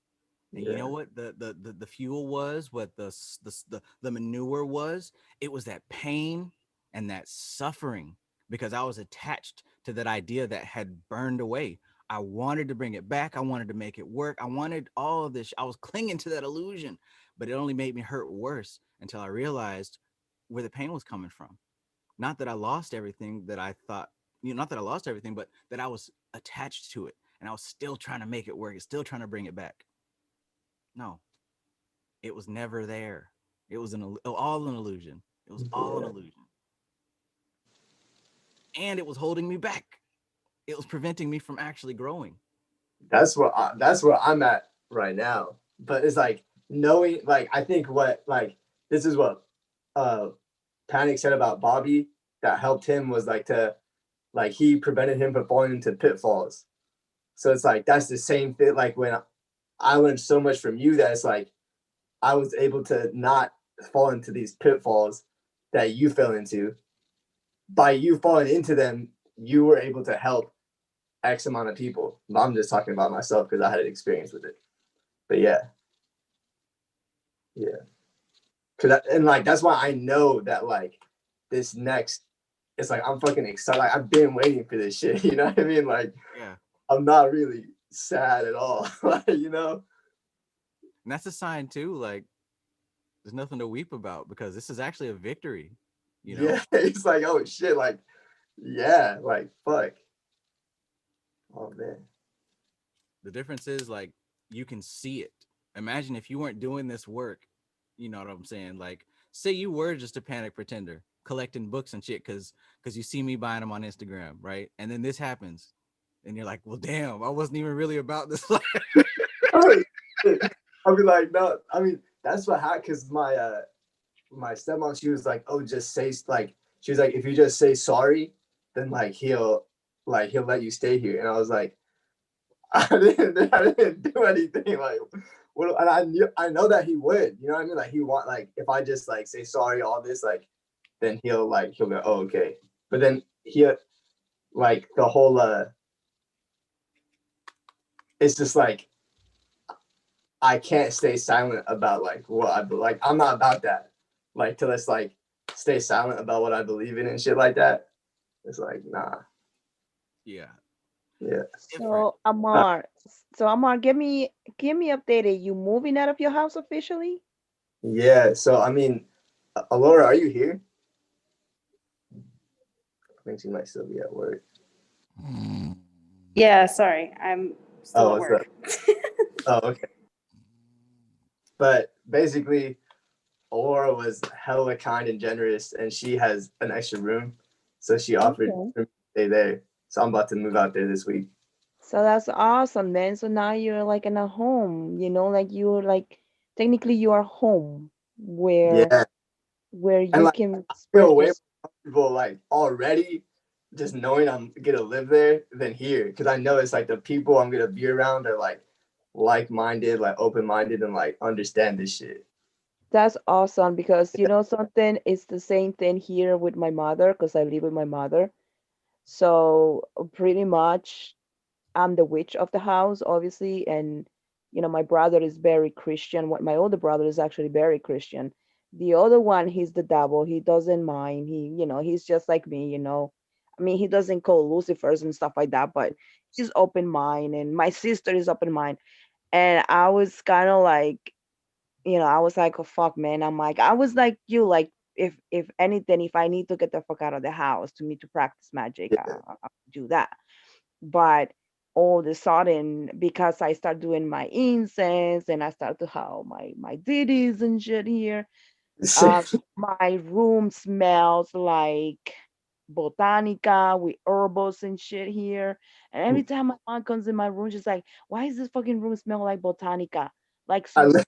And you know what the fuel was, what the manure was? It was that pain and that suffering because I was attached to that idea that had burned away. I wanted to bring it back. I wanted to make it work. I wanted all of this. I was clinging to that illusion, but it only made me hurt worse until I realized where the pain was coming from. Not that I lost everything that I thought, not that I lost everything, but that I was attached to it and I was still trying to make it work. Still trying to bring it back. No, it was never there. It was all an illusion. It was all an illusion. And it was holding me back. It was preventing me from actually growing. That's where I'm at right now. But it's like knowing, like I think what like this is what Panic said about Bobby that helped him was like he prevented him from falling into pitfalls. So it's like that's the same thing. Like when I learned so much from you that it's like I was able to not fall into these pitfalls that you fell into. By you falling into them, you were able to help X amount of people. I'm just talking about myself because I had an experience with it. But yeah. And like that's why I know that like this next, it's like I'm fucking excited. Like I've been waiting for this shit. You know what I mean? Like I'm not really sad at all. You know? And that's a sign too, like there's nothing to weep about because this is actually a victory. You know? Yeah, it's like, oh shit, like, yeah, like fuck. Oh man. The difference is like you can see it. Imagine if you weren't doing this work, you know what I'm saying? Like, say you were just a panic pretender collecting books and shit because you see me buying them on Instagram, right? And then this happens, and you're like, well, damn, I wasn't even really about this. Oh, I'll be like, no, I mean, that's what happened because my stepmom, she was like, oh, just say like, she was like, if you just say sorry, then like he'll let you stay here. And I was like, I didn't do anything. Like, what? And I know that he would. You know what I mean? Like he want like if I just like say sorry, all this like, then he'll go, oh okay. But then he like the whole it's just like I can't stay silent about like what I like. I'm not about that. Like to just like stay silent about what I believe in and shit like that. It's like nah. Yeah. Yeah. So Amar, give me updated. You moving out of your house officially? Yeah. So I mean, Alora, are you here? I think she might still be at work. Yeah, sorry. I'm still Oh, at what's work. up? Oh, okay. But basically, Aurora was hella kind and generous, and she has an extra room, so she offered Okay. to stay there. So I'm about to move out there this week. So that's awesome then. So now you're like in a home, like you're like technically you are home Yeah, where and you like can I feel spread way your more comfortable like already, just knowing I'm gonna live there than here, because I know it's like the people I'm gonna be around are like-minded, like open-minded, and like understand this shit. That's awesome because something, it's the same thing here with my mother because I live with my mother. So pretty much I'm the witch of the house, obviously, and my brother is very Christian. What my older brother is actually very Christian. The other one, he's the devil. He doesn't mind. He's just like me. I mean, he doesn't call Lucifers and stuff like that, but he's open mind, and my sister is open mind. And I was kind of like, I was like, oh fuck, man. I was like you, like if anything, if I need to get the fuck out of the house to me to practice magic, I'll do that. But all of a sudden, because I start doing my incense and I start to have my deities and shit here, my room smells like botanica with herbals and shit here. And every time my mom comes in my room, she's like, "Why is this fucking room smell like botanica? Like I some lit,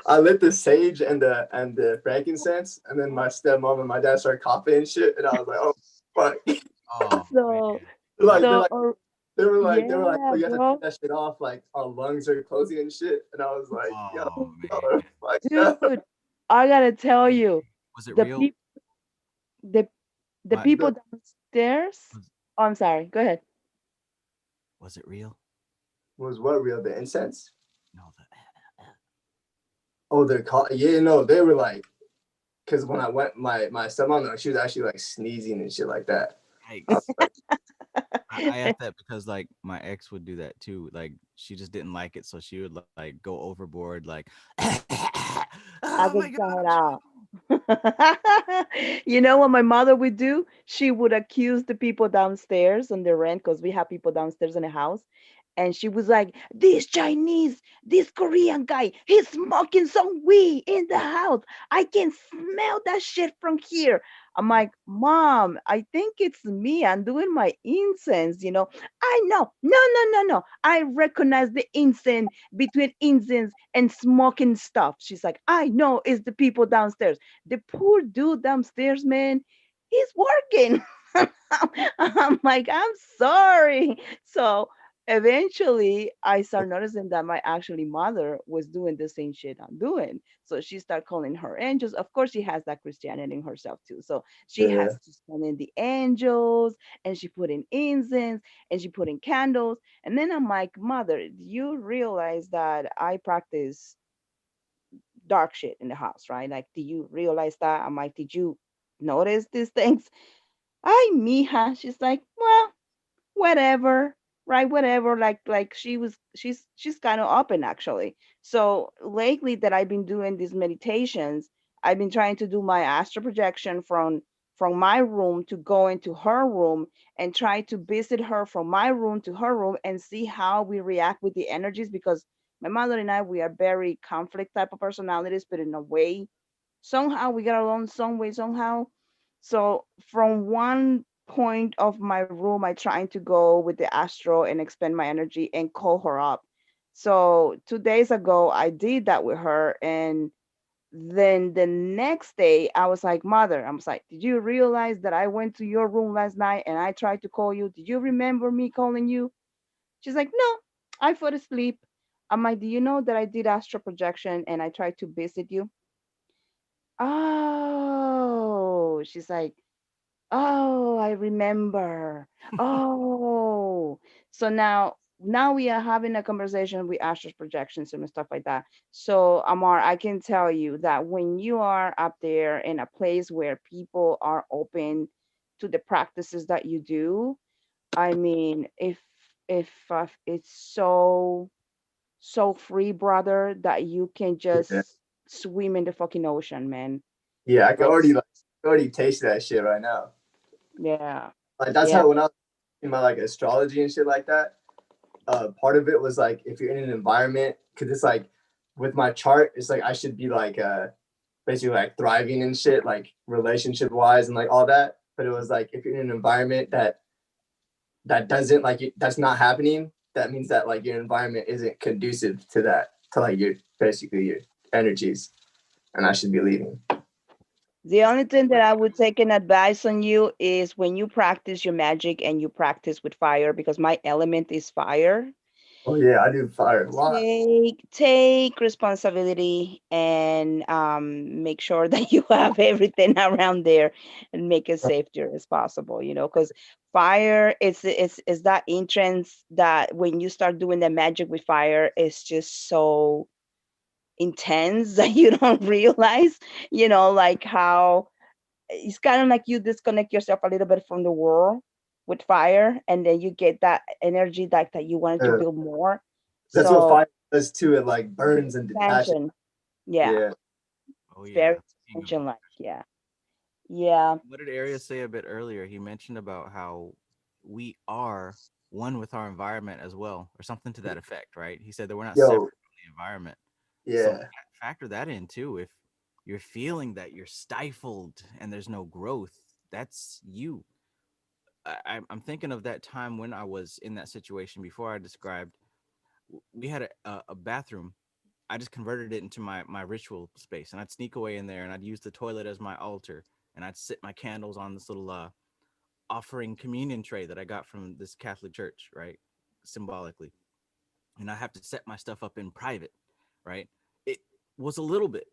I lit the sage and the frankincense, and then my stepmom and my dad started coughing and shit, and I was like, oh fuck. Oh, so Like so they were like, oh, yeah, you have to take bro, that shit off, like our lungs are closing and shit. And I was like, yo, oh man. y'all are fucked up. dude. I gotta tell you, Was it the real? people the the My people downstairs. Oh, I'm sorry. Go ahead. was it real? Was what real? The incense? No, Oh, they're called. Yeah, no, they were like, because when I went, my stepmom, like, she was actually like sneezing and shit like that. Yikes. I asked that because like my ex would do that too. Like she just didn't like it, so she would like go overboard. Like, I oh my could god, try it out. You know what my mother would do? She would accuse the people downstairs on the rent because we have people downstairs in the house. And she was like, this Chinese, this Korean guy, he's smoking some weed in the house. I can smell that shit from here. I'm like, Mom, I think it's me. I'm doing my incense. I know. No, no, no, no. I recognize the incense between incense and smoking stuff. She's like, I know it's the people downstairs. The poor dude downstairs, man, he's working. I'm like, I'm sorry. So eventually I started noticing that my actually mother was doing the same shit I'm doing. So she started calling her angels. Of course, she has that Christianity in herself too. So she Yeah. has to call in the angels, and she put in incense, and she put in candles. And then I'm like, Mother, do you realize that I practice dark shit in the house, right? Like, do you realize that? I'm like, did you notice these things? Ay, mija. She's like, well, whatever, right? Whatever. Like she's kind of open actually. So lately that I've been doing these meditations, I've been trying to do my astral projection from from my room to go into her room and try to visit her from my room to her room and see how we react with the energies, because my mother and I, we are very conflict type of personalities, but in a way, somehow we get along some way, somehow. So from one point of my room, I trying to go with the astro and expend my energy and call her up. So 2 days ago, I did that with her, and then the next day, I was like, Mother, I was like, did you realize that I went to your room last night and I tried to call you? Did you remember me calling you? She's like, no, I fell asleep. I'm like, do you know that I did astral projection and I tried to visit you? Oh, she's like, oh, I remember. Oh, so now we are having a conversation with astral projections and stuff like that. So Amar, I can tell you that when you are up there in a place where people are open to the practices that you do, I mean, if it's so free, brother, that you can Yeah. just swim in the fucking ocean, man. Yeah, I can Like, already taste that shit right now. yeah, Like that's yeah. how when I was thinking about like astrology and shit like that, part of it was like if you're in an environment, because it's like with my chart, it's like I should be like basically like thriving and shit, like relationship wise and like all that. But it was like if you're in an environment that doesn't like that's not happening, that means that like your environment isn't conducive to that, to like your basically your energies, and I should be leaving. The only thing that I would take an advice on you is when you practice your magic and you practice with fire, because my element is fire. Oh yeah, I do fire a lot. Take responsibility and make sure that you have everything around there and make it safer as possible, because fire is that entrance that when you start doing the magic with fire, it's just so intense that you don't realize, like how it's kind of like you disconnect yourself a little bit from the world with fire, and then you get that energy that you wanted to Yeah. build more. That's what So fire does too. It like burns and detaches. expansion, yeah, Yeah. Oh it's yeah. very Speaking of expansion like, yeah. what did Arias say a bit earlier? He mentioned about how we are one with our environment as well, or something to that effect, right? He said that we're not separate Yo, from the environment. So yeah. factor that in too. If you're feeling that you're stifled and there's no growth, that's you. I'm thinking of that time when I was in that situation before I described. We had a bathroom. I just converted it into my ritual space, and I'd sneak away in there, and I'd use the toilet as my altar, and I'd sit my candles on this little offering communion tray that I got from this Catholic church, right? Symbolically. And I have to set my stuff up in private, right? It was a little bit,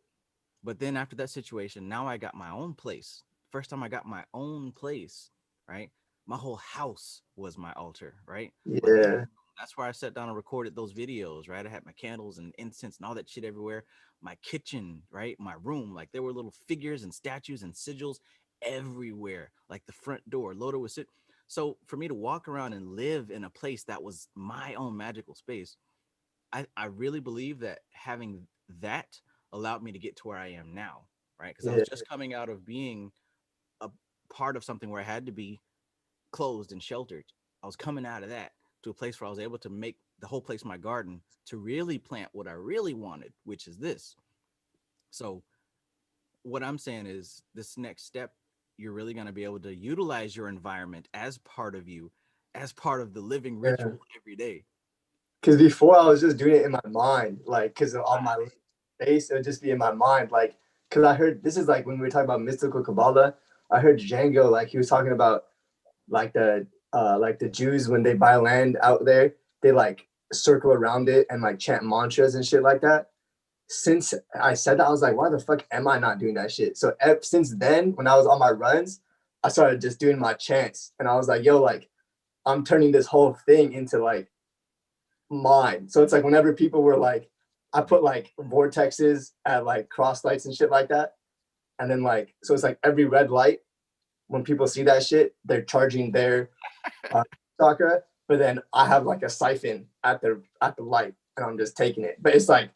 but then after that situation, now I got my own place. First time I got my own place, right? My whole house was my altar, right? My living Yeah. room, that's where I sat down and recorded those videos, right? I had my candles and incense and all that shit everywhere. My kitchen, right? My room, like there were little figures and statues and sigils everywhere, like the front door loaded with shit. So for me to walk around and live in a place that was my own magical space, I really believe that having that allowed me to get to where I am now, right? Because I was Yeah. just coming out of being a part of something where I had to be closed and sheltered. I was coming out of that to a place where I was able to make the whole place my garden to really plant what I really wanted, which is this. So, what I'm saying is, this next step, you're really going to be able to utilize your environment as part of you, as part of the living Yeah. ritual every day. Because before I was just doing it in my mind, like because on my face it would just be in my mind, like because I heard this is like when we were talking about mystical Kabbalah. I heard Django like he was talking about like the Jews when they buy land out there, they like circle around it and like chant mantras and shit like that. Since I said that, I was like, why the fuck am I not doing that shit? So since then, when I was on my runs, I started just doing my chants, and I was like, yo, like I'm turning this whole thing into like mine. So it's like whenever people were like, I put like vortexes at like cross lights and shit like that, and then like so it's like every red light when people see that shit, they're charging their chakra. But then I have like a siphon at the light, and I'm just taking it. But it's like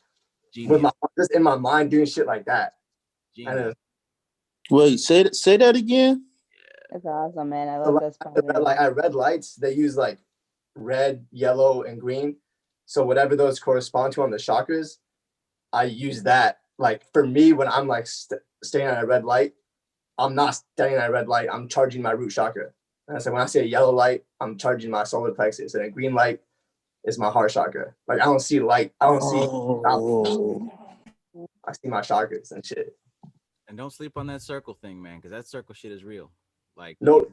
with my just in my mind doing shit like that. And Wait, say that again. That's awesome, man. I So love like, that spot. at red lights, they use like red, yellow, and green. So whatever those correspond to on the chakras, I use that. Like for me, when I'm like staying at a red light, I'm not staying at a red light. I'm charging my root chakra. And so when I say a yellow light, I'm charging my solar plexus, and a green light is my heart chakra. Like I don't see light. I don't see. I see my chakras and shit. And don't sleep on that circle thing, man, because that circle shit is real. Like no,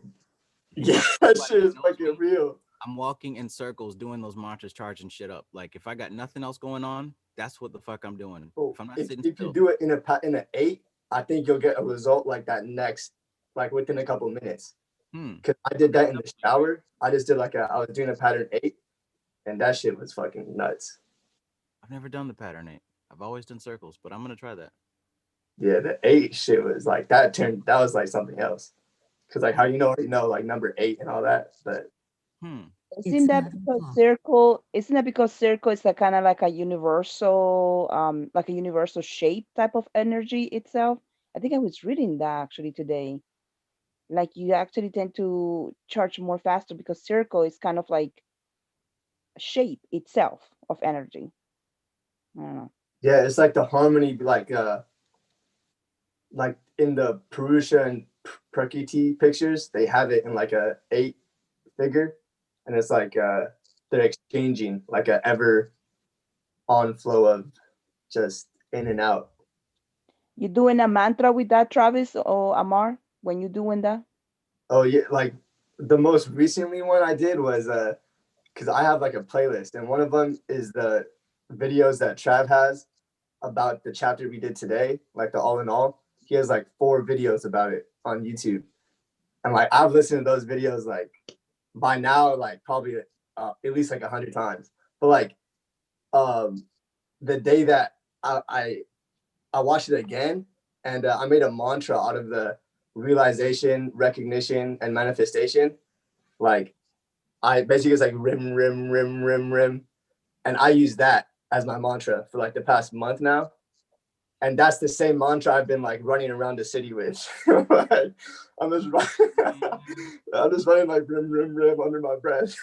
yeah, that shit is fucking real. I'm walking in circles doing those mantras, charging shit up. Like if I got nothing else going on, that's what the fuck I'm doing. Bro, If I'm not if sitting you still, do it in an 8, I think you'll get a result like that next, like within a couple of minutes. Because I did that in the shower. I just did I was doing a pattern 8, and that shit was fucking nuts. I've never done the pattern 8. I've always done circles, but I'm gonna try that. Yeah, the 8 shit was like that was like something else. Because like how you know like number 8 and all that, but Isn't that because circle? Isn't that because circle is a kind of like a universal, shape type of energy itself? I think I was reading that actually today. Like you actually tend to charge more faster because circle is kind of like a shape itself of energy. I don't know. yeah, it's like the harmony, like in the Purusha and Prakriti pictures, they have it in like a 8 figure, and it's like they're exchanging like a ever on flow of just in and out. You doing a mantra with that, Travis or Amar? When you doing that? Oh yeah, like the most recently one I did was because I have like a playlist, and one of them is the videos that Trav has about the chapter we did today, like the all in all. He has like 4 videos about it on YouTube, and like I've listened to those videos like by now like probably at least like 100 times. But like the day that I watched it again, and I made a mantra out of the realization, recognition, and manifestation. Like I basically it's like rim, rim, rim, rim, rim, and I use that as my mantra for like the past month now. And that's the same mantra I've been like running around the city with. Like, I'm just running like rim, rim, rim under my breath.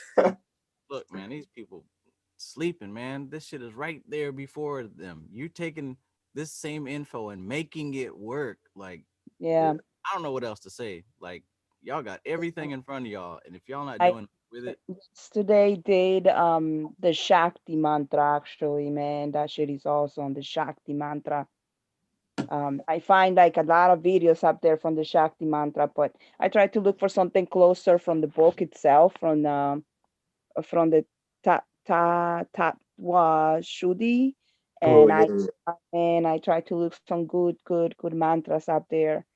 Look, man, these people sleeping, man. This shit is right there before them. You taking this same info and making it work. Like, yeah, I don't know what else to say. Like, y'all got everything in front of y'all, and if y'all not I doing with it, today did the Shakti mantra actually, man. That shit is awesome. The Shakti mantra. I find like a lot of videos up there from the Shakti mantra, but I try to look for something closer from the book itself, from the Tatwa Shuddhi, and I try to look some good mantras up there,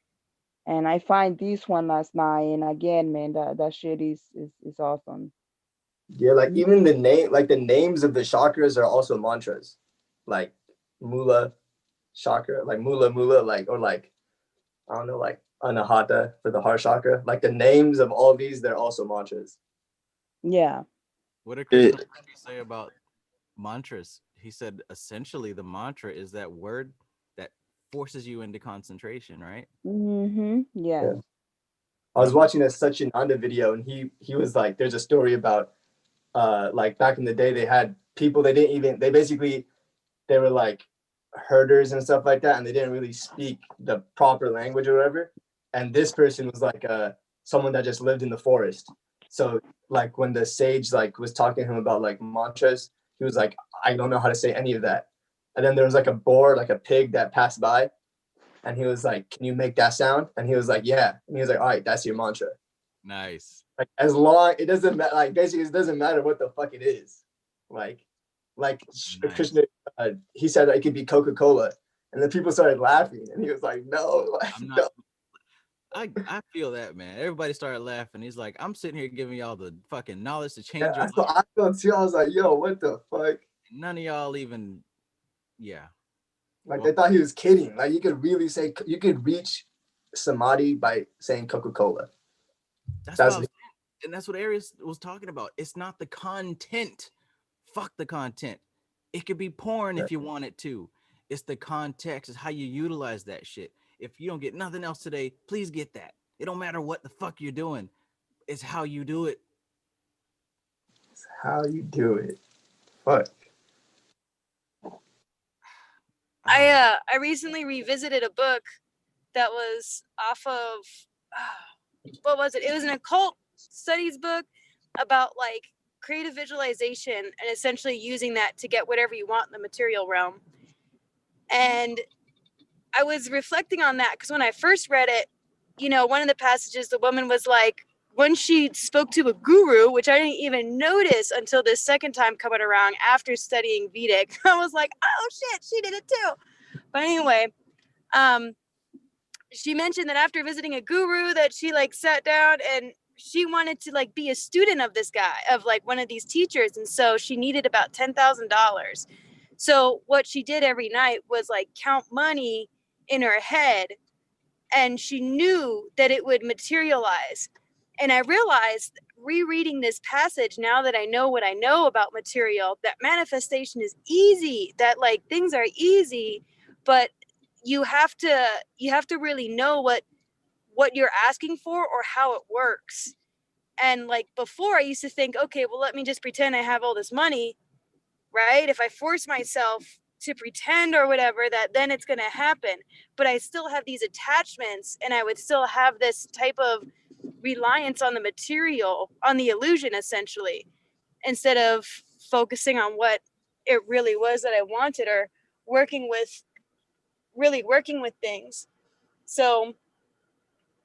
and I find this one last night, and again, man, that shit is awesome. Yeah, like even the names of the chakras are also mantras, like Mula chakra, like Mula, like or like I don't know, like Anahata for the heart chakra. Like the names of all these, they're also mantras. Yeah. what did Krishna say about mantras? He said essentially the mantra is that word that forces you into concentration, right? Mm-hmm. Yeah. I was watching a Satyananda video, and he was like, there's a story about like back in the day they had people they were like herders and stuff like that, and they didn't really speak the proper language or whatever. And this person was like someone that just lived in the forest. So like when the sage like was talking to him about like mantras, he was like, I don't know how to say any of that. And then there was like a boar, like a pig that passed by, and he was like, can you make that sound? And he was like, yeah. And he was like, all right, that's your mantra. Nice. Like as long it doesn't matter, like basically it doesn't matter what the fuck it is. Like nice. Krishna, he said it could be Coca-Cola, and then people started laughing, and he was like, no, like I'm not, no. I feel that, man. Everybody started laughing. He's like, I'm sitting here giving y'all the fucking knowledge to change your That's what I felt too. I was like, yo, what the fuck? None of y'all even, yeah. Like they thought he was kidding. Like you could really say you could reach samadhi by saying Coca-Cola. That's what I was saying. And that's what Arius was talking about. It's not the content. Fuck the content. It could be porn if you want it to. It's the context. It's how you utilize that shit. If you don't get nothing else today, please get that. It don't matter what the fuck you're doing. It's how you do it. It's how you do it. Fuck. I recently revisited a book that was off of what was it? It was an occult studies book about like creative visualization and essentially using that to get whatever you want in the material realm. And I was reflecting on that because when I first read it, you know, one of the passages, the woman was like, when she spoke to a guru, which I didn't even notice until this second time coming around after studying Vedic, I was like, oh shit, she did it too. But anyway, she mentioned that after visiting a guru that she like sat down and she wanted to like be a student of this guy, of like one of these teachers. And so she needed about $10,000. So what she did every night was like count money in her head, and she knew that it would materialize. And I realized rereading this passage, now that I know what I know about material, that manifestation is easy, that like things are easy, but you have to really know what you're asking for or how it works. And like before I used to think, okay, well, let me just pretend I have all this money, right? If I force myself to pretend or whatever, that then it's going to happen. But I still have these attachments, and I would still have this type of reliance on the material, on the illusion, essentially, instead of focusing on what it really was that I wanted, or really working with things. So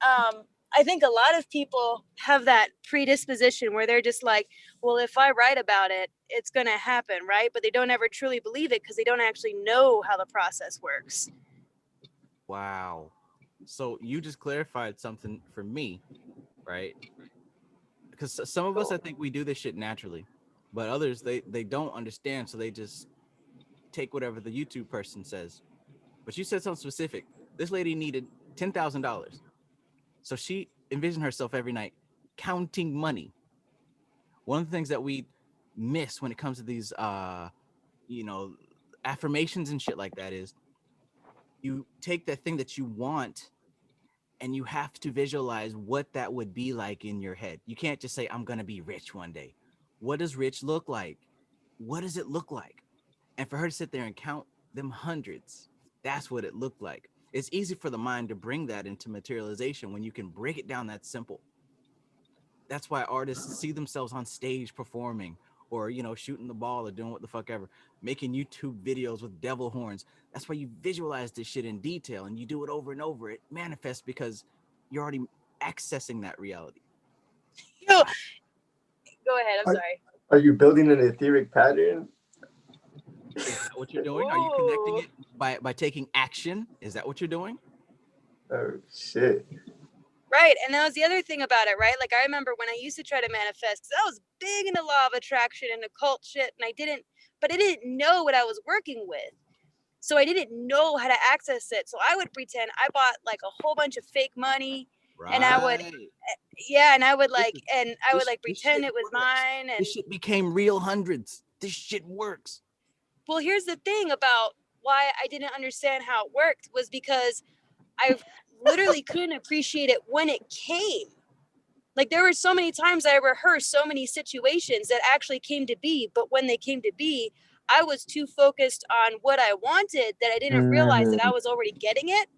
I think a lot of people have that predisposition where they're just like, well, if I write about it, it's going to happen, right? But they don't ever truly believe it because they don't actually know how the process works. Wow. So you just clarified something for me, right? Because some of us, I think we do this shit naturally, but others, they don't understand, so they just take whatever the YouTube person says. But you said something specific. This lady needed $10,000. So she envisioned herself every night counting money. One of the things that we miss when it comes to these affirmations and shit like that is you take that thing that you want and you have to visualize what that would be like in your head. You can't just say, I'm going to be rich one day. What does rich look like? What does it look like? And for her to sit there and count them hundreds, that's what it looked like. It's easy for the mind to bring that into materialization when you can break it down that simple. That's why artists see themselves on stage performing, or shooting the ball, or doing what the fuck ever, making YouTube videos with devil horns. That's why you visualize this shit in detail and you do it over and over. It manifests because you're already accessing that reality. Go ahead, I'm sorry. Are you building an etheric pattern? Is that what you're doing? Are you connecting it by taking action? Is that what you're doing? Oh shit. Right. And that was the other thing about it, right? Like I remember when I used to try to manifest, I was big into law of attraction and occult shit, and I didn't know what I was working with. So I didn't know how to access it. So I would pretend I bought like a whole bunch of fake money, right. And I would pretend it was mine. And this shit became real hundreds. This shit works. Well, here's the thing about why I didn't understand how it worked was because I literally couldn't appreciate it when it came. Like there were so many times I rehearsed so many situations that actually came to be, but when they came to be, I was too focused on what I wanted that I didn't realize that I was already getting it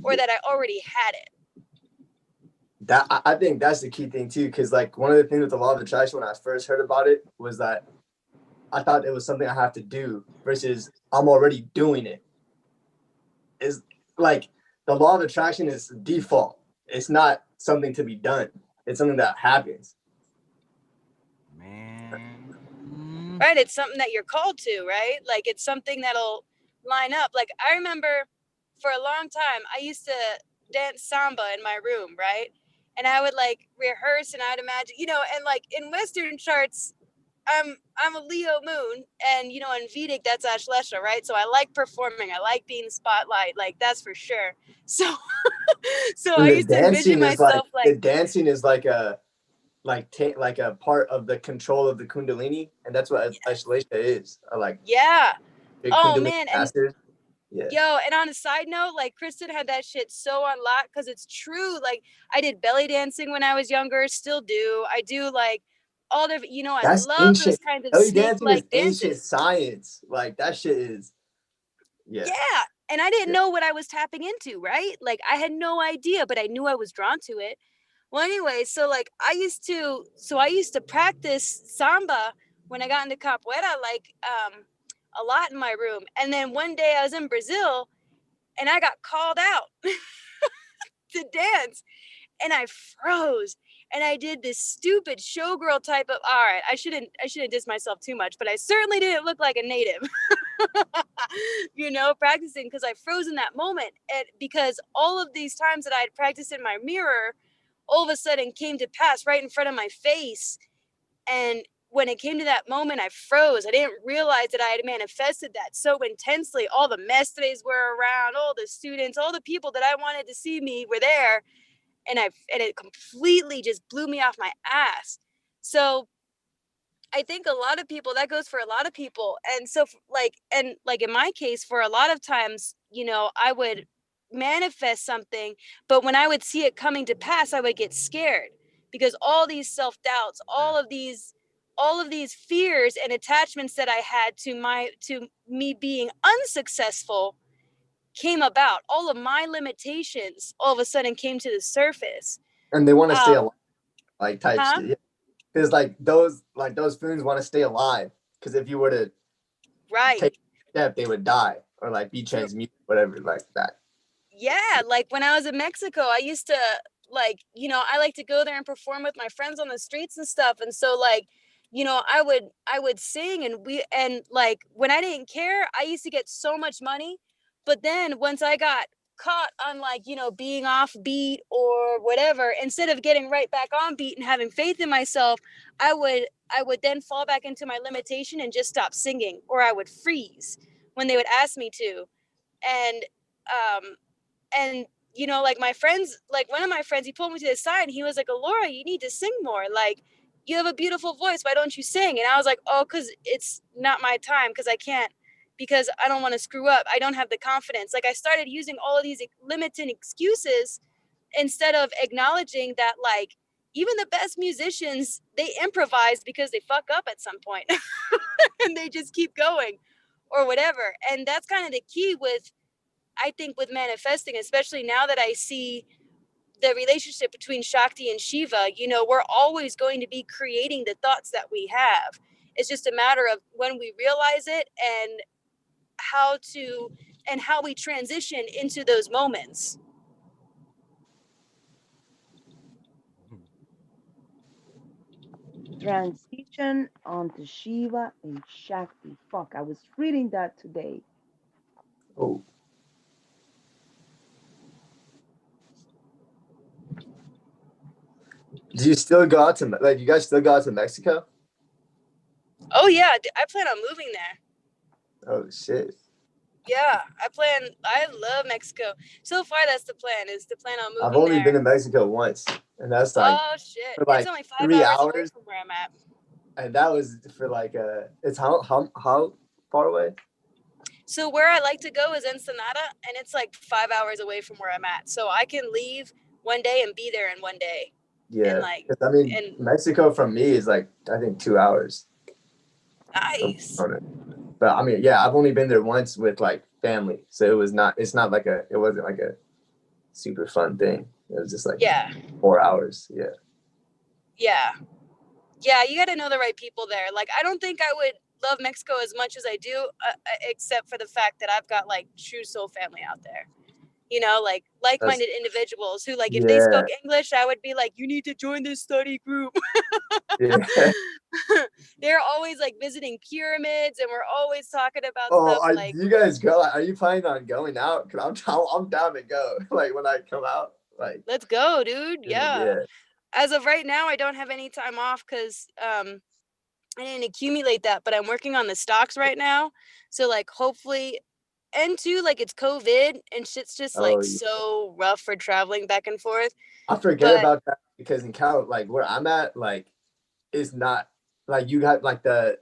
or that I already had it. That I think that's the key thing too, because like one of the things with the law of attraction when I first heard about it was that I thought it was something I have to do versus I'm already doing it. It's like the law of attraction is default. It's not something to be done. It's something that happens. Man. Right. It's something that you're called to, right? Like it's something that'll line up. Like I remember for a long time, I used to dance samba in my room, right? And I would like rehearse and I'd imagine, and like in Western charts, I'm a Leo moon, and in Vedic that's Ashlesha, right? So I like performing, I like being the spotlight, like that's for sure. So I used to envision myself like the dancing is like a part of the control of the Kundalini, and that's what Ashlesha is. Oh man, Yeah. Yo, and on a side note, like Kristen had that shit so on lock because it's true. Like I did belly dancing when I was younger, still do. I do like all the, you know, I That's love those ancient. kinds of Belly dancing is snake-like ancient dances. science. Like that shit is. Yeah. Yeah. And I didn't Yeah. know what I was tapping into, right? Like I had no idea, but I knew I was drawn to it. Well, anyway, so like I used to practice samba when I got into capoeira, like a lot in my room. And then one day I was in Brazil and I got called out to dance and I froze and I did this stupid showgirl type of, all right, I shouldn't diss myself too much, but I certainly didn't look like a native. You know, practicing because I froze in that moment. And because all of these times that I had practiced in my mirror all of a sudden came to pass right in front of my face. And when it came to that moment, I froze. I didn't realize that I had manifested that so intensely. All the mestres were around, all the students, all the people that I wanted to see me were there. And it completely just blew me off my ass. So I think a lot of people, that goes for a lot of people. And so like in my case, for a lot of times, you know, I would manifest something, but when I would see it coming to pass, I would get scared because all these self-doubts, all of these fears and attachments that I had to me being unsuccessful came about. All of my limitations all of a sudden came to the surface. And they want to stay alive, like type Huh? shit. Because like those foons want to stay alive. Because if you were to take a step, they would die or like be transmuted, whatever, like that. Yeah, like when I was in Mexico, I used to like, you know, I like to go there and perform with my friends on the streets and stuff. And so like, you know, I would sing and like when I didn't care, I used to get so much money. But then once I got caught on like, you know, being off beat or whatever, instead of getting right back on beat and having faith in myself, I would then fall back into my limitation and just stop singing, or I would freeze when they would ask me to. And and you know, like my friends, like one of my friends, he pulled me to the side and he was like, Alora, you need to sing more. Like, you have a beautiful voice. Why don't you sing? And I was like, oh, because it's not my time, because I can't, because I don't want to screw up. I don't have the confidence. Like I started using all of these limiting excuses instead of acknowledging that like even the best musicians, they improvise because they fuck up at some point and they just keep going or whatever. And that's kind of the key with, I think, with manifesting, especially now that I see the relationship between Shakti and Shiva. You know, we're always going to be creating the thoughts that we have. It's just a matter of when we realize it and how we transition into those moments. Transition onto Shiva and Shakti. Fuck, I was reading that today. Oh. Do you still go out to like you guys still go out to Mexico? Oh yeah, I plan on moving there. Oh shit. Yeah, I love Mexico. So far that's the plan, is to plan on moving I've only there. been to Mexico once, and that's like Oh shit. for like It's only 5 3 hours away hours, from where I'm at. and that was for like it's how far away? So where I like to go is Ensenada, and it's like 5 hours away from where I'm at. So I can leave one day and be there in one day. Yeah, like, I mean and Mexico from me is like I think 2 hours. Nice. But I mean, yeah, I've only been there once with like family, so it wasn't like a super fun thing. It was just like 4 hours. Yeah. Yeah, you got to know the right people there. Like, I don't think I would love Mexico as much as I do, except for the fact that I've got like true soul family out there. You know, like like-minded individuals who, like, if they spoke English, I would be like, you need to join this study group. Yeah. They're always like visiting pyramids, and we're always talking about Oh, stuff like. you guys go? Are you planning on going out? Cause I'm down to go. Like when I come out, like. Let's go, dude. Yeah. Yeah. As of right now, I don't have any time off because I didn't accumulate that, but I'm working on the stocks right now. So like hopefully, and two, like it's COVID and shit's just like so rough for traveling back and forth. I forget about that because in Cal, like where I'm at, like it's not like you got like the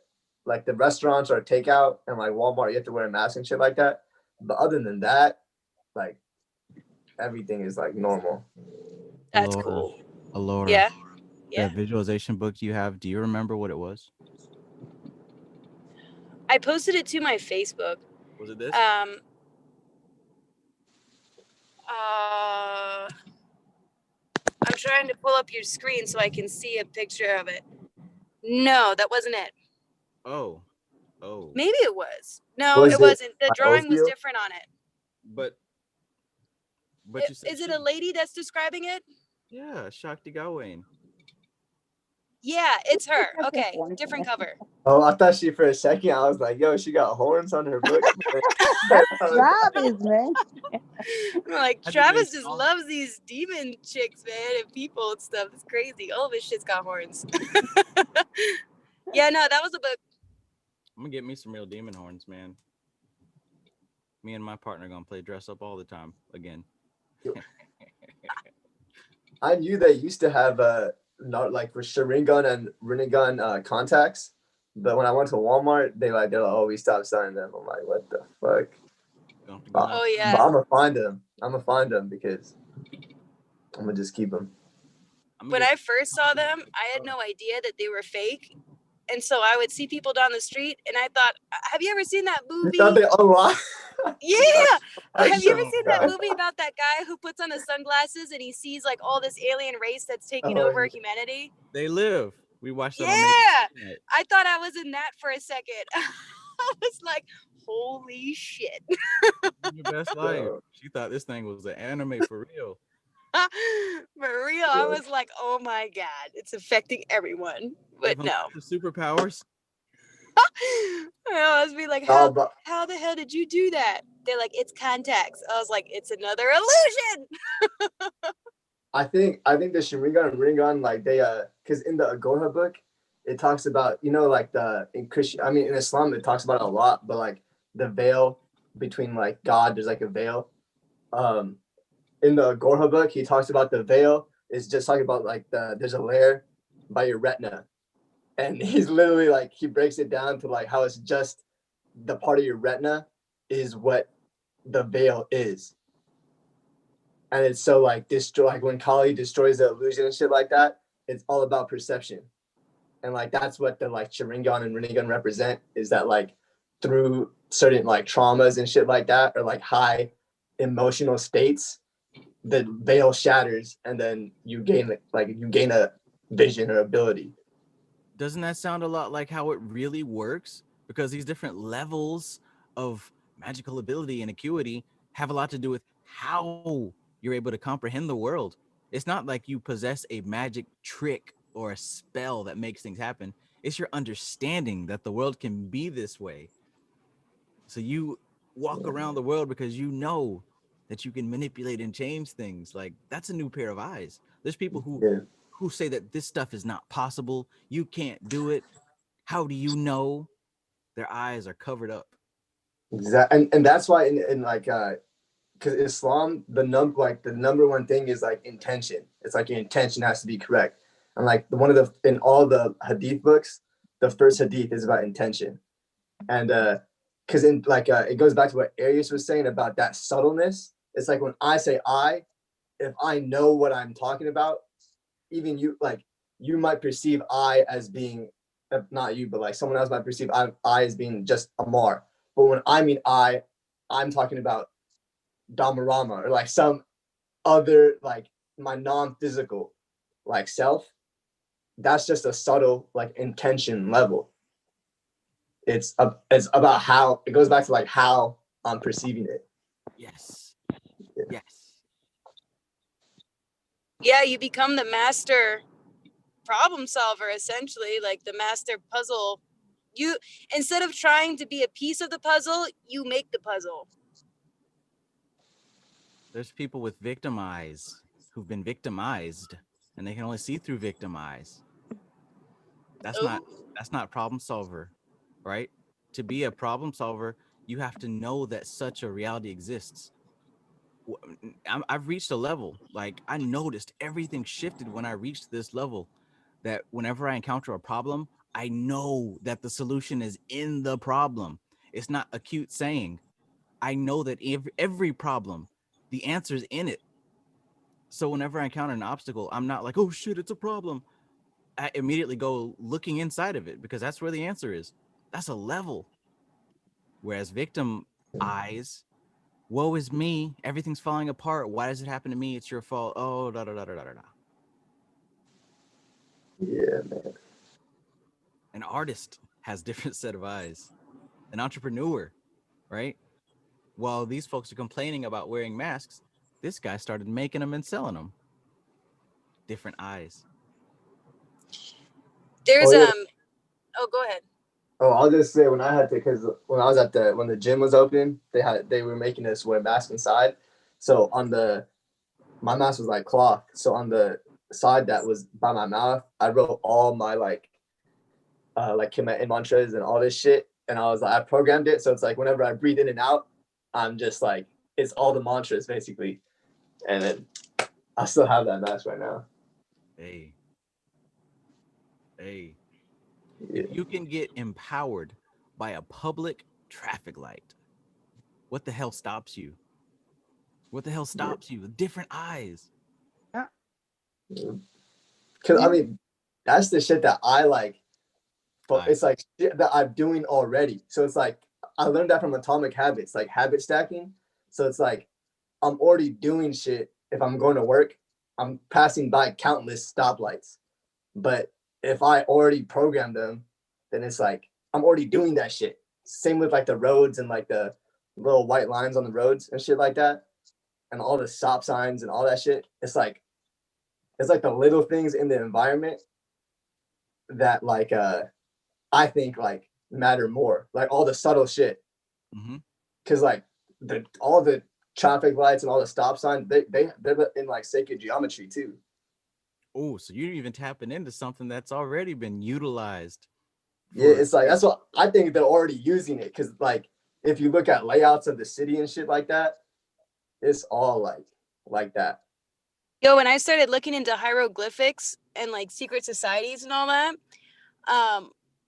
restaurants or takeout and like Walmart, you have to wear a mask and shit like that. But other than that, like everything is like normal. That's Alora, cool. Alora, Yeah. Yeah. that visualization book you have, do you remember what it was? I posted it to my Facebook. Was it this? I'm trying to pull up your screen so I can see a picture of it. No, that wasn't it. Oh. Maybe it was. No, Was it it wasn't. The by drawing was Ophio? different on it. But you said Is it a lady that's describing it? yeah, Shakti Gawain. Yeah, it's her. Okay, different cover. Oh, I thought she for a second. I was like, yo, she got horns on her book. Travis, man. Like Has it been Travis just long? loves these demon chicks, man, and people and stuff. It's crazy. All of his shit's got horns. Yeah, no, that was a book. I'm gonna get me some real demon horns, man. Me and my partner gonna play dress up all the time again. I knew they used to have not like for Sharingan and Rinnegan contacts, but when I went to Walmart, they're like, oh, we stopped selling them. I'm like, what the fuck? Oh yeah. But I'm gonna find them. I'm gonna find them because I'm gonna just keep them. When I first saw them, I had no idea that they were fake. And so I would see people down the street and I thought, have you ever seen that You movie? thought they unlocked? Yeah. That's Have you ever so seen that bad. movie about that guy who puts on the sunglasses and he sees like all this alien race that's taking Oh, over yeah. humanity? They live. We watched that Yeah. on Maybe. I thought I was in that for a second. I was like, holy shit. Your best life. She thought this thing was an anime for real. For real. I was like, oh my God, it's affecting everyone. But Give no. the superpowers. I was be like, how the hell did you do that? They're like, it's contacts. I was like, it's another illusion. I think the Sharingan and Rinnegan, like they because in the Agorha book, it talks about, you know, like in Islam it talks about it a lot, but like the veil between like God, there's like a veil. In the Agorha book, he talks about the veil is just talking about like there's a layer by your retina. And he's literally like, he breaks it down to like how it's just the part of your retina is what the veil is. And it's so like like when Kali destroys the illusion and shit like that, it's all about perception. And like that's what the like Sharingan and Rinnegan represent, is that like through certain like traumas and shit like that, or like high emotional states, the veil shatters and then you gain a vision or ability. Doesn't that sound a lot like how it really works? Because these different levels of magical ability and acuity have a lot to do with how you're able to comprehend the world. It's not like you possess a magic trick or a spell that makes things happen. It's your understanding that the world can be this way. So you walk around the world because you know that you can manipulate and change things. Like that's a new pair of eyes. There's people who say that this stuff is not possible. You can't do it. How do you know? Their eyes are covered up. Exactly. And that's why in like because Islam, the number one thing is like intention. It's like your intention has to be correct. And like in all the hadith books, the first hadith is about intention. And because in like it goes back to what Arius was saying about that subtleness. It's like when I say if I know what I'm talking about, even you might perceive I as being, not you, but like someone else might perceive I as being just Amar. But when I mean I'm talking about Dhammarama or like some other, like my non-physical like self. That's just a subtle like intention level. It's about how it goes back to like how I'm perceiving it. Yes. Yeah. Yes. Yeah, you become the master problem solver, essentially, like the master puzzle. You, instead of trying to be a piece of the puzzle, you make the puzzle. There's people with victim eyes who've been victimized and they can only see through victim eyes. That's not problem solver, right? To be a problem solver, you have to know that such a reality exists. I've reached a level, like I noticed everything shifted when I reached this level, that whenever I encounter a problem, I know that the solution is in the problem. It's not a cute saying. I know that every problem, the answer's in it. So whenever I encounter an obstacle, I'm not like, oh shit, it's a problem. I immediately go looking inside of it because that's where the answer is. That's a level. Whereas victim eyes, woe is me, everything's falling apart. Why does it happen to me? It's your fault. Oh, da da da da da da. Yeah, man. An artist has different set of eyes. An entrepreneur, right? While these folks are complaining about wearing masks, this guy started making them and selling them. Different eyes. There's Oh, yeah. Oh, go ahead. Oh, I'll just say when I had to, because when I was when the gym was open, they were making us wear masks inside. So my mask was like cloth. So on the side that was by my mouth, I wrote all my like mantras and all this shit. And I programmed it. So it's like whenever I breathe in and out, I'm just like, it's all the mantras basically. And then I still have that mask right now. Hey. If you can get empowered by a public traffic light, what the hell stops you? What the hell stops you? Different eyes. Because I mean, that's the shit that I like. But it's like shit that I'm doing already. So it's like I learned that from Atomic Habits, like habit stacking. So it's like I'm already doing shit. If I'm going to work, I'm passing by countless stoplights. But if I already programmed them, then it's like I'm already doing that shit. Same with like the roads and like the little white lines on the roads and shit like that, and all the stop signs and all that shit. It's like the little things in the environment that like I think like matter more, like all the subtle shit. Because like all the traffic lights and all the stop signs, they're in like sacred geometry too. Oh, so you're even tapping into something that's already been utilized. Yeah, it's like that's what I think they're already using it. Because like if you look at layouts of the city and shit like that, it's all like that. Yo, when I started looking into hieroglyphics and like secret societies and all that,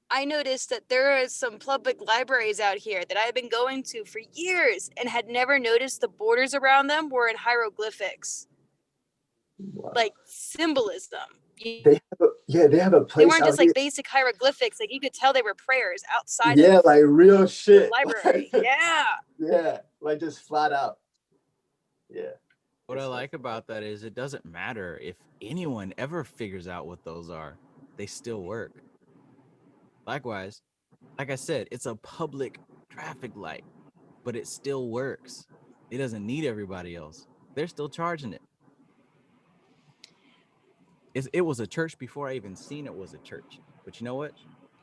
I noticed that there are some public libraries out here that I've been going to for years and had never noticed the borders around them were in hieroglyphics. Wow. Like symbolism. They have a place. They weren't out just like here. basic hieroglyphics. Like you could tell they were prayers outside Yeah, of like real the shit. library. Yeah. Yeah, like just flat out. Yeah. What I like about that is it doesn't matter if anyone ever figures out what those are, they still work. Likewise, like I said, it's a public traffic light, but it still works. It doesn't need everybody else. They're still charging it. It was a church before I even seen it was a church. But you know what?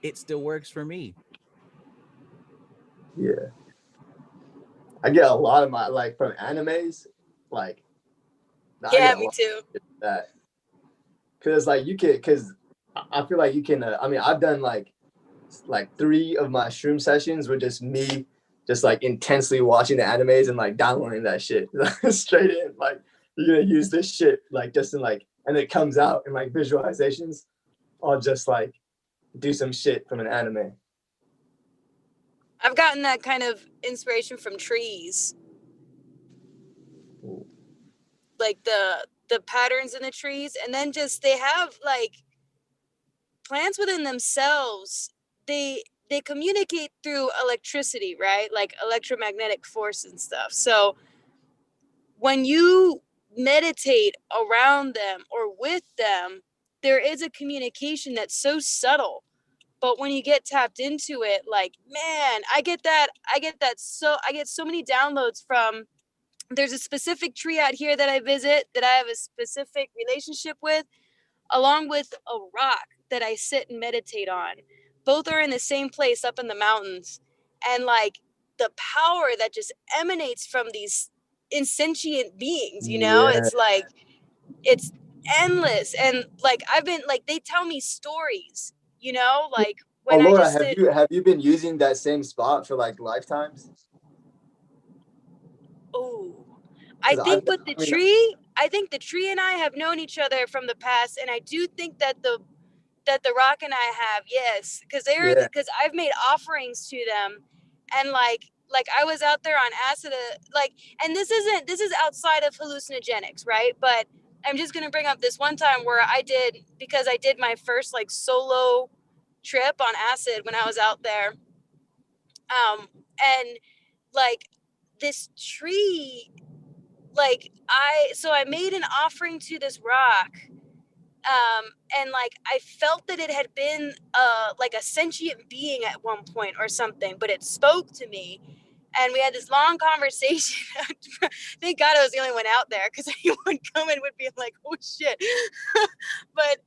It still works for me. Yeah. I get a lot of my like from animes, like yeah, me too. That because like you can, because I feel like you can. I mean, I've done like 3 of my shroom sessions with just me, just like intensely watching the animes and like downloading that shit straight in. Like you're gonna use this shit like just in like, and it comes out in like visualizations. I'll just like do some shit from an anime. I've gotten that kind of inspiration from trees. Like the patterns in the trees, and then just they have like plants within themselves. They communicate through electricity, right? Like electromagnetic force and stuff. So when you meditate around them or with them, there is a communication that's so subtle. But when you get tapped into it, like, man, I get so many downloads from. There's a specific tree out here that I visit that I have a specific relationship with, along with a rock that I sit and meditate on. Both are in the same place up in the mountains. And like the power that just emanates from these insentient beings, it's like, it's endless. And like, I've been like, they tell me stories, like when Laura, I just have you been using that same spot for like lifetimes? Oh, I think the tree and I have known each other from the past, and I do think that the rock and I have, yes, because I've made offerings to them, and like like I was out there on acid, like, and this is outside of hallucinogenics, right? But I'm just gonna bring up this one time where I did my first like solo trip on acid when I was out there, and like this tree, like I made an offering to this rock, and like I felt that it had been like a sentient being at one point or something, but it spoke to me, and we had this long conversation. Thank God I was the only one out there, because anyone coming would be like, oh shit. But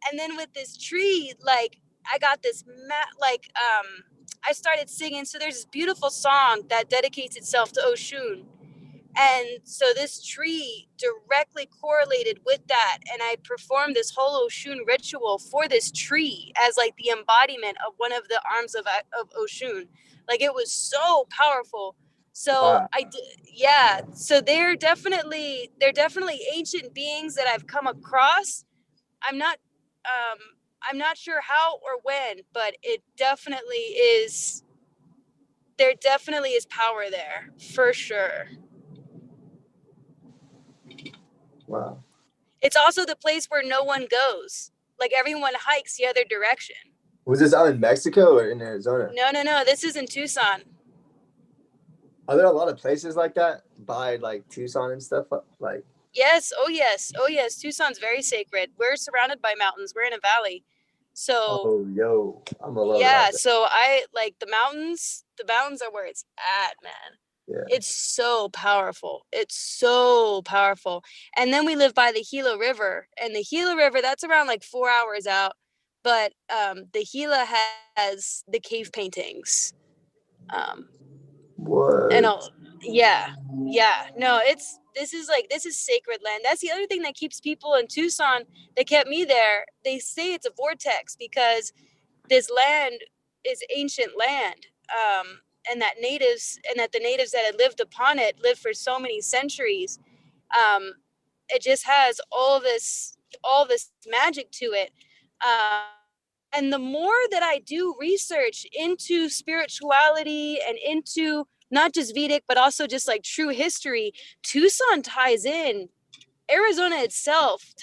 and then with this tree, like I got this I started singing. So there's this beautiful song that dedicates itself to Oshun. And so this tree directly correlated with that. And I performed this whole Oshun ritual for this tree as like the embodiment of one of the arms of Oshun. Like it was so powerful. So yeah. So they're definitely ancient beings that I've come across. I'm not sure how or when, but it definitely is. There definitely is power there for sure. Wow. It's also the place where no one goes. Like everyone hikes the other direction. Was this out in Mexico or in Arizona? No. This is in Tucson. Are there a lot of places like that by like Tucson and stuff? Like Yes. Oh yes. Tucson's very sacred. We're surrounded by mountains. We're in a valley. So I'm a lover yeah. out there. So I like the mountains. The mountains are where it's at, man. Yeah. It's so powerful. And then we live by the Gila River, and the Gila River, that's around like 4 hours out. But the Gila has the cave paintings. What? And yeah. No, this is sacred land. That's the other thing that keeps people in Tucson. They kept me there. They say it's a vortex because this land is ancient land. And that the natives that had lived upon it lived for so many centuries. It just has all this magic to it. And the more that I do research into spirituality and into not just Vedic, but also just like true history, Tucson ties in. Arizona itself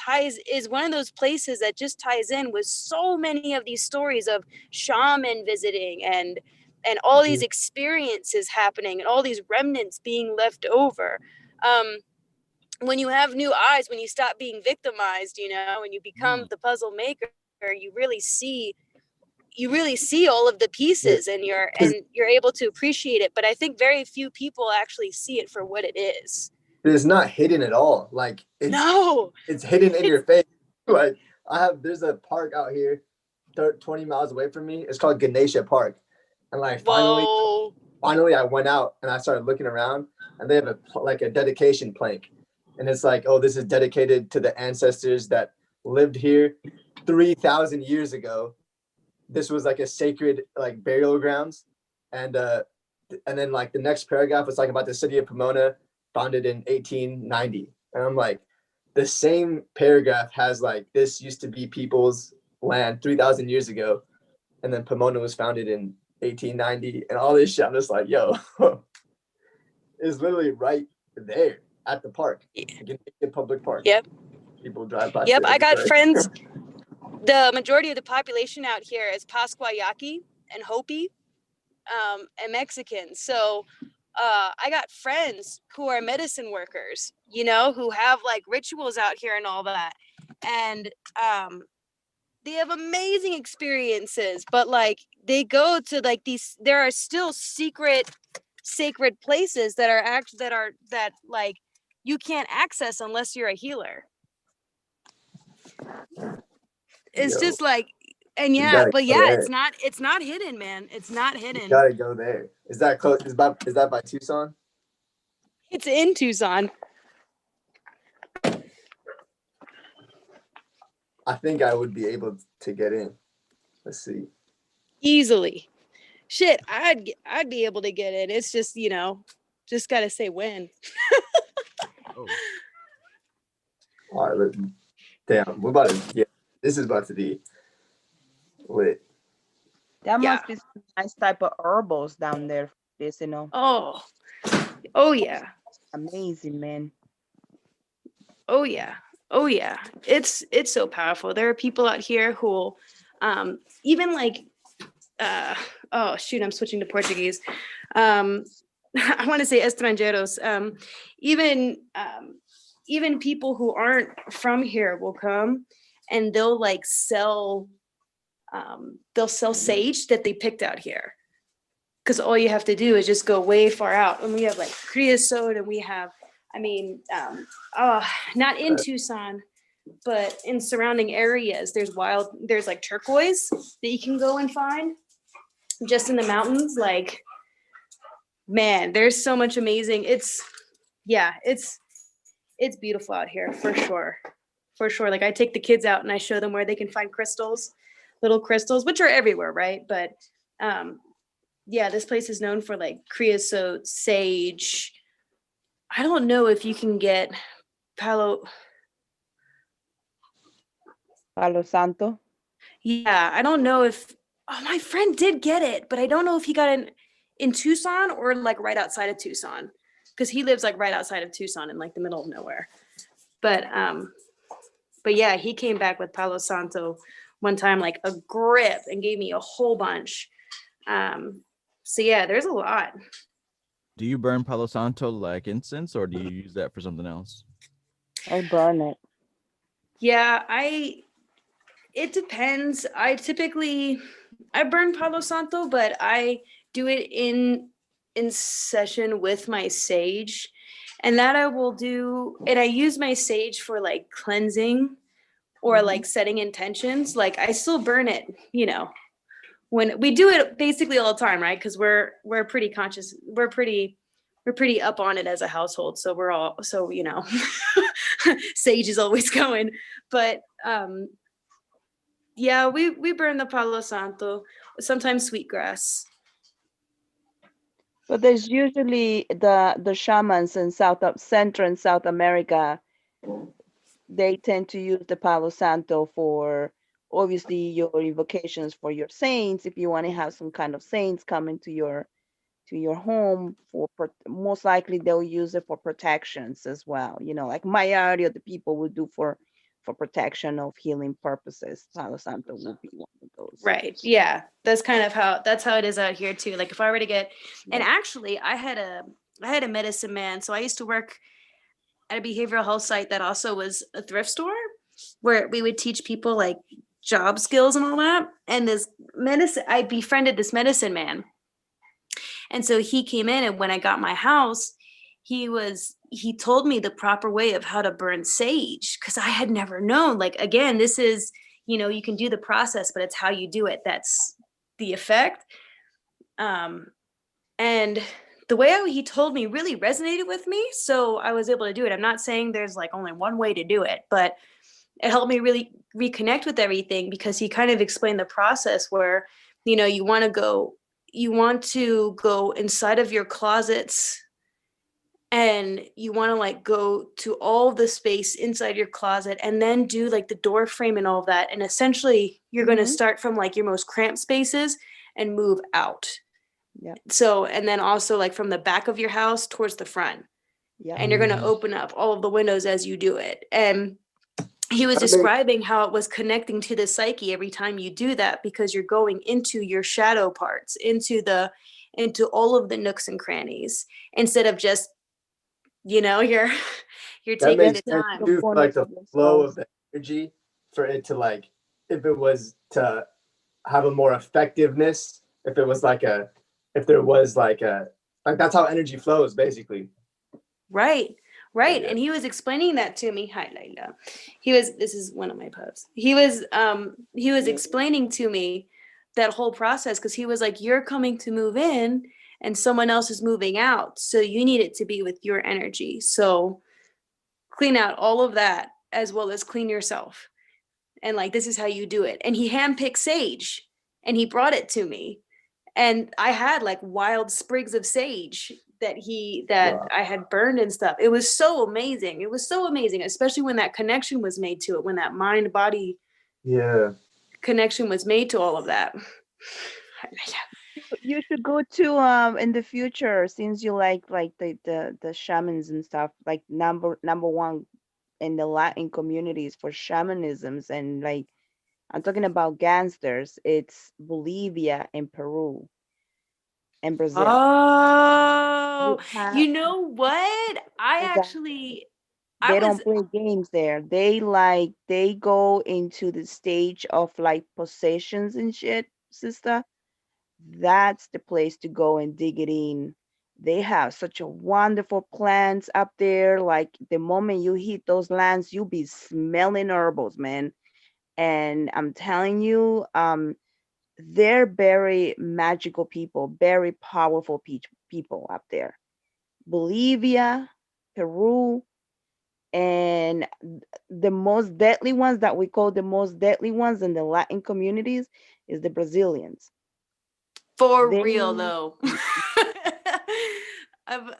is one of those places that just ties in with so many of these stories of shaman visiting and all these experiences happening and all these remnants being left over. When you have new eyes, when you stop being victimized, when you become the puzzle maker, you really see all of the pieces, and you're able to appreciate it. But I think very few people actually see it for what it is. It's not hidden at all. Like it's hidden in your face. Like there's a park out here 20 miles away from me. It's called Ganesha Park. And like finally I went out and I started looking around, and they have a dedication plank. And it's like, oh, this is dedicated to the ancestors that lived here 3,000 years ago. This was like a sacred like burial grounds. And then like the next paragraph was talking about the city of Pomona, founded in 1890. And I'm like, the same paragraph has like, this used to be people's land 3,000 years ago. And then Pomona was founded in 1890 and all this shit. I'm just like, yo, it's literally right there at the park. The public park. Yep. People drive by. Yep. I got friends. The majority of the population out here is Pascuayaqui and Hopi, and Mexicans. So I got friends who are medicine workers, who have like rituals out here and all that. And they have amazing experiences, but like they go to like there are still sacred places that like you can't access unless you're a healer. It's just like, and it's not hidden, man. It's not hidden. You gotta go there. Is that close? Is that by Tucson? It's in Tucson. I think I would be able to get in. Let's see. Easily. Shit, I'd be able to get in. It's just, just gotta say when. All right, damn. This is about to be lit. That must be some nice type of herbals down there. this, you know. Oh yeah. Amazing, man. Oh yeah. Oh yeah. It's so powerful. There are people out here who even like oh shoot, I'm switching to Portuguese. I want to say estrangeiros. Even people who aren't from here will come and they'll sell sage that they picked out here. Because all you have to do is just go way far out. And we have like creosote and we have, not in Tucson, but in surrounding areas, there's like turquoise that you can go and find just in the mountains. Like, man, there's so much amazing. It's beautiful out here for sure. For sure. Like I take the kids out and I show them where they can find crystals, little crystals, which are everywhere, right? But yeah, this place is known for like creosote, sage. I don't know if you can get Palo Santo. Yeah, I don't know if my friend did get it, but I don't know if he got it in Tucson or like right outside of Tucson. Because he lives like right outside of Tucson in like the middle of nowhere. But yeah, he came back with Palo Santo one time, like a grip, and gave me a whole bunch. So yeah, there's a lot. Do you burn Palo Santo like incense, or do you use that for something else? I burn it. Yeah, it depends. I burn Palo Santo, but I do it in session with my sage. And that I will do, and I use my sage for like cleansing or like setting intentions. Like I still burn it, when we do it basically all the time, right? Because we're pretty conscious, we're pretty up on it as a household. So sage is always going. But yeah, we burn the Palo Santo, sometimes sweetgrass. But there's usually the shamans in Central and South America. They tend to use the Palo Santo for obviously your invocations for your saints. If you want to have some kind of saints coming to your home most likely they'll use it for protections as well. Like majority of the people will do for protection of healing purposes. Palo Santo will be one of those. Right. Yeah. That's how it is out here too. Like if I were to get, and actually I had a medicine man. So I used to work at a behavioral health site that also was a thrift store where we would teach people like job skills and all that. And I befriended this medicine man. And so he came in, and when I got my house, he told me the proper way of how to burn sage, because I had never known. Like, again, this is, you can do the process, but it's how you do it. That's the effect. And the way he told me really resonated with me. So I was able to do it. I'm not saying there's like only one way to do it, but it helped me really reconnect with everything, because he kind of explained the process where, you want to go inside of your closets, and you want to like go to all the space inside your closet, and then do like the door frame and all of that. And essentially you're going to start from like your most cramped spaces and move out. Yeah. So, and then also like from the back of your house towards the front. Yeah. And you're going to open up all of the windows as you do it. And he was describing how it was connecting to the psyche every time you do that, because you're going into your shadow parts, into all of the nooks and crannies, instead of just, you're That taking makes the sense time. too, for like the flow of the energy, for it to like, if it was to have a more effectiveness, if there was like that's how energy flows basically. Right. And he was explaining that to me. Hi, Laila. This is one of my pups. He was explaining to me that whole process, because he was like, you're coming to move in and someone else is moving out. So you need it to be with your energy. So clean out all of that as well as clean yourself. And like, this is how you do it. And he handpicked sage and he brought it to me. And I had like wild sprigs of sage that I had burned and stuff. It was so amazing. Especially when that connection was made to it, when that mind body connection was made to all of that. you should go to in the future, since you like the shamans and stuff, like number one in the Latin communities for shamanisms, and like I'm talking about gangsters. It's Bolivia and Peru and Brazil. Oh, You have you know what? I exactly. actually, I They was, don't play games there. They go into the stage of like possessions and shit, sister. That's the place to go and dig it in. They have such a wonderful plants up there. Like the moment you hit those lands, you'll be smelling herbals, man. And I'm telling you, they're very magical people, very powerful people up there. Bolivia, Peru, and the most deadly ones that we call the most deadly ones in the Latin communities is the Brazilians. for They real though. I've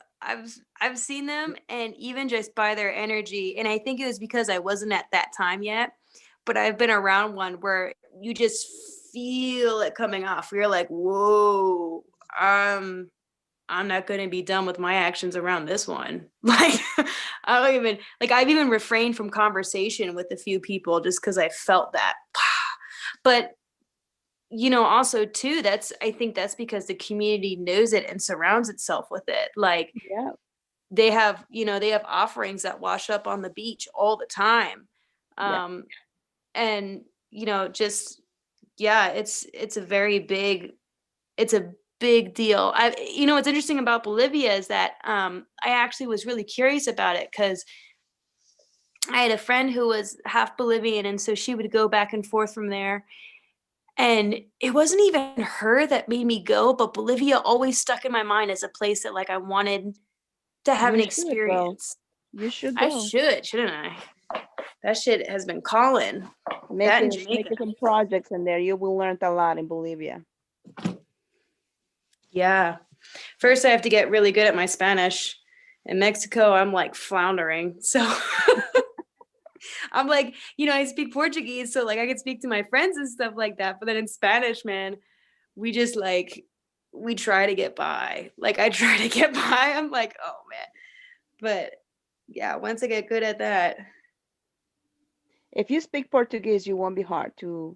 I've seen them, and even just by their energy, and I think it was because I wasn't at that time yet, but I've been around one where you just feel it coming off. You're like, whoa, I'm not going to be done with my actions around this one. Like, I don't even, like, I've even refrained from conversation with a few people just because I felt that. But, you know, also, too, I think that's because the community knows it and surrounds itself with it. Like, yeah. they have, they have offerings that wash up on the beach all the time. Yeah. And, just, yeah, it's a very big, it's a big deal. What's interesting about Bolivia is that I actually was really curious about it because I had a friend who was half Bolivian, and so she would go back and forth from there. And it wasn't even her that made me go, but Bolivia always stuck in my mind as a place that like I wanted to have You an should go. experience. You should I go. should, shouldn't I? That shit has been calling. That in Make Jamaica. it some projects in there. You will learn a lot in Bolivia. Yeah. First, I have to get really good at my Spanish. In Mexico, I'm like floundering. So I'm like, I speak Portuguese, so like I can speak to my friends and stuff like that. But then in Spanish, man, we just like, we try to get by. Like I try to get by. I'm like, oh man. But yeah, once I get good at that. If you speak Portuguese, you won't be hard to,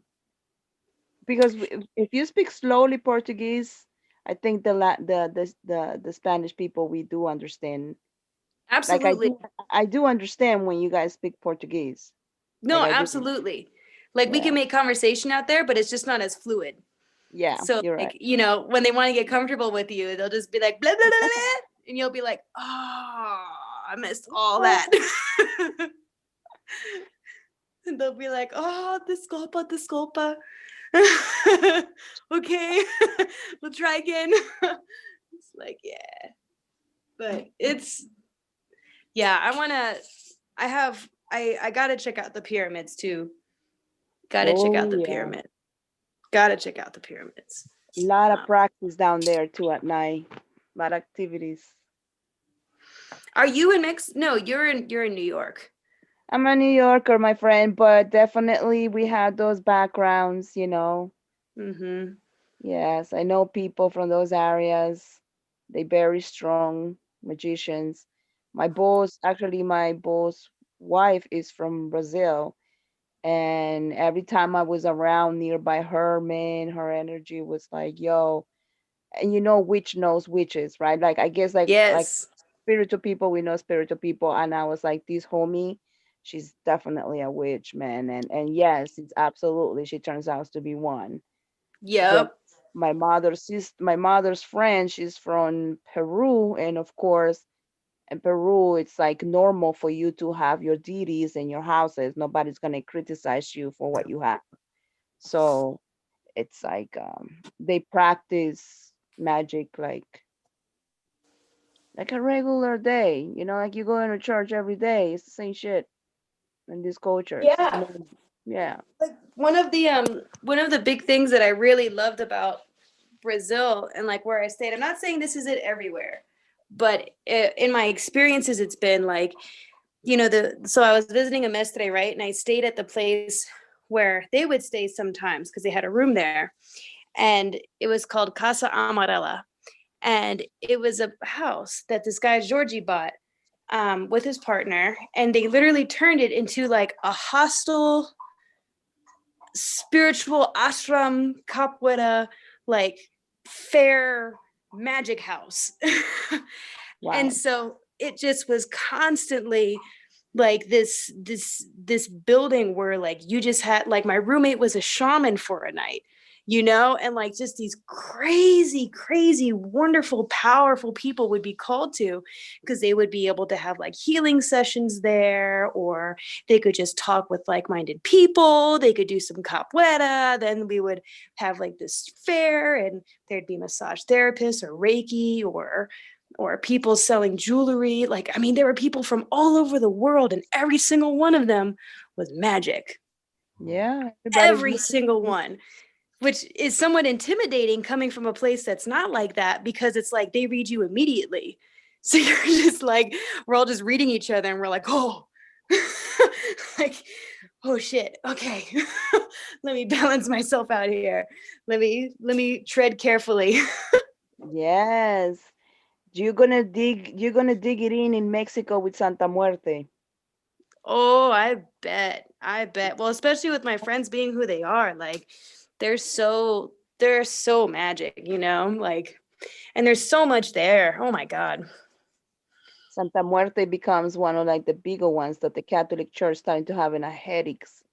because if you speak slowly Portuguese, I think the Spanish people, we do understand. Like Absolutely. I do understand when you guys speak Portuguese. No, Like I do. absolutely. Like we Yeah. can make conversation out there, but it's just not as fluid. Yeah, So you're like, right. when they want to get comfortable with you, they'll just be like, blah, blah, blah, blah, and you'll be like, oh, I missed all that. And they'll be like, oh, disculpa. Okay, we'll try again. It's like, yeah. But yeah, I gotta check out the pyramids too. Gotta check out Oh the yeah. pyramid. Gotta check out the pyramids. A lot of practice down there too at night. A lot of activities. Are you in Mexico? No, you're in New York. I'm a New Yorker, my friend, but definitely we had those backgrounds, Mm-hmm. Yes, I know people from those areas. They very strong magicians. My boss wife is from Brazil. And every time I was around nearby her, man, her energy was like, yo, and witch knows witches, right? Like I guess like Yes. spiritual people, we know spiritual people. And I was like, this homie, she's definitely a witch, man. And yes, it's absolutely, she turns out to be one. Then Yep. my mother's friend, she's from Peru, and of course in Peru it's like normal for you to have your deities in your houses. Nobody's gonna criticize you for what you have. So it's like they practice magic like a regular day, like you go into church every day. It's the same shit in these cultures. It's Yeah. normal. Yeah. Like one of the big things that I really loved about Brazil and like where I stayed. I'm not saying this is it everywhere, but in my experiences, it's been like, so I was visiting a mestre, right? And I stayed at the place where they would stay sometimes because they had a room there. and it was called Casa Amarela. And it was a house that this guy Georgie bought with his partner, and they literally turned it into like a hostel, spiritual ashram, capoeira, like fair magic house. Wow. And so it just was constantly like this building where like you just had, like, my roommate was a shaman for a night, you know, and like just these crazy wonderful powerful people would be called to, because they would be able to have like healing sessions there, or they could just talk with like-minded people, they could do some capoeira, then we would have like this fair, and there'd be massage therapists or reiki or people selling jewelry. Like, I mean, there were people from all over the world, and every single one of them was magic. Yeah. Every single one, which is somewhat intimidating coming from a place that's not like that, because it's like they read you immediately. So you're just like, we're all just reading each other and we're like, oh, like, oh shit, okay. Let me balance myself out here. Let me tread carefully. Yes. You're gonna dig it in Mexico with Santa Muerte. Oh, I bet. I bet. Well, especially with my friends being who they are, like they're so magic, you know? Like, and there's so much there. Oh my God. Santa Muerte becomes one of like the bigger ones that the Catholic Church starting to have in a headaches.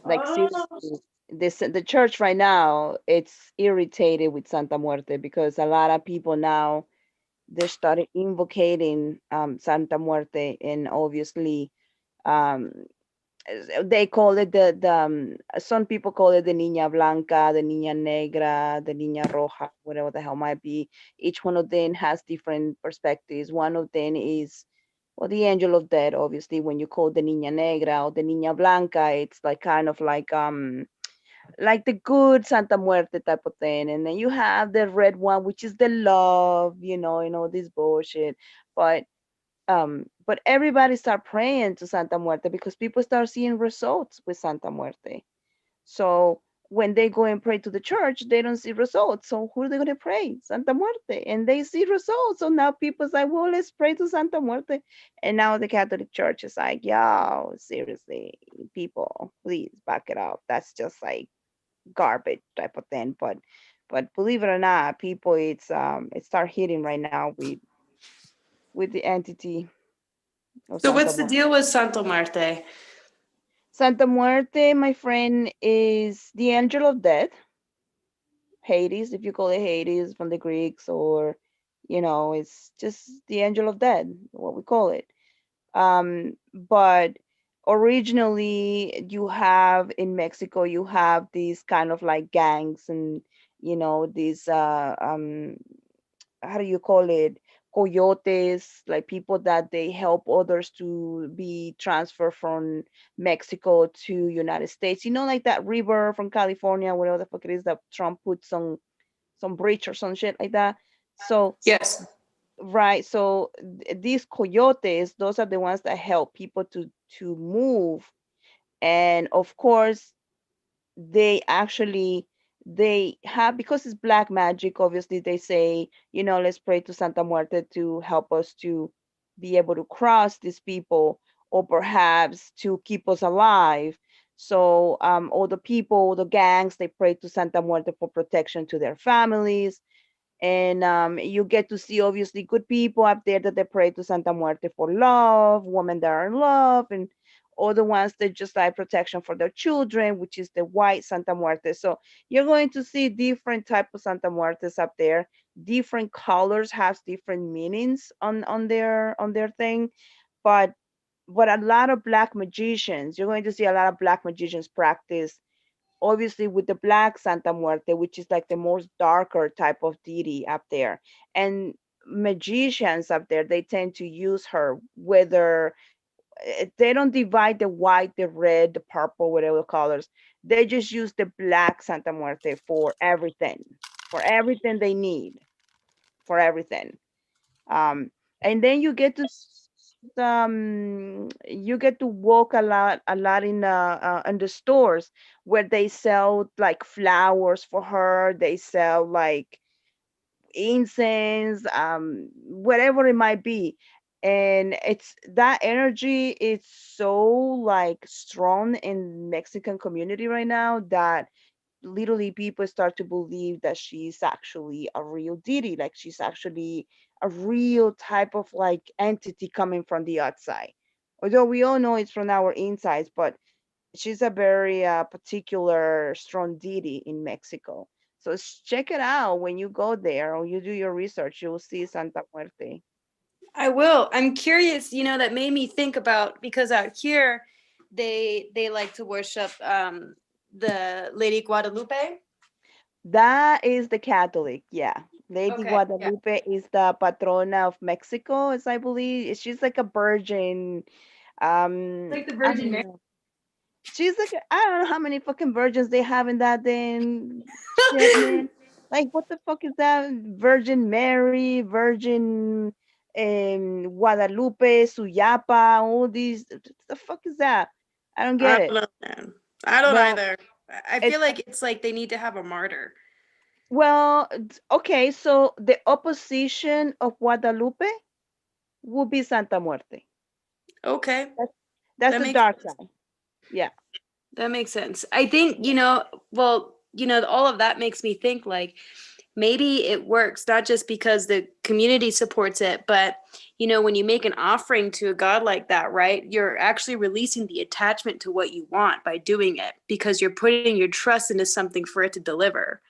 Like seriously, the church right now, it's irritated with Santa Muerte because a lot of people now they started invocating Santa Muerte, and obviously um, they call it the some people call it the Niña Blanca, the Niña Negra, the Niña Roja, whatever the hell might be. Each one of them has different perspectives. One of them is, well, the angel of death. Obviously, when you call the Niña Negra or the Niña Blanca, it's like kind of like the good Santa Muerte type of thing. And then you have the red one, which is the love, you know, this bullshit. But everybody start praying to Santa Muerte because people start seeing results with Santa Muerte. So when they go and pray to the church, they don't see results. So who are they going to pray? Santa Muerte. And they see results. So now people say, well, let's pray to Santa Muerte. And now the Catholic Church is like, yo, seriously, people, please back it up. That's just like garbage type of thing. But believe it or not, people, it start hitting right now with the entity of So Santa what's the Muerte. deal with Santa Muerte? Santa Muerte, my friend, is the angel of death. Hades, if you call it Hades from the Greeks, or it's just the angel of death, what we call it. But originally, you have in Mexico, you have these kind of like gangs, and these how do you call it, coyotes, like people that they help others to be transferred from Mexico to United States, like that river from California, whatever the fuck it is that Trump put some bridge or some shit like that. So yes, right, so these coyotes, those are the ones that help people to move. And of course, they have, because it's black magic, obviously they say, let's pray to Santa Muerte to help us to be able to cross these people, or perhaps to keep us alive. So all the people, the gangs, they pray to Santa Muerte for protection to their families. And you get to see obviously good people up there that they pray to Santa Muerte for love, women that are in love, and other ones that just like protection for their children, which is the white Santa Muerte. So you're going to see different type of Santa Muertes up there. Different colors has different meanings on their thing. But a lot of black magicians, you're going to see a lot of black magicians practice obviously with the black Santa Muerte, which is like the most darker type of deity up there. And magicians up there, they tend to use her, whether they don't divide the white, the red, the purple, whatever colors. They just use the black Santa Muerte for everything they need, for everything. And then you get to you get to walk a lot in the stores where they sell like flowers for her. They sell like incense, whatever it might be. And it's that energy is so like strong in Mexican community right now that literally people start to believe that she's actually a real deity, like she's actually a real type of like entity coming from the outside. Although we all know it's from our insides, but she's a very particular strong deity in Mexico. So check it out when you go there or you do your research. You will see Santa Muerte. I will. I'm curious, that made me think about, because out here they like to worship the Lady Guadalupe. That is the Catholic, yeah. Lady Okay, yeah. Guadalupe is the patrona of Mexico, as I believe. She's like a virgin. Like the I Virgin don't Mary. know. She's like I don't know how many fucking virgins they have in that damn shit, man. Like what the fuck is that? Virgin Mary, Virgin Guadalupe, Suyapa, all these. What the fuck is that? I don't get I it. don't know, man. I don't Well, either. I it's feel like it's like they need to have a martyr. well, okay. So the opposition of Guadalupe would be Santa Muerte. Okay. That's That the makes dark sense. side. Yeah. That makes sense. I think, all of that makes me think like maybe it works not just because the community supports it, but when you make an offering to a god like that, right? You're actually releasing the attachment to what you want by doing it because you're putting your trust into something for it to deliver.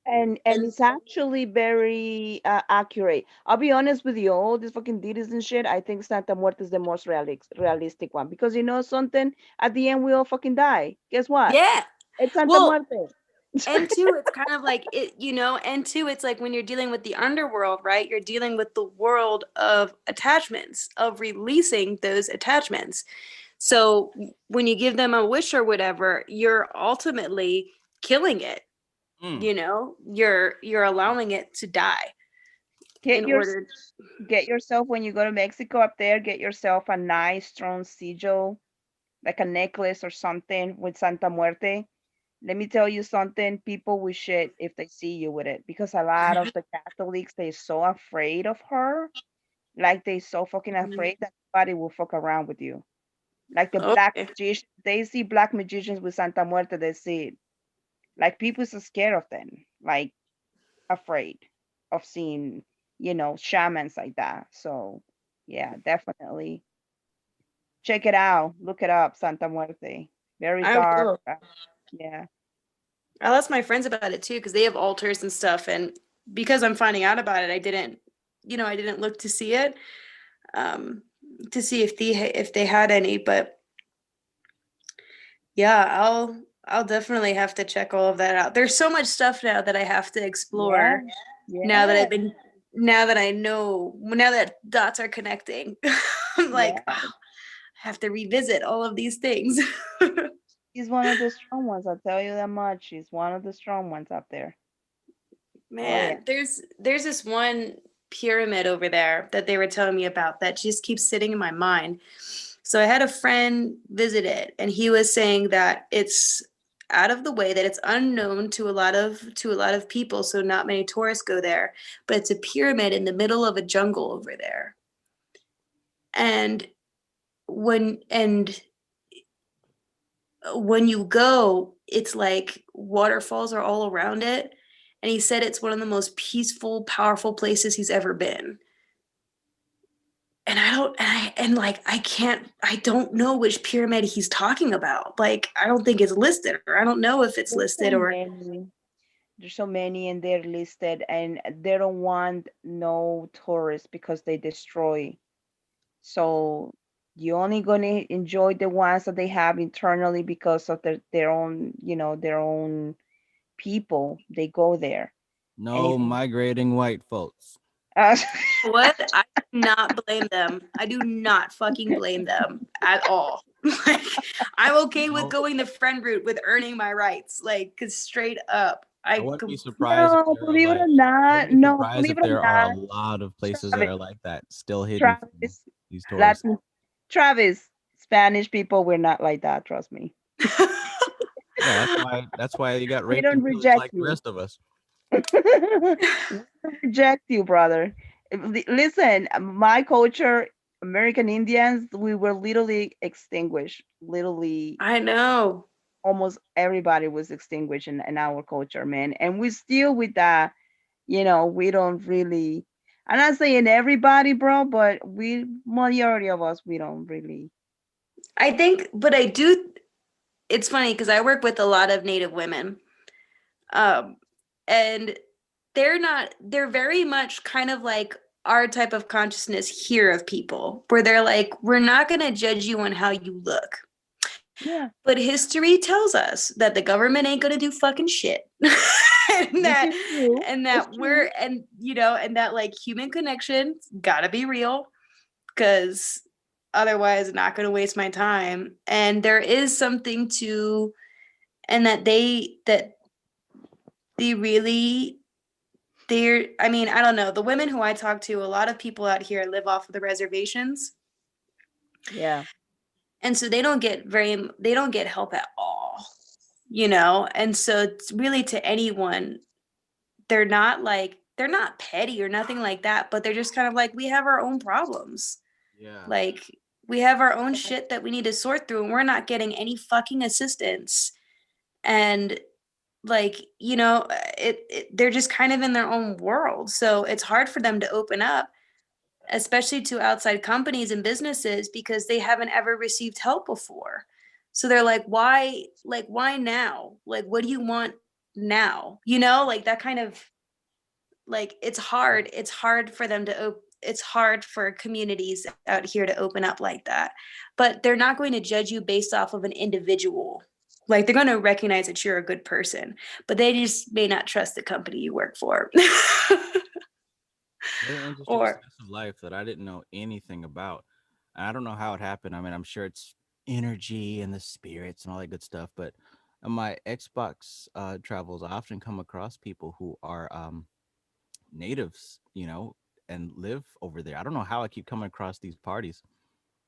And it's actually very accurate. I'll be honest with you, all these fucking deities and shit. I think Santa Muerte is the most realistic one because you know something. At the end, we all fucking die. Guess what? Yeah. It's Santa Well, Muerte. and two, it's kind of like and two, it's like when you're dealing with the underworld, right? You're dealing with the world of attachments, of releasing those attachments. So when you give them a wish or whatever, you're ultimately killing it. You're allowing it to die Get in your order. get yourself when you go to Mexico up there. Get yourself a nice strong sigil, like a necklace or something with Santa Muerte. Let me tell you something, people will shit if they see you with it because a lot of the Catholics, they're so afraid of her. Like they so fucking afraid that nobody will fuck around with you. Like the black Okay. magicians, they see black magicians with Santa Muerte, they see it. Like people are scared of them, like afraid of seeing, shamans like that. So yeah, definitely check it out. Look it up, Santa Muerte. Very I dark. will. Yeah. I'll ask my friends about it too because they have altars and stuff, and because I'm finding out about it, I didn't look to see it, to see if they had any, but yeah, I'll definitely have to check all of that out. There's so much stuff now that I have to Yeah. explore now that I know, now that dots are connecting. I'm like, Yeah. oh, I have to revisit all of these things. He's one of the strong ones. I'll tell you that much. He's one of the strong ones up there. Man, there's this one pyramid over there that they were telling me about that just keeps sitting in my mind. So I had a friend visit it, and he was saying that it's out of the way, that it's unknown to a lot of people, so not many tourists go there, but it's a pyramid in the middle of a jungle over there. And when you go, it's like waterfalls are all around it. And he said it's one of the most peaceful, powerful places he's ever been. And I don't know which pyramid he's talking about. Like, I don't think it's listed, or I don't know if it's There's so listed, or many. There's so many, and they're listed, and they don't want no tourists because they destroy. So you're only gonna enjoy the ones that they have internally because of their own, their own people. They go there, and No if migrating white folks. what? I do not blame them. I do not fucking blame them at all. Like, I'm okay with going the friend route with earning my rights. Like, cause straight up, I wouldn't be no, believe it or I not, wouldn't be no, surprised believe if it or there are a not, lot of places that Travis, are like that, still hidden from Travis, these toys. Latin, Travis, Spanish people, we're not like that. Trust me. Yeah, that's why you got We raped don't and pillaged reject like the you. rest of us. We don't reject you, brother. Listen, my culture, American Indians, we were literally extinguished. Literally, I know. almost everybody was extinguished in our culture, man. And we still with that, we don't really. I'm not saying everybody, bro, but majority of us, we don't really. I think, but I do. It's funny because I work with a lot of Native women, and they're very much kind of like our type of consciousness here of people, where they're like, we're not going to judge you on how you look. Yeah. But history tells us that the government ain't going to do fucking shit. and that and that we're and that like human connection gotta be real, because otherwise I'm not going to waste my time. And there is something to, and that they really, I mean, I don't know, the women who I talk to, a lot of people out here live off of the reservations. Yeah. And so they don't get help at all, and so it's really, to anyone, they're not petty or nothing like that, but they're just kind of like, we have our own problems. Yeah. Like, we have our own shit that we need to sort through, and we're not getting any fucking assistance. And like, they're just kind of in their own world. So it's hard for them to open up, especially to outside companies and businesses, because they haven't ever received help before. So they're like, why now? Like, what do you want now? Like that kind of, like, it's hard for them to it's hard for communities out here to open up like that. But they're not going to judge you based off of an individual. Like, they're going to recognize that you're a good person, but they just may not trust the company you work for. Very interesting Or slice of life that I didn't know anything about. And I don't know how it happened. I mean, I'm sure it's energy and the spirits and all that good stuff. But on my Xbox travels, I often come across people who are natives, and live over there. I don't know how I keep coming across these parties,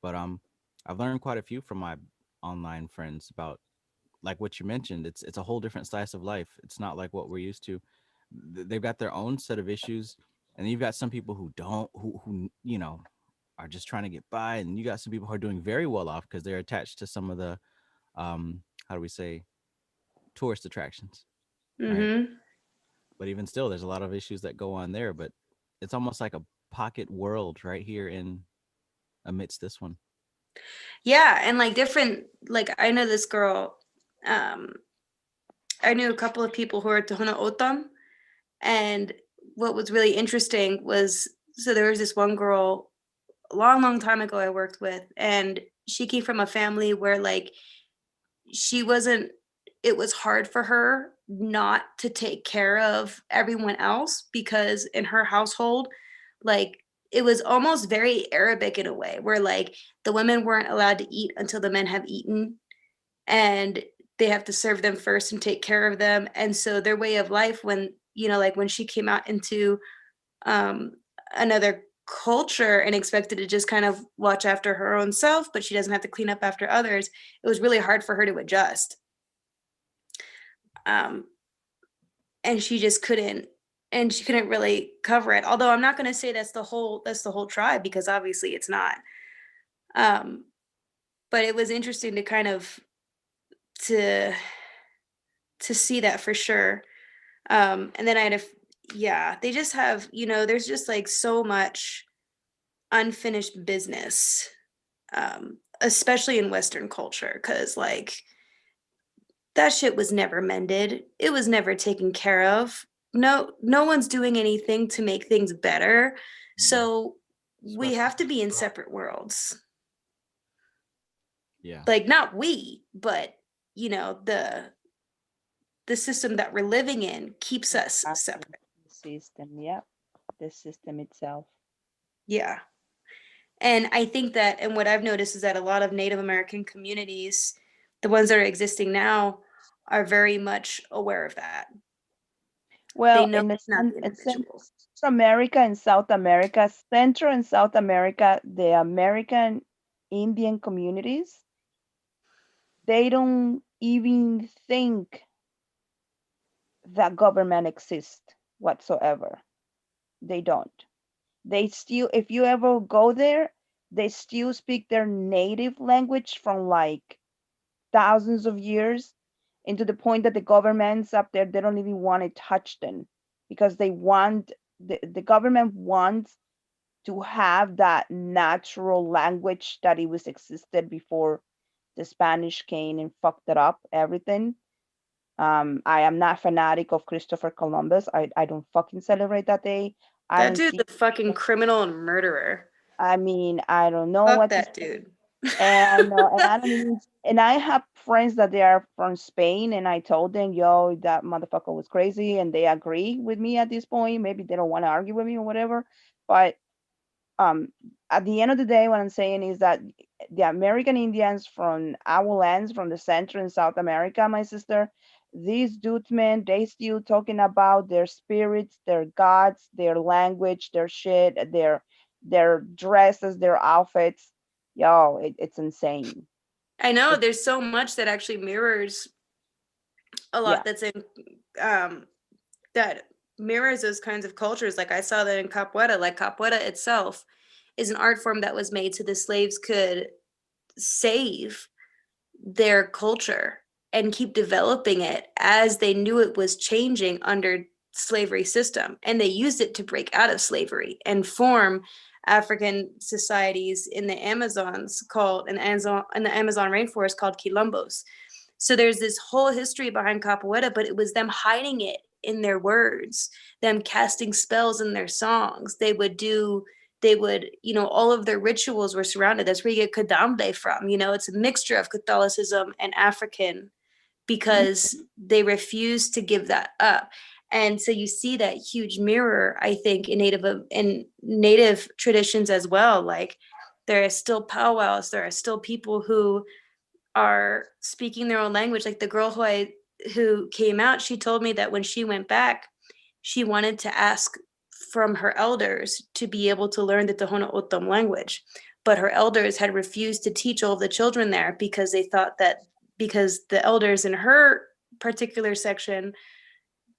but I've learned quite a few from my online friends about, like what you mentioned. It's a whole different slice of life. It's not like what we're used to. They've got their own set of issues, and then you've got some people who don't, who are just trying to get by, and you got some people who are doing very well off because they're attached to some of the how do we say, tourist attractions, right? mm-hmm. But even still, there's a lot of issues that go on there. But it's almost like a pocket world right here in amidst this one. Yeah, and like different, like I know this girl, I knew a couple of people who are Tohono O'odham, and what was really interesting was, so there was this one girl a long, long time ago I worked with, and she came from a family where like she wasn't, it was hard for her not to take care of everyone else, because in her household, like, it was almost very Arabic in a way, where like the women weren't allowed to eat until the men have eaten, and they have to serve them first and take care of them. And so their way of life, when like when she came out into another culture and expected to just kind of watch after her own self, but she doesn't have to clean up after others, it was really hard for her to adjust. And she just couldn't, and she couldn't really cover it. Although I'm not going to say that's the whole tribe, because obviously it's not. But it was interesting to kind of to see that for sure. And then I had they just have, there's just like so much unfinished business, especially in Western culture, because like that shit was never mended. It was never taken care of. No one's doing anything to make things better. So we have to be in separate worlds. Yeah. Like, not we, but the system that we're living in keeps us separate. System, yep. The system itself. Yeah. And I think that, and what I've noticed is that a lot of Native American communities, the ones that are existing now, are very much aware of that. Well, They know in it's not the individual. America and South America, Central and South America, the American Indian communities, they don't even think that government exists whatsoever. They don't. They still, if you ever go there, they still speak their native language from like thousands of years, into the point that the governments up there, they don't even want to touch them because they want, the government wants to have that natural language that it was existed before the Spanish came and fucked it up everything. I am not fanatic of Christopher Columbus. I don't fucking celebrate that day. I That don't dude's see. a fucking criminal and murderer. I mean, I don't know Fuck what to that say. dude. And I don't even. And I have friends that they are from Spain, and I told them, "Yo, that motherfucker was crazy," and they agree with me at this point. Maybe they don't want to argue with me or whatever, but um at the end of the day, what I'm saying is that the American Indians from our lands, from the Central and South America, my sister, these dudes, man, they still talking about their spirits, their gods, their language, their shit, their dresses, their outfits. Yo, it's insane. I know there's so much that actually mirrors a Yeah. lot that's in um that mirrors those kinds of cultures. Like I saw that in capoeira. Like capoeira itself is an art form that was made so the slaves could save their culture and keep developing it as they knew it was changing under slavery system, and they used it to break out of slavery and form African societies in the Amazons called in the Amazon rainforest called quilombos. So there's this whole history behind capoeira, but it was them hiding it in their words, them casting spells in their songs. All of their rituals were surrounded. That's where you get Kadambe from. It's a mixture of Catholicism and African, because they refuse to give that up. And so you see that huge mirror, I think, in native traditions as well. Like there are still powwows, there are still people who are speaking their own language. Like the girl who came out, she told me that when she went back, she wanted to ask from her elders to be able to learn the Tohono O'odham language, but her elders had refused to teach all of the children there because they thought that because the elders in her particular section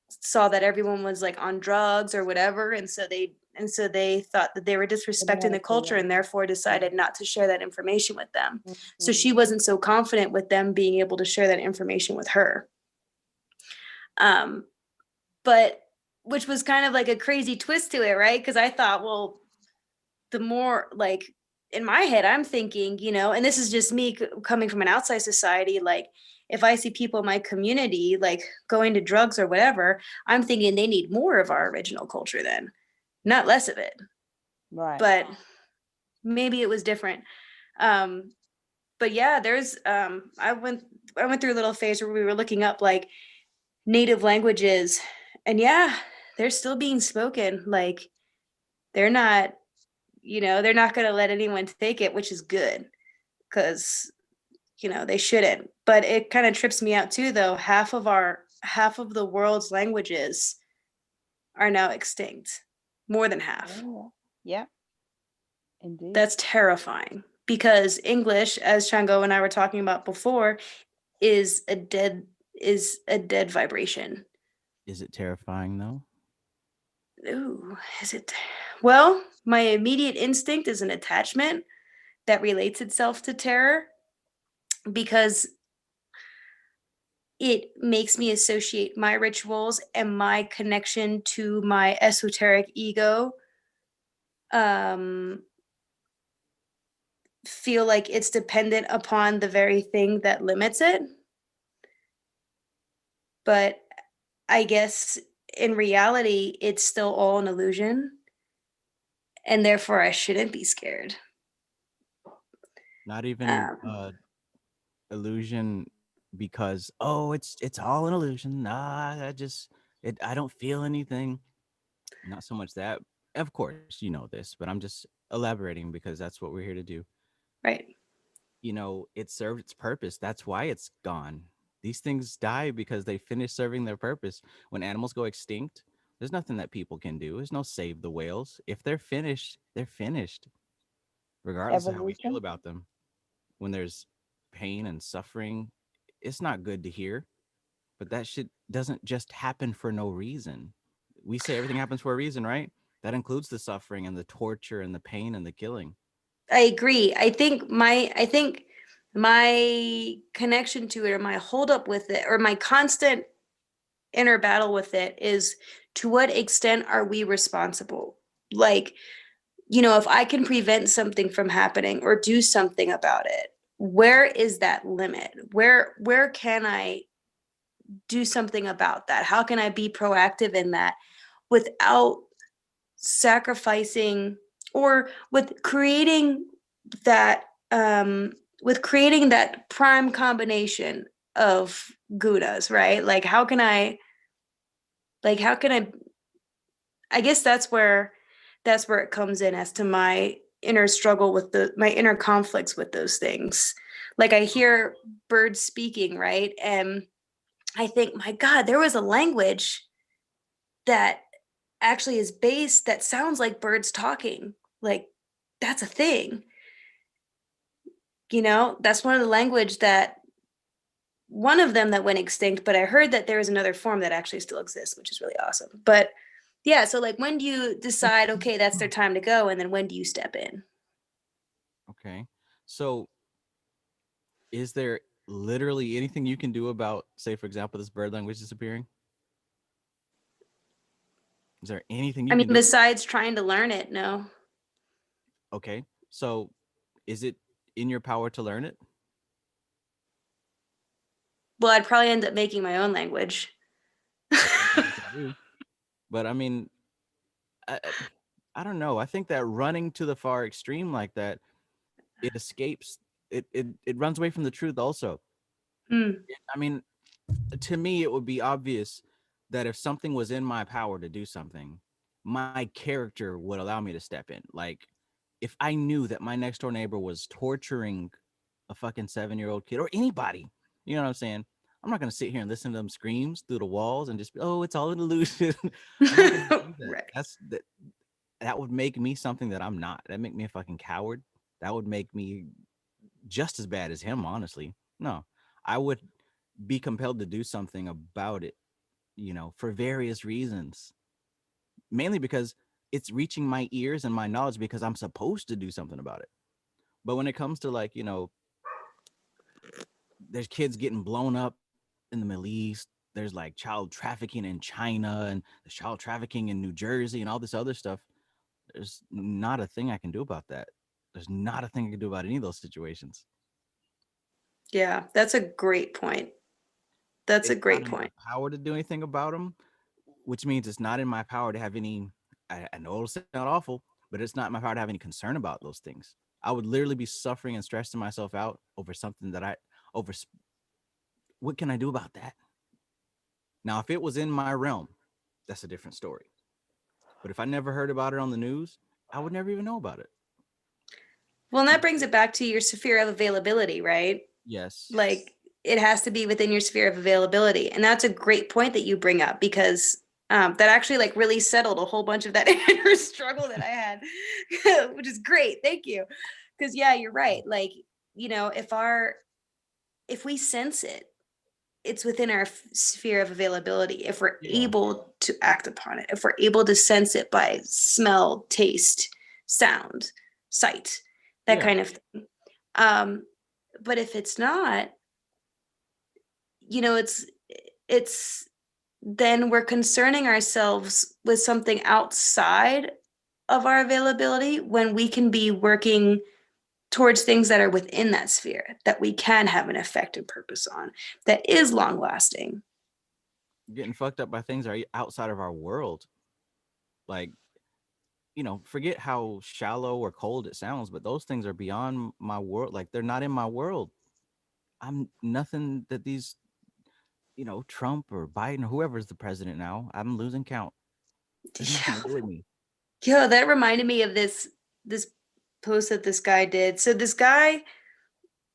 saw that everyone was like on drugs or whatever, and so they thought that they were disrespecting the culture and therefore decided not to share that information with them. So she wasn't so confident with them being able to share that information with her. But which was kind of like a crazy twist to it, right? Because I thought, well, the more like in my head, I'm thinking, and this is just me coming from an outside society, like if I see people in my community like going to drugs or whatever, I'm thinking they need more of our original culture then, not less of it. Right. But maybe it was different. But yeah, there's I went through a little phase where we were looking up like native languages, and yeah, they're still being spoken. Like they're not going to let anyone take it, which is good, because they shouldn't. But it kind of trips me out too, though. Half of the world's languages are now extinct, more than half. Yeah. Indeed. That's terrifying, because English, as Shango and I were talking about before, is a dead vibration. Is it terrifying though? Ooh, is it? Well, my immediate instinct is an attachment that relates itself to terror, because it makes me associate my rituals and my connection to my esoteric ego, feel like it's dependent upon the very thing that limits it. But I guess in reality, it's still all an illusion, and therefore I shouldn't be scared. Not even illusion because it's all an illusion. Nah, I don't feel anything. Not so much that. Of course, you know this, but I'm just elaborating because that's what we're here to do. Right. It served its purpose. That's why it's gone. These things die because they finish serving their purpose. When animals go extinct, There's nothing that people can do. There's no save the whales. If they're finished, they're finished, regardless of how we feel Evolution. about them. When there's pain and suffering, it's not good to hear, but that shit doesn't just happen for no reason. We say everything happens for a reason, right? That includes the suffering and the torture and the pain and the killing. I agree. I think my connection to it, or my holdup with it, or my constant inner battle with it is, to what extent are we responsible? Like, if I can prevent something from happening or do something about it, where is that limit? Where can I do something about that? How can I be proactive in that without sacrificing, or that with creating that prime combination of gunas, right? I guess that's where it comes in, as to my inner struggle with my inner conflicts with those things. Like, I hear birds speaking, right? And I think, my God, there was a language that actually is based, that sounds like birds talking. Like, that's a thing. That's one of the language that one of them that went extinct, but I heard that there is another form that actually still exists, which is really awesome. But yeah, so like, when do you decide, okay, that's their time to go, and then when do you step in? Okay. So is there literally anything you can do about, say, for example, this bird language disappearing? Is there anything I you mean, can do? besides trying to learn it, no. Okay. So is it in your power to learn it? Well, I'd probably end up making my own language. But I mean, I don't know. I think that running to the far extreme like that, it escapes. It runs away from the truth. Also, I mean, to me, it would be obvious that if something was in my power to do something, my character would allow me to step in. Like, if I knew that my next door neighbor was torturing a fucking 7-year-old kid, or anybody, you know what I'm saying? I'm not gonna sit here and listen to them screams through the walls and just be, oh, it's all an illusion. I'm not gonna do that. Right. That would make me something that I'm not. That make me a fucking coward. That would make me just as bad as him, honestly. No, I would be compelled to do something about it, for various reasons. Mainly because it's reaching my ears and my knowledge because I'm supposed to do something about it. But when it comes to, like, there's kids getting blown up in the Middle East, there's like child trafficking in China, and there's child trafficking in New Jersey and all this other stuff. There's not a thing I can do about that. There's not a thing I can do about any of those situations. Yeah, that's a great point. That's a It's not great in point. my power to do anything about them, which means it's not in my power to have any. I know it'll sound awful, but it's not in my power to have any concern about those things. I would literally be suffering and stressing myself out over something that over. What can I do about that? Now, if it was in my realm, that's a different story. But if I never heard about it on the news, I would never even know about it. Well, and that brings it back to your sphere of availability, right? Yes. Like, it has to be within your sphere of availability. And that's a great point that you bring up, because that actually like really settled a whole bunch of that inner struggle that I had, which is great. Thank you. Because yeah, you're right. Like, if we sense it, it's within our sphere of availability. If we're able to act upon it, if we're able to sense it by smell, taste, sound, sight, that kind of thing. But if it's not, it's then we're concerning ourselves with something outside of our availability, when we can be working towards things that are within that sphere, that we can have an effect and purpose on, that is long lasting. Getting fucked up by things that are outside of our world. Like, forget how shallow or cold it sounds, but those things are beyond my world. Like, they're not in my world. I'm nothing that these, Trump or Biden or whoever's the president now, I'm losing count. There's nothing to do with me. Yeah, that reminded me of this post that this guy did. So this guy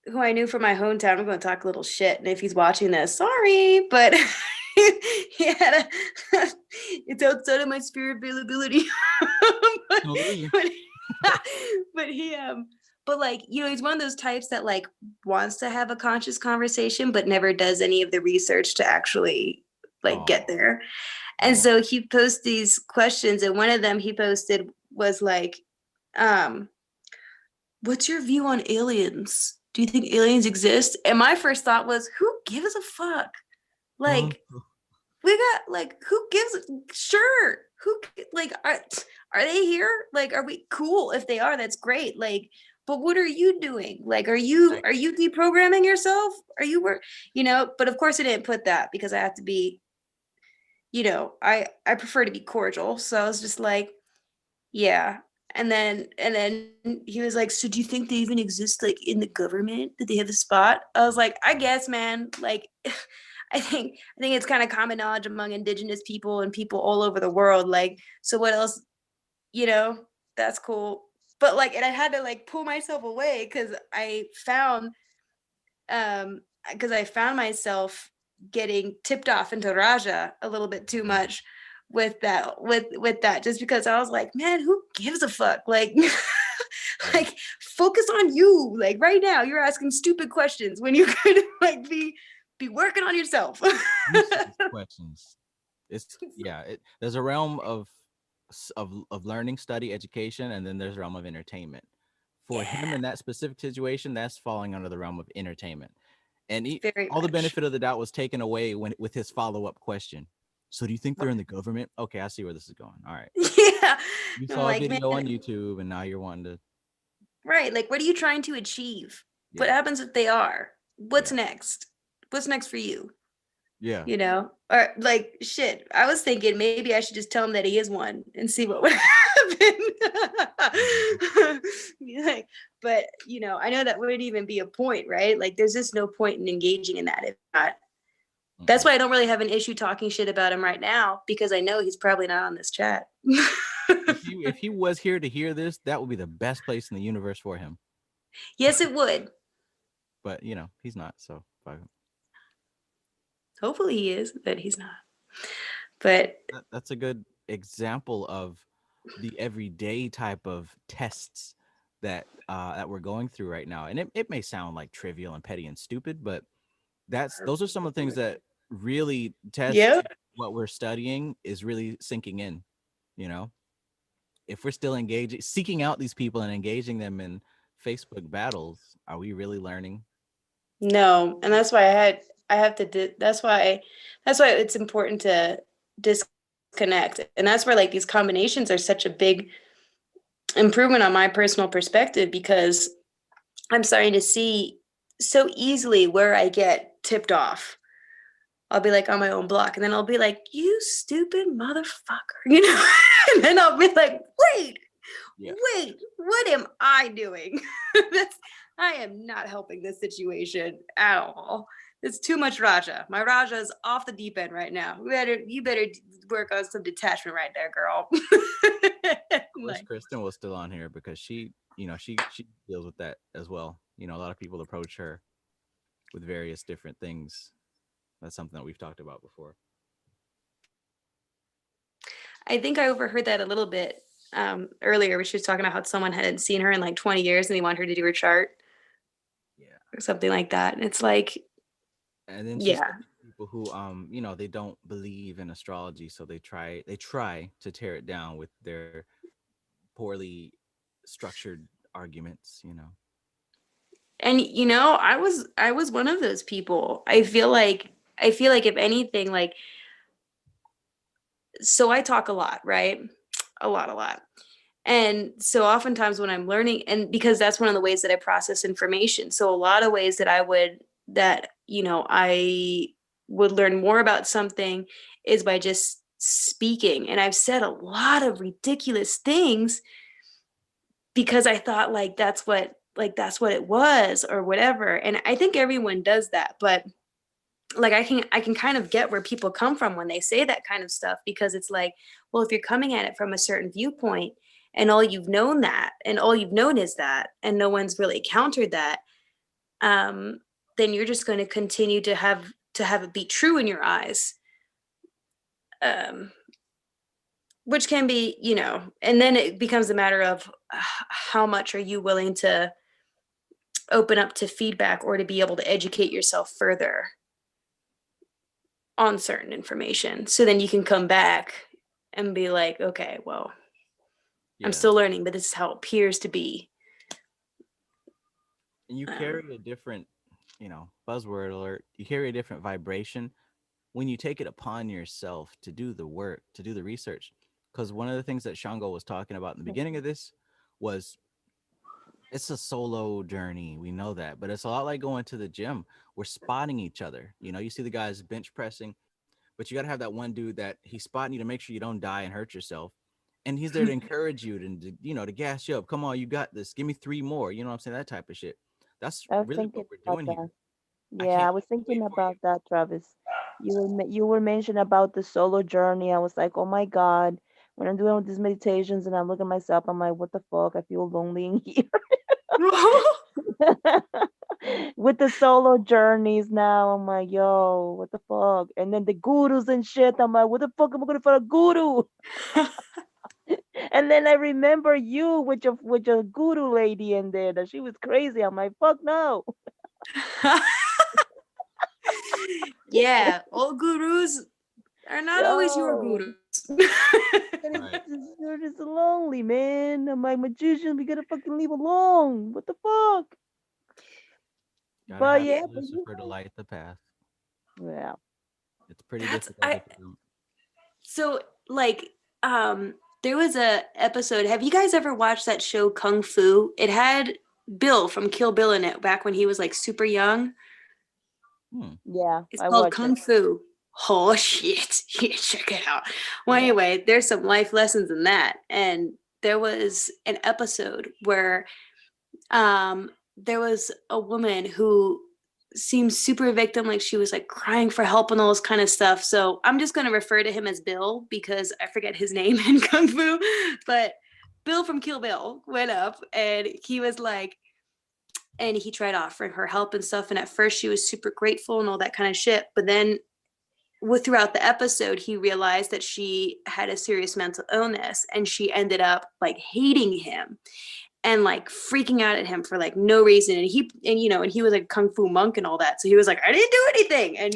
who I knew from my hometown, I'm going to talk a little shit, and if he's watching this, sorry, but he had it's outside of my sphere availability. but, but, but he but like, you know, he's one of those types that like wants to have a conscious conversation but never does any of the research to actually like get there. And so he posts these questions, and one of them he posted was like, what's your view on aliens? Do you think aliens exist? And my first thought was, who gives a fuck? Like, we got like, who gives? Sure, who like are they here? Like, are we cool? If they are, that's great. Like, but what are you doing? Like, are you deprogramming yourself? Are you you know? But of course, I didn't put that because I have to be, you know, I prefer to be cordial. So I was just like, yeah. And then he was like, so do you think they even exist like in the government? Did they have a spot? I was like, I guess, man. Like, I think it's kind of common knowledge among indigenous people and people all over the world. Like, so what else? You know, that's cool. But like, and I had to like pull myself away because I found myself getting tipped off into Raja a little bit too much with that, just because I was like, man, who gives a fuck? Like, like focus on you. Like right now, you're asking stupid questions when you could like be working on yourself. Questions. There's a realm of learning, study, education, and then there's a realm of entertainment. For him in that specific situation, that's falling under the realm of entertainment. And all the benefit of the doubt was taken away with his follow-up question. So do you think they're in the government? Okay, I see where this is going. All right. Yeah. You saw a video on YouTube and now you're wanting to. Right. Like, what are you trying to achieve? Yeah. What happens if they are? What's next? What's next for you? Yeah. You know, or like, shit. I was thinking maybe I should just tell him that he is one and see what would happen. Like, but, you know, I know that wouldn't even be a point, right? Like, there's just no point in engaging in that if not. That's why I don't really have an issue talking shit about him right now, because I know he's probably not on this chat. If he was here to hear this, that would be the best place in the universe for him. Yes, it would. But, you know, he's not, so. Hopefully he is, but he's not. But that's a good example of the everyday type of tests that we're going through right now. And it may sound like trivial and petty and stupid, but those are some of the things that really test what we're studying is really sinking in. You know, if we're still seeking out these people and engaging them in Facebook battles, are we really learning? No, and that's why I have to. That's why it's important to disconnect, and that's where like these combinations are such a big improvement on my personal perspective, because I'm starting to see so easily where I get tipped off. I'll be like on my own block, and then I'll be like, you stupid motherfucker, you know? And then I'll be like, wait, what am I doing? I am not helping this situation at all. It's too much Raja. My Raja is off the deep end right now. You better work on some detachment right there, girl. I wish Kristen was still on here, because she deals with that as well. You know, a lot of people approach her with various different things. That's something that we've talked about before. I think I overheard that a little bit earlier, where she was talking about how someone hadn't seen her in like 20 years and they want her to do her chart. Yeah. Or something like that. And it's like, and then people who you know, they don't believe in astrology, so they try to tear it down with their poorly structured arguments, you know. And you know, I was one of those people. I feel like if anything, like, so I talk a lot, right? A lot. And so oftentimes when I'm learning, and because that's one of the ways that I process information. So a lot of ways that I would learn more about something is by just speaking. And I've said a lot of ridiculous things because I thought like that's what it was or whatever. And I think everyone does that, but like I can kind of get where people come from when they say that kind of stuff, because it's like, well, if you're coming at it from a certain viewpoint and all you've known is that, and no one's really countered that, then you're just going to continue to have it be true in your eyes. which can be, you know, and then it becomes a matter of how much are you willing to open up to feedback or to be able to educate yourself further on certain information. So then you can come back and be like, okay, well, I'm still learning, but this is how it appears to be. And you carry a different, you know, buzzword alert, you carry a different vibration when you take it upon yourself to do the work, to do the research. Because one of the things that Shango was talking about in the beginning of this was it's a solo journey. We know that, but it's a lot like going to the gym. We're spotting each other. You know, you see the guys bench pressing, but you got to have that one dude that he's spotting you to make sure you don't die and hurt yourself. And he's there to encourage you to, you know, to gas you up. Come on, you got this. Give me 3 more. You know what I'm saying? That type of shit. That's I was really thinking what we're about doing here. that. Yeah, I was thinking about that, Travis. You were mentioning about the solo journey. I was like, oh my God, when I'm doing all these meditations and I'm looking at myself, I'm like, what the fuck? I feel lonely in here. With the solo journeys now, I'm like, yo, what the fuck? And then the gurus and shit, I'm like, what the fuck am I gonna find a guru? And then I remember you with your guru lady in there that she was crazy. I'm like, fuck no. Yeah, all gurus are not always your gurus. You're just lonely, man. I'm like, magician, we gotta fucking leave alone. What the fuck? Gotta But have yeah, Lucifer to light the path. Yeah. It's pretty difficult. So like there was a episode. Have you guys ever watched that show Kung Fu? It had Bill from Kill Bill in it back when he was like super young. Yeah, It's I called watched Kung it. Fu. Oh shit. Yeah, check it out. Well, anyway, there's some life lessons in that. And there was an episode where there was a woman who seemed super victim, like she was like crying for help and all this kind of stuff. So I'm just going to refer to him as Bill because I forget his name in Kung Fu. But Bill from Kill Bill went up and he was like, and he tried offering her help and stuff. And at first she was super grateful and all that kind of shit. But then throughout the episode, he realized that she had a serious mental illness and she ended up like hating him and like freaking out at him for like no reason. And he was like a kung fu monk and all that. So he was like, I didn't do anything. And,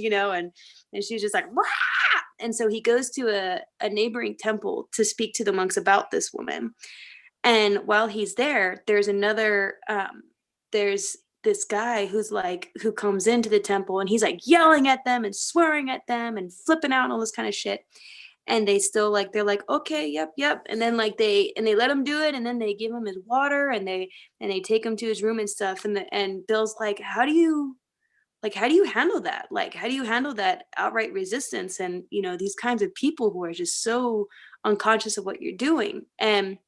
and she was just like, wah! And so he goes to a neighboring temple to speak to the monks about this woman. And while he's there, there's this guy who comes into the temple and he's like yelling at them and swearing at them and flipping out and all this kind of shit. And they still they're like, okay, yep. And then they let him do it. And then they give him his water and they take him to his room and stuff. And Bill's like, how do you handle that? Like, how do you handle that outright resistance? And, these kinds of people who are just so unconscious of what you're doing. And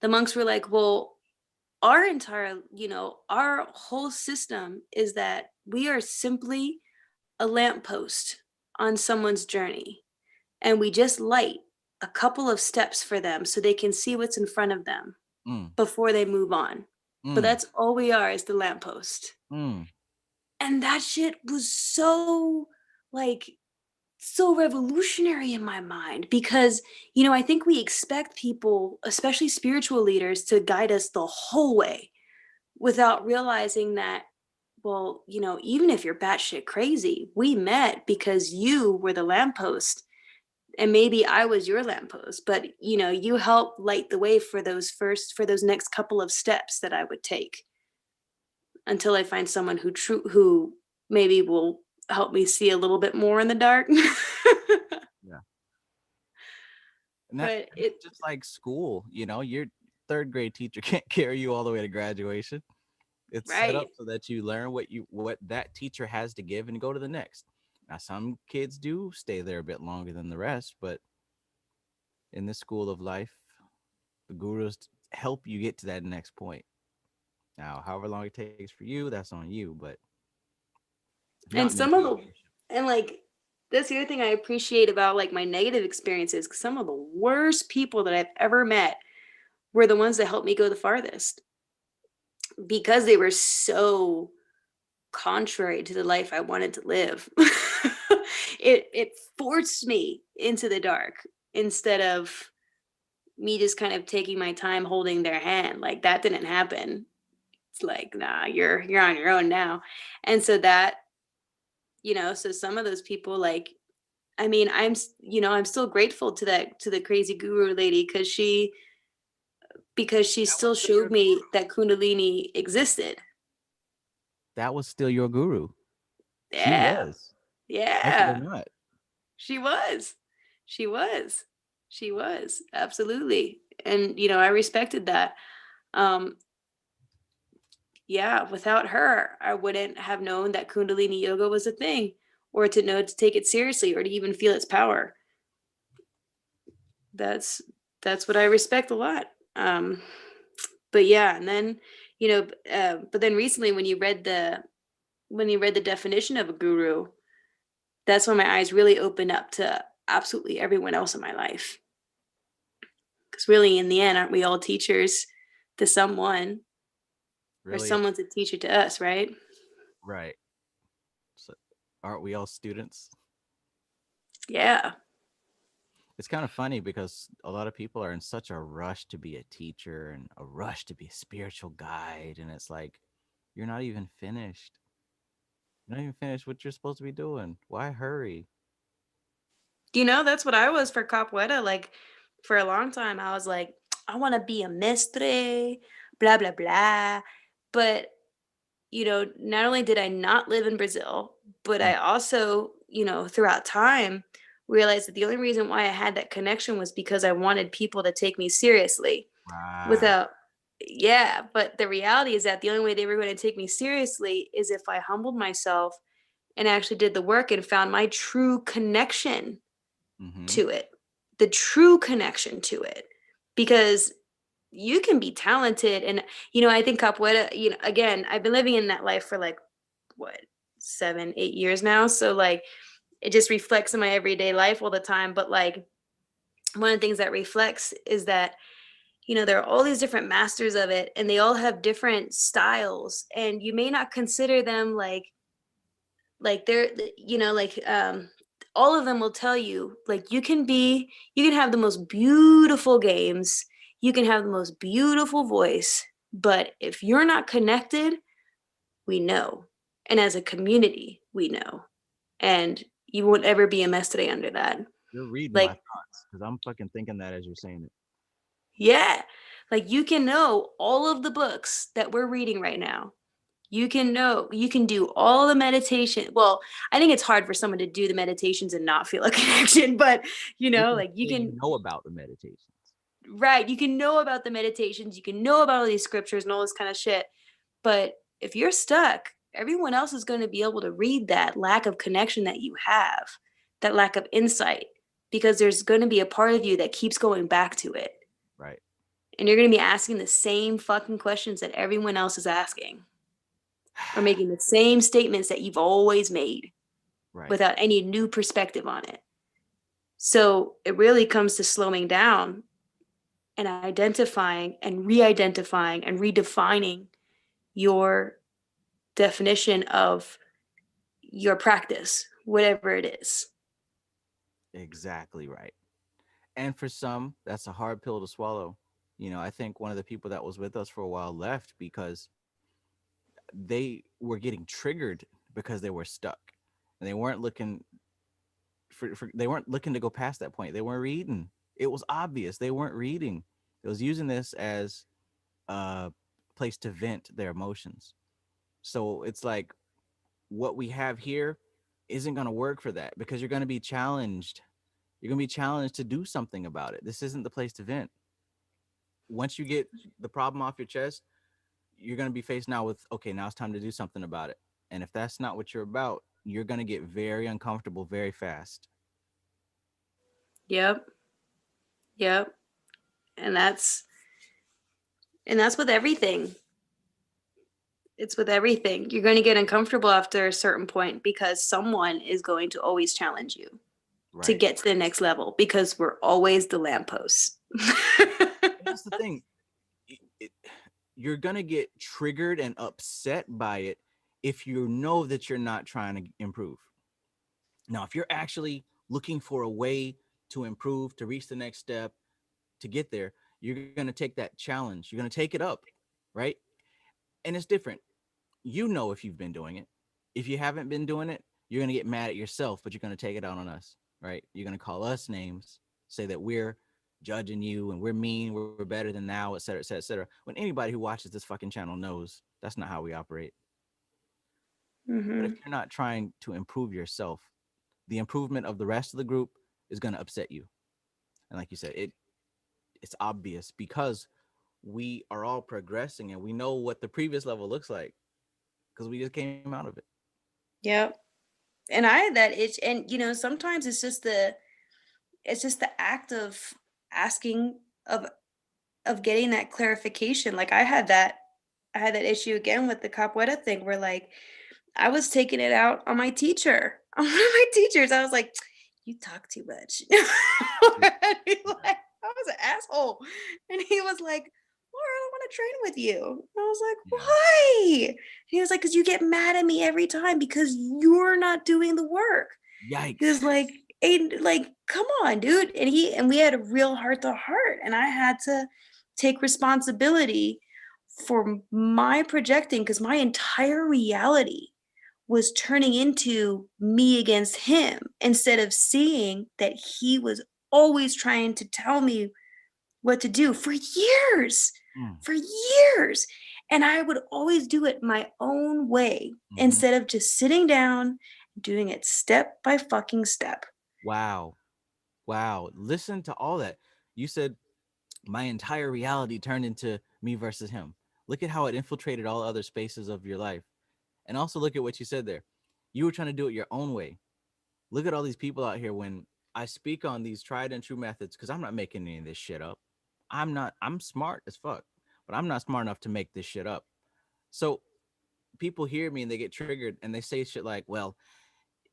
the monks were like, well, our whole system is that we are simply a lamppost on someone's journey. And we just light a couple of steps for them so they can see what's in front of them before they move on. But that's all we are, is the lamppost. And that shit was so revolutionary in my mind because, I think we expect people, especially spiritual leaders, to guide us the whole way without realizing that, well, even if you're batshit crazy, we met because you were the lamppost. And maybe I was your lamppost, but you helped light the way for those next couple of steps that I would take until I find someone who maybe will help me see a little bit more in the dark. Yeah. And it's just like school, your 3rd grade teacher can't carry you all the way to graduation. It's set up so that you learn what that teacher has to give and go to the next. Now, some kids do stay there a bit longer than the rest, but in this school of life, the gurus help you get to that next point. Now, however long it takes for you, that's on you. But and some of the that's the other thing I appreciate about my negative experiences. Some of the worst people that I've ever met were the ones that helped me go the farthest because they were so contrary to the life I wanted to live. it forced me into the dark instead of me just kind of taking my time holding their hand. Like that didn't happen. It's like, nah, you're on your own now. And so that, so some of those people, like, I mean, I'm still grateful to the crazy guru lady because she still showed me that Kundalini existed. That was still your guru. She Yeah. was. Yeah. Like it or not. She was. She was. Absolutely. And I respected that. Yeah, without her, I wouldn't have known that Kundalini yoga was a thing, or to know to take it seriously, or to even feel its power. That's what I respect a lot. But yeah, and then but then recently when you read the definition of a guru, that's when my eyes really opened up to absolutely everyone else in my life. Because really, in the end, aren't we all teachers to someone? Or Really? someone's a teacher to us, right? Right. So, aren't we all students? Yeah. It's kind of funny because a lot of people are in such a rush to be a teacher and a rush to be a spiritual guide. And it's like, you're not even finished. You're not even finished what you're supposed to be doing. Why hurry? That's what I was for Capoeira. Like, for a long time, I was like, I want to be a mestre, blah, blah, blah. But, not only did I not live in Brazil, but I also, throughout time, realized that the only reason why I had that connection was because I wanted people to take me seriously. Right. Yeah, but the reality is that the only way they were going to take me seriously is if I humbled myself and actually did the work and found my true connection to it, the true connection to it. Because you can be talented. And, I think Capoeira, again, I've been living in that life for like, what, 7, 8 years now. So like, it just reflects in my everyday life all the time. But like, one of the things that reflects is that, there are all these different masters of it and they all have different styles. And you may not consider them like they're, all of them will tell you, like, you can have the most beautiful games, you can have the most beautiful voice, but if you're not connected, we know. And as a community, we know. And you won't ever be a mestre under that. You're reading my Like, thoughts because I'm fucking thinking that as you're saying it. yeah, like you can know all of the books that we're reading right now. You can do all the meditation. Well, I think it's hard for someone to do the meditations and not feel a connection, but like you can know about the meditations. Right. You can know about the meditations, you can know about all these scriptures and all this kind of shit. But if you're stuck, everyone else is going to be able to read that lack of connection that you have, that lack of insight, because there's going to be a part of you that keeps going back to it. Right. And you're going to be asking the same fucking questions that everyone else is asking, or making the same statements that you've always made, right, without any new perspective on it. So it really comes to slowing down and identifying and re-identifying and redefining your definition of your practice, whatever it is. Exactly right. And for some, that's a hard pill to swallow. I think one of the people that was with us for a while left because they were getting triggered because they were stuck and they weren't looking they weren't looking to go past that point. They weren't reading. It was obvious they weren't reading. It was using this as a place to vent their emotions. So it's like what we have here isn't going to work for that because you're going to be challenged. You're going to be challenged to do something about it. This isn't the place to vent. Once you get the problem off your chest, you're going to be faced now with, okay, now it's time to do something about it. And if that's not what you're about, you're going to get very uncomfortable very fast. Yep. And that's with everything. It's with everything. You're going to get uncomfortable after a certain point because someone is going to always challenge you to get to the next level, because we're always the lampposts. That's the thing. You're going to get triggered and upset by it if you know that you're not trying to improve. Now, if you're actually looking for a way to improve, to reach the next step, to get there, you're going to take that challenge. You're going to take it up, right? And it's different. You know if you've been doing it. If you haven't been doing it, you're going to get mad at yourself, but you're going to take it out on us, right? You're going to call us names, say that we're judging you and we're mean, we're better than thou, et cetera, et cetera, et cetera. When anybody who watches this fucking channel knows that's not how we operate. But if you're not trying to improve yourself, the improvement of the rest of the group is going to upset you. And like you said, it's obvious because we are all progressing and we know what the previous level looks like because we just came out of it. Yep. And I had that itch, and sometimes it's just the act of asking of getting that clarification. Like I had that issue again with the capoeira thing where like I was taking it out on my teacher, on one of my teachers. I was like, you talk too much. I was an asshole. And he was like, Laura, I don't want to train with you. And I was like, why? And he was like, because you get mad at me every time because you're not doing the work. Yikes. He was like, Aiden, like, come on, dude. And we had a real heart to heart. And I had to take responsibility for my projecting because my entire reality was turning into me against him instead of seeing that he was always trying to tell me what to do for years, And I would always do it my own way instead of just sitting down, doing it step by fucking step. Wow. Listen to all that. You said my entire reality turned into me versus him. Look at how it infiltrated all other spaces of your life. And also look at what you said there. You were trying to do it your own way. Look at all these people out here when I speak on these tried and true methods because I'm not making any of this shit up. I'm smart as fuck, but I'm not smart enough to make this shit up. So people hear me and they get triggered and they say shit like, well,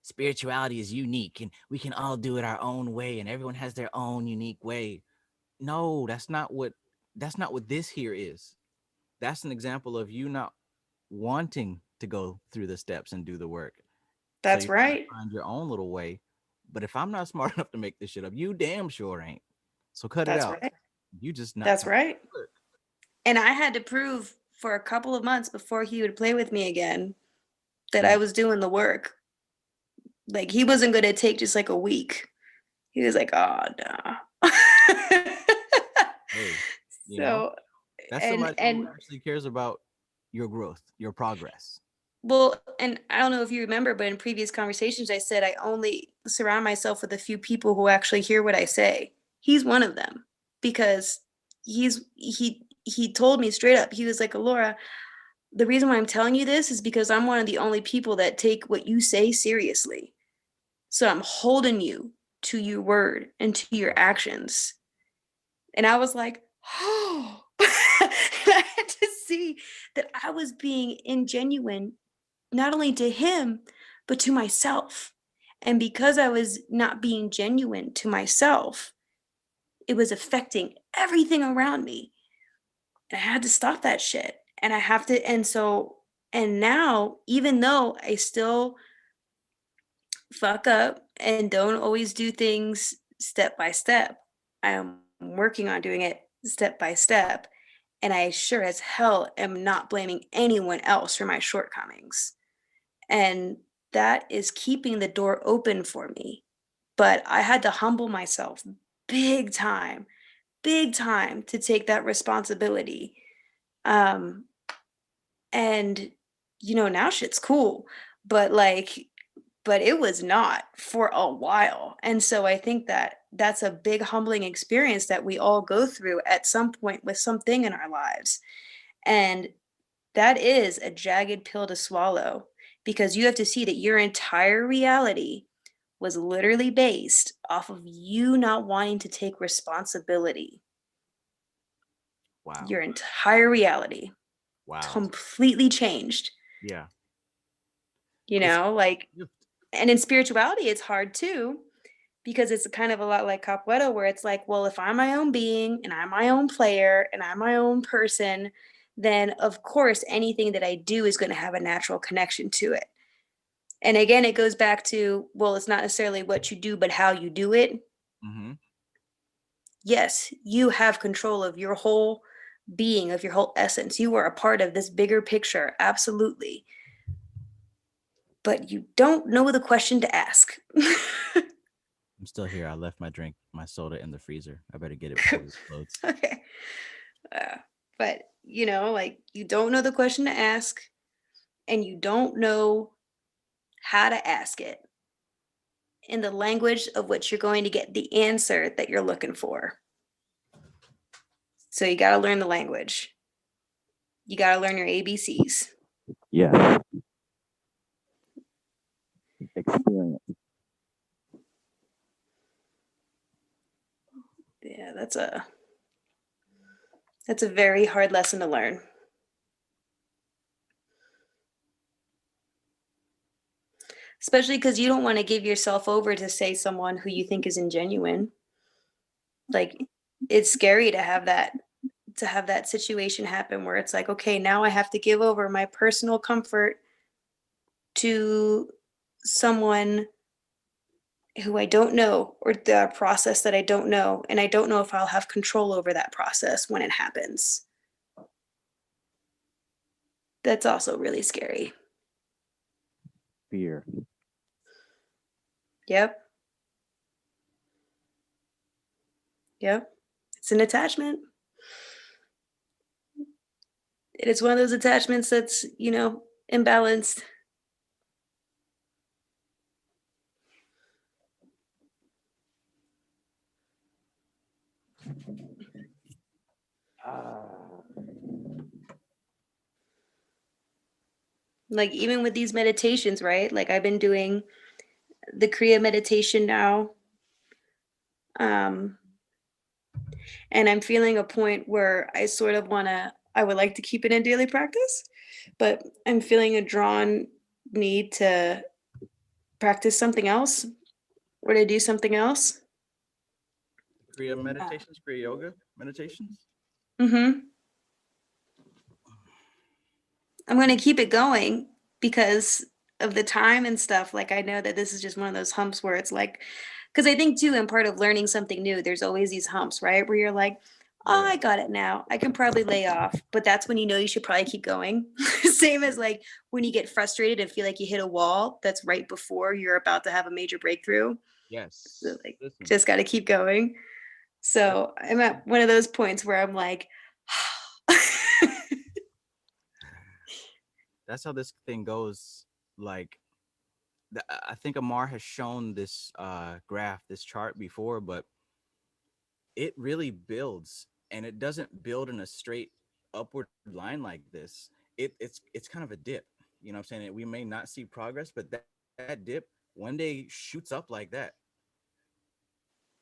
spirituality is unique and we can all do it our own way and everyone has their own unique way. No, that's not what this here is. That's an example of you not wanting to go through the steps and do the work. That's so you're trying right. to find your own little way. But if I'm not smart enough to make this shit up, you damn sure ain't. So cut it That's out. right. You just not. That's right. And I had to prove for a couple of months before he would play with me again that I was doing the work. Like he wasn't going to take just like a week. He was like, oh no. Hey, you So know, that's somebody and who actually cares about your growth, your progress. well, and I don't know if you remember, but in previous conversations, I said I only surround myself with a few people who actually hear what I say. He's one of them because he told me straight up. He was like, Alora, the reason why I'm telling you this is because I'm one of the only people that take what you say seriously. So I'm holding you to your word and to your actions. And I was like, oh. I had to see that I was being ingenuine not only to him, but to myself. And because I was not being genuine to myself, it was affecting everything around me. And I had to stop that shit. And I have to, and now, even though I still fuck up and don't always do things step by step, I am working on doing it step by step. And I sure as hell am not blaming anyone else for my shortcomings. And that is keeping the door open for me. But I had to humble myself big time to take that responsibility. And now shit's cool, but it was not for a while. And so I think that that's a big humbling experience that we all go through at some point with something in our lives. And that is a jagged pill to swallow because you have to see that your entire reality was literally based off of you not wanting to take responsibility. Wow. Your entire reality. Wow. Completely changed. Yeah. And in spirituality, it's hard too, because it's kind of a lot like capoeira, where it's like, well, if I'm my own being and I'm my own player and I'm my own person, then of course anything that I do is going to have a natural connection to it. And again, it goes back to, well, it's not necessarily what you do, but how you do it. Mm-hmm. Yes, you have control of your whole being, of your whole essence. You are a part of this bigger picture, absolutely. But you don't know the question to ask. I'm still here. I left my soda in the freezer. I better get it before it explodes. Okay. But, you know, like you don't know the question to ask and you don't know how to ask it in the language of which you're going to get the answer that you're looking for. So you got to learn the language. You got to learn your ABCs. Yes. Experience. Yeah, that's a very hard lesson to learn. Especially because you don't want to give yourself over to say someone who you think is ingenuine. Like it's scary to have that situation happen where it's like, okay, now I have to give over my personal comfort to someone who I don't know, or the process that I don't know, and I don't know if I'll have control over that process when it happens. That's also really scary. Fear. Yep. Yep. It's an attachment. It is one of those attachments that's, you know, imbalanced. Like even with these meditations, right? Like I've been doing the Kriya meditation now. And I'm feeling a point where I sort of I would like to keep it in daily practice, but I'm feeling a drawn need to practice something else or to do something else. Kriya meditations, Kriya yoga meditations. Mm-hmm. I'm going to keep it going because of the time and stuff. Like I know that this is just one of those humps where it's like, because I think too, in part of learning something new, there's always these humps, right? Where you're like, oh, I got it now. I can probably lay off. But that's when you know you should probably keep going. Same as like when you get frustrated and feel like you hit a wall, that's right before you're about to have a major breakthrough. Yes. So like, just got to keep going. So I'm at one of those points where I'm like, that's how this thing goes. Like, I think Amar has shown this graph, this chart before, but it really builds, and it doesn't build in a straight upward line like this. It's kind of a dip. You know what I'm saying? We may not see progress, but that dip one day shoots up like that.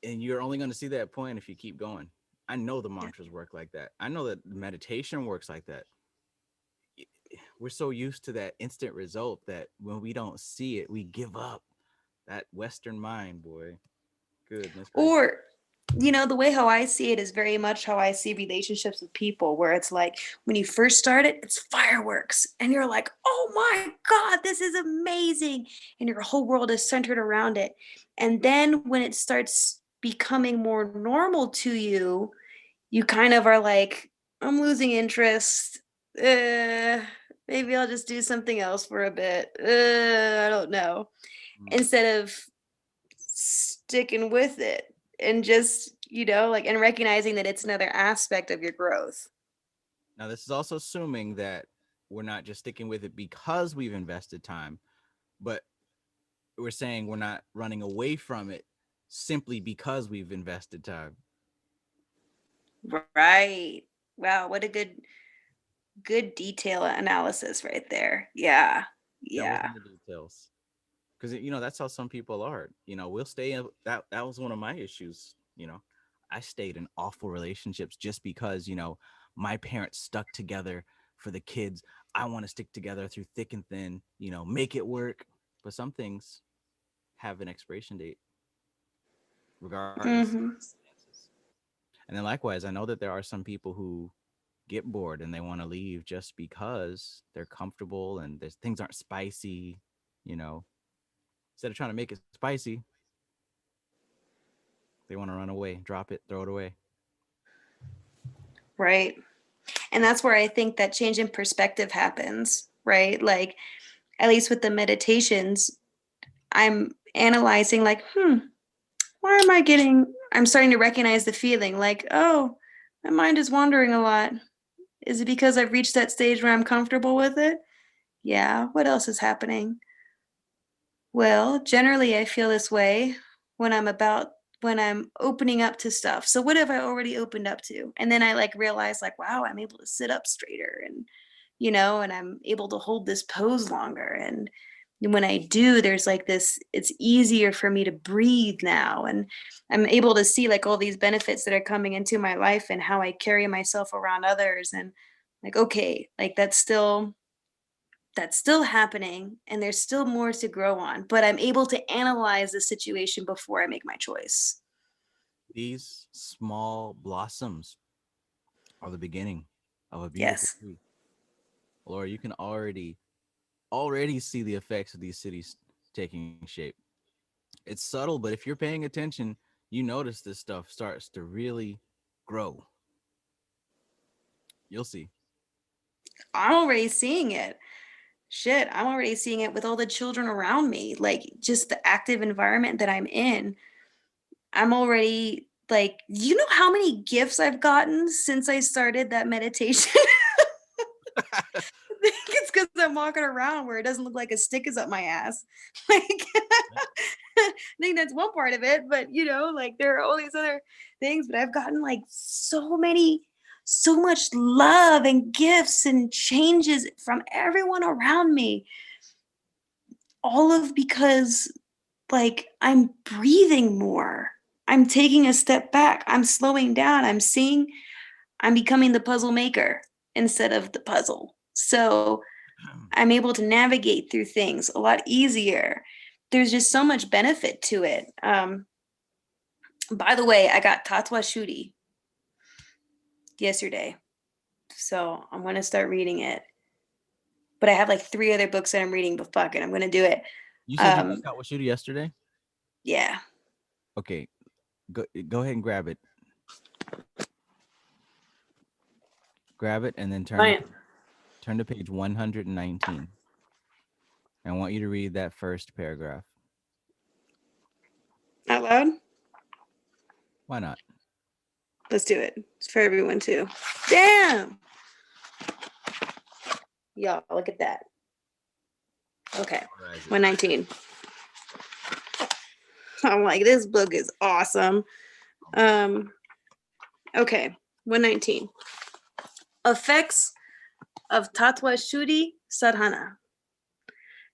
And you're only going to see that point if you keep going. I know the mantras work like that. I know that meditation works like that. We're so used to that instant result that when we don't see it, we give up. That Western mind, boy. Goodness gracious. or you know, the way how I see it is very much how I see relationships with people, where it's like when you first start it, it's fireworks and you're like, oh my God, this is amazing. And your whole world is centered around it. And then when it starts becoming more normal to you, you kind of are like, I'm losing interest. Maybe I'll just do something else for a bit. I don't know. Instead of sticking with it and just, you know, like, and recognizing that it's another aspect of your growth. Now, this is also assuming that we're not just sticking with it because we've invested time, but we're saying we're not running away from it simply because we've invested time. Right. Wow, what a good detail analysis right there. Yeah. That was Yeah. in the details. Because, you know, that's how some people are. You know, we'll stay in that was one of my issues. You know, I stayed in awful relationships just because, you know, my parents stuck together for the kids. I want to stick together through thick and thin, you know, make it work. But some things have an expiration date, regardless of circumstances. And then likewise, I know that there are some people who get bored and they want to leave just because they're comfortable and things aren't spicy. you know, instead of trying to make it spicy, they want to run away, drop it, throw it away. Right. And that's where I think that change in perspective happens, right? Like, at least with the meditations, I'm analyzing, like, why am I getting, I'm starting to recognize the feeling like, oh, my mind is wandering a lot. Is it because I've reached that stage where I'm comfortable with it? Yeah. What else is happening? Well, generally, I feel this way when when I'm opening up to stuff. So what have I already opened up to? And then I like realize like, wow, I'm able to sit up straighter and, and I'm able to hold this pose longer. And when I do, there's like this, it's easier for me to breathe now. And I'm able to see like all these benefits that are coming into my life and how I carry myself around others. And like, okay, like that's still happening and there's still more to grow on, but I'm able to analyze the situation before I make my choice. These small blossoms are the beginning of a beautiful Yes. tree. Laura, you can already see the effects of these cities taking shape. It's subtle, but if you're paying attention, you notice this stuff starts to really grow. You'll see. I'm already seeing it. Shit, I'm already seeing it with all the children around me, like just the active environment that I'm in. I'm already like, you know how many gifts I've gotten since I started that meditation? I think it's because I'm walking around where it doesn't look like a stick is up my ass. Like, I think that's one part of it, but like there are all these other things. But I've gotten like so much love and gifts and changes from everyone around me. All of because like I'm breathing more. I'm taking a step back. I'm slowing down. I'm becoming the puzzle maker instead of the puzzle. So I'm able to navigate through things a lot easier. There's just so much benefit to it. By the way, I got Tatwa Shuri yesterday. So I'm going to start reading it. But I have like 3 other books that I'm reading, but fuck it, I'm going to do it. You said you got Kawashiri yesterday? Yeah. Okay. Go ahead and grab it. Grab it and then turn to page 119. I want you to read that first paragraph. Out loud? Why not? Let's do it. It's for everyone too. Damn. Y'all, look at that. Okay. 119. I'm like, this book is awesome. Okay. 119. Effects of Tatwa Shuri Sadhana.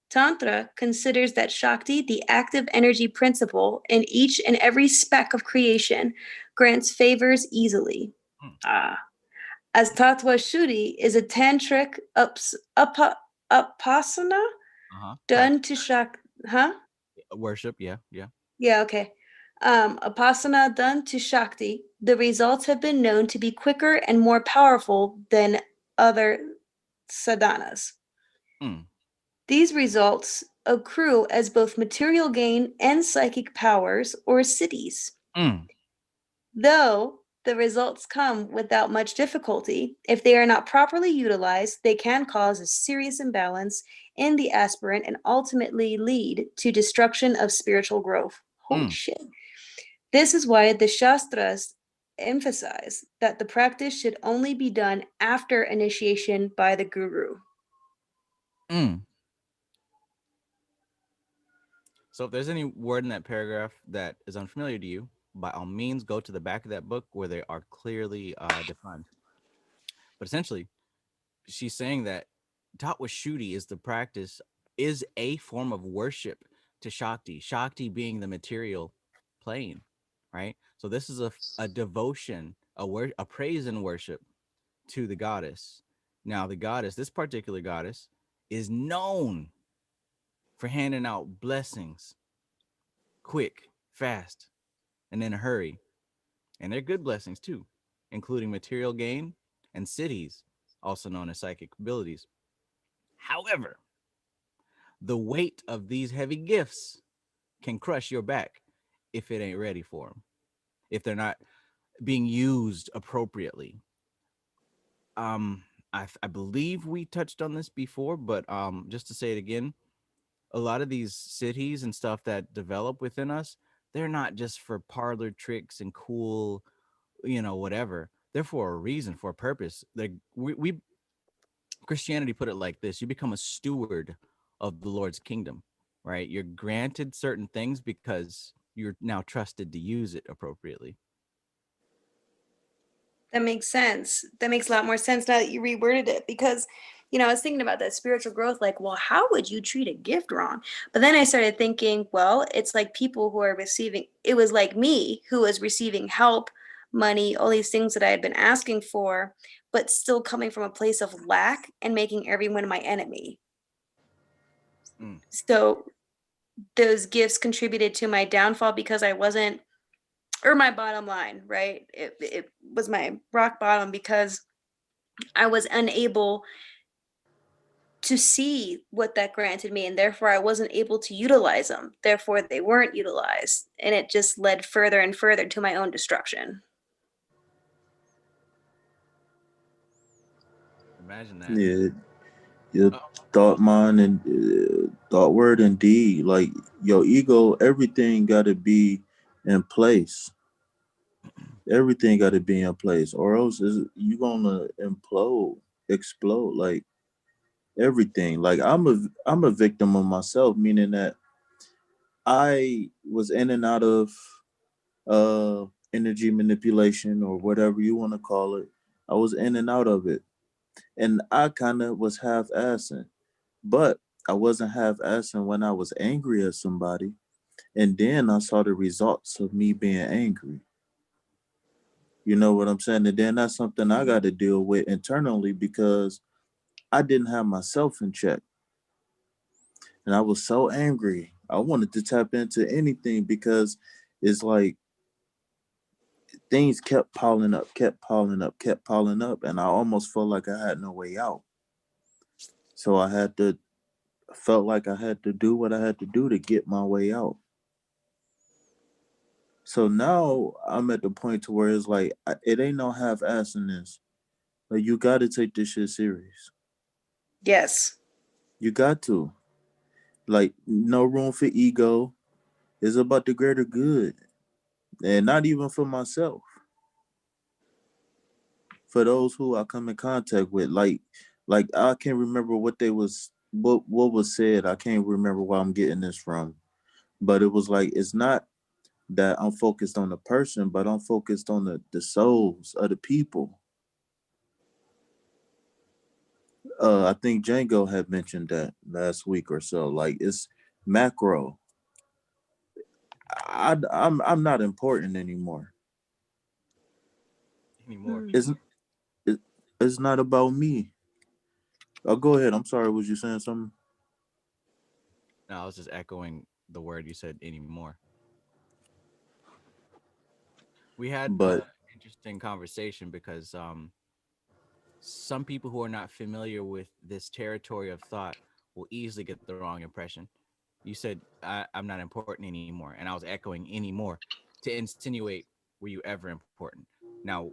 Tantra considers that Shakti, the active energy principle in each and every speck of creation, grants favors easily. As Tatwa Shuri is a tantric upasana done to Shakti. Worship, yeah. Yeah, okay. Upasana done to Shakti, the results have been known to be quicker and more powerful than other sadhanas. These results accrue as both material gain and psychic powers or siddhis. Though the results come without much difficulty, if they are not properly utilized, they can cause a serious imbalance in the aspirant and ultimately lead to destruction of spiritual growth. Holy shit. This is why the Shastras emphasize that the practice should only be done after initiation by the guru. So if there's any word in that paragraph that is unfamiliar to you, by all means, go to the back of that book where they are clearly defined. But essentially, she's saying that Tatwa Shuri is a form of worship to Shakti, Shakti being the material plane, right? So this is a devotion, a praise and worship to the goddess. Now, the goddess, this particular goddess, is known for handing out blessings quick, fast, and in a hurry. And they're good blessings too, including material gain and siddhis, also known as psychic abilities. However, the weight of these heavy gifts can crush your back if it ain't ready for them, if they're not being used appropriately. Um, I believe we touched on this before, but just to say it again, a lot of these cities and stuff that develop within us, they're not just for parlor tricks and cool, whatever. They're for a reason, for a purpose. We Christianity put it like this: you become a steward of the Lord's kingdom, right? You're granted certain things because you're now trusted to use it appropriately. That makes sense. That makes a lot more sense now that you reworded it, because I was thinking about that spiritual growth, like, well, how would you treat a gift wrong? But then I started thinking, well, it's like people who are receiving, it was like me who was receiving help, money, all these things that I had been asking for, but still coming from a place of lack and making everyone my enemy. So those gifts contributed to my downfall because I wasn't, or my bottom line, right? It was my rock bottom because I was unable to see what that granted me, and therefore I wasn't able to utilize them. Therefore, they weren't utilized, and it just led further and further to my own destruction. Imagine that. Yeah, your thought, mind, and thought, word, and deed. Like your ego, everything got to be in place. Everything got to be in place, or else you gonna implode, explode. Like everything. Like I'm a victim of myself, meaning that I was in and out of energy manipulation or whatever you want to call it. I was in and out of it, and I kind of was half-assing, but I wasn't half-assing when I was angry at somebody, and then I saw the results of me being angry. You know what I'm saying? And then that's something I got to deal with internally because I didn't have myself in check. And I was so angry. I wanted to tap into anything because it's like things kept piling up, kept piling up, kept piling up. And I almost felt like I had no way out. So felt like I had to do what I had to do to get my way out. So now I'm at the point to where it's like, it ain't no half-assing this. Like, you got to take this shit serious. Yes. You got to. Like, no room for ego. It's about the greater good. And not even for myself. For those who I come in contact with. Like I can't remember what was said. I can't remember where I'm getting this from. But it was like, it's not that I'm focused on the person, but I'm focused on the souls of the people. I think Django had mentioned that last week or so. Like, it's macro. I'm not important anymore. It's it, it's not about me. Oh, go ahead. I'm sorry. Was you saying something? No, I was just echoing the word you said anymore. We had But interesting conversation because some people who are not familiar with this territory of thought will easily get the wrong impression. You said I'm not important anymore, and I was echoing anymore to insinuate, were you ever important? Now,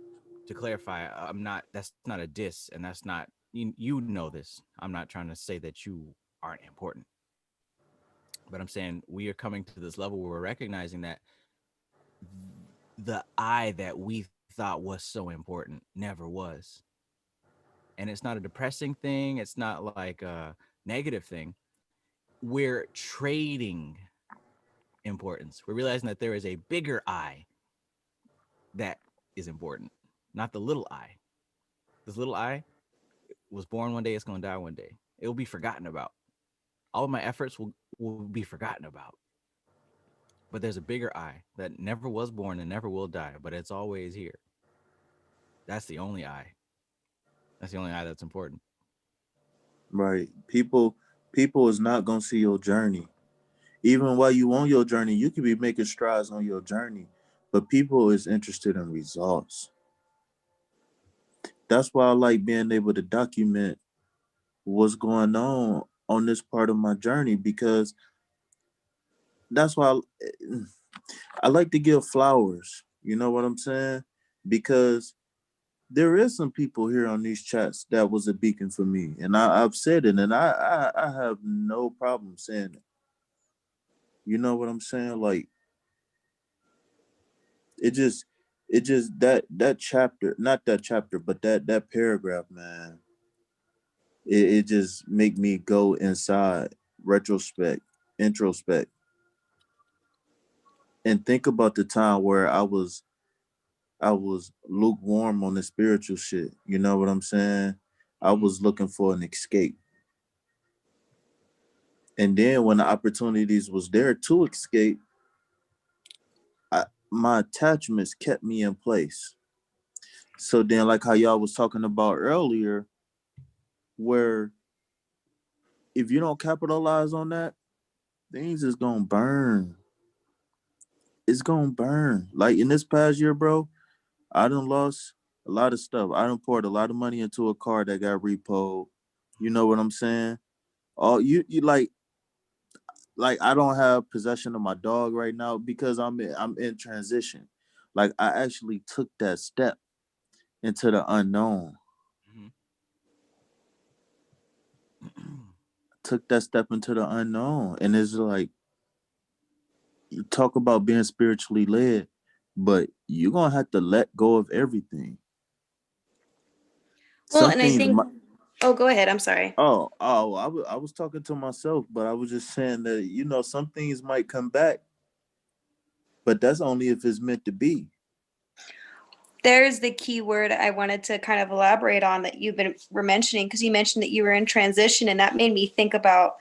to clarify, I'm not. That's not a diss, and that's not. You know this. I'm not trying to say that you aren't important, but I'm saying we are coming to this level where we're recognizing that the I that we thought was so important never was. And it's not a depressing thing. It's not like a negative thing. We're trading importance. We're realizing that there is a bigger I that is important, not the little I. This little I was born one day, it's going to die one day. It will be forgotten about. All of my efforts will be forgotten about. But there's a bigger I that never was born and never will die, but it's always here. That's the only I. That's the only I that's important. right, people is not gonna see your journey. Even while you on your journey, you could be making strides on your journey, but people is interested in results. That's why I like being able to document what's going on on this part of my journey, because that's why I like to give flowers. You know what I'm saying? Because there is some people here on these chats that was a beacon for me, and I've said it, and I have no problem saying it. You know what I'm saying? Like it just that chapter, not that chapter, but that paragraph, man. It just make me go inside, retrospect, introspect, and think about the time where I was lukewarm on the spiritual shit. You know what I'm saying? I was looking for an escape. And then when the opportunities was there to escape, my attachments kept me in place. So then, like how y'all was talking about earlier, where if you don't capitalize on that, things is gonna burn. It's gonna burn. Like in this past year, bro, I done lost a lot of stuff. I done poured a lot of money into a car that got repoed. You know what I'm saying? All you like I don't have possession of my dog right now because I'm in transition. Like I actually took that step into the unknown. Took that step into the unknown. And it's like you talk about being spiritually led, but you're gonna have to let go of everything. Well, Some and I things think, oh, go ahead. I'm sorry. I was talking to myself, but I was just saying that, some things might come back, but that's only if it's meant to be. There's the key word I wanted to kind of elaborate on that were mentioning, because you mentioned that you were in transition, and that made me think about,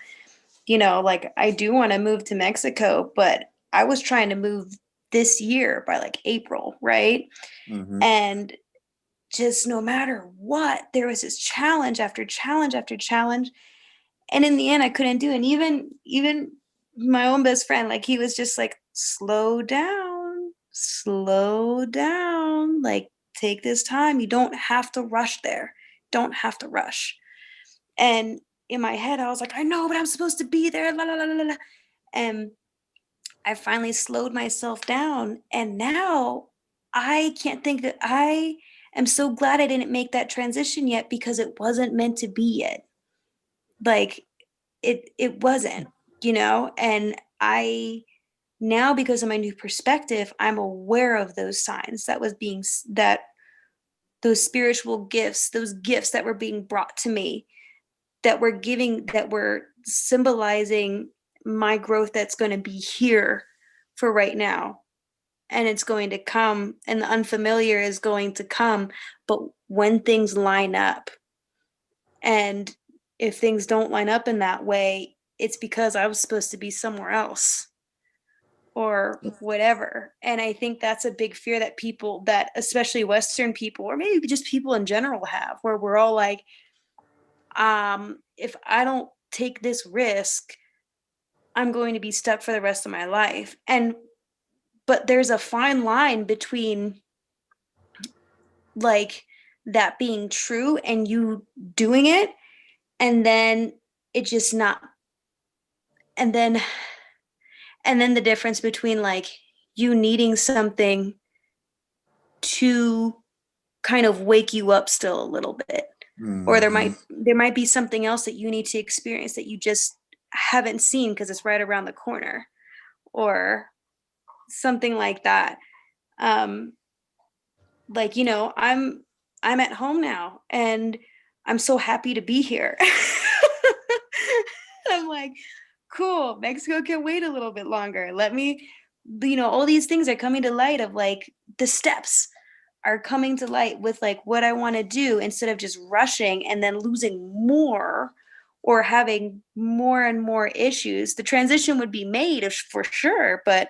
like I do want to move to Mexico, but I was trying to move this year by like April, right? Mm-hmm. And just no matter what, there was this challenge after challenge after challenge. And in the end, I couldn't do it. And even my own best friend, like he was just like, slow down, like take this time. You don't have to rush there. Don't have to rush. And in my head, I was like, I know, but I'm supposed to be there. La, la, la, la, la. And I finally slowed myself down. And now I can't think that I am so glad I didn't make that transition yet, because it wasn't meant to be yet. Like it wasn't, and I now, because of my new perspective, I'm aware of those signs that those spiritual gifts, those gifts that were being brought to me, that were symbolizing my growth that's going to be here for right now. And it's going to come, and the unfamiliar is going to come. But when things line up, and if things don't line up in that way, it's because I was supposed to be somewhere else or whatever. And I think that's a big fear that people, that especially Western people, or maybe just people in general, have, where we're all like, if I don't take this risk, I'm going to be stuck for the rest of my life. But there's a fine line between like that being true and you doing it, and then it just not, and then the difference between like you needing something to kind of wake you up still a little bit. Or there might be something else that you need to experience that you just haven't seen because it's right around the corner, or something like that. Like, I'm at home now, and I'm so happy to be here. I'm like, cool, Mexico can wait a little bit longer. Let me, all these things are coming to light, of like the steps are coming to light with like what I want to do, instead of just rushing and then losing more or having more and more issues. The transition would be made for sure, but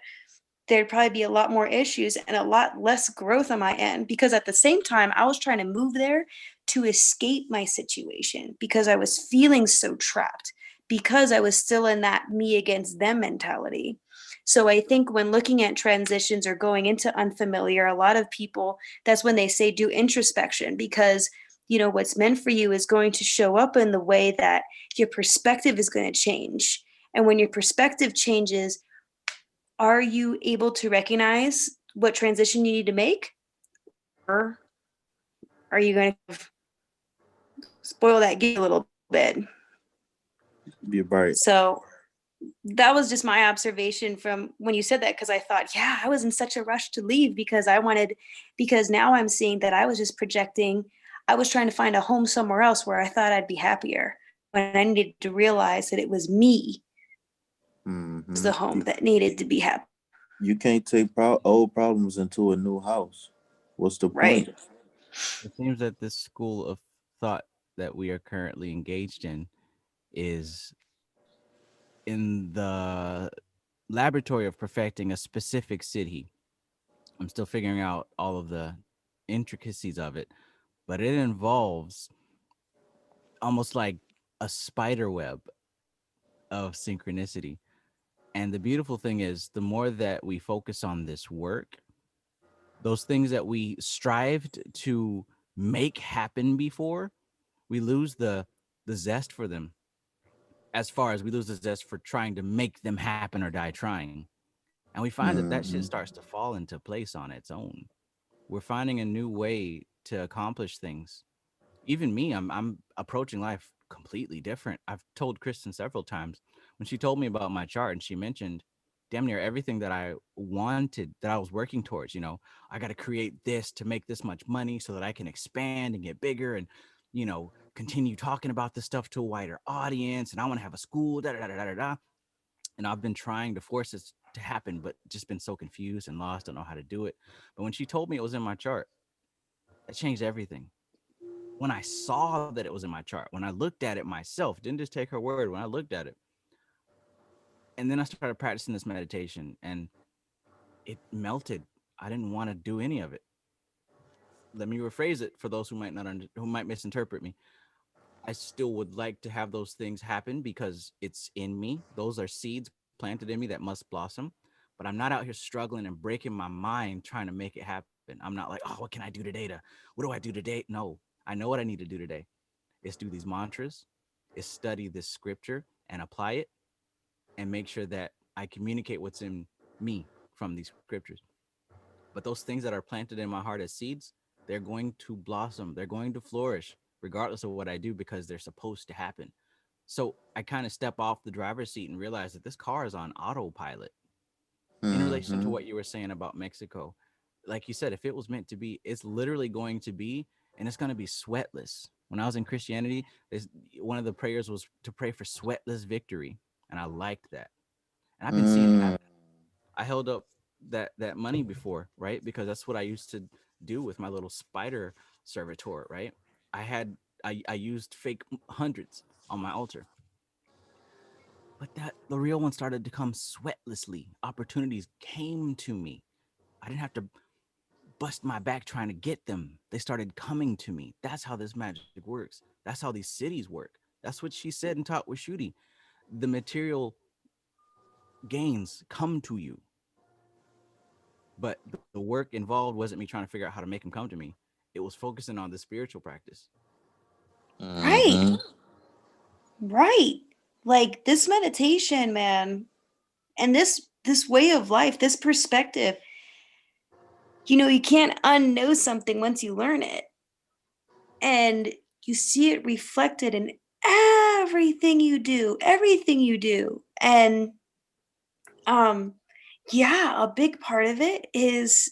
there'd probably be a lot more issues and a lot less growth on my end, because at the same time I was trying to move there to escape my situation, because I was feeling so trapped, because I was still in that me against them mentality. So I think when looking at transitions or going into unfamiliar, a lot of people, that's when they say do introspection, because you know, what's meant for you is going to show up in the way that your perspective is going to change. And when your perspective changes, are you able to recognize what transition you need to make? Or are you going to spoil that game a little bit? You're right. So that was just my observation from when you said that, because I thought, yeah, I was in such a rush to leave because now I'm seeing that I was just projecting. I was trying to find a home somewhere else where I thought I'd be happier, when I needed to realize that it was me, was the home that needed to be happy. You can't take old problems into a new house. What's the Right. point? It seems that this school of thought that we are currently engaged in is in the laboratory of perfecting a specific city. I'm still figuring out all of the intricacies of it, but it involves almost like a spider web of synchronicity. And the beautiful thing is, the more that we focus on this work, those things that we strived to make happen before, we lose the zest for them, as far as we lose the zest for trying to make them happen or die trying. And we find that that shit starts to fall into place on its own. We're finding a new way to accomplish things. Even me, I'm approaching life completely different. I've told Kristen several times, when she told me about my chart and she mentioned damn near everything that I wanted, that I was working towards. You know, I got to create this to make this much money so that I can expand and get bigger and, you know, continue talking about this stuff to a wider audience. And I want to have a school, da da da da da da. And I've been trying to force this to happen, but just been so confused and lost, don't know how to do it. But when she told me it was in my chart, that changed everything. When I saw that it was in my chart, when I looked at it myself, didn't just take her word, when I looked at it, and then I started practicing this meditation, and it melted. I didn't want to do any of it. Let me rephrase it for those who might not who might misinterpret me. I still would like to have those things happen because it's in me. Those are seeds planted in me that must blossom. But I'm not out here struggling and breaking my mind trying to make it happen. I'm not like, oh, what can I do today what do I do today? No, I know what I need to do today. Is do these mantras, is study this scripture and apply it, and make sure that I communicate what's in me from these scriptures. But those things that are planted in my heart as seeds, they're going to blossom, they're going to flourish regardless of what I do, because they're supposed to happen. So I kind of step off the driver's seat and realize that this car is on autopilot. In relation to what you were saying about Mexico, like you said, if it was meant to be, it's literally going to be, and it's going to be sweatless. When I was in Christianity, one of the prayers was to pray for sweatless victory, and I liked that. And I've been seeing it happen. I held up that money before, right? Because that's what I used to do with my little spider servitor, right? I used fake hundreds on my altar. But that the real one started to come sweatlessly. Opportunities came to me. I didn't have to bust my back trying to get them. They started coming to me. That's how this magic works. That's how these cities work. That's what she said and taught with Shooty. The material gains come to you. But the work involved wasn't me trying to figure out how to make them come to me. It was focusing on the spiritual practice. Right. Right. Like this meditation, man, and this way of life, this perspective, you know, you can't unknow something once you learn it. And you see it reflected in everything you do, And yeah, a big part of it is,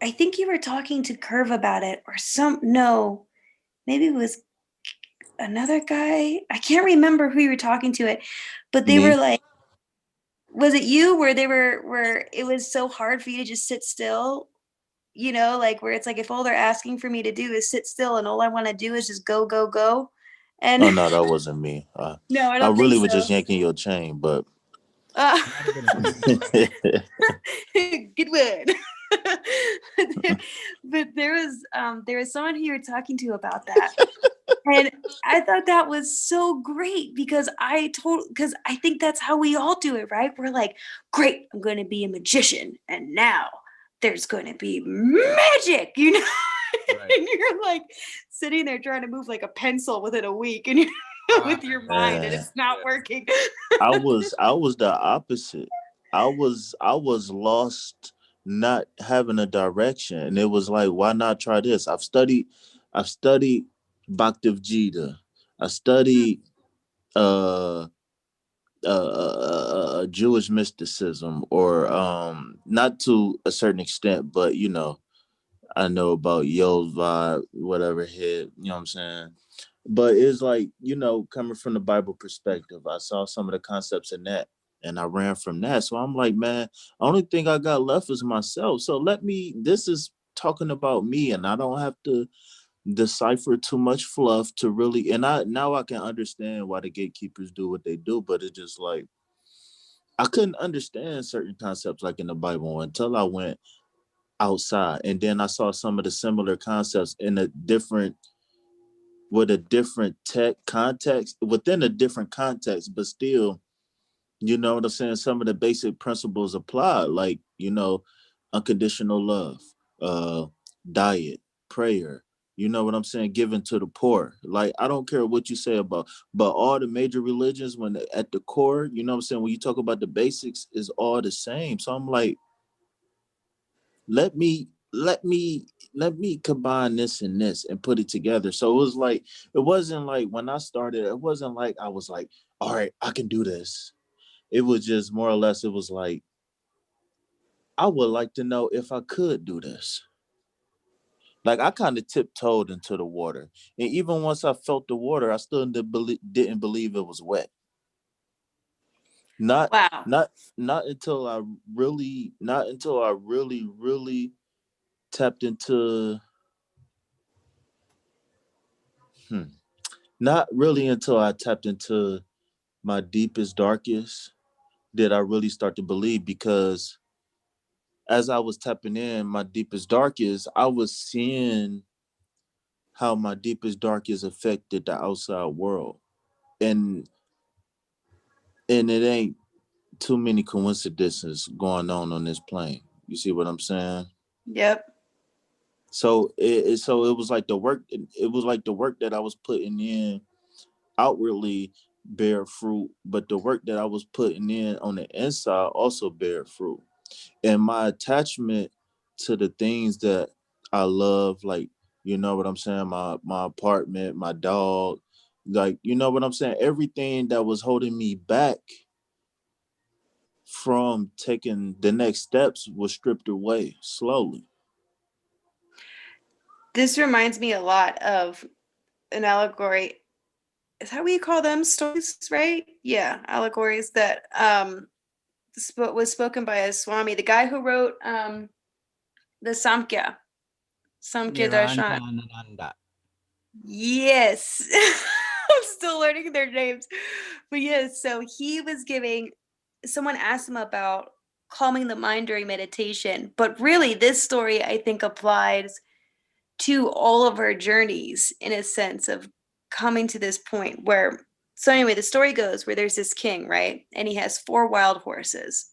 I think you were talking to Curve about it, or no, maybe it was another guy. I can't remember who you were talking to it, but they were like, was it you, where where it was so hard for you to just sit still, you know, like where it's like, if all they're asking for me to do is sit still and all I want to do is just go, go, go. And Oh no, that wasn't me. no, I I don't think really was so. just yanking your chain, but Good word. But there was someone who you were talking to about that. And I thought that was so great, because I think that's how we all do it, right? We're like, great, I'm going to be a magician, and now there's going to be magic, you know? and you're like sitting there trying to move like a pencil within a week, and you're with your mind, and it's not working. I was the opposite. I was lost, not having a direction, and it was like, why not try this? I've studied Bhaktiv Gita. I studied uh Jewish mysticism, or not to a certain extent, but I know about Yo's vibe, whatever head, you know what I'm saying? But it's like, coming from the Bible perspective, I saw some of the concepts in that and I ran from that. So I'm like, man, only thing I got left is myself. So this is talking about me, and I don't have to decipher too much fluff to really, and now I can understand why the gatekeepers do what they do, but it's just like, I couldn't understand certain concepts like in the Bible until I went outside, and then I saw some of the similar concepts in a different tech context, within a different context, but still, you know what I'm saying, some of the basic principles apply, like, unconditional love, diet, prayer, you know what I'm saying, giving to the poor. Like, I don't care what you say about, but all the major religions, when at the core, you know what I'm saying, when you talk about the basics, is all the same. So I'm like, let me combine this and this and put it together. So it wasn't like when I started, it wasn't like I was like, all right, I can do this. It was just more or less, it was like, I would like to know if I could do this. Like, I kind of tiptoed into the water, and even once I felt the water, I still didn't believe it was wet. Not Wow. not until I really tapped into not really until I tapped into my deepest, darkest, did I really start to believe, because as I was tapping in my deepest, darkest, I was seeing how my deepest, darkest affected the outside world. And it ain't too many coincidences going on this plane. You see what I'm saying? Yep. So it was like the work. It was like the work that I was putting in outwardly bear fruit, but the work that I was putting in on the inside also bear fruit. And my attachment to the things that I love, like, you know what I'm saying, my apartment, my dog, like, you know what I'm saying, everything that was holding me back from taking the next steps was stripped away slowly. This reminds me a lot of an allegory. Is that what you call them? Stories, right? Yeah, allegories that was spoken by a Swami, the guy who wrote the Samkhya Darshan. Niranjananda. Yes. I'm still learning their names. But yes, so someone asked him about calming the mind during meditation. But really, this story, I think, applies to all of our journeys in a sense of coming to this point where, so anyway, the story goes where there's this king, right? And he has 4 wild horses.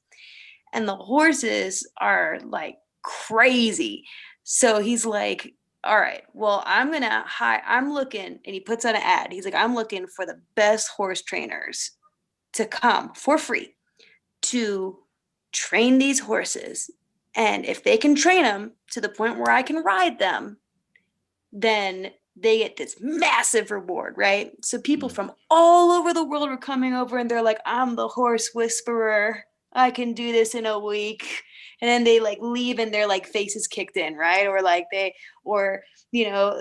And the horses are like crazy. So he's like, all right, well, I'm looking, and he puts out an ad. He's like, I'm looking for the best horse trainers to come for free to train these horses. And if they can train them to the point where I can ride them, then they get this massive reward, right? So people from all over the world were coming over, and they're like, I'm the horse whisperer. I can do this in a week. And then they like leave, and their like faces kicked in, right? Or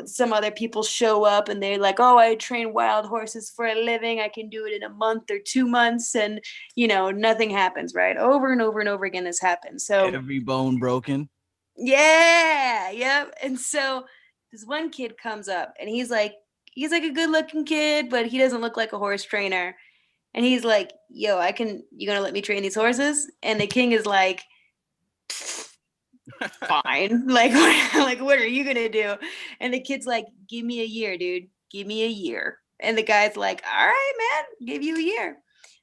some other people show up, and they're like, oh, I train wild horses for a living. I can do it in a month or 2 months. And, nothing happens, right? Over and over and over again, this happens. So Every bone broken. yeah, yep. And so this one kid comes up, and he's like a good looking kid, but he doesn't look like a horse trainer. And he's like, yo, you gonna let me train these horses? And the king is like, fine. Like, what are you gonna do? And the kid's like, give me a year, dude. Give me a year. And the guy's like, all right, man, give you a year.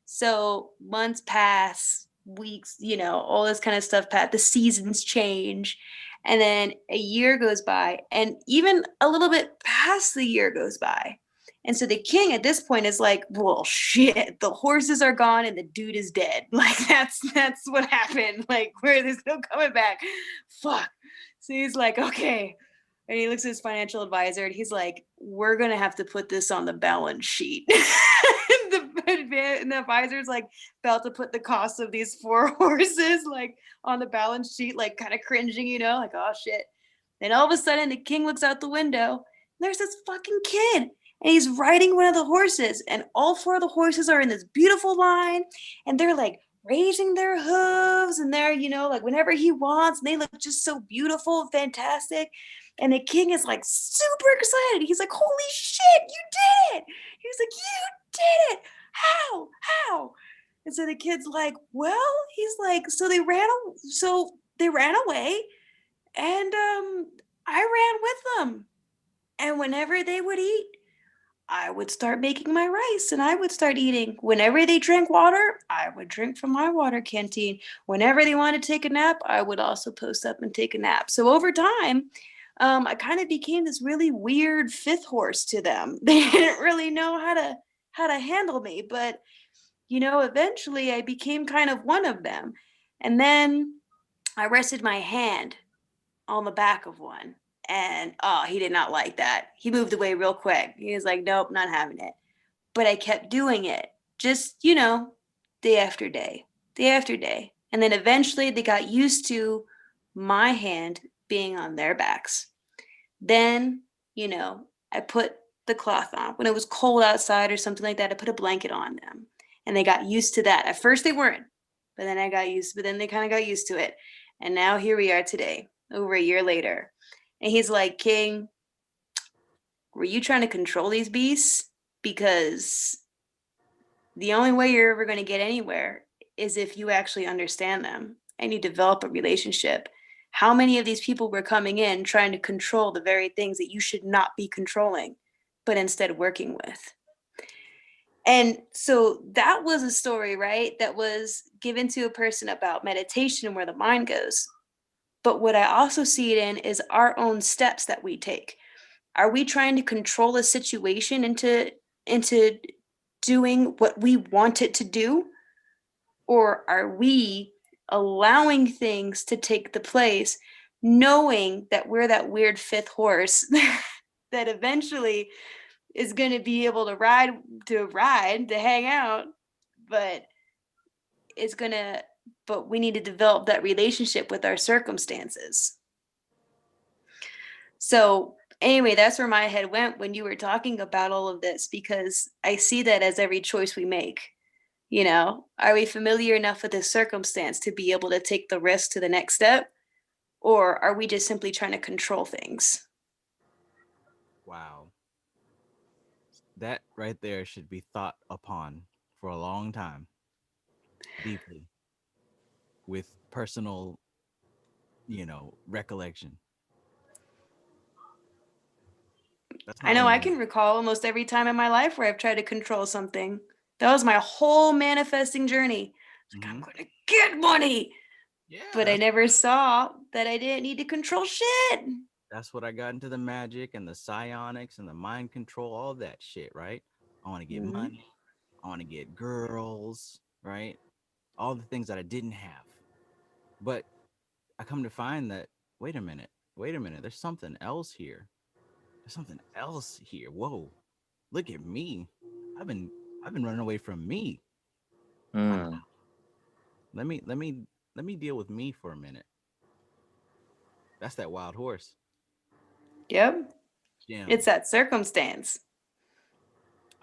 So months pass, weeks, all this kind of stuff pass. The seasons change. And then a year goes by, and even a little bit past the year goes by. And so the king at this point is like, well, shit, the horses are gone and the dude is dead. Like that's what happened. Like where there's no coming back. Fuck. So he's like, okay. And he looks at his financial advisor and he's like, we're gonna have to put this on the balance sheet. And the advisor's like about to put the cost of these 4 horses like on the balance sheet, like kind of cringing, you know, like, oh shit. Then all of a sudden the king looks out the window and there's this fucking kid and he's riding one of the horses and all 4 of the horses are in this beautiful line and they're like raising their hooves and they're, you know, like whenever he wants, and they look just so beautiful and fantastic. And the king is like super excited. He's like, holy shit, you did it. He's like, you did it. How? And so the kid's like, well, he's like, so they ran away and I ran with them. And whenever they would eat, I would start making my rice and I would start eating. Whenever they drank water, I would drink from my water canteen. Whenever they wanted to take a nap, I would also post up and take a nap. So over time, I kind of became this really weird 5th horse to them. They didn't really know how to handle me, but you know, eventually I became kind of one of them. And then I rested my hand on the back of one. And oh, he did not like that. He moved away real quick. He was like, nope, not having it. But I kept doing it, just, you know, day after day, day after day. And then eventually they got used to my hand being on their backs. Then, you know, I put the cloth on. When it was cold outside or something like that, I put a blanket on them. And they got used to that. At first they weren't, but then they kind of got used to it. And now here we are today, over a year later. And he's like, King, were you trying to control these beasts? Because the only way you're ever going to get anywhere is if you actually understand them and you develop a relationship. How many of these people were coming in trying to control the very things that you should not be controlling, but instead working with? And so that was a story, right? That was given to a person about meditation and where the mind goes. But what I also see it in is our own steps that we take. Are we trying to control a situation into doing what we want it to do? Or are we allowing things to take the place, knowing that we're that weird 5th horse that eventually is going to be able to ride, to hang out, but we need to develop that relationship with our circumstances. So anyway, that's where my head went when you were talking about all of this, because I see that as every choice we make. You know, are we familiar enough with this circumstance to be able to take the risk to the next step? Or are we just simply trying to control things? Wow. That right there should be thought upon for a long time, deeply, with personal, recollection. I know I can recall almost every time in my life where I've tried to control something. That was my whole manifesting journey. Like, I'm going to get money. Yeah. But I never saw that I didn't need to control shit. That's what I got into the magic and the psionics and the mind control, all that shit, right? I want to get money. I want to get girls, right? All the things that I didn't have. But I come to find that, wait a minute. There's something else here. Whoa, look at me. I've been running away from me. Let me deal with me for a minute. That's that wild horse. Yep. Yeah. It's that circumstance.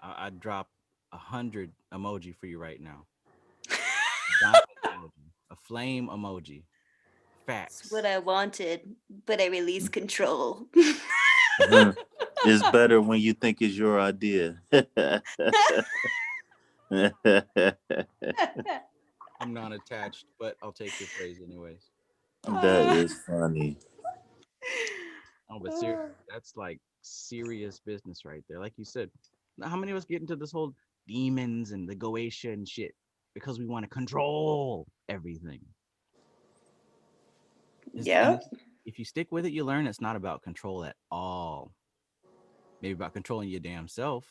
I'd drop 100 emoji for you right now. A flame emoji. Facts. It's what I wanted, but I released control. It's better when you think it's your idea. I'm not attached, but I'll take your praise anyways. That is funny. Oh, but seriously, that's like serious business right there. Like you said, how many of us get into this whole demons and the Goetia and shit because we want to control everything? Yeah. if you stick with it, you learn it's not about control at all. Maybe about controlling your damn self,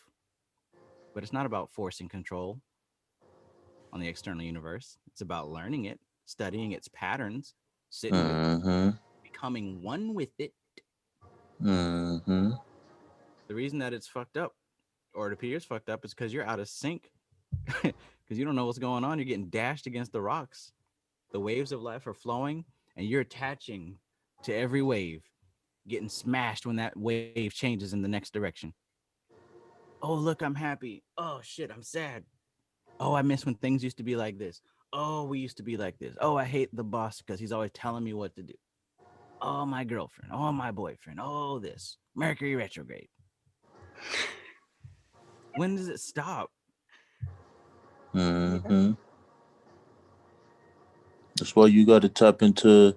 but it's not about forcing control on the external universe. It's about learning it, studying its patterns, sitting with it, becoming one with it. The reason that it's fucked up, or it appears fucked up, is because you're out of sync. Because you don't know what's going on. You're getting dashed against the rocks. The waves of life are flowing, and you're attaching to every wave, getting smashed when that wave changes in the next direction. Oh, look, I'm happy. Oh, shit, I'm sad. Oh, I miss when things used to be like this. Oh, we used to be like this. Oh, I hate the boss because he's always telling me what to do. Oh, my girlfriend. Oh, my boyfriend. Oh, this. Mercury retrograde. When does it stop? That's why you got to tap into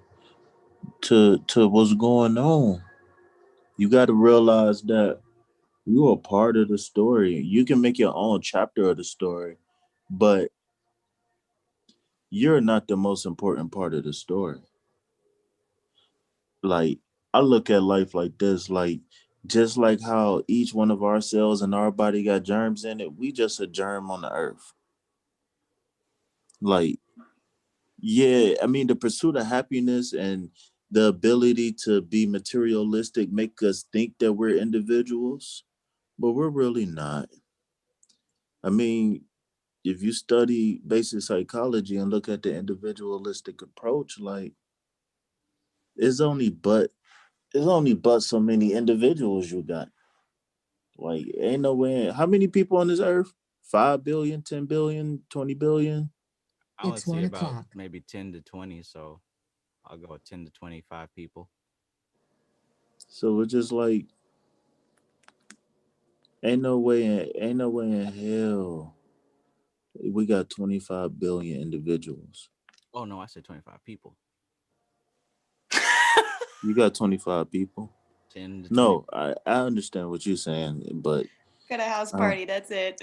what's going on. You got to realize that you're a part of the story. You can make your own chapter of the story, but you're not the most important part of the story. Like, I look at life like this, like, just like how each one of our cells in our body got germs in it, we just a germ on the earth. Like, yeah, I mean, the pursuit of happiness and the ability to be materialistic make us think that we're individuals, but we're really not. I mean, if you study basic psychology and look at the individualistic approach, like, it's only but so many individuals you got. Like, ain't no way. How many people on this earth? 5 billion, 10 billion, 20 billion? I would say about maybe 10 to 20. So I'll go with 10 to 25 people. So it's just like, ain't no way in hell we got 25 billion individuals. Oh, no, I said 25 people. You got 25 people? 10 to 20. No, I understand what you're saying, but Got a house party. That's it.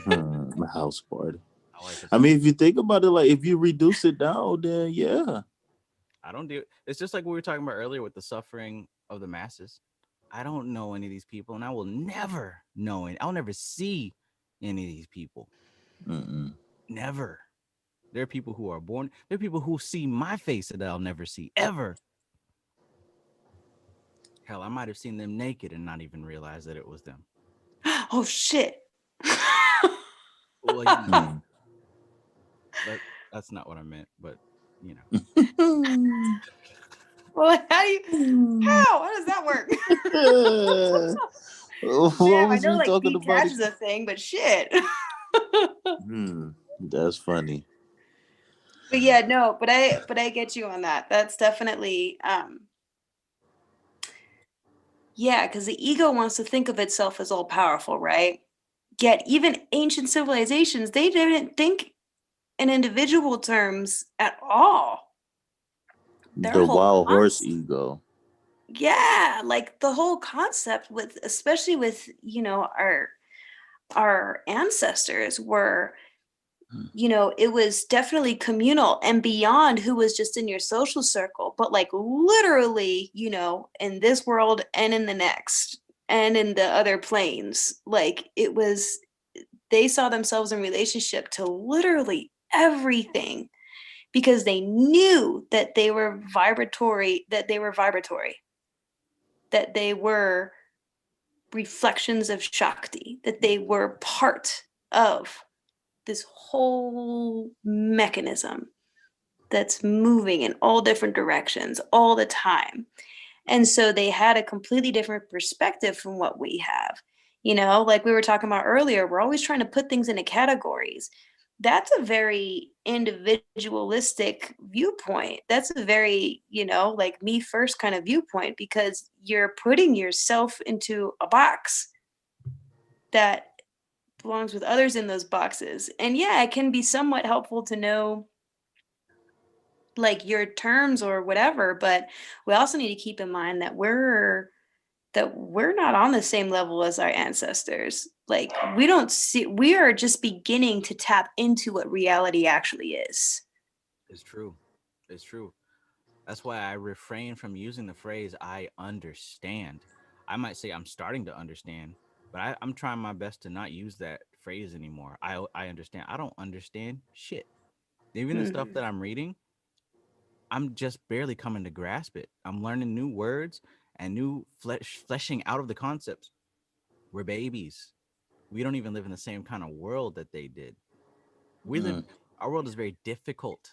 a house party. Like I mean, if you think about it, like, if you reduce it down, then yeah. I don't do. It's just like we were talking about earlier with the suffering of the masses. I don't know any of these people, and I will never know it. I'll never see any of these people. Never. There are people who are born. There are people who see my face that I'll never see ever. Hell, I might have seen them naked and not even realize that it was them. Oh shit. Well, you know, that's not what I meant, but you know. Well, how does that work? Damn, I know like detach is a thing, but shit. That's funny. But yeah, no, but I get you on that. That's definitely yeah, because the ego wants to think of itself as all powerful, right? Yet even ancient civilizations, they didn't think in individual terms at all. The wild horse ego. Yeah, like the whole concept with, especially with, you know, our ancestors were, you know, it was definitely communal and beyond who was just in your social circle, but like literally, you know, in this world and in the next and in the other planes, like it was, they saw themselves in relationship to literally everything because they knew that they were vibratory, that they were reflections of Shakti, that they were part of this whole mechanism that's moving in all different directions all the time. And so they had a completely different perspective from what we have. You know, like we were talking about earlier, we're always trying to put things into categories. That's a very individualistic viewpoint. That's a very, you know, like me first kind of viewpoint because you're putting yourself into a box that belongs with others in those boxes. And yeah, it can be somewhat helpful to know like your terms or whatever, but we also need to keep in mind that we're not on the same level as our ancestors. Like we are just beginning to tap into what reality actually is. It's true. It's true. That's why I refrain from using the phrase "I understand." I might say I'm starting to understand, but I'm trying my best to not use that phrase anymore. I understand. I don't understand shit. Even the stuff Mhm. that I'm reading, I'm just barely coming to grasp it. I'm learning new words and new fleshing out of the concepts. We're babies. We don't even live in the same kind of world that they did. We live. Our world is very difficult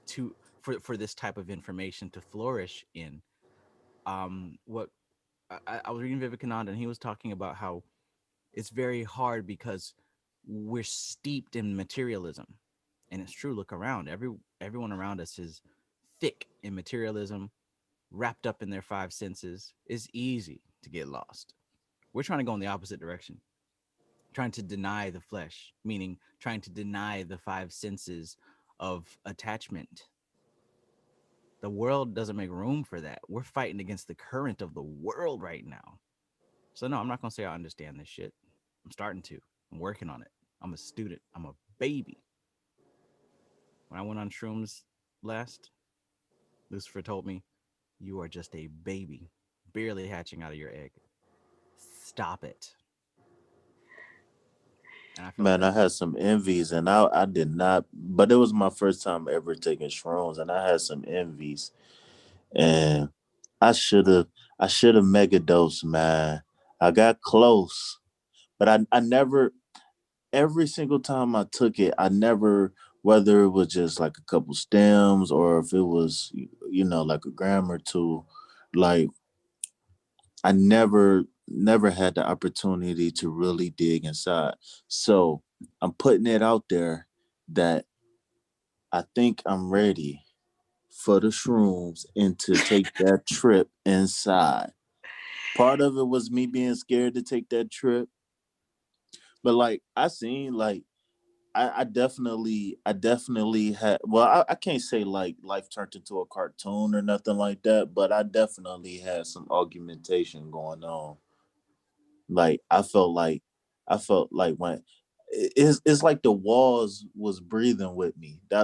to for this type of information to flourish in. What I was reading Vivekananda, and he was talking about how it's very hard because we're steeped in materialism, and it's true. Look around. Everyone around us is thick in materialism, wrapped up in their five senses. It's easy to get lost. We're trying to go in the opposite direction, trying to deny the flesh, meaning trying to deny the five senses of attachment. The world doesn't make room for that. We're fighting against the current of the world right now. So no, I'm not gonna say I understand this shit. I'm starting to. I'm working on it. I'm a student. I'm a baby. When I went on shrooms last, Lucifer told me, "You are just a baby, barely hatching out of your egg. Stop it." And I felt Man, that. I had some envies, and I did not, but it was my first time ever taking shrooms, and I had some envies, and I should have I should have mega dosed, man. I got close, but I never. Every single time I took it, I never, whether it was just like a couple stems or if it was, like a gram or two, like I never had the opportunity to really dig inside. So I'm putting it out there that I think I'm ready for the shrooms and to take that trip inside. Part of it was me being scared to take that trip, but like I seen like I definitely had. Well, I can't say like life turned into a cartoon or nothing like that, but I definitely had some augmentation going on. Like I felt like when it's like the walls was breathing with me.